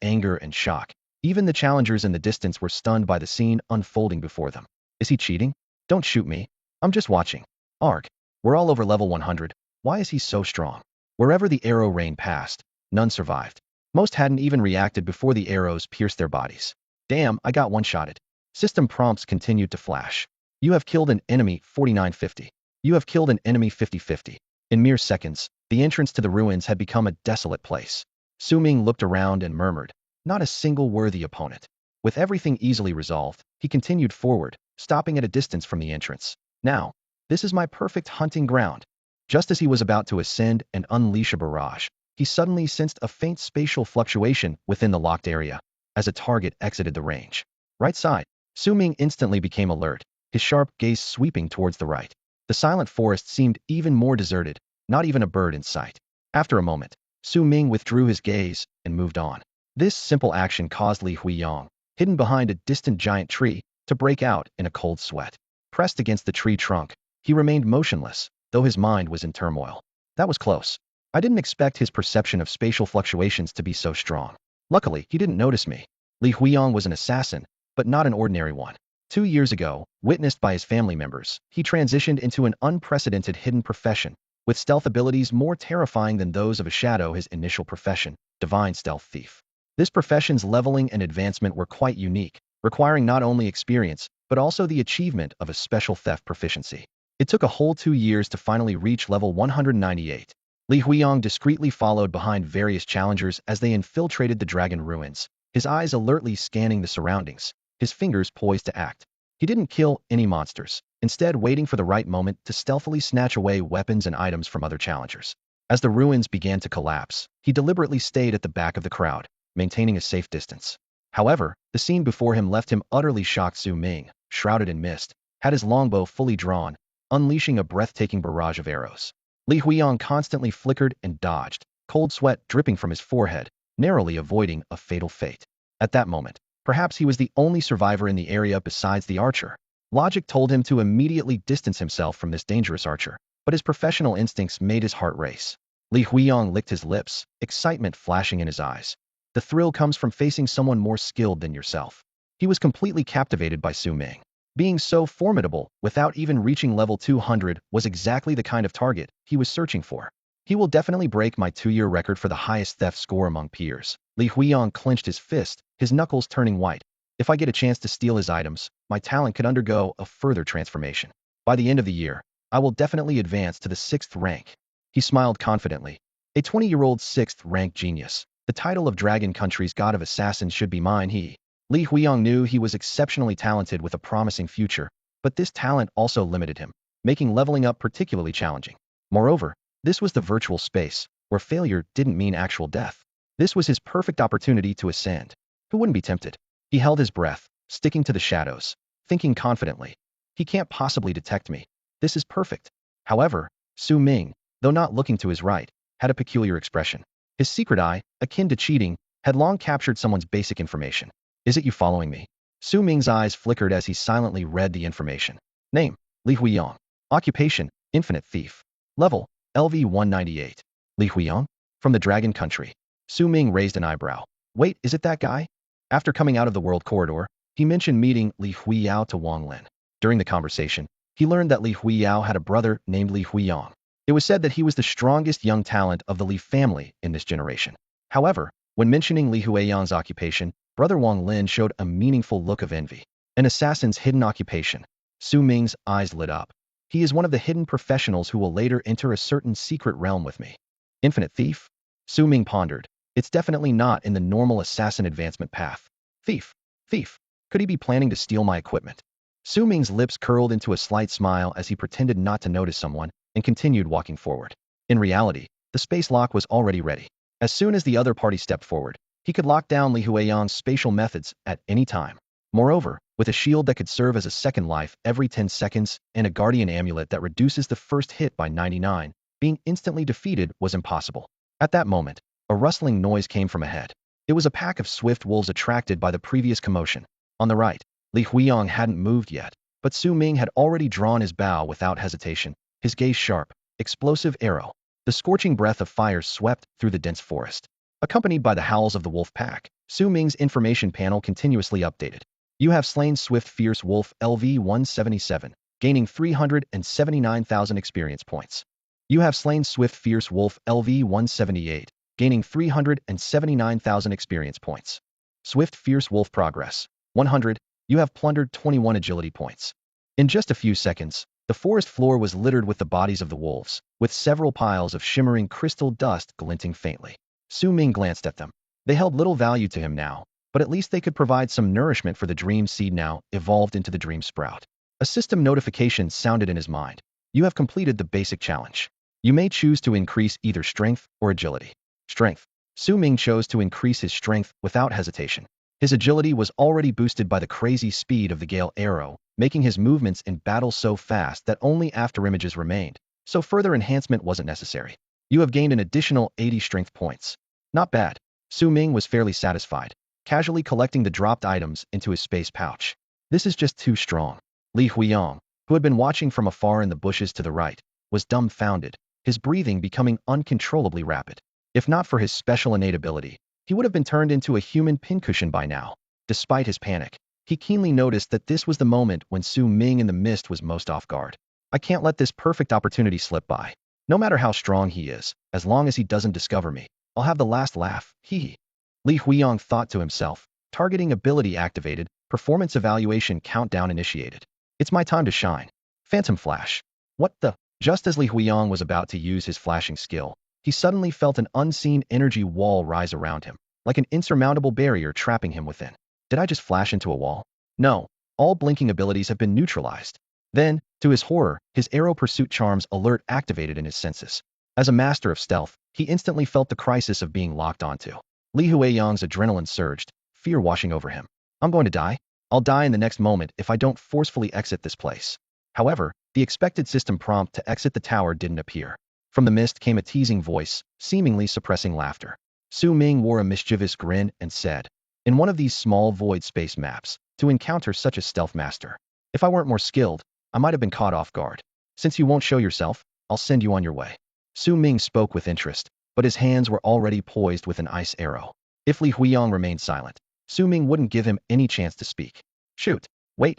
anger and shock. Even the challengers in the distance were stunned by the scene unfolding before them. Is he cheating? Don't shoot me. I'm just watching. Arg. We're all over level 100. Why is he so strong? Wherever the arrow rain passed, none survived. Most hadn't even reacted before the arrows pierced their bodies. Damn, I got one-shotted. System prompts continued to flash. You have killed an enemy 4950. You have killed an enemy 5050. In mere seconds, the entrance to the ruins had become a desolate place. Su Ming looked around and murmured, not a single worthy opponent. With everything easily resolved, he continued forward, stopping at a distance from the entrance. Now, this is my perfect hunting ground. Just as he was about to ascend and unleash a barrage, he suddenly sensed a faint spatial fluctuation within the locked area as a target exited the range. Right side. Su Ming instantly became alert, his sharp gaze sweeping towards the right. The silent forest seemed even more deserted, not even a bird in sight. After a moment, Su Ming withdrew his gaze and moved on. This simple action caused Li Huiyang, hidden behind a distant giant tree, to break out in a cold sweat. Pressed against the tree trunk, he remained motionless, though his mind was in turmoil. That was close. I didn't expect his perception of spatial fluctuations to be so strong. Luckily, he didn't notice me. Li Huiyang was an assassin, but not an ordinary one. 2 years ago, witnessed by his family members, he transitioned into an unprecedented hidden profession, with stealth abilities more terrifying than those of a shadow. His initial profession, divine stealth thief. This profession's leveling and advancement were quite unique, requiring not only experience, but also the achievement of a special theft proficiency. It took a whole 2 years to finally reach level 198. Li Huiyang discreetly followed behind various challengers as they infiltrated the dragon ruins, his eyes alertly scanning the surroundings, his fingers poised to act. He didn't kill any monsters, instead waiting for the right moment to stealthily snatch away weapons and items from other challengers. As the ruins began to collapse, he deliberately stayed at the back of the crowd, maintaining a safe distance. However, the scene before him left him utterly shocked. Su Ming, shrouded in mist, had his longbow fully drawn, unleashing a breathtaking barrage of arrows. Li Huiyang constantly flickered and dodged, cold sweat dripping from his forehead, narrowly avoiding a fatal fate. At that moment, perhaps he was the only survivor in the area besides the archer. Logic told him to immediately distance himself from this dangerous archer, but his professional instincts made his heart race. Li Huiyang licked his lips, excitement flashing in his eyes. The thrill comes from facing someone more skilled than yourself. He was completely captivated by Su Ming. Being so formidable, without even reaching level 200, was exactly the kind of target he was searching for. He will definitely break my 2-year record for the highest theft score among peers. Li Huiyang clenched his fist, his knuckles turning white. If I get a chance to steal his items, my talent could undergo a further transformation. By the end of the year, I will definitely advance to the 6th rank. He smiled confidently. A 20-year-old 6th rank genius. The title of Dragon Country's God of Assassins should be mine. Li Huiyang knew he was exceptionally talented with a promising future, but this talent also limited him, making leveling up particularly challenging. Moreover, this was the virtual space, where failure didn't mean actual death. This was his perfect opportunity to ascend. Who wouldn't be tempted? He held his breath, sticking to the shadows, thinking confidently. He can't possibly detect me. This is perfect. However, Su Ming, though not looking to his right, had a peculiar expression. His secret eye, akin to cheating, had long captured someone's basic information. Is it you following me? Su Ming's eyes flickered as he silently read the information. Name, Li Huiyang. Occupation, infinite thief. Level, LV 198. Li Huiyang? From the Dragon Country. Su Ming raised an eyebrow. Wait, is it that guy? After coming out of the world corridor, he mentioned meeting Li Huiyao to Wang Lin. During the conversation, he learned that Li Huiyao had a brother named Li Huiyang. It was said that he was the strongest young talent of the Li family in this generation. However, when mentioning Li Huiyang's occupation, Brother Wang Lin showed a meaningful look of envy. An assassin's hidden occupation. Su Ming's eyes lit up. He is one of the hidden professionals who will later enter a certain secret realm with me. Infinite thief? Su Ming pondered. It's definitely not in the normal assassin advancement path. Thief. Thief. Could he be planning to steal my equipment? Su Ming's lips curled into a slight smile as he pretended not to notice someone and continued walking forward. In reality, the space lock was already ready. As soon as the other party stepped forward, he could lock down Li Huiyang's spatial methods at any time. Moreover, with a shield that could serve as a second life every 10 seconds and a guardian amulet that reduces the first hit by 99, being instantly defeated was impossible. At that moment, a rustling noise came from ahead. It was a pack of swift wolves attracted by the previous commotion. On the right, Li Huiyang hadn't moved yet, but Su Ming had already drawn his bow without hesitation, his gaze sharp, explosive arrow. The scorching breath of fire swept through the dense forest. Accompanied by the howls of the wolf pack, Su Ming's information panel continuously updated. You have slain Swift Fierce Wolf LV 177, gaining 379,000 experience points. You have slain Swift Fierce Wolf LV 178, gaining 379,000 experience points. Swift Fierce Wolf Progress 100. You have plundered 21 agility points. In just a few seconds, the forest floor was littered with the bodies of the wolves, with several piles of shimmering crystal dust glinting faintly. Su Ming glanced at them. They held little value to him now, but at least they could provide some nourishment for the dream seed now evolved into the dream sprout. A system notification sounded in his mind. You have completed the basic challenge. You may choose to increase either strength or agility. Strength. Su Ming chose to increase his strength without hesitation. His agility was already boosted by the crazy speed of the Gale arrow, making his movements in battle so fast that only afterimages remained, so further enhancement wasn't necessary. You have gained an additional 80 strength points. Not bad. Su Ming was fairly satisfied, casually collecting the dropped items into his space pouch. This is just too strong. Li Huiyang, who had been watching from afar in the bushes to the right, was dumbfounded, his breathing becoming uncontrollably rapid. If not for his special innate ability, he would have been turned into a human pincushion by now. Despite his panic, he keenly noticed that this was the moment when Su Ming in the mist was most off guard. I can't let this perfect opportunity slip by. No matter how strong he is, as long as he doesn't discover me, I'll have the last laugh, hee. Li Huiyang thought to himself, targeting ability activated, performance evaluation countdown initiated. It's my time to shine. Phantom Flash. What the? Just as Li Huiyang was about to use his flashing skill, he suddenly felt an unseen energy wall rise around him, like an insurmountable barrier trapping him within. Did I just flash into a wall? No. All blinking abilities have been neutralized. Then, to his horror, his arrow pursuit charms alert activated in his senses. As a master of stealth, he instantly felt the crisis of being locked onto. Li Huiyang's adrenaline surged, fear washing over him. I'm going to die? I'll die in the next moment if I don't forcefully exit this place. However, the expected system prompt to exit the tower didn't appear. From the mist came a teasing voice, seemingly suppressing laughter. Su Ming wore a mischievous grin and said, in one of these small void space maps, to encounter such a stealth master. If I weren't more skilled, I might have been caught off guard. Since you won't show yourself, I'll send you on your way. Su Ming spoke with interest, but his hands were already poised with an ice arrow. If Li Huiyang remained silent, Su Ming wouldn't give him any chance to speak. Shoot. Wait.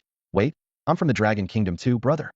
I'm from the Dragon Kingdom too, brother.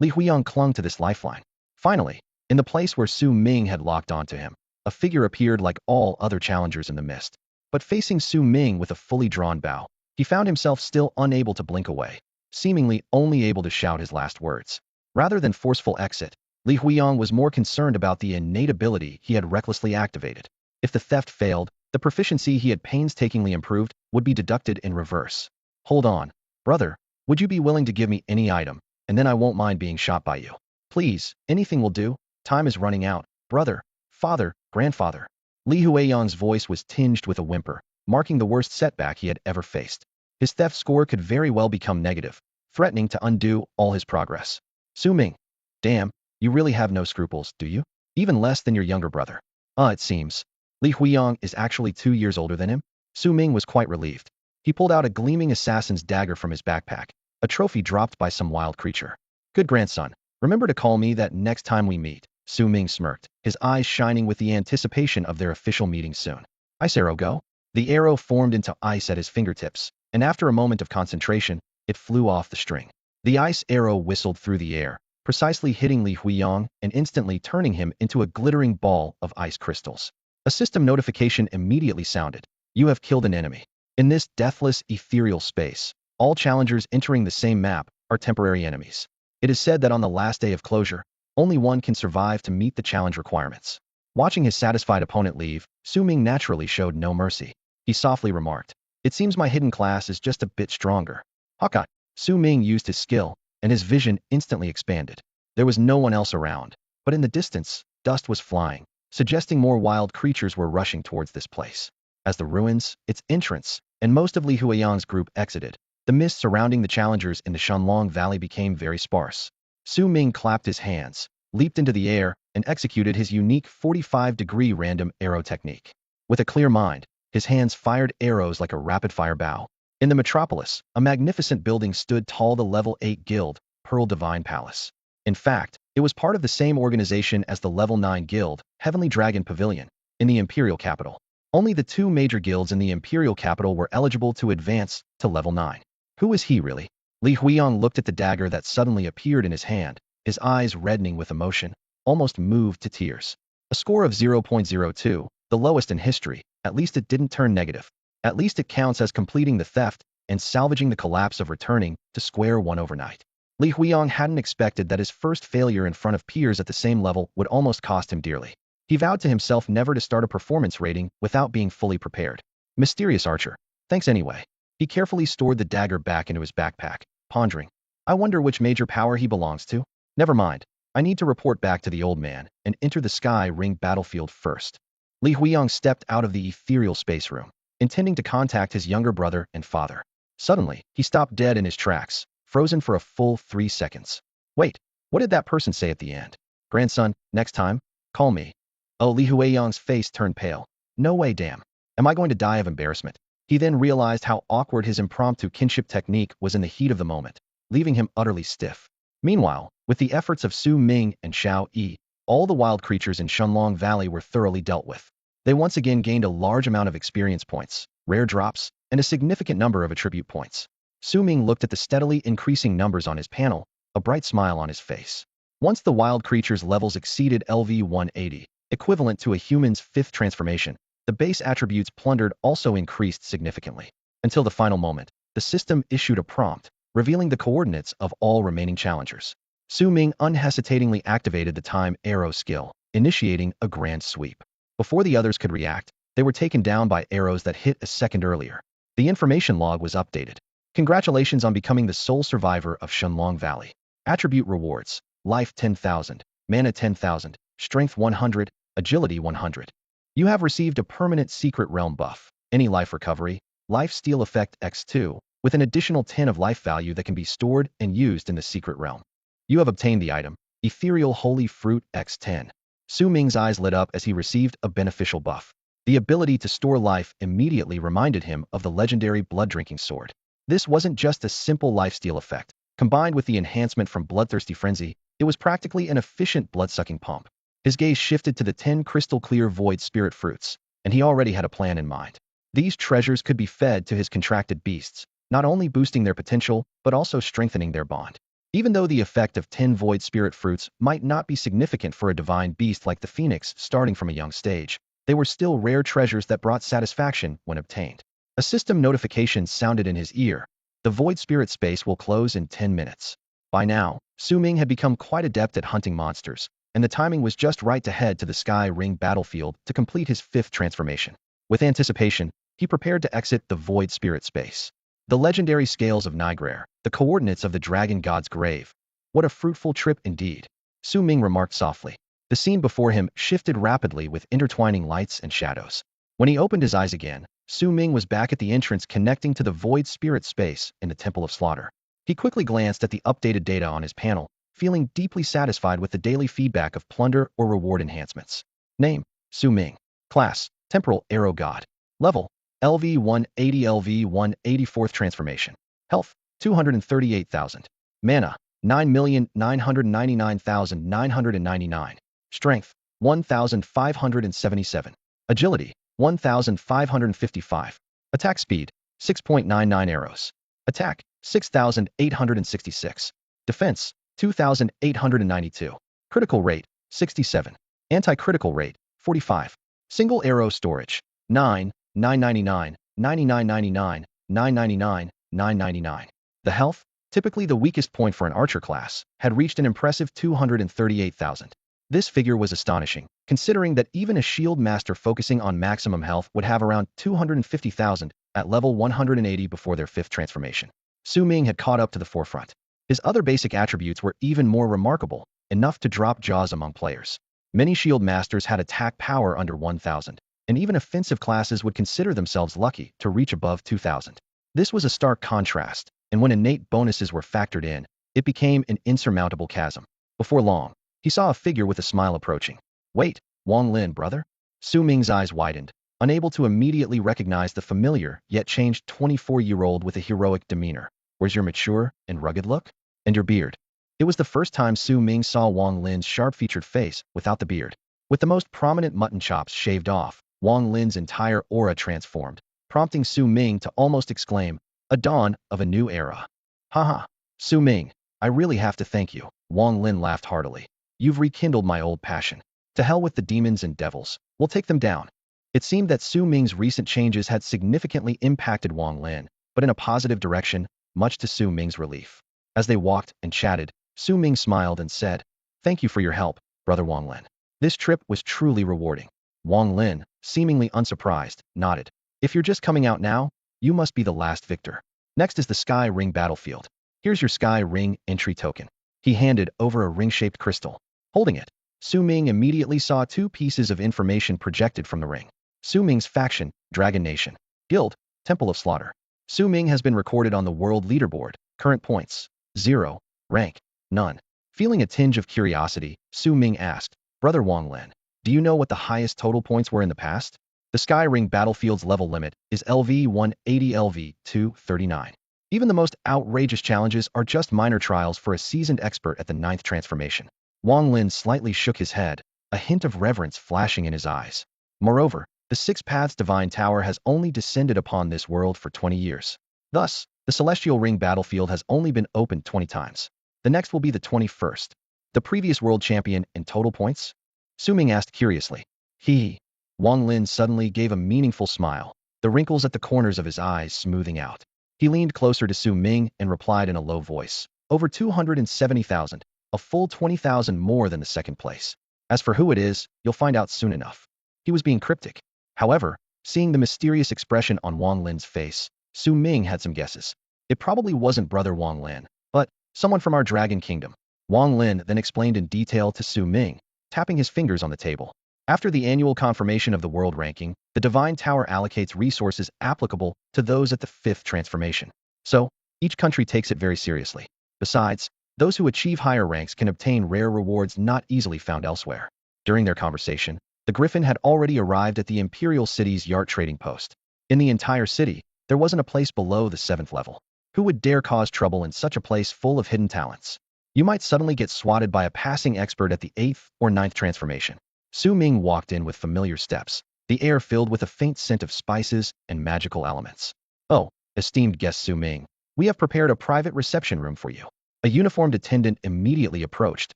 Li Huiyang clung to this lifeline. Finally, in the place where Su Ming had locked onto him, a figure appeared like all other challengers in the mist. But facing Su Ming with a fully drawn bow, he found himself still unable to blink away, seemingly only able to shout his last words. Rather than forceful exit, Li Huiyang was more concerned about the innate ability he had recklessly activated. If the theft failed, the proficiency he had painstakingly improved would be deducted in reverse. Hold on, brother, would you be willing to give me any item, and then I won't mind being shot by you? Please, anything will do. Time is running out, brother, father, grandfather. Li Huiyang's voice was tinged with a whimper, marking the worst setback he had ever faced. His theft score could very well become negative, threatening to undo all his progress. Su Ming. Damn, you really have no scruples, do you? Even less than your younger brother. It seems. Li Huiyang is actually 2 years older than him? Su Ming was quite relieved. He pulled out a gleaming assassin's dagger from his backpack, a trophy dropped by some wild creature. Good grandson, remember to call me that next time we meet. Su Ming smirked, his eyes shining with the anticipation of their official meeting soon. Ice arrow go? The arrow formed into ice at his fingertips, and after a moment of concentration, it flew off the string. The ice arrow whistled through the air, precisely hitting Li Huiyang and instantly turning him into a glittering ball of ice crystals. A system notification immediately sounded. You have killed an enemy. In this deathless, ethereal space, all challengers entering the same map are temporary enemies. It is said that on the last day of closure, only one can survive to meet the challenge requirements. Watching his satisfied opponent leave, Su Ming naturally showed no mercy. He softly remarked, it seems my hidden class is just a bit stronger. Hawkeye. Su Ming used his skill, and his vision instantly expanded. There was no one else around, but in the distance, dust was flying, suggesting more wild creatures were rushing towards this place. As the ruins, its entrance, and most of Li Huiyang's group exited, the mist surrounding the challengers in the Shanlong Valley became very sparse. Su Ming clapped his hands, leaped into the air, and executed his unique 45-degree random arrow technique. With a clear mind, his hands fired arrows like a rapid-fire bow. In the metropolis, a magnificent building stood tall, the Level 8 Guild, Pearl Divine Palace. In fact, it was part of the same organization as the Level 9 Guild, Heavenly Dragon Pavilion, in the Imperial Capital. Only the 2 major guilds in the Imperial Capital were eligible to advance to Level 9. Who is he really? Li Huiyang looked at the dagger that suddenly appeared in his hand, his eyes reddening with emotion, almost moved to tears. A score of 0.02, the lowest in history. At least it didn't turn negative. At least it counts as completing the theft and salvaging the collapse of returning to square one overnight. Li Huiyang hadn't expected that his first failure in front of peers at the same level would almost cost him dearly. He vowed to himself never to start a performance rating without being fully prepared. Mysterious archer. Thanks anyway. He carefully stored the dagger back into his backpack, pondering. I wonder which major power he belongs to. Never mind. I need to report back to the old man and enter the sky ring battlefield first. Li Huiyang stepped out of the ethereal space room, intending to contact his younger brother and father. Suddenly, he stopped dead in his tracks, frozen for a full 3 seconds. Wait, what did that person say at the end? Grandson, next time, call me. Oh, Li Huiyang's face turned pale. No way, damn. Am I going to die of embarrassment? He then realized how awkward his impromptu kinship technique was in the heat of the moment, leaving him utterly stiff. Meanwhile, with the efforts of Su Ming and Xiao Yi, all the wild creatures in Shunlong Valley were thoroughly dealt with. They once again gained a large amount of experience points, rare drops, and a significant number of attribute points. Su Ming looked at the steadily increasing numbers on his panel, a bright smile on his face. Once the wild creatures' levels exceeded LV 180, equivalent to a human's 5th transformation, the base attributes plundered also increased significantly. Until the final moment, the system issued a prompt, revealing the coordinates of all remaining challengers. Su Ming unhesitatingly activated the time arrow skill, initiating a grand sweep. Before the others could react, they were taken down by arrows that hit a second earlier. The information log was updated. Congratulations on becoming the sole survivor of Shunlong Valley. Attribute rewards: life 10,000, mana 10,000, strength 100, agility 100. You have received a permanent secret realm buff. Any life recovery, life steal effect x2, with an additional 10 of life value that can be stored and used in the secret realm. You have obtained the item, Ethereal Holy Fruit x10. Su Ming's eyes lit up as he received a beneficial buff. The ability to store life immediately reminded him of the legendary blood-drinking sword. This wasn't just a simple lifesteal effect. Combined with the enhancement from Bloodthirsty Frenzy, it was practically an efficient blood-sucking pump. His gaze shifted to the 10 crystal-clear void spirit fruits, and he already had a plan in mind. These treasures could be fed to his contracted beasts, not only boosting their potential, but also strengthening their bond. Even though the effect of 10 void spirit fruits might not be significant for a divine beast like the phoenix starting from a young stage, they were still rare treasures that brought satisfaction when obtained. A system notification sounded in his ear. The void spirit space will close in 10 minutes. By now, Su Ming had become quite adept at hunting monsters, and the timing was just right to head to the sky ring battlefield to complete his 5th transformation. With anticipation, he prepared to exit the void spirit space. The legendary scales of Nigrar, the coordinates of the dragon god's grave. What a fruitful trip indeed. Su Ming remarked softly. The scene before him shifted rapidly with intertwining lights and shadows. When he opened his eyes again, Su Ming was back at the entrance connecting to the void spirit space in the Temple of Slaughter. He quickly glanced at the updated data on his panel, feeling deeply satisfied with the daily feedback of plunder or reward enhancements. Name: Su Ming. Class: Temporal Arrow God. Level: LV 180 LV 184th transformation. Health: 238,000. Mana: 9,999,999. Strength: 1,577. Agility: 1,555. Attack speed: 6.99 arrows. Attack: 6,866. Defense: 2,892. Critical rate: 67. Anti-critical rate: 45. Single arrow storage: 9, 999, 9999, 999, 999. The health, typically the weakest point for an archer class, had reached an impressive 238,000. This figure was astonishing, considering that even a shield master focusing on maximum health would have around 250,000 at level 180 before their 5th transformation. Su Ming had caught up to the forefront. His other basic attributes were even more remarkable, enough to drop jaws among players. Many shield masters had attack power under 1,000, and even offensive classes would consider themselves lucky to reach above 2,000. This was a stark contrast, and when innate bonuses were factored in, it became an insurmountable chasm. Before long, he saw a figure with a smile approaching. Wait, Wang Lin, brother? Su Ming's eyes widened, unable to immediately recognize the familiar yet changed 24-year-old with a heroic demeanor. Where's your mature and rugged look? And your beard? It was the first time Su Ming saw Wang Lin's sharp-featured face without the beard. With the most prominent mutton chops shaved off, Wang Lin's entire aura transformed, prompting Su Ming to almost exclaim, "A dawn of a new era." Haha, Su Ming, I really have to thank you. Wang Lin laughed heartily. You've rekindled my old passion. To hell with the demons and devils, we'll take them down. It seemed that Su Ming's recent changes had significantly impacted Wang Lin, but in a positive direction, much to Su Ming's relief. As they walked and chatted, Su Ming smiled and said, "Thank you for your help, brother Wang Lin. This trip was truly rewarding." Wang Lin, seemingly unsurprised, nodded. If you're just coming out now, you must be the last victor. Next is the Sky Ring battlefield. Here's your Sky Ring entry token. He handed over a ring-shaped crystal. Holding it, Su Ming immediately saw two pieces of information projected from the ring. Su Ming's faction, Dragon Nation. Guild, Temple of Slaughter. Su Ming has been recorded on the world leaderboard. Current points, 0. Rank, none. Feeling a tinge of curiosity, Su Ming asked, Brother Wang Lin, do you know what the highest total points were in the past? The Sky Ring Battlefield's level limit is LV 180 LV 239. Even the most outrageous challenges are just minor trials for a seasoned expert at the 9th transformation. Wang Lin slightly shook his head, a hint of reverence flashing in his eyes. Moreover, the Six Paths Divine Tower has only descended upon this world for 20 years. Thus, the Celestial Ring Battlefield has only been opened 20 times. The next will be the 21st. The previous world champion in total points? Su Ming asked curiously. He. Wang Lin suddenly gave a meaningful smile, the wrinkles at the corners of his eyes smoothing out. He leaned closer to Su Ming and replied in a low voice. Over 270,000, a full 20,000 more than the second place. As for who it is, you'll find out soon enough. He was being cryptic. However, seeing the mysterious expression on Wang Lin's face, Su Ming had some guesses. It probably wasn't Brother Wang Lin, but someone from our Dragon Kingdom. Wang Lin then explained in detail to Su Ming, tapping his fingers on the table. After the annual confirmation of the world ranking, the Divine Tower allocates resources applicable to those at the 5th transformation. So, each country takes it very seriously. Besides, those who achieve higher ranks can obtain rare rewards not easily found elsewhere. During their conversation, the Griffin had already arrived at the Imperial City's Yart trading post. In the entire city, there wasn't a place below the 7th level. Who would dare cause trouble in such a place full of hidden talents? You might suddenly get swatted by a passing expert at the 8th or 9th transformation. Su Ming walked in with familiar steps, the air filled with a faint scent of spices and magical elements. Oh, esteemed guest Su Ming, we have prepared a private reception room for you. A uniformed attendant immediately approached,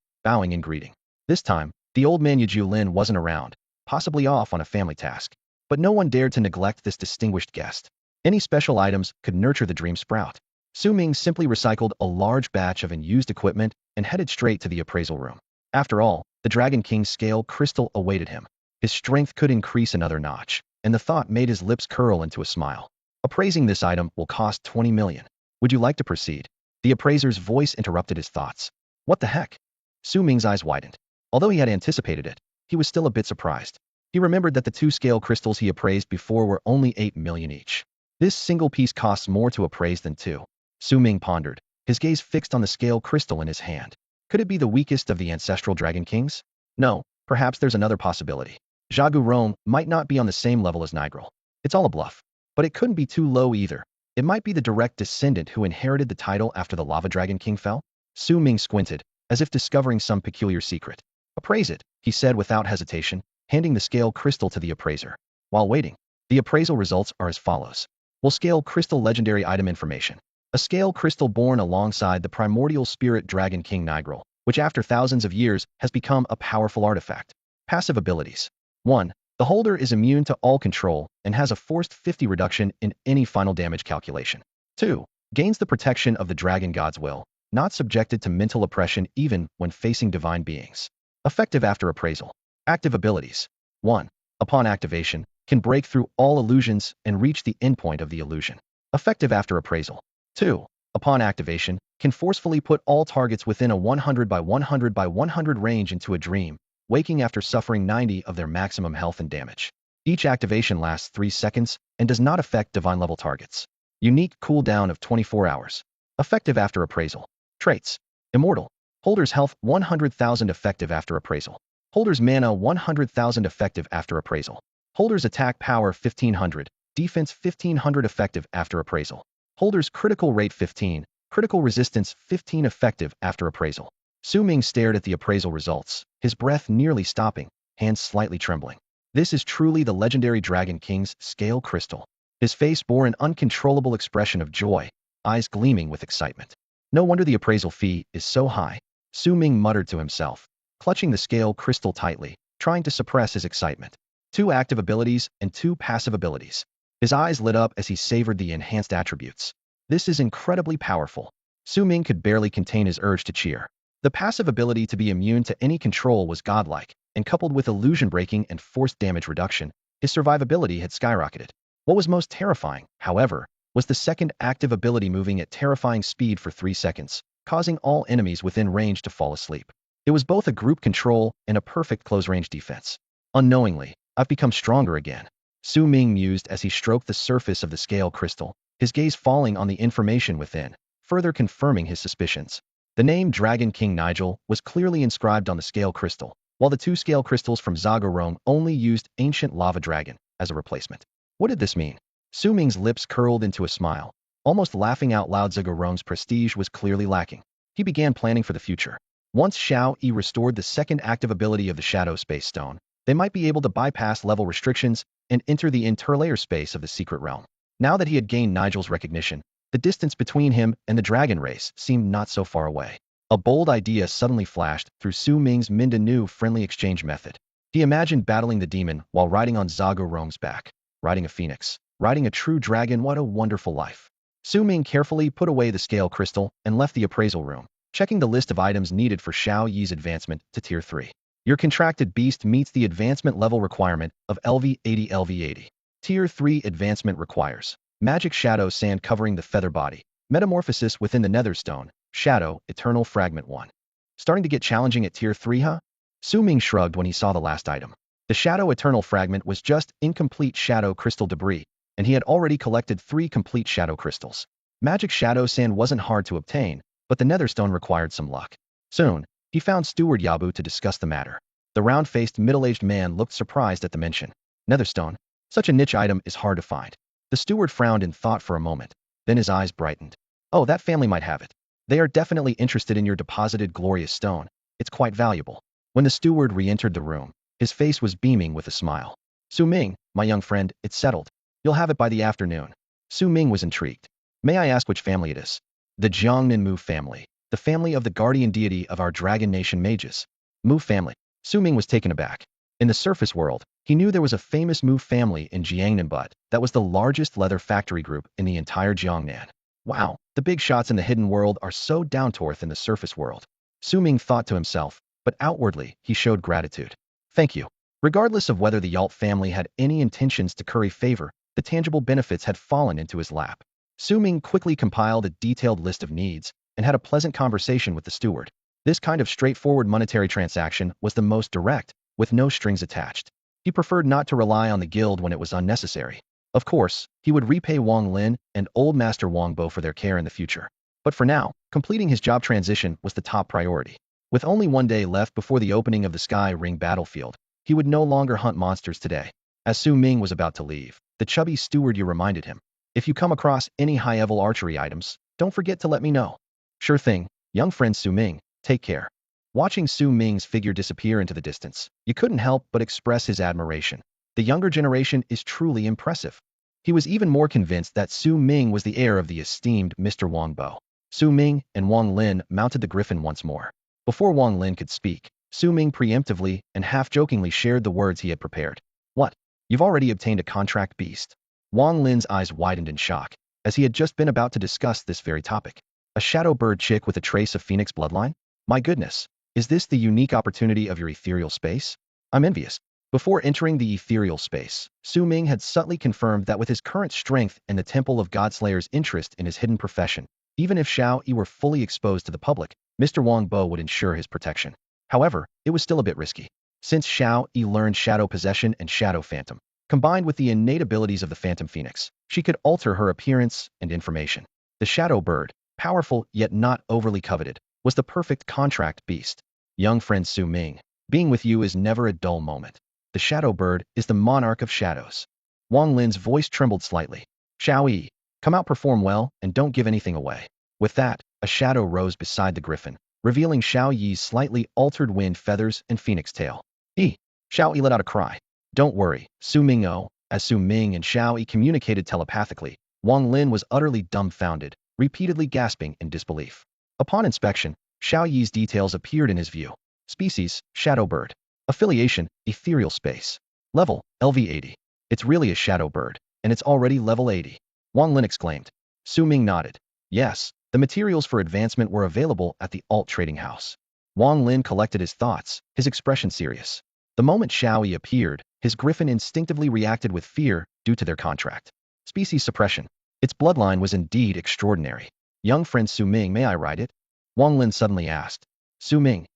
bowing in greeting. This time, the old man Yaju Lin wasn't around, possibly off on a family task. But no one dared to neglect this distinguished guest. Any special items could nurture the dream sprout. Su Ming simply recycled a large batch of unused equipment and headed straight to the appraisal room. After all, the Dragon King's scale crystal awaited him. His strength could increase another notch, and the thought made his lips curl into a smile. Appraising this item will cost 20 million. Would you like to proceed? The appraiser's voice interrupted his thoughts. What the heck? Su Ming's eyes widened. Although he had anticipated it, he was still a bit surprised. He remembered that the 2 scale crystals he appraised before were only 8 million each. This single piece costs more to appraise than 2. Su Ming pondered, his gaze fixed on the scale crystal in his hand. Could it be the weakest of the ancestral Dragon Kings? No, perhaps there's another possibility. Zhagu Rome might not be on the same level as Nigrel. It's all a bluff. But it couldn't be too low either. It might be the direct descendant who inherited the title after the Lava Dragon King fell. Su Ming squinted, as if discovering some peculiar secret. Appraise it, he said without hesitation, handing the scale crystal to the appraiser. While waiting, the appraisal results are as follows. Will scale crystal legendary item information. A scale crystal born alongside the primordial spirit Dragon King Nigrel, which after thousands of years has become a powerful artifact. Passive abilities. 1. The holder is immune to all control and has a forced 50 reduction in any final damage calculation. 2. Gains the protection of the Dragon God's will, not subjected to mental oppression even when facing divine beings. Effective after appraisal. Active abilities. 1. Upon activation, can break through all illusions and reach the endpoint of the illusion. Effective after appraisal. 2. Upon activation, can forcefully put all targets within a 100 by 100 by 100 range into a dream, waking after suffering 90 of their maximum health and damage. Each activation lasts 3 seconds and does not affect divine-level targets. Unique cooldown of 24 hours. Effective after appraisal. Traits. Immortal. Holder's health 100,000 effective after appraisal. Holder's mana 100,000 effective after appraisal. Holder's attack power 1500, defense 1500 effective after appraisal. Holder's critical rate 15, critical resistance 15 effective after appraisal. Su Ming stared at the appraisal results, his breath nearly stopping, hands slightly trembling. This is truly the legendary Dragon King's scale crystal. His face bore an uncontrollable expression of joy, eyes gleaming with excitement. No wonder the appraisal fee is so high, Su Ming muttered to himself, clutching the scale crystal tightly, trying to suppress his excitement. 2 active abilities and 2 passive abilities. His eyes lit up as he savored the enhanced attributes. This is incredibly powerful. Su Ming could barely contain his urge to cheer. The passive ability to be immune to any control was godlike, and coupled with illusion breaking and forced damage reduction, his survivability had skyrocketed. What was most terrifying, however, was the second active ability moving at terrifying speed for 3 seconds, causing all enemies within range to fall asleep. It was both a group control and a perfect close-range defense. Unknowingly, I've become stronger again, Su Ming mused as he stroked the surface of the scale crystal, his gaze falling on the information within, further confirming his suspicions. The name Dragon King Nigel was clearly inscribed on the scale crystal, while the 2 scale crystals from Zagorome only used Ancient Lava Dragon as a replacement. What did this mean? Su Ming's lips curled into a smile. Almost laughing out loud, Zagorome's prestige was clearly lacking. He began planning for the future. Once Xiao Yi restored the second active ability of the Shadow Space Stone, they might be able to bypass level restrictions and enter the interlayer space of the secret realm. Now that he had gained Nigel's recognition, the distance between him and the dragon race seemed not so far away. A bold idea suddenly flashed through Su Ming's mind: a new friendly exchange method. He imagined battling the demon while riding on Zagorome's back. Riding a phoenix. Riding a true dragon, what a wonderful life. Su Ming carefully put away the scale crystal and left the appraisal room, checking the list of items needed for Xiao Yi's advancement to Tier 3. Your contracted beast meets the advancement level requirement of LV80 LV80. Tier 3 advancement requires Magic Shadow Sand covering the feather body, Metamorphosis within the Netherstone, Shadow, Eternal Fragment 1. Starting to get challenging at Tier 3, huh? Su Ming shrugged when he saw the last item. The Shadow Eternal Fragment was just incomplete Shadow Crystal debris, and he had already collected 3 complete Shadow Crystals. Magic Shadow Sand wasn't hard to obtain, but the Netherstone required some luck. Soon, he found Steward Yabu to discuss the matter. The round-faced, middle-aged man looked surprised at the mention. Netherstone? Such a niche item is hard to find. The steward frowned in thought for a moment. Then his eyes brightened. Oh, that family might have it. They are definitely interested in your deposited glorious stone. It's quite valuable. When the steward re-entered the room, his face was beaming with a smile. Su Ming, my young friend, it's settled. You'll have it by the afternoon. Su Ming was intrigued. May I ask which family it is? The Jiangnan Mu family. The family of the guardian deity of our Dragon Nation mages. Mu family. Su Ming was taken aback. In the surface world, he knew there was a famous Mu family in Jiangnan, but that was the largest leather factory group in the entire Jiangnan. Wow, the big shots in the hidden world are so down-to-earth in the surface world. Su Ming thought to himself, but outwardly, he showed gratitude. Thank you. Regardless of whether the Yalt family had any intentions to curry favor, the tangible benefits had fallen into his lap. Su Ming quickly compiled a detailed list of needs and had a pleasant conversation with the steward. This kind of straightforward monetary transaction was the most direct, with no strings attached. He preferred not to rely on the guild when it was unnecessary. Of course, he would repay Wang Lin and Old Master Wang Bo for their care in the future. But for now, completing his job transition was the top priority. With only 1 day left before the opening of the Sky Ring battlefield, he would no longer hunt monsters today. As Su Ming was about to leave, the chubby steward reminded him, if you come across any high-level archery items, don't forget to let me know. Sure thing, young friend Su Ming, take care. Watching Su Ming's figure disappear into the distance, you couldn't help but express his admiration. The younger generation is truly impressive. He was even more convinced that Su Ming was the heir of the esteemed Mr. Wang Bo. Su Ming and Wang Lin mounted the griffin once more. Before Wang Lin could speak, Su Ming preemptively and half-jokingly shared the words he had prepared. What? You've already obtained a contract beast? Wang Lin's eyes widened in shock, as he had just been about to discuss this very topic. A shadow bird chick with a trace of phoenix bloodline? My goodness, is this the unique opportunity of your ethereal space? I'm envious. Before entering the ethereal space, Su Ming had subtly confirmed that with his current strength and the Temple of Godslayer's interest in his hidden profession, even if Xiao Yi were fully exposed to the public, Mr. Wang Bo would ensure his protection. However, it was still a bit risky. Since Xiao Yi learned Shadow Possession and Shadow Phantom, combined with the innate abilities of the Phantom Phoenix, she could alter her appearance and information. The Shadow Bird, powerful yet not overly coveted, was the perfect contract beast. Young friend Su Ming, being with you is never a dull moment. The Shadow Bird is the monarch of shadows. Wang Lin's voice trembled slightly. Xiao Yi, come out, perform well, and don't give anything away. With that, a shadow rose beside the griffin, revealing Xiao Yi's slightly altered wind feathers and phoenix tail. Xiao Yi let out a cry. Don't worry, Su Ming. Oh, as Su Ming and Xiao Yi communicated telepathically, Wang Lin was utterly dumbfounded, repeatedly gasping in disbelief. Upon inspection, Xiao Yi's details appeared in his view. Species, Shadow Bird. Affiliation, Ethereal Space. Level, LV80. It's really a Shadow Bird, and it's already level 80. Wang Lin exclaimed. Su Ming nodded. Yes, the materials for advancement were available at the Alt Trading House. Wang Lin collected his thoughts, his expression serious. The moment Xiao Yi appeared, his griffin instinctively reacted with fear due to their contract. Species suppression. Its bloodline was indeed extraordinary. Young friend Su Ming, may I write it? Wang Lin suddenly asked. Su Ming.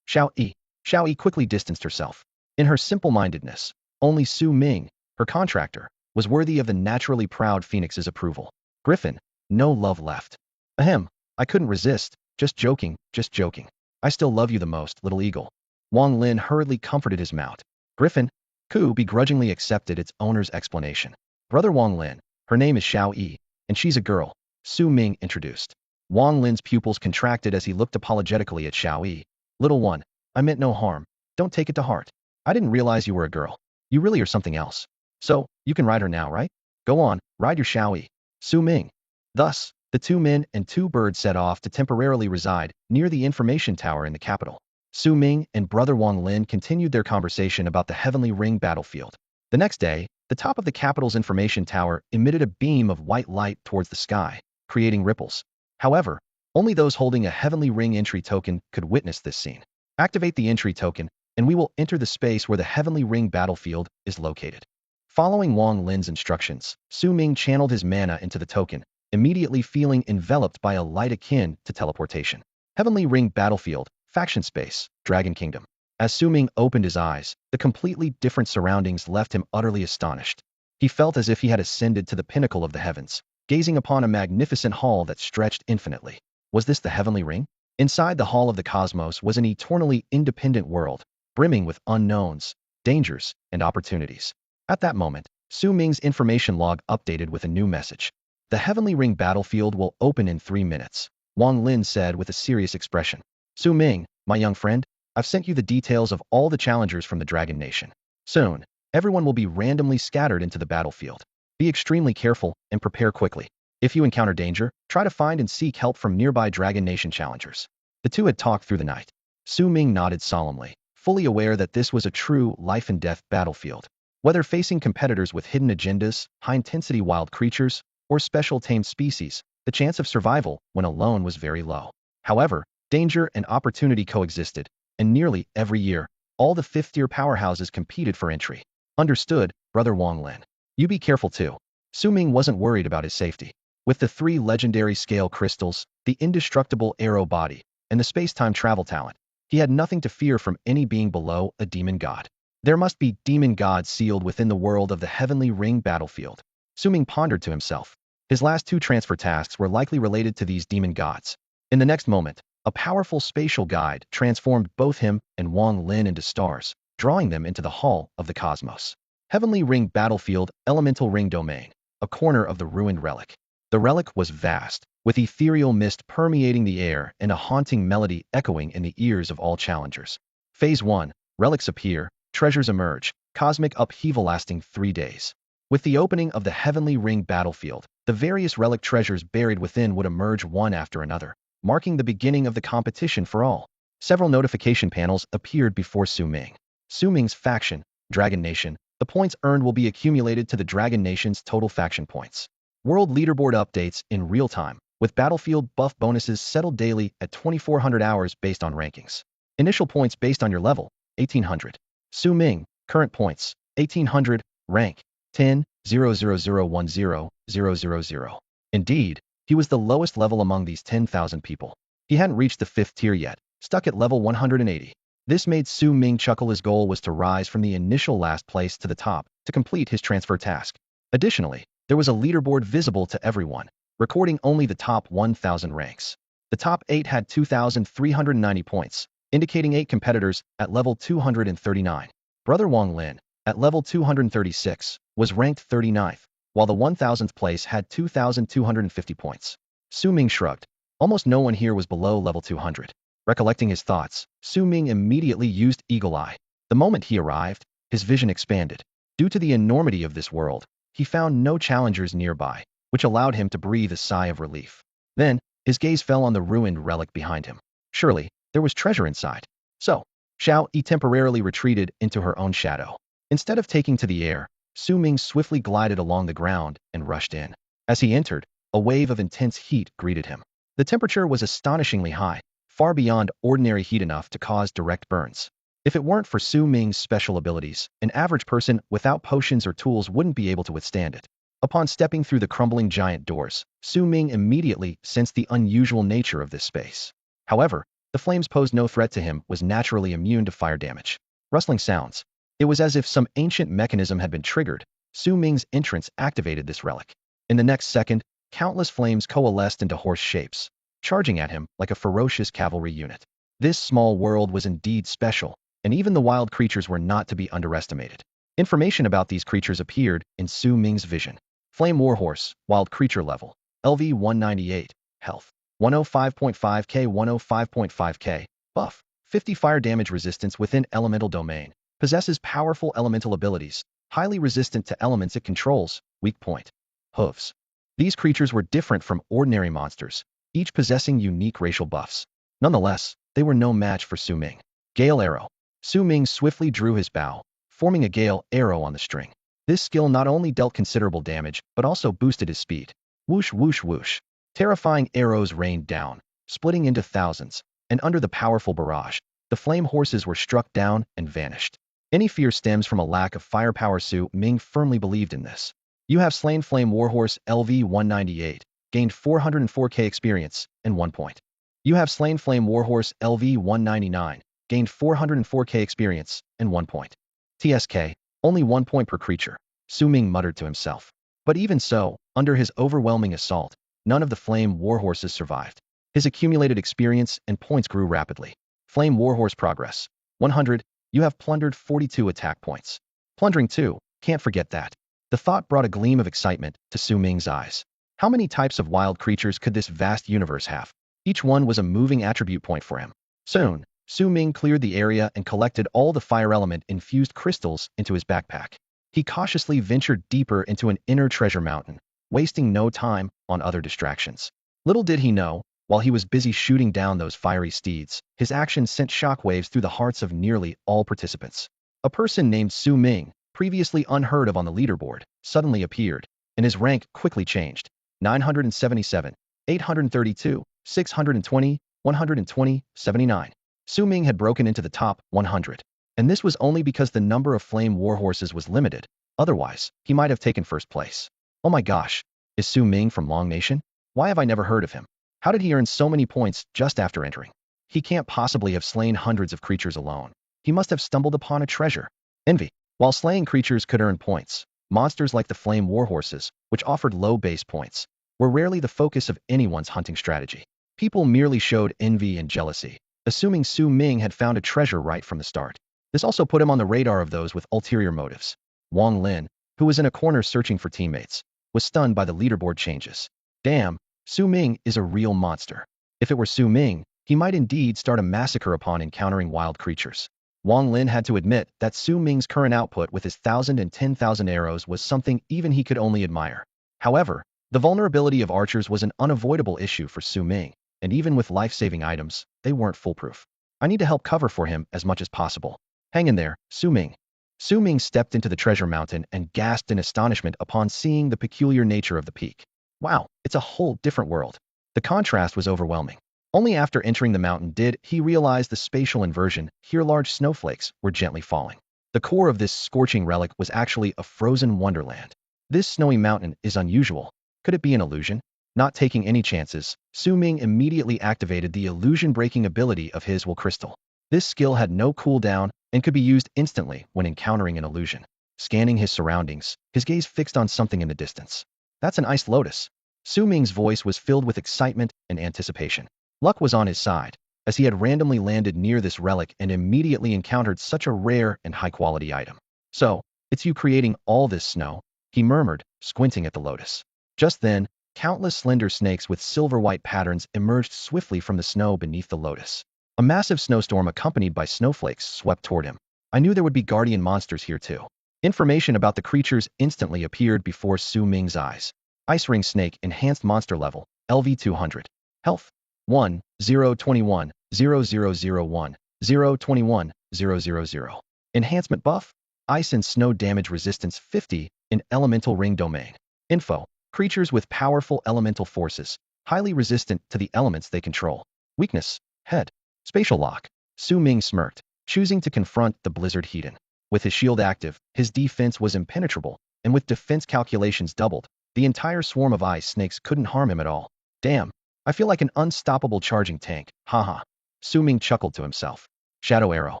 Xiao Yi. Xiao Yi quickly distanced herself. In her simple-mindedness, only Su Ming, her contractor, was worthy of the naturally proud Phoenix's approval. Griffin, no love left. Ahem, I couldn't resist. Just joking, just joking. I still love you the most, little eagle. Wang Lin hurriedly comforted his mount. Griffin, Ku begrudgingly accepted its owner's explanation. Brother Wang Lin, her name is Xiao Yi, and she's a girl, Su Ming introduced. Wang Lin's pupils contracted as he looked apologetically at Xiao Yi. Little one, I meant no harm. Don't take it to heart. I didn't realize you were a girl. You really are something else. So, you can ride her now, right? Go on, ride your Xiao Yi. Su Ming. Thus, the two men and two birds set off to temporarily reside near the information tower in the capital. Su Ming and brother Wang Lin continued their conversation about the Heavenly Ring battlefield. The next day, the top of the capital's information tower emitted a beam of white light towards the sky, creating ripples. However, only those holding a Heavenly Ring entry token could witness this scene. Activate the entry token, and we will enter the space where the Heavenly Ring battlefield is located. Following Wang Lin's instructions, Su Ming channeled his mana into the token, immediately feeling enveloped by a light akin to teleportation. Heavenly Ring battlefield, faction space, Dragon Kingdom. As Su Ming opened his eyes, the completely different surroundings left him utterly astonished. He felt as if he had ascended to the pinnacle of the heavens, gazing upon a magnificent hall that stretched infinitely. Was this the Heavenly Ring? Inside the Hall of the Cosmos was an eternally independent world, brimming with unknowns, dangers, and opportunities. At that moment, Su Ming's information log updated with a new message. The Heavenly Ring battlefield will open in 3 minutes, Wang Lin said with a serious expression. Su Ming, my young friend, I've sent you the details of all the challengers from the Dragon Nation. Soon, everyone will be randomly scattered into the battlefield. Be extremely careful and prepare quickly. If you encounter danger, try to find and seek help from nearby Dragon Nation challengers. The two had talked through the night. Su Ming nodded solemnly, fully aware that this was a true life-and-death battlefield. Whether facing competitors with hidden agendas, high-intensity wild creatures, or special tamed species, the chance of survival when alone was very low. However, danger and opportunity coexisted, and nearly every year, all the fifth-tier powerhouses competed for entry. Understood, brother Wang Lin. You be careful too. Su Ming wasn't worried about his safety. With the 3 legendary scale crystals, the indestructible arrow body, and the space-time travel talent, he had nothing to fear from any being below a demon god. There must be demon gods sealed within the world of the Heavenly Ring battlefield. Su Ming pondered to himself. His last 2 transfer tasks were likely related to these demon gods. In the next moment, a powerful spatial guide transformed both him and Wang Lin into stars, drawing them into the Hall of the Cosmos. Heavenly Ring battlefield, Elemental Ring domain, a corner of the ruined relic. The relic was vast, with ethereal mist permeating the air and a haunting melody echoing in the ears of all challengers. Phase 1, relics appear, treasures emerge, cosmic upheaval lasting 3 days. With the opening of the Heavenly Ring battlefield, the various relic treasures buried within would emerge one after another, marking the beginning of the competition for all. Several notification panels appeared before Su Ming. Su Ming's faction, Dragon Nation. The points earned will be accumulated to the Dragon Nation's total faction points. World leaderboard updates in real time, with battlefield buff bonuses settled daily at 2400 hours based on rankings. Initial points based on your level, 1800. Su Ming, current points, 1800, rank, 10,00010,000. Indeed, he was the lowest level among these 10,000 people. He hadn't reached the 5th tier yet, stuck at level 180. This made Su Ming chuckle. His goal was to rise from the initial last place to the top to complete his transfer task. Additionally, there was a leaderboard visible to everyone, recording only the top 1,000 ranks. The top 8 had 2,390 points, indicating 8 competitors at level 239. Brother Wang Lin, at level 236, was ranked 39th, while the 1,000th place had 2,250 points. Su Ming shrugged. Almost no one here was below level 200. Recollecting his thoughts, Su Ming immediately used Eagle Eye. The moment he arrived, his vision expanded. Due to the enormity of this world, he found no challengers nearby, which allowed him to breathe a sigh of relief. Then, his gaze fell on the ruined relic behind him. Surely, there was treasure inside. So, Xiao Yi temporarily retreated into her own shadow. Instead of taking to the air, Su Ming swiftly glided along the ground and rushed in. As he entered, a wave of intense heat greeted him. The temperature was astonishingly high, far beyond ordinary heat, enough to cause direct burns. If it weren't for Su Ming's special abilities, an average person without potions or tools wouldn't be able to withstand it. Upon stepping through the crumbling giant doors, Su Ming immediately sensed the unusual nature of this space. However, the flames posed no threat to him, was naturally immune to fire damage. Rustling sounds. It was as if some ancient mechanism had been triggered. Su Ming's entrance activated this relic. In the next second, countless flames coalesced into horse shapes, charging at him like a ferocious cavalry unit. This small world was indeed special, and even the wild creatures were not to be underestimated. Information about these creatures appeared in Su Ming's vision. Flame Warhorse, Wild Creature Level, LV 198, Health, 105.5k 105.5k, Buff, 50 Fire Damage Resistance within Elemental Domain, possesses powerful elemental abilities, highly resistant to elements it controls, weak point. Hooves. These creatures were different from ordinary monsters, each possessing unique racial buffs. Nonetheless, they were no match for Su Ming. Gale Arrow. Su Ming swiftly drew his bow, forming a gale arrow on the string. This skill not only dealt considerable damage, but also boosted his speed. Whoosh, whoosh, whoosh. Terrifying arrows rained down, splitting into thousands, and under the powerful barrage, the flame horses were struck down and vanished. Any fear stems from a lack of firepower. Su Ming firmly believed in this. You have slain Flame Warhorse LV 198, gained 404k experience, and 1 point. You have slain Flame Warhorse LV 199, gained 404k experience, and 1 point. TSK, only 1 point per creature, Su Ming muttered to himself. But even so, under his overwhelming assault, none of the Flame Warhorses survived. His accumulated experience and points grew rapidly. Flame Warhorse Progress, 100, you have plundered 42 attack points. Plundering 2, can't forget that. The thought brought a gleam of excitement to Su Ming's eyes. How many types of wild creatures could this vast universe have? Each one was a moving attribute point for him. Soon, Su Ming cleared the area and collected all the fire element-infused crystals into his backpack. He cautiously ventured deeper into an inner treasure mountain, wasting no time on other distractions. Little did he know, while he was busy shooting down those fiery steeds, his actions sent shockwaves through the hearts of nearly all participants. A person named Su Ming, previously unheard of on the leaderboard, suddenly appeared, and his rank quickly changed. 977, 832, 620, 120, 79. Su Ming had broken into the top 100. And this was only because the number of flame warhorses was limited. Otherwise, he might have taken first place. Oh my gosh, is Su Ming from Long Nation? Why have I never heard of him? How did he earn so many points just after entering? He can't possibly have slain hundreds of creatures alone. He must have stumbled upon a treasure. Envy. While slaying creatures could earn points, monsters like the flame warhorses, which offered low base points, were rarely the focus of anyone's hunting strategy. People merely showed envy and jealousy, assuming Su Ming had found a treasure right from the start. This also put him on the radar of those with ulterior motives. Wang Lin, who was in a corner searching for teammates, was stunned by the leaderboard changes. Damn, Su Ming is a real monster. If it were Su Ming, he might indeed start a massacre upon encountering wild creatures. Wang Lin had to admit that Su Ming's current output with his 1,000 and 10,000 arrows was something even he could only admire. However, the vulnerability of archers was an unavoidable issue for Su Ming, and even with life-saving items, they weren't foolproof. I need to help cover for him as much as possible. Hang in there, Su Ming. Su Ming stepped into the treasure mountain and gasped in astonishment upon seeing the peculiar nature of the peak. Wow, it's a whole different world. The contrast was overwhelming. Only after entering the mountain did he realize the spatial inversion. Here large snowflakes were gently falling. The core of this scorching relic was actually a frozen wonderland. This snowy mountain is unusual. Could it be an illusion? Not taking any chances, Su Ming immediately activated the illusion-breaking ability of his will crystal. This skill had no cooldown and could be used instantly when encountering an illusion. Scanning his surroundings, his gaze fixed on something in the distance. That's an iced lotus. Su Ming's voice was filled with excitement and anticipation. Luck was on his side, as he had randomly landed near this relic and immediately encountered such a rare and high-quality item. So, it's you creating all this snow, he murmured, squinting at the lotus. Just then, countless slender snakes with silver-white patterns emerged swiftly from the snow beneath the lotus. A massive snowstorm accompanied by snowflakes swept toward him. I knew there would be guardian monsters here too. Information about the creatures instantly appeared before Su Ming's eyes. Ice Ring Snake Enhanced Monster Level, LV 200. Health, 1, 0, 21, 0001, 0, 21, 000. Enhancement Buff, Ice and Snow Damage Resistance 50 in Elemental Ring Domain. Info, creatures with powerful elemental forces, highly resistant to the elements they control. Weakness, Head. Spatial Lock. Su Ming smirked, choosing to confront the blizzard heathen. With his shield active, his defense was impenetrable, and with defense calculations doubled, the entire swarm of ice snakes couldn't harm him at all. Damn, I feel like an unstoppable charging tank, haha. Su Ming chuckled to himself. Shadow arrow.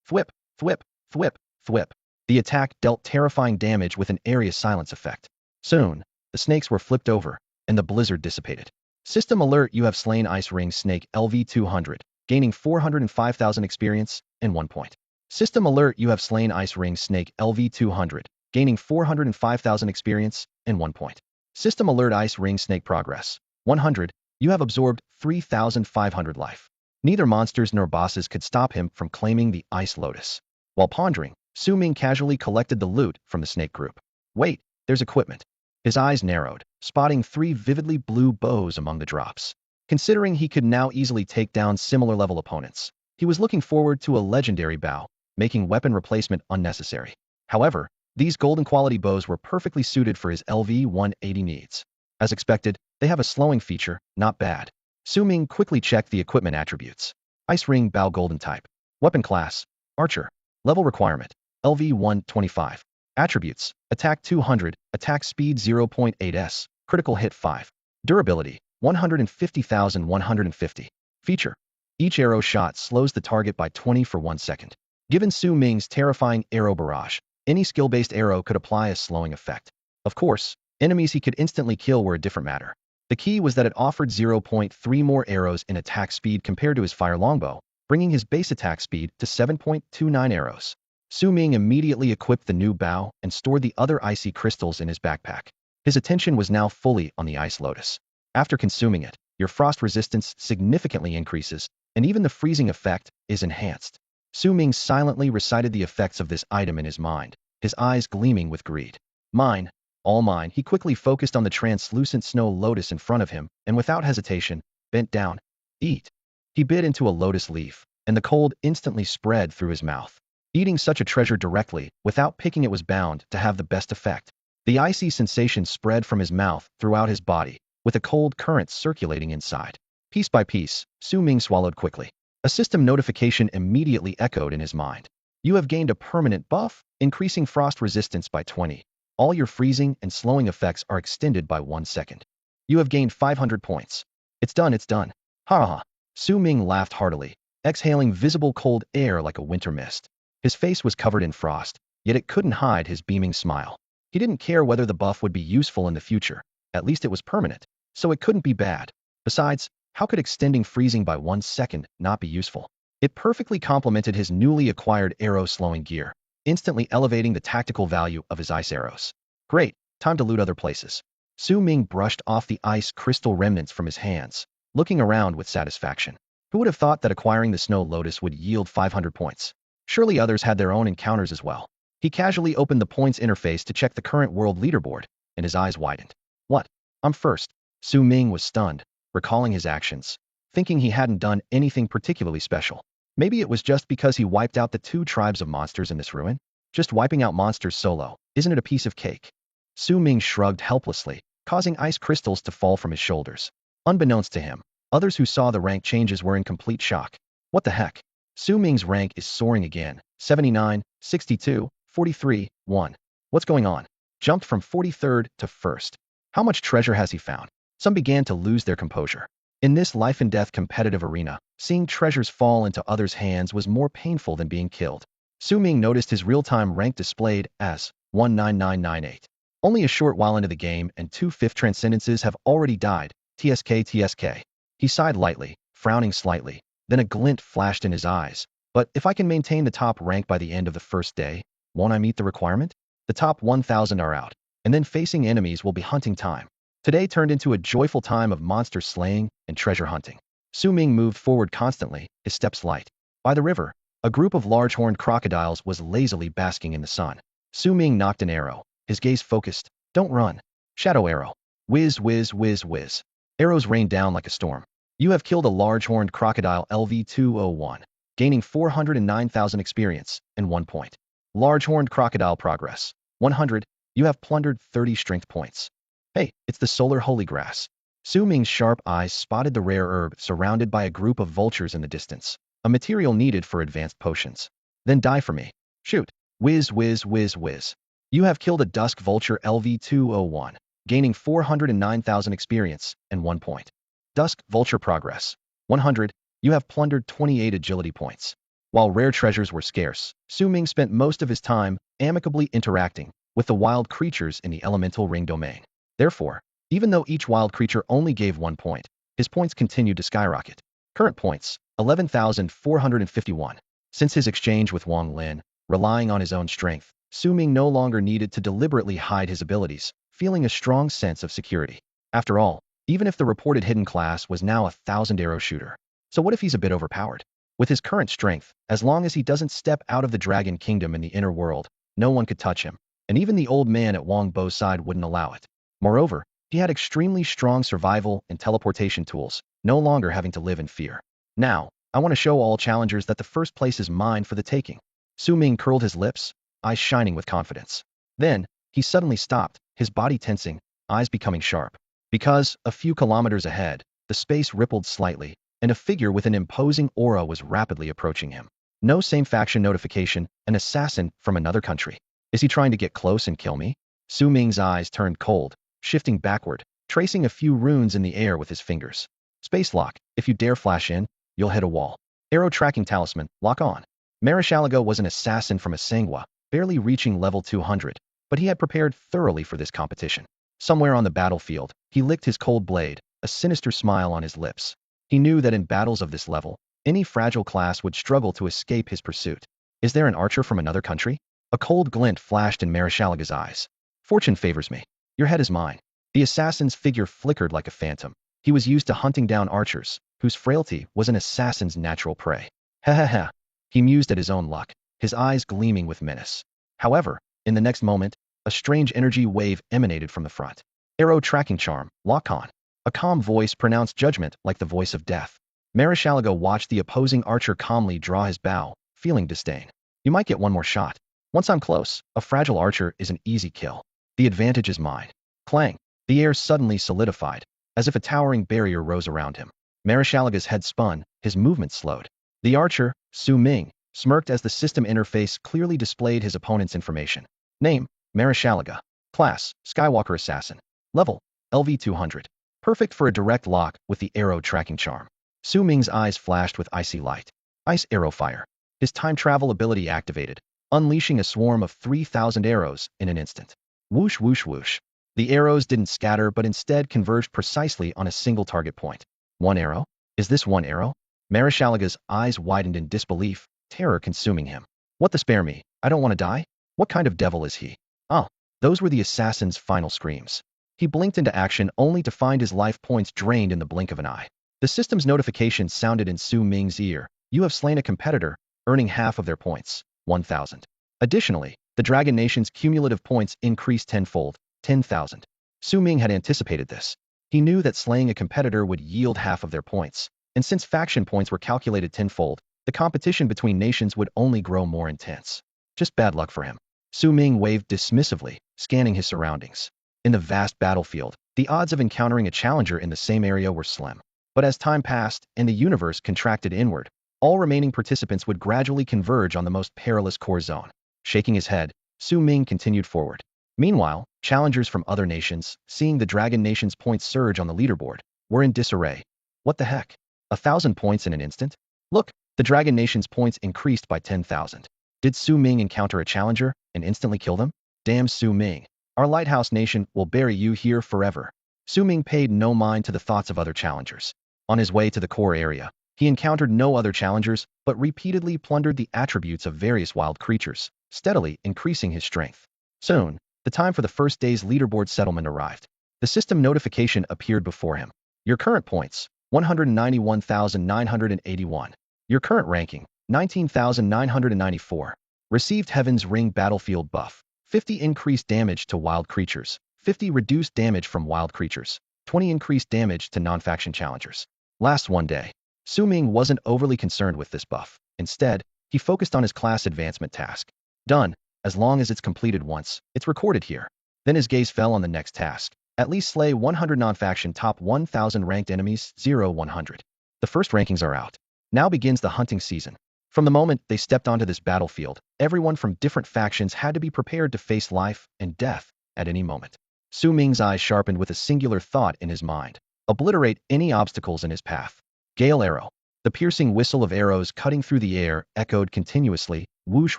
Thwip, thwip, thwip, thwip. The attack dealt terrifying damage with an area silence effect. Soon, the snakes were flipped over, and the blizzard dissipated. System alert: you have slain Ice Ring Snake LV200, gaining 405,000 experience and 1 point. System alert: you have slain Ice Ring Snake LV200, gaining 405,000 experience and 1 point. System alert: Ice Ring Snake progress 100, you have absorbed 3,500 life. Neither monsters nor bosses could stop him from claiming the Ice Lotus. While pondering, Su Ming casually collected the loot from the snake group. Wait, there's equipment. His eyes narrowed, spotting 3 vividly blue bows among the drops. Considering he could now easily take down similar-level opponents, he was looking forward to a legendary bow, making weapon replacement unnecessary. However, these golden-quality bows were perfectly suited for his LV-180 needs. As expected, they have a slowing feature, not bad. Su Ming quickly checked the equipment attributes. Ice Ring Bow Golden Type. Weapon Class: Archer. Level Requirement: LV-125. Attributes: Attack 200, Attack Speed 0.8s, Critical Hit 5. Durability: 150,150. Feature: each arrow shot slows the target by 20 for 1 second. Given Su Ming's terrifying arrow barrage, any skill-based arrow could apply a slowing effect. Of course, enemies he could instantly kill were a different matter. The key was that it offered 0.3 more arrows in attack speed compared to his fire longbow, bringing his base attack speed to 7.29 arrows. Su Ming immediately equipped the new bow and stored the other icy crystals in his backpack. His attention was now fully on the Ice Lotus. After consuming it, your frost resistance significantly increases, and even the freezing effect is enhanced. Su Ming silently recited the effects of this item in his mind, his eyes gleaming with greed. Mine, all mine. He quickly focused on the translucent snow lotus in front of him, and without hesitation, bent down. Eat. He bit into a lotus leaf, and the cold instantly spread through his mouth. Eating such a treasure directly, without picking it, was bound to have the best effect. The icy sensation spread from his mouth throughout his body, with a cold current circulating inside. Piece by piece, Su Ming swallowed quickly. A system notification immediately echoed in his mind. You have gained a permanent buff, increasing frost resistance by 20. All your freezing and slowing effects are extended by 1 second. You have gained 500 points. It's done, it's done. Ha ha. Su Ming laughed heartily, exhaling visible cold air like a winter mist. His face was covered in frost, yet it couldn't hide his beaming smile. He didn't care whether the buff would be useful in the future. At least it was permanent, so it couldn't be bad. Besides, how could extending freezing by 1 second not be useful? It perfectly complemented his newly acquired arrow slowing gear, instantly elevating the tactical value of his ice arrows. Great, time to loot other places. Su Ming brushed off the ice crystal remnants from his hands, looking around with satisfaction. Who would have thought that acquiring the Snow Lotus would yield 500 points? Surely others had their own encounters as well. He casually opened the points interface to check the current world leaderboard, and his eyes widened. What? I'm first. Su Ming was stunned, recalling his actions, thinking he hadn't done anything particularly special. Maybe it was just because he wiped out the 2 tribes of monsters in this ruin? Just wiping out monsters solo, isn't it a piece of cake? Su Ming shrugged helplessly, causing ice crystals to fall from his shoulders. Unbeknownst to him, others who saw the rank changes were in complete shock. What the heck? Su Ming's rank is soaring again. 79, 62, 43, 1. What's going on? Jumped from 43rd to 1st. How much treasure has he found? Some began to lose their composure. In this life-and-death competitive arena, seeing treasures fall into others' hands was more painful than being killed. Su Ming noticed his real-time rank displayed as 19998. Only a short while into the game and 2 fifth transcendences have already died. TSK. He sighed lightly, frowning slightly. Then a glint flashed in his eyes. But if I can maintain the top rank by the end of the first day, won't I meet the requirement? The top 1,000 are out, and then facing enemies will be hunting time. Today turned into a joyful time of monster slaying and treasure hunting. Su Ming moved forward constantly, his steps light. By the river, a group of large-horned crocodiles was lazily basking in the sun. Su Ming knocked an arrow, his gaze focused. Don't run. Shadow arrow. Whiz, whiz, whiz, whiz. Arrows rained down like a storm. You have killed a large-horned crocodile LV-201, gaining 409,000 experience and 1 point. Large-horned crocodile progress. 100. You have plundered 30 strength points. Hey, it's the solar holy grass. Su Ming's sharp eyes spotted the rare herb surrounded by a group of vultures in the distance, a material needed for advanced potions. Then die for me. Shoot. Whiz, whiz, whiz, whiz. You have killed a Dusk Vulture LV-201, gaining 409,000 experience and 1 point. Dusk Vulture Progress 100. You have plundered 28 agility points. While rare treasures were scarce, Su Ming spent most of his time amicably interacting with the wild creatures in the elemental ring domain. Therefore, even though each wild creature only gave 1 point, his points continued to skyrocket. Current points, 11,451. Since his exchange with Wang Lin, relying on his own strength, Su Ming no longer needed to deliberately hide his abilities, feeling a strong sense of security. After all, even if the reported hidden class was now a 1,000-arrow shooter, so what if he's a bit overpowered? With his current strength, as long as he doesn't step out of the Dragon Kingdom in the inner world, no one could touch him, and even the old man at Wang Bo's side wouldn't allow it. Moreover, he had extremely strong survival and teleportation tools, no longer having to live in fear. Now, I want to show all challengers that the first place is mine for the taking. Su Ming curled his lips, eyes shining with confidence. Then, he suddenly stopped, his body tensing, eyes becoming sharp. Because, a few kilometers ahead, the space rippled slightly, and a figure with an imposing aura was rapidly approaching him. No same faction notification, an assassin from another country. Is he trying to get close and kill me? Su Ming's eyes turned cold, shifting backward, tracing a few runes in the air with his fingers. Space lock, if you dare flash in, you'll hit a wall. Arrow tracking talisman, lock on. Marishalaga was an assassin from Asangwa, barely reaching level 200, but he had prepared thoroughly for this competition. Somewhere on the battlefield, he licked his cold blade, a sinister smile on his lips. He knew that in battles of this level, any fragile class would struggle to escape his pursuit. Is there an archer from another country? A cold glint flashed in Marishalaga's eyes. Fortune favors me. Your head is mine. The assassin's figure flickered like a phantom. He was used to hunting down archers, whose frailty was an assassin's natural prey. Ha ha ha. He mused at his own luck, his eyes gleaming with menace. However, in the next moment, a strange energy wave emanated from the front. Arrow tracking charm, lock on. A calm voice pronounced judgment like the voice of death. Marishalaga watched the opposing archer calmly draw his bow, feeling disdain. You might get one more shot. Once I'm close, a fragile archer is an easy kill. The advantage is mine. Clang. The air suddenly solidified, as if a towering barrier rose around him. Marishalaga's head spun, his movement slowed. The archer, Su Ming, smirked as the system interface clearly displayed his opponent's information. Name, Marishalaga. Class, Skywalker Assassin. Level, LV-200. Perfect for a direct lock with the arrow tracking charm. Su Ming's eyes flashed with icy light. Ice arrow fire. His time travel ability activated, unleashing a swarm of 3,000 arrows in an instant. Whoosh whoosh whoosh. The arrows didn't scatter but instead converged precisely on a single target point. One arrow? Is this one arrow? Marishalaga's eyes widened in disbelief, terror consuming him. What the spare me? I don't want to die? What kind of devil is he? Oh, those were the assassin's final screams. He blinked into action only to find his life points drained in the blink of an eye. The system's notification sounded in Su Ming's ear. You have slain a competitor, earning half of their points, 1,000. Additionally, the Dragon Nation's cumulative points increased tenfold, 10,000. Su Ming had anticipated this. He knew that slaying a competitor would yield half of their points, and since faction points were calculated tenfold, the competition between nations would only grow more intense. Just bad luck for him. Su Ming waved dismissively, scanning his surroundings. In the vast battlefield, the odds of encountering a challenger in the same area were slim. But as time passed and the universe contracted inward, all remaining participants would gradually converge on the most perilous core zone. Shaking his head, Su Ming continued forward. Meanwhile, challengers from other nations, seeing the Dragon Nation's points surge on the leaderboard, were in disarray. What the heck? 1,000 points in an instant? Look, the Dragon Nation's points increased by 10,000. Did Su Ming encounter a challenger and instantly kill them? Damn Su Ming. Our Lighthouse Nation will bury you here forever. Su Ming paid no mind to the thoughts of other challengers. On his way to the core area, he encountered no other challengers, but repeatedly plundered the attributes of various wild creatures, steadily increasing his strength. Soon, the time for the first day's leaderboard settlement arrived. The system notification appeared before him. Your current points, 191,981. Your current ranking, 19,994. Received Heaven's Ring Battlefield buff. 50 increased damage to wild creatures, 50 reduced damage from wild creatures, 20 increased damage to non-faction challengers. Last one day. Su Ming wasn't overly concerned with this buff. Instead, he focused on his class advancement task. Done. As long as it's completed once, it's recorded here. Then his gaze fell on the next task. At least slay 100 non-faction top 1,000 ranked enemies, 0-100. The first rankings are out. Now begins the hunting season. From the moment they stepped onto this battlefield, everyone from different factions had to be prepared to face life and death at any moment. Su Ming's eyes sharpened with a singular thought in his mind. Obliterate any obstacles in his path. Gale arrow. The piercing whistle of arrows cutting through the air echoed continuously, whoosh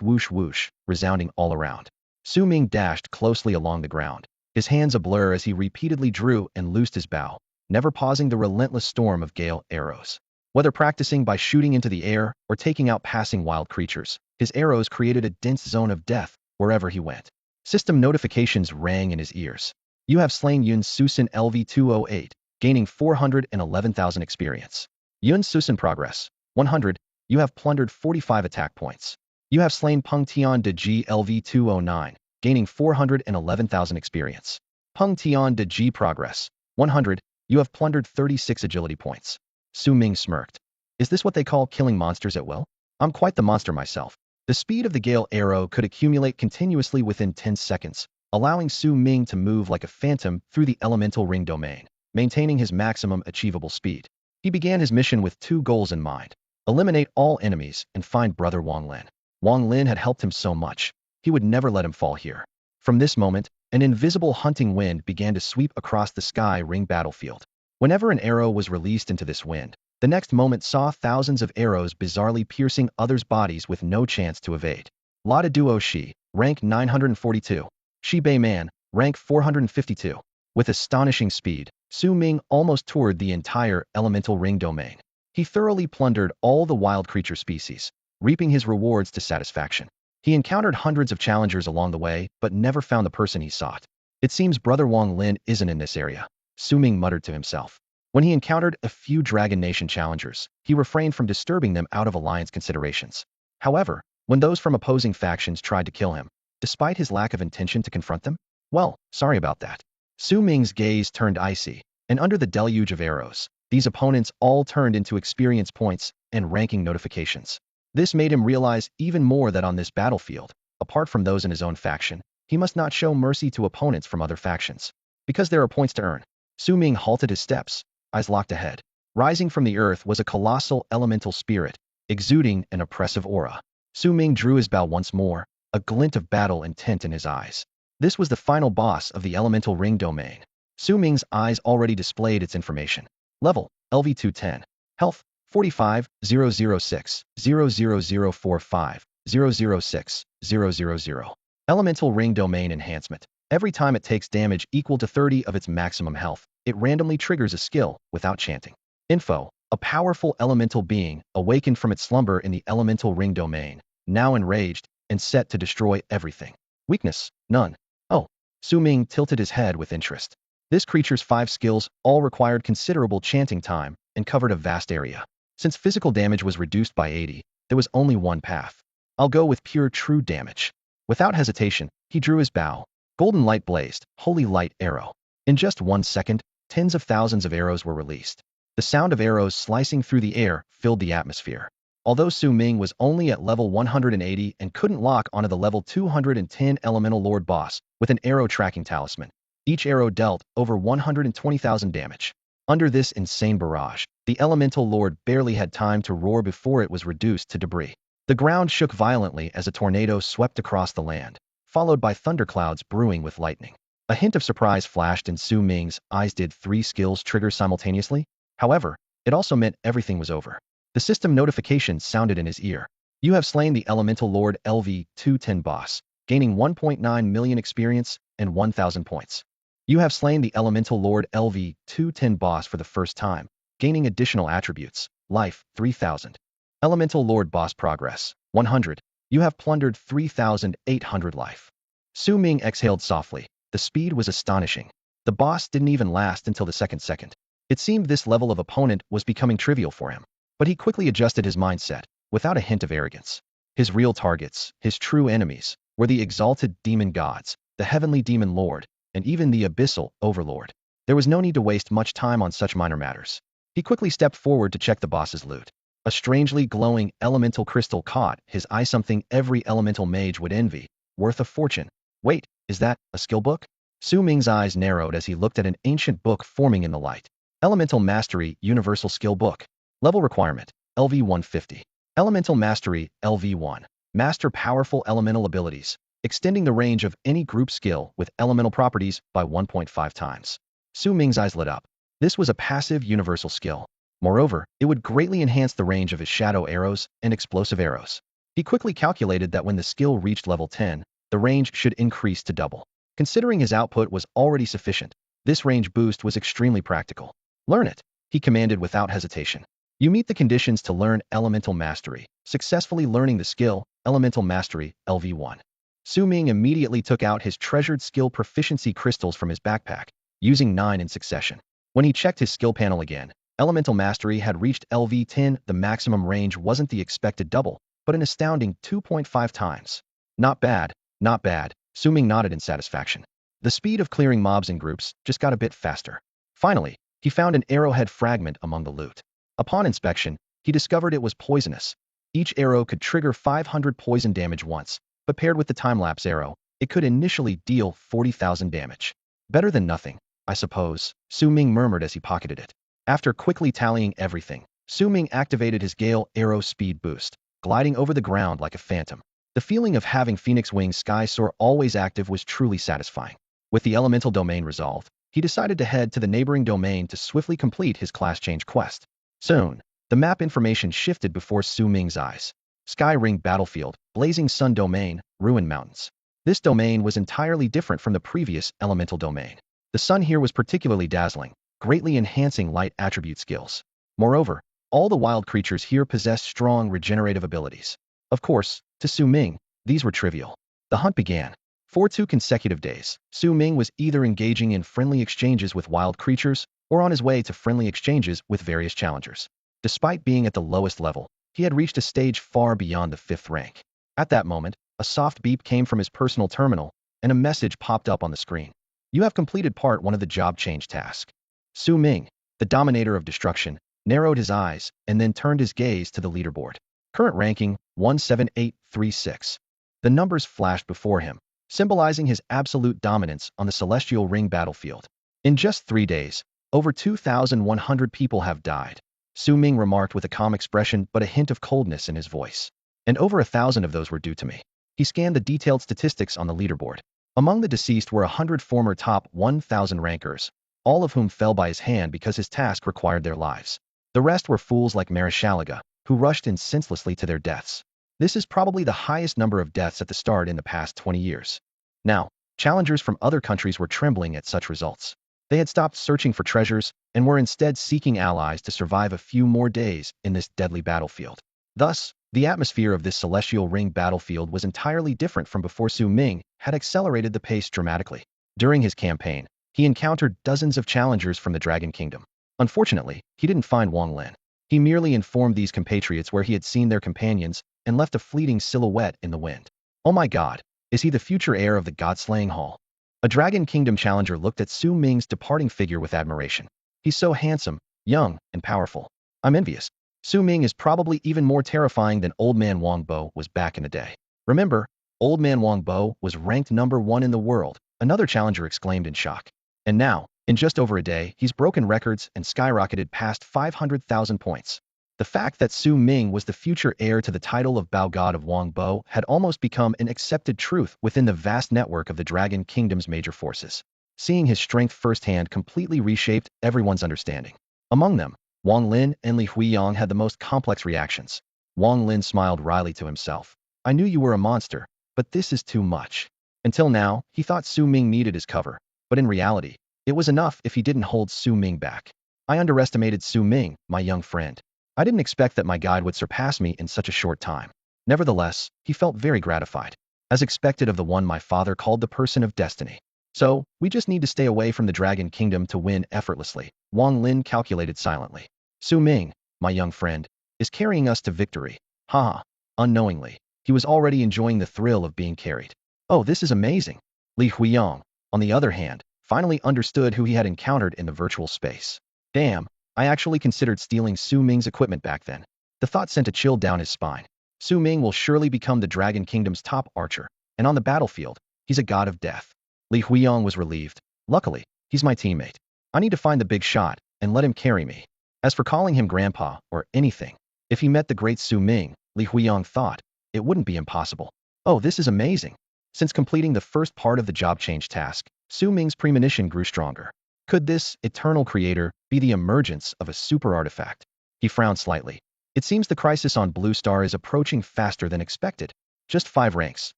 whoosh whoosh, resounding all around. Su Ming dashed closely along the ground, his hands a blur as he repeatedly drew and loosed his bow, never pausing the relentless storm of gale arrows. Whether practicing by shooting into the air or taking out passing wild creatures, his arrows created a dense zone of death wherever he went. System notifications rang in his ears. You have slain Yun Susan LV-208, gaining 411,000 experience. Yun Susan progress, 100. You have plundered 45 attack points. You have slain Peng Tian de G LV-209, gaining 411,000 experience. Peng Tian de G progress, 100. You have plundered 36 agility points. Su Ming smirked. Is this what they call killing monsters at will? I'm quite the monster myself. The speed of the gale arrow could accumulate continuously within 10 seconds, allowing Su Ming to move like a phantom through the elemental ring domain, maintaining his maximum achievable speed. He began his mission with 2 goals in mind: eliminate all enemies and find brother Wang Lin. Wang Lin had helped him so much. He would never let him fall here. From this moment, an invisible hunting wind began to sweep across the sky ring battlefield. Whenever an arrow was released into this wind, the next moment saw thousands of arrows bizarrely piercing others' bodies with no chance to evade. Lada Duo Shi, rank 942. Shi Bei Man, rank 452. With astonishing speed, Su Ming almost toured the entire elemental ring domain. He thoroughly plundered all the wild creature species, reaping his rewards to satisfaction. He encountered hundreds of challengers along the way, but never found the person he sought. It seems brother Wang Lin isn't in this area, Su Ming muttered to himself. When he encountered a few Dragon Nation challengers, he refrained from disturbing them out of alliance considerations. However, when those from opposing factions tried to kill him, despite his lack of intention to confront them, well, sorry about that. Su Ming's gaze turned icy, and under the deluge of arrows, these opponents all turned into experience points and ranking notifications. This made him realize even more that on this battlefield, apart from those in his own faction, he must not show mercy to opponents from other factions. Because there are points to earn. Su Ming halted his steps, eyes locked ahead. Rising from the earth was a colossal elemental spirit, exuding an oppressive aura. Su Ming drew his bow once more, a glint of battle intent in his eyes. This was the final boss of the elemental ring domain. Su Ming's eyes already displayed its information. Level, LV-210. Health, 45, 006, 00045, 006, 000. Elemental ring domain enhancement. Every time it takes damage equal to 30 of its maximum health, it randomly triggers a skill without chanting. Info. A powerful elemental being awakened from its slumber in the elemental ring domain, now enraged and set to destroy everything. Weakness. None. Oh. Su Ming tilted his head with interest. This creature's 5 skills all required considerable chanting time and covered a vast area. Since physical damage was reduced by 80, there was only one path. I'll go with pure true damage. Without hesitation, he drew his bow. Golden light blazed, holy light arrow. In just 1 second, tens of thousands of arrows were released. The sound of arrows slicing through the air filled the atmosphere. Although Su Ming was only at level 180 and couldn't lock onto the level 210 Elemental Lord boss with an arrow tracking talisman, each arrow dealt over 120,000 damage. Under this insane barrage, the Elemental Lord barely had time to roar before it was reduced to debris. The ground shook violently as a tornado swept across the land, followed by thunderclouds brewing with lightning. A hint of surprise flashed in Su Ming's eyes. Did 3 skills trigger simultaneously? However, it also meant everything was over. The system notification sounded in his ear. You have slain the Elemental Lord LV-210 boss, gaining 1.9 million experience and 1,000 points. You have slain the Elemental Lord LV-210 boss for the first time, gaining additional attributes. Life, 3,000. Elemental Lord boss progress, 100. You have plundered 3,800 life. Su Ming exhaled softly. The speed was astonishing. The boss didn't even last until the second. It seemed this level of opponent was becoming trivial for him. But he quickly adjusted his mindset, without a hint of arrogance. His real targets, his true enemies, were the exalted demon gods, the heavenly demon lord, and even the abyssal overlord. There was no need to waste much time on such minor matters. He quickly stepped forward to check the boss's loot. A strangely glowing elemental crystal caught his eye, something every elemental mage would envy, worth a fortune. Wait, is that a skill book? Su Ming's eyes narrowed as he looked at an ancient book forming in the light. Elemental Mastery Universal Skill Book. Level requirement, LV 150. Elemental Mastery, LV1. Master powerful elemental abilities, extending the range of any group skill with elemental properties by 1.5 times. Su Ming's eyes lit up. This was a passive universal skill. Moreover, it would greatly enhance the range of his shadow arrows and explosive arrows. He quickly calculated that when the skill reached level 10, the range should increase to double. Considering his output was already sufficient, this range boost was extremely practical. Learn it, he commanded without hesitation. You meet the conditions to learn Elemental Mastery, successfully learning the skill, Elemental Mastery, LV1. Su Ming immediately took out his treasured skill proficiency crystals from his backpack, using 9 in succession. When he checked his skill panel again, Elemental Mastery had reached LV10. The maximum range wasn't the expected double, but an astounding 2.5 times. Not bad, not bad, Su Ming nodded in satisfaction. The speed of clearing mobs in groups just got a bit faster. Finally, he found an arrowhead fragment among the loot. Upon inspection, he discovered it was poisonous. Each arrow could trigger 500 poison damage once, but paired with the time-lapse arrow, it could initially deal 40,000 damage. Better than nothing, I suppose, Su Ming murmured as he pocketed it. After quickly tallying everything, Su Ming activated his Gale Arrow Speed Boost, gliding over the ground like a phantom. The feeling of having Phoenix Wings Sky Soar always active was truly satisfying. With the elemental domain resolved, he decided to head to the neighboring domain to swiftly complete his class change quest. Soon, the map information shifted before Su Ming's eyes. Sky Ring Battlefield, Blazing Sun Domain, Ruin Mountains. This domain was entirely different from the previous elemental domain. The sun here was particularly dazzling, greatly enhancing light attribute skills. Moreover, all the wild creatures here possessed strong regenerative abilities. Of course, to Su Ming, these were trivial. The hunt began. For 2 consecutive days, Su Ming was either engaging in friendly exchanges with wild creatures or on his way to friendly exchanges with various challengers. Despite being at the lowest level, he had reached a stage far beyond the 5th rank. At that moment, a soft beep came from his personal terminal, and a message popped up on the screen. You have completed part 1 of the job change task. Su Ming, the dominator of destruction, narrowed his eyes and then turned his gaze to the leaderboard. Current ranking, 17836. The numbers flashed before him, symbolizing his absolute dominance on the celestial ring battlefield. In just 3 days, over 2,100 people have died. Su Ming remarked with a calm expression but a hint of coldness in his voice. And over 1,000 of those were due to me. He scanned the detailed statistics on the leaderboard. Among the deceased were 100 former top 1,000 rankers, all of whom fell by his hand because his task required their lives. The rest were fools like Marishalaga, who rushed in senselessly to their deaths. This is probably the highest number of deaths at the start in the past 20 years. Now, challengers from other countries were trembling at such results. They had stopped searching for treasures and were instead seeking allies to survive a few more days in this deadly battlefield. Thus, the atmosphere of this celestial ring battlefield was entirely different from before. Su Ming had accelerated the pace dramatically. During his campaign, he encountered dozens of challengers from the Dragon Kingdom. Unfortunately, he didn't find Wang Lin. He merely informed these compatriots where he had seen their companions and left a fleeting silhouette in the wind. Oh my god, is he the future heir of the God-slaying hall? A Dragon Kingdom challenger looked at Su Ming's departing figure with admiration. He's so handsome, young, and powerful. I'm envious. Su Ming is probably even more terrifying than Old Man Wang Bo was back in the day. Remember, Old Man Wang Bo was ranked #1 in the world, another challenger exclaimed in shock. And now, in just over a day, he's broken records and skyrocketed past 500,000 points. The fact that Su Ming was the future heir to the title of Bao God of Wang Bo had almost become an accepted truth within the vast network of the Dragon Kingdom's major forces. Seeing his strength firsthand completely reshaped everyone's understanding. Among them, Wang Lin and Li Huiyang had the most complex reactions. Wang Lin smiled wryly to himself. I knew you were a monster, but this is too much. Until now, he thought Su Ming needed his cover, but in reality, it was enough if he didn't hold Su Ming back. I underestimated Su Ming, my young friend. I didn't expect that my guide would surpass me in such a short time. Nevertheless, he felt very gratified, as expected of the one my father called the person of destiny. So, we just need to stay away from the Dragon Kingdom to win effortlessly, Wang Lin calculated silently. Su Ming, my young friend, is carrying us to victory. Haha. Unknowingly, he was already enjoying the thrill of being carried. Oh, this is amazing. Li Huiyang, on the other hand, finally understood who he had encountered in the virtual space. Damn, I actually considered stealing Su Ming's equipment back then. The thought sent a chill down his spine. Su Ming will surely become the Dragon Kingdom's top archer, and on the battlefield, he's a god of death. Li Huiyang was relieved. Luckily, he's my teammate. I need to find the big shot and let him carry me. As for calling him grandpa or anything, if he met the great Su Ming, Li Huiyang thought. It wouldn't be impossible. Oh, this is amazing. Since completing the first part of the job change task, Su Ming's premonition grew stronger. Could this eternal creator be the emergence of a super artifact? He frowned slightly. It seems the crisis on Blue Star is approaching faster than expected. Just 5 ranks.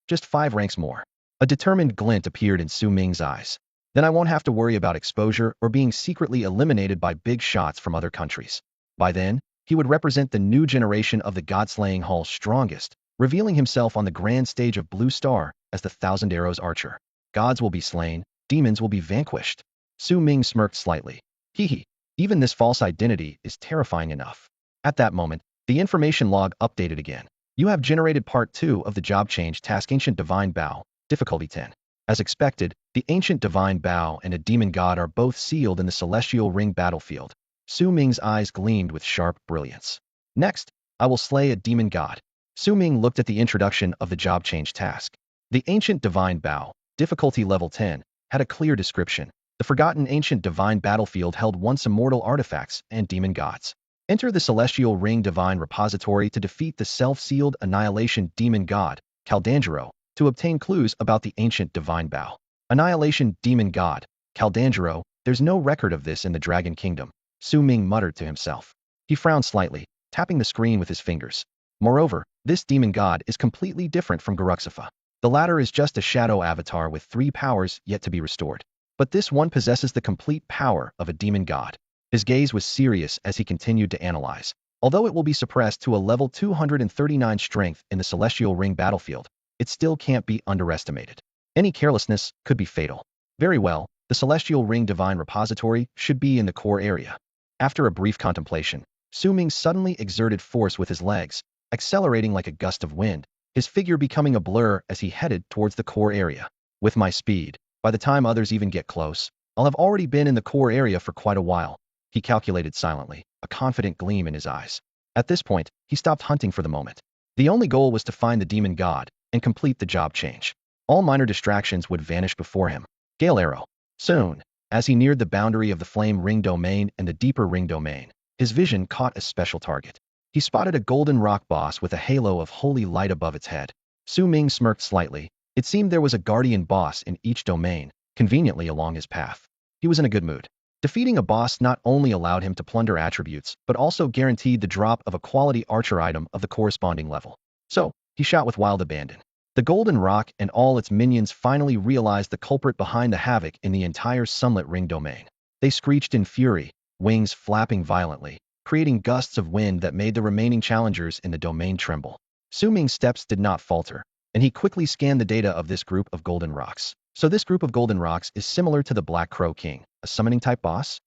Just 5 ranks more. A determined glint appeared in Su Ming's eyes. Then I won't have to worry about exposure or being secretly eliminated by big shots from other countries. By then, he would represent the new generation of the God-slaying Hall's strongest, revealing himself on the grand stage of Blue Star as the Thousand Arrows Archer. Gods will be slain, demons will be vanquished. Su Ming smirked slightly. Hee, even this false identity is terrifying enough. At that moment, the information log updated again. You have generated part 2 of the job change task Ancient Divine Bow, difficulty 10. As expected, the Ancient Divine Bow and a demon god are both sealed in the Celestial Ring battlefield. Su Ming's eyes gleamed with sharp brilliance. Next, I will slay a demon god. Su Ming looked at the introduction of the job change task. The Ancient Divine Bow, difficulty level 10, had a clear description. The forgotten Ancient Divine battlefield held once immortal artifacts and demon gods. Enter the Celestial Ring Divine Repository to defeat the self-sealed Annihilation Demon God, Caldangero, to obtain clues about the Ancient Divine Bow. Annihilation Demon God, Caldangero, there's no record of this in the Dragon Kingdom, Su Ming muttered to himself. He frowned slightly, tapping the screen with his fingers. Moreover, this demon god is completely different from Garuxifa. The latter is just a shadow avatar with 3 powers yet to be restored. But this one possesses the complete power of a demon god. His gaze was serious as he continued to analyze. Although it will be suppressed to a level 239 strength in the Celestial Ring battlefield, it still can't be underestimated. Any carelessness could be fatal. Very well, the Celestial Ring Divine Repository should be in the core area. After a brief contemplation, Su Ming suddenly exerted force with his legs, accelerating like a gust of wind, his figure becoming a blur as he headed towards the core area. With my speed, by the time others even get close, I'll have already been in the core area for quite a while. He calculated silently, a confident gleam in his eyes. At this point, he stopped hunting for the moment. The only goal was to find the demon god and complete the job change. All minor distractions would vanish before him. Gale Arrow. Soon, as he neared the boundary of the Flame Ring Domain and the Deeper Ring Domain, his vision caught a special target. He spotted a golden rock boss with a halo of holy light above its head. Su Ming smirked slightly. It seemed there was a guardian boss in each domain, conveniently along his path. He was in a good mood. Defeating a boss not only allowed him to plunder attributes, but also guaranteed the drop of a quality archer item of the corresponding level. So, he shot with wild abandon. The Golden Rock and all its minions finally realized the culprit behind the havoc in the entire Sunlit Ring domain. They screeched in fury, wings flapping violently, creating gusts of wind that made the remaining challengers in the domain tremble. Su Ming's steps did not falter, and he quickly scanned the data of this group of Golden Rocks. So this group of Golden Rocks is similar to the Black Crow King, a summoning type boss?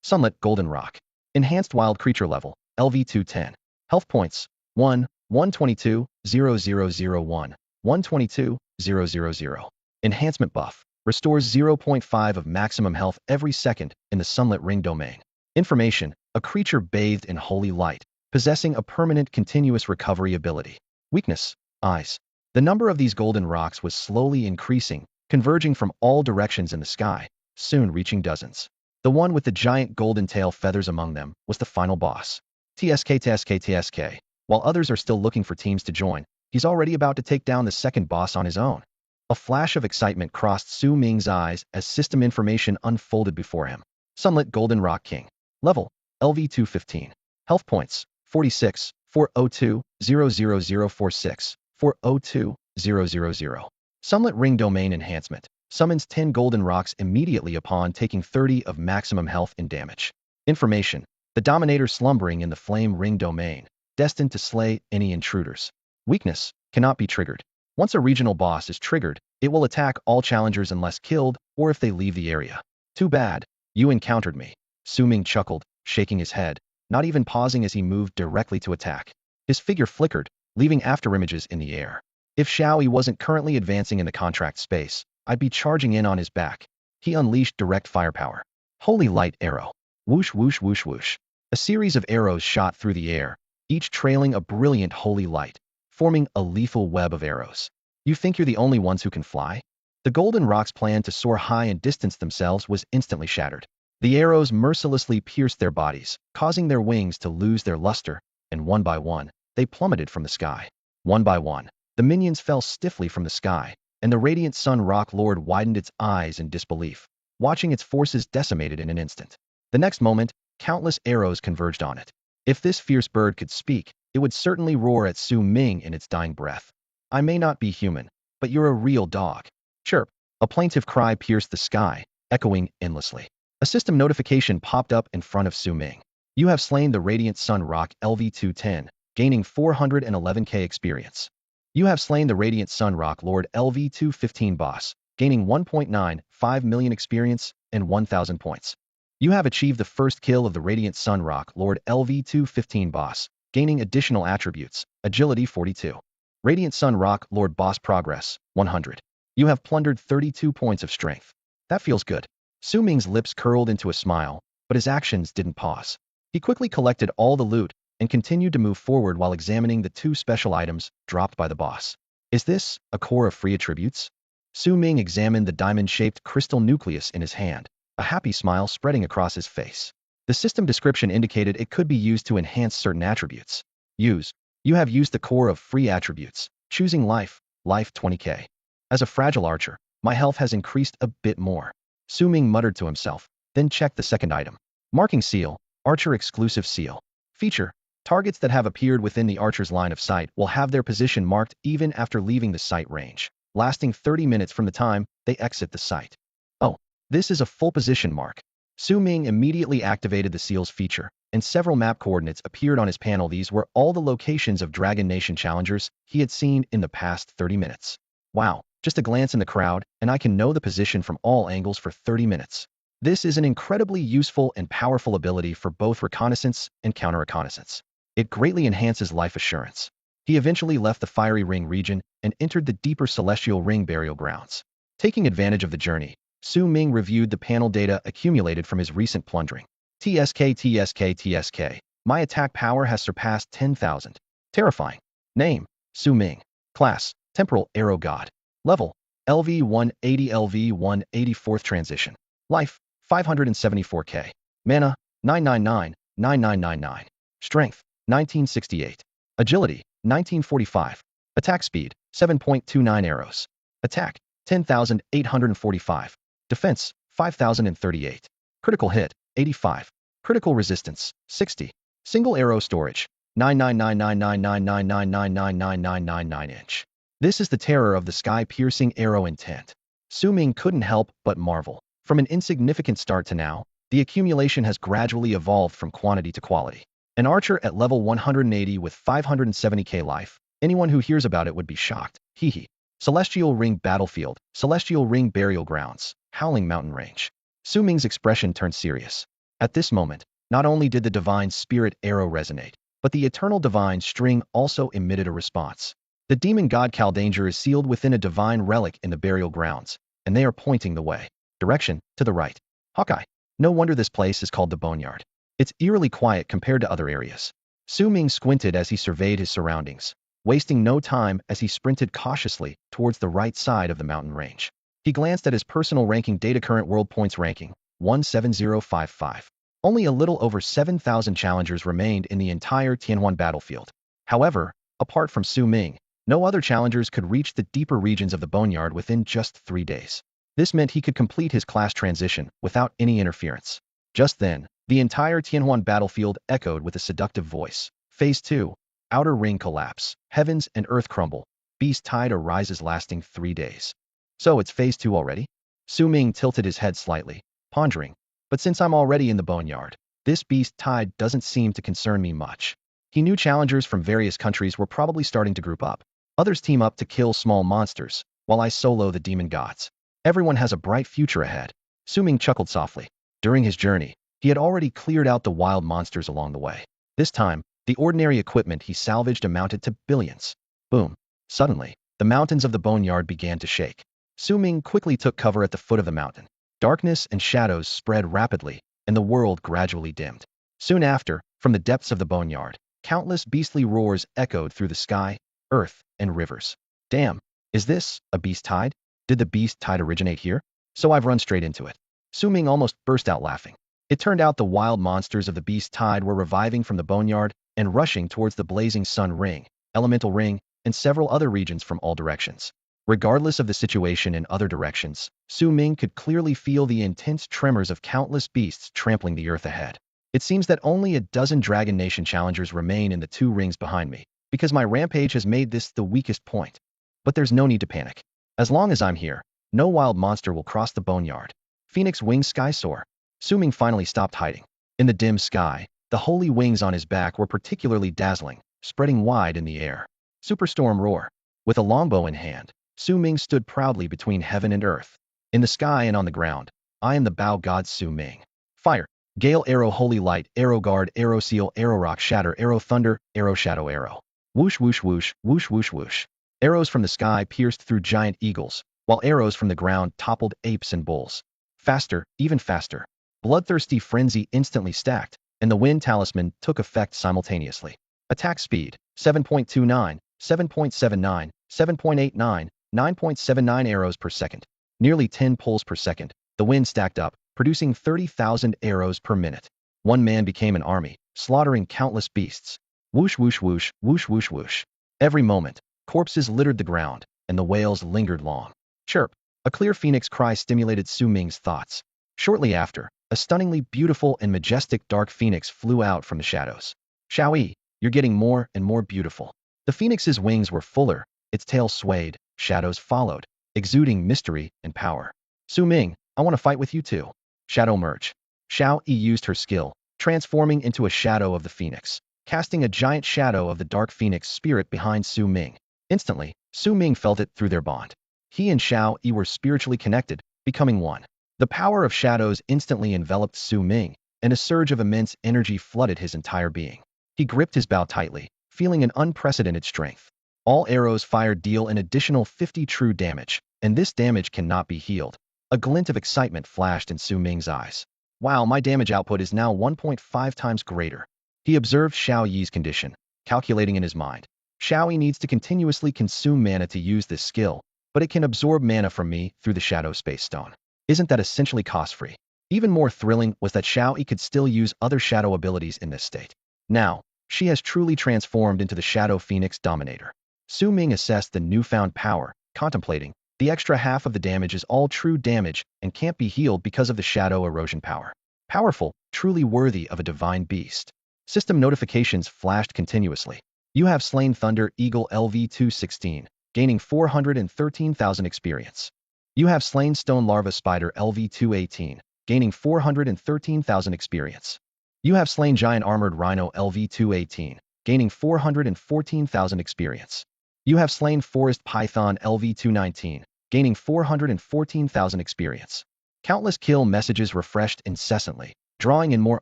Sunlit Golden Rock. Enhanced Wild Creature Level, LV 210. Health Points, 1, 122, 0001, 122, 000. Enhancement Buff. Restores 0.5 of maximum health every second in the Sunlit Ring domain. Information. A creature bathed in holy light, possessing a permanent continuous recovery ability. Weakness. Eyes. The number of these Golden Rocks was slowly increasing, converging from all directions in the sky, soon reaching dozens. The one with the giant golden tail feathers among them was the final boss. TSK. While others are still looking for teams to join, he's already about to take down the second boss on his own. A flash of excitement crossed Su Ming's eyes as system information unfolded before him. Sunlit Golden Rock King. Level, LV 215. Health Points, 46, 402, 00046, 402, 000. Sunlit Ring Domain Enhancement. Summons 10 Golden Rocks immediately upon taking 30 of maximum health and damage. Information. The Dominator slumbering in the Flame Ring Domain, destined to slay any intruders. Weakness. Cannot be triggered. Once a regional boss is triggered, it will attack all challengers unless killed or if they leave the area. Too bad. You encountered me. Su Ming chuckled, shaking his head, not even pausing as he moved directly to attack. His figure flickered, leaving afterimages in the air. If Xiaoyi wasn't currently advancing in the contract space, I'd be charging in on his back. He unleashed direct firepower. Holy Light Arrow. Whoosh whoosh whoosh whoosh. A series of arrows shot through the air, each trailing a brilliant holy light, forming a lethal web of arrows. You think you're the only ones who can fly? The Golden Rock's plan to soar high and distance themselves was instantly shattered. The arrows mercilessly pierced their bodies, causing their wings to lose their luster, and one by one, they plummeted from the sky. One by one, the minions fell stiffly from the sky, and the radiant sun rock lord widened its eyes in disbelief, watching its forces decimated in an instant. The next moment, countless arrows converged on it. If this fierce bird could speak, it would certainly roar at Su Ming in its dying breath. I may not be human, but you're a real dog. Chirp. A plaintive cry pierced the sky, echoing endlessly. A system notification popped up in front of Su Ming. You have slain the Radiant Sun Rock LV-210, gaining 411k experience. You have slain the Radiant Sun Rock Lord LV-215 boss, gaining 1.95 million experience and 1,000 points. You have achieved the first kill of the Radiant Sun Rock Lord LV-215 boss, gaining additional attributes, agility 42. Radiant Sun Rock Lord boss progress, 100. You have plundered 32 points of strength. That feels good. Su Ming's lips curled into a smile, but his actions didn't pause. He quickly collected all the loot and continued to move forward while examining the 2 special items dropped by the boss. Is this a core of free attributes? Su Ming examined the diamond-shaped crystal nucleus in his hand, a happy smile spreading across his face. The system description indicated it could be used to enhance certain attributes. Use. You have used the core of free attributes, choosing life 20k. As a fragile archer, my health has increased a bit more. Su Ming muttered to himself, then checked the second item. Marking seal, archer exclusive seal. Feature. Targets that have appeared within the archer's line of sight will have their position marked even after leaving the sight range, lasting 30 minutes from the time they exit the sight. Oh, this is a full position mark. Su Ming immediately activated the seal's feature, and several map coordinates appeared on his panel. These were all the locations of Dragon Nation challengers he had seen in the past 30 minutes. Wow, just a glance in the crowd, and I can know the position from all angles for 30 minutes. This is an incredibly useful and powerful ability for both reconnaissance and counter-reconnaissance. It greatly enhances life assurance. He eventually left the Fiery Ring region and entered the deeper Celestial Ring burial grounds. Taking advantage of the journey, Su Ming reviewed the panel data accumulated from his recent plundering. TSK. My attack power has surpassed 10,000. Terrifying. Name, Su Ming. Class, Temporal Arrow God. Level, LV-180 LV-180 4th transition. Life, 574k. Mana, 999. Strength, 1968. Agility, 1945. Attack speed, 7.29 arrows. Attack, 10,845. Defense, 5,038. Critical hit, 85. Critical resistance, 60. Single arrow storage, 9999999999999 inch. This is the terror of the sky-piercing arrow intent. Su Ming couldn't help but marvel. From an insignificant start to now, the accumulation has gradually evolved from quantity to quality. An archer at level 180 with 570k life, anyone who hears about it would be shocked. Hehe. Celestial Ring Battlefield, Celestial Ring Burial Grounds, Howling Mountain Range. Su Ming's expression turned serious. At this moment, not only did the Divine Spirit arrow resonate, but the Eternal Divine String also emitted a response. The Demon God Caldanger is sealed within a divine relic in the burial grounds, and they are pointing the way. Direction, to the right. Hawkeye. No wonder this place is called the Boneyard. It's eerily quiet compared to other areas. Su Ming squinted as he surveyed his surroundings, wasting no time as he sprinted cautiously towards the right side of the mountain range. He glanced at his personal ranking data. Current world points ranking, 17055. Only a little over 7,000 challengers remained in the entire Tianhuan battlefield. However, apart from Su Ming, no other challengers could reach the deeper regions of the Boneyard within just 3 days. This meant he could complete his class transition without any interference. Just then, the entire Tianhuan battlefield echoed with a seductive voice. Phase 2. Outer Ring Collapse. Heavens and Earth Crumble. Beast Tide arises lasting 3 days. So it's Phase 2 already? Su Ming tilted his head slightly, pondering. But since I'm already in the Boneyard, this Beast Tide doesn't seem to concern me much. He knew challengers from various countries were probably starting to group up. Others team up to kill small monsters, while I solo the demon gods. Everyone has a bright future ahead. Su Ming chuckled softly. During his journey, he had already cleared out the wild monsters along the way. This time, the ordinary equipment he salvaged amounted to billions. Boom. Suddenly, the mountains of the Boneyard began to shake. Su Ming quickly took cover at the foot of the mountain. Darkness and shadows spread rapidly, and the world gradually dimmed. Soon after, from the depths of the Boneyard, countless beastly roars echoed through the sky, earth, and rivers. Damn, is this a beast tide? Did the beast tide originate here? So I've run straight into it. Su Ming almost burst out laughing. It turned out the wild monsters of the beast tide were reviving from the Boneyard, and rushing towards the blazing sun ring, elemental ring, and several other regions from all directions. Regardless of the situation in other directions, Su Ming could clearly feel the intense tremors of countless beasts trampling the earth ahead. It seems that only a dozen Dragon Nation challengers remain in the 2 rings behind me, because my rampage has made this the weakest point. But there's no need to panic. As long as I'm here, no wild monster will cross the boneyard. Phoenix wings sky soar. Su Ming finally stopped hiding. In the dim sky, the holy wings on his back were particularly dazzling, spreading wide in the air. Superstorm roar. With a longbow in hand, Su Ming stood proudly between heaven and earth. In the sky and on the ground, I am the bow god Su Ming. Fire. Gale arrow holy light, arrow guard, arrow seal, arrow rock shatter, arrow thunder, arrow shadow arrow. Whoosh whoosh whoosh, whoosh whoosh whoosh. Arrows from the sky pierced through giant eagles, while arrows from the ground toppled apes and bulls. Faster, even faster. Bloodthirsty frenzy instantly stacked, and the wind talisman took effect simultaneously. Attack speed, 7.29, 7.79, 7.89, 9.79 arrows per second. Nearly 10 pulls per second. The wind stacked up, producing 30,000 arrows per minute. One man became an army, slaughtering countless beasts. Whoosh whoosh whoosh, whoosh whoosh whoosh. Every moment, corpses littered the ground, and the wails lingered long. Chirp. A clear phoenix cry stimulated Su Ming's thoughts. Shortly after, a stunningly beautiful and majestic dark phoenix flew out from the shadows. Xiaoyi, you're getting more and more beautiful. The phoenix's wings were fuller, its tail swayed, shadows followed, exuding mystery and power. Su Ming, I want to fight with you too. Shadow merge. Xiao Yi used her skill, transforming into a shadow of the phoenix, casting a giant shadow of the dark phoenix spirit behind Su Ming. Instantly, Su Ming felt it through their bond. He and Xiao Yi were spiritually connected, becoming one. The power of shadows instantly enveloped Su Ming, and a surge of immense energy flooded his entire being. He gripped his bow tightly, feeling an unprecedented strength. All arrows fired deal an additional 50 true damage, and this damage cannot be healed. A glint of excitement flashed in Su Ming's eyes. Wow, my damage output is now 1.5 times greater. He observed Xiao Yi's condition, calculating in his mind. Xiao Yi needs to continuously consume mana to use this skill, but it can absorb mana from me through the Shadow Space Stone. Isn't that essentially cost-free? Even more thrilling was that Xiao Yi could still use other shadow abilities in this state. Now, she has truly transformed into the Shadow Phoenix Dominator. Su Ming assessed the newfound power, contemplating, the extra half of the damage is all true damage and can't be healed because of the shadow erosion power. Powerful, truly worthy of a divine beast. System notifications flashed continuously. You have slain Thunder Eagle LV-216, gaining 413,000 experience. You have slain Stone Larva Spider LV-218, gaining 413,000 experience. You have slain Giant Armored Rhino LV-218, gaining 414,000 experience. You have slain Forest Python LV-219, gaining 414,000 experience. Countless kill messages refreshed incessantly, drawing in more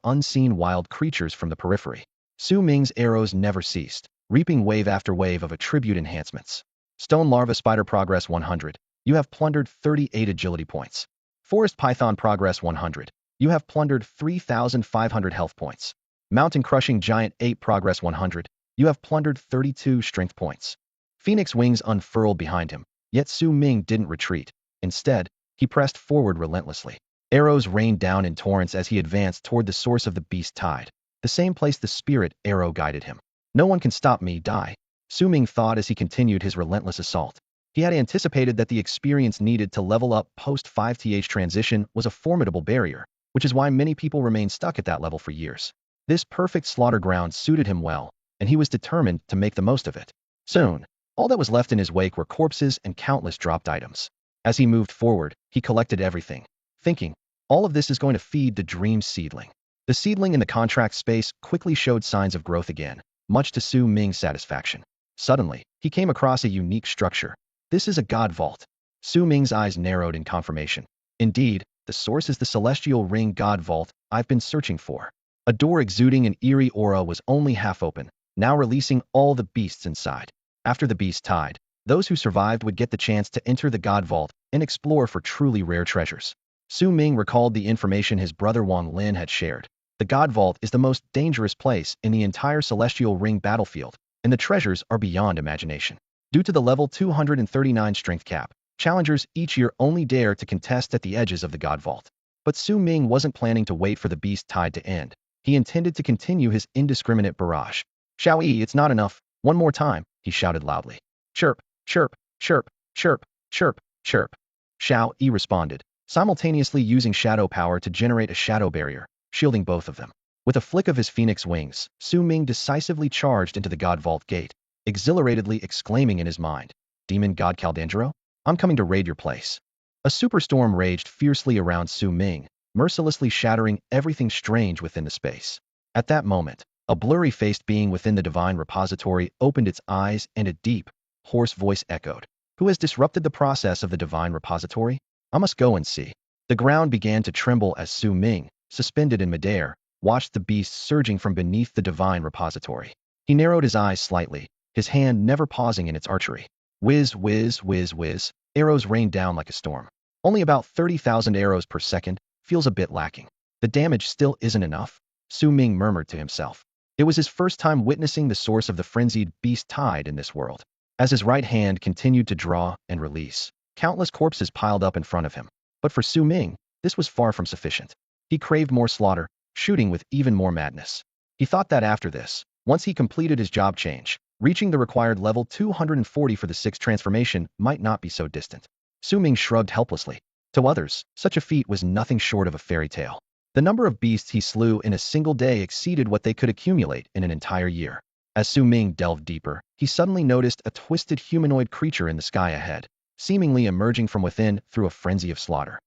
unseen wild creatures from the periphery. Su Ming's arrows never ceased, reaping wave after wave of attribute enhancements. Stone Larva Spider Progress 100. You have plundered 38 agility points. Forest Python Progress 100. You have plundered 3,500 health points. Mountain Crushing Giant Ape Progress 100. You have plundered 32 strength points. Phoenix wings unfurled behind him, yet Su Ming didn't retreat. Instead, he pressed forward relentlessly. Arrows rained down in torrents as he advanced toward the source of the beast tide, the same place the spirit arrow guided him. No one can stop me, die. Su Ming thought as he continued his relentless assault. He had anticipated that the experience needed to level up post-5th transition was a formidable barrier, which is why many people remain stuck at that level for years. This perfect slaughter ground suited him well, and he was determined to make the most of it. Soon, all that was left in his wake were corpses and countless dropped items. As he moved forward, he collected everything, thinking, all of this is going to feed the dream seedling. The seedling in the contract space quickly showed signs of growth again, much to Su Ming's satisfaction. Suddenly, he came across a unique structure. This is a god vault. Su Ming's eyes narrowed in confirmation. Indeed, the source is the celestial ring god vault I've been searching for. A door exuding an eerie aura was only half open, now releasing all the beasts inside. After the beast tide, those who survived would get the chance to enter the god vault and explore for truly rare treasures. Su Ming recalled the information his brother Wang Lin had shared. The god vault is the most dangerous place in the entire celestial ring battlefield, and the treasures are beyond imagination. Due to the level 239 strength cap, challengers each year only dare to contest at the edges of the god vault. But Su Ming wasn't planning to wait for the beast tide to end. He intended to continue his indiscriminate barrage. Xiao Yi, it's not enough. One more time, he shouted loudly. Chirp, chirp, chirp, chirp, chirp, chirp. Xiao Yi responded, simultaneously using shadow power to generate a shadow barrier, shielding both of them. With a flick of his phoenix wings, Su Ming decisively charged into the God Vault gate, exhilaratedly exclaiming in his mind, Demon God Caldangelo, I'm coming to raid your place. A superstorm raged fiercely around Su Ming, mercilessly shattering everything strange within the space. At that moment, a blurry-faced being within the divine repository opened its eyes and a deep, hoarse voice echoed. Who has disrupted the process of the divine repository? I must go and see. The ground began to tremble as Su Ming, suspended in midair, watched the beast surging from beneath the divine repository. He narrowed his eyes slightly, his hand never pausing in its archery. Whiz, whiz, whiz, whiz, arrows rained down like a storm. Only about 30,000 arrows per second, feels a bit lacking. The damage still isn't enough, Su Ming murmured to himself. It was his first time witnessing the source of the frenzied beast tide in this world. As his right hand continued to draw and release, countless corpses piled up in front of him. But for Su Ming, this was far from sufficient. He craved more slaughter, shooting with even more madness. He thought that after this, once he completed his job change, reaching the required level 240 for the sixth transformation might not be so distant. Su Ming shrugged helplessly. To others, such a feat was nothing short of a fairy tale. The number of beasts he slew in a single day exceeded what they could accumulate in an entire year. As Su Ming delved deeper, he suddenly noticed a twisted humanoid creature in the sky ahead, seemingly emerging from within through a frenzy of slaughter.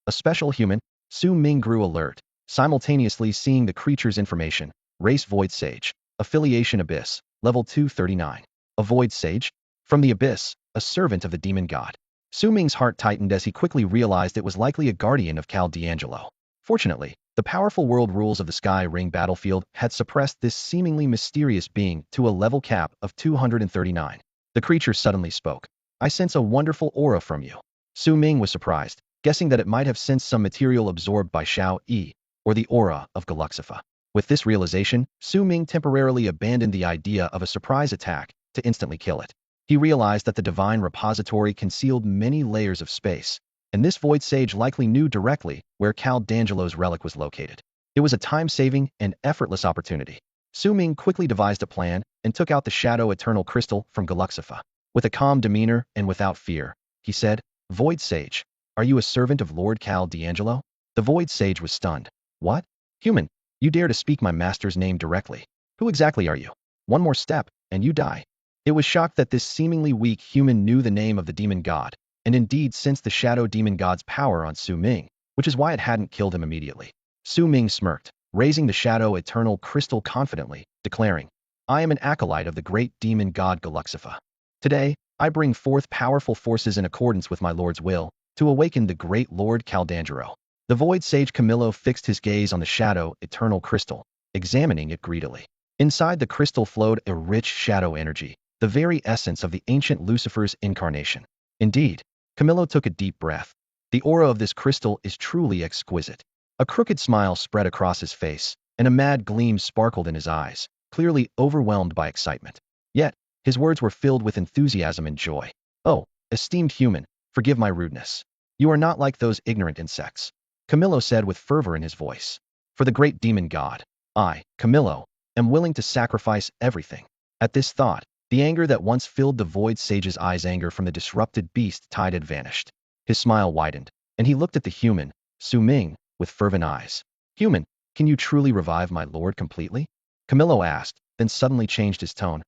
A special human? Su Ming grew alert, simultaneously seeing the creature's information. Race Void Sage. Affiliation Abyss. Level 239. A Void Sage? From the Abyss, a servant of the demon god. Su Ming's heart tightened as he quickly realized it was likely a guardian of Cal D'Angelo. Fortunately, the powerful world rules of the Sky Ring battlefield had suppressed this seemingly mysterious being to a level cap of 239. The creature suddenly spoke. I sense a wonderful aura from you. Su Ming was surprised, guessing that it might have sensed some material absorbed by Xiao Yi, or the aura of Galuxifa. With this realization, Su Ming temporarily abandoned the idea of a surprise attack to instantly kill it. He realized that the divine repository concealed many layers of space, and this Void Sage likely knew directly where Cal D'Angelo's relic was located. It was a time-saving and effortless opportunity. Su Ming quickly devised a plan and took out the Shadow Eternal Crystal from Galuxifa. With a calm demeanor and without fear, he said, Void Sage, are you a servant of Lord Cal D'Angelo? The Void Sage was stunned. What? Human, you dare to speak my master's name directly. Who exactly are you? One more step, and you die. It was shocked that this seemingly weak human knew the name of the demon god, and indeed sensed the shadow demon god's power on Su Ming, which is why it hadn't killed him immediately. Su Ming smirked, raising the Shadow Eternal Crystal confidently, declaring, I am an acolyte of the great demon god Galuxifa. Today, I bring forth powerful forces in accordance with my lord's will, to awaken the great Lord Caldangelo. The Void Sage Camillo fixed his gaze on the Shadow Eternal Crystal, examining it greedily. Inside the crystal flowed a rich shadow energy, the very essence of the ancient Lucifer's incarnation. Indeed, Camillo took a deep breath. The aura of this crystal is truly exquisite. A crooked smile spread across his face, and a mad gleam sparkled in his eyes, clearly overwhelmed by excitement. Yet, his words were filled with enthusiasm and joy. Oh, esteemed human, forgive my rudeness. You are not like those ignorant insects, Camillo said with fervor in his voice. For the great demon god, I, Camillo, am willing to sacrifice everything. At this thought, the anger that once filled the Void Sage's eyes, anger from the disrupted beast tide, had vanished. His smile widened, and he looked at the human, Su Ming, with fervent eyes. Human, can you truly revive my lord completely? Camillo asked, then suddenly changed his tone.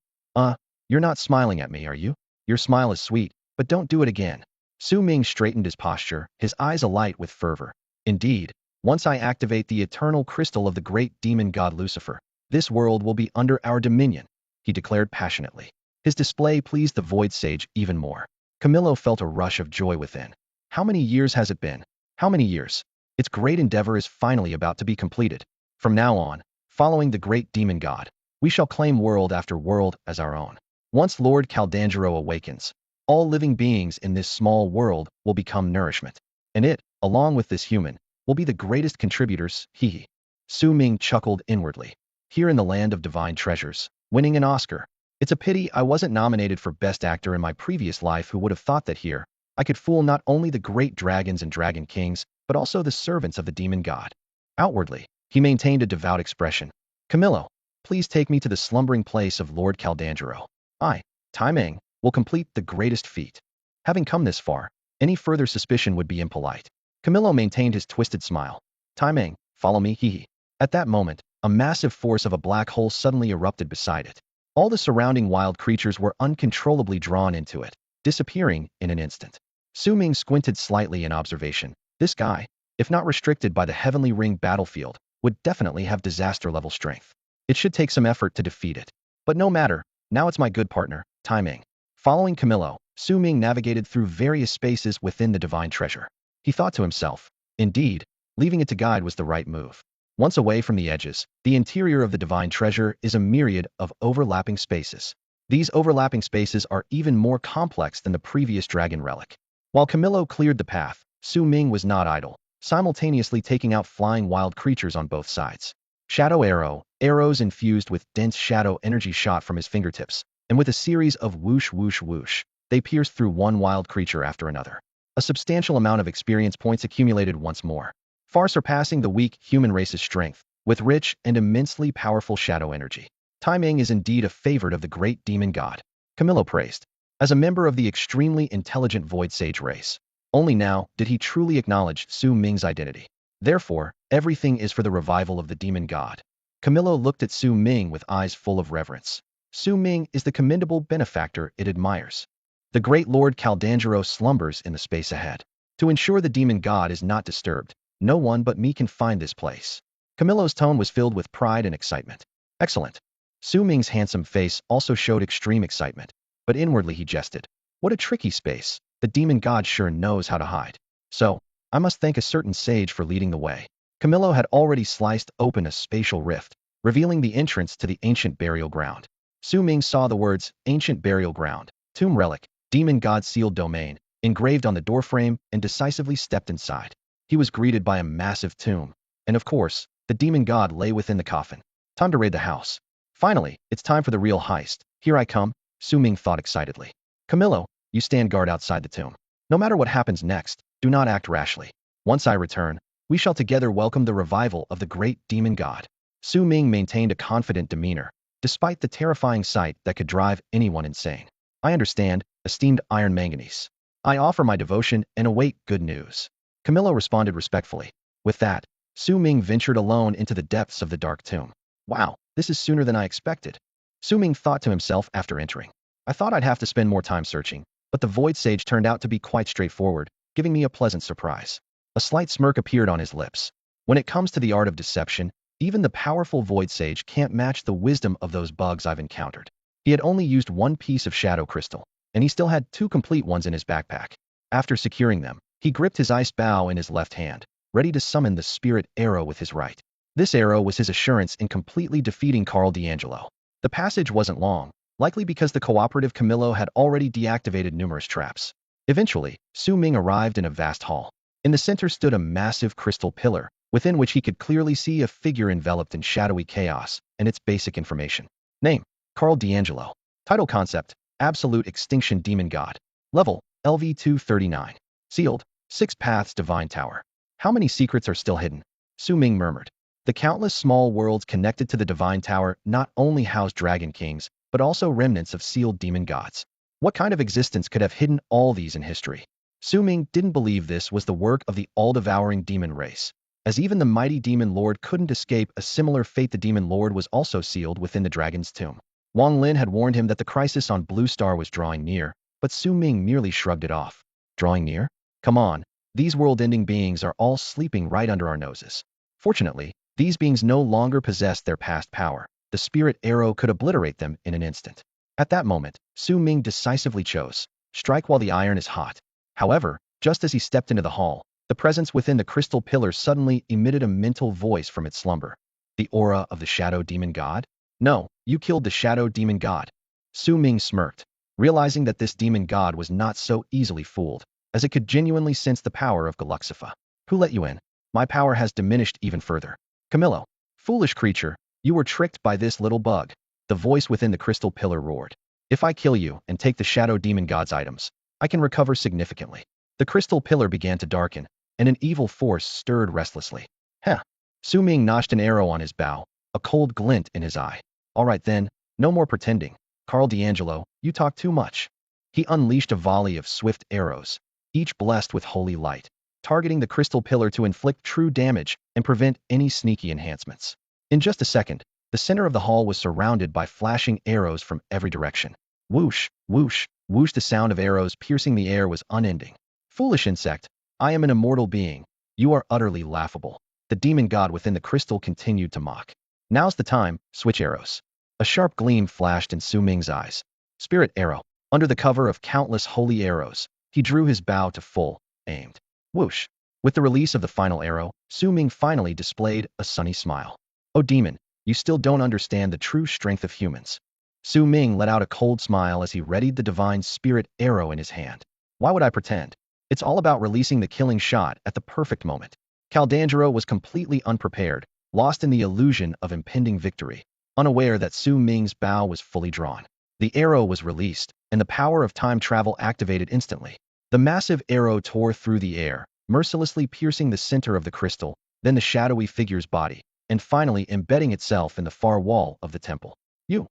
You're not smiling at me, are you? Your smile is sweet, but don't do it again. Su Ming straightened his posture, his eyes alight with fervor. Indeed, once I activate the eternal crystal of the great demon god Lucifer, this world will be under our dominion, he declared passionately. His display pleased the Void Sage even more. Camillo felt a rush of joy within. How many years has it been? How many years? Its great endeavor is finally about to be completed. From now on, following the great demon god, we shall claim world after world as our own. Once Lord Caldangelo awakens, all living beings in this small world will become nourishment. And it, along with this human, will be the greatest contributors, he. Su Ming chuckled inwardly. Here in the land of divine treasures, winning an Oscar. It's a pity I wasn't nominated for Best Actor in my previous life. Who would have thought that here, I could fool not only the great dragons and dragon kings, but also the servants of the demon god. Outwardly, he maintained a devout expression. Camillo, Please take me to the slumbering place of Lord Caldangelo. I, Tai Ming, will complete the greatest feat. Having come this far, any further suspicion would be impolite. Camillo maintained his twisted smile. Tai Ming, follow me, hee hee. At that moment, a massive force of a black hole suddenly erupted beside it. All the surrounding wild creatures were uncontrollably drawn into it, disappearing in an instant. Su Ming squinted slightly in observation. This guy, if not restricted by the Heavenly Ring battlefield, would definitely have disaster-level strength. It should take some effort to defeat it. But no matter, now it's my good partner, Tai Ming. Following Camillo, Su Ming navigated through various spaces within the divine treasure. He thought to himself, indeed, leaving it to guide was the right move. Once away from the edges, the interior of the divine treasure is a myriad of overlapping spaces. These overlapping spaces are even more complex than the previous dragon relic. While Camillo cleared the path, Su Ming was not idle, simultaneously taking out flying wild creatures on both sides. Shadow arrow, arrows infused with dense shadow energy shot from his fingertips, and with a series of whoosh whoosh whoosh, they pierced through one wild creature after another. A substantial amount of experience points accumulated once more, far surpassing the weak human race's strength, with rich and immensely powerful shadow energy. Tai Ming is indeed a favorite of the great demon god, Camillo praised. As a member of the extremely intelligent Void Sage race, only now did he truly acknowledge Su Ming's identity. Therefore, everything is for the revival of the demon god. Camillo looked at Su Ming with eyes full of reverence. Su Ming is the commendable benefactor it admires. The great Lord Caldangelo slumbers in the space ahead. To ensure the demon god is not disturbed, no one but me can find this place. Camillo's tone was filled with pride and excitement. Excellent. Su Ming's handsome face also showed extreme excitement, but inwardly he jested. What a tricky space. The demon god sure knows how to hide. So, I must thank a certain sage for leading the way. Camillo had already sliced open a spatial rift, revealing the entrance to the ancient burial ground. Su Ming saw the words, ancient burial ground, tomb relic, demon god sealed domain, engraved on the doorframe and decisively stepped inside. He was greeted by a massive tomb. And of course, the demon god lay within the coffin. Time to raid the house. Finally, it's time for the real heist. Here I come, Su Ming thought excitedly. Camillo, you stand guard outside the tomb. No matter what happens next, do not act rashly. Once I return, we shall together welcome the revival of the great demon god. Su Ming maintained a confident demeanor, despite the terrifying sight that could drive anyone insane. I understand, esteemed Iron Manganese. I offer my devotion and await good news. Camillo responded respectfully. With that, Su Ming ventured alone into the depths of the dark tomb. Wow, this is sooner than I expected. Su Ming thought to himself after entering. I thought I'd have to spend more time searching, but the Void Sage turned out to be quite straightforward, giving me a pleasant surprise. A slight smirk appeared on his lips. When it comes to the art of deception, even the powerful Void Sage can't match the wisdom of those bugs I've encountered. He had only used one piece of shadow crystal, and he still had two complete ones in his backpack. After securing them, he gripped his ice bow in his left hand, ready to summon the spirit arrow with his right. This arrow was his assurance in completely defeating Carl D'Angelo. The passage wasn't long, likely because the cooperative Camillo had already deactivated numerous traps. Eventually, Su Ming arrived in a vast hall. In the center stood a massive crystal pillar, within which he could clearly see a figure enveloped in shadowy chaos and its basic information. Name, Carl D'Angelo. Title concept, Absolute Extinction Demon God. Level, LV-239. Sealed, 6 Paths Divine Tower. How many secrets are still hidden? Su Ming murmured. The countless small worlds connected to the Divine Tower not only house dragon kings, but also remnants of sealed demon gods. What kind of existence could have hidden all these in history? Su Ming didn't believe this was the work of the all-devouring demon race, as even the mighty demon lord couldn't escape a similar fate. The demon lord was also sealed within the dragon's tomb. Wang Lin had warned him that the crisis on Blue Star was drawing near, but Su Ming merely shrugged it off. Drawing near? Come on, these world-ending beings are all sleeping right under our noses. Fortunately, these beings no longer possessed their past power. The spirit arrow could obliterate them in an instant. At that moment, Su Ming decisively chose, strike while the iron is hot. However, just as he stepped into the hall, the presence within the crystal pillar suddenly emitted a mental voice from its slumber. The aura of the shadow demon god? No, you killed the shadow demon god. Su Ming smirked, realizing that this demon god was not so easily fooled, as it could genuinely sense the power of Galuxifa. Who let you in? My power has diminished even further. Camillo, foolish creature, you were tricked by this little bug. The voice within the crystal pillar roared. If I kill you and take the shadow demon god's items, I can recover significantly. The crystal pillar began to darken, and an evil force stirred restlessly. Heh. Su Ming notched an arrow on his bow, a cold glint in his eye. All right then, no more pretending. Carl D'Angelo, you talk too much. He unleashed a volley of swift arrows, each blessed with holy light, targeting the crystal pillar to inflict true damage and prevent any sneaky enhancements. In just a second, the center of the hall was surrounded by flashing arrows from every direction. Whoosh, whoosh, whoosh, the sound of arrows piercing the air was unending. Foolish insect, I am an immortal being. You are utterly laughable. The demon god within the crystal continued to mock. Now's the time, switch arrows. A sharp gleam flashed in Su Ming's eyes. Spirit arrow. Under the cover of countless holy arrows, he drew his bow to full, aimed. Whoosh. With the release of the final arrow, Su Ming finally displayed a sunny smile. Oh demon, you still don't understand the true strength of humans. Su Ming let out a cold smile as he readied the divine spirit arrow in his hand. Why would I pretend? It's all about releasing the killing shot at the perfect moment. Caldangelo was completely unprepared, lost in the illusion of impending victory, unaware that Su Ming's bow was fully drawn. The arrow was released, and the power of time travel activated instantly. The massive arrow tore through the air, mercilessly piercing the center of the crystal, then the shadowy figure's body, and finally embedding itself in the far wall of the temple. You,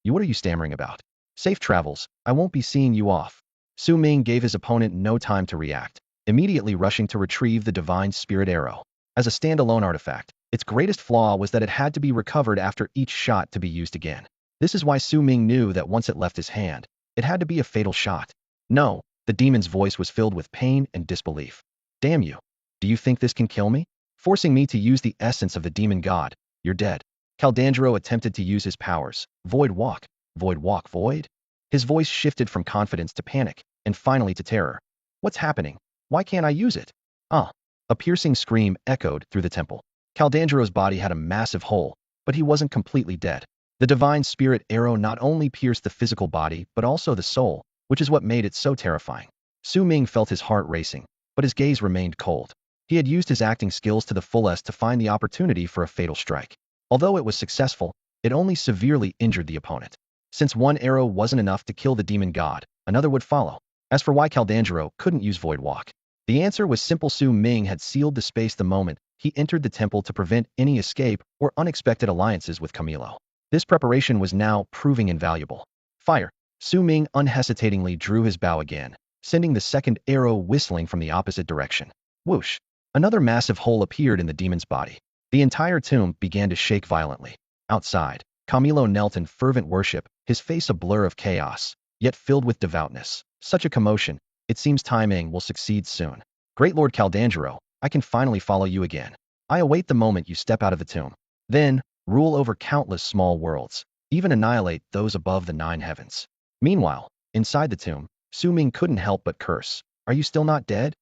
what are you stammering about? Safe travels, I won't be seeing you off. Su Ming gave his opponent no time to react, immediately rushing to retrieve the divine spirit arrow. As a standalone artifact, its greatest flaw was that it had to be recovered after each shot to be used again. This is why Su Ming knew that once it left his hand, it had to be a fatal shot. No, the demon's voice was filled with pain and disbelief. Damn you. Do you think this can kill me? Forcing me to use the essence of the demon god, you're dead. Caldangelo attempted to use his powers. Void walk, void walk, void. His voice shifted from confidence to panic, and finally to terror. What's happening? Why can't I use it? A piercing scream echoed through the temple. Caldangero's body had a massive hole, but he wasn't completely dead. The divine spirit arrow not only pierced the physical body, but also the soul, which is what made it so terrifying. Su Ming felt his heart racing, but his gaze remained cold. He had used his acting skills to the fullest to find the opportunity for a fatal strike. Although it was successful, it only severely injured the opponent. Since one arrow wasn't enough to kill the demon god, another would follow. As for why Caldangelo couldn't use Void Walk, the answer was simple. Su Ming had sealed the space the moment he entered the temple to prevent any escape or unexpected alliances with Camilo. This preparation was now proving invaluable. Fire! Su Ming unhesitatingly drew his bow again, sending the second arrow whistling from the opposite direction. Whoosh! Another massive hole appeared in the demon's body. The entire tomb began to shake violently. Outside, Camilo knelt in fervent worship, his face a blur of chaos, yet filled with devoutness. Such a commotion, it seems timing will succeed soon. Great Lord Caldangelo, I can finally follow you again. I await the moment you step out of the tomb. Then, rule over countless small worlds, even annihilate those above the 9 heavens. Meanwhile, inside the tomb, Su Ming couldn't help but curse. Are you still not dead?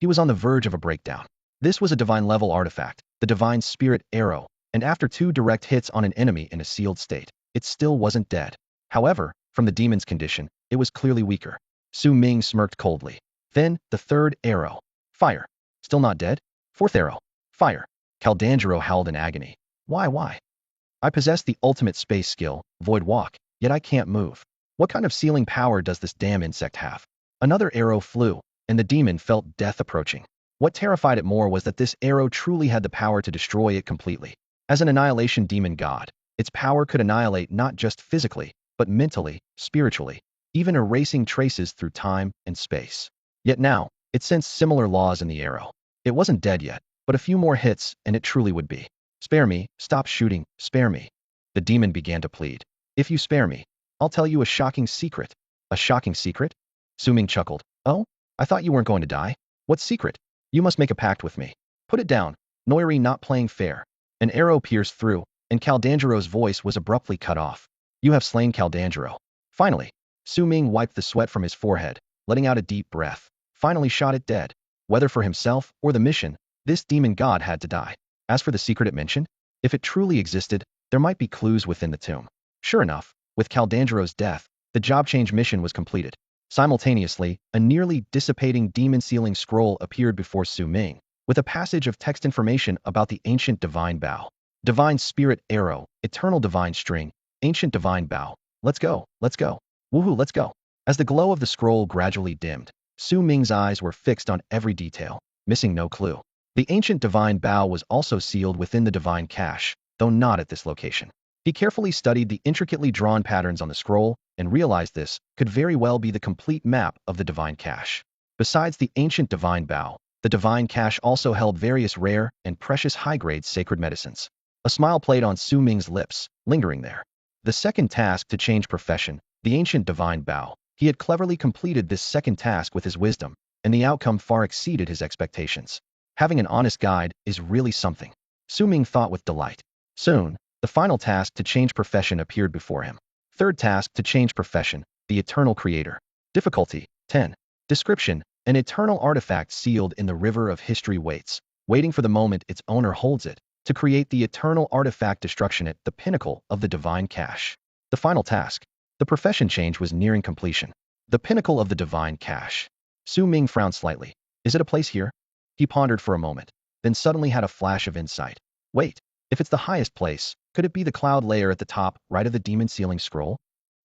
He was on the verge of a breakdown. This was a divine-level artifact, the divine spirit arrow, and after 2 direct hits on an enemy in a sealed state, it still wasn't dead. However, from the demon's condition, it was clearly weaker. Su Ming smirked coldly. Then, the 3rd arrow. Fire. Still not dead? 4th arrow. Fire. Caldangelo howled in agony. Why? I possess the ultimate space skill, Void Walk, yet I can't move. What kind of sealing power does this damn insect have? Another arrow flew, and the demon felt death approaching. What terrified it more was that this arrow truly had the power to destroy it completely. As an annihilation demon god, its power could annihilate not just physically, but mentally, spiritually, even erasing traces through time and space. Yet now, it sensed similar laws in the arrow. It wasn't dead yet, but a few more hits and it truly would be. Spare me, stop shooting, spare me. The demon began to plead. If you spare me, I'll tell you a shocking secret. A shocking secret? Su Ming chuckled. Oh? I thought you weren't going to die. What secret? You must make a pact with me. Put it down. Noiri not playing fair. An arrow pierced through, and Caldangero's voice was abruptly cut off. You have slain Caldangelo. Finally, Su Ming wiped the sweat from his forehead, letting out a deep breath. Finally shot it dead. Whether for himself or the mission, this demon god had to die. As for the secret it mentioned, if it truly existed, there might be clues within the tomb. Sure enough, with Caldangero's death, the job change mission was completed. Simultaneously, a nearly dissipating demon sealing scroll appeared before Su Ming, with a passage of text information about the ancient divine bow. Divine spirit arrow, eternal divine string, ancient divine bow. Let's go. Woohoo, let's go. As the glow of the scroll gradually dimmed, Su Ming's eyes were fixed on every detail, missing no clue. The ancient divine bow was also sealed within the divine cache, though not at this location. He carefully studied the intricately drawn patterns on the scroll and realized this could very well be the complete map of the divine cache. Besides the ancient divine bow, the divine cache also held various rare and precious high-grade sacred medicines. A smile played on Su Ming's lips, lingering there. The second task to change profession, the ancient divine bow. He had cleverly completed this second task with his wisdom, and the outcome far exceeded his expectations. Having an honest guide is really something, Su Ming thought with delight. Soon, the final task to change profession appeared before him. Third task to change profession, the eternal creator. Difficulty, 10. Description, an eternal artifact sealed in the river of history waits, waiting for the moment its owner holds it, to create the eternal artifact destruction at the pinnacle of the divine cache. The final task. The profession change was nearing completion. The pinnacle of the divine cache. Su Ming frowned slightly. Is it a place here? He pondered for a moment, then suddenly had a flash of insight. Wait, if it's the highest place, could it be the cloud layer at the top, right of the demon sealing scroll?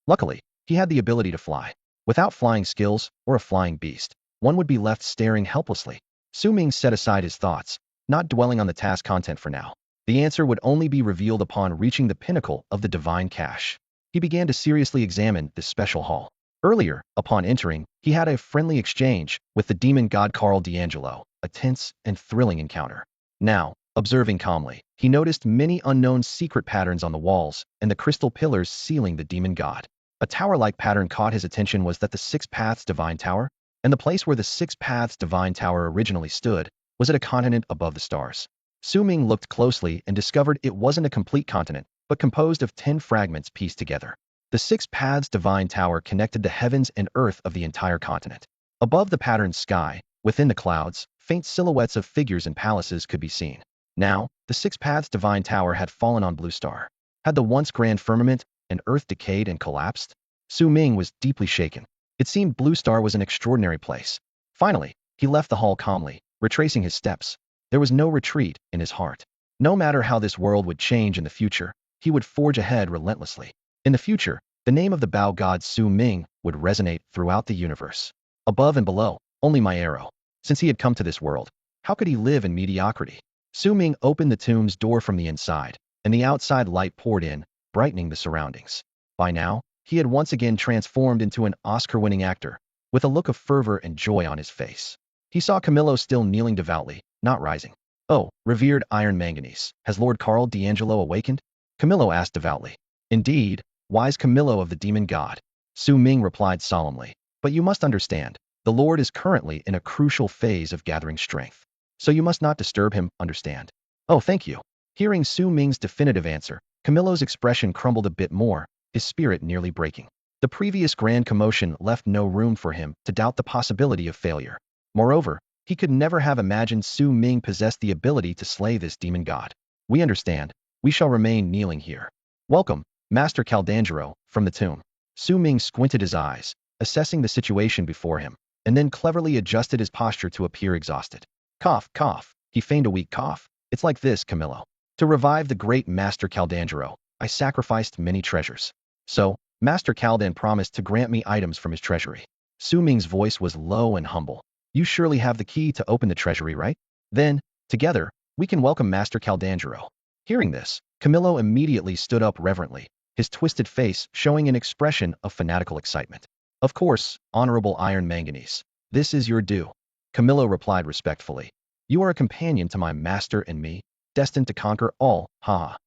Luckily, he had the ability to fly. Without flying skills, or a flying beast, one would be left staring helplessly. Su Ming set aside his thoughts, not dwelling on the task content for now. The answer would only be revealed upon reaching the pinnacle of the divine cache. He began to seriously examine this special hall. Earlier, upon entering, he had a friendly exchange with the demon god Carl D'Angelo, a tense and thrilling encounter. Now, observing calmly, he noticed many unknown secret patterns on the walls and the crystal pillars sealing the demon god. A tower-like pattern caught his attention was that the Six Paths Divine Tower, and the place where the Six Paths Divine Tower originally stood, was at a continent above the stars. Su Ming looked closely and discovered it wasn't a complete continent, but composed of 10 fragments pieced together. The Six Paths Divine Tower connected the heavens and earth of the entire continent. Above the patterned sky, within the clouds, faint silhouettes of figures and palaces could be seen. Now, the Six Paths Divine Tower had fallen on Blue Star. Had the once grand firmament and earth decayed and collapsed? Su Ming was deeply shaken. It seemed Blue Star was an extraordinary place. Finally, he left the hall calmly, retracing his steps. There was no retreat in his heart. No matter how this world would change in the future, he would forge ahead relentlessly. In the future, the name of the Bao god Su Ming would resonate throughout the universe. Above and below, only my arrow. Since he had come to this world, how could he live in mediocrity? Su Ming opened the tomb's door from the inside, and the outside light poured in, brightening the surroundings. By now, he had once again transformed into an Oscar-winning actor, with a look of fervor and joy on his face. He saw Camillo still kneeling devoutly, not rising. Oh, revered Iron Manganese, has Lord Carl D'Angelo awakened? Camillo asked devoutly. Indeed, wise Camillo of the demon god. Su Ming replied solemnly. But you must understand, the Lord is currently in a crucial phase of gathering strength. So you must not disturb him, understand? Oh, thank you. Hearing Su Ming's definitive answer, Camillo's expression crumbled a bit more, his spirit nearly breaking. The previous grand commotion left no room for him to doubt the possibility of failure. Moreover, he could never have imagined Su Ming possessed the ability to slay this demon god. We understand. We shall remain kneeling here. Welcome, Master Caldangelo, from the tomb. Su Ming squinted his eyes, assessing the situation before him, and then cleverly adjusted his posture to appear exhausted. Cough, cough. He feigned a weak cough. It's like this, Camillo. To revive the great Master Caldangelo, I sacrificed many treasures. So, Master Caldan promised to grant me items from his treasury. Su Ming's voice was low and humble. You surely have the key to open the treasury, right? Then, together, we can welcome Master Caldangelo. Hearing this, Camillo immediately stood up reverently, his twisted face showing an expression of fanatical excitement. Of course, Honorable Iron Manganese. This is your due. Camillo replied respectfully. You are a companion to my master and me, destined to conquer all, haha.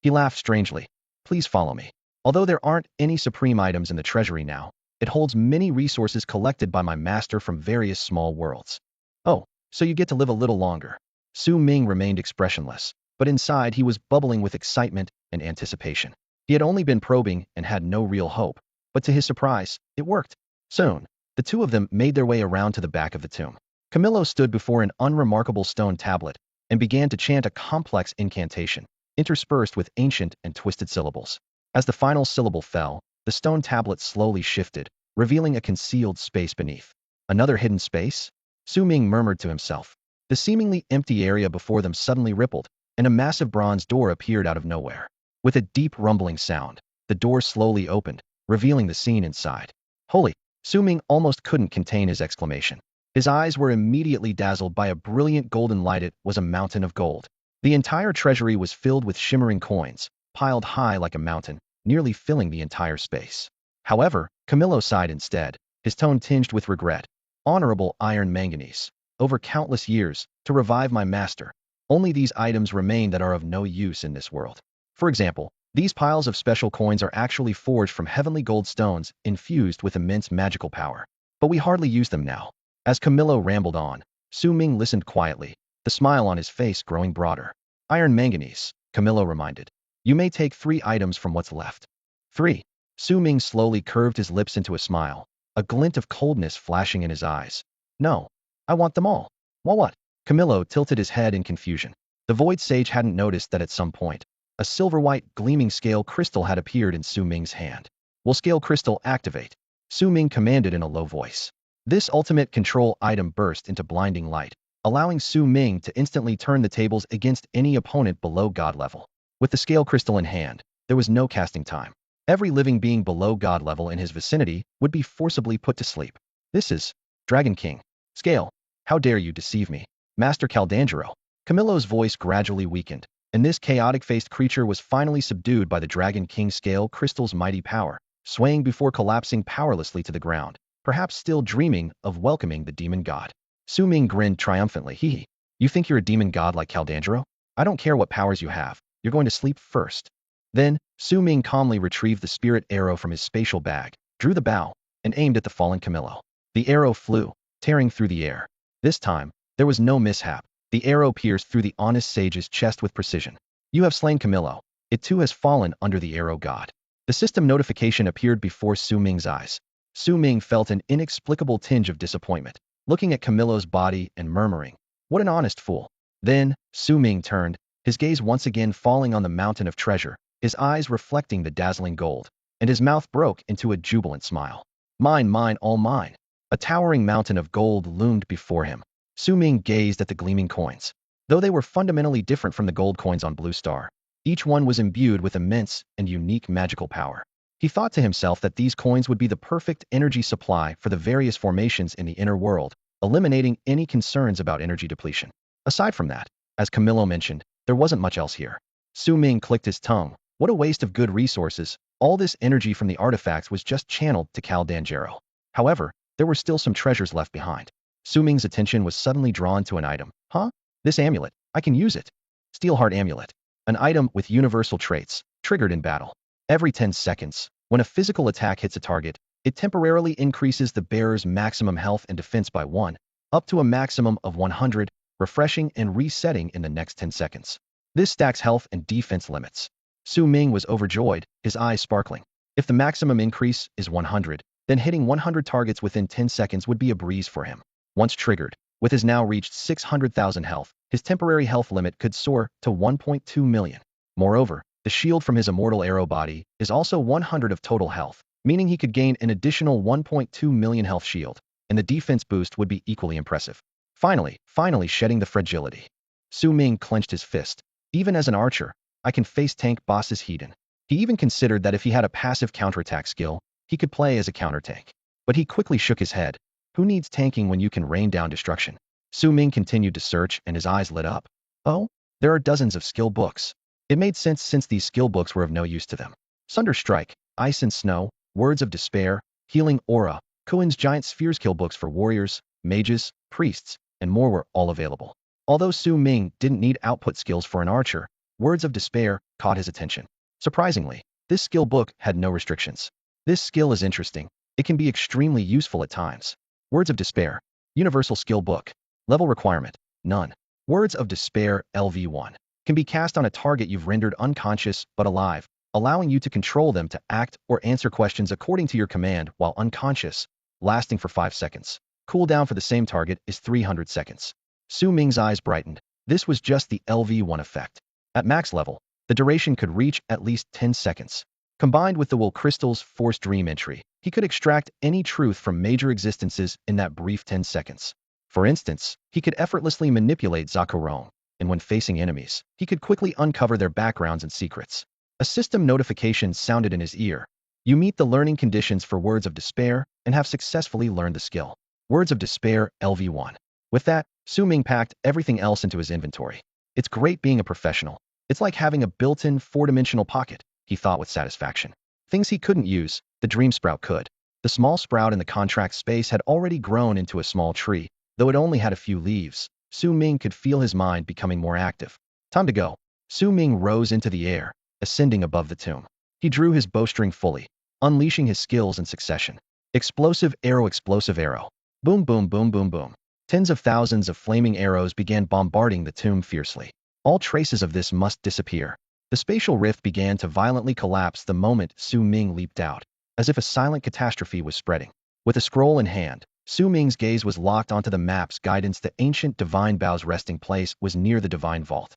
He laughed strangely. Please follow me. Although there aren't any supreme items in the treasury now, it holds many resources collected by my master from various small worlds. Oh, so you get to live a little longer. Su Ming remained expressionless, but inside he was bubbling with excitement and anticipation. He had only been probing and had no real hope, but to his surprise, it worked. Soon, the two of them made their way around to the back of the tomb. Camillo stood before an unremarkable stone tablet and began to chant a complex incantation, interspersed with ancient and twisted syllables. As the final syllable fell, the stone tablet slowly shifted, revealing a concealed space beneath. Another hidden space? Su Ming murmured to himself. The seemingly empty area before them suddenly rippled, and a massive bronze door appeared out of nowhere. With a deep rumbling sound, the door slowly opened, revealing the scene inside. Holy! Su Ming almost couldn't contain his exclamation. His eyes were immediately dazzled by a brilliant golden light. It was a mountain of gold. The entire treasury was filled with shimmering coins, piled high like a mountain, nearly filling the entire space. However, Camillo sighed instead, his tone tinged with regret. Honorable iron manganese. Over countless years, to revive my master. Only these items remain that are of no use in this world. For example, these piles of special coins are actually forged from heavenly gold stones infused with immense magical power. But we hardly use them now. As Camillo rambled on, Su Ming listened quietly, the smile on his face growing broader. Iron manganese, Camillo reminded. You may take 3 items from what's left. 3. Su Ming slowly curved his lips into a smile, a glint of coldness flashing in his eyes. No. I want them all. Well, what? Camillo tilted his head in confusion. The Void Sage hadn't noticed that at some point, a silver-white gleaming scale crystal had appeared in Su Ming's hand. Will scale crystal activate? Su Ming commanded in a low voice. This ultimate control item burst into blinding light, allowing Su Ming to instantly turn the tables against any opponent below God level. With the scale crystal in hand, there was no casting time. Every living being below God level in his vicinity would be forcibly put to sleep. This is Dragon King. Scale. How dare you deceive me, Master Caldangelo? Camillo's voice gradually weakened, and this chaotic-faced creature was finally subdued by the Dragon King scale crystal's mighty power, swaying before collapsing powerlessly to the ground, perhaps still dreaming of welcoming the demon god. Su Ming grinned triumphantly. Hee. You think you're a demon god like Caldangelo? I don't care what powers you have, you're going to sleep first. Then, Su Ming calmly retrieved the spirit arrow from his spatial bag, drew the bow, and aimed at the fallen Camillo. The arrow flew, tearing through the air. This time, there was no mishap. The arrow pierced through the honest sage's chest with precision. You have slain Camillo. It too has fallen under the arrow god. The system notification appeared before Su Ming's eyes. Su Ming felt an inexplicable tinge of disappointment, looking at Camillo's body and murmuring, "What an honest fool." Then, Su Ming turned, his gaze once again falling on the mountain of treasure, his eyes reflecting the dazzling gold, and his mouth broke into a jubilant smile. Mine, mine, all mine. A towering mountain of gold loomed before him. Su Ming gazed at the gleaming coins. Though they were fundamentally different from the gold coins on Blue Star, each one was imbued with immense and unique magical power. He thought to himself that these coins would be the perfect energy supply for the various formations in the inner world, eliminating any concerns about energy depletion. Aside from that, as Camillo mentioned, there wasn't much else here. Su Ming clicked his tongue. What a waste of good resources. All this energy from the artifacts was just channeled to Caldangelo. However, there were still some treasures left behind. Su Ming's attention was suddenly drawn to an item. Huh? This amulet. I can use it. Steelheart Amulet. An item with universal traits, triggered in battle. Every 10 seconds, when a physical attack hits a target, it temporarily increases the bearer's maximum health and defense by 1, up to a maximum of 100, refreshing and resetting in the next 10 seconds. This stacks health and defense limits. Su Ming was overjoyed, his eyes sparkling. If the maximum increase is 100, then hitting 100 targets within 10 seconds would be a breeze for him. Once triggered, with his now reached 600,000 health, his temporary health limit could soar to 1.2 million. Moreover, the shield from his immortal arrow body is also 100 of total health, meaning he could gain an additional 1.2 million health shield, and the defense boost would be equally impressive. Finally shedding the fragility. Su Ming clenched his fist. Even as an archer, I can face tank bosses Hedon. He even considered that if he had a passive counterattack skill, he could play as a counter-tank. But he quickly shook his head. Who needs tanking when you can rain down destruction? Su Ming continued to search and his eyes lit up. Oh, there are dozens of skill books. It made sense since these skill books were of no use to them. Sunder Strike, Ice and Snow, Words of Despair, Healing Aura, Cohen's Giant Sphere skill books for warriors, mages, priests, and more were all available. Although Su Ming didn't need output skills for an archer, Words of Despair caught his attention. Surprisingly, this skill book had no restrictions. This skill is interesting. It can be extremely useful at times. Words of Despair. Universal Skill Book. Level requirement. None. Words of Despair LV1. Can be cast on a target you've rendered unconscious but alive, allowing you to control them to act or answer questions according to your command while unconscious, lasting for 5 seconds. Cooldown for the same target is 300 seconds. Su Ming's eyes brightened. This was just the LV1 effect. At max level, the duration could reach at least 10 seconds. Combined with the Will Crystal's Force Dream entry, he could extract any truth from major existences in that brief 10 seconds. For instance, he could effortlessly manipulate Zakuron, and when facing enemies, he could quickly uncover their backgrounds and secrets. A system notification sounded in his ear. You meet the learning conditions for Words of Despair and have successfully learned the skill. Words of Despair LV1. With that, Su Ming packed everything else into his inventory. It's great being a professional, It's like having a built-in four-dimensional pocket, he thought with satisfaction. Things he couldn't use, the dream sprout could. The small sprout in the contract space had already grown into a small tree, though it only had a few leaves. Su Ming could feel his mind becoming more active. Time to go. Su Ming rose into the air, ascending above the tomb. He drew his bowstring fully, unleashing his skills in succession. Explosive arrow, explosive arrow. Boom, boom, boom, boom, boom. Tens of thousands of flaming arrows began bombarding the tomb fiercely. All traces of this must disappear. The spatial rift began to violently collapse the moment Su Ming leaped out, as if a silent catastrophe was spreading. With a scroll in hand, Su Ming's gaze was locked onto the map's guidance. The ancient divine bow's resting place was near the divine vault.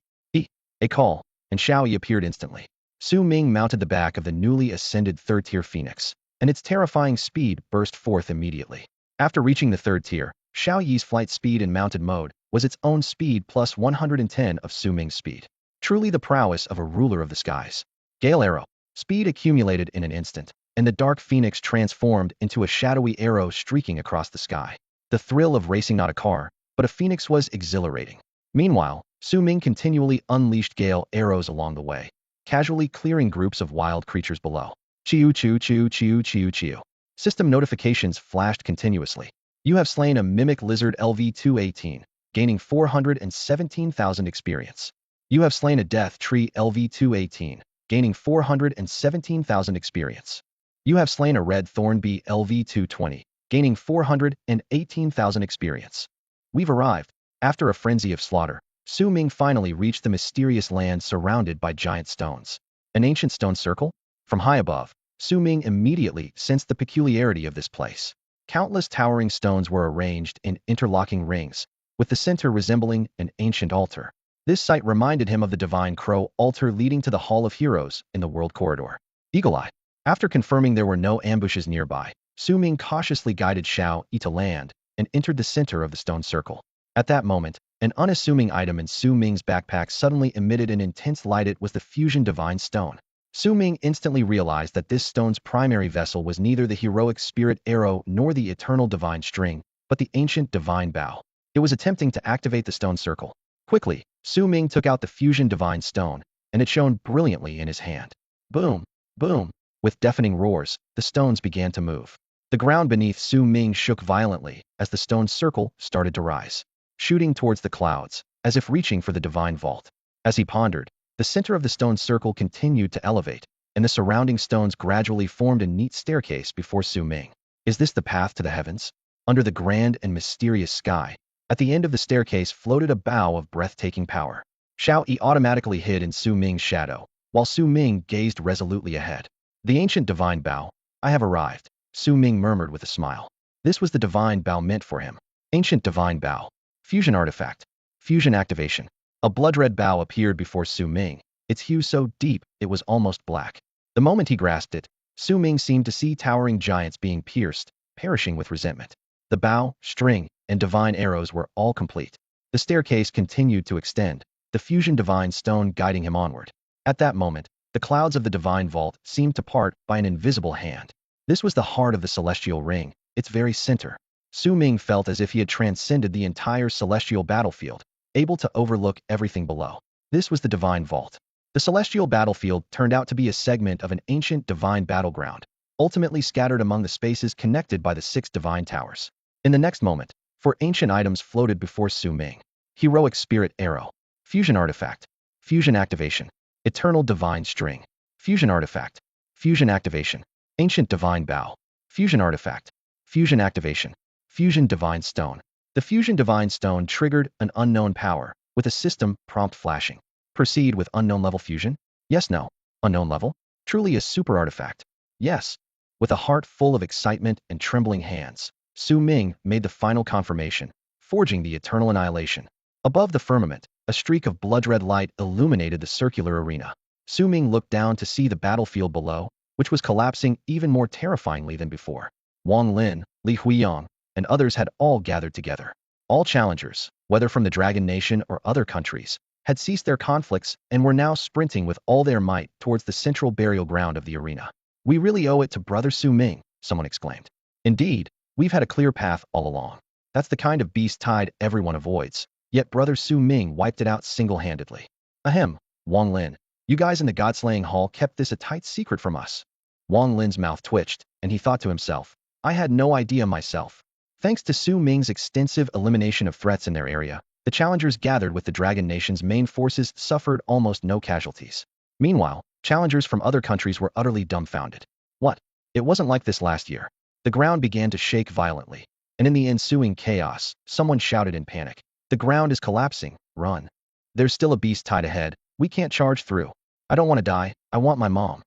A call, and Xiao Yi appeared instantly. Su Ming mounted the back of the newly ascended third-tier phoenix, and its terrifying speed burst forth immediately. After reaching the third tier, Xiao Yi's flight speed in mounted mode was its own speed plus 110 of Su Ming's speed. Truly the prowess of a ruler of the skies. Gale arrow. Speed accumulated in an instant, and the dark phoenix transformed into a shadowy arrow streaking across the sky. The thrill of racing not a car, but a phoenix was exhilarating. Meanwhile, Su Ming continually unleashed gale arrows along the way, casually clearing groups of wild creatures below. Chiu chiu chiu chiu chiu chiu. System notifications flashed continuously. You have slain a mimic lizard LV-218, gaining 417,000 experience. You have slain a death tree LV-218, gaining 417,000 experience. You have slain a red thorn bee LV-220, gaining 418,000 experience. We've arrived. After a frenzy of slaughter, Su Ming finally reached the mysterious land surrounded by giant stones. An ancient stone circle? From high above, Su Ming immediately sensed the peculiarity of this place. Countless towering stones were arranged in interlocking rings, with the center resembling an ancient altar. This sight reminded him of the divine crow altar leading to the Hall of Heroes in the world corridor. Eagle Eye. After confirming there were no ambushes nearby, Su Ming cautiously guided Xiao Yi to land and entered the center of the stone circle. At that moment, an unassuming item in Su Ming's backpack suddenly emitted an intense light. It was the fusion divine stone. Su Ming instantly realized that this stone's primary vessel was neither the heroic spirit arrow nor the eternal divine string, but the ancient divine bow. It was attempting to activate the stone circle. Quickly, Su Ming took out the fusion divine stone, and it shone brilliantly in his hand. Boom! Boom! With deafening roars, the stones began to move. The ground beneath Su Ming shook violently as the stone circle started to rise, shooting towards the clouds, as if reaching for the divine vault. As he pondered, the center of the stone circle continued to elevate, and the surrounding stones gradually formed a neat staircase before Su Ming. Is this the path to the heavens? Under the grand and mysterious sky, at the end of the staircase floated a bow of breathtaking power. Xiao Yi automatically hid in Su Ming's shadow, while Su Ming gazed resolutely ahead. The ancient divine bow. I have arrived, Su Ming murmured with a smile. This was the divine bow meant for him. Ancient divine bow. Fusion artifact. Fusion activation. A blood-red bow appeared before Su Ming, its hue so deep it was almost black. The moment he grasped it, Su Ming seemed to see towering giants being pierced, perishing with resentment. The bow, string, and divine arrows were all complete. The staircase continued to extend, the fusion divine stone guiding him onward. At that moment, the clouds of the divine vault seemed to part by an invisible hand. This was the heart of the celestial ring, its very center. Su Ming felt as if he had transcended the entire celestial battlefield, able to overlook everything below. This was the divine vault. The celestial battlefield turned out to be a segment of an ancient divine battleground, ultimately scattered among the spaces connected by the 6 divine towers. In the next moment, 4 ancient items floated before Su Ming. Heroic spirit arrow. Fusion artifact. Fusion activation. Eternal divine string. Fusion artifact. Fusion activation. Ancient divine bow. Fusion artifact. Fusion activation. Fusion divine stone. The fusion divine stone triggered an unknown power, with a system prompt flashing. Proceed with unknown level fusion? Yes, no. Unknown level? Truly a super artifact. Yes. With a heart full of excitement and trembling hands, Su Ming made the final confirmation, forging the eternal annihilation. Above the firmament, a streak of blood-red light illuminated the circular arena. Su Ming looked down to see the battlefield below, which was collapsing even more terrifyingly than before. Wang Lin, Li Huiyang, and others had all gathered together. All challengers, whether from the Dragon Nation or other countries, had ceased their conflicts and were now sprinting with all their might towards the central burial ground of the arena. We really owe it to Brother Su Ming, someone exclaimed. Indeed, we've had a clear path all along. That's the kind of beast tide everyone avoids, yet Brother Su Ming wiped it out single-handedly. Ahem. Wang Lin, you guys in the God-slaying hall kept this a tight secret from us. Wang Lin's mouth twitched, and he thought to himself, I had no idea myself. Thanks to Su Ming's extensive elimination of threats in their area, the challengers gathered with the Dragon Nation's main forces suffered almost no casualties. Meanwhile, challengers from other countries were utterly dumbfounded. What? It wasn't like this last year. The ground began to shake violently, and in the ensuing chaos, someone shouted in panic. The ground is collapsing, run. There's still a beast tied ahead, we can't charge through. I don't want to die, I want my mom.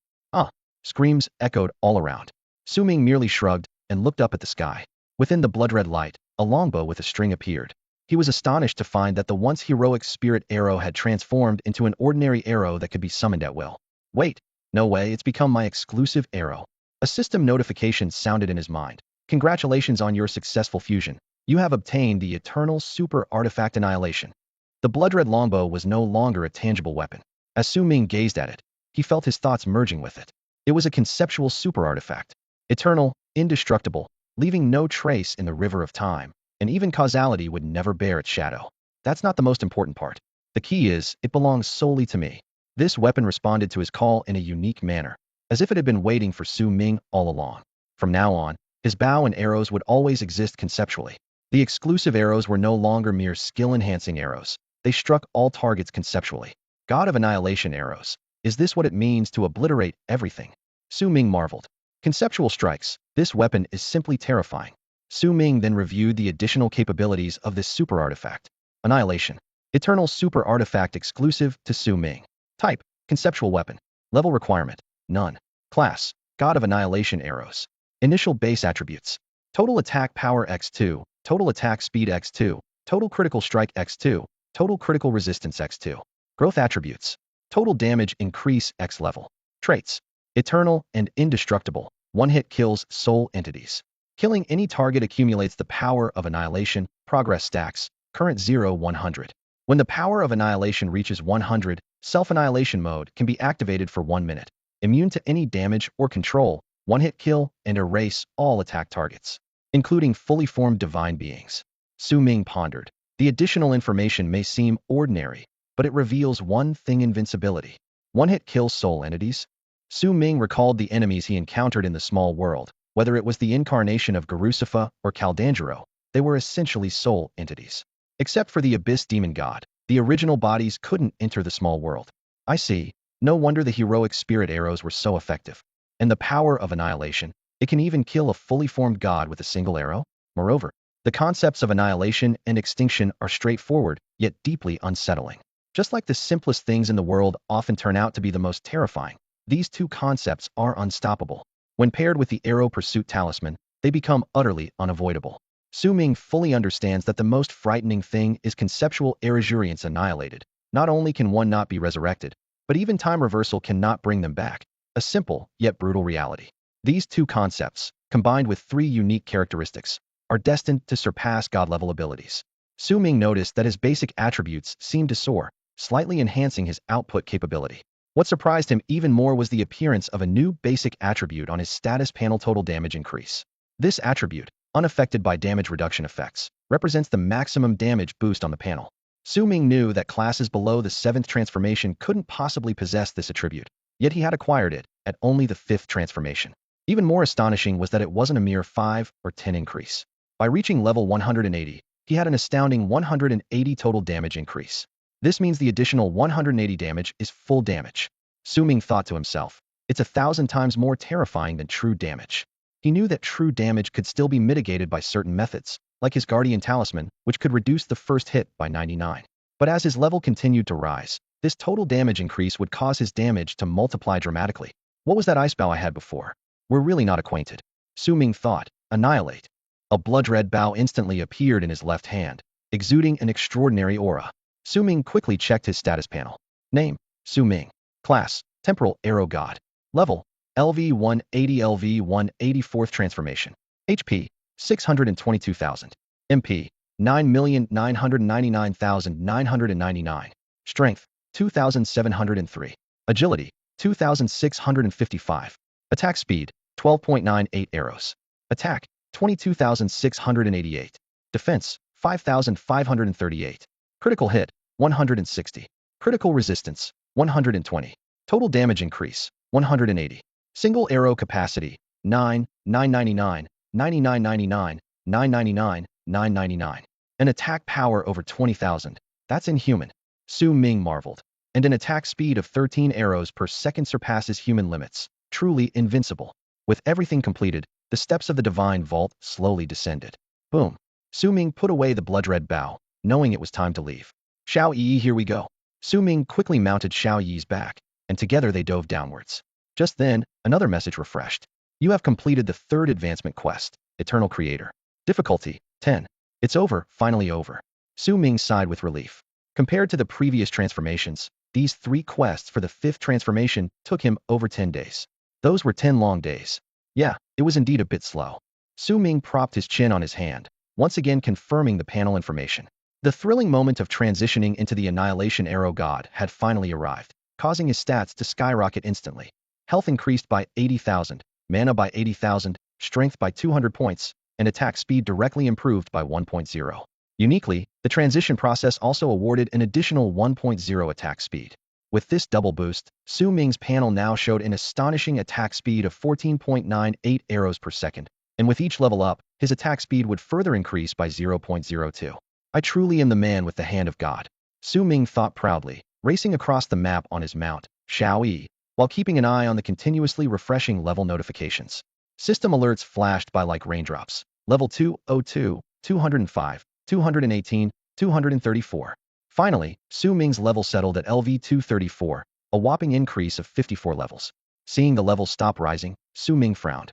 Screams echoed all around. Su Ming merely shrugged and looked up at the sky. Within the blood-red light, a longbow with a string appeared. He was astonished to find that the once heroic spirit arrow had transformed into an ordinary arrow that could be summoned at will. Wait, no way, it's become my exclusive arrow. A system notification sounded in his mind. Congratulations on your successful fusion. You have obtained the eternal super artifact Annihilation. The blood-red longbow was no longer a tangible weapon. As Su Ming gazed at it, he felt his thoughts merging with it. It was a conceptual super artifact. Eternal, indestructible, leaving no trace in the river of time, and even causality would never bear its shadow. That's not the most important part. The key is, it belongs solely to me. This weapon responded to his call in a unique manner, as if it had been waiting for Su Ming all along. From now on, his bow and arrows would always exist conceptually. The exclusive arrows were no longer mere skill-enhancing arrows. They struck all targets conceptually. God of Annihilation arrows. Is this what it means to obliterate everything? Su Ming marveled. Conceptual strikes. This weapon is simply terrifying. Su Ming then reviewed the additional capabilities of this super artifact. Annihilation. Eternal super artifact exclusive to Su Ming. Type. Conceptual weapon. Level requirement. None. Class. God of Annihilation arrows. Initial base attributes. Total attack power x2. Total attack speed x2. Total critical strike x2. Total critical resistance x2. Growth attributes. Total damage increase x level. Traits. Eternal and indestructible. One-hit kills soul entities. Killing any target accumulates the power of Annihilation. Progress stacks. Current 0-100. When the power of Annihilation reaches 100, self-annihilation mode can be activated for 1 minute. Immune to any damage or control. One-hit kill and erase all attack targets, including fully formed divine beings. Su Ming pondered. The additional information may seem ordinary, but it reveals one thing: invincibility. One-hit kills soul entities. Su Ming recalled the enemies he encountered in the small world. Whether it was the incarnation of Garusifa or Caldanjaro, they were essentially soul entities. Except for the Abyss Demon God, the original bodies couldn't enter the small world. I see. No wonder the heroic spirit arrows were so effective. And the power of Annihilation, it can even kill a fully formed god with a single arrow? Moreover, the concepts of annihilation and extinction are straightforward, yet deeply unsettling. Just like the simplest things in the world often turn out to be the most terrifying, these two concepts are unstoppable. When paired with the Arrow Pursuit Talisman, they become utterly unavoidable. Su Ming fully understands that the most frightening thing is conceptual erasurience annihilated. Not only can one not be resurrected, but even time reversal cannot bring them back. A simple, yet brutal reality. These two concepts, combined with 3 unique characteristics, are destined to surpass God-level abilities. Su Ming noticed that his basic attributes seemed to soar, slightly enhancing his output capability. What surprised him even more was the appearance of a new basic attribute on his status panel: total damage increase. This attribute, unaffected by damage reduction effects, represents the maximum damage boost on the panel. Su Ming knew that classes below the 7th transformation couldn't possibly possess this attribute, yet he had acquired it at only the 5th transformation. Even more astonishing was that it wasn't a mere 5 or 10 increase. By reaching level 180, he had an astounding 180 total damage increase. This means the additional 180 damage is full damage. Su Ming thought to himself, it's 1,000 times more terrifying than true damage. He knew that true damage could still be mitigated by certain methods, like his Guardian Talisman, which could reduce the first hit by 99. But as his level continued to rise, this total damage increase would cause his damage to multiply dramatically. What was that ice bow I had before? We're really not acquainted. Su Ming thought. Annihilate. A blood-red bow instantly appeared in his left hand, exuding an extraordinary aura. Su Ming quickly checked his status panel. Name: Su Ming. Class: Temporal Arrow God. Level: LV 180 LV 184th transformation. HP: 622,000. MP: 9,999,999. Strength: 2,703. Agility: 2,655. Attack speed: 12.98 arrows. Attack: 22,688. Defense: 5,538. Critical hit: 160. Critical resistance: 120. Total damage increase, 180. Single arrow capacity, 9, 999, 9999, 999, 999. An attack power over 20,000. That's inhuman. Su Ming marveled. And an attack speed of 13 arrows per second surpasses human limits. Truly invincible. With everything completed, the steps of the divine vault slowly descended. Boom. Su Ming put away the blood-red bow, knowing it was time to leave. Xiao Yi, here we go. Su Ming quickly mounted Xiao Yi's back, and together they dove downwards. Just then, another message refreshed. You have completed the third advancement quest, Eternal Creator. Difficulty, 10. It's over, finally over. Su Ming sighed with relief. Compared to the previous transformations, these 3 quests for the 5th transformation took him over 10 days. Those were 10 long days. Yeah, it was indeed a bit slow. Su Ming propped his chin on his hand, once again confirming the panel information. The thrilling moment of transitioning into the Annihilation Arrow God had finally arrived, causing his stats to skyrocket instantly. Health increased by 80,000, mana by 80,000, strength by 200 points, and attack speed directly improved by 1.0. Uniquely, the transition process also awarded an additional 1.0 attack speed. With this double boost, Su Ming's panel now showed an astonishing attack speed of 14.98 arrows per second, and with each level up, his attack speed would further increase by 0.02. I truly am the man with the hand of God. Su Ming thought proudly, racing across the map on his mount, Xiao Yi, while keeping an eye on the continuously refreshing level notifications. System alerts flashed by like raindrops. Level 202, 205, 218, 234. Finally, Su Ming's level settled at LV 234, a whopping increase of 54 levels. Seeing the levels stop rising, Su Ming frowned.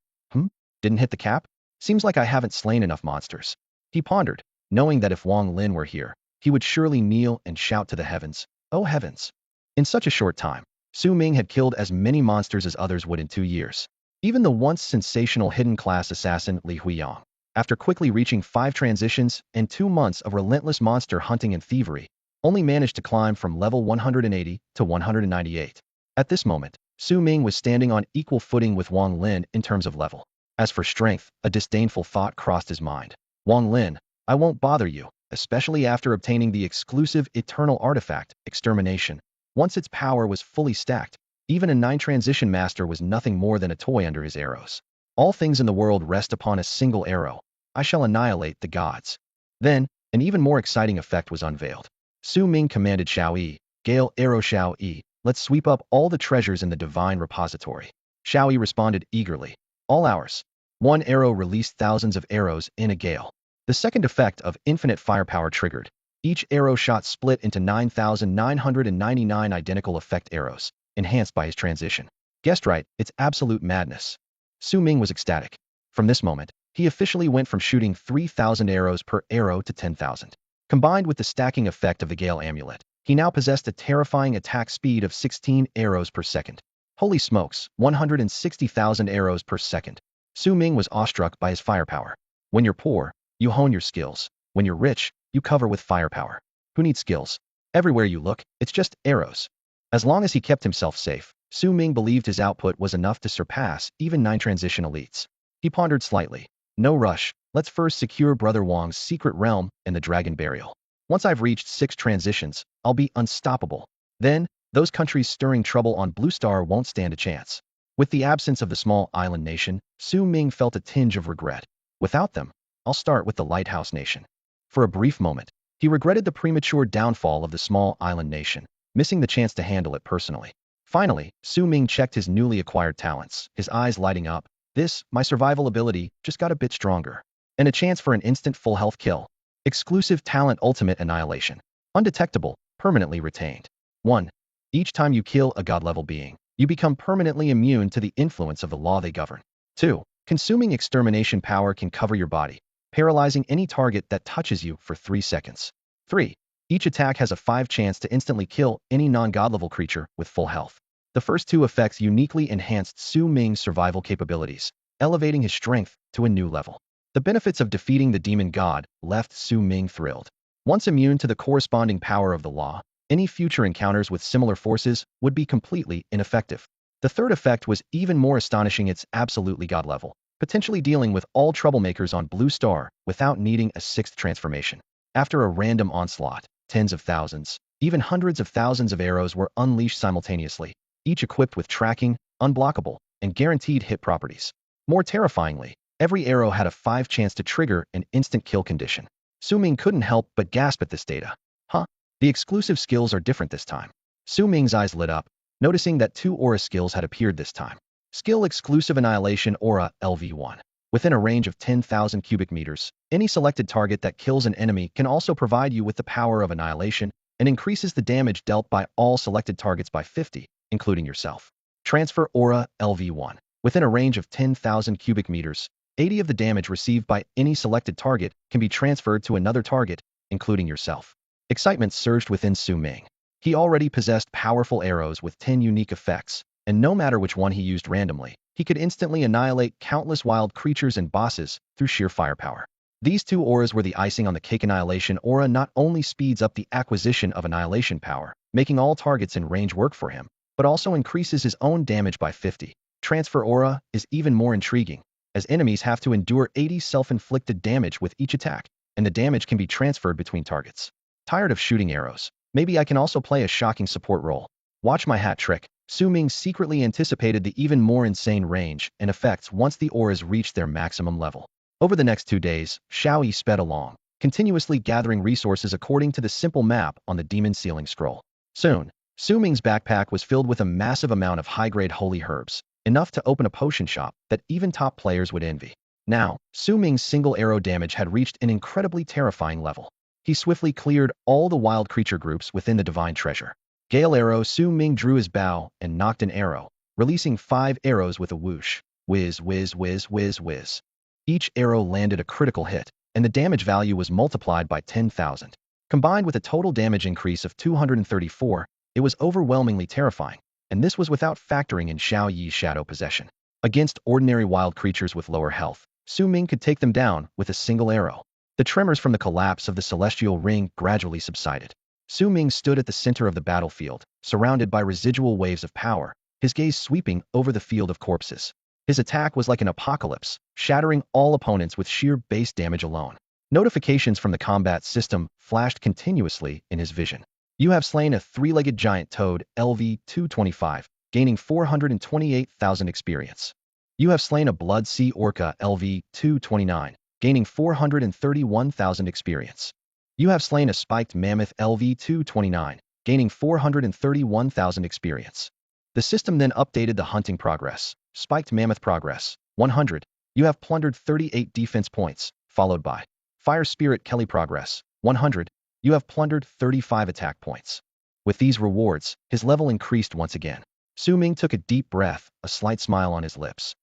Didn't hit the cap? Seems like I haven't slain enough monsters. He pondered, knowing that if Wang Lin were here, he would surely kneel and shout to the heavens, "Oh heavens!" In such a short time, Su Ming had killed as many monsters as others would in 2 years. Even the once sensational hidden class assassin Li Huiyang, after quickly reaching 5 transitions and 2 months of relentless monster hunting and thievery, only managed to climb from level 180 to 198. At this moment, Su Ming was standing on equal footing with Wang Lin in terms of level. As for strength, a disdainful thought crossed his mind. Wang Lin, I won't bother you, especially after obtaining the exclusive eternal artifact, Extermination. Once its power was fully stacked, even a 9 transition master was nothing more than a toy under his arrows. All things in the world rest upon a single arrow. I shall annihilate the gods. Then, an even more exciting effect was unveiled. Su Ming commanded Xiao Yi, Gale Arrow Xiao Yi, let's sweep up all the treasures in the divine repository. Xiao Yi responded eagerly. All ours. 1 arrow released thousands of arrows in a gale. The second effect of infinite firepower triggered. Each arrow shot split into 9,999 identical effect arrows, enhanced by his transition. Guessed right, it's absolute madness. Su Ming was ecstatic. From this moment, he officially went from shooting 3,000 arrows per arrow to 10,000. Combined with the stacking effect of the Gale Amulet, he now possessed a terrifying attack speed of 16 arrows per second. Holy smokes, 160,000 arrows per second. Su Ming was awestruck by his firepower. When you're poor, you hone your skills. When you're rich, you cover with firepower. Who needs skills? Everywhere you look, it's just arrows. As long as he kept himself safe, Su Ming believed his output was enough to surpass even 9 transition elites. He pondered slightly. No rush, let's first secure Brother Wang's secret realm and the dragon burial. Once I've reached 6 transitions, I'll be unstoppable. Then, those countries stirring trouble on Blue Star won't stand a chance. With the absence of the small island nation, Su Ming felt a tinge of regret. Without them, I'll start with the lighthouse nation. For a brief moment, he regretted the premature downfall of the small island nation, missing the chance to handle it personally. Finally, Su Ming checked his newly acquired talents, his eyes lighting up. This, my survival ability, just got a bit stronger. And a chance for an instant full health kill. Exclusive talent Ultimate Annihilation. Undetectable, permanently retained. 1. Each time you kill a god-level being, you become permanently immune to the influence of the law they govern. 2. Consuming extermination power can cover your body, paralyzing any target that touches you for 3 seconds. 3. Each attack has a 5 chance to instantly kill any non-god level creature with full health. The first 2 effects uniquely enhanced Su Ming's survival capabilities, elevating his strength to a new level. The benefits of defeating the demon god left Su Ming thrilled. Once immune to the corresponding power of the law, any future encounters with similar forces would be completely ineffective. The third effect was even more astonishing, it's absolutely god level, potentially dealing with all troublemakers on Blue Star without needing a 6th transformation. After a random onslaught, tens of thousands, Even hundreds of thousands of arrows were unleashed simultaneously, each equipped with tracking, unblockable, and guaranteed hit properties. More terrifyingly, every arrow had a 5 chance to trigger an instant kill condition. Su Ming couldn't help but gasp at this data. Huh? The exclusive skills are different this time. Su Ming's eyes lit up, noticing that 2 aura skills had appeared this time. Skill Exclusive Annihilation Aura LV1. Within a range of 10,000 cubic meters, any selected target that kills an enemy can also provide you with the power of annihilation and increases the damage dealt by all selected targets by 50, including yourself. Transfer Aura LV1. Within a range of 10,000 cubic meters, 80 of the damage received by any selected target can be transferred to another target, including yourself. Excitement surged within Su Ming. He already possessed powerful arrows with 10 unique effects, and no matter which one he used randomly, he could instantly annihilate countless wild creatures and bosses through sheer firepower. These 2 auras were the icing on the cake. Annihilation Aura not only speeds up the acquisition of annihilation power, making all targets in range work for him, but also increases his own damage by 50. Transfer Aura is even more intriguing, as enemies have to endure 80 self-inflicted damage with each attack, and the damage can be transferred between targets. Tired of shooting arrows? Maybe I can also play a shocking support role. Watch my hat trick. Su Ming secretly anticipated the even more insane range and effects once the auras reached their maximum level. Over the next 2 days, Xiao Yi sped along, continuously gathering resources according to the simple map on the demon sealing scroll. Soon, Su Ming's backpack was filled with a massive amount of high-grade holy herbs, enough to open a potion shop that even top players would envy. Now, Su Ming's single arrow damage had reached an incredibly terrifying level. He swiftly cleared all the wild creature groups within the divine treasure. Gale Arrow. Su Ming drew his bow and knocked an arrow, releasing 5 arrows with a whoosh. Whiz, whiz, whiz, whiz, whiz. Each arrow landed a critical hit, and the damage value was multiplied by 10,000. Combined with a total damage increase of 234, it was overwhelmingly terrifying, and this was without factoring in Xiao Yi's shadow possession. Against ordinary wild creatures with lower health, Su Ming could take them down with a single arrow. The tremors from the collapse of the celestial ring gradually subsided. Su Ming stood at the center of the battlefield, surrounded by residual waves of power, his gaze sweeping over the field of corpses. His attack was like an apocalypse, shattering all opponents with sheer base damage alone. Notifications from the combat system flashed continuously in his vision. You have slain a 3-legged giant toad, LV-225, gaining 428,000 experience. You have slain a blood sea orca, LV-229, gaining 431,000 experience. You have slain a spiked mammoth, LV-229, gaining 431,000 experience. The system then updated the hunting progress. Spiked mammoth progress, 100. You have plundered 38 defense points, followed by Fire Spirit Kelly progress, 100. You have plundered 35 attack points. With these rewards, his level increased once again. Su Ming took a deep breath, a slight smile on his lips.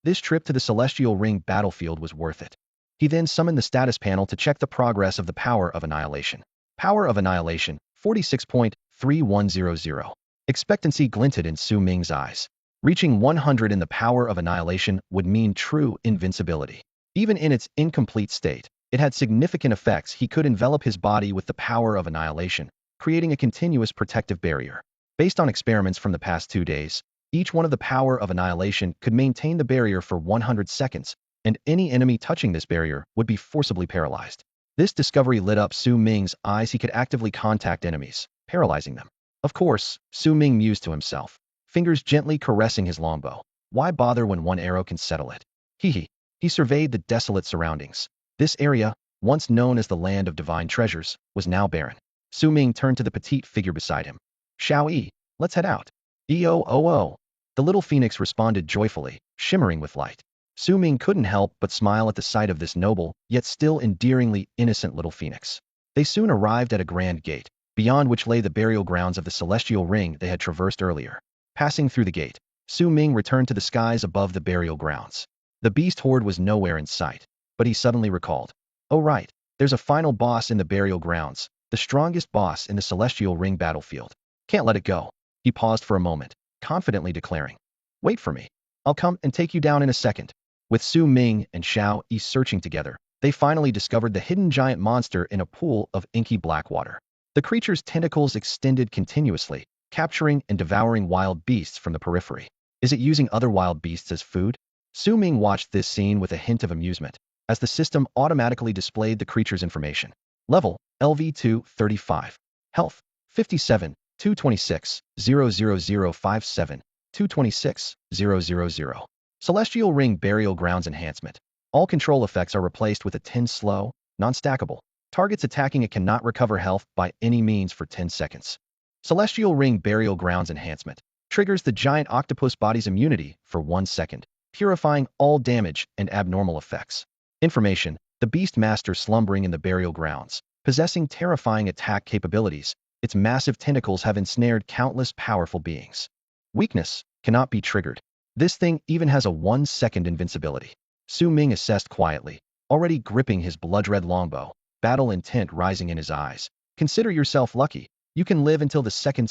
This trip to the Celestial Ring battlefield was worth it. He then summoned the status panel to check the progress of the Power of Annihilation. Power of Annihilation, 46.3100. Expectancy glinted in Su Ming's eyes. Reaching 100 in the Power of Annihilation would mean true invincibility. Even in its incomplete state, it had significant effects. He could envelop his body with the Power of Annihilation, creating a continuous protective barrier. Based on experiments from the past 2 days, each one of the Power of Annihilation could maintain the barrier for 100 seconds, and any enemy touching this barrier would be forcibly paralyzed. This discovery lit up Su Ming's eyes. He could actively contact enemies, paralyzing them. Of course, Su Ming mused to himself, fingers gently caressing his longbow. Why bother when one arrow can settle it? He surveyed the desolate surroundings. This area, once known as the land of divine treasures, was now barren. Su Ming turned to the petite figure beside him. Xiao Yi, let's head out. E-O-O-O. The little phoenix responded joyfully, shimmering with light. Su Ming couldn't help but smile at the sight of this noble, yet still endearingly innocent little phoenix. They soon arrived at a grand gate, beyond which lay the burial grounds of the celestial ring they had traversed earlier. Passing through the gate, Su Ming returned to the skies above the burial grounds. The beast horde was nowhere in sight, but he suddenly recalled. Oh right, there's a final boss in the burial grounds, the strongest boss in the celestial ring battlefield. Can't let it go. He paused for a moment, confidently declaring. Wait for me. I'll come and take you down in a second. With Su Ming and Xiao Yi searching together, they finally discovered the hidden giant monster in a pool of inky black water. The creature's tentacles extended continuously, capturing and devouring wild beasts from the periphery. Is it using other wild beasts as food? Su Ming watched this scene with a hint of amusement, as the system automatically displayed the creature's information. Level, LV2, 35. Health, 57, 226, 00057, 226, 000. Celestial Ring Burial Grounds Enhancement. All control effects are replaced with a 10 slow, non-stackable. Targets attacking it cannot recover health by any means for 10 seconds. Celestial Ring Burial Grounds Enhancement. Triggers the giant octopus body's immunity for 1 second, purifying all damage and abnormal effects. Information. The Beast Master slumbering in the burial grounds, possessing terrifying attack capabilities. Its massive tentacles have ensnared countless powerful beings. Weakness. Cannot be triggered. This thing even has a 1-second invincibility. Su Ming assessed quietly, already gripping his blood-red longbow, battle intent rising in his eyes. Consider yourself lucky. You can live until the second.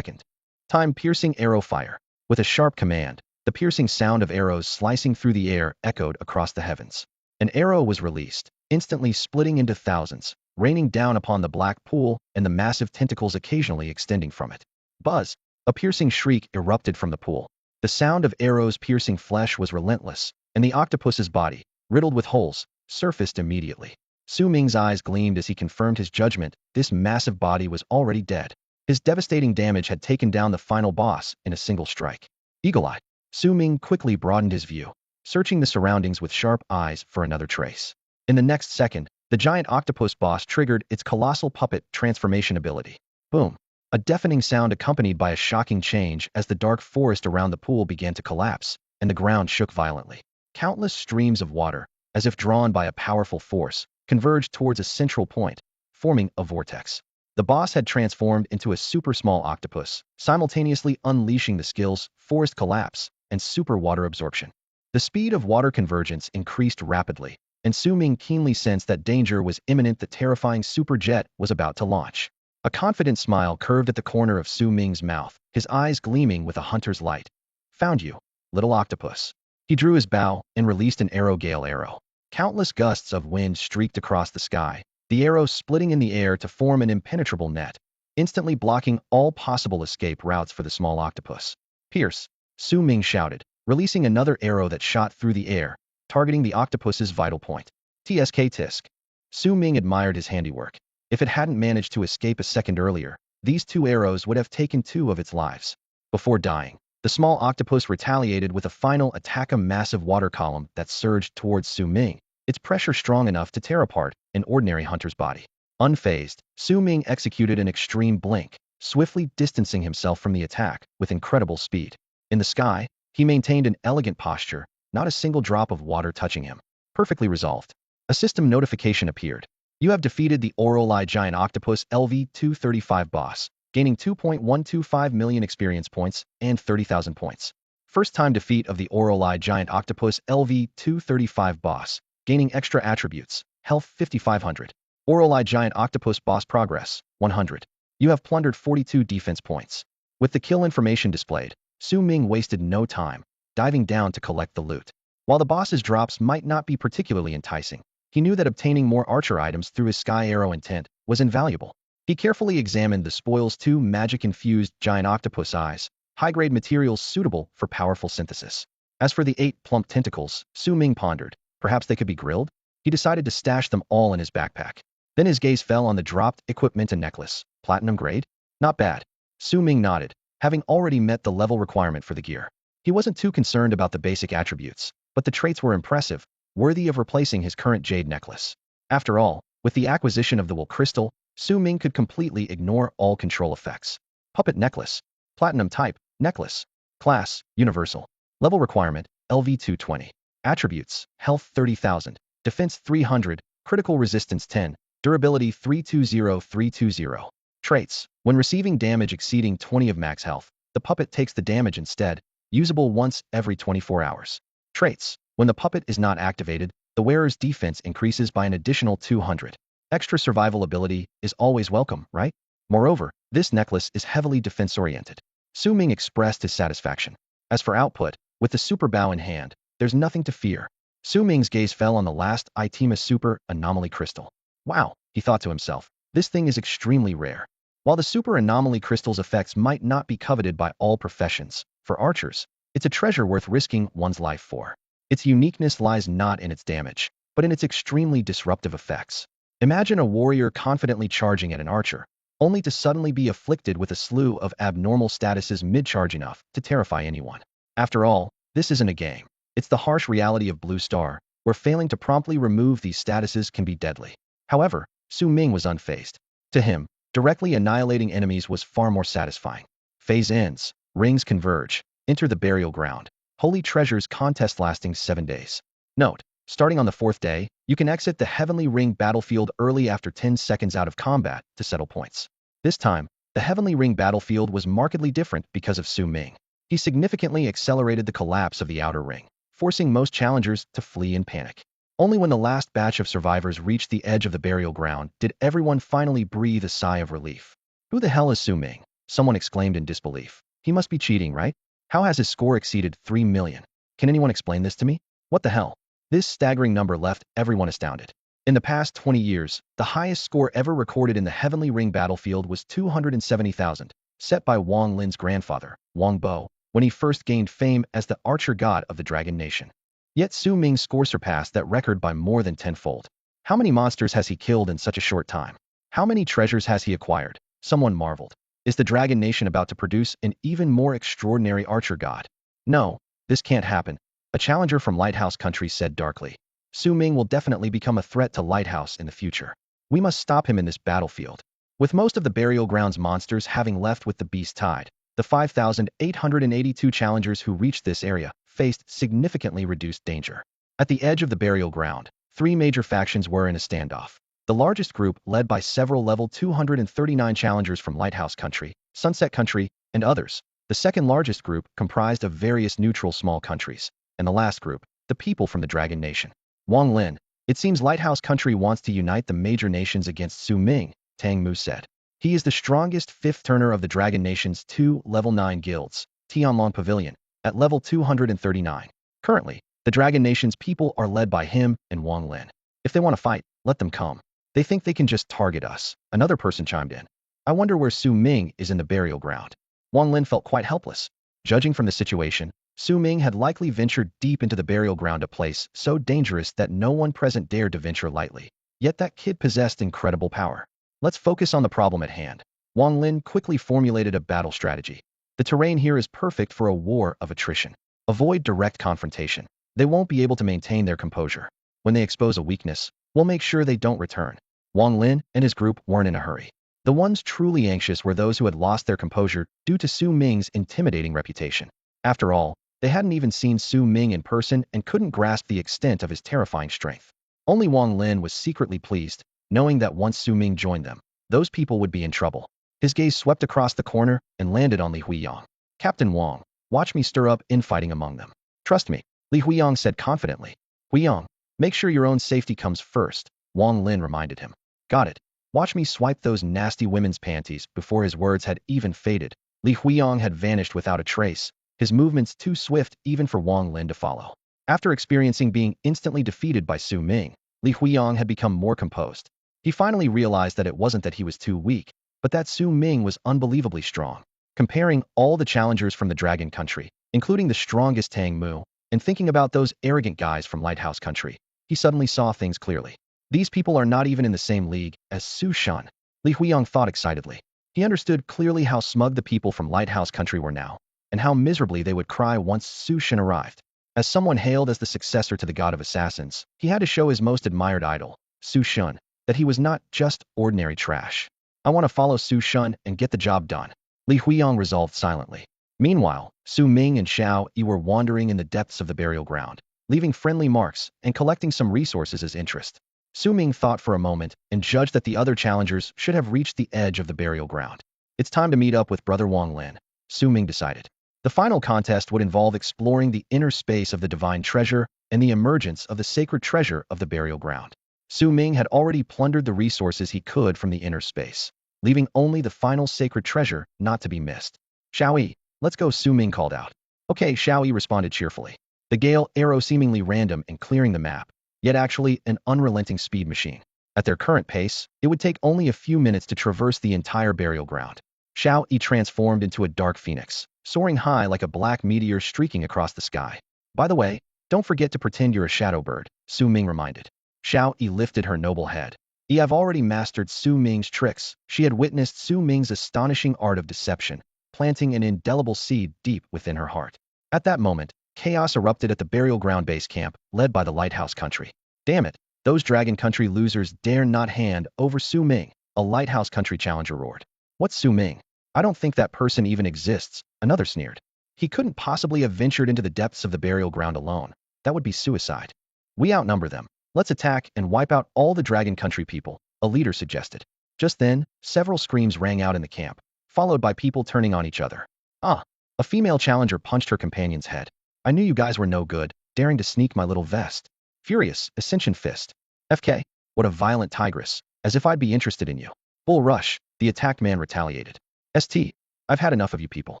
Time-piercing arrow fire. With a sharp command, the piercing sound of arrows slicing through the air echoed across the heavens. An arrow was released, instantly splitting into thousands, raining down upon the black pool and the massive tentacles occasionally extending from it. Buzz! A piercing shriek erupted from the pool. The sound of arrows piercing flesh was relentless, and the octopus's body, riddled with holes, surfaced immediately. Su Ming's eyes gleamed as he confirmed his judgment. This massive body was already dead. His devastating damage had taken down the final boss in a single strike. Eagle-eyed, Su Ming quickly broadened his view, searching the surroundings with sharp eyes for another trace. In the next second, the giant octopus boss triggered its colossal puppet transformation ability. Boom! A deafening sound accompanied by a shocking change as the dark forest around the pool began to collapse, and the ground shook violently. Countless streams of water, as if drawn by a powerful force, converged towards a central point, forming a vortex. The boss had transformed into a super small octopus, simultaneously unleashing the skills forest collapse and super water absorption. The speed of water convergence increased rapidly, and Su Ming keenly sensed that danger was imminent. The terrifying super jet was about to launch. A confident smile curved at the corner of Su Ming's mouth, his eyes gleaming with a hunter's light. Found you, little octopus. He drew his bow and released an arrow gale arrow. Countless gusts of wind streaked across the sky, the arrow splitting in the air to form an impenetrable net, instantly blocking all possible escape routes for the small octopus. Pierce! Su Ming shouted, releasing another arrow that shot through the air, targeting the octopus's vital point. Tsk tisk. Su Ming admired his handiwork. If it hadn't managed to escape a second earlier, these 2 arrows would have taken 2 of its lives. Before dying, the small octopus retaliated with a final attack, a massive water column that surged towards Su Ming, its pressure strong enough to tear apart an ordinary hunter's body. Unfazed, Su Ming executed an extreme blink, swiftly distancing himself from the attack with incredible speed. In the sky, he maintained an elegant posture, not a single drop of water touching him. Perfectly resolved. A system notification appeared. You have defeated the Oral-Eye Giant Octopus LV-235 boss, gaining 2.125 million experience points and 30,000 points. First-time defeat of the Oral-Eye Giant Octopus LV-235 boss, gaining extra attributes, health 5,500. Oral-Eye Giant Octopus boss progress, 100. You have plundered 42 defense points. With the kill information displayed, Su Ming wasted no time, diving down to collect the loot. While the boss's drops might not be particularly enticing, he knew that obtaining more archer items through his sky arrow intent was invaluable. He carefully examined the spoil's 2 magic-infused giant octopus eyes, high-grade materials suitable for powerful synthesis. As for the 8 plump tentacles, Su Ming pondered, perhaps they could be grilled? He decided to stash them all in his backpack. Then his gaze fell on the dropped equipment and necklace. Platinum grade? Not bad. Su Ming nodded, having already met the level requirement for the gear. He wasn't too concerned about the basic attributes, but the traits were impressive, worthy of replacing his current jade necklace. After all, with the acquisition of the wool crystal, Su Ming could completely ignore all control effects. Puppet necklace. Platinum type, necklace. Class, universal. Level requirement, LV220. Attributes, health 30,000, defense 300, critical resistance 10, durability 320-320. Traits. When receiving damage exceeding 20 of max health, the puppet takes the damage instead, usable once every 24 hours. Traits. When the puppet is not activated, the wearer's defense increases by an additional 200. Extra survival ability is always welcome, right? Moreover, this necklace is heavily defense-oriented. Su Ming expressed his satisfaction. As for output, with the super bow in hand, there's nothing to fear. Su Ming's gaze fell on the last Itema Super Anomaly Crystal. Wow, he thought to himself, this thing is extremely rare. While the Super Anomaly Crystal's effects might not be coveted by all professions, for archers, it's a treasure worth risking one's life for. Its uniqueness lies not in its damage, but in its extremely disruptive effects. Imagine a warrior confidently charging at an archer, only to suddenly be afflicted with a slew of abnormal statuses mid-charge enough to terrify anyone. After all, this isn't a game. It's the harsh reality of Blue Star, where failing to promptly remove these statuses can be deadly. However, Su Ming was unfazed. To him, directly annihilating enemies was far more satisfying. Phase ends, rings converge, enter the burial ground. Holy treasures contest lasting 7 days. Note, starting on the 4th day, you can exit the Heavenly Ring battlefield early after 10 seconds out of combat to settle points. This time, the Heavenly Ring battlefield was markedly different because of Su Ming. He significantly accelerated the collapse of the outer ring, forcing most challengers to flee in panic. Only when the last batch of survivors reached the edge of the burial ground did everyone finally breathe a sigh of relief. Who the hell is Su Ming? Someone exclaimed in disbelief. He must be cheating, right? How has his score exceeded 3 million? Can anyone explain this to me? What the hell? This staggering number left everyone astounded. In the past 20 years, the highest score ever recorded in the Heavenly Ring battlefield was 270,000, set by Wang Lin's grandfather, Wang Bo, when he first gained fame as the Archer God of the Dragon Nation. Yet Su Ming's score surpassed that record by more than tenfold. How many monsters has he killed in such a short time? How many treasures has he acquired? Someone marveled. Is the Dragon Nation about to produce an even more extraordinary Archer God? No, this can't happen, a challenger from Lighthouse Country said darkly. Su Ming will definitely become a threat to Lighthouse in the future. We must stop him in this battlefield. With most of the burial grounds monsters having left with the beast tide, the 5,882 challengers who reached this area faced significantly reduced danger. At the edge of the burial ground, 3 major factions were in a standoff. The largest group, led by several level 239 challengers from Lighthouse Country, Sunset Country, and others. The second largest group, comprised of various neutral small countries. And the last group, the people from the Dragon Nation. Wang Lin, it seems Lighthouse Country wants to unite the major nations against Su Ming, Tang Mu said. He is the strongest fifth turner of the Dragon Nation's 2 level 9 guilds, Tianlong Pavilion, at level 239. Currently, the Dragon Nation's people are led by him and Wang Lin. If they want to fight, let them come. They think they can just target us. Another person chimed in. I wonder where Su Ming is in the burial ground. Wang Lin felt quite helpless. Judging from the situation, Su Ming had likely ventured deep into the burial ground, a place so dangerous that no one present dared to venture lightly. Yet that kid possessed incredible power. Let's focus on the problem at hand. Wang Lin quickly formulated a battle strategy. The terrain here is perfect for a war of attrition. Avoid direct confrontation. They won't be able to maintain their composure. When they expose a weakness, we'll make sure they don't return. Wang Lin and his group weren't in a hurry. The ones truly anxious were those who had lost their composure due to Su Ming's intimidating reputation. After all, they hadn't even seen Su Ming in person and couldn't grasp the extent of his terrifying strength. Only Wang Lin was secretly pleased, knowing that once Su Ming joined them, those people would be in trouble. His gaze swept across the corner and landed on Li Huiyang. Captain Wang, watch me stir up infighting among them. Trust me, Li Huiyang said confidently. Huiyang, make sure your own safety comes first, Wang Lin reminded him. Got it. Watch me swipe those nasty women's panties. Before his words had even faded, Li Huiyang had vanished without a trace, his movements too swift even for Wang Lin to follow. After experiencing being instantly defeated by Su Ming, Li Huiyang had become more composed. He finally realized that it wasn't that he was too weak, but that Su Ming was unbelievably strong. Comparing all the challengers from the Dragon Country, including the strongest Tang Mu, and thinking about those arrogant guys from Lighthouse Country, he suddenly saw things clearly. These people are not even in the same league as Su Shan. Li Huiyang thought excitedly. He understood clearly how smug the people from Lighthouse Country were now, and how miserably they would cry once Su Shan arrived. As someone hailed as the successor to the god of assassins, he had to show his most admired idol, Su Shan, that he was not just ordinary trash. I want to follow Su Shan and get the job done, Li Huiyang resolved silently. Meanwhile, Su Ming and Xiao Yi were wandering in the depths of the burial ground, leaving friendly marks and collecting some resources as interest. Su Ming thought for a moment and judged that the other challengers should have reached the edge of the burial ground. It's time to meet up with Brother Wang Lin, Su Ming decided. The final contest would involve exploring the inner space of the divine treasure and the emergence of the sacred treasure of the burial ground. Su Ming had already plundered the resources he could from the inner space, leaving only the final sacred treasure not to be missed. Xiao Yi, let's go, Su Ming called out. Okay, Xiao Yi responded cheerfully. The gale arrow seemingly random and clearing the map, yet actually an unrelenting speed machine. At their current pace, it would take only a few minutes to traverse the entire burial ground. Xiao Yi transformed into a dark phoenix, soaring high like a black meteor streaking across the sky. By the way, don't forget to pretend you're a shadow bird, Su Ming reminded. Xiao Yi lifted her noble head. I've already mastered Su Ming's tricks. She had witnessed Su Ming's astonishing art of deception, planting an indelible seed deep within her heart. At that moment, chaos erupted at the burial ground base camp, led by the Lighthouse Country. Damn it, those Dragon Country losers dare not hand over Su Ming, a Lighthouse Country challenger roared. What's Su Ming? I don't think that person even exists, another sneered. He couldn't possibly have ventured into the depths of the burial ground alone. That would be suicide. We outnumber them. Let's attack and wipe out all the Dragon Country people, a leader suggested. Just then, several screams rang out in the camp, followed by people turning on each other. Ah! A female challenger punched her companion's head. I knew you guys were no good, daring to sneak my little vest. Furious, Ascension Fist. FK, what a violent tigress, as if I'd be interested in you. Bull Rush, the attacked man retaliated. ST, I've had enough of you people.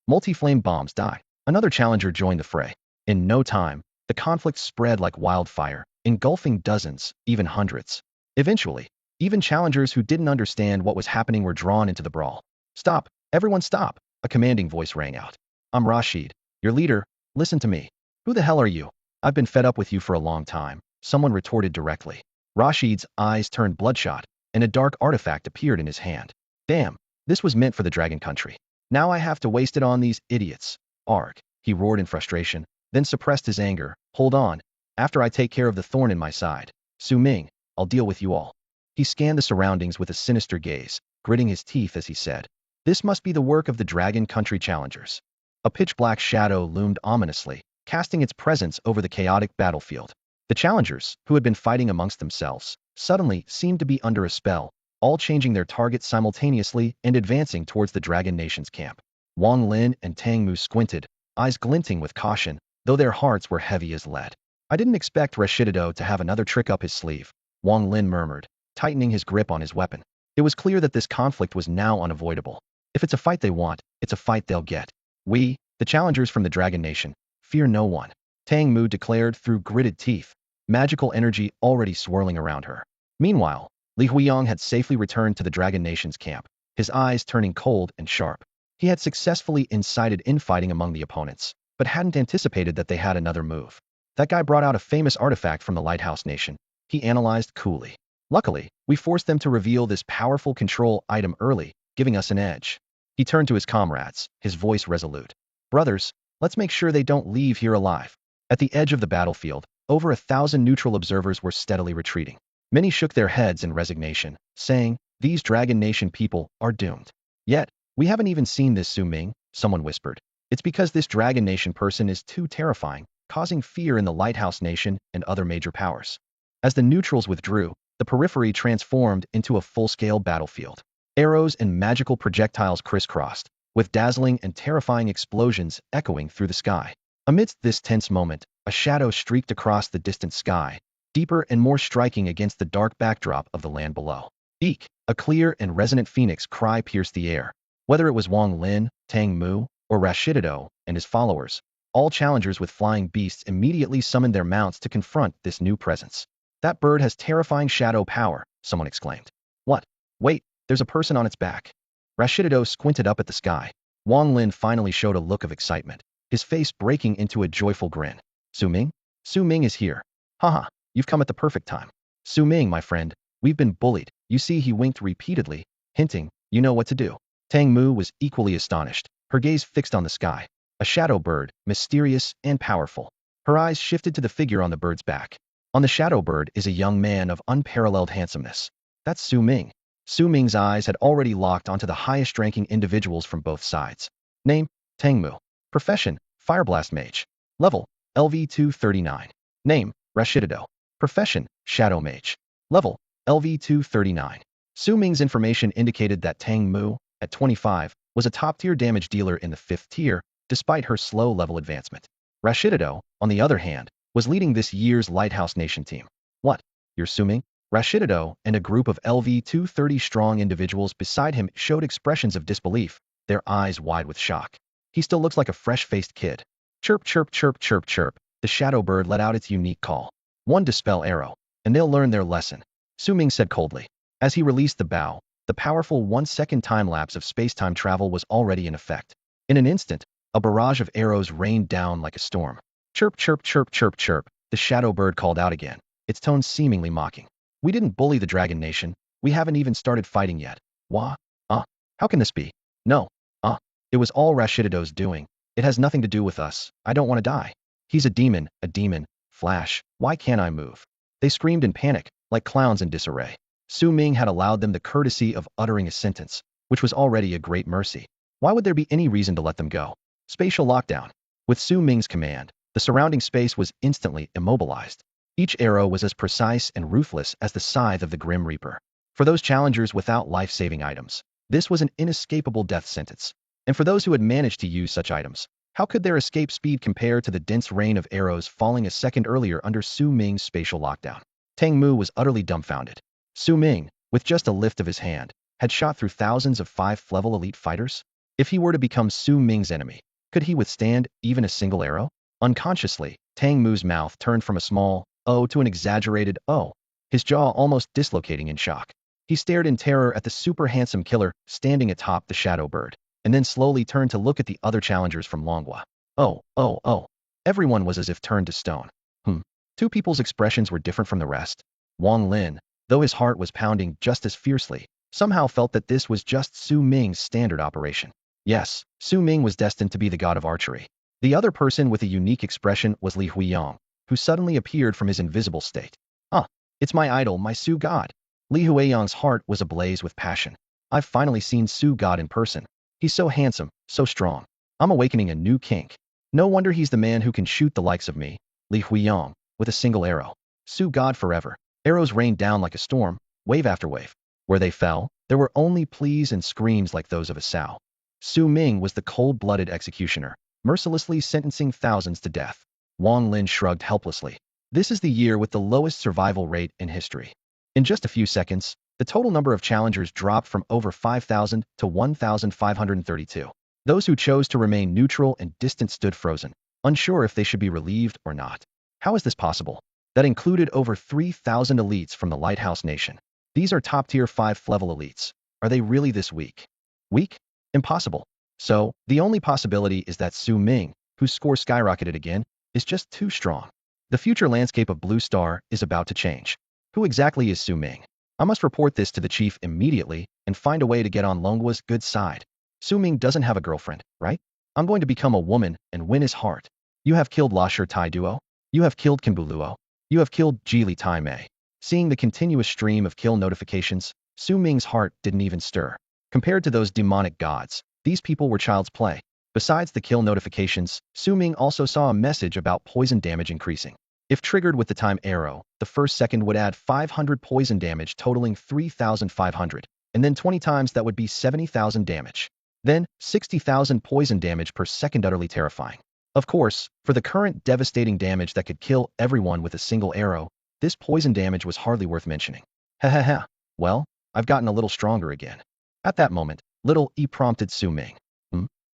Multi-flame bombs die. Another challenger joined the fray. In no time, the conflict spread like wildfire, engulfing dozens, even hundreds. Eventually, even challengers who didn't understand what was happening were drawn into the brawl. Stop! Everyone stop! A commanding voice rang out. I'm Rashid, your leader. Listen to me. Who the hell are you? I've been fed up with you for a long time, someone retorted directly. Rashid's eyes turned bloodshot, and a dark artifact appeared in his hand. Damn, this was meant for the Dragon Country. Now I have to waste it on these idiots. Arg, he roared in frustration, then suppressed his anger. Hold on. After I take care of the thorn in my side, Su Ming, I'll deal with you all. He scanned the surroundings with a sinister gaze, gritting his teeth as he said, this must be the work of the Dragon Country challengers. A pitch-black shadow loomed ominously, casting its presence over the chaotic battlefield. The challengers, who had been fighting amongst themselves, suddenly seemed to be under a spell, all changing their targets simultaneously and advancing towards the Dragon Nation's camp. Wang Lin and Tang Mu squinted, eyes glinting with caution, though their hearts were heavy as lead. I didn't expect Rashido to have another trick up his sleeve, Wang Lin murmured, tightening his grip on his weapon. It was clear that this conflict was now unavoidable. If it's a fight they want, it's a fight they'll get. We, the challengers from the Dragon Nation, fear no one, Tang Mu declared through gritted teeth, magical energy already swirling around her. Meanwhile, Li Huiyang had safely returned to the Dragon Nation's camp, his eyes turning cold and sharp. He had successfully incited infighting among the opponents, but hadn't anticipated that they had another move. That guy brought out a famous artifact from the Lighthouse Nation, he analyzed coolly. Luckily, we forced them to reveal this powerful control item early, giving us an edge. He turned to his comrades, his voice resolute. Brothers, let's make sure they don't leave here alive. At the edge of the battlefield, over 1,000 neutral observers were steadily retreating. Many shook their heads in resignation, saying, these Dragon Nation people are doomed. Yet, we haven't even seen this Su Ming, someone whispered. It's because this Dragon Nation person is too terrifying, causing fear in the Lighthouse Nation and other major powers. As the neutrals withdrew, the periphery transformed into a full-scale battlefield. Arrows and magical projectiles crisscrossed, with dazzling and terrifying explosions echoing through the sky. Amidst this tense moment, a shadow streaked across the distant sky, deeper and more striking against the dark backdrop of the land below. Eek! A clear and resonant phoenix cry pierced the air. Whether it was Wang Lin, Tang Mu, or Rashido and his followers, all challengers with flying beasts immediately summoned their mounts to confront this new presence. That bird has terrifying shadow power, someone exclaimed. What? Wait, there's a person on its back. Rashido squinted up at the sky. Wang Lin finally showed a look of excitement, his face breaking into a joyful grin. Su Ming? Su Ming is here. Haha, you've come at the perfect time. Su Ming, my friend, we've been bullied. You see, he winked repeatedly, hinting, you know what to do. Tang Mu was equally astonished, her gaze fixed on the sky. A shadow bird, mysterious and powerful. Her eyes shifted to the figure on the bird's back. On the shadow bird is a young man of unparalleled handsomeness. That's Su Ming. Su Ming's eyes had already locked onto the highest-ranking individuals from both sides. Name, Tang Mu. Profession, Fireblast Mage. Level, LV-239. Name, Rashido. Profession, Shadow Mage. Level, LV-239. Su Ming's information indicated that Tang Mu, at 25, was a top-tier damage dealer in the 5th tier, despite her slow-level advancement. Rashido, on the other hand, was leading this year's Lighthouse Nation team. What? You're Su Ming? Rashido and a group of LV-230 strong individuals beside him showed expressions of disbelief, their eyes wide with shock. He still looks like a fresh-faced kid. Chirp, chirp, chirp, chirp, chirp. The shadow bird let out its unique call. One dispel arrow, and they'll learn their lesson, Su Ming said coldly. As he released the bow, the powerful 1-second time-lapse of space-time travel was already in effect. In an instant, a barrage of arrows rained down like a storm. Chirp, chirp, chirp, chirp, chirp, the shadow bird called out again, its tone seemingly mocking. We didn't bully the Dragon Nation. We haven't even started fighting yet. Wah? How can this be? No. It was all Rashidado's doing. It has nothing to do with us. I don't want to die. He's a demon. Flash, why can't I move? They screamed in panic, like clowns in disarray. Su Ming had allowed them the courtesy of uttering a sentence, which was already a great mercy. Why would there be any reason to let them go? Spatial lockdown. With Su Ming's command, the surrounding space was instantly immobilized. Each arrow was as precise and ruthless as the scythe of the Grim Reaper. For those challengers without life-saving items, this was an inescapable death sentence. And for those who had managed to use such items, how could their escape speed compare to the dense rain of arrows falling a second earlier under Su Ming's spatial lockdown? Tang Mu was utterly dumbfounded. Su Ming, with just a lift of his hand, had shot through thousands of 5th-level elite fighters? If he were to become Su Ming's enemy, could he withstand even a single arrow? Unconsciously, Tang Mu's mouth turned from a small "oh" to an exaggerated "oh," his jaw almost dislocating in shock. He stared in terror at the super handsome killer standing atop the shadow bird, and then slowly turned to look at the other challengers from Longhua. Oh. Everyone was as if turned to stone. Two people's expressions were different from the rest. Wang Lin, though his heart was pounding just as fiercely, somehow felt that this was just Su Ming's standard operation. Yes, Su Ming was destined to be the god of archery. The other person with a unique expression was Li Huiyang, who suddenly appeared from his invisible state. It's my idol, my Su god. Li Huiyang's heart was ablaze with passion. I've finally seen Su god in person. He's so handsome, so strong. I'm awakening a new kink. No wonder he's the man who can shoot the likes of me, Li Huiyang, with a single arrow. Su god forever. Arrows rained down like a storm, wave after wave. Where they fell, there were only pleas and screams like those of a sow. Su Ming was the cold-blooded executioner, mercilessly sentencing thousands to death. Wang Lin shrugged helplessly. This is the year with the lowest survival rate in history. In just a few seconds, the total number of challengers dropped from over 5,000 to 1,532. Those who chose to remain neutral and distant stood frozen, unsure if they should be relieved or not. How is this possible? That included over 3,000 elites from the Lighthouse Nation. These are top-tier 5th-level elites. Are they really this weak? Weak? Impossible. So, the only possibility is that Su Ming, whose score skyrocketed again, is just too strong. The future landscape of Blue Star is about to change. Who exactly is Su Ming? I must report this to the chief immediately and find a way to get on Longhua's good side. Su Ming doesn't have a girlfriend, right? I'm going to become a woman and win his heart. You have killed La Shi Tai Duo. You have killed Kinbu Luo. You have killed Jili Tai Mei. Seeing the continuous stream of kill notifications, Su Ming's heart didn't even stir. Compared to those demonic gods, these people were child's play. Besides the kill notifications, Su Ming also saw a message about poison damage increasing. If triggered with the time arrow, the first second would add 500 poison damage totaling 3,500, and then 20 times that would be 70,000 damage. Then, 60,000 poison damage per second, utterly terrifying. Of course, for the current devastating damage that could kill everyone with a single arrow, this poison damage was hardly worth mentioning. Well, I've gotten a little stronger again. At that moment, Little E prompted Su Ming.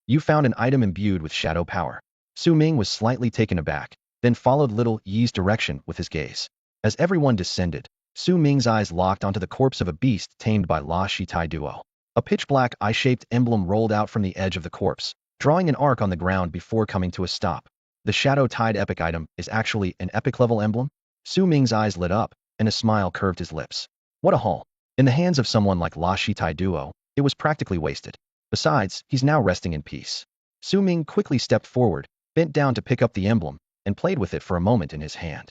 You found an item imbued with shadow power. Su Ming was slightly taken aback, then followed Little Yi's direction with his gaze. As everyone descended, Su Ming's eyes locked onto the corpse of a beast tamed by La Shi Tai Duo. A pitch-black eye-shaped emblem rolled out from the edge of the corpse, drawing an arc on the ground before coming to a stop. The Shadow Tide epic item is actually an epic-level emblem? Su Ming's eyes lit up, and a smile curved his lips. What a haul. In the hands of someone like La Shi Tai Duo, it was practically wasted. Besides, he's now resting in peace. Su Ming quickly stepped forward, bent down to pick up the emblem, and played with it for a moment in his hand.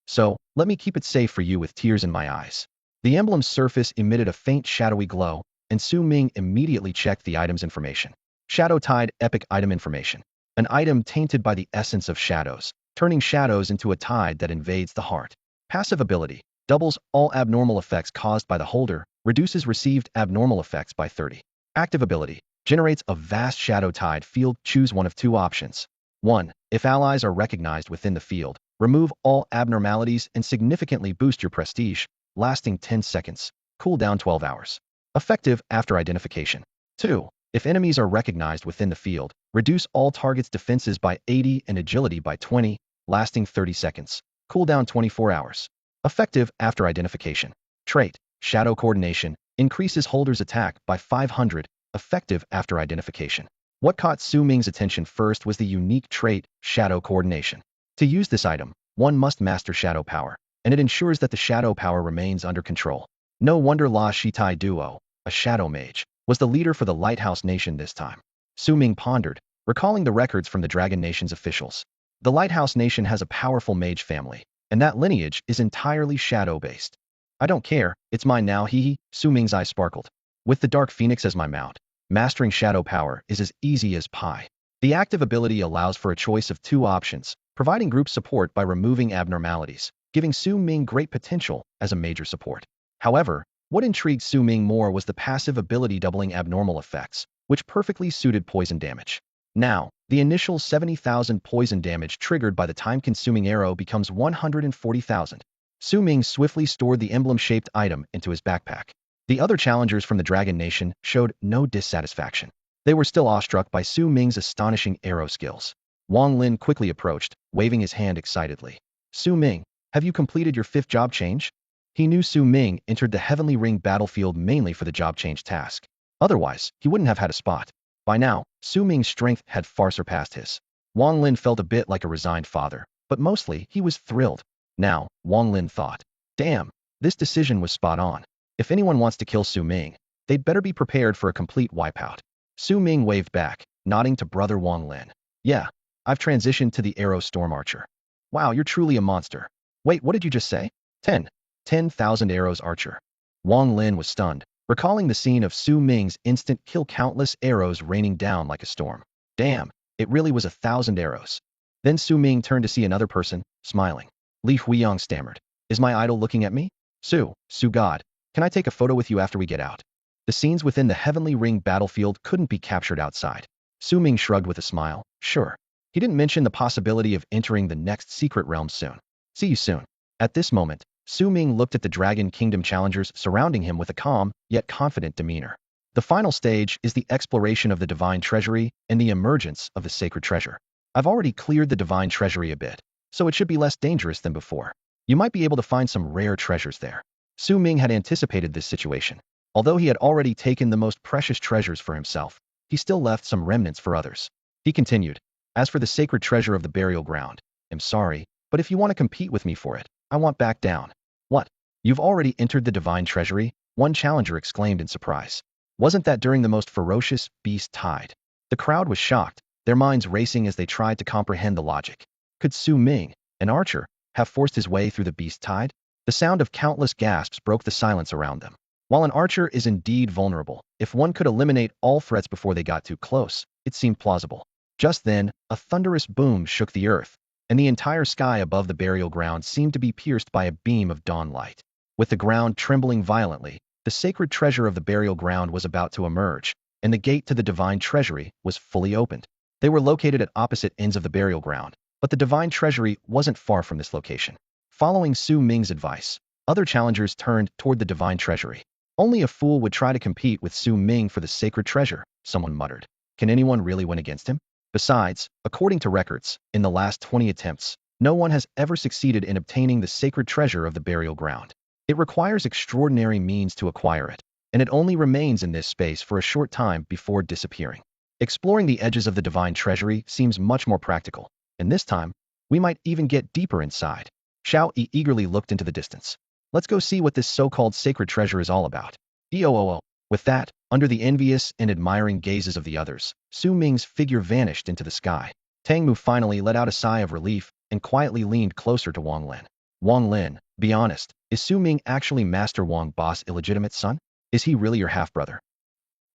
So, let me keep it safe for you with tears in my eyes. The emblem's surface emitted a faint shadowy glow, and Su Ming immediately checked the item's information. Shadow Tide Epic Item Information. An item tainted by the essence of shadows, turning shadows into a tide that invades the heart. Passive ability. Doubles all abnormal effects caused by the holder, reduces received abnormal effects by 30. Active ability. Generates a vast shadow tide field. Choose one of two options. 1. If allies are recognized within the field, remove all abnormalities and significantly boost your prestige, lasting 10 seconds. Cooldown 12 hours. Effective after identification. 2. If enemies are recognized within the field, reduce all targets' defenses by 80 and agility by 20, lasting 30 seconds. Cooldown 24 hours. Effective after identification. Trait. Shadow Coordination. Increases holder's attack by 500, effective after identification. What caught Su Ming's attention first was the unique trait, Shadow Coordination. To use this item, one must master shadow power. and it ensures that the shadow power remains under control. No wonder La Shitai Duo, a shadow mage, was the leader for the Lighthouse Nation this time. Su Ming pondered, recalling the records from the Dragon Nation's officials. The Lighthouse Nation has a powerful mage family, and that lineage is entirely shadow-based. I don't care, it's mine now, hee. Su Ming's eyes sparkled. With the Dark Phoenix as my mount, mastering shadow power is as easy as pie. The active ability allows for a choice of two options, providing group support by removing abnormalities, giving Su Ming great potential as a major support. However, what intrigued Su Ming more was the passive ability doubling abnormal effects, which perfectly suited poison damage. Now, the initial 70,000 poison damage triggered by the time-consuming arrow becomes 140,000. Su Ming swiftly stored the emblem-shaped item into his backpack. The other challengers from the Dragon Nation showed no dissatisfaction. They were still awestruck by Su Ming's astonishing arrow skills. Wang Lin quickly approached, waving his hand excitedly. Su Ming, have you completed your 5th job change? He knew Su Ming entered the Heavenly Ring battlefield mainly for the job change task. Otherwise, he wouldn't have had a spot. By now, Su Ming's strength had far surpassed his. Wang Lin felt a bit like a resigned father, but mostly he was thrilled. Now, Wang Lin thought, damn, this decision was spot on. If anyone wants to kill Su Ming, they'd better be prepared for a complete wipeout. Su Ming waved back, nodding to brother Wang Lin. Yeah, I've transitioned to the Arrow Storm Archer. Wow, you're truly a monster. Wait, what did you just say? 10,000 arrows archer. Wang Lin was stunned, recalling the scene of Su Ming's instant kill, countless arrows raining down like a storm. Damn, it really was 1,000 arrows. Then Su Ming turned to see another person, smiling. Li Huiyang stammered. Is my idol looking at me? Su God, can I take a photo with you after we get out? The scenes within the Heavenly Ring battlefield couldn't be captured outside. Su Ming shrugged with a smile. Sure. He didn't mention the possibility of entering the next secret realm soon. See you soon. At this moment, Su Ming looked at the Dragon Kingdom challengers surrounding him with a calm, yet confident demeanor. The final stage is the exploration of the Divine Treasury and the emergence of the Sacred Treasure. I've already cleared the Divine Treasury a bit, so it should be less dangerous than before. You might be able to find some rare treasures there. Su Ming had anticipated this situation. Although he had already taken the most precious treasures for himself, he still left some remnants for others. He continued, as for the sacred treasure of the burial ground, I'm sorry, but if you want to compete with me for it, I want back down. What? You've already entered the Divine Treasury? One challenger exclaimed in surprise. Wasn't that during the most ferocious beast tide? The crowd was shocked, their minds racing as they tried to comprehend the logic. Could Su Ming, an archer, have forced his way through the beast tide? The sound of countless gasps broke the silence around them. While an archer is indeed vulnerable, if one could eliminate all threats before they got too close, it seemed plausible. Just then, a thunderous boom shook the earth, and the entire sky above the burial ground seemed to be pierced by a beam of dawn light. With the ground trembling violently, the sacred treasure of the burial ground was about to emerge, and the gate to the Divine Treasury was fully opened. They were located at opposite ends of the burial ground, but the Divine Treasury wasn't far from this location. Following Su Ming's advice, other challengers turned toward the Divine Treasury. Only a fool would try to compete with Su Ming for the sacred treasure, someone muttered. Can anyone really win against him? Besides, according to records, in the last 20 attempts, no one has ever succeeded in obtaining the sacred treasure of the burial ground. It requires extraordinary means to acquire it, and it only remains in this space for a short time before disappearing. Exploring the edges of the Divine Treasury seems much more practical, and this time, we might even get deeper inside. Xiao Yi eagerly looked into the distance. Let's go see what this so-called sacred treasure is all about. EOOO. With that, under the envious and admiring gazes of the others, Su Ming's figure vanished into the sky. Tang Mu finally let out a sigh of relief and quietly leaned closer to Wang Lin. Wang Lin, be honest, is Su Ming actually Master Wang Boss' illegitimate son? Is he really your half-brother?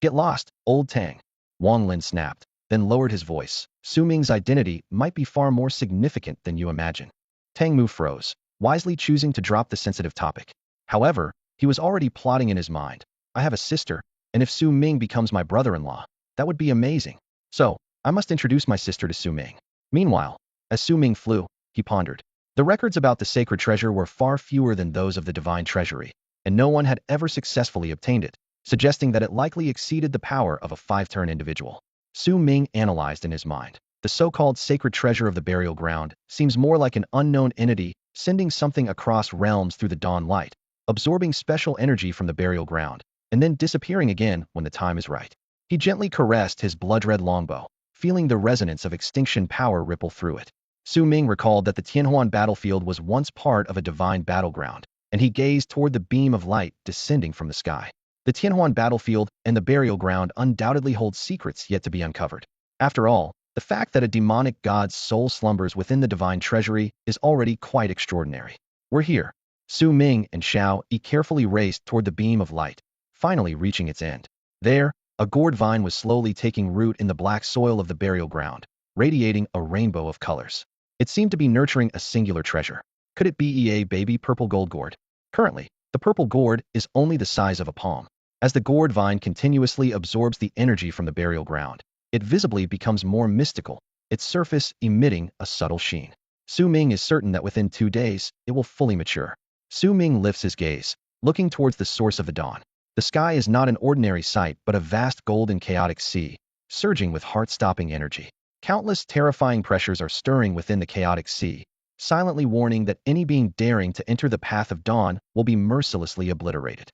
Get lost, old Tang. Wang Lin snapped, then lowered his voice. Su Ming's identity might be far more significant than you imagine. Tang Mu froze, wisely choosing to drop the sensitive topic. However, he was already plotting in his mind. I have a sister, and if Su Ming becomes my brother-in-law, that would be amazing. So, I must introduce my sister to Su Ming. Meanwhile, as Su Ming flew, he pondered. The records about the sacred treasure were far fewer than those of the Divine Treasury, and no one had ever successfully obtained it, suggesting that it likely exceeded the power of a 5-turn individual. Su Ming analyzed in his mind. The so-called sacred treasure of the burial ground seems more like an unknown entity sending something across realms through the dawn light, absorbing special energy from the burial ground, and then disappearing again when the time is right. He gently caressed his blood-red longbow, feeling the resonance of extinction power ripple through it. Su Ming recalled that the Tianhuan battlefield was once part of a divine battleground, and he gazed toward the beam of light descending from the sky. The Tianhuan battlefield and the burial ground undoubtedly hold secrets yet to be uncovered. After all, the fact that a demonic god's soul slumbers within the divine treasury is already quite extraordinary. We're here. Su Ming and Xiao Yi carefully raced toward the beam of light, finally reaching its end. There, a gourd vine was slowly taking root in the black soil of the burial ground, radiating a rainbow of colors. It seemed to be nurturing a singular treasure. Could it be a baby purple gold gourd? Currently, the purple gourd is only the size of a palm. As the gourd vine continuously absorbs the energy from the burial ground, it visibly becomes more mystical, its surface emitting a subtle sheen. Su Ming is certain that within 2 days, it will fully mature. Su Ming lifts his gaze, looking towards the source of the dawn. The sky is not an ordinary sight but a vast golden chaotic sea, surging with heart-stopping energy. Countless terrifying pressures are stirring within the chaotic sea, silently warning that any being daring to enter the path of dawn will be mercilessly obliterated.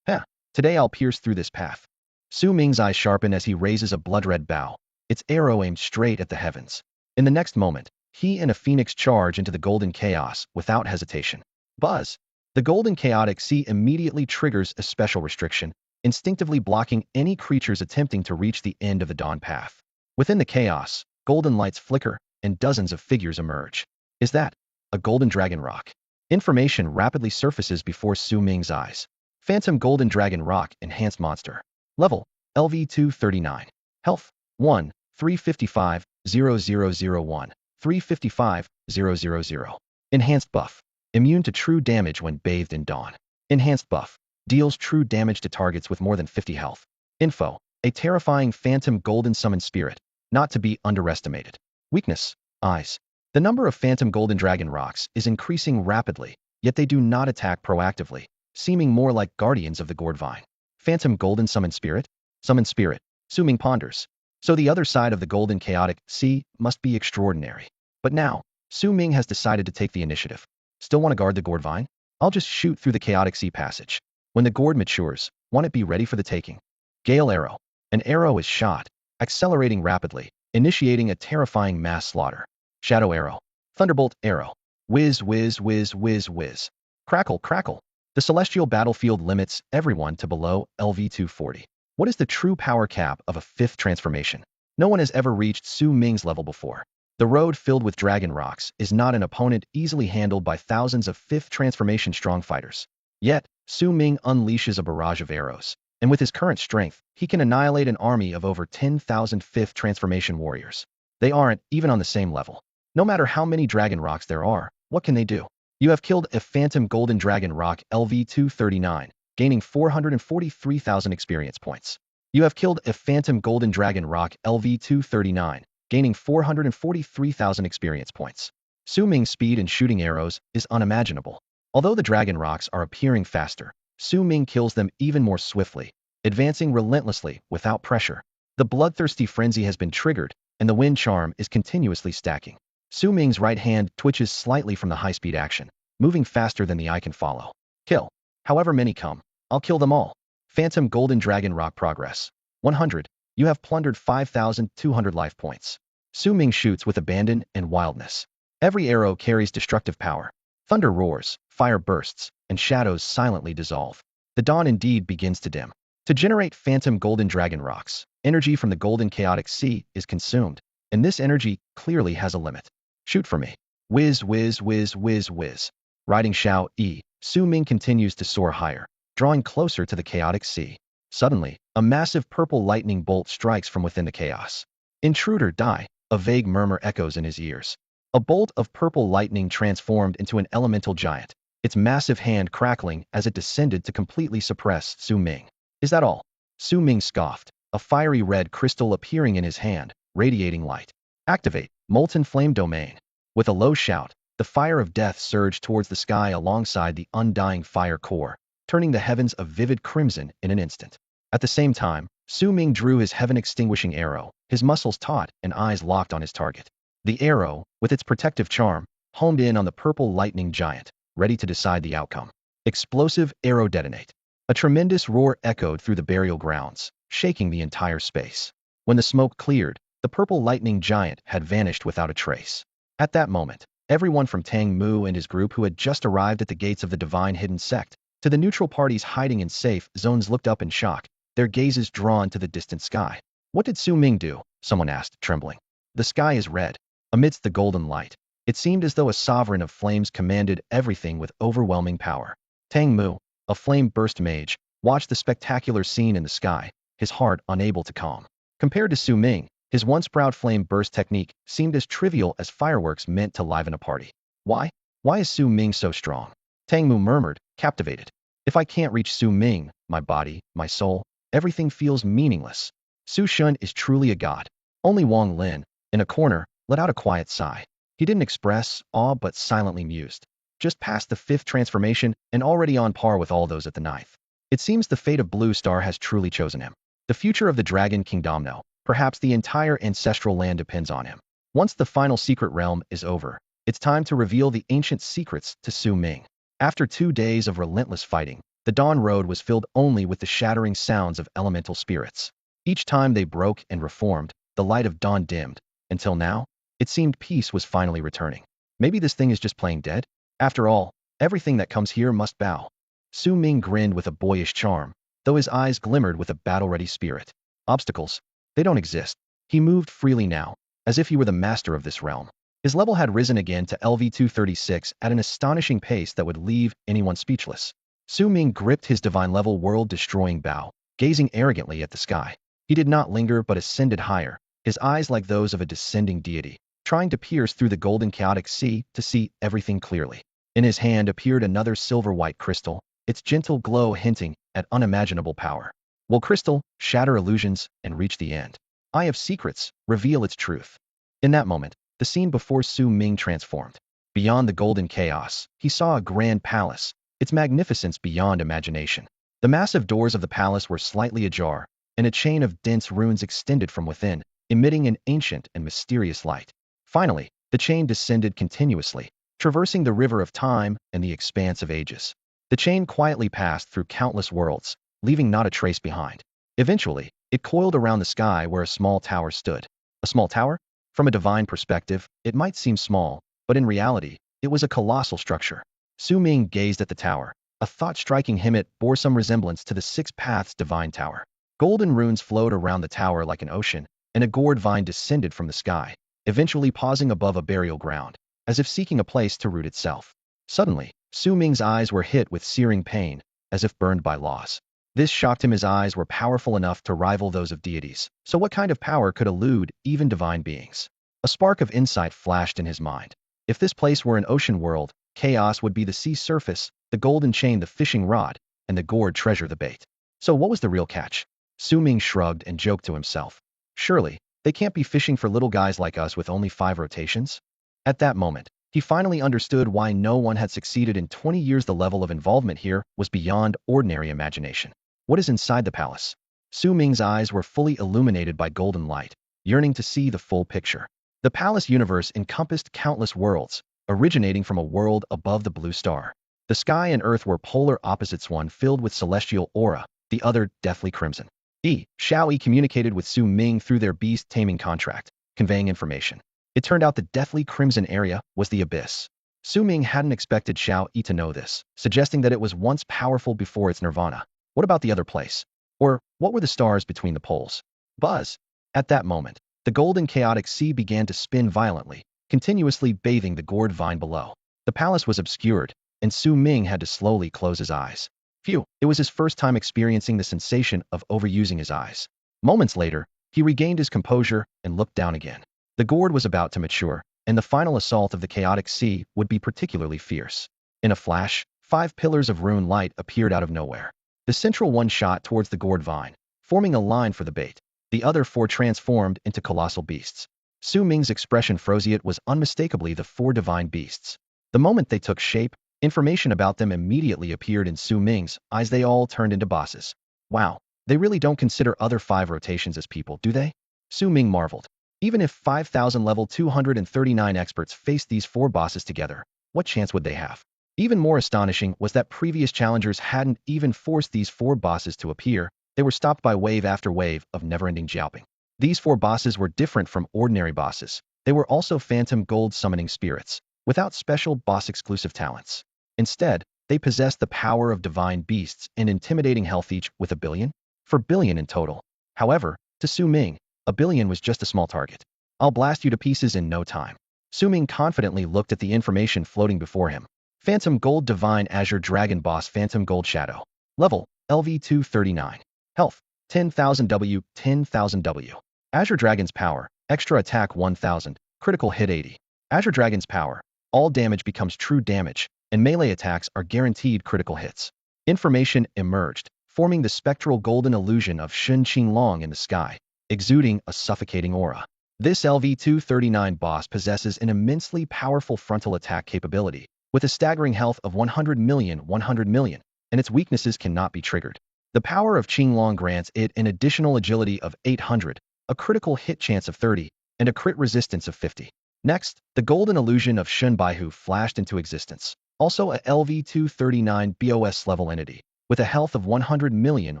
Today I'll pierce through this path. Su Ming's eyes sharpen as he raises a blood-red bow, its arrow aimed straight at the heavens. In the next moment, he and a phoenix charge into the golden chaos without hesitation. Buzz! The golden chaotic sea immediately triggers a special restriction, instinctively blocking any creatures attempting to reach the end of the dawn path. Within the chaos, golden lights flicker, and dozens of figures emerge. Is that a golden dragon rock? Information rapidly surfaces before Su Ming's eyes. Phantom golden dragon rock enhanced monster. Level, LV239. Health, 1, 355, 0001, 355, 000. Enhanced buff. Immune to true damage when bathed in dawn. Enhanced buff. Deals true damage to targets with more than 50 health. Info. A terrifying phantom golden summon spirit, not to be underestimated. Weakness. Eyes. The number of phantom golden dragon rocks is increasing rapidly, yet they do not attack proactively, seeming more like guardians of the gourd vine. Phantom golden summon spirit? Summon spirit. Su Ming ponders. So the other side of the golden chaotic sea must be extraordinary. But now, Su Ming has decided to take the initiative. Still want to guard the gourd vine? I'll just shoot through the chaotic sea passage. When the gourd matures, won't it be ready for the taking? Gale arrow. An arrow is shot, accelerating rapidly, initiating a terrifying mass slaughter. Shadow arrow. Thunderbolt arrow. Whiz, whiz, whiz, whiz, whiz. Crackle, crackle. The celestial battlefield limits everyone to below LV240. What is the true power cap of a 5th transformation? No one has ever reached Su Ming's level before. The road filled with dragon rocks is not an opponent easily handled by thousands of 5th transformation strong fighters. Yet, Su Ming unleashes a barrage of arrows, and with his current strength, he can annihilate an army of over 10,000 5th transformation warriors. They aren't even on the same level. No matter how many dragon rocks there are, what can they do? You have killed a phantom golden dragon rock LV239, gaining 443,000 experience points. You have killed a phantom golden dragon rock LV239, gaining 443,000 experience points. Su Ming's speed in shooting arrows is unimaginable. Although the dragon rocks are appearing faster, Su Ming kills them even more swiftly, advancing relentlessly without pressure. The bloodthirsty frenzy has been triggered, and the wind charm is continuously stacking. Su Ming's right hand twitches slightly from the high-speed action, moving faster than the eye can follow. Kill. However many come, I'll kill them all. Phantom golden dragon rock progress. 100. You have plundered 5,200 life points. Su Ming shoots with abandon and wildness. Every arrow carries destructive power. Thunder roars, fire bursts, and shadows silently dissolve. The dawn indeed begins to dim. To generate phantom golden dragon rocks, energy from the golden chaotic sea is consumed, and this energy clearly has a limit. Shoot for me. Whiz, whiz, whiz, whiz, whiz. Riding Xiao Yi, Su Ming continues to soar higher, drawing closer to the chaotic sea. Suddenly, a massive purple lightning bolt strikes from within the chaos. Intruder, die, a vague murmur echoes in his ears. A bolt of purple lightning transformed into an elemental giant, its massive hand crackling as it descended to completely suppress Su Ming. Is that all? Su Ming scoffed, a fiery red crystal appearing in his hand, radiating light. Activate, molten flame domain. With a low shout, the fire of death surged towards the sky alongside the undying fire core, turning the heavens a vivid crimson in an instant. At the same time, Su Ming drew his heaven-extinguishing arrow, his muscles taut and eyes locked on his target. The arrow, with its protective charm, homed in on the purple lightning giant, ready to decide the outcome. Explosive arrow detonate. A tremendous roar echoed through the burial grounds, shaking the entire space. When the smoke cleared, the purple lightning giant had vanished without a trace. At that moment, everyone from Tang Mu and his group who had just arrived at the gates of the divine hidden sect to the neutral parties hiding in safe zones looked up in shock, their gazes drawn to the distant sky. What did Su Ming do? Someone asked, trembling. The sky is red. Amidst the golden light, it seemed as though a sovereign of flames commanded everything with overwhelming power. Tang Mu, a flame-burst mage, watched the spectacular scene in the sky, his heart unable to calm. Compared to Su Ming, his once proud flame-burst technique seemed as trivial as fireworks meant to liven a party. Why? Why is Su Ming so strong? Tang Mu murmured, captivated. If I can't reach Su Ming, my body, my soul, everything feels meaningless. Su Shun is truly a god. Only Wang Lin, in a corner, let out a quiet sigh. He didn't express awe but silently mused. Just past the 5th transformation and already on par with all those at the 9th. It seems the fate of Blue Star has truly chosen him. The future of the Dragon Kingdom, no, perhaps the entire ancestral land depends on him. Once the final secret realm is over, it's time to reveal the ancient secrets to Su Ming. After 2 days of relentless fighting, the Dawn Road was filled only with the shattering sounds of elemental spirits. Each time they broke and reformed, the light of dawn dimmed. Until now, it seemed peace was finally returning. Maybe this thing is just playing dead? After all, everything that comes here must bow. Su Ming grinned with a boyish charm, though his eyes glimmered with a battle-ready spirit. Obstacles? They don't exist. He moved freely now, as if he were the master of this realm. His level had risen again to LV236 at an astonishing pace that would leave anyone speechless. Su Ming gripped his divine-level world-destroying bow, gazing arrogantly at the sky. He did not linger but ascended higher, his eyes like those of a descending deity, trying to pierce through the golden chaotic sea to see everything clearly. In his hand appeared another silver-white crystal, its gentle glow hinting at unimaginable power. Will crystal shatter illusions and reach the end? Eye of secrets, reveal its truth. In that moment, the scene before Su Ming transformed. Beyond the golden chaos, he saw a grand palace, its magnificence beyond imagination. The massive doors of the palace were slightly ajar, and a chain of dense runes extended from within, emitting an ancient and mysterious light. Finally, the chain descended continuously, traversing the river of time and the expanse of ages. The chain quietly passed through countless worlds, leaving not a trace behind. Eventually, it coiled around the sky where a small tower stood. A small tower? From a divine perspective, it might seem small, but in reality, it was a colossal structure. Su Ming gazed at the tower, a thought striking him it bore some resemblance to the 6 Paths divine tower. Golden runes flowed around the tower like an ocean, and a gourd vine descended from the sky, eventually pausing above a burial ground, as if seeking a place to root itself. Suddenly, Su Ming's eyes were hit with searing pain, as if burned by loss. This shocked him. His eyes were powerful enough to rival those of deities, so what kind of power could elude even divine beings? A spark of insight flashed in his mind. If this place were an ocean world, chaos would be the sea surface, the golden chain the fishing rod, and the gourd treasure the bait. So what was the real catch? Su Ming shrugged and joked to himself. Surely, they can't be fishing for little guys like us with only 5 rotations? At that moment, he finally understood why no one had succeeded in 20 years. The level of involvement here was beyond ordinary imagination. What is inside the palace? Su Ming's eyes were fully illuminated by golden light, yearning to see the full picture. The palace universe encompassed countless worlds, originating from a world above the blue star. The sky and earth were polar opposites, one filled with celestial aura, the other deathly crimson. Xiao Yi communicated with Su Ming through their beast-taming contract, conveying information. It turned out the deathly crimson area was the abyss. Su Ming hadn't expected Xiao Yi to know this, suggesting that it was once powerful before its nirvana. What about the other place? Or, what were the stars between the poles? Buzz! At that moment, the golden chaotic sea began to spin violently, continuously bathing the gourd vine below. The palace was obscured, and Su Ming had to slowly close his eyes. Phew, it was his first time experiencing the sensation of overusing his eyes. Moments later, he regained his composure and looked down again. The gourd was about to mature, and the final assault of the chaotic sea would be particularly fierce. In a flash, 5 pillars of rune light appeared out of nowhere. The central one shot towards the gourd vine, forming a line for the bait. The other 4 transformed into colossal beasts. Su Ming's expression froze. It was unmistakably the 4 divine beasts. The moment they took shape, information about them immediately appeared in Su Ming's eyes. They all turned into bosses. Wow, they really don't consider other 5 rotations as people, do they? Su Ming marveled. Even if 5,000 level 239 experts faced these 4 bosses together, what chance would they have? Even more astonishing was that previous challengers hadn't even forced these 4 bosses to appear. They were stopped by wave after wave of never-ending jousting. These 4 bosses were different from ordinary bosses. They were also phantom gold summoning spirits, without special boss-exclusive talents. Instead, they possessed the power of divine beasts and intimidating health, each with 1 billion? For billion in total. However, to Su Ming, 1 billion was just a small target. I'll blast you to pieces in no time. Su Ming confidently looked at the information floating before him. Phantom Gold Divine Azure Dragon Boss Phantom Gold Shadow. Level, LV239. Health, 10,000 W, 10,000 W. Azure Dragon's Power, Extra Attack 1000, Critical Hit 80. Azure Dragon's Power, all damage becomes true damage, and melee attacks are guaranteed critical hits. Information emerged, forming the spectral golden illusion of Shun Qinglong in the sky, exuding a suffocating aura. This LV239 boss possesses an immensely powerful frontal attack capability, with a staggering health of 100 million, and its weaknesses cannot be triggered. The power of Qinglong grants it an additional agility of 800, a critical hit chance of 30, and a crit resistance of 50. Next, the golden illusion of Shun Baihu flashed into existence, also a LV239 BOS level entity, with a health of 100 million.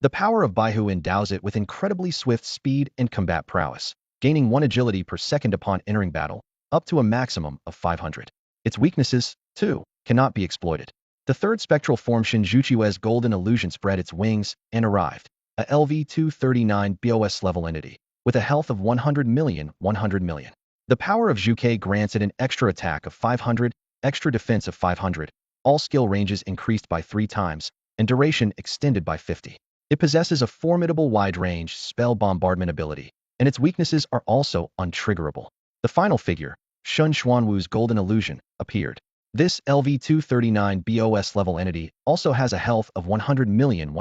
The power of Baihu endows it with incredibly swift speed and combat prowess, gaining 1 agility per second upon entering battle, up to a maximum of 500. Its weaknesses, too, cannot be exploited. The third spectral form Shinjuchue's golden illusion spread its wings and arrived, a LV239 BOS level entity, with a health of 100 million. The power of Zhuke grants it an extra attack of 500, extra defense of 500, all skill ranges increased by 3 times, and duration extended by 50. It possesses a formidable wide-range spell bombardment ability, and its weaknesses are also untriggerable. The final figure, Shun Xuanwu's golden illusion, appeared. This LV239 BOS level entity also has a health of 100 million.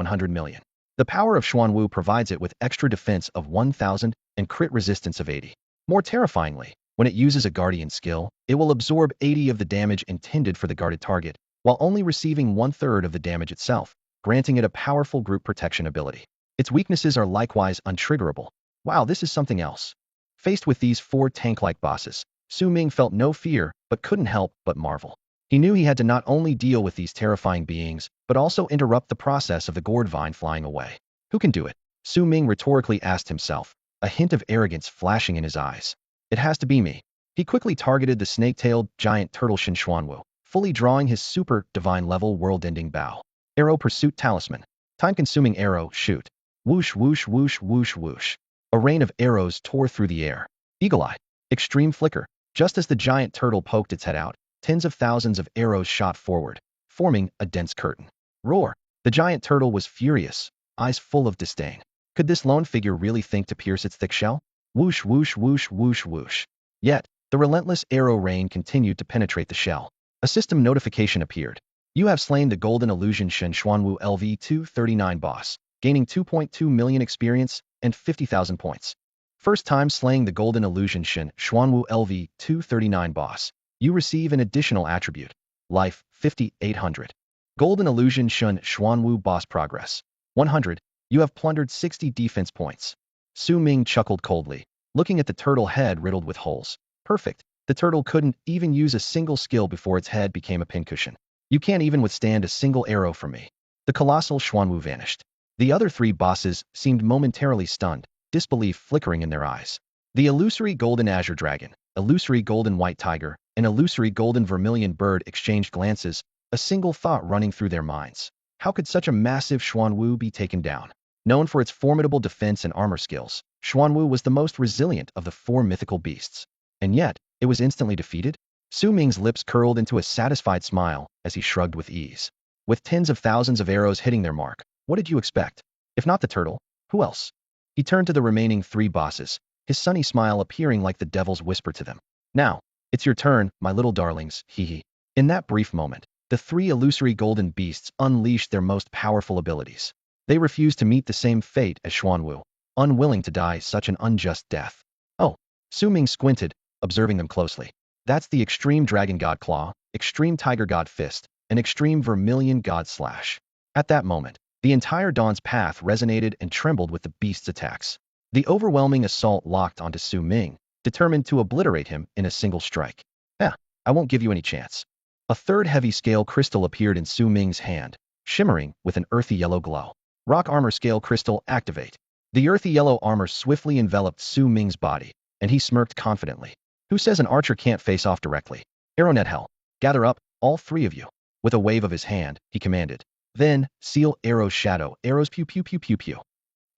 The power of Xuanwu provides it with extra defense of 1000 and crit resistance of 80. More terrifyingly, when it uses a guardian skill, it will absorb 80 of the damage intended for the guarded target, while only receiving 1/3 of the damage itself, granting it a powerful group protection ability. Its weaknesses are likewise untriggerable. Wow, this is something else. Faced with these 4 tank-like bosses, Su Ming felt no fear, but couldn't help but marvel. He knew he had to not only deal with these terrifying beings, but also interrupt the process of the gourd vine flying away. Who can do it? Su Ming rhetorically asked himself, a hint of arrogance flashing in his eyes. It has to be me. He quickly targeted the snake-tailed giant turtle Shin Xuanwu, fully drawing his super divine level world-ending bow. Arrow Pursuit Talisman. Time-consuming arrow, shoot. Whoosh, whoosh, whoosh, whoosh, whoosh. A rain of arrows tore through the air. Eagle Eye. Extreme Flicker. Just as the giant turtle poked its head out, tens of thousands of arrows shot forward, forming a dense curtain. Roar. The giant turtle was furious, eyes full of disdain. Could this lone figure really think to pierce its thick shell? Whoosh, whoosh, whoosh, whoosh, whoosh. Yet, the relentless arrow rain continued to penetrate the shell. A system notification appeared. You have slain the golden illusion Shen Xuanwu LV239 boss, gaining 2.2 million experience and 50,000 points. First time slaying the golden illusion Shen Xuanwu LV239 boss. You receive an additional attribute. Life, 5,800. Golden illusion Shun Xuanwu boss progress. 100. You have plundered 60 defense points. Su Ming chuckled coldly, looking at the turtle head riddled with holes. Perfect. The turtle couldn't even use a single skill before its head became a pincushion. You can't even withstand a single arrow from me. The colossal Xuanwu vanished. The other 3 bosses seemed momentarily stunned, disbelief flickering in their eyes. The illusory golden azure dragon, illusory golden white tiger, and illusory golden vermilion bird exchanged glances, a single thought running through their minds. How could such a massive Xuanwu be taken down? Known for its formidable defense and armor skills, Xuanwu was the most resilient of the 4 mythical beasts. And yet, it was instantly defeated? Su Ming's lips curled into a satisfied smile as he shrugged with ease. With tens of thousands of arrows hitting their mark, what did you expect? If not the turtle, who else? He turned to the remaining 3 bosses, his sunny smile appearing like the devil's whisper to them. Now, it's your turn, my little darlings, hee hee. In that brief moment, the 3 illusory golden beasts unleashed their most powerful abilities. They refused to meet the same fate as Xuanwu, unwilling to die such an unjust death. Oh, Su Ming squinted, observing them closely. That's the Extreme Dragon God Claw, Extreme Tiger God Fist, and Extreme Vermilion God Slash. At that moment, the entire Dawn's path resonated and trembled with the beast's attacks. The overwhelming assault locked onto Su Ming, determined to obliterate him in a single strike. I won't give you any chance. A third heavy scale crystal appeared in Su Ming's hand, shimmering with an earthy yellow glow. Rock Armor Scale Crystal activate. The earthy yellow armor swiftly enveloped Su Ming's body, and he smirked confidently. Who says an archer can't face off directly? Arrownet hell. Gather up, all three of you. With a wave of his hand, he commanded. Then, seal arrows shadow, arrows pew pew pew pew pew.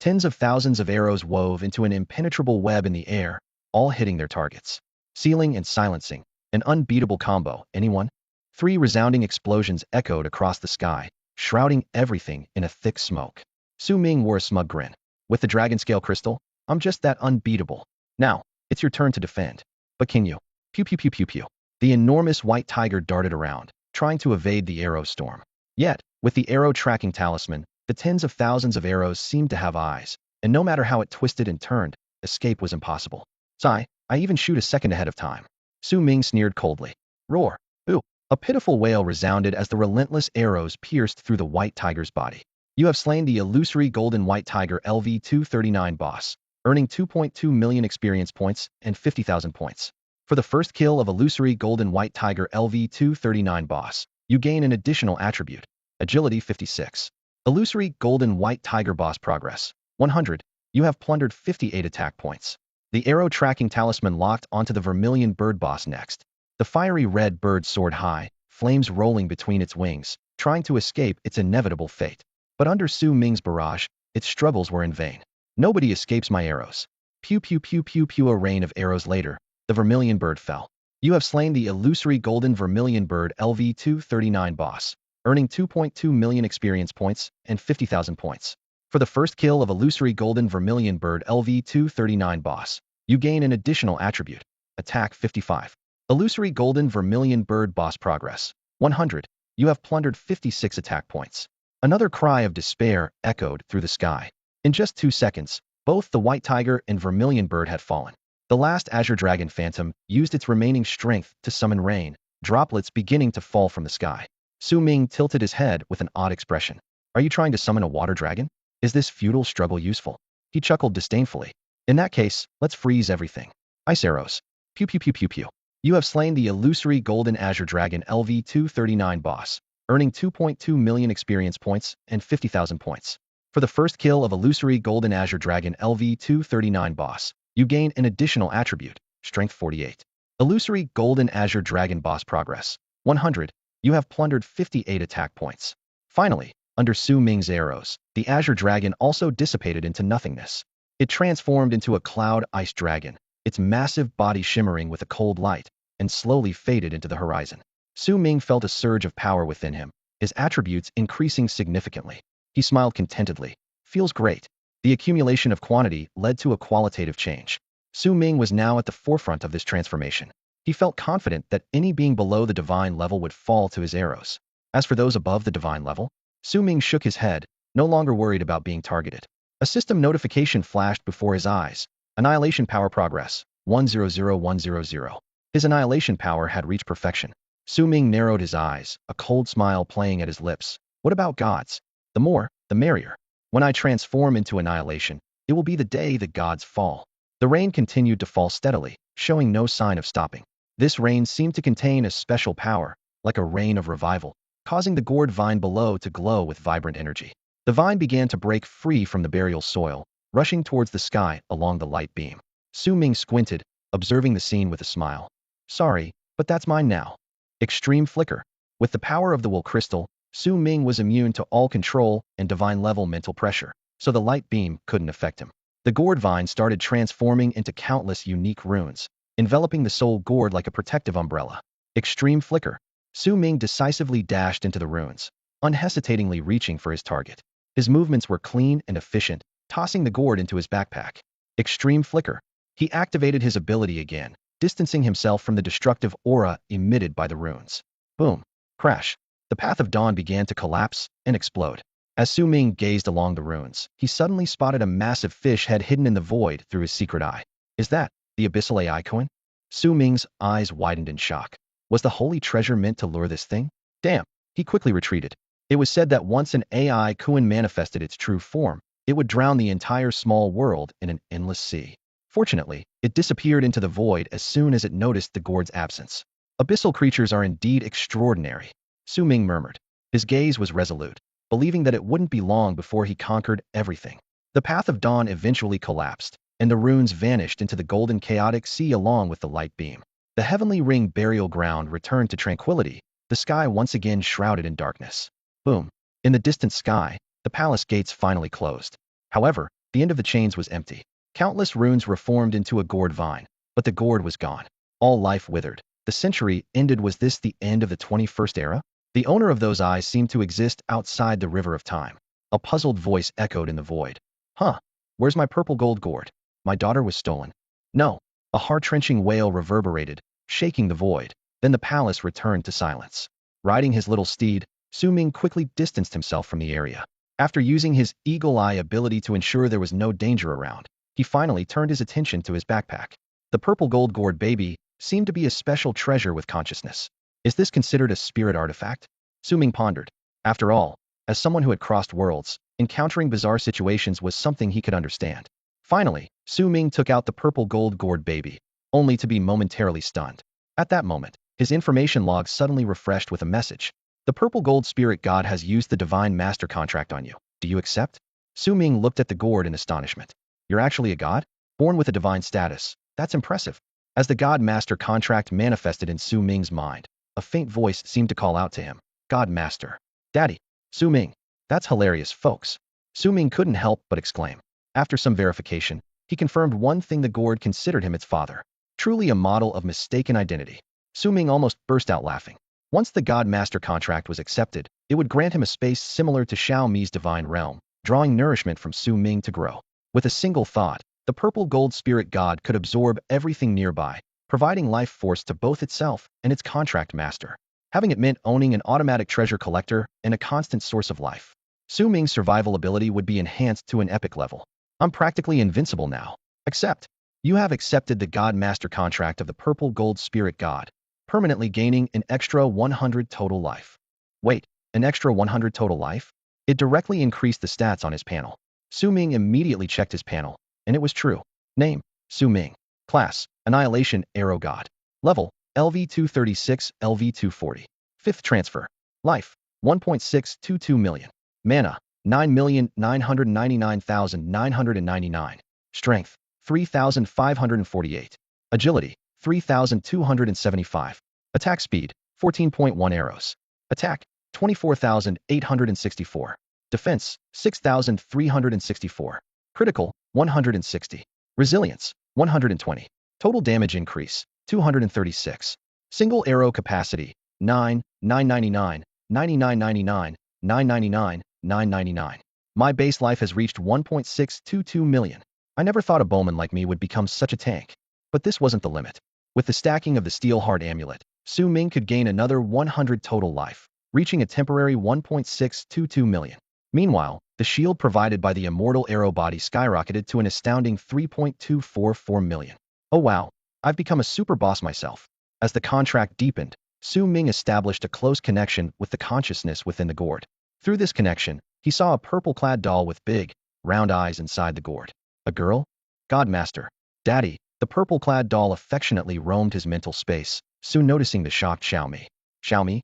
Tens of thousands of arrows wove into an impenetrable web in the air, all hitting their targets. Sealing and silencing. An unbeatable combo, anyone? Three resounding explosions echoed across the sky, shrouding everything in a thick smoke. Su Ming wore a smug grin. With the dragon scale crystal, I'm just that unbeatable. Now, it's your turn to defend. But can you? Pew pew pew pew pew. The enormous white tiger darted around, trying to evade the arrow storm. Yet, with the arrow tracking talisman, the tens of thousands of arrows seemed to have eyes, and no matter how it twisted and turned, escape was impossible. Sigh, I even shoot a second ahead of time. Su Ming sneered coldly. Roar. Ooh. A pitiful wail resounded as the relentless arrows pierced through the white tiger's body. You have slain the illusory golden white tiger LV-239 boss, earning 2.2 million experience points and 50,000 points. For the first kill of illusory golden white tiger LV-239 boss, you gain an additional attribute, agility 56. Illusory golden white tiger boss progress, 100. You have plundered 58 attack points. The arrow tracking talisman locked onto the vermilion bird boss next. The fiery red bird soared high, flames rolling between its wings, trying to escape its inevitable fate. But under Su Ming's barrage, its struggles were in vain. Nobody escapes my arrows. Pew pew pew pew pew. A rain of arrows later, the vermilion bird fell. You have slain the illusory golden vermilion bird LV-239 boss, earning 2.2 million experience points and 50,000 points. For the first kill of illusory golden vermilion bird LV-239 boss, you gain an additional attribute, attack 55. Illusory golden vermilion bird boss progress, 100. You have plundered 56 attack points. Another cry of despair echoed through the sky. In just 2 seconds, both the white tiger and vermilion bird had fallen. The last azure dragon phantom used its remaining strength to summon rain, droplets beginning to fall from the sky. Su Ming tilted his head with an odd expression. Are you trying to summon a water dragon? Is this futile struggle useful? He chuckled disdainfully. In that case, let's freeze everything. Ice arrows. Pew pew pew pew pew. You have slain the illusory golden azure dragon LV-239 boss, earning 2.2 million experience points and 50,000 points. For the first kill of illusory golden azure dragon LV-239 boss, you gain an additional attribute, strength 48. Illusory golden azure dragon boss progress, 100. You have plundered 58 attack points. Finally, under Su Ming's arrows, the azure dragon also dissipated into nothingness. It transformed into a cloud ice dragon, its massive body shimmering with a cold light, and slowly faded into the horizon. Su Ming felt a surge of power within him, his attributes increasing significantly. He smiled contentedly. Feels great. The accumulation of quantity led to a qualitative change. Su Ming was now at the forefront of this transformation. He felt confident that any being below the divine level would fall to his arrows. As for those above the divine level, Su Ming shook his head, no longer worried about being targeted. A system notification flashed before his eyes. Annihilation power progress, 100100. His annihilation power had reached perfection. Su Ming narrowed his eyes, a cold smile playing at his lips. What about gods? The more, the merrier. When I transform into annihilation, it will be the day the gods fall. The rain continued to fall steadily, showing no sign of stopping. This rain seemed to contain a special power, like a rain of revival, causing the gourd vine below to glow with vibrant energy. The vine began to break free from the burial soil, rushing towards the sky along the light beam. Su Ming squinted, observing the scene with a smile. Sorry, but that's mine now. Extreme flicker. With the power of the will crystal, Su Ming was immune to all control and divine-level mental pressure, so the light beam couldn't affect him. The gourd vine started transforming into countless unique runes, enveloping the soul gourd like a protective umbrella. Extreme flicker. Su Ming decisively dashed into the runes, unhesitatingly reaching for his target. His movements were clean and efficient, tossing the gourd into his backpack. Extreme flicker. He activated his ability again, distancing himself from the destructive aura emitted by the runes. Boom. Crash. The path of dawn began to collapse and explode. As Su Ming gazed along the runes, he suddenly spotted a massive fish head hidden in the void through his secret eye. Is that the abyssal AI coin? Su Ming's eyes widened in shock. Was the holy treasure meant to lure this thing? Damn. He quickly retreated. It was said that once an AI coin manifested its true form, it would drown the entire small world in an endless sea. Fortunately, it disappeared into the void as soon as it noticed the gourd's absence. Abyssal creatures are indeed extraordinary, Su Ming murmured. His gaze was resolute, believing that it wouldn't be long before he conquered everything. The path of dawn eventually collapsed, and the runes vanished into the golden chaotic sea along with the light beam. The heavenly ring burial ground returned to tranquility, the sky once again shrouded in darkness. Boom. In the distant sky, the palace gates finally closed. However, the end of the chains was empty. Countless runes reformed into a gourd vine, but the gourd was gone. All life withered. The century ended. Was this the end of the 21st era? The owner of those eyes seemed to exist outside the river of time. A puzzled voice echoed in the void. Huh? Where's my purple gold gourd? My daughter was stolen. No. A heart-wrenching wail reverberated, shaking the void. Then the palace returned to silence. Riding his little steed, Su Ming quickly distanced himself from the area. After using his eagle eye ability to ensure there was no danger around, he finally turned his attention to his backpack. The purple gold gourd baby seemed to be a special treasure with consciousness. Is this considered a spirit artifact? Su Ming pondered. After all, as someone who had crossed worlds, encountering bizarre situations was something he could understand. Finally, Su Ming took out the purple gold gourd baby, only to be momentarily stunned. At that moment, his information log suddenly refreshed with a message. The purple gold spirit god has used the divine master contract on you. Do you accept? Su Ming looked at the gourd in astonishment. You're actually a god? Born with a divine status. That's impressive. As the god master contract manifested in Su Ming's mind, a faint voice seemed to call out to him. God master. Daddy. Su Ming. That's hilarious, folks. Su Ming couldn't help but exclaim. After some verification, he confirmed one thing: the gourd considered him its father. Truly a model of mistaken identity. Su Ming almost burst out laughing. Once the God Master contract was accepted, it would grant him a space similar to Xiao Mi's divine realm, drawing nourishment from Su Ming to grow. With a single thought, the purple gold spirit god could absorb everything nearby, providing life force to both itself and its contract master. Having it meant owning an automatic treasure collector and a constant source of life. Su Ming's survival ability would be enhanced to an epic level. I'm practically invincible now. Accept. You have accepted the God Master contract of the purple gold spirit god, permanently gaining an extra 100 total life. Wait, an extra 100 total life? It directly increased the stats on his panel. Su Ming immediately checked his panel, and it was true. Name, Su Ming. Class, Annihilation Arrow God. Level, LV236, LV240. Fifth transfer. Life, 1.622 million. Mana, 9,999,999. Strength, 3,548. Agility, 3,275. Attack speed, 14.1 arrows. Attack, 24,864. Defense, 6,364. Critical, 160. Resilience, 120. Total damage increase, 236. Single arrow capacity, 9, 999, 9999, 999, 999. My base life has reached 1.622 million. I never thought a bowman like me would become such a tank. But this wasn't the limit. With the stacking of the Steel Heart Amulet, Su Ming could gain another 100 total life, reaching a temporary 1.622 million. Meanwhile, the shield provided by the immortal arrow body skyrocketed to an astounding 3.244 million. Oh wow, I've become a super boss myself. As the contract deepened, Su Ming established a close connection with the consciousness within the gourd. Through this connection, he saw a purple-clad doll with big, round eyes inside the gourd. A girl? Godmaster. Daddy. The purple-clad doll affectionately roamed his mental space, soon noticing the shocked Xiao Mi. Xiao Mi?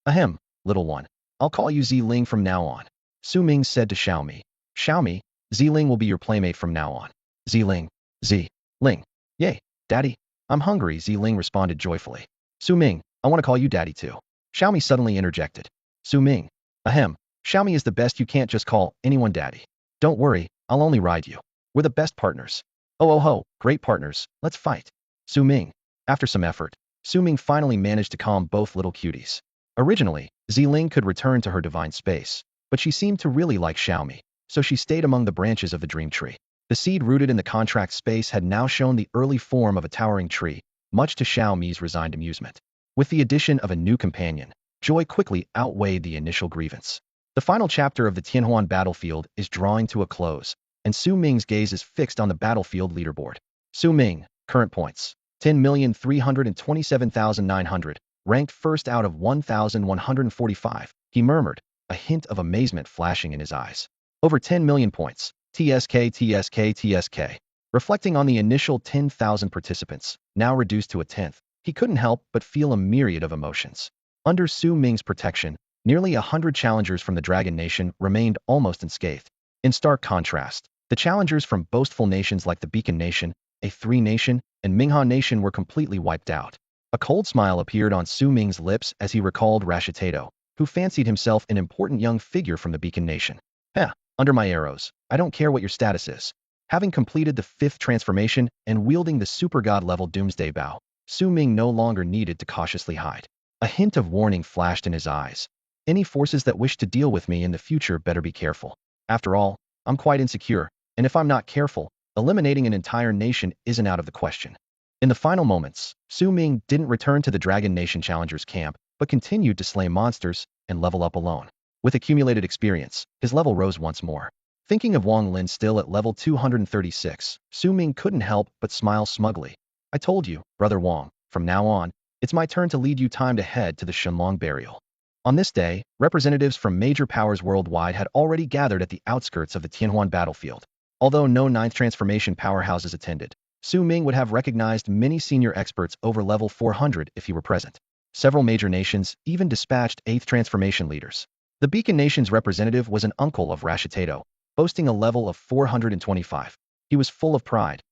Ahem, little one. I'll call you Ziling from now on. Su Ming said to Xiao Mi. Xiao Mi, Ziling will be your playmate from now on. Ziling. Ling. Yay, Daddy. I'm hungry, Ziling responded joyfully. Su Ming, I want to call you Daddy too. Xiao Mi suddenly interjected. Su Ming. Ahem, Xiao Mi is the best, you can't just call anyone Daddy. Don't worry, I'll only ride you. We're the best partners. Oh ho, great partners, let's fight. Su Ming. After some effort, Su Ming finally managed to calm both little cuties. Originally, Ziling could return to her divine space, but she seemed to really like Xiao Mi, so she stayed among the branches of the dream tree. The seed rooted in the contract space had now shown the early form of a towering tree, much to Xiao Mi's resigned amusement. With the addition of a new companion, joy quickly outweighed the initial grievance. The final chapter of the Tianhuan battlefield is drawing to a close, and Su Ming's gaze is fixed on the battlefield leaderboard. Su Ming, current points, 10,327,900, ranked first out of 1,145, he murmured, a hint of amazement flashing in his eyes. Over 10 million points, TSK. Reflecting on the initial 10,000 participants, now reduced to a tenth, he couldn't help but feel a myriad of emotions. Under Su Ming's protection, nearly 100 challengers from the Dragon Nation remained almost unscathed. In stark contrast, The challengers from boastful nations like the Beacon Nation, A3 Nation, and Mingha Nation were completely wiped out. A cold smile appeared on Su Ming's lips as he recalled Rashitato, who fancied himself an important young figure from the Beacon Nation. Heh, under my arrows, I don't care what your status is. Having completed the 5th transformation and wielding the super god-level Doomsday Bow, Su Ming no longer needed to cautiously hide. A hint of warning flashed in his eyes. Any forces that wish to deal with me in the future better be careful. After all, I'm quite insecure, and if I'm not careful, eliminating an entire nation isn't out of the question. In the final moments, Su Ming didn't return to the Dragon Nation Challengers camp, but continued to slay monsters and level up alone. With accumulated experience, his level rose once more. Thinking of Wang Lin still at level 236, Su Ming couldn't help but smile smugly. I told you, Brother Wang, from now on, it's my turn to lead you. Time to head to the Shenlong burial. On this day, representatives from major powers worldwide had already gathered at the outskirts of the Tianhuan battlefield. Although no 9th transformation powerhouses attended, Su Ming would have recognized many senior experts over level 400 if he were present. Several major nations even dispatched 8th transformation leaders. The Beacon Nation's representative was an uncle of Rashitato, boasting a level of 425. He was full of pride.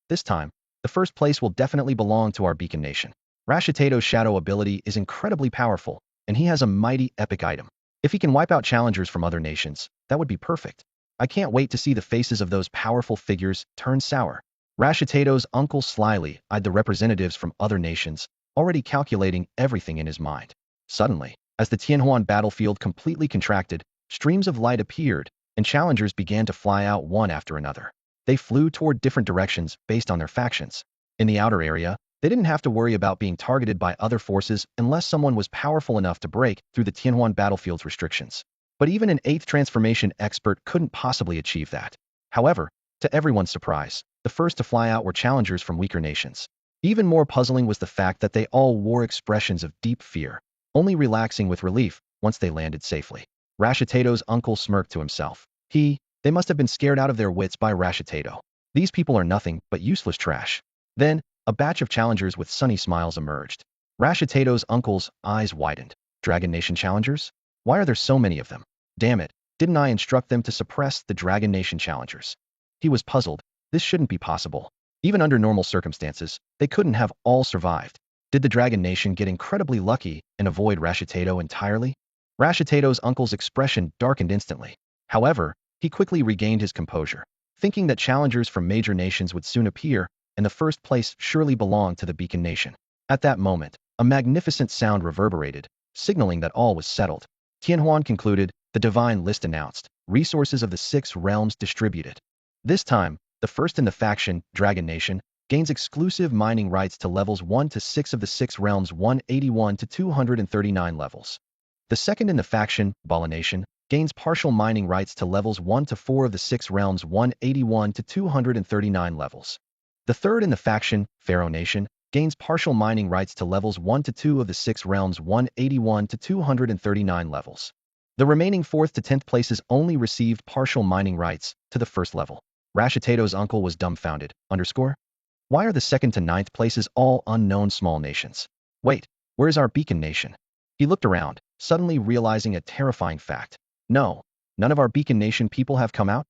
This time, the first place will definitely belong to our Beacon Nation. Rashitato's shadow ability is incredibly powerful, and he has a mighty epic item. If he can wipe out challengers from other nations, that would be perfect. I can't wait to see the faces of those powerful figures turn sour. Rashitato's uncle slyly eyed the representatives from other nations, already calculating everything in his mind. Suddenly, as the Tianhuan battlefield completely contracted, streams of light appeared, and challengers began to fly out one after another. They flew toward different directions based on their factions. In the outer area, they didn't have to worry about being targeted by other forces unless someone was powerful enough to break through the Tianhuan battlefield's restrictions. But even an 8th transformation expert couldn't possibly achieve that. However, to everyone's surprise, the first to fly out were challengers from weaker nations. Even more puzzling was the fact that they all wore expressions of deep fear, only relaxing with relief once they landed safely. Rashitato's uncle smirked to himself. They must have been scared out of their wits by Rashitato. These people are nothing but useless trash. Then, a batch of challengers with sunny smiles emerged. Rashitato's uncle's eyes widened. Dragon Nation challengers? Why are there so many of them? Damn it, didn't I instruct them to suppress the Dragon Nation challengers? He was puzzled. This shouldn't be possible. Even under normal circumstances, they couldn't have all survived. Did the Dragon Nation get incredibly lucky and avoid Rashitato entirely? Rashitato's uncle's expression darkened instantly. However, he quickly regained his composure, thinking that challengers from major nations would soon appear, and the first place surely belonged to the Beacon Nation. At that moment, a magnificent sound reverberated, signaling that all was settled. Tianhuan concluded, the divine list announced, resources of the 6 realms distributed. This time, the first in the faction, Dragon Nation, gains exclusive mining rights to levels 1 to 6 of the 6 realms 181 to 239 levels. The second in the faction, Bala Nation, gains partial mining rights to levels 1 to 4 of the 6 realms 181 to 239 levels. The third in the faction, Pharaoh Nation, gains partial mining rights to levels 1 to 2 of the 6 realms 181 to 239 levels. The remaining 4th to 10th places only received partial mining rights to the first level. Rashitato's uncle was dumbfounded. Why are the 2nd to 9th places all unknown small nations? Wait, where is our Beacon Nation? He looked around, suddenly realizing a terrifying fact. No, none of our Beacon Nation people have come out?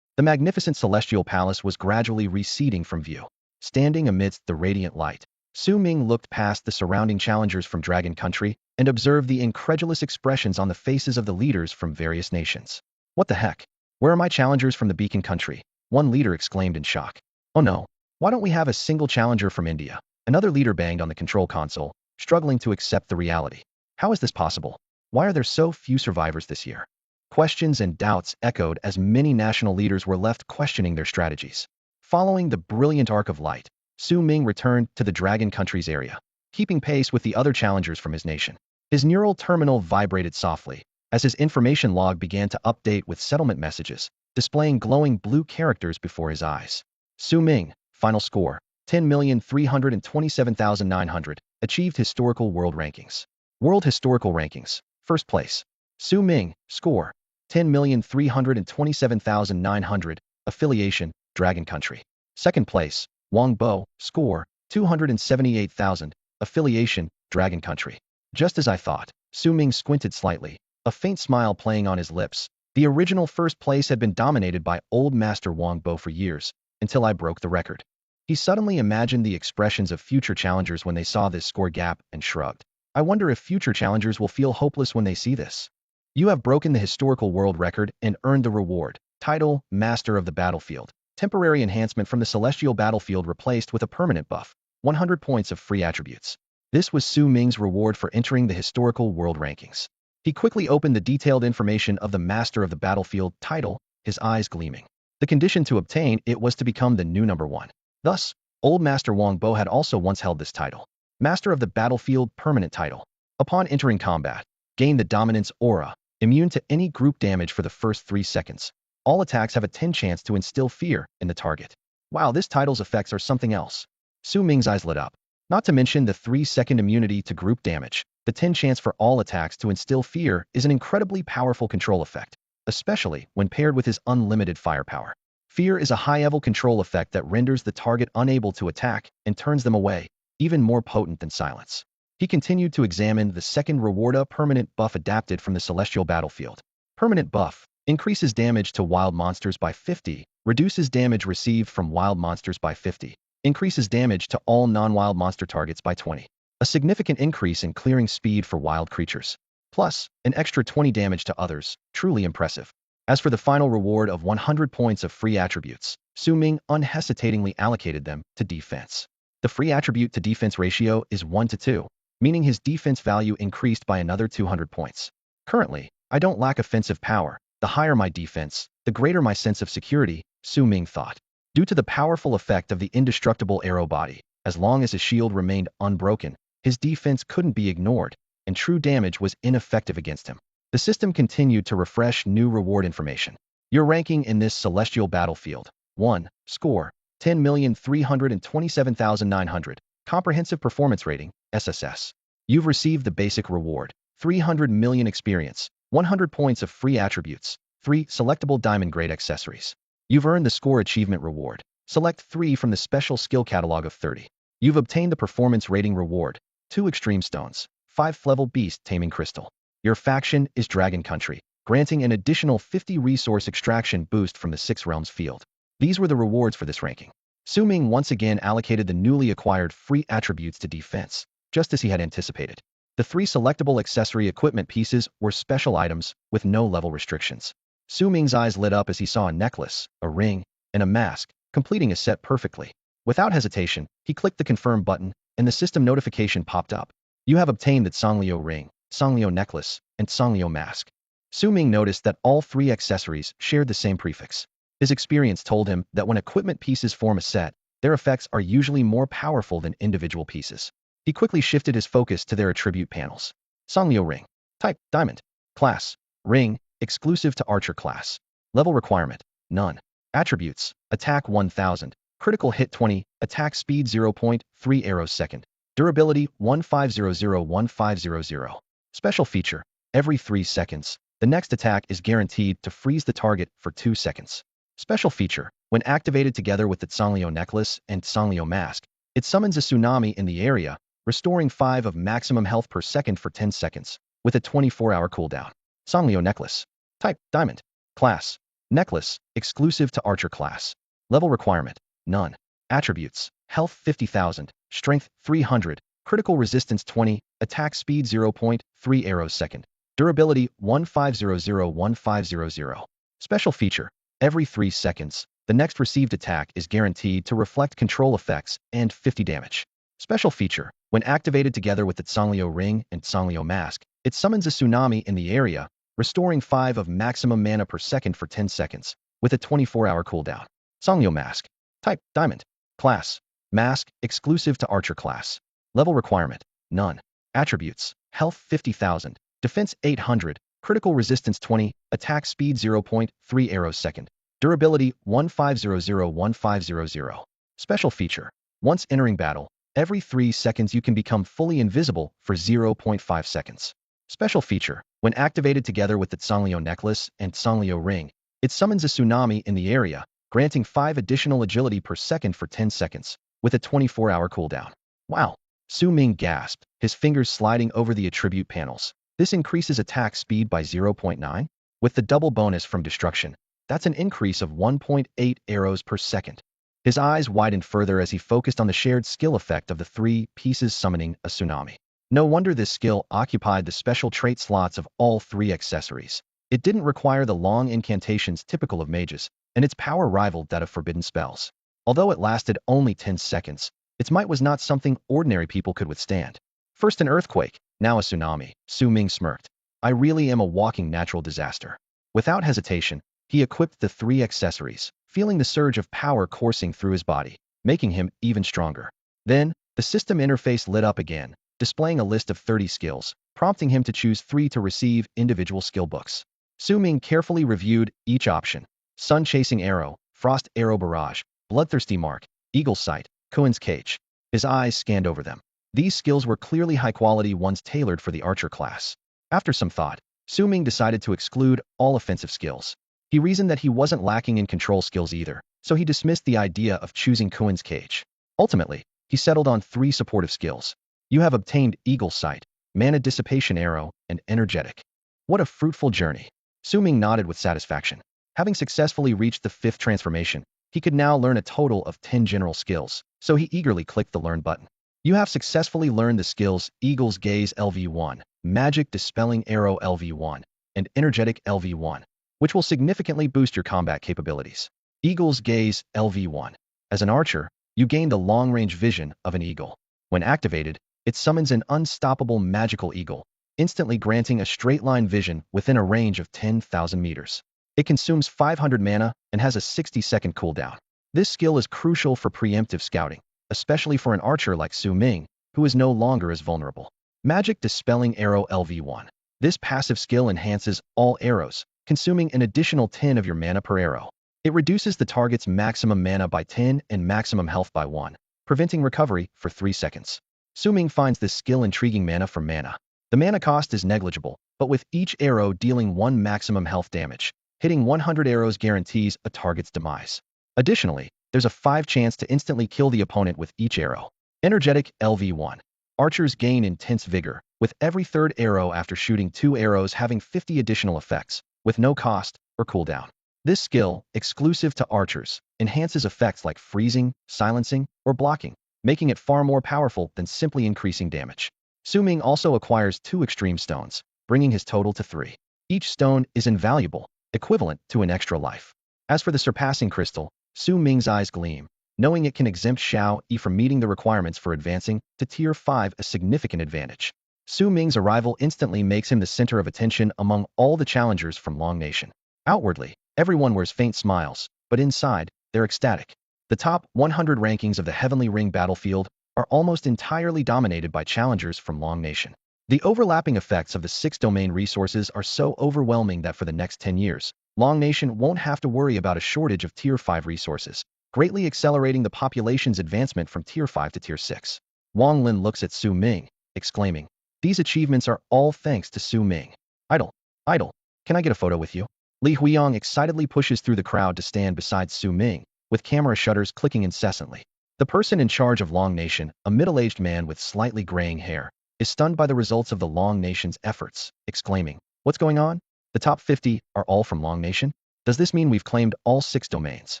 The magnificent celestial palace was gradually receding from view. Standing amidst the radiant light, Su Ming looked past the surrounding challengers from Dragon Country and observed the incredulous expressions on the faces of the leaders from various nations. What the heck? Where are my challengers from the Beacon Country? One leader exclaimed in shock. Oh no, why don't we have a single challenger from India? Another leader banged on the control console, struggling to accept the reality. How is this possible? Why are there so few survivors this year? Questions and doubts echoed as many national leaders were left questioning their strategies. Following the brilliant arc of light, Su Ming returned to the Dragon Country's area, keeping pace with the other challengers from his nation. His neural terminal vibrated softly as his information log began to update with settlement messages, displaying glowing blue characters before his eyes. Su Ming, final score, 10,327,900, achieved historical world rankings. World historical rankings, first place. Su Ming, score, 10,327,900, affiliation, Dragon Country. Second place, Wang Bo, score, 278,000, affiliation, Dragon Country. Just as I thought, Su Ming squinted slightly, a faint smile playing on his lips, The original first place had been dominated by Old Master Wang Bo for years, until I broke the record. He suddenly imagined the expressions of future challengers when they saw this score gap and shrugged. I wonder if future challengers will feel hopeless when they see this. You have broken the historical world record and earned the reward. Title, Master of the Battlefield. Temporary enhancement from the celestial battlefield replaced with a permanent buff. 100 points of free attributes. This was Su Ming's reward for entering the historical world rankings. He quickly opened the detailed information of the Master of the Battlefield title, his eyes gleaming. The condition to obtain it was to become the new number 1. Thus, Old Master Wang Bo had also once held this title. Master of the Battlefield permanent title. Upon entering combat, gain the dominance aura, immune to any group damage for the first 3 seconds. All attacks have a 10 chance to instill fear in the target. Wow, this title's effects are something else. Su Ming's eyes lit up. Not to mention the 3-second immunity to group damage. The 10 chance for all attacks to instill fear is an incredibly powerful control effect, especially when paired with his unlimited firepower. Fear is a high-level control effect that renders the target unable to attack and turns them away, even more potent than silence. He continued to examine the second rewarda permanent buff adapted from the celestial battlefield. Permanent buff increases damage to wild monsters by 50, reduces damage received from wild monsters by 50, increases damage to all non-wild monster targets by 20. A significant increase in clearing speed for wild creatures. Plus, an extra 20 damage to others, truly impressive. As for the final reward of 100 points of free attributes, Su Ming unhesitatingly allocated them to defense. The free attribute to defense ratio is 1:2, meaning his defense value increased by another 200 points. Currently, I don't lack offensive power. The higher my defense, the greater my sense of security, Su Ming thought. Due to the powerful effect of the indestructible arrow body, as long as his shield remained unbroken, his defense couldn't be ignored, and true damage was ineffective against him. The system continued to refresh new reward information. Your ranking in this celestial battlefield. 1. Score. 10,327,900. Comprehensive Performance Rating, SSS. You've received the basic reward. 300 million experience. 100 points of free attributes. 3 selectable diamond grade accessories. You've earned the score achievement reward. Select 3 from the special skill catalog of 30. You've obtained the performance rating reward. 2 extreme stones. 5 level beast taming crystal. Your faction is Dragon Country, granting an additional 50 resource extraction boost from the 6 realms field. These were the rewards for this ranking. Su Ming once again allocated the newly acquired free attributes to defense, just as he had anticipated. The 3 selectable accessory equipment pieces were special items with no level restrictions. Su Ming's eyes lit up as he saw a necklace, a ring, and a mask, completing a set perfectly. Without hesitation, he clicked the confirm button, and the system notification popped up. You have obtained the Songlio ring, Songlio necklace, and Songlio mask. Su Ming noticed that all 3 accessories shared the same prefix. His experience told him that when equipment pieces form a set, their effects are usually more powerful than individual pieces. He quickly shifted his focus to their attribute panels. Songlio ring. Type, diamond. Class, ring, exclusive to archer class. Level requirement, none. Attributes, attack 1000, critical hit 20, attack speed 0.3 arrows second. Durability 1500-1500. Special feature, every 3 seconds, the next attack is guaranteed to freeze the target for 2 seconds. Special feature, when activated together with the Songlio necklace and Songlio mask, it summons a tsunami in the area, restoring 5 of maximum health per second for 10 seconds, with a 24-hour cooldown. Songlio necklace. Type, diamond. Class, necklace, exclusive to archer class. Level requirement, none. Attributes, health 50,000, strength 300, critical resistance 20, attack speed 0.3 arrows second. Durability 1500-1500. Special feature, every 3 seconds, the next received attack is guaranteed to reflect control effects and 50 damage. Special feature, when activated together with the Songlio ring and Songlio mask, it summons a tsunami in the area, restoring 5 of maximum mana per second for 10 seconds, with a 24-hour cooldown. Songlio mask. Type, diamond. Class, mask, exclusive to archer class. Level requirement, none. Attributes, health 50,000, defense 800, critical resistance 20, attack speed 0.3 arrows second. Durability 1500-1500. Special feature, once entering battle, every 3 seconds you can become fully invisible for 0.5 seconds. Special feature, when activated together with the Songlio necklace and Songlio ring, it summons a tsunami in the area, granting 5 additional agility per second for 10 seconds, with a 24-hour cooldown. Wow! Su Ming gasped, his fingers sliding over the attribute panels. This increases attack speed by 0.9? With the double bonus from destruction, that's an increase of 1.8 arrows per second. His eyes widened further as he focused on the shared skill effect of the 3 pieces summoning a tsunami. No wonder this skill occupied the special trait slots of all 3 accessories. It didn't require the long incantations typical of mages, and its power rivaled that of forbidden spells. Although it lasted only 10 seconds, its might was not something ordinary people could withstand. First an earthquake, now a tsunami, Su Ming smirked. I really am a walking natural disaster. Without hesitation, he equipped the 3 accessories, feeling the surge of power coursing through his body, making him even stronger. Then, the system interface lit up again, displaying a list of 30 skills, prompting him to choose 3 to receive individual skill books. Su Ming carefully reviewed each option: sun-chasing arrow, frost arrow barrage, bloodthirsty mark, eagle sight, Kuin's cage. His eyes scanned over them. These skills were clearly high-quality ones tailored for the archer class. After some thought, Su Ming decided to exclude all offensive skills. He reasoned that he wasn't lacking in control skills either, so he dismissed the idea of choosing Kuin's cage. Ultimately, he settled on 3 supportive skills. You have obtained eagle sight, mana dissipation arrow, and energetic. What a fruitful journey. Su Ming nodded with satisfaction. Having successfully reached the 5th transformation, he could now learn a total of 10 general skills, so he eagerly clicked the Learn button. You have successfully learned the skills Eagle's Gaze LV1, Magic Dispelling Arrow LV1, and Energetic LV1, which will significantly boost your combat capabilities. Eagle's Gaze LV1. As an archer, you gain the long-range vision of an eagle. When activated, it summons an unstoppable magical eagle, instantly granting a straight-line vision within a range of 10,000 meters. It consumes 500 mana and has a 60-second cooldown. This skill is crucial for preemptive scouting, especially for an archer like Su Ming, who is no longer as vulnerable. Magic Dispelling Arrow LV1. This passive skill enhances all arrows, consuming an additional 10 of your mana per arrow. It reduces the target's maximum mana by 10 and maximum health by 1, preventing recovery for 3 seconds. Su Ming finds this skill intriguing. Mana for mana. The mana cost is negligible, but with each arrow dealing 1 maximum health damage, hitting 100 arrows guarantees a target's demise. Additionally, there's a 5 chance to instantly kill the opponent with each arrow. Energetic LV1. Archers gain intense vigor, with every 3rd arrow after shooting 2 arrows having 50 additional effects, with no cost or cooldown. This skill, exclusive to archers, enhances effects like freezing, silencing, or blocking, making it far more powerful than simply increasing damage. Su Ming also acquires 2 extreme stones, bringing his total to 3. Each stone is invaluable, equivalent to an extra life. As for the surpassing crystal, Su Ming's eyes gleam, knowing it can exempt Xiao Yi from meeting the requirements for advancing to Tier 5, a significant advantage. Su Ming's arrival instantly makes him the center of attention among all the challengers from Long Nation. Outwardly, everyone wears faint smiles, but inside, they're ecstatic. The top 100 rankings of the Heavenly Ring battlefield are almost entirely dominated by challengers from Long Nation. The overlapping effects of the 6 domain resources are so overwhelming that for the next 10 years, Long Nation won't have to worry about a shortage of Tier 5 resources, greatly accelerating the population's advancement from Tier 5 to Tier 6. Wang Lin looks at Su Ming, exclaiming, "These achievements are all thanks to Su Ming. Idol, idol, can I get a photo with you?" Li Huiyang excitedly pushes through the crowd to stand beside Su Ming, with camera shutters clicking incessantly. The person in charge of Long Nation, a middle-aged man with slightly graying hair, is stunned by the results of the Long Nation's efforts, exclaiming, "What's going on? The top 50 are all from Long Nation? Does this mean we've claimed all 6 domains?"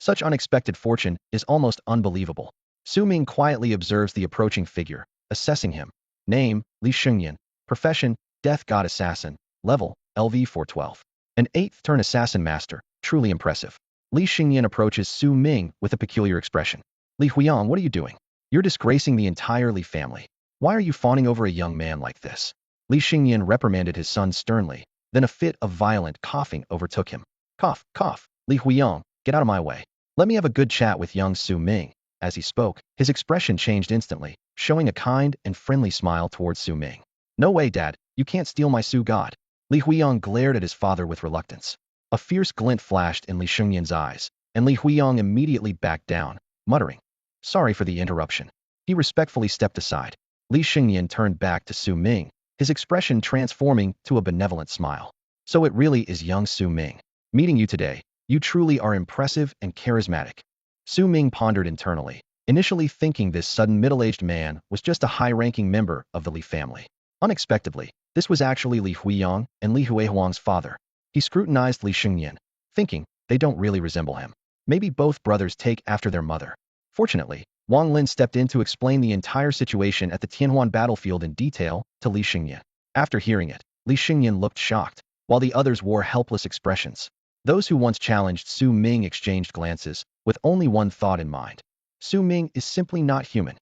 Such unexpected fortune is almost unbelievable. Su Ming quietly observes the approaching figure, assessing him. Name, Li Xingyan. Profession, Death God Assassin. Level, LV 412. An 8th turn assassin master, truly impressive. Li Xingyan approaches Su Ming with a peculiar expression. "Li Huiyang, what are you doing? You're disgracing the entire Li family. Why are you fawning over a young man like this?" Li Xingyan reprimanded his son sternly, then a fit of violent coughing overtook him. "Cough, cough, Li Huiyang, get out of my way. Let me have a good chat with young Su Ming." As he spoke, his expression changed instantly, showing a kind and friendly smile towards Su Ming. "No way, Dad, you can't steal my Su God." Li Huiyang glared at his father with reluctance. A fierce glint flashed in Li Xingyan's eyes, and Li Huiyang immediately backed down, muttering, "Sorry for the interruption." He respectfully stepped aside. Li Xingyan turned back to Su Ming, his expression transforming to a benevolent smile. "So it really is young Su Ming. Meeting you today, you truly are impressive and charismatic." Su Ming pondered internally, initially thinking this sudden middle-aged man was just a high-ranking member of the Li family. Unexpectedly, this was actually Li Huiyang and Li Huihuang's father. He scrutinized Li Xingyan, thinking, they don't really resemble him. Maybe both brothers take after their mother. Fortunately, Wang Lin stepped in to explain the entire situation at the Tianhuan battlefield in detail to Li Xingyan. After hearing it, Li Xingyan looked shocked, while the others wore helpless expressions. Those who once challenged Su Ming exchanged glances, with only one thought in mind. Su Ming is simply not human.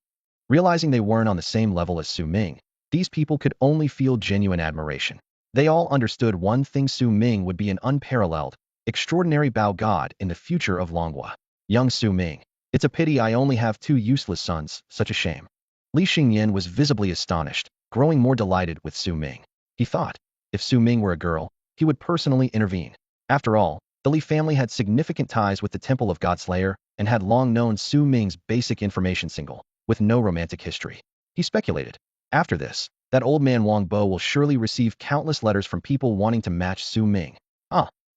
Realizing they weren't on the same level as Su Ming, these people could only feel genuine admiration. They all understood one thing: Su Ming would be an unparalleled, extraordinary Bao God in the future of Longhua. Young Su Ming. It's a pity I only have two useless sons, such a shame. Li Xingyan was visibly astonished, growing more delighted with Su Ming. He thought, if Su Ming were a girl, he would personally intervene. After all, the Li family had significant ties with the Temple of Godslayer and had long known Su Ming's basic information single, with no romantic history. He speculated, after this, that old man Wang Bo will surely receive countless letters from people wanting to match Su Ming.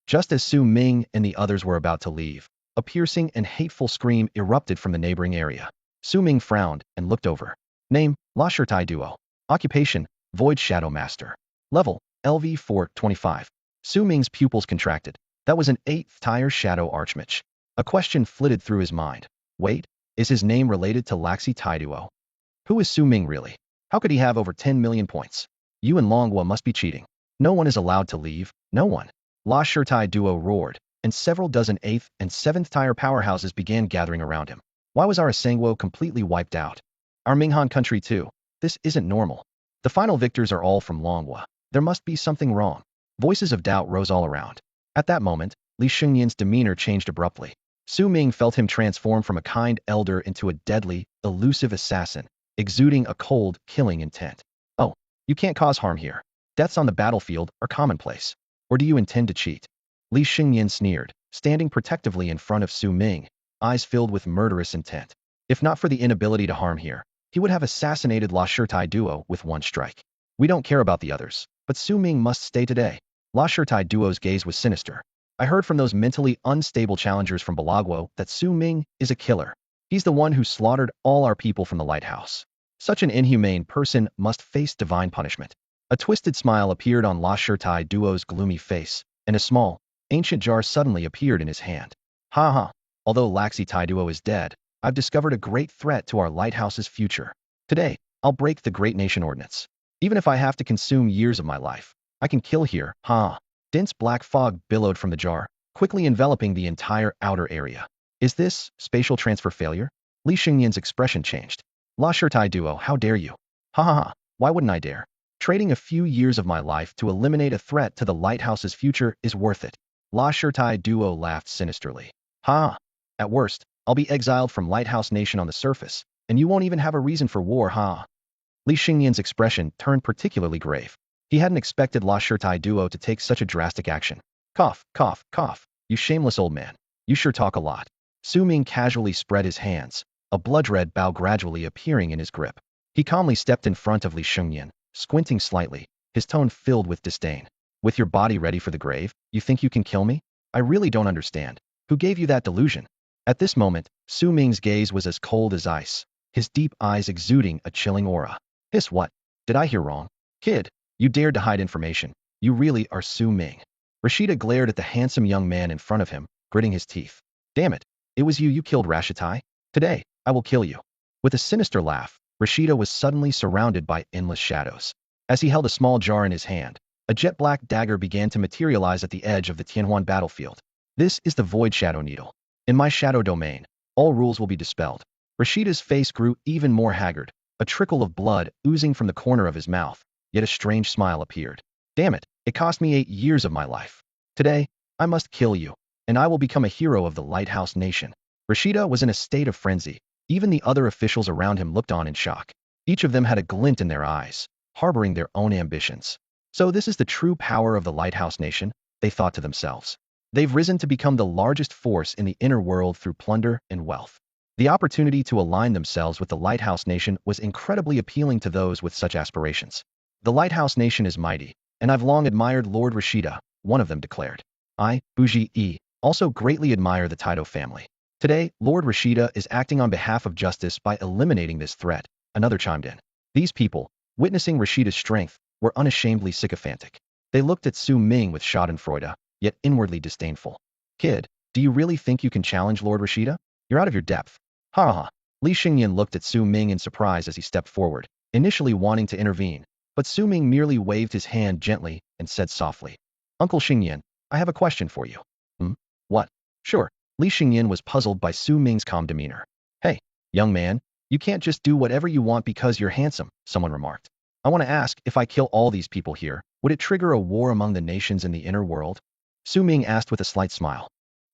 Just as Su Ming and the others were about to leave, a piercing and hateful scream erupted from the neighboring area. Su Ming frowned and looked over. Name, La Shirtai Duo. Occupation, Void Shadow Master. Level, LV 425. Su Ming's pupils contracted. That was an 8th tier Shadow Archmage. A question flitted through his mind. Wait, is his name related to Laxi Tai Duo? Who is Su Ming really? How could he have over 10 million points? You and Longhua must be cheating. No one is allowed to leave, no one. La Shirtai Duo roared, and several dozen 8th and 7th tier powerhouses began gathering around him. Why was our Asangwo completely wiped out? Our Minghan country too. This isn't normal. The final victors are all from Longhua. There must be something wrong. Voices of doubt rose all around. At that moment, Li Xingyan's demeanor changed abruptly. Su Ming felt him transform from a kind elder into a deadly, elusive assassin, exuding a cold, killing intent. Oh, you can't cause harm here. Deaths on the battlefield are commonplace. Or do you intend to cheat? Li Xingyan sneered, standing protectively in front of Su Ming, eyes filled with murderous intent. If not for the inability to harm here, he would have assassinated La Shirtai Duo with one strike. We don't care about the others, but Su Ming must stay today. La Shirtai Duo's gaze was sinister. I heard from those mentally unstable challengers from Balagwo that Su Ming is a killer. He's the one who slaughtered all our people from the lighthouse. Such an inhumane person must face divine punishment. A twisted smile appeared on La Shirtai Duo's gloomy face, and a small, ancient jar suddenly appeared in his hand. Ha ha. Although Laxi Tai Duo is dead, I've discovered a great threat to our lighthouse's future. Today, I'll break the Great Nation Ordinance. Even if I have to consume years of my life, I can kill here, ha. Dense black fog billowed from the jar, quickly enveloping the entire outer area. Is this spatial transfer failure? Li Xingyan's expression changed. La Shirtai Duo, how dare you? Ha ha ha, why wouldn't I dare? Trading a few years of my life to eliminate a threat to the lighthouse's future is worth it. La Shirtai Duo laughed sinisterly. Ha! At worst, I'll be exiled from Lighthouse Nation on the surface, and you won't even have a reason for war, ha! Li Xingyan's expression turned particularly grave. He hadn't expected La Shirtai Duo to take such a drastic action. Cough, cough, cough. You shameless old man. You sure talk a lot. Su Ming casually spread his hands, a blood-red bow gradually appearing in his grip. He calmly stepped in front of Li Xingyan, squinting slightly, his tone filled with disdain. With your body ready for the grave, you think you can kill me? I really don't understand. Who gave you that delusion? At this moment, Su Ming's gaze was as cold as ice, his deep eyes exuding a chilling aura. Hiss, what? Did I hear wrong? Kid, you dared to hide information. You really are Su Ming. Rashida glared at the handsome young man in front of him, gritting his teeth. Damn it, it was you killed Rashitai? Today, I will kill you. With a sinister laugh, Rashida was suddenly surrounded by endless shadows. As he held a small jar in his hand, a jet-black dagger began to materialize at the edge of the Tianhuan battlefield. This is the Void Shadow Needle. In my shadow domain, all rules will be dispelled. Rashida's face grew even more haggard, a trickle of blood oozing from the corner of his mouth, yet a strange smile appeared. Damn it, it cost me 8 years of my life. Today, I must kill you, and I will become a hero of the Lighthouse Nation. Rashida was in a state of frenzy. Even the other officials around him looked on in shock. Each of them had a glint in their eyes, harboring their own ambitions. So this is the true power of the Lighthouse Nation, they thought to themselves. They've risen to become the largest force in the inner world through plunder and wealth. The opportunity to align themselves with the Lighthouse Nation was incredibly appealing to those with such aspirations. The Lighthouse Nation is mighty, and I've long admired Lord Rashida, one of them declared. I, Buji E, also greatly admire the Taito family. Today, Lord Rashida is acting on behalf of justice by eliminating this threat, another chimed in. These people, witnessing Rashida's strength, were unashamedly sycophantic. They looked at Su Ming with schadenfreude, yet inwardly disdainful. Kid, do you really think you can challenge Lord Rashida? You're out of your depth. Ha ha. Li Xingyan looked at Su Ming in surprise as he stepped forward, initially wanting to intervene, but Su Ming merely waved his hand gently and said softly, Uncle Xingyan, I have a question for you. What? Sure. Li Xingyan was puzzled by Su Ming's calm demeanor. Hey, young man, you can't just do whatever you want because you're handsome, someone remarked. I want to ask, if I kill all these people here, would it trigger a war among the nations in the inner world? Su Ming asked with a slight smile.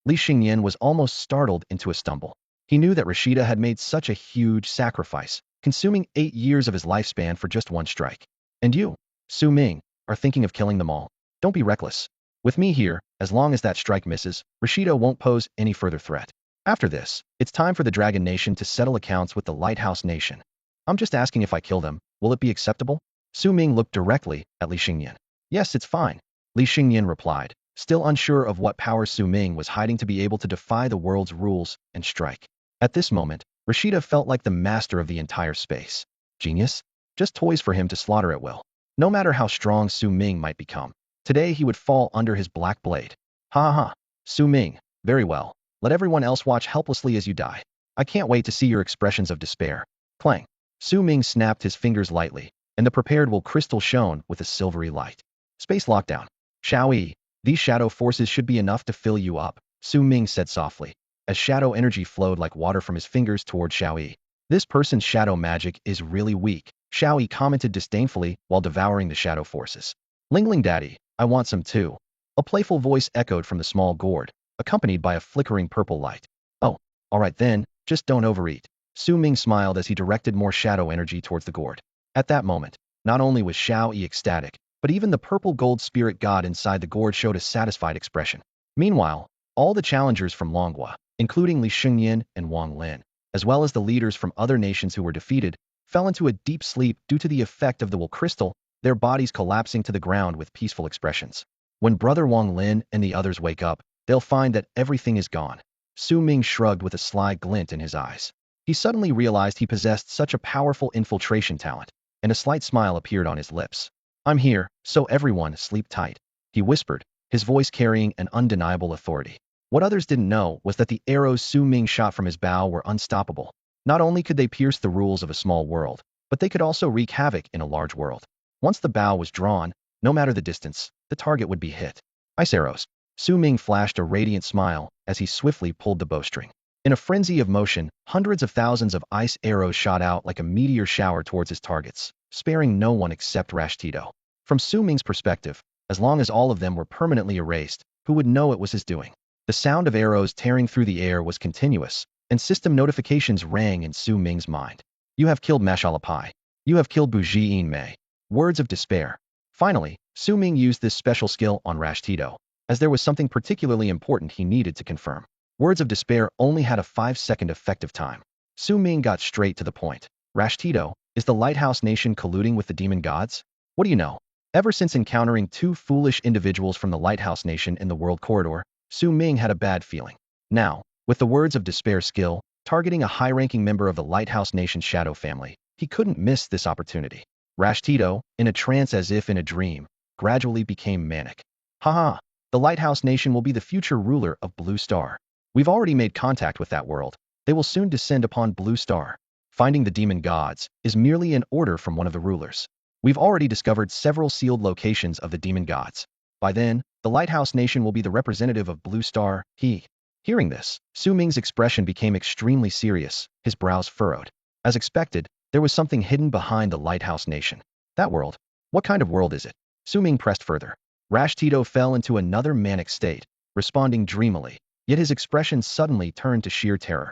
Li Xingyan was almost startled into a stumble. He knew that Rashida had made such a huge sacrifice, consuming 8 years of his lifespan for just one strike. And you, Su Ming, are thinking of killing them all. Don't be reckless. With me here, as long as that strike misses, Rashida won't pose any further threat. After this, it's time for the Dragon Nation to settle accounts with the Lighthouse Nation. I'm just asking if I kill them, will it be acceptable? Su Ming looked directly at Li Xingyan. Yes, it's fine, Li Xingyan replied, still unsure of what power Su Ming was hiding to be able to defy the world's rules and strike. At this moment, Rashida felt like the master of the entire space. Genius? Just toys for him to slaughter at will. No matter how strong Su Ming might become, today he would fall under his black blade. Ha ha ha. Su Ming, very well. Let everyone else watch helplessly as you die. I can't wait to see your expressions of despair. Clang. Su Ming snapped his fingers lightly, and the prepared wool crystal shone with a silvery light. Space lockdown. Xiaoyi, these shadow forces should be enough to fill you up, Su Ming said softly, as shadow energy flowed like water from his fingers toward Xiaoyi. This person's shadow magic is really weak, Xiaoyi commented disdainfully while devouring the shadow forces. Lingling daddy, I want some too. A playful voice echoed from the small gourd, accompanied by a flickering purple light. Oh, all right then, just don't overeat. Su Ming smiled as he directed more shadow energy towards the gourd. At that moment, not only was Xiaoyi ecstatic, but even the purple gold spirit god inside the gourd showed a satisfied expression. Meanwhile, all the challengers from Longhua, including Li Xingyan and Wang Lin, as well as the leaders from other nations who were defeated, fell into a deep sleep due to the effect of the wool crystal, their bodies collapsing to the ground with peaceful expressions. When Brother Wang Lin and the others wake up, they'll find that everything is gone. Su Ming shrugged with a sly glint in his eyes. He suddenly realized he possessed such a powerful infiltration talent, and a slight smile appeared on his lips. I'm here, so everyone sleep tight, he whispered, his voice carrying an undeniable authority. What others didn't know was that the arrows Su Ming shot from his bow were unstoppable. Not only could they pierce the rules of a small world, but they could also wreak havoc in a large world. Once the bow was drawn, no matter the distance, the target would be hit. Ice arrows. Su Ming flashed a radiant smile as he swiftly pulled the bowstring. In a frenzy of motion, hundreds of thousands of ice arrows shot out like a meteor shower towards his targets, sparing no one except Rashtito. From Su Ming's perspective, as long as all of them were permanently erased, who would know it was his doing? The sound of arrows tearing through the air was continuous, and system notifications rang in Su Ming's mind. You have killed Mashalapai. You have killed Bujiin Mei. Words of despair. Finally, Su Ming used this special skill on Rashtito, as there was something particularly important he needed to confirm. Words of despair only had a 5-second effective time. Su Ming got straight to the point. Rashtito, is the Lighthouse Nation colluding with the demon gods? What do you know? Ever since encountering 2 foolish individuals from the Lighthouse Nation in the world corridor, Su Ming had a bad feeling. Now, with the words of despair skill, targeting a high-ranking member of the Lighthouse Nation's shadow family, he couldn't miss this opportunity. Rashtito, in a trance as if in a dream, gradually became manic. Haha, the Lighthouse Nation will be the future ruler of Blue Star. We've already made contact with that world. They will soon descend upon Blue Star. Finding the demon gods is merely an order from one of the rulers. We've already discovered several sealed locations of the demon gods. By then, the Lighthouse Nation will be the representative of Blue Star. Hearing this, Su Ming's expression became extremely serious, his brows furrowed. As expected, there was something hidden behind the Lighthouse Nation. That world? What kind of world is it? Su Ming pressed further. Rashtito fell into another manic state, responding dreamily, yet his expression suddenly turned to sheer terror.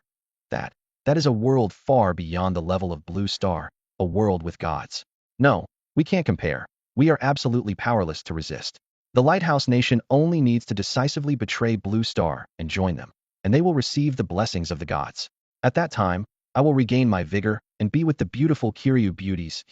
That is a world far beyond the level of Blue Star, a world with gods. No, we can't compare. We are absolutely powerless to resist. The Lighthouse Nation only needs to decisively betray Blue Star and join them, and they will receive the blessings of the gods. At that time, I will regain my vigor and be with the beautiful Kiryu beauties.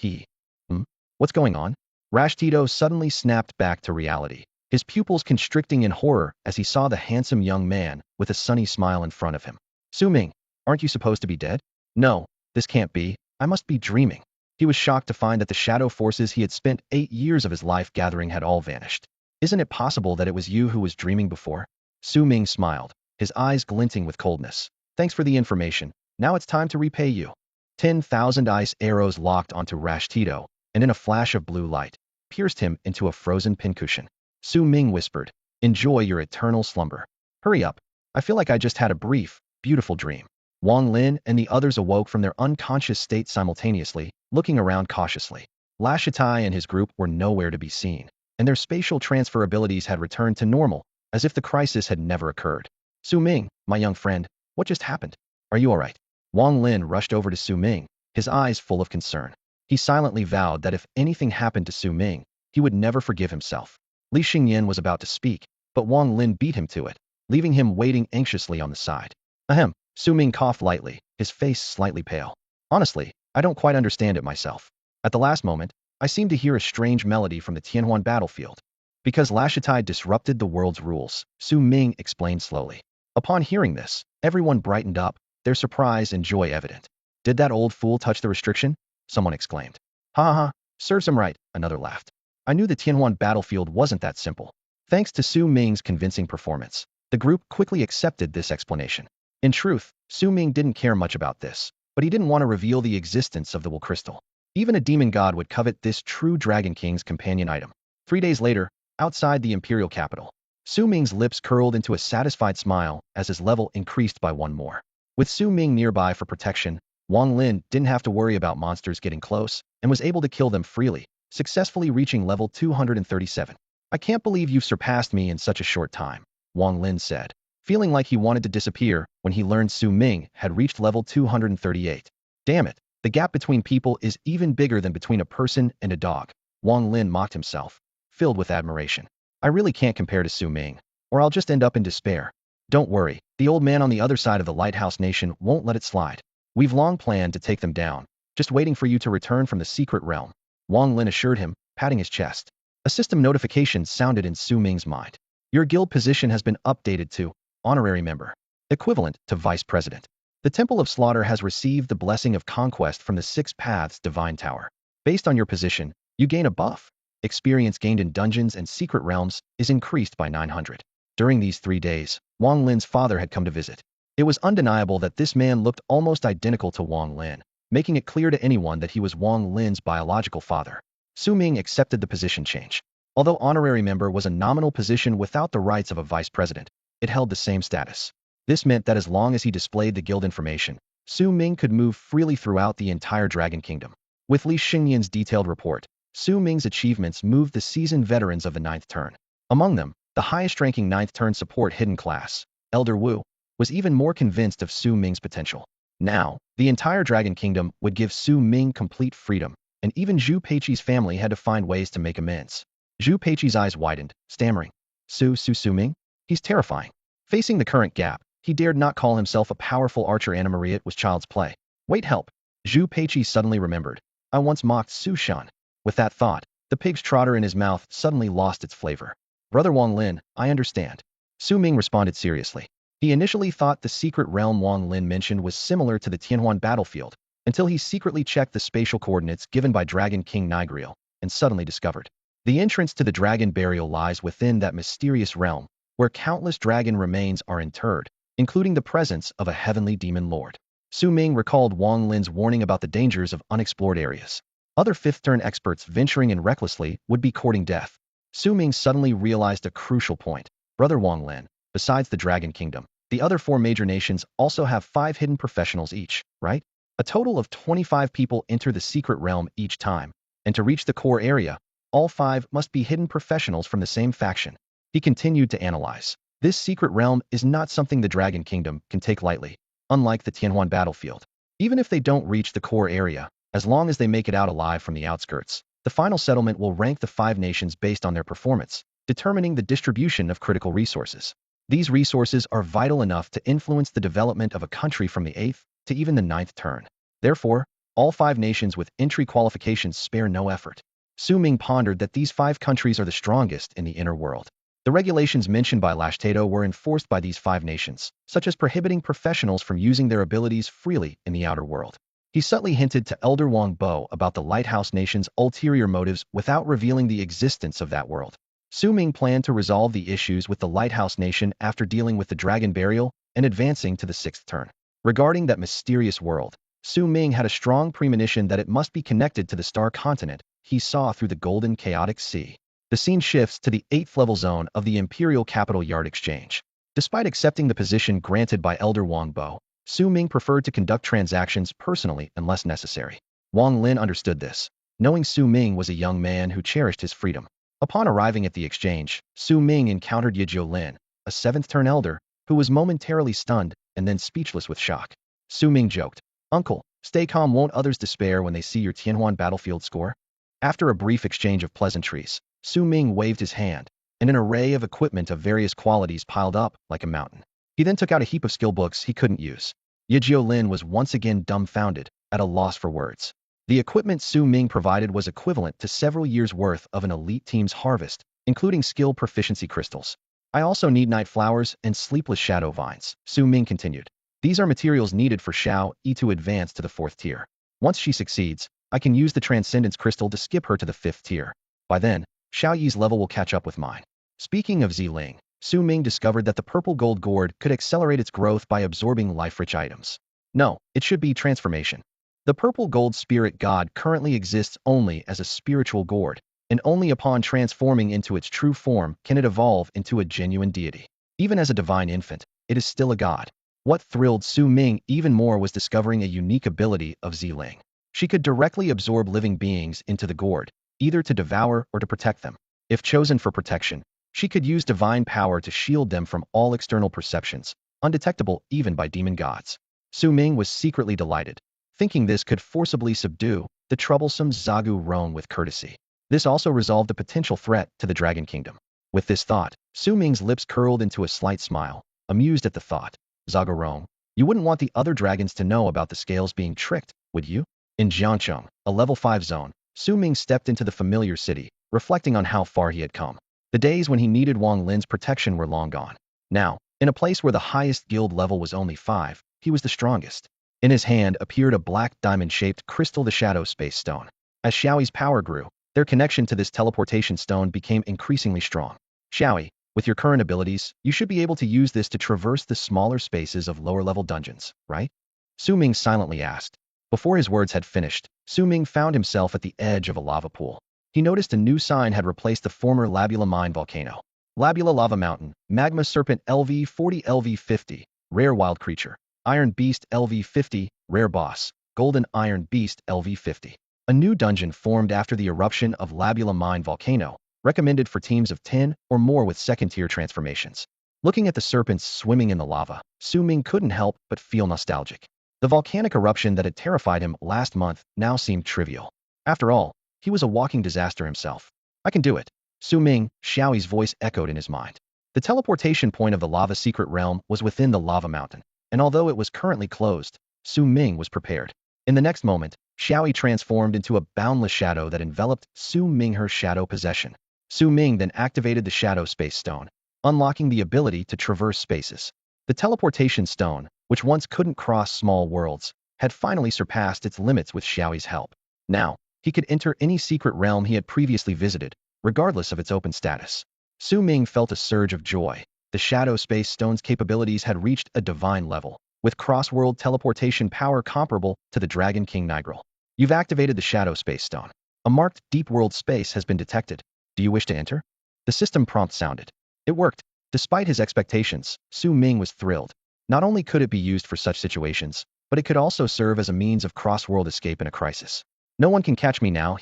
What's going on? Rashtito suddenly snapped back to reality, his pupils constricting in horror as he saw the handsome young man with a sunny smile in front of him. Su Ming, aren't you supposed to be dead? No, this can't be. I must be dreaming. He was shocked to find that the shadow forces he had spent 8 years of his life gathering had all vanished. Isn't it possible that it was you who was dreaming before? Su Ming smiled, his eyes glinting with coldness. Thanks for the information. Now it's time to repay you. 10,000 ice arrows locked onto Rash Tito, and in a flash of blue light, pierced him into a frozen pincushion. Su Ming whispered, enjoy your eternal slumber. Hurry up. I feel like I just had a brief, beautiful dream. Wang Lin and the others awoke from their unconscious state simultaneously, looking around cautiously. Lashitai and his group were nowhere to be seen, and their spatial transfer abilities had returned to normal, as if the crisis had never occurred. Su Ming, my young friend, what just happened? Are you all right? Wang Lin rushed over to Su Ming, his eyes full of concern. He silently vowed that if anything happened to Su Ming, he would never forgive himself. Li Xingyan was about to speak, but Wang Lin beat him to it, leaving him waiting anxiously on the side. Ahem, Su Ming coughed lightly, his face slightly pale. Honestly, I don't quite understand it myself. At the last moment, I seemed to hear a strange melody from the Tianhuan battlefield. Because Lashitai disrupted the world's rules, Su Ming explained slowly. Upon hearing this, everyone brightened up, their surprise and joy evident. Did that old fool touch the restriction? Someone exclaimed. Ha ha ha, serves him right, another laughed. I knew the Tianhuan battlefield wasn't that simple. Thanks to Su Ming's convincing performance, the group quickly accepted this explanation. In truth, Su Ming didn't care much about this, but he didn't want to reveal the existence of the will crystal. Even a demon god would covet this true Dragon King's companion item. 3 days later, outside the imperial capital, Su Ming's lips curled into a satisfied smile as his level increased by 1 more. With Su Ming nearby for protection, Wang Lin didn't have to worry about monsters getting close and was able to kill them freely, successfully reaching level 237. I can't believe you've surpassed me in such a short time, Wang Lin said, feeling like he wanted to disappear when he learned Su Ming had reached level 238. Damn it, the gap between people is even bigger than between a person and a dog, Wang Lin mocked himself, filled with admiration. I really can't compare to Su Ming, or I'll just end up in despair. Don't worry, the old man on the other side of the Lighthouse Nation won't let it slide. We've long planned to take them down, just waiting for you to return from the secret realm, Wang Lin assured him, patting his chest. A system notification sounded in Su Ming's mind. Your guild position has been updated to honorary member, equivalent to vice president. The Temple of Slaughter has received the blessing of conquest from the 6 Paths Divine Tower. Based on your position, you gain a buff. Experience gained in dungeons and secret realms is increased by 900. During these 3 days, Wang Lin's father had come to visit. It was undeniable that this man looked almost identical to Wang Lin, making it clear to anyone that he was Wang Lin's biological father. Su Ming accepted the position change. Although honorary member was a nominal position without the rights of a vice president, it held the same status. This meant that as long as he displayed the guild information, Su Ming could move freely throughout the entire Dragon Kingdom. With Li Xingyan's detailed report, Su Ming's achievements moved the seasoned veterans of the 9th turn. Among them, the highest-ranking 9th turn support hidden class, Elder Wu, was even more convinced of Su Ming's potential. Now, the entire Dragon Kingdom would give Su Ming complete freedom, and even Zhu Peiqi's family had to find ways to make amends. Zhu Peiqi's eyes widened, stammering. Su Ming? He's terrifying. Facing the current gap, he dared not call himself a powerful archer. Anna Maria, it was child's play. Wait, help. Zhu Peiqi suddenly remembered. I once mocked Su Shan. With that thought, the pig's trotter in his mouth suddenly lost its flavor. Brother Wang Lin, I understand. Su Ming responded seriously. He initially thought the secret realm Wang Lin mentioned was similar to the Tianhuan battlefield, until he secretly checked the spatial coordinates given by Dragon King Nigriel, and suddenly discovered. The entrance to the dragon burial lies within that mysterious realm, where countless dragon remains are interred, including the presence of a heavenly demon lord. Su Ming recalled Wang Lin's warning about the dangers of unexplored areas. Other 5th turn experts venturing in recklessly would be courting death. Su Ming suddenly realized a crucial point. Brother Wang Lin, besides the Dragon Kingdom, the other 4 major nations also have 5 hidden professionals each, right? A total of 25 people enter the secret realm each time, and to reach the core area, all 5 must be hidden professionals from the same faction. He continued to analyze. This secret realm is not something the Dragon Kingdom can take lightly, unlike the Tianhuan battlefield. Even if they don't reach the core area, as long as they make it out alive from the outskirts, the final settlement will rank the 5 nations based on their performance, determining the distribution of critical resources. These resources are vital enough to influence the development of a country from the 8th to even the 9th turn. Therefore, all 5 nations with entry qualifications spare no effort. Su Ming pondered that these 5 countries are the strongest in the inner world. The regulations mentioned by Lashtato were enforced by these 5 nations, such as prohibiting professionals from using their abilities freely in the outer world. He subtly hinted to Elder Wang Bo about the Lighthouse Nation's ulterior motives without revealing the existence of that world. Su Ming planned to resolve the issues with the Lighthouse Nation after dealing with the dragon burial and advancing to the 6th turn. Regarding that mysterious world, Su Ming had a strong premonition that it must be connected to the star continent he saw through the golden chaotic sea. The scene shifts to the 8th level zone of the Imperial Capital Yard Exchange. Despite accepting the position granted by Elder Wang Bo, Su Ming preferred to conduct transactions personally unless necessary. Wang Lin understood this, knowing Su Ming was a young man who cherished his freedom. Upon arriving at the exchange, Su Ming encountered Yizhou Lin, a 7th turn elder, who was momentarily stunned and then speechless with shock. Su Ming joked, "Uncle, stay calm, won't others despair when they see your Tianhuan battlefield score?" After a brief exchange of pleasantries, Su Ming waved his hand, and an array of equipment of various qualities piled up like a mountain. He then took out a heap of skill books he couldn't use. Yizhou Lin was once again dumbfounded, at a loss for words. The equipment Su Ming provided was equivalent to several years' worth of an elite team's harvest, including skill proficiency crystals. "I also need night flowers and sleepless shadow vines," Su Ming continued. "These are materials needed for Xiao Yi to advance to the 4th tier. Once she succeeds, I can use the Transcendence Crystal to skip her to the 5th tier. By then, Xiao Yi's level will catch up with mine." Speaking of Ziling, Su Ming discovered that the purple gold gourd could accelerate its growth by absorbing life-rich items. No, it should be transformation. The purple gold spirit god currently exists only as a spiritual gourd, and only upon transforming into its true form can it evolve into a genuine deity. Even as a divine infant, it is still a god. What thrilled Su Ming even more was discovering a unique ability of Ziling. She could directly absorb living beings into the gourd, either to devour or to protect them. If chosen for protection, she could use divine power to shield them from all external perceptions, undetectable even by demon gods. Su Ming was secretly delighted, thinking this could forcibly subdue the troublesome Zhagu Rong with courtesy. This also resolved a potential threat to the Dragon Kingdom. With this thought, Su Ming's lips curled into a slight smile, amused at the thought. "Zhagu Rong, you wouldn't want the other dragons to know about the scales being tricked, would you?" In Jiangcheng, a level 5 zone, Su Ming stepped into the familiar city, reflecting on how far he had come. The days when he needed Wang Lin's protection were long gone. Now, in a place where the highest guild level was only 5, he was the strongest. In his hand appeared a black diamond-shaped crystal, the Shadow Space Stone. As Xiaoyi's power grew, their connection to this teleportation stone became increasingly strong. "Xiaoyi, with your current abilities, you should be able to use this to traverse the smaller spaces of lower-level dungeons, right?" Su Ming silently asked. Before his words had finished, Su Ming found himself at the edge of a lava pool. He noticed a new sign had replaced the former Labula Mine volcano. Labula Lava Mountain, Magma Serpent LV40 LV50, Rare Wild Creature. Iron Beast LV50, Rare Boss, Golden Iron Beast LV50. A new dungeon formed after the eruption of Labula Mine volcano, recommended for teams of 10 or more with 2nd-tier transformations. Looking at the serpents swimming in the lava, Su Ming couldn't help but feel nostalgic. The volcanic eruption that had terrified him last month now seemed trivial. After all, he was a walking disaster himself. "I can do it." Su Ming, Xiaoyi's voice echoed in his mind. The teleportation point of the lava secret realm was within the lava mountain, and although it was currently closed, Su Ming was prepared. In the next moment, Xiaoyi transformed into a boundless shadow that enveloped Su Ming, her shadow possession. Su Ming then activated the Shadow Space Stone, unlocking the ability to traverse spaces. The teleportation stone, which once couldn't cross small worlds, had finally surpassed its limits with Xiaoyi's help. Now, he could enter any secret realm he had previously visited, regardless of its open status. Su Ming felt a surge of joy. The Shadow Space Stone's capabilities had reached a divine level, with cross-world teleportation power comparable to the Dragon King Nigel. "You've activated the Shadow Space Stone. A marked deep world space has been detected. Do you wish to enter?" The system prompt sounded. It worked. Despite his expectations, Su Ming was thrilled. Not only could it be used for such situations, but it could also serve as a means of cross-world escape in a crisis. "No one can catch me now,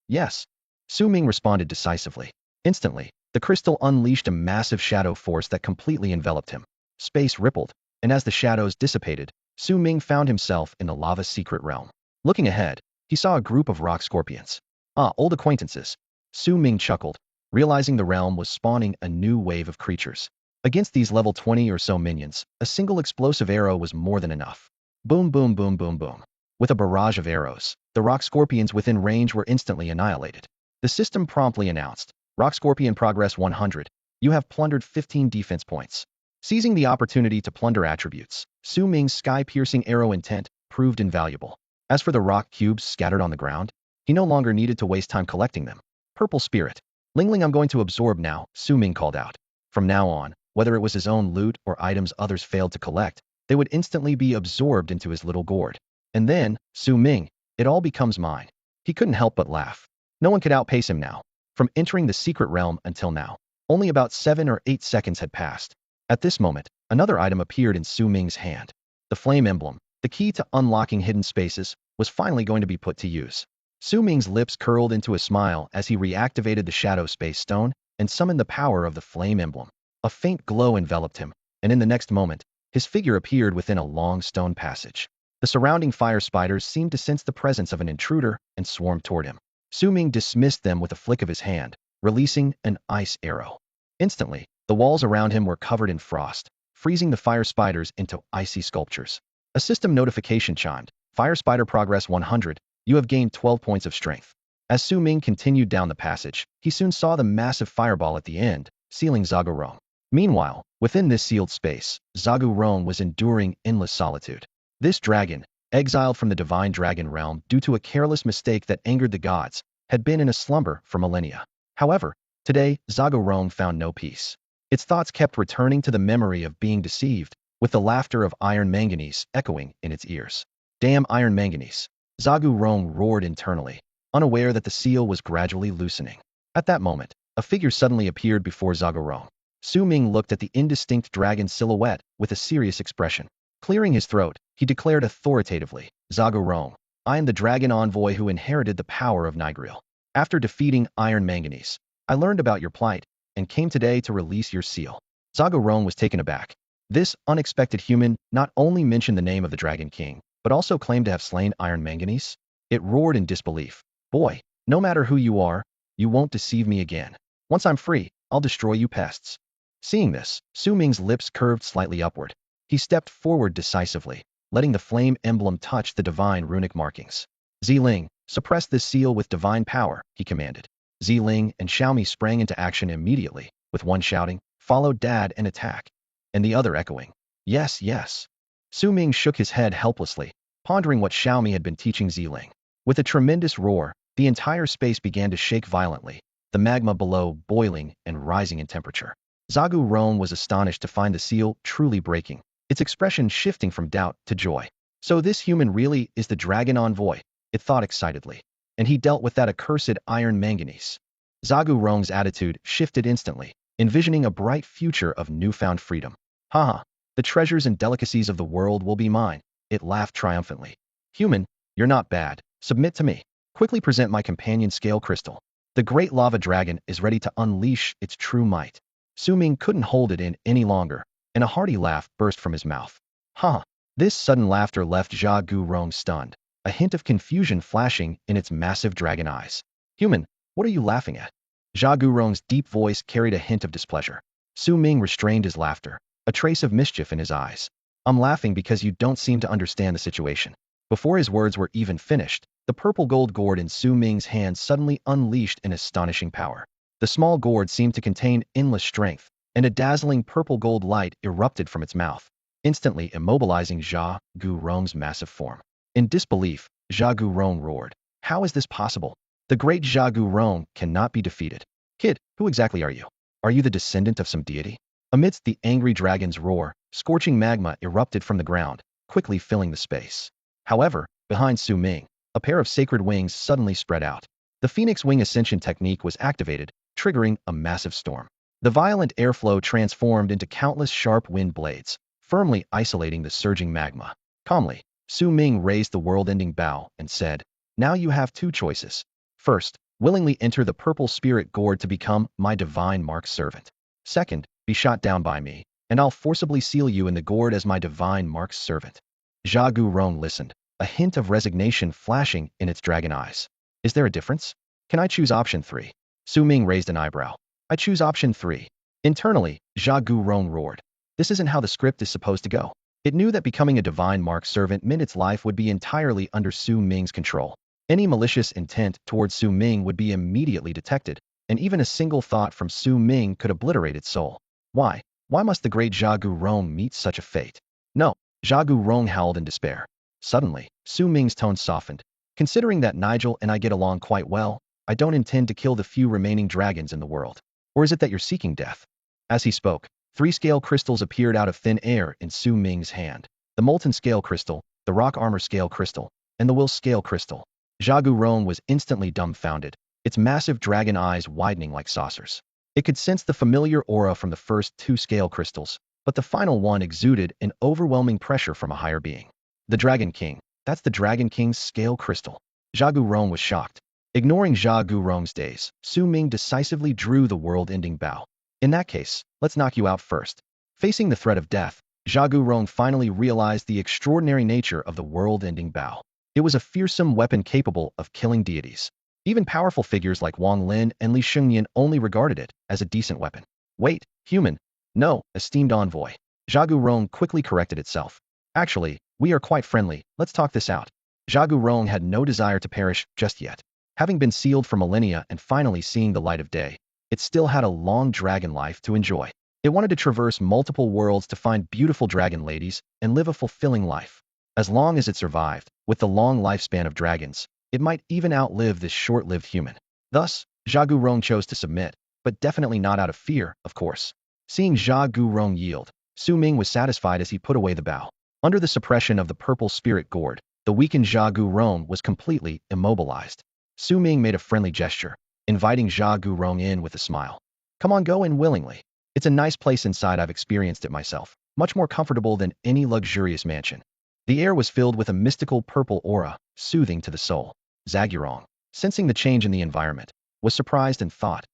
Yes." Su Ming responded decisively. Instantly, the crystal unleashed a massive shadow force that completely enveloped him. Space rippled, and as the shadows dissipated, Su Ming found himself in the lava secret realm. Looking ahead, he saw a group of rock scorpions. "Ah, old acquaintances." Su Ming chuckled, realizing the realm was spawning a new wave of creatures. Against these level 20 or so minions, a single explosive arrow was more than enough. Boom, boom, boom, boom, boom. With a barrage of arrows, the rock scorpions within range were instantly annihilated. The system promptly announced, "Rock Scorpion Progress 100. You have plundered 15 defense points." Seizing the opportunity to plunder attributes, Su Ming's sky-piercing arrow intent proved invaluable. As for the rock cubes scattered on the ground, he no longer needed to waste time collecting them. Purple Spirit. Lingling, I'm going to absorb now, Su Ming called out. From now on, whether it was his own loot or items others failed to collect, they would instantly be absorbed into his little gourd. And then, Su Ming, it all becomes mine. He couldn't help but laugh. No one could outpace him now. From entering the secret realm until now, only about 7 or 8 seconds had passed. At this moment, another item appeared in Su Ming's hand. The flame emblem, the key to unlocking hidden spaces, was finally going to be put to use. Su Ming's lips curled into a smile as he reactivated the Shadow Space Stone and summoned the power of the flame emblem. A faint glow enveloped him, and in the next moment, his figure appeared within a long stone passage. The surrounding fire spiders seemed to sense the presence of an intruder and swarmed toward him. Su Ming dismissed them with a flick of his hand, releasing an ice arrow. Instantly, the walls around him were covered in frost, freezing the fire spiders into icy sculptures. A system notification chimed. Fire Spider Progress 100. You have gained 12 points of strength. As Su Ming continued down the passage, he soon saw the massive fireball at the end, sealing Zhagu Rong. Meanwhile, within this sealed space, Zhagu Rong was enduring endless solitude. This dragon, exiled from the divine dragon realm due to a careless mistake that angered the gods, had been in a slumber for millennia. However, today, Zhagu Rong found no peace. Its thoughts kept returning to the memory of being deceived, with the laughter of iron manganese echoing in its ears. Damn iron manganese! Zhagu Rong roared internally, unaware that the seal was gradually loosening. At that moment, a figure suddenly appeared before Zhagu Rong. Su Ming looked at the indistinct dragon silhouette with a serious expression. Clearing his throat, he declared authoritatively, Zhagu Rong, I am the dragon envoy who inherited the power of Nigreal. After defeating Iron Manganese, I learned about your plight and came today to release your seal. Zhagu Rong was taken aback. This unexpected human not only mentioned the name of the Dragon King, but also claimed to have slain Iron Manganese. It roared in disbelief. Boy, no matter who you are, you won't deceive me again. Once I'm free, I'll destroy you pests. Seeing this, Su Ming's lips curved slightly upward. He stepped forward decisively, letting the flame emblem touch the divine runic markings. Ziling, suppress this seal with divine power, he commanded. Ziling and Xiaomi sprang into action immediately, with one shouting, followed Dad and attack, and the other echoing, yes, yes. Su Ming shook his head helplessly, pondering what Xiaomi had been teaching Ziling. With a tremendous roar, the entire space began to shake violently, the magma below boiling and rising in temperature. Zhagu Rong was astonished to find the seal truly breaking, its expression shifting from doubt to joy. So this human really is the dragon envoy, it thought excitedly. And he dealt with that accursed iron manganese. Zhagu Rong's attitude shifted instantly, envisioning a bright future of newfound freedom. Haha, the treasures and delicacies of the world will be mine, it laughed triumphantly. Human, you're not bad, submit to me. Quickly present my companion scale crystal. The great lava dragon is ready to unleash its true might. Su Ming couldn't hold it in any longer, and a hearty laugh burst from his mouth. Huh. This sudden laughter left Zhagu Rong stunned, a hint of confusion flashing in its massive dragon eyes. Human, what are you laughing at? Zhagu Rong's deep voice carried a hint of displeasure. Su Ming restrained his laughter, a trace of mischief in his eyes. I'm laughing because you don't seem to understand the situation. Before his words were even finished, the purple gold gourd in Su Ming's hand suddenly unleashed an astonishing power. The small gourd seemed to contain endless strength, and a dazzling purple gold light erupted from its mouth, instantly immobilizing Zhagu Rong's massive form. In disbelief, Zhagu Rong roared. How is this possible? The great Zhagu Rong cannot be defeated. Kid, who exactly are you? Are you the descendant of some deity? Amidst the angry dragon's roar, scorching magma erupted from the ground, quickly filling the space. However, behind Su Ming, a pair of sacred wings suddenly spread out. The Phoenix Wing Ascension technique was activated, triggering a massive storm. The violent airflow transformed into countless sharp wind blades, firmly isolating the surging magma. Calmly, Su Ming raised the world-ending bow and said, now you have two choices. First, willingly enter the purple spirit gourd to become my divine mark servant. Second, be shot down by me, and I'll forcibly seal you in the gourd as my divine mark servant. Zhagu Rong listened, a hint of resignation flashing in its dragon eyes. Is there a difference? Can I choose option 3? Su Ming raised an eyebrow. I choose option 3. Internally, Zhagu Rong roared. This isn't how the script is supposed to go. It knew that becoming a divine mark servant meant its life would be entirely under Su Ming's control. Any malicious intent towards Su Ming would be immediately detected, and even a single thought from Su Ming could obliterate its soul. Why? Why must the great Zhagu Rong meet such a fate? No, Zhagu Rong howled in despair. Suddenly, Su Ming's tone softened. Considering that Nigel and I get along quite well, I don't intend to kill the few remaining dragons in the world. Or is it that you're seeking death? As he spoke, 3 scale crystals appeared out of thin air in Su Ming's hand. The molten scale crystal, the rock armor scale crystal, and the will scale crystal. Zhao Rong was instantly dumbfounded, its massive dragon eyes widening like saucers. It could sense the familiar aura from the first 2 scale crystals, but the final one exuded an overwhelming pressure from a higher being. The Dragon King. That's the Dragon King's scale crystal. Zhao Rong was shocked. Ignoring Zhao Rong's daze, Su Ming decisively drew the world-ending bow. In that case, let's knock you out first. Facing the threat of death, Zhao Rong finally realized the extraordinary nature of the world-ending bow. It was a fearsome weapon capable of killing deities. Even powerful figures like Wang Lin and Li Shengyan only regarded it as a decent weapon. Wait, human. No, esteemed envoy. Zhao Rong quickly corrected itself. Actually, we are quite friendly, let's talk this out. Zhao Rong had no desire to perish just yet. Having been sealed for millennia and finally seeing the light of day, it still had a long dragon life to enjoy. It wanted to traverse multiple worlds to find beautiful dragon ladies and live a fulfilling life. As long as it survived, with the long lifespan of dragons, it might even outlive this short-lived human. Thus, Zhao Rong chose to submit, but definitely not out of fear, of course. Seeing Zhao Rong yield, Su Ming was satisfied as he put away the bow. Under the suppression of the purple spirit gourd, the weakened Zhao Rong was completely immobilized. Su Ming made a friendly gesture, inviting Zhao Rong in with a smile. Come on, go in willingly. It's a nice place inside, I've experienced it myself. Much more comfortable than any luxurious mansion. The air was filled with a mystical purple aura, soothing to the soul. Zagurong, sensing the change in the environment, was surprised and thought,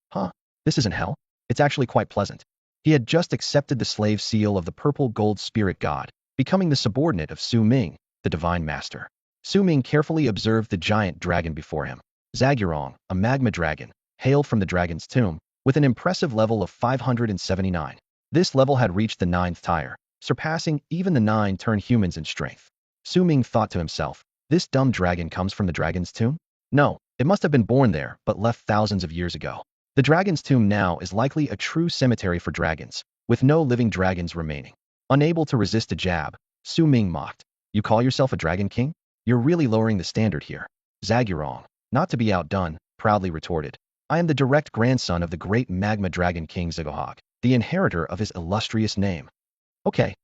this isn't hell? It's actually quite pleasant. He had just accepted the slave seal of the purple gold spirit god, becoming the subordinate of Su Ming, the divine master. Su Ming carefully observed the giant dragon before him. Zagurong, a magma dragon, hailed from the dragon's tomb, with an impressive level of 579. This level had reached the 9th tier, surpassing even the 9 turn humans in strength. Su Ming thought to himself, this dumb dragon comes from the dragon's tomb? No, it must have been born there, but left thousands of years ago. The dragon's tomb now is likely a true cemetery for dragons, with no living dragons remaining. Unable to resist a jab, Su Ming mocked. You call yourself a dragon king? You're really lowering the standard here. Zagurong, not to be outdone, proudly retorted. I am the direct grandson of the great magma dragon king Zagahog, the inheritor of his illustrious name. Okay,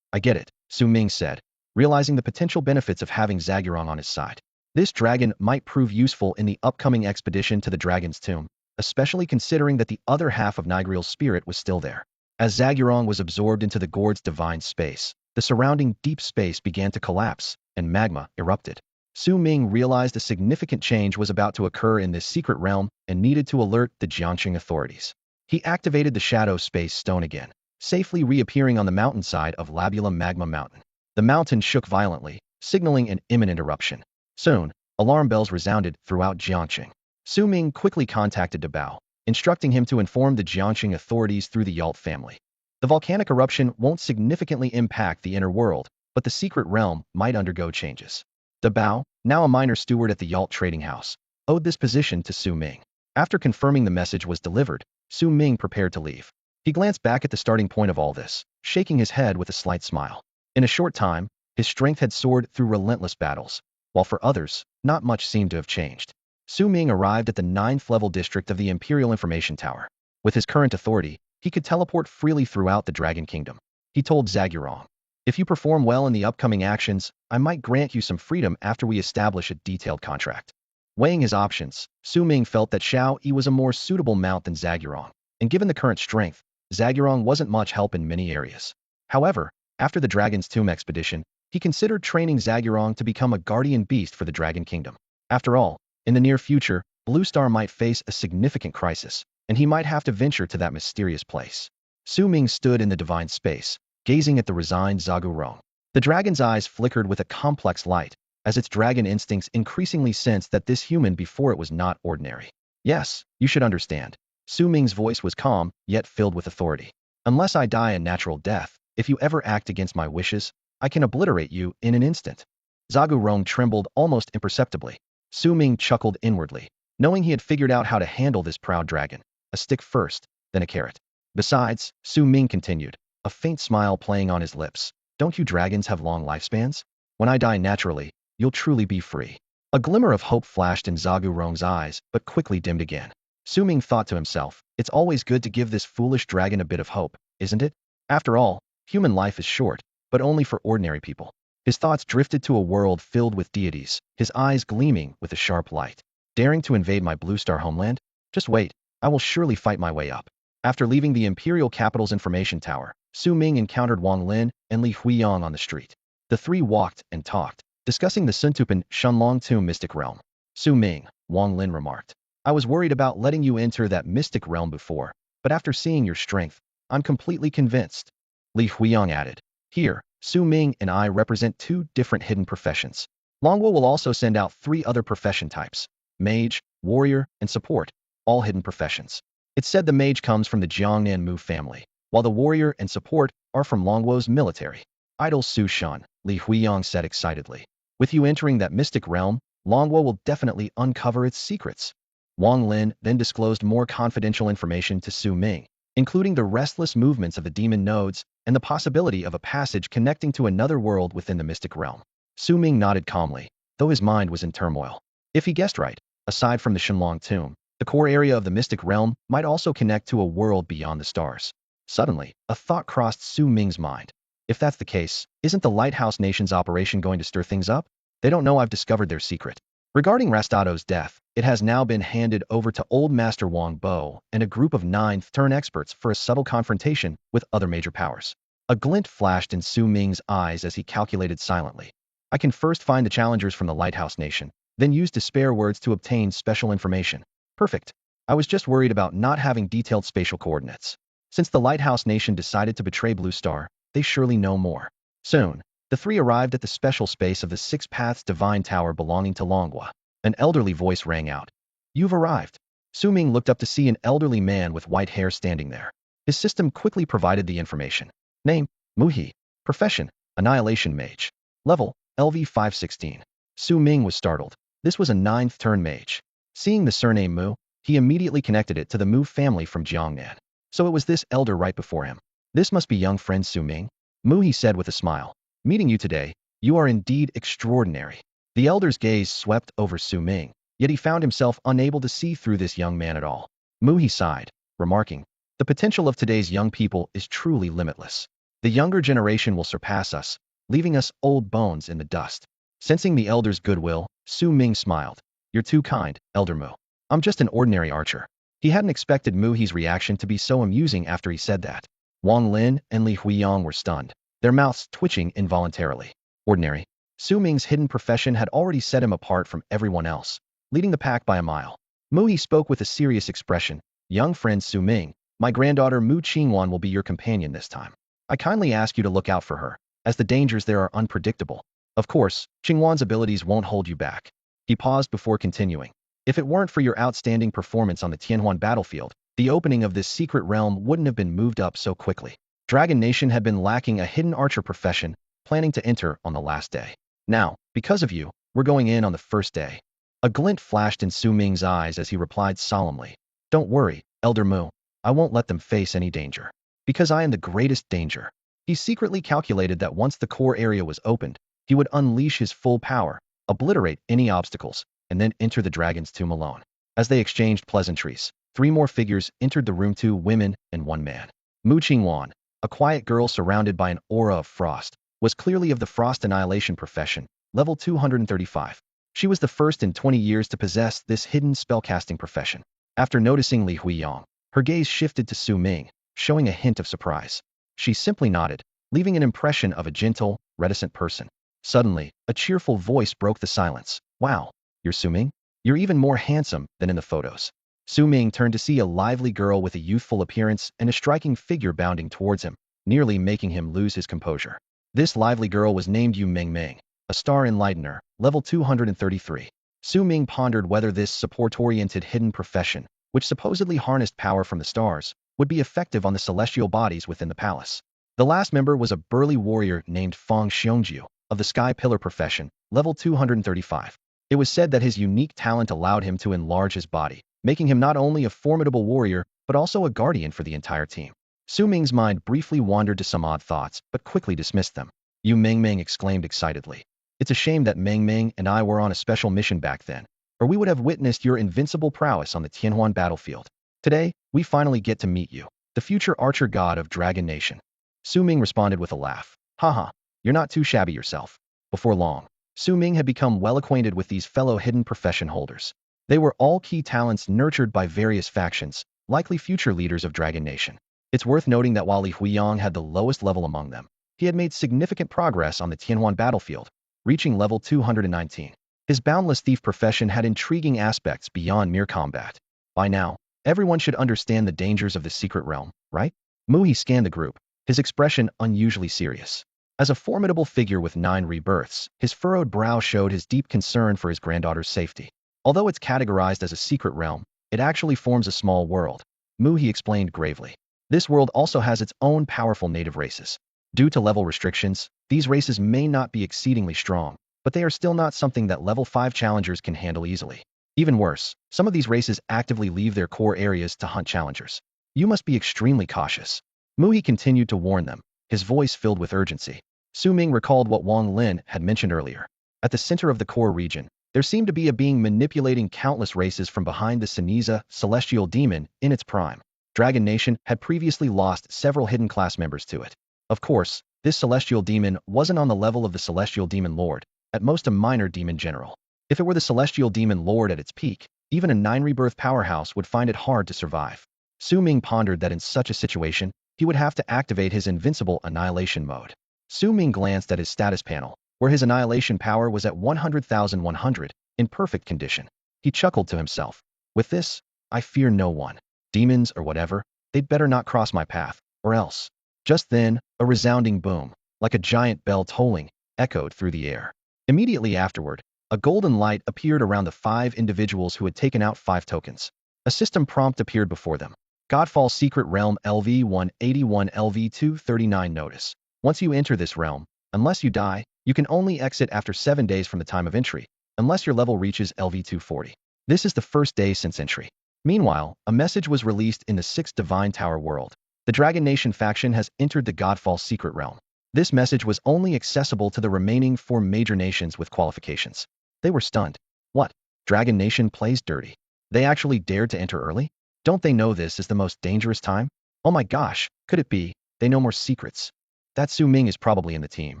I get it, Su Ming said, realizing the potential benefits of having Zagurong on his side. This dragon might prove useful in the upcoming expedition to the dragon's tomb, especially considering that the other half of Nigreal's spirit was still there. As Zagurong was absorbed into the gourd's divine space, the surrounding deep space began to collapse, and magma erupted. Su Ming realized a significant change was about to occur in this secret realm and needed to alert the Jiangqing authorities. He activated the Shadow Space Stone again, safely reappearing on the mountainside of Labula Magma Mountain. The mountain shook violently, signaling an imminent eruption. Soon, alarm bells resounded throughout Jiangqing. Su Ming quickly contacted Dabao, instructing him to inform the Jiangqing authorities through the Yalt family. The volcanic eruption won't significantly impact the inner world, but the secret realm might undergo changes. Dabao, now a minor steward at the Yalt trading house, owed this position to Su Ming. After confirming the message was delivered, Su Ming prepared to leave. He glanced back at the starting point of all this, shaking his head with a slight smile. In a short time, his strength had soared through relentless battles, while for others, not much seemed to have changed. Su Ming arrived at the 9th level district of the Imperial Information Tower. With his current authority, he could teleport freely throughout the Dragon Kingdom. He told Zagurong, if you perform well in the upcoming actions, I might grant you some freedom after we establish a detailed contract. Weighing his options, Su Ming felt that Xiao Yi was a more suitable mount than Zagurong, and given the current strength, Zagurong wasn't much help in many areas. However, after the Dragon's Tomb expedition, he considered training Zagurong to become a guardian beast for the Dragon Kingdom. After all, in the near future, Blue Star might face a significant crisis, and he might have to venture to that mysterious place. Su Ming stood in the divine space, gazing at the resigned Zagurong. The dragon's eyes flickered with a complex light, as its dragon instincts increasingly sensed that this human before it was not ordinary. Yes, you should understand. Su Ming's voice was calm, yet filled with authority. Unless I die a natural death, if you ever act against my wishes, I can obliterate you in an instant. Zagurong trembled almost imperceptibly. Su Ming chuckled inwardly, knowing he had figured out how to handle this proud dragon. A stick first, then a carrot. Besides, Su Ming continued, a faint smile playing on his lips. Don't you dragons have long lifespans? When I die naturally, you'll truly be free. A glimmer of hope flashed in Zhagu Rong's eyes, but quickly dimmed again. Su Ming thought to himself, it's always good to give this foolish dragon a bit of hope, isn't it? After all, human life is short, but only for ordinary people. His thoughts drifted to a world filled with deities, his eyes gleaming with a sharp light. Daring to invade my Blue Star homeland? Just wait, I will surely fight my way up. After leaving the Imperial Capital's information tower, Su Ming encountered Wang Lin and Li Huiyang on the street. The three walked and talked, discussing the Suntupan Shenlong Tomb mystic realm. Su Ming, Wang Lin remarked, I was worried about letting you enter that mystic realm before, but after seeing your strength, I'm completely convinced. Li Huiyang added, here, Su Ming and I represent two different hidden professions. Longwo will also send out 3 other profession types: mage, warrior, and support, all hidden professions. It's said the mage comes from the Jiangnan Mu family, while the warrior and support are from Longwo's military. Idol Su Shan, Li Huiyang said excitedly. With you entering that mystic realm, Longwo will definitely uncover its secrets. Wang Lin then disclosed more confidential information to Su Ming, including the restless movements of the demon nodes and the possibility of a passage connecting to another world within the mystic realm. Su Ming nodded calmly, though his mind was in turmoil. If he guessed right, aside from the Shenlong Tomb, the core area of the mystic realm might also connect to a world beyond the stars. Suddenly, a thought crossed Su Ming's mind. If that's the case, isn't the Lighthouse Nation's operation going to stir things up? They don't know I've discovered their secret. Regarding Rastado's death, it has now been handed over to Old Master Wang Bo and a group of 9th-turn experts for a subtle confrontation with other major powers. A glint flashed in Su Ming's eyes as he calculated silently. I can first find the challengers from the Lighthouse Nation, then use despair words to obtain special information. Perfect. I was just worried about not having detailed spatial coordinates. Since the Lighthouse Nation decided to betray Blue Star, they surely know more. Soon, the 3 arrived at the special space of the 6 Paths Divine Tower belonging to Longwa. An elderly voice rang out. You've arrived. Su Ming looked up to see an elderly man with white hair standing there. His system quickly provided the information. Name, Muhi. Profession, Annihilation Mage. Level, LV 516. Su Ming was startled. This was a 9th-turn mage. Seeing the surname Mu, he immediately connected it to the Mu family from Jiangnan. So it was this elder right before him. This must be young friend Su Ming. Muhi said with a smile. Meeting you today, you are indeed extraordinary. The elder's gaze swept over Su Ming, yet he found himself unable to see through this young man at all. Muhi sighed, remarking, the potential of today's young people is truly limitless. The younger generation will surpass us, leaving us old bones in the dust. Sensing the elder's goodwill, Su Ming smiled. You're too kind, Elder Mu. I'm just an ordinary archer. He hadn't expected Muhi's reaction to be so amusing after he said that. Wang Lin and Li Huiyang were stunned, their mouths twitching involuntarily. Ordinary. Su Ming's hidden profession had already set him apart from everyone else, leading the pack by a mile. Muhi spoke with a serious expression. Young friend Su Ming, my granddaughter Mu Qingwan will be your companion this time. I kindly ask you to look out for her, as the dangers there are unpredictable. Of course, Qingwan's abilities won't hold you back. He paused before continuing. If it weren't for your outstanding performance on the Tianhuan battlefield, the opening of this secret realm wouldn't have been moved up so quickly. Dragon Nation had been lacking a hidden archer profession, planning to enter on the last day. Now, because of you, we're going in on the first day. A glint flashed in Su Ming's eyes as he replied solemnly. Don't worry, Elder Mu. I won't let them face any danger. Because I am the greatest danger. He secretly calculated that once the core area was opened, he would unleash his full power, obliterate any obstacles, and then enter the dragon's tomb alone. As they exchanged pleasantries, 3 more figures entered the room, 2 women and 1 man. Mu Qingwan, a quiet girl surrounded by an aura of frost, was clearly of the Frost Annihilation profession, level 235. She was the first in 20 years to possess this hidden spellcasting profession. After noticing Li Huiyang, her gaze shifted to Su Ming, showing a hint of surprise. She simply nodded, leaving an impression of a gentle, reticent person. Suddenly, a cheerful voice broke the silence. Wow, you're Su Ming? You're even more handsome than in the photos. Su Ming turned to see a lively girl with a youthful appearance and a striking figure bounding towards him, nearly making him lose his composure. This lively girl was named Yu Ming, a star enlightener, level 233. Su Ming pondered whether this support-oriented hidden profession, which supposedly harnessed power from the stars, would be effective on the celestial bodies within the palace. The last member was a burly warrior named Feng Xiongjiu, of the Sky Pillar profession, level 235. It was said that his unique talent allowed him to enlarge his body, making him not only a formidable warrior, but also a guardian for the entire team. Su Ming's mind briefly wandered to some odd thoughts, but quickly dismissed them. Yu Ming exclaimed excitedly. It's a shame that Meng Meng and I were on a special mission back then, or we would have witnessed your invincible prowess on the Tianhuan battlefield. Today, we finally get to meet you, the future Archer God of Dragon Nation. Su Ming responded with a laugh. Haha, you're not too shabby yourself. Before long, Su Ming had become well acquainted with these fellow hidden profession holders. They were all key talents nurtured by various factions, likely future leaders of Dragon Nation. It's worth noting that while Li Huiyang had the lowest level among them, he had made significant progress on the Tianhuan battlefield, reaching level 219. His boundless thief profession had intriguing aspects beyond mere combat. By now, everyone should understand the dangers of the secret realm, right? Muhi scanned the group, his expression unusually serious. As a formidable figure with 9 rebirths, his furrowed brow showed his deep concern for his granddaughter's safety. Although it's categorized as a secret realm, it actually forms a small world, Muhi explained gravely. This world also has its own powerful native races. Due to level restrictions, these races may not be exceedingly strong, but they are still not something that level 5 challengers can handle easily. Even worse, some of these races actively leave their core areas to hunt challengers. You must be extremely cautious. Muhi continued to warn them, his voice filled with urgency. Su Ming recalled what Wang Lin had mentioned earlier. At the center of the core region, there seemed to be a being manipulating countless races from behind the Seniza celestial demon in its prime. Dragon Nation had previously lost several hidden class members to it. Of course, this celestial demon wasn't on the level of the celestial demon lord, at most a minor demon general. If it were the celestial demon lord at its peak, even a 9 rebirth powerhouse would find it hard to survive. Su Ming pondered that in such a situation, he would have to activate his invincible annihilation mode. Su Ming glanced at his status panel, where his annihilation power was at 100,100, in perfect condition. He chuckled to himself. With this, I fear no one. Demons or whatever, they'd better not cross my path, or else. Just then, a resounding boom, like a giant bell tolling, echoed through the air. Immediately afterward, a golden light appeared around the 5 individuals who had taken out 5 tokens. A system prompt appeared before them. Godfall Secret Realm LV-181 LV-239 Notice. Once you enter this realm, unless you die, you can only exit after 7 days from the time of entry, unless your level reaches LV-240. This is the first day since entry. Meanwhile, a message was released in the 6th Divine Tower world. The Dragon Nation faction has entered the Godfall Secret Realm. This message was only accessible to the remaining 4 major nations with qualifications. They were stunned. What? Dragon Nation plays dirty. They actually dared to enter early? Don't they know this is the most dangerous time? Oh my gosh, could it be? They know more secrets. That Su Ming is probably in the team.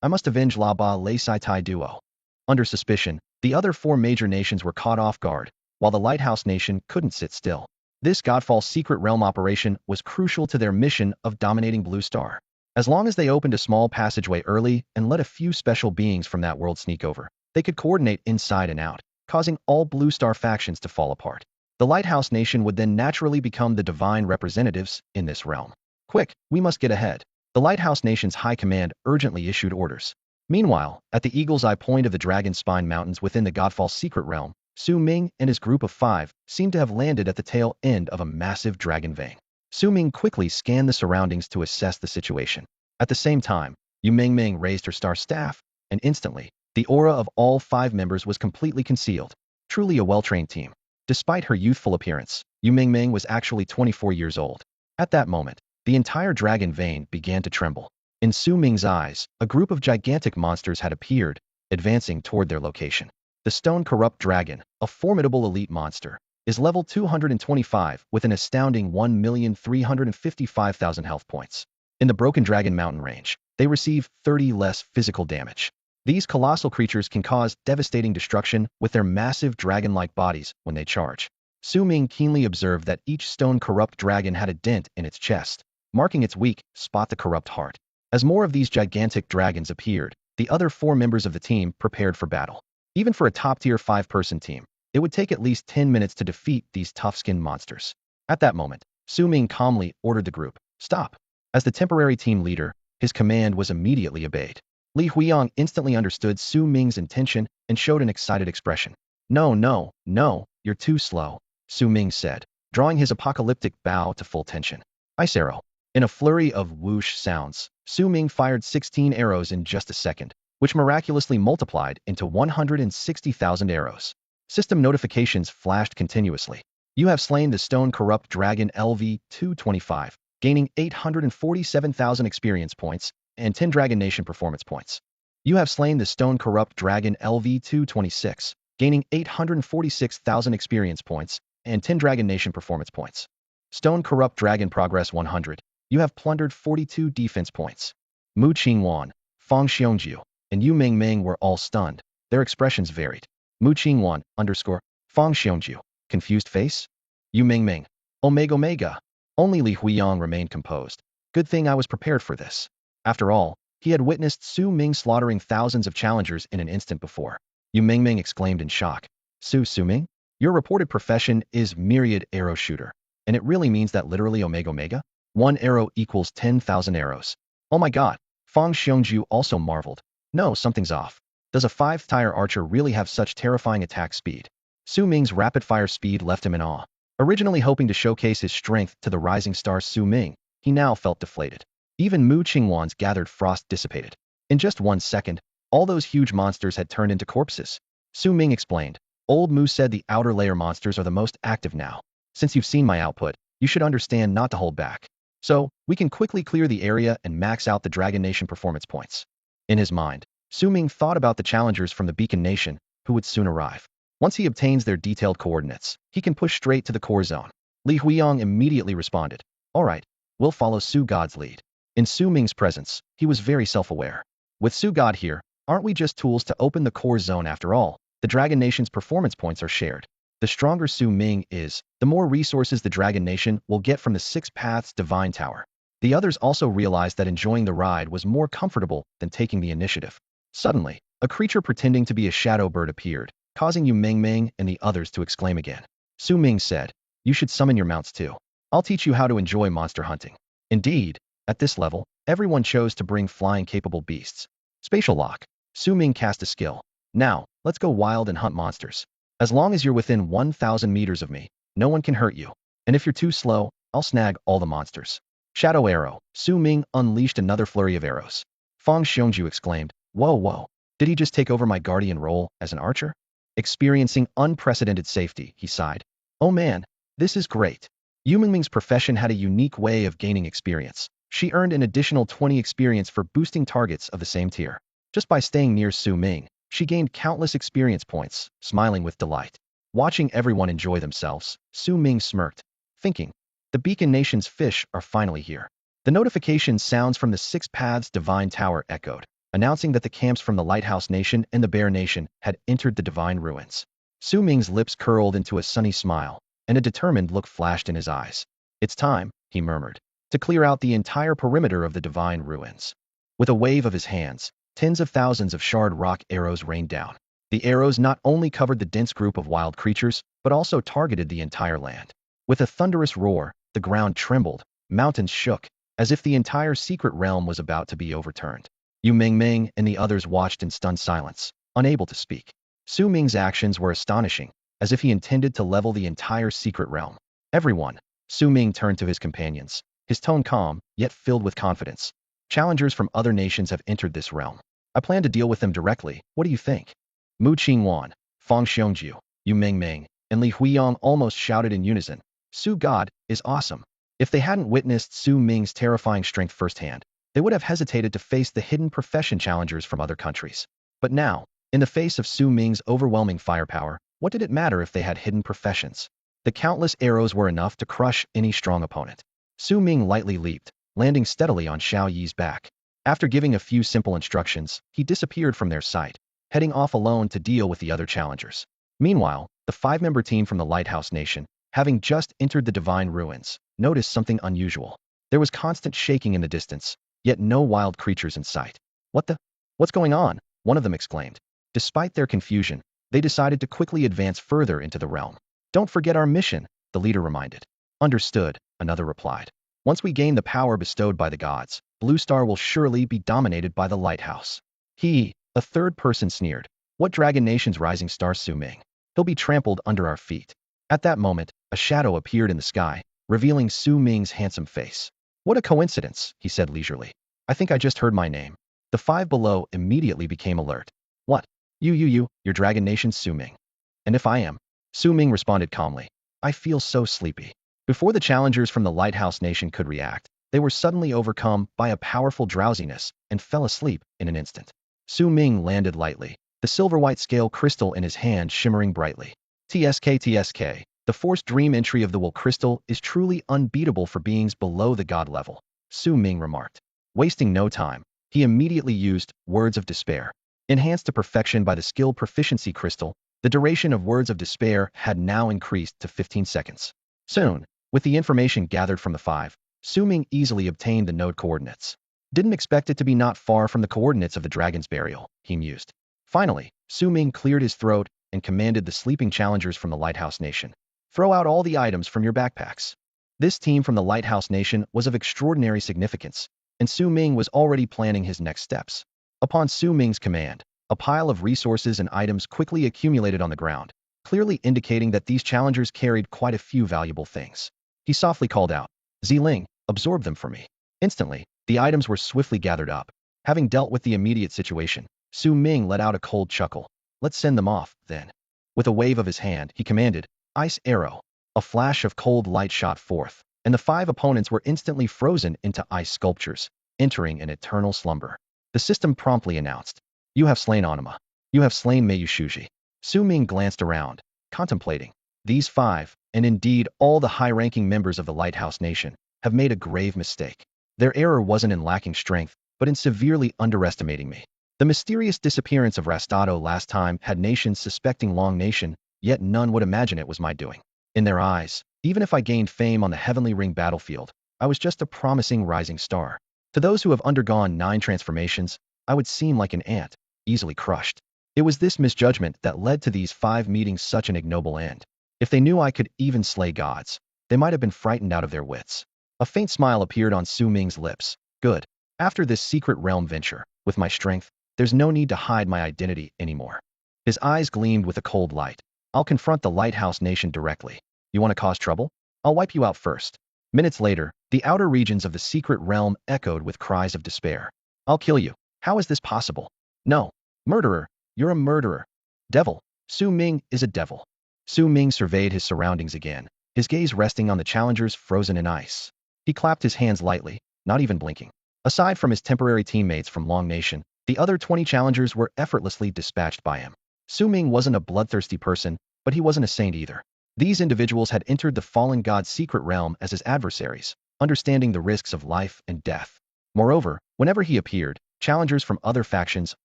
I must avenge La Ba Lei Sai Tai duo. Under suspicion, the other 4 major nations were caught off guard, while the Lighthouse Nation couldn't sit still. This Godfall Secret Realm operation was crucial to their mission of dominating Blue Star. As long as they opened a small passageway early and let a few special beings from that world sneak over, they could coordinate inside and out, causing all Blue Star factions to fall apart. The Lighthouse Nation would then naturally become the divine representatives in this realm. Quick, we must get ahead. The Lighthouse Nation's high command urgently issued orders. Meanwhile, at the Eagle's Eye point of the Dragon Spine Mountains within the Godfall Secret Realm, Su Ming and his group of 5 seemed to have landed at the tail end of a massive dragon vein. Su Ming quickly scanned the surroundings to assess the situation. At the same time, Yu Ming raised her star staff, and instantly, the aura of all 5 members was completely concealed. Truly a well-trained team. Despite her youthful appearance, Yu Ming was actually 24 years old. At that moment, the entire dragon vein began to tremble. In Su Ming's eyes, a group of gigantic monsters had appeared, advancing toward their location. The Stone Corrupt Dragon, a formidable elite monster, is level 225 with an astounding 1,355,000 health points. In the Broken Dragon Mountain range, they receive 30 less physical damage. These colossal creatures can cause devastating destruction with their massive dragon-like bodies when they charge. Su Ming keenly observed that each Stone Corrupt Dragon had a dent in its chest, marking its weak spot, the corrupt heart. As more of these gigantic dragons appeared, the other 4 members of the team prepared for battle. Even for a top-tier 5-person team, it would take at least 10 minutes to defeat these tough-skinned monsters. At that moment, Su Ming calmly ordered the group, "Stop." As the temporary team leader, his command was immediately obeyed. Li Huiyang instantly understood Su Ming's intention and showed an excited expression. No, no, no, you're too slow," Su Ming said, drawing his apocalyptic bow to full tension. Ice arrow. In a flurry of whoosh sounds, Su Ming fired 16 arrows in just a second, which miraculously multiplied into 160,000 arrows. System notifications flashed continuously. You have slain the Stone Corrupt Dragon LV-225, gaining 847,000 experience points and 10 Dragon Nation performance points. You have slain the Stone Corrupt Dragon LV-226, gaining 846,000 experience points and 10 Dragon Nation performance points. Stone Corrupt Dragon Progress 100. You have plundered 42 defense points. Mu Qingwan, Fang Xiongjiu, and Yu Ming were all stunned. Their expressions varied. Mu Qingwan, Fang Xiongjiu, confused face. Yu Ming, Omega. Only Li Huiyang remained composed. Good thing I was prepared for this. After all, he had witnessed Su Ming slaughtering thousands of challengers in an instant before. Yu Ming exclaimed in shock. Su Ming? Your reported profession is myriad arrow shooter. And it really means that literally Omega? 1 arrow equals 10,000 arrows. Oh my god. Fang Xiongjiu also marveled. No, something's off. Does a 5th-tier archer really have such terrifying attack speed? Su Ming's rapid-fire speed left him in awe. Originally hoping to showcase his strength to the rising star Su Ming, he now felt deflated. Even Mu Qingwan's gathered frost dissipated. In just 1 second, all those huge monsters had turned into corpses. Su Ming explained. Old Mu said the outer layer monsters are the most active now. Since you've seen my output, you should understand not to hold back. So, we can quickly clear the area and max out the Dragon Nation performance points. In his mind, Su Ming thought about the challengers from the Beacon Nation, who would soon arrive. Once he obtains their detailed coordinates, he can push straight to the core zone. Li Huiyang immediately responded. Alright, we'll follow Su God's lead. In Su Ming's presence, he was very self-aware. With Su God here, aren't we just tools to open the core zone after all? The Dragon Nation's performance points are shared. The stronger Su Ming is, the more resources the Dragon Nation will get from the 6 Paths Divine Tower. The others also realized that enjoying the ride was more comfortable than taking the initiative. Suddenly, a creature pretending to be a shadow bird appeared, causing Yu Ming and the others to exclaim again. Su Ming said, you should summon your mounts too. I'll teach you how to enjoy monster hunting. Indeed, at this level, everyone chose to bring flying-capable beasts. Spatial lock. Su Ming cast a skill. Now, let's go wild and hunt monsters. As long as you're within 1,000 meters of me, no one can hurt you. And if you're too slow, I'll snag all the monsters. Shadow arrow. Su Ming unleashed another flurry of arrows. Fang Xiongjiu exclaimed, whoa. Did he just take over my guardian role as an archer? Experiencing unprecedented safety, he sighed. Oh man, this is great. Yu Ming's profession had a unique way of gaining experience. She earned an additional 20 experience for boosting targets of the same tier. Just by staying near Su Ming, she gained countless experience points, smiling with delight. Watching everyone enjoy themselves, Su Ming smirked, thinking, the Beacon Nation's fish are finally here. The notification sounds from the 6 Paths Divine Tower echoed, announcing that the camps from the Lighthouse Nation and the Bear Nation had entered the Divine Ruins. Su Ming's lips curled into a sunny smile, and a determined look flashed in his eyes. It's time, he murmured, to clear out the entire perimeter of the Divine Ruins. With a wave of his hands, tens of thousands of shard rock arrows rained down. The arrows not only covered the dense group of wild creatures, but also targeted the entire land. With a thunderous roar, the ground trembled, mountains shook, as if the entire secret realm was about to be overturned. Yu Ming and the others watched in stunned silence, unable to speak. Su Ming's actions were astonishing, as if he intended to level the entire secret realm. Everyone. Su Ming turned to his companions, his tone calm, yet filled with confidence. Challengers from other nations have entered this realm. I plan to deal with them directly. What do you think? Mu Qingwan, Fang Xiongjiu, Yu Ming, and Li Huiyang almost shouted in unison. Su God is awesome. If they hadn't witnessed Su Ming's terrifying strength firsthand, they would have hesitated to face the hidden profession challengers from other countries. But now, in the face of Su Ming's overwhelming firepower, what did it matter if they had hidden professions? The countless arrows were enough to crush any strong opponent. Su Ming lightly leaped, landing steadily on Xiao Yi's back. After giving a few simple instructions, he disappeared from their sight, heading off alone to deal with the other challengers. Meanwhile, the 5-member team from the Lighthouse Nation, having just entered the Divine Ruins, noticed something unusual. There was constant shaking in the distance, yet no wild creatures in sight. What's going on? One of them exclaimed. Despite their confusion, they decided to quickly advance further into the realm. Don't forget our mission, the leader reminded. Understood, another replied. Once we gain the power bestowed by the gods, Blue Star will surely be dominated by the lighthouse. A third person sneered. What Dragon Nation's rising star Su Ming? He'll be trampled under our feet. At that moment, a shadow appeared in the sky, revealing Su Ming's handsome face. What a coincidence, he said leisurely. I think I just heard my name. The 5 below immediately became alert. What? Your Dragon Nation's Su Ming. And if I am? Su Ming responded calmly. I feel so sleepy. Before the challengers from the Lighthouse Nation could react, they were suddenly overcome by a powerful drowsiness and fell asleep in an instant. Su Ming landed lightly, the silver-white scale crystal in his hand shimmering brightly. TSK. The forced dream entry of the will crystal is truly unbeatable for beings below the god level, Su Ming remarked. Wasting no time, he immediately used Words of Despair. Enhanced to perfection by the skill proficiency crystal, the duration of Words of Despair had now increased to 15 seconds. Soon, with the information gathered from the 5, Su Ming easily obtained the node coordinates. Didn't expect it to be not far from the coordinates of the dragon's burial, he mused. Finally, Su Ming cleared his throat and commanded the sleeping challengers from the Lighthouse Nation. Throw out all the items from your backpacks. This team from the Lighthouse Nation was of extraordinary significance, and Su Ming was already planning his next steps. Upon Su Ming's command, a pile of resources and items quickly accumulated on the ground, clearly indicating that these challengers carried quite a few valuable things. He softly called out, "Ziling, absorb them for me." Instantly, the items were swiftly gathered up. Having dealt with the immediate situation, Su Ming let out a cold chuckle. "Let's send them off, then." With a wave of his hand, he commanded, "Ice arrow." A flash of cold light shot forth, and the 5 opponents were instantly frozen into ice sculptures, entering an eternal slumber. The system promptly announced, "You have slain Onuma. You have slain Meiyushuji." Su Ming glanced around, contemplating. These 5, and indeed all the high-ranking members of the Lighthouse Nation, have made a grave mistake. Their error wasn't in lacking strength, but in severely underestimating me. The mysterious disappearance of Rastado last time had nations suspecting Long Nation, yet none would imagine it was my doing. In their eyes, even if I gained fame on the Heavenly Ring battlefield, I was just a promising rising star. To those who have undergone 9 transformations, I would seem like an ant, easily crushed. It was this misjudgment that led to these 5 meeting such an ignoble end. If they knew I could even slay gods, they might have been frightened out of their wits. A faint smile appeared on Su Ming's lips. Good. After this secret realm venture, with my strength, there's no need to hide my identity anymore. His eyes gleamed with a cold light. I'll confront the Lighthouse Nation directly. You want to cause trouble? I'll wipe you out first. Minutes later, the outer regions of the secret realm echoed with cries of despair. I'll kill you. How is this possible? No. Murderer. You're a murderer. Devil. Su Ming is a devil. Su Ming surveyed his surroundings again, his gaze resting on the challengers frozen in ice. He clapped his hands lightly, not even blinking. Aside from his temporary teammates from Long Nation, the other 20 challengers were effortlessly dispatched by him. Su Ming wasn't a bloodthirsty person, but he wasn't a saint either. These individuals had entered the fallen god's secret realm as his adversaries, understanding the risks of life and death. Moreover, whenever he appeared, challengers from other factions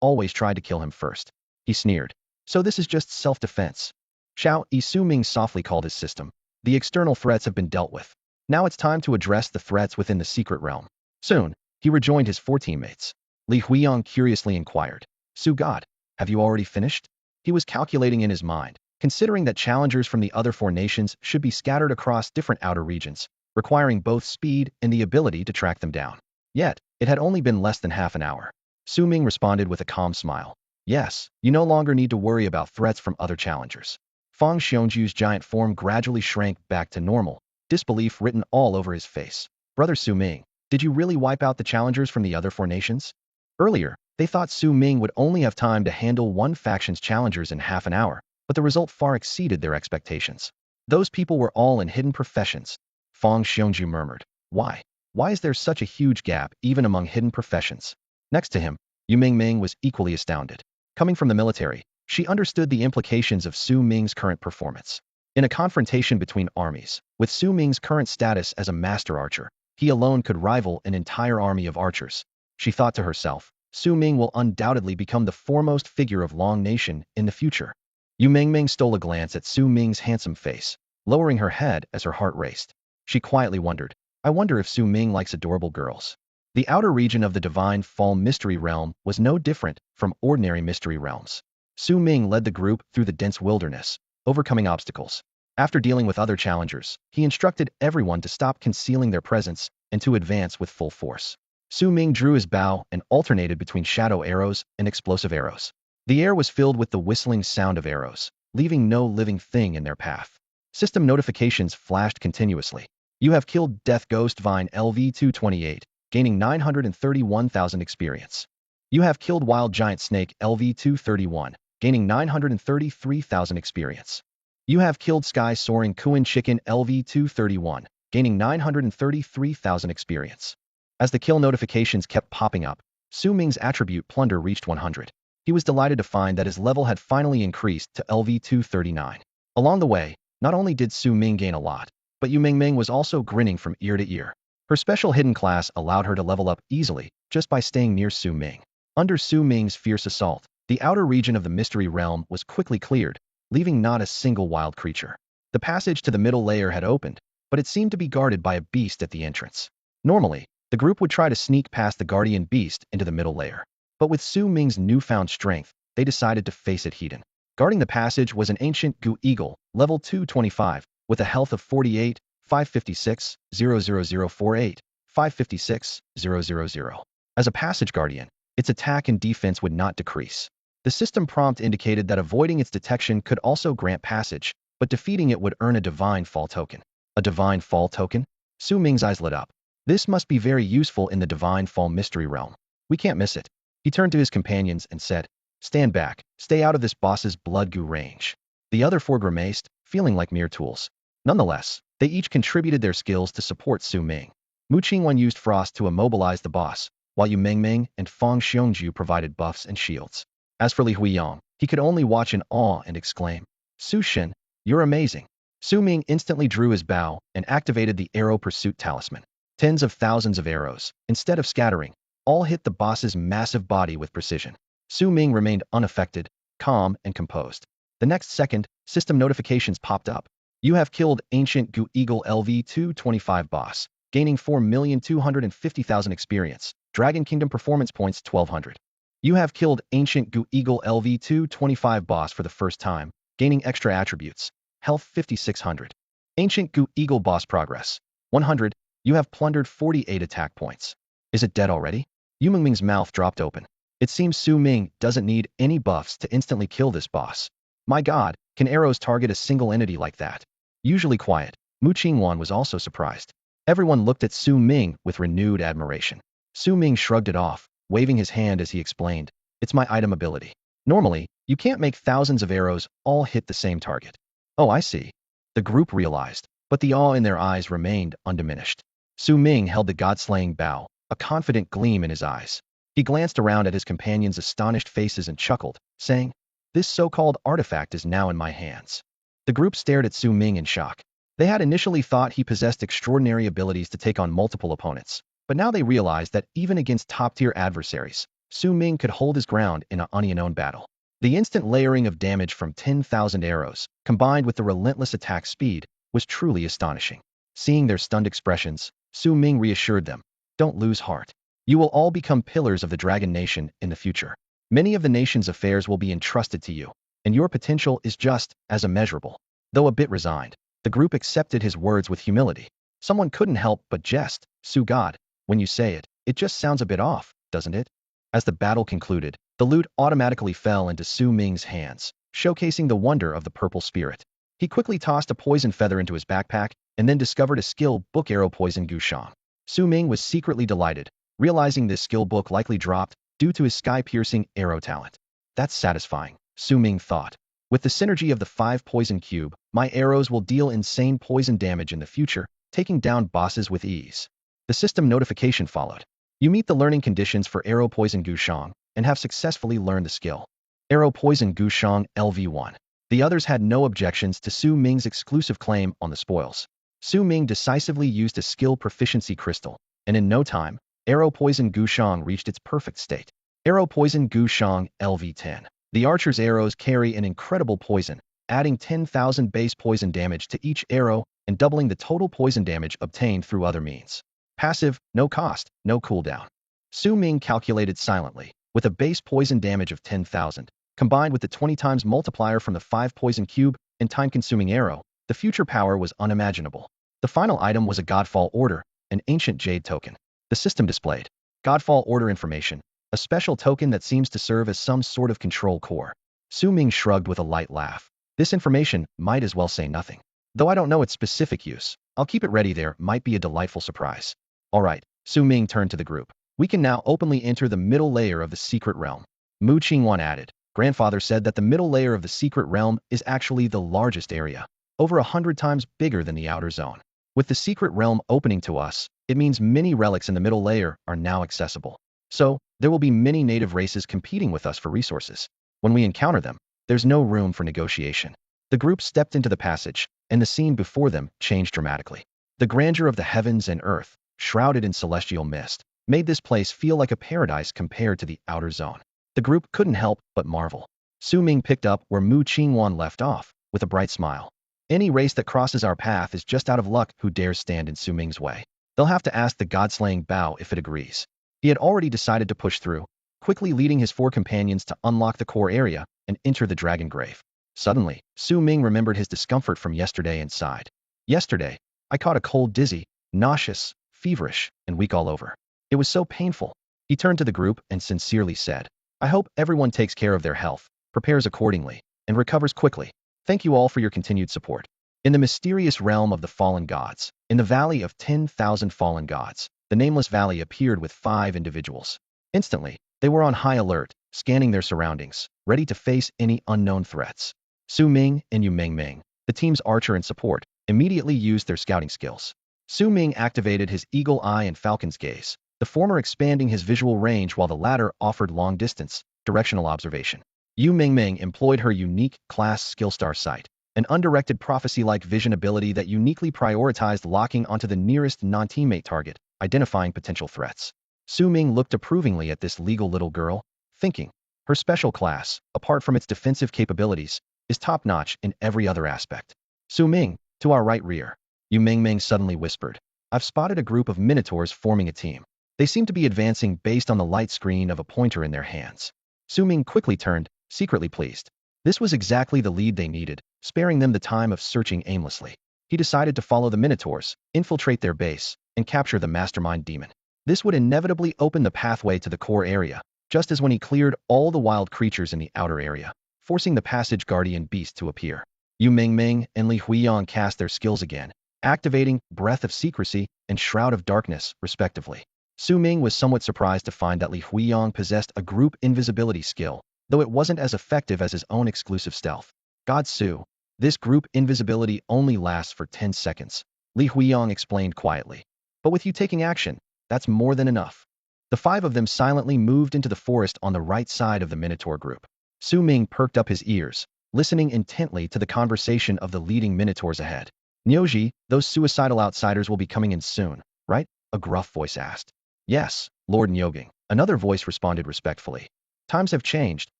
always tried to kill him first. He sneered. So this is just self-defense. Su Ming softly called his system. The external threats have been dealt with. Now it's time to address the threats within the secret realm. Soon, he rejoined his 4 teammates. Li Huiyang curiously inquired, "Su God, have you already finished?" He was calculating in his mind, considering that challengers from the other 4 nations should be scattered across different outer regions, requiring both speed and the ability to track them down. Yet, it had only been less than half an hour. Su Ming responded with a calm smile. "Yes, you no longer need to worry about threats from other challengers." Fang Xiongju's giant form gradually shrank back to normal, disbelief written all over his face. "Brother Su Ming, did you really wipe out the challengers from the other 4 nations?" Earlier, they thought Su Ming would only have time to handle one faction's challengers in half an hour, but the result far exceeded their expectations. Those people were all in hidden professions. Fang Xiongju murmured. Why? Why is there such a huge gap even among hidden professions? Next to him, Yu Mingming was equally astounded. Coming from the military, she understood the implications of Su Ming's current performance. In a confrontation between armies, with Su Ming's current status as a master archer, he alone could rival an entire army of archers. She thought to herself, Su Ming will undoubtedly become the foremost figure of Long Nation in the future. Yu Mingming stole a glance at Su Ming's handsome face, lowering her head as her heart raced. She quietly wondered, I wonder if Su Ming likes adorable girls. The outer region of the Divine Fall Mystery Realm was no different from ordinary mystery realms. Su Ming led the group through the dense wilderness, overcoming obstacles. After dealing with other challengers, he instructed everyone to stop concealing their presence and to advance with full force. Su Ming drew his bow and alternated between shadow arrows and explosive arrows. The air was filled with the whistling sound of arrows, leaving no living thing in their path. System notifications flashed continuously. You have killed Death Ghost Vine LV-228, gaining 931,000 experience. You have killed Wild Giant Snake LV-231, gaining 933,000 experience. You have killed Sky Soaring Kuin Chicken LV-231, gaining 933,000 experience. As the kill notifications kept popping up, Su Ming's attribute plunder reached 100. He was delighted to find that his level had finally increased to LV239. Along the way, not only did Su Ming gain a lot, but Yu Ming was also grinning from ear to ear. Her special hidden class allowed her to level up easily just by staying near Su Ming. Under Su Ming's fierce assault, the outer region of the mystery realm was quickly cleared, leaving not a single wild creature. The passage to the middle layer had opened, but it seemed to be guarded by a beast at the entrance. Normally, the group would try to sneak past the guardian beast into the middle layer. But with Su Ming's newfound strength, they decided to face it head-on. Guarding the passage was an ancient Gu Eagle, level 225, with a health of 48, 556, 00048, 556, 000. As a passage guardian, its attack and defense would not decrease. The system prompt indicated that avoiding its detection could also grant passage, but defeating it would earn a divine fall token. A divine fall token? Su Ming's eyes lit up. This must be very useful in the divine fall mystery realm. We can't miss it. He turned to his companions and said, "Stand back, stay out of this boss's blood goo range." The other four grimaced, feeling like mere tools. Nonetheless, they each contributed their skills to support Su Ming. Mu Qingwan used Frost to immobilize the boss, while Yu Ming and Fang Xiongju provided buffs and shields. As for Li Huiyang, he could only watch in awe and exclaim, "Su Shin, you're amazing." Su Ming instantly drew his bow and activated the arrow pursuit talisman. Tens of thousands of arrows, instead of scattering, all hit the boss's massive body with precision. Su Ming remained unaffected, calm, and composed. The next second, system notifications popped up. You have killed Ancient Gu Eagle LV225 boss, gaining 4,250,000 experience. Dragon Kingdom performance points 1200. You have killed Ancient Gu Eagle LV225 boss for the first time, gaining extra attributes. Health 5600. Ancient Gu Eagle boss progress 100. You have plundered 48 attack points. Is it dead already? Yu Ming's mouth dropped open. It seems Su Ming doesn't need any buffs to instantly kill this boss. My god, can arrows target a single entity like that? Usually quiet, Mu Qingwan was also surprised. Everyone looked at Su Ming with renewed admiration. Su Ming shrugged it off, waving his hand as he explained, "It's my item ability. Normally, you can't make thousands of arrows all hit the same target." Oh, I see. The group realized, but the awe in their eyes remained undiminished. Su Ming held the god-slaying bow, a confident gleam in his eyes. He glanced around at his companions' astonished faces and chuckled, saying, "This so-called artifact is now in my hands." The group stared at Su Ming in shock. They had initially thought he possessed extraordinary abilities to take on multiple opponents, but now they realized that even against top-tier adversaries, Su Ming could hold his ground in an unknown battle. The instant layering of damage from 10,000 arrows, combined with the relentless attack speed, was truly astonishing. Seeing their stunned expressions, Su Ming reassured them, "Don't lose heart. You will all become pillars of the Dragon Nation in the future. Many of the nation's affairs will be entrusted to you, and your potential is just as immeasurable." Though a bit resigned, the group accepted his words with humility. Someone couldn't help but jest, "Su God, when you say it, it just sounds a bit off, doesn't it?" As the battle concluded, the loot automatically fell into Su Ming's hands, showcasing the wonder of the purple spirit. He quickly tossed a poison feather into his backpack and then discovered a skill book arrow poison Gushang. Su Ming was secretly delighted, realizing this skill book likely dropped due to his sky-piercing arrow talent. That's satisfying, Su Ming thought. With the synergy of the 5 poison cube, my arrows will deal insane poison damage in the future, taking down bosses with ease. The system notification followed. You meet the learning conditions for arrow poison Gushang and have successfully learned the skill. Arrow poison Gushang LV1. The others had no objections to Su Ming's exclusive claim on the spoils. Su Ming decisively used a skill proficiency crystal, and in no time, arrow poison Gushang reached its perfect state. Arrow poison Gushang LV10. The archer's arrows carry an incredible poison, adding 10,000 base poison damage to each arrow and doubling the total poison damage obtained through other means. Passive, no cost, no cooldown. Su Ming calculated silently, with a base poison damage of 10,000, combined with the 20 times multiplier from the 5 poison cube and time-consuming arrow, the future power was unimaginable. The final item was a Godfall order, an ancient jade token. The system displayed Godfall order information, a special token that seems to serve as some sort of control core. Su Ming shrugged with a light laugh. This information might as well say nothing. Though I don't know its specific use, I'll keep it ready. There might be a delightful surprise. All right, Su Ming turned to the group. We can now openly enter the middle layer of the secret realm. Mu Qingwan added. Grandfather said that the middle layer of the secret realm is actually the largest area, over 100 times bigger than the outer zone. With the secret realm opening to us, it means many relics in the middle layer are now accessible. So, there will be many native races competing with us for resources. When we encounter them, there's no room for negotiation. The group stepped into the passage, and the scene before them changed dramatically. The grandeur of the heavens and earth, shrouded in celestial mist, made this place feel like a paradise compared to the outer zone. The group couldn't help but marvel. Su Ming picked up where Mu Qingwan left off, with a bright smile. Any race that crosses our path is just out of luck who dares stand in Su Ming's way. They'll have to ask the god-slaying Bao if it agrees. He had already decided to push through, quickly leading his 4 companions to unlock the core area and enter the dragon grave. Suddenly, Su Ming remembered his discomfort from yesterday and sighed. Yesterday, I caught a cold, dizzy, nauseous, feverish, and weak all over. It was so painful. He turned to the group and sincerely said, I hope everyone takes care of their health, prepares accordingly, and recovers quickly. Thank you all for your continued support. In the mysterious realm of the fallen gods, in the valley of 10,000 fallen gods, the nameless valley appeared with 5 individuals. Instantly, they were on high alert, scanning their surroundings, ready to face any unknown threats. Su Ming and Yu Ming, the team's archer and support, immediately used their scouting skills. Su Ming activated his eagle eye and falcon's gaze, the former expanding his visual range while the latter offered long-distance, directional observation. Yu Ming employed her unique class skill star sight, an undirected prophecy-like vision ability that uniquely prioritized locking onto the nearest non-teammate target, identifying potential threats. Su Ming looked approvingly at this legal little girl, thinking, her special class, apart from its defensive capabilities, is top-notch in every other aspect. Su Ming, to our right rear. Yu Ming suddenly whispered, I've spotted a group of minotaurs forming a team. They seem to be advancing based on the light screen of a pointer in their hands. Su Ming quickly turned, secretly pleased. This was exactly the lead they needed, sparing them the time of searching aimlessly. He decided to follow the minotaurs, infiltrate their base, and capture the mastermind demon. This would inevitably open the pathway to the core area, just as when he cleared all the wild creatures in the outer area, forcing the passage guardian beast to appear. Yu Ming and Li Huiyang cast their skills again, activating Breath of Secrecy and Shroud of Darkness, respectively. Su Ming was somewhat surprised to find that Li Huiyang possessed a group invisibility skill, though it wasn't as effective as his own exclusive stealth. God Su, this group invisibility only lasts for 10 seconds, Li Huiyang explained quietly. But with you taking action, that's more than enough. The 5 of them silently moved into the forest on the right side of the Minotaur group. Su Ming perked up his ears, listening intently to the conversation of the leading Minotaurs ahead. Niuji, those suicidal outsiders will be coming in soon, right? A gruff voice asked. Yes, Lord Nyoging, another voice responded respectfully. Times have changed,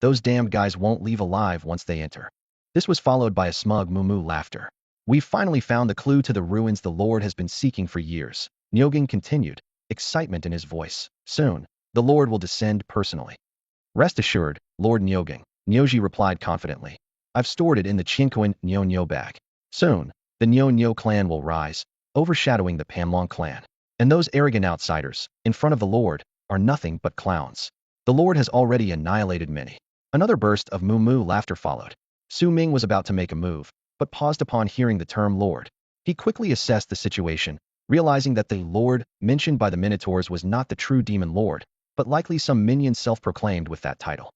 those damned guys won't leave alive once they enter. This was followed by a smug moo laughter. We've finally found the clue to the ruins the Lord has been seeking for years, Nyoging continued, excitement in his voice. Soon, the Lord will descend personally. Rest assured, Lord Nyoging, Nyoji replied confidently. I've stored it in the Chinquan Nyo bag. Soon, the Nyo clan will rise, overshadowing the Panlong clan. And those arrogant outsiders, in front of the Lord, are nothing but clowns. The Lord has already annihilated many. Another burst of moo laughter followed. Su Ming was about to make a move, but paused upon hearing the term Lord. He quickly assessed the situation, realizing that the Lord mentioned by the Minotaurs was not the true demon Lord, but likely some minion self-proclaimed with that title.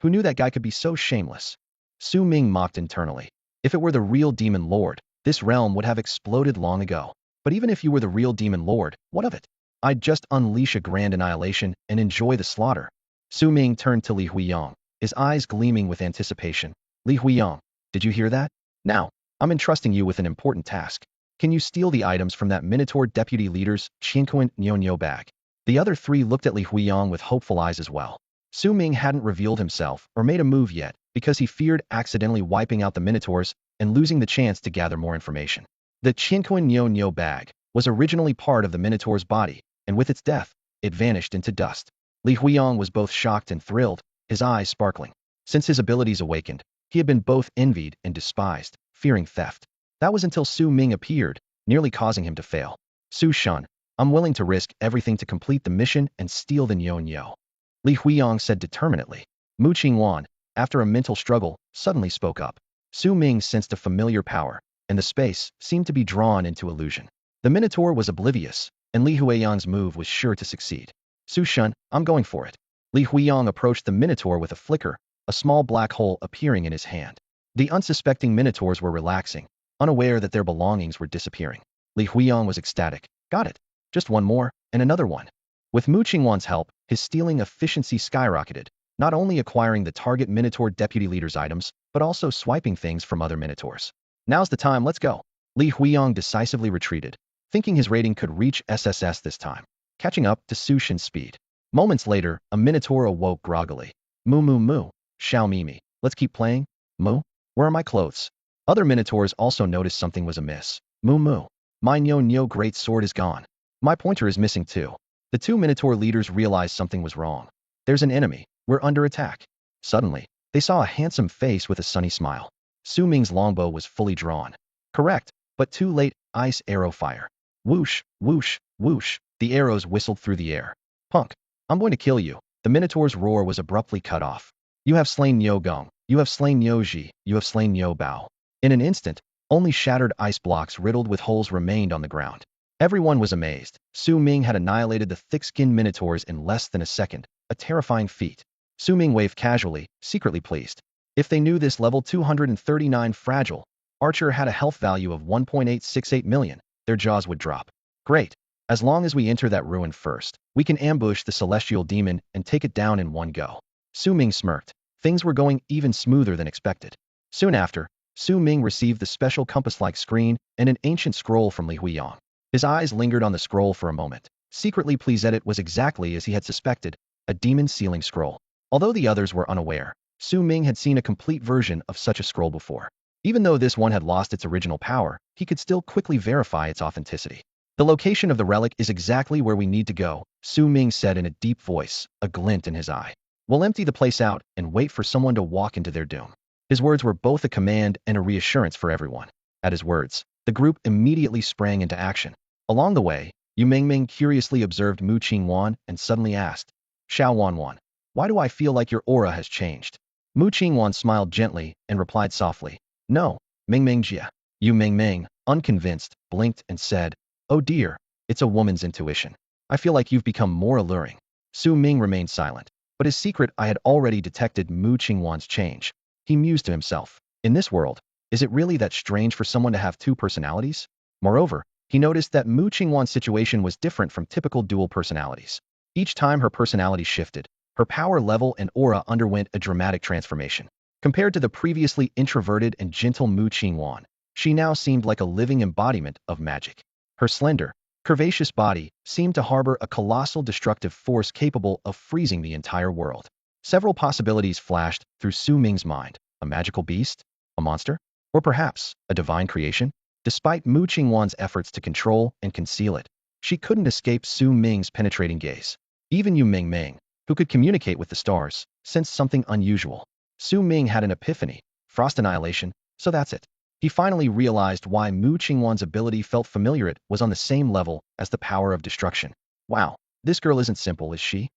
Who knew that guy could be so shameless? Su Ming mocked internally. If it were the real demon Lord, this realm would have exploded long ago. But even if you were the real demon Lord, what of it? I'd just unleash a grand annihilation and enjoy the slaughter. Su Ming turned to Li Huiyang, his eyes gleaming with anticipation. Li Huiyang, did you hear that? Now, I'm entrusting you with an important task. Can you steal the items from that Minotaur deputy leader's Chinquan Nyo bag? The other 3 looked at Li Huiyang with hopeful eyes as well. Su Ming hadn't revealed himself or made a move yet because he feared accidentally wiping out the Minotaurs and losing the chance to gather more information. The Chinquan Nyo bag was originally part of the Minotaur's body, and with its death, it vanished into dust. Li Huiyang was both shocked and thrilled, his eyes sparkling. Since his abilities awakened, he had been both envied and despised, fearing theft. That was until Su Ming appeared, nearly causing him to fail. Su Shun, I'm willing to risk everything to complete the mission and steal the Nyo. Li Huiyang said determinedly. Mu Qingwan, after a mental struggle, suddenly spoke up. Su Ming sensed a familiar power, and the space seemed to be drawn into illusion. The Minotaur was oblivious, and Li Huiyang's move was sure to succeed. Su Shun, I'm going for it. Li Huiyang approached the Minotaur with a flicker, a small black hole appearing in his hand. The unsuspecting Minotaurs were relaxing, unaware that their belongings were disappearing. Li Huiyang was ecstatic. Got it. Just one more, and another one. With Mu Qingwan's help, his stealing efficiency skyrocketed, not only acquiring the target Minotaur deputy leader's items, but also swiping things from other Minotaurs. Now's the time, let's go. Li Huiyang decisively retreated, thinking his rating could reach SSS this time, catching up to Su Shin's speed. Moments later, a Minotaur awoke groggily. Moo moo moo, Xiao Mimi, let's keep playing? Moo? Where are my clothes? Other Minotaurs also noticed something was amiss. Moo moo, my Nyo great sword is gone. My pointer is missing too. The two Minotaur leaders realized something was wrong. There's an enemy. We're under attack. Suddenly, they saw a handsome face with a sunny smile. Su Ming's longbow was fully drawn. Correct, but too late. Ice arrow fire. Whoosh, whoosh, whoosh. The arrows whistled through the air. Punk, I'm going to kill you. The Minotaur's roar was abruptly cut off. You have slain Niu Gong. You have slain Niu Ji. You have slain Niu Bao. In an instant, only shattered ice blocks riddled with holes remained on the ground. Everyone was amazed. Su Ming had annihilated the thick-skinned Minotaurs in less than a second, a terrifying feat. Su Ming waved casually, secretly pleased. If they knew this level 239 fragile archer had a health value of 1.868 million, their jaws would drop. Great. As long as we enter that ruin first, we can ambush the celestial demon and take it down in one go. Su Ming smirked. Things were going even smoother than expected. Soon after, Su Ming received the special compass-like screen and an ancient scroll from Li Huiyang. His eyes lingered on the scroll for a moment, secretly pleased that it was exactly as he had suspected, a demon sealing scroll. Although the others were unaware, Su Ming had seen a complete version of such a scroll before. Even though this one had lost its original power, he could still quickly verify its authenticity. The location of the relic is exactly where we need to go, Su Ming said in a deep voice, a glint in his eye. We'll empty the place out and wait for someone to walk into their doom. His words were both a command and a reassurance for everyone. At his words, the group immediately sprang into action. Along the way, Yu Mingming curiously observed Mu Qingwan and suddenly asked, Xiao Wanwan, why do I feel like your aura has changed? Mu Qingwan smiled gently and replied softly, No, Mingming Jia. Yu Mingming, unconvinced, blinked and said, Oh dear, it's a woman's intuition. I feel like you've become more alluring. Su Ming remained silent, but his secret I had already detected Mu Qingwan's change. He mused to himself, in this world, is it really that strange for someone to have two personalities? Moreover, he noticed that Mu Qingwan's situation was different from typical dual personalities. Each time her personality shifted, her power level and aura underwent a dramatic transformation. Compared to the previously introverted and gentle Mu Qingwan, she now seemed like a living embodiment of magic. Her slender, curvaceous body seemed to harbor a colossal destructive force capable of freezing the entire world. Several possibilities flashed through Su Ming's mind. A magical beast? A monster? Or perhaps a divine creation? Despite Mu Qingwan's efforts to control and conceal it, she couldn't escape Su Ming's penetrating gaze. Even Yu Mingming, who could communicate with the stars, sensed something unusual. Su Ming had an epiphany. Frost annihilation, so that's it. He finally realized why Mu Qingwan's ability felt familiar. It was on the same level as the power of destruction. Wow, this girl isn't simple, is she?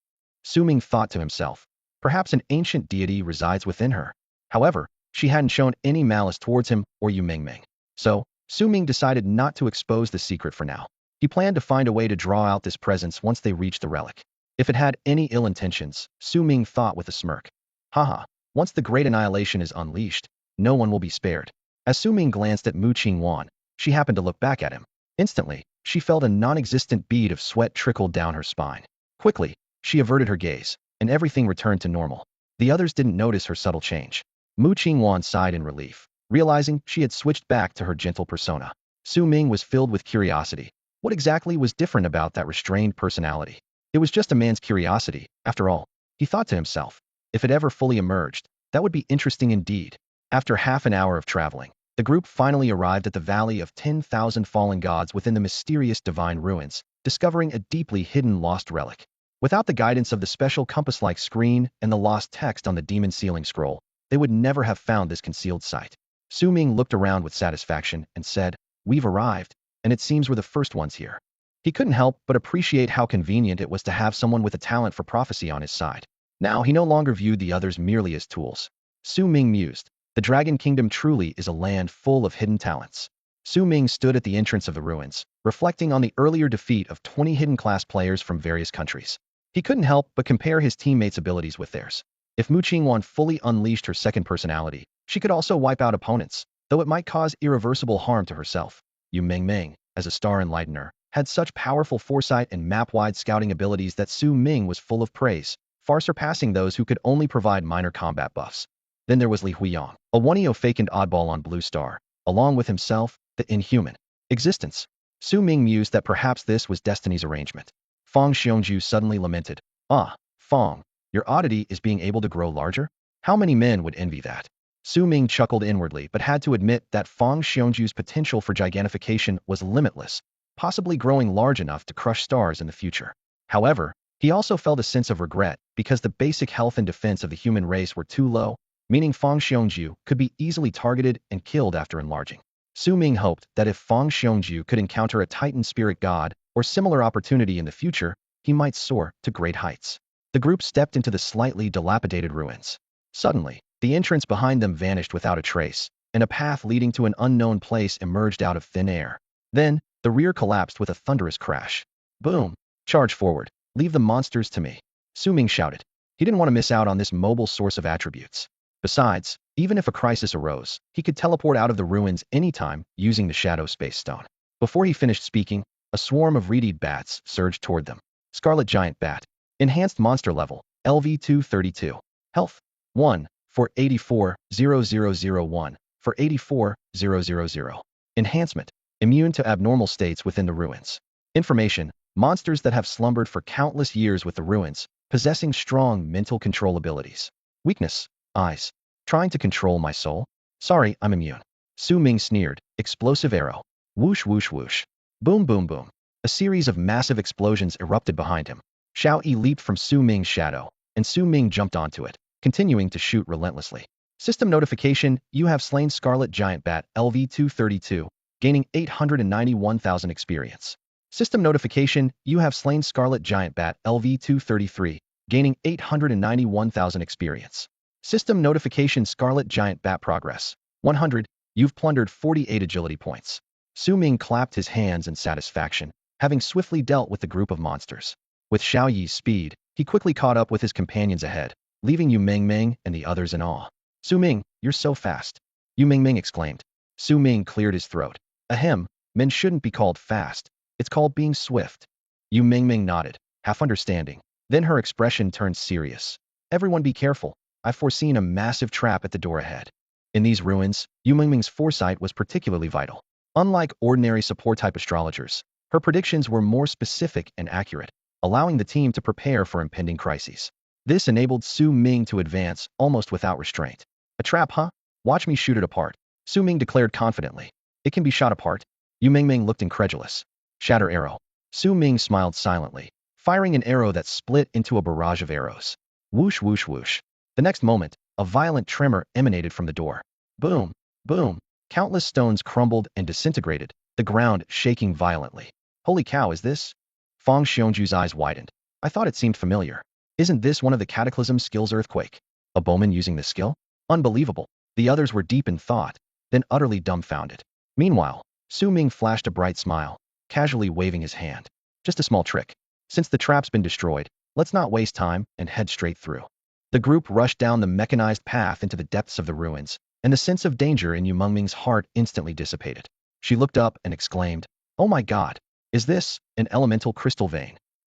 Su Ming thought to himself. Perhaps an ancient deity resides within her. However, she hadn't shown any malice towards him or Yu Mingming. So, Su Ming decided not to expose the secret for now. He planned to find a way to draw out this presence once they reached the relic. If it had any ill intentions, Su Ming thought with a smirk. Haha, once the great annihilation is unleashed, no one will be spared. As Su Ming glanced at Mu Qingwan, she happened to look back at him. Instantly, she felt a non-existent bead of sweat trickle down her spine. Quickly, she averted her gaze, and everything returned to normal. The others didn't notice her subtle change. Mu Qingwan sighed in relief, realizing she had switched back to her gentle persona. Su Ming was filled with curiosity. What exactly was different about that restrained personality? It was just a man's curiosity, after all. He thought to himself, if it ever fully emerged, that would be interesting indeed. After half an hour of traveling, the group finally arrived at the Valley of 10,000 Fallen Gods within the mysterious divine ruins, discovering a deeply hidden lost relic. Without the guidance of the special compass-like screen and the lost text on the demon sealing scroll, they would never have found this concealed site. Su Ming looked around with satisfaction and said, We've arrived, and it seems we're the first ones here. He couldn't help but appreciate how convenient it was to have someone with a talent for prophecy on his side. Now he no longer viewed the others merely as tools. Su Ming mused, the Dragon Kingdom truly is a land full of hidden talents. Su Ming stood at the entrance of the ruins, reflecting on the earlier defeat of 20 hidden class players from various countries. He couldn't help but compare his teammates' abilities with theirs. If Mu Qingwan fully unleashed her second personality, she could also wipe out opponents, though it might cause irreversible harm to herself. Yu Mingming, as a star enlightener, had such powerful foresight and map-wide scouting abilities that Su Ming was full of praise, far surpassing those who could only provide minor combat buffs. Then there was Li Huiyang, a 1EO vacant oddball on Blue Star, along with himself, the inhuman existence. Su Ming mused that perhaps this was destiny's arrangement. Fang Xiongju suddenly lamented, "Ah, Fang, your oddity is being able to grow larger? How many men would envy that?" Su Ming chuckled inwardly but had to admit that Fang Xiongju's potential for gigantification was limitless, possibly growing large enough to crush stars in the future. However, he also felt a sense of regret because the basic health and defense of the human race were too low, meaning Fang Xiongju could be easily targeted and killed after enlarging. Su Ming hoped that if Fang Xiongju could encounter a Titan spirit god or similar opportunity in the future, he might soar to great heights. The group stepped into the slightly dilapidated ruins. Suddenly, the entrance behind them vanished without a trace, and a path leading to an unknown place emerged out of thin air. Then, the rear collapsed with a thunderous crash. Boom! Charge forward. Leave the monsters to me. Su Ming shouted. He didn't want to miss out on this mobile source of attributes. Besides, even if a crisis arose, he could teleport out of the ruins anytime using the Shadow Space Stone. Before he finished speaking, a swarm of reed bats surged toward them. Scarlet Giant Bat. Enhanced Monster Level, LV232. Health, 1, for 84,0001, for 84,000. Enhancement, immune to abnormal states within the ruins. Information, monsters that have slumbered for countless years with the ruins, possessing strong mental control abilities. Weakness, eyes. Trying to control my soul? Sorry, I'm immune. Su Ming sneered. Explosive arrow. Whoosh whoosh whoosh. Boom boom boom. A series of massive explosions erupted behind him. Xiao Yi leaped from Su Ming's shadow, and Su Ming jumped onto it, continuing to shoot relentlessly. System notification, you have slain Scarlet Giant Bat LV232, gaining 891,000 experience. System notification, you have slain Scarlet Giant Bat LV233, gaining 891,000 experience. System notification, Scarlet Giant Bat progress, 100, you've plundered 48 agility points. Su Ming clapped his hands in satisfaction, having swiftly dealt with the group of monsters. With Xiao Yi's speed, he quickly caught up with his companions ahead, leaving Yu Mingming and the others in awe. Su Ming, you're so fast. Yu Mingming exclaimed. Su Ming cleared his throat. Ahem, men shouldn't be called fast. It's called being swift. Yu Mingming nodded, half understanding. Then her expression turned serious. Everyone be careful. I've foreseen a massive trap at the door ahead. In these ruins, Yu Mingming's foresight was particularly vital. Unlike ordinary support-type astrologers, her predictions were more specific and accurate, allowing the team to prepare for impending crises. This enabled Su Ming to advance almost without restraint. A trap, huh? Watch me shoot it apart. Su Ming declared confidently. It can be shot apart. Yu Mingming looked incredulous. Shatter arrow. Su Ming smiled silently, firing an arrow that split into a barrage of arrows. Whoosh whoosh whoosh. The next moment, a violent tremor emanated from the door. Boom, boom. Countless stones crumbled and disintegrated, the ground shaking violently. Holy cow, is this? Fang Xiongju's eyes widened. I thought it seemed familiar. Isn't this one of the Cataclysm skills earthquake? A bowman using this skill? Unbelievable. The others were deep in thought, then utterly dumbfounded. Meanwhile, Su Ming flashed a bright smile, casually waving his hand. Just a small trick. Since the trap's been destroyed, let's not waste time and head straight through. The group rushed down the mechanized path into the depths of the ruins, and the sense of danger in Yu Mingming's heart instantly dissipated. She looked up and exclaimed, "Oh my God, is this an elemental crystal vein?"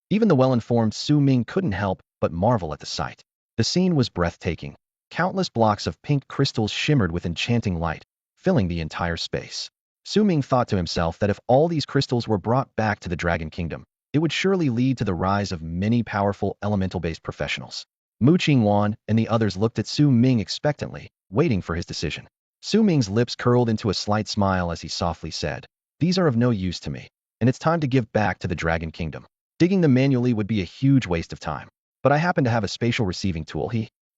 Even the well-informed Su Ming couldn't help but marvel at the sight. The scene was breathtaking. Countless blocks of pink crystals shimmered with enchanting light, filling the entire space. Su Ming thought to himself that if all these crystals were brought back to the Dragon Kingdom, it would surely lead to the rise of many powerful elemental-based professionals. Mu Qingwan and the others looked at Su Ming expectantly, waiting for his decision. Su Ming's lips curled into a slight smile as he softly said, "These are of no use to me, and it's time to give back to the Dragon Kingdom. Digging them manually would be a huge waste of time. But I happen to have a spatial receiving tool."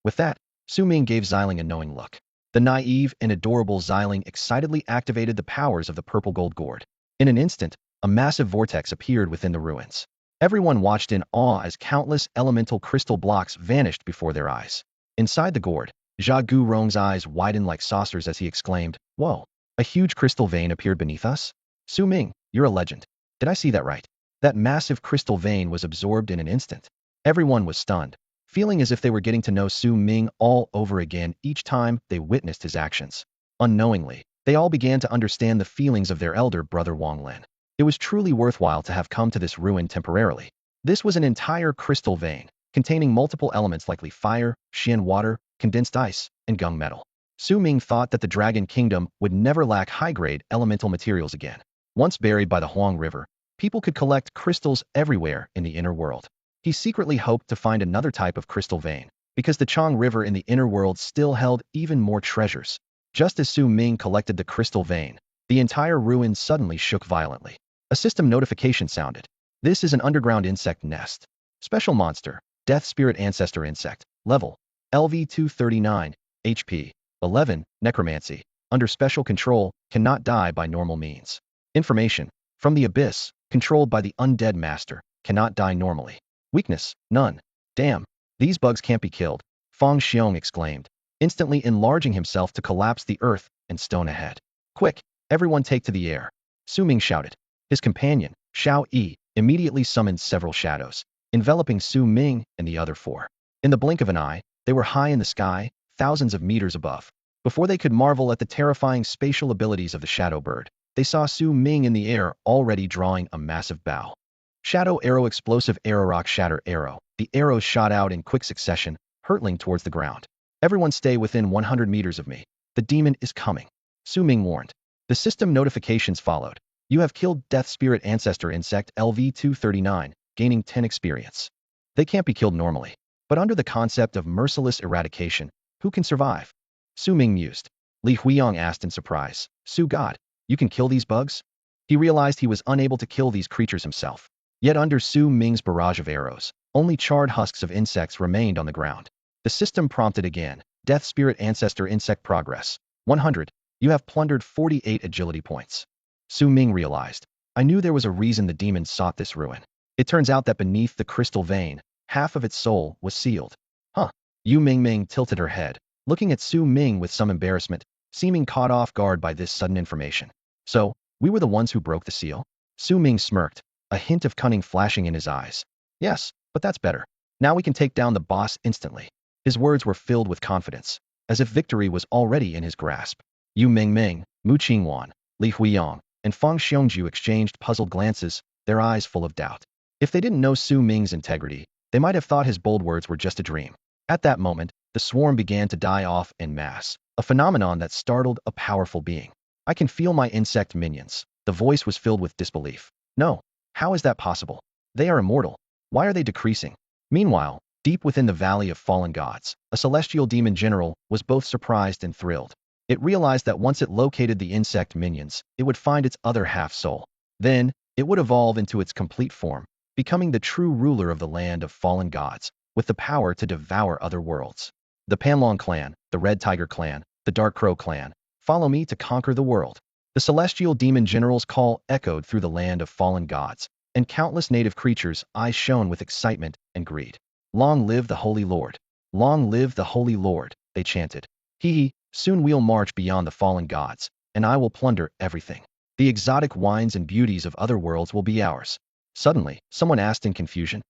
With that, Su Ming gave Xiling a knowing look. The naive and adorable Xiling excitedly activated the powers of the purple gold gourd. In an instant, a massive vortex appeared within the ruins. Everyone watched in awe as countless elemental crystal blocks vanished before their eyes. Inside the gourd, Zha Gurong's eyes widened like saucers as he exclaimed, "Whoa, a huge crystal vein appeared beneath us? Su Ming, you're a legend. Did I see that right?" That massive crystal vein was absorbed in an instant. Everyone was stunned, feeling as if they were getting to know Su Ming all over again each time they witnessed his actions. Unknowingly, they all began to understand the feelings of their elder brother Wang Lin. It was truly worthwhile to have come to this ruin temporarily. This was an entire crystal vein, containing multiple elements like fire, Xian water, condensed ice, and gung metal. Su Ming thought that the Dragon Kingdom would never lack high-grade elemental materials again. Once buried by the Huang River, people could collect crystals everywhere in the inner world. He secretly hoped to find another type of crystal vein, because the Chang River in the inner world still held even more treasures. Just as Su Ming collected the crystal vein, the entire ruin suddenly shook violently. A system notification sounded. This is an underground insect nest. Special monster, Death Spirit Ancestor Insect, level, LV-239, HP, 11, Necromancy. Under special control, cannot die by normal means. Information, from the Abyss, controlled by the Undead Master, cannot die normally. Weakness, none. Damn, these bugs can't be killed, Fang Xiong exclaimed, instantly enlarging himself to collapse the earth and stone ahead. Quick, everyone take to the air, Su Ming shouted. His companion, Xiao Yi, immediately summoned several shadows, enveloping Su Ming and the other four. In the blink of an eye, they were high in the sky, thousands of meters above. Before they could marvel at the terrifying spatial abilities of the shadow bird, they saw Su Ming in the air already drawing a massive bow. Shadow arrow, explosive arrow, rock shatter arrow. The arrows shot out in quick succession, hurtling towards the ground. Everyone stay within 100 meters of me. The demon is coming, Su Ming warned. The system notifications followed. You have killed Death Spirit Ancestor Insect LV-239, gaining 10 experience. They can't be killed normally. But under the concept of merciless eradication, who can survive? Su Ming mused. Li Huiyang asked in surprise. Su God, you can kill these bugs? He realized he was unable to kill these creatures himself. Yet under Su Ming's barrage of arrows, only charred husks of insects remained on the ground. The system prompted again. Death Spirit Ancestor Insect Progress, 100. You have plundered 48 agility points. Su Ming realized. I knew there was a reason the demon sought this ruin. It turns out that beneath the crystal vein, half of its soul was sealed. Huh. Yu Mingming tilted her head, looking at Su Ming with some embarrassment, seeming caught off guard by this sudden information. So, we were the ones who broke the seal? Su Ming smirked, a hint of cunning flashing in his eyes. Yes, but that's better. Now we can take down the boss instantly. His words were filled with confidence, as if victory was already in his grasp. Yu Mingming, Mu Qingwan, Li Huiyang, and Fang Xiongju exchanged puzzled glances, their eyes full of doubt. If they didn't know Su Ming's integrity, they might have thought his bold words were just a dream. At that moment, the swarm began to die off en masse, a phenomenon that startled a powerful being. I can feel my insect minions. The voice was filled with disbelief. No, how is that possible? They are immortal. Why are they decreasing? Meanwhile, deep within the Valley of Fallen Gods, a celestial demon general was both surprised and thrilled. It realized that once it located the insect minions, it would find its other half-soul. Then, it would evolve into its complete form, becoming the true ruler of the land of fallen gods, with the power to devour other worlds. The Panlong clan, the Red Tiger clan, the Dark Crow clan, follow me to conquer the world. The celestial demon general's call echoed through the land of fallen gods, and countless native creatures' eyes shone with excitement and greed. Long live the Holy Lord! Long live the Holy Lord! They chanted. Hee, soon we'll march beyond the fallen gods, and I will plunder everything. The exotic wines and beauties of other worlds will be ours. Suddenly, someone asked in confusion,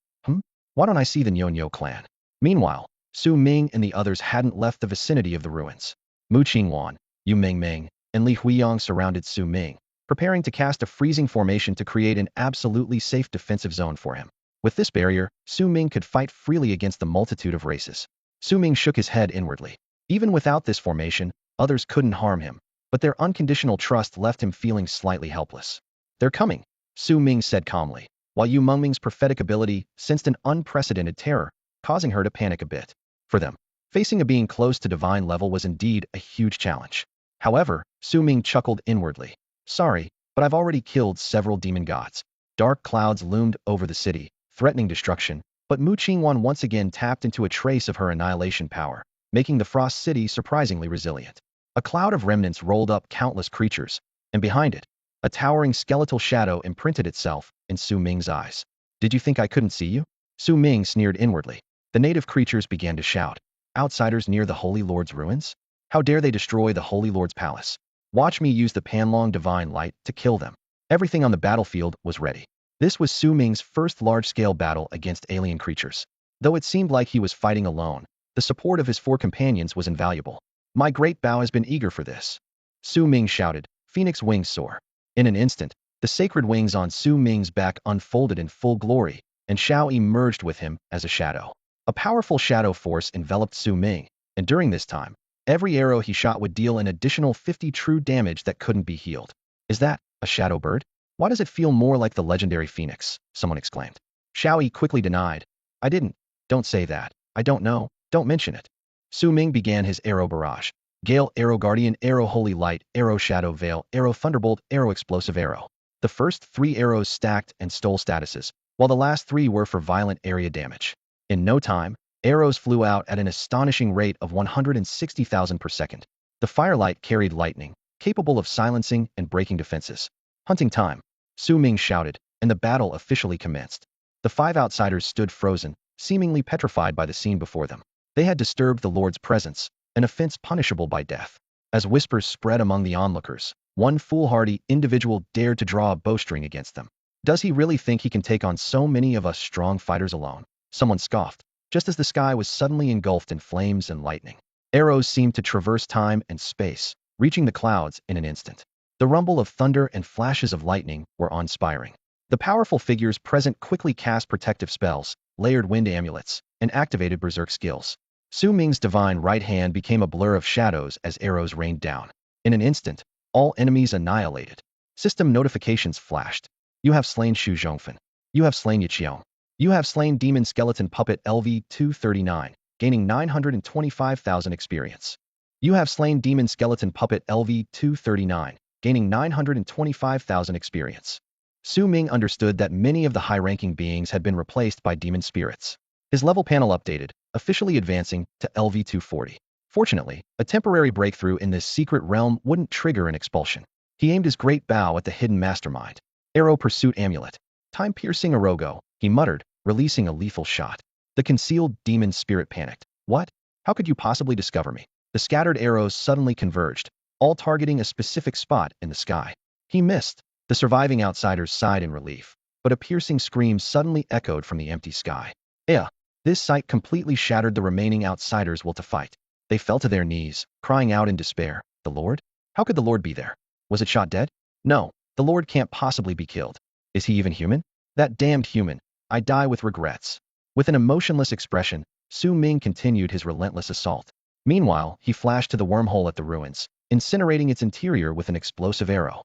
why don't I see the Nyo clan? Meanwhile, Su Ming and the others hadn't left the vicinity of the ruins. Mu Qingwan, Yu Mingming, and Li Huiyang surrounded Su Ming, preparing to cast a freezing formation to create an absolutely safe defensive zone for him. With this barrier, Su Ming could fight freely against the multitude of races. Su Ming shook his head inwardly. Even without this formation, others couldn't harm him, but their unconditional trust left him feeling slightly helpless. They're coming, Su Ming said calmly, while Yu Mengming's prophetic ability sensed an unprecedented terror, causing her to panic a bit. For them, facing a being close to divine level was indeed a huge challenge. However, Su Ming chuckled inwardly. Sorry, but I've already killed several demon gods. Dark clouds loomed over the city, threatening destruction, but Mu Qingwan once again tapped into a trace of her annihilation power, making the Frost City surprisingly resilient. A cloud of remnants rolled up countless creatures, and behind it, a towering skeletal shadow imprinted itself in Su Ming's eyes. Did you think I couldn't see you? Su Ming sneered inwardly. The native creatures began to shout. Outsiders near the Holy Lord's ruins? How dare they destroy the Holy Lord's palace? Watch me use the Panlong divine light to kill them. Everything on the battlefield was ready. This was Su Ming's first large-scale battle against alien creatures. Though it seemed like he was fighting alone, the support of his four companions was invaluable. My great Bao has been eager for this. Su Ming shouted, Phoenix wings soar. In an instant, The sacred wings on Su Ming's back unfolded in full glory, and Shao emerged with him as a shadow. A powerful shadow force enveloped Su Ming, and during this time, every arrow he shot would deal an additional 50 true damage that couldn't be healed. Is that a shadow bird? Why does it feel more like the legendary phoenix? Someone exclaimed. Shao quickly denied. I didn't. Don't say that. I don't know. Don't mention it. Su Ming began his arrow barrage. Gale, arrow guardian, arrow holy light, arrow shadow veil, arrow thunderbolt, arrow explosive arrow. The first 3 arrows stacked and stole statuses, while the last 3 were for violent area damage. In no time, arrows flew out at an astonishing rate of 160,000 per second. The firelight carried lightning, capable of silencing and breaking defenses. Hunting time, Su Ming shouted, and the battle officially commenced. The 5 outsiders stood frozen, seemingly petrified by the scene before them. They had disturbed the Lord's presence, an offense punishable by death. As whispers spread among the onlookers, one foolhardy individual dared to draw a bowstring against them. Does he really think he can take on so many of us strong fighters alone? Someone scoffed, just as the sky was suddenly engulfed in flames and lightning. Arrows seemed to traverse time and space, reaching the clouds in an instant. The rumble of thunder and flashes of lightning were awe-inspiring. The powerful figures present quickly cast protective spells, layered wind amulets, and activated berserk skills. Su Ming's divine right hand became a blur of shadows as arrows rained down. In an instant, all enemies annihilated. System notifications flashed. You have slain Shu Zhongfen. You have slain Yiqiong. You have slain Demon Skeleton Puppet LV-239, gaining 925,000 experience. You have slain Demon Skeleton Puppet LV-239, gaining 925,000 experience. Su Ming understood that many of the high-ranking beings had been replaced by demon spirits. His level panel updated, officially advancing to LV-240. Fortunately, a temporary breakthrough in this secret realm wouldn't trigger an expulsion. He aimed his great bow at the hidden mastermind. Arrow Pursuit Amulet. Time-piercing Orogo, he muttered, releasing a lethal shot. The concealed demon spirit panicked. What? How could you possibly discover me? The scattered arrows suddenly converged, all targeting a specific spot in the sky. He missed. The surviving outsiders sighed in relief, but a piercing scream suddenly echoed from the empty sky. This sight completely shattered the remaining outsiders' will to fight. They fell to their knees, crying out in despair. The Lord? How could the Lord be there? Was it shot dead? No, the Lord can't possibly be killed. Is he even human? That damned human. I die with regrets. With an emotionless expression, Su Ming continued his relentless assault. Meanwhile, he flashed to the wormhole at the ruins, incinerating its interior with an explosive arrow.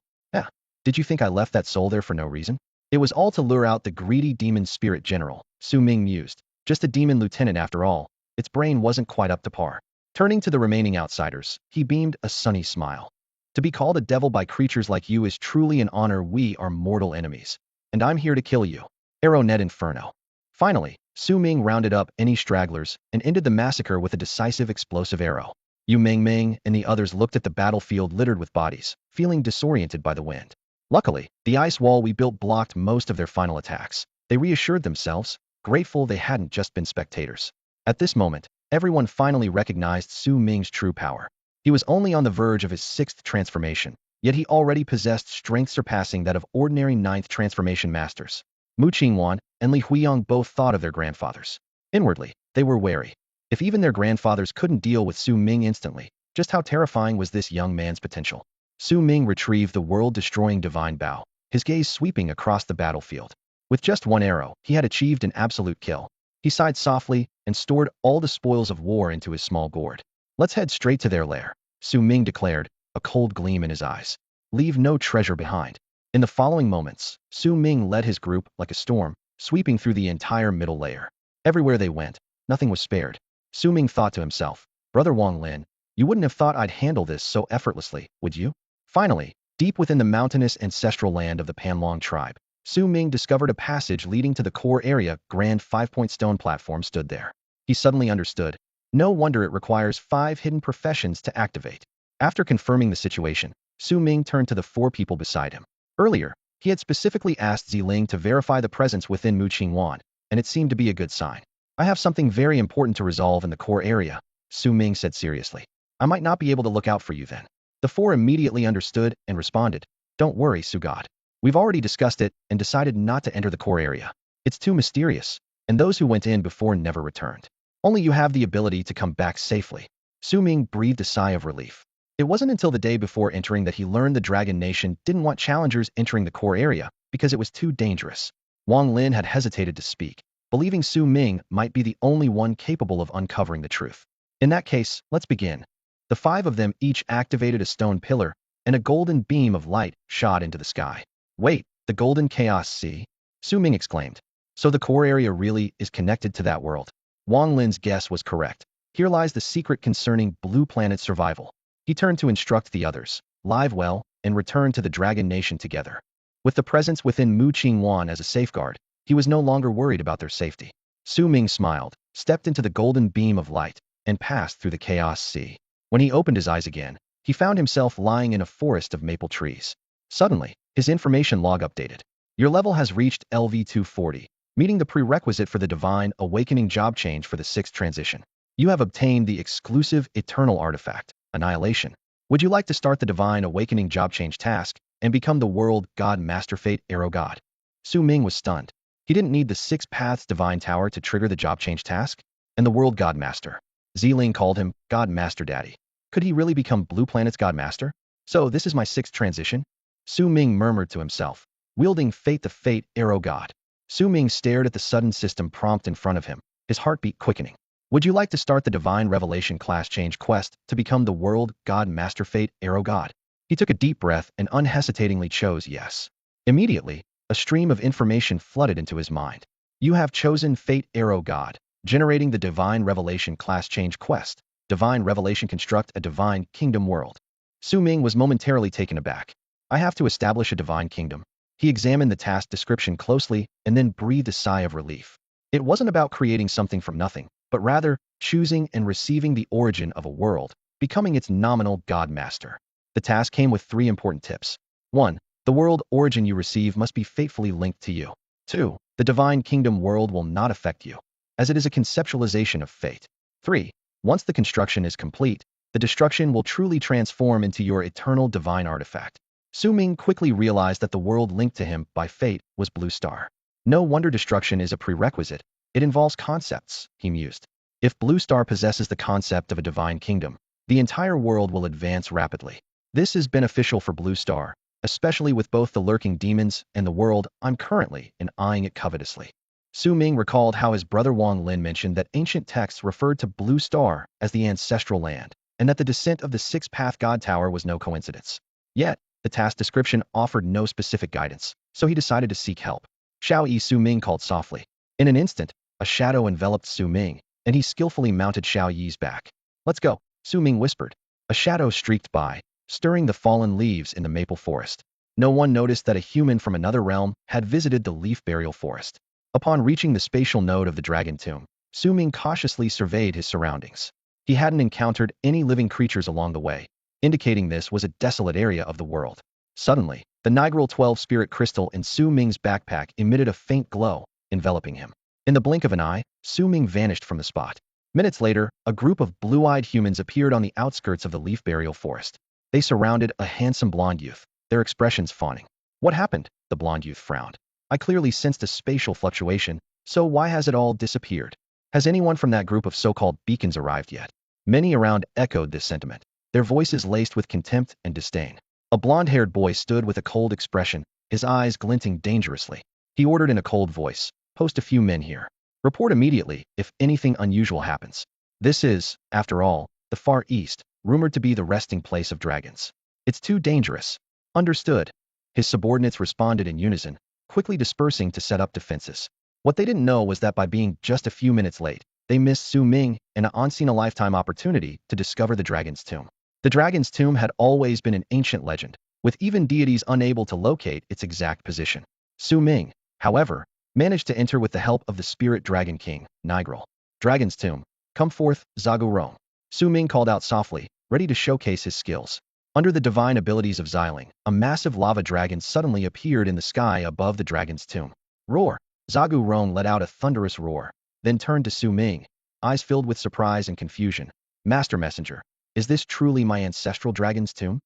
Did you think I left that soul there for no reason? It was all to lure out the greedy demon spirit general, Su Ming mused. Just a demon lieutenant after all. Its brain wasn't quite up to par. Turning to the remaining outsiders, he beamed a sunny smile. To be called a devil by creatures like you is truly an honor. We are mortal enemies. And I'm here to kill you. Arrow Net Inferno. Finally, Su Ming rounded up any stragglers and ended the massacre with a decisive explosive arrow. Yu Ming and the others looked at the battlefield littered with bodies, feeling disoriented by the wind. Luckily, the ice wall we built blocked most of their final attacks. They reassured themselves, grateful they hadn't just been spectators. At this moment, everyone finally recognized Su Ming's true power. He was only on the verge of his 6th transformation, yet he already possessed strength surpassing that of ordinary 9th transformation masters. Mu Qingwan and Li Huiyang both thought of their grandfathers. Inwardly, they were wary. If even their grandfathers couldn't deal with Su Ming instantly, just how terrifying was this young man's potential? Su Ming retrieved the world-destroying divine bow, his gaze sweeping across the battlefield. With just one arrow, he had achieved an absolute kill. He sighed softly and stored all the spoils of war into his small gourd. Let's head straight to their lair, Su Ming declared, a cold gleam in his eyes. Leave no treasure behind. In the following moments, Su Ming led his group like a storm, sweeping through the entire middle layer. Everywhere they went, nothing was spared. Su Ming thought to himself, Brother Wang Lin, you wouldn't have thought I'd handle this so effortlessly, would you? Finally, deep within the mountainous ancestral land of the Panlong tribe, Su Ming discovered a passage leading to the core area. Grand 5-point stone platform stood there. He suddenly understood. No wonder it requires 5 hidden professions to activate. After confirming the situation, Su Ming turned to the 4 people beside him. Earlier, he had specifically asked Ziling to verify the presence within Mu Qingwan, and it seemed to be a good sign. I have something very important to resolve in the core area, Su Ming said seriously. I might not be able to look out for you then. The 4 immediately understood and responded. Don't worry, Su God. We've already discussed it and decided not to enter the core area. It's too mysterious, and those who went in before never returned. Only you have the ability to come back safely. Su Ming breathed a sigh of relief. It wasn't until the day before entering that he learned the Dragon Nation didn't want challengers entering the core area because it was too dangerous. Wang Lin had hesitated to speak, believing Su Ming might be the only one capable of uncovering the truth. In that case, let's begin. The five of them each activated a stone pillar, and a golden beam of light shot into the sky. Wait, the golden chaos sea? Su Ming exclaimed. So the core area really is connected to that world. Wang Lin's guess was correct. Here lies the secret concerning Blue Planet's survival. He turned to instruct the others, live well, and return to the Dragon Nation together. With the presence within Mu Qingwan as a safeguard, he was no longer worried about their safety. Su Ming smiled, stepped into the golden beam of light, and passed through the chaos sea. When he opened his eyes again, he found himself lying in a forest of maple trees. Suddenly, his information log updated. Your level has reached LV240, meeting the prerequisite for the Divine Awakening job change for the 6th transition. You have obtained the exclusive Eternal Artifact, Annihilation. Would you like to start the Divine Awakening job change task and become the World God Master Fate Arrow God? Su Ming was stunned. He didn't need the 6 Paths Divine Tower to trigger the job change task, and the World God Master. Ziling called him God Master Daddy. Could he really become Blue Planet's God Master? So this is my 6th transition? Su Ming murmured to himself, wielding Fate the Fate Arrow God. Su Ming stared at the sudden system prompt in front of him, his heartbeat quickening. Would you like to start the Divine Revelation class change quest to become the World God Master Fate Arrow God? He took a deep breath and unhesitatingly chose yes. Immediately, a stream of information flooded into his mind. You have chosen Fate Arrow God, generating the Divine Revelation class change quest. Divine Revelation construct a Divine Kingdom world. Su Ming was momentarily taken aback. I have to establish a Divine Kingdom. He examined the task description closely and then breathed a sigh of relief. It wasn't about creating something from nothing, but rather choosing and receiving the origin of a world, becoming its nominal God Master. The task came with 3 important tips. 1. The world origin you receive must be fatefully linked to you. 2. The Divine Kingdom world will not affect you, as it is a conceptualization of fate. 3. Once the construction is complete, the destruction will truly transform into your eternal divine artifact. Su Ming quickly realized that the world linked to him by fate was Blue Star. No wonder destruction is a prerequisite. It involves concepts, he mused. If Blue Star possesses the concept of a divine kingdom, the entire world will advance rapidly. This is beneficial for Blue Star, especially with both the lurking demons and the world I'm currently in eyeing it covetously. Su Ming recalled how his brother Wang Lin mentioned that ancient texts referred to Blue Star as the ancestral land, and that the descent of the 6-path God Tower was no coincidence. Yet, the task description offered no specific guidance, so he decided to seek help. Xiao Yi, Su Ming called softly. In an instant, a shadow enveloped Su Ming, and he skillfully mounted Xiao Yi's back. Let's go, Su Ming whispered. A shadow streaked by, stirring the fallen leaves in the maple forest. No one noticed that a human from another realm had visited the leaf burial forest. Upon reaching the spatial node of the dragon tomb, Su Ming cautiously surveyed his surroundings. He hadn't encountered any living creatures along the way, indicating this was a desolate area of the world. Suddenly, the Nigral 12 spirit crystal in Su Ming's backpack emitted a faint glow, enveloping him. In the blink of an eye, Su Ming vanished from the spot. Minutes later, a group of blue-eyed humans appeared on the outskirts of the leaf burial forest. They surrounded a handsome blonde youth, their expressions fawning. What happened? The blonde youth frowned. I clearly sensed a spatial fluctuation, so why has it all disappeared? Has anyone from that group of so-called beacons arrived yet? Many around echoed this sentiment, their voices laced with contempt and disdain. A blonde-haired boy stood with a cold expression, his eyes glinting dangerously. He ordered in a cold voice, "Post a few men here. Report immediately if anything unusual happens. This is, after all, the Far East, rumored to be the resting place of dragons. It's too dangerous." Understood. His subordinates responded in unison, quickly dispersing to set up defenses. What they didn't know was that by being just a few minutes late, they missed Su Ming and an unseen-a-lifetime opportunity to discover the dragon's tomb. The dragon's tomb had always been an ancient legend, with even deities unable to locate its exact position. Su Ming, however, managed to enter with the help of the spirit dragon king, Nigral. Dragon's tomb. Come forth, Zagu Rong. Su Ming called out softly, ready to showcase his skills. Under the divine abilities of Xiling, a massive lava dragon suddenly appeared in the sky above the dragon's tomb. Roar! Zagu Rong let out a thunderous roar, then turned to Su Ming, eyes filled with surprise and confusion. Master Messenger, is this truly my ancestral dragon's tomb?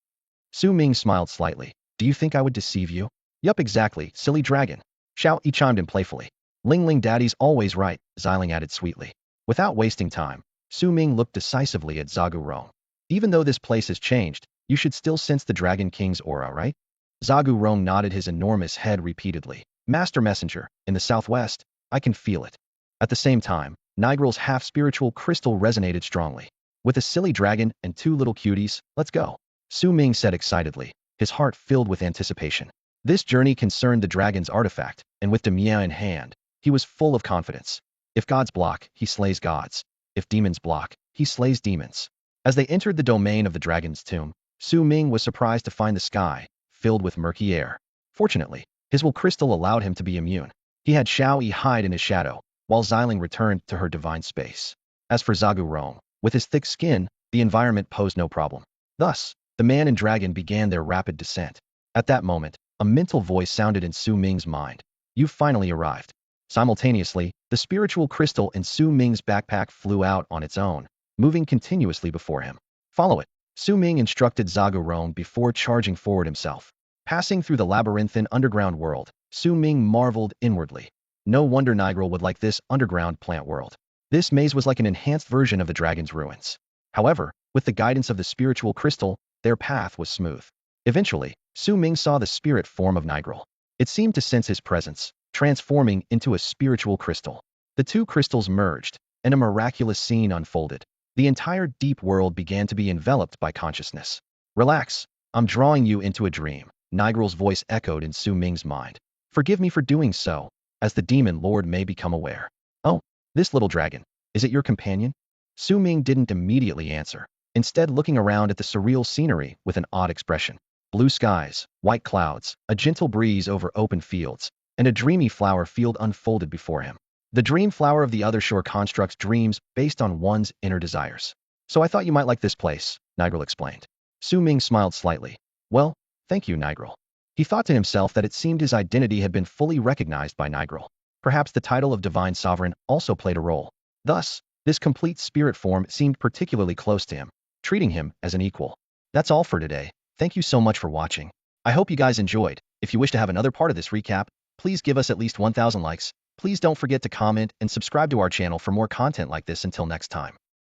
Su Ming smiled slightly. Do you think I would deceive you? Yup, exactly, silly dragon. Xiao Yi chimed in playfully. Ling Ling Daddy's always right, Xiling added sweetly. Without wasting time, Su Ming looked decisively at Zagu Rong. Even though this place has changed, you should still sense the Dragon King's aura, right? Zagu Rong nodded his enormous head repeatedly. Master Messenger, in the southwest, I can feel it. At the same time, Nigrel's half-spiritual crystal resonated strongly. With a silly dragon and 2 little cuties, let's go. Su Ming said excitedly, his heart filled with anticipation. This journey concerned the dragon's artifact, and with Demia in hand, he was full of confidence. If gods block, he slays gods. If demons block, he slays demons. As they entered the domain of the dragon's tomb, Su Ming was surprised to find the sky filled with murky air. Fortunately, his will crystal allowed him to be immune. He had Xiao Yi hide in his shadow, while Xiling returned to her divine space. As for Zagu Rong, with his thick skin, the environment posed no problem. Thus, the man and dragon began their rapid descent. At that moment, a mental voice sounded in Su Ming's mind. You've finally arrived. Simultaneously, the spiritual crystal in Su Ming's backpack flew out on its own, moving continuously before him. Follow it. Su Ming instructed Zagu Rong before charging forward himself. Passing through the labyrinthine underground world, Su Ming marveled inwardly. No wonder Nigrel would like this underground plant world. This maze was like an enhanced version of the dragon's ruins. However, with the guidance of the spiritual crystal, their path was smooth. Eventually, Su Ming saw the spirit form of Nigrel. It seemed to sense his presence, transforming into a spiritual crystal. The 2 crystals merged, and a miraculous scene unfolded. The entire deep world began to be enveloped by consciousness. Relax, I'm drawing you into a dream, Nigrel's voice echoed in Su Ming's mind. Forgive me for doing so, as the demon lord may become aware. Oh, this little dragon, is it your companion? Su Ming didn't immediately answer, instead looking around at the surreal scenery with an odd expression. Blue skies, white clouds, a gentle breeze over open fields, and a dreamy flower field unfolded before him. The dream flower of the other shore constructs dreams based on one's inner desires. So I thought you might like this place, Nigrel explained. Su Ming smiled slightly. Well, thank you, Nigrel. He thought to himself that it seemed his identity had been fully recognized by Nigrel. Perhaps the title of Divine Sovereign also played a role. Thus, this complete spirit form seemed particularly close to him, treating him as an equal. That's all for today. Thank you so much for watching. I hope you guys enjoyed. If you wish to have another part of this recap, please give us at least 1,000 likes. Please don't forget to comment and subscribe to our channel for more content like this. Until next time.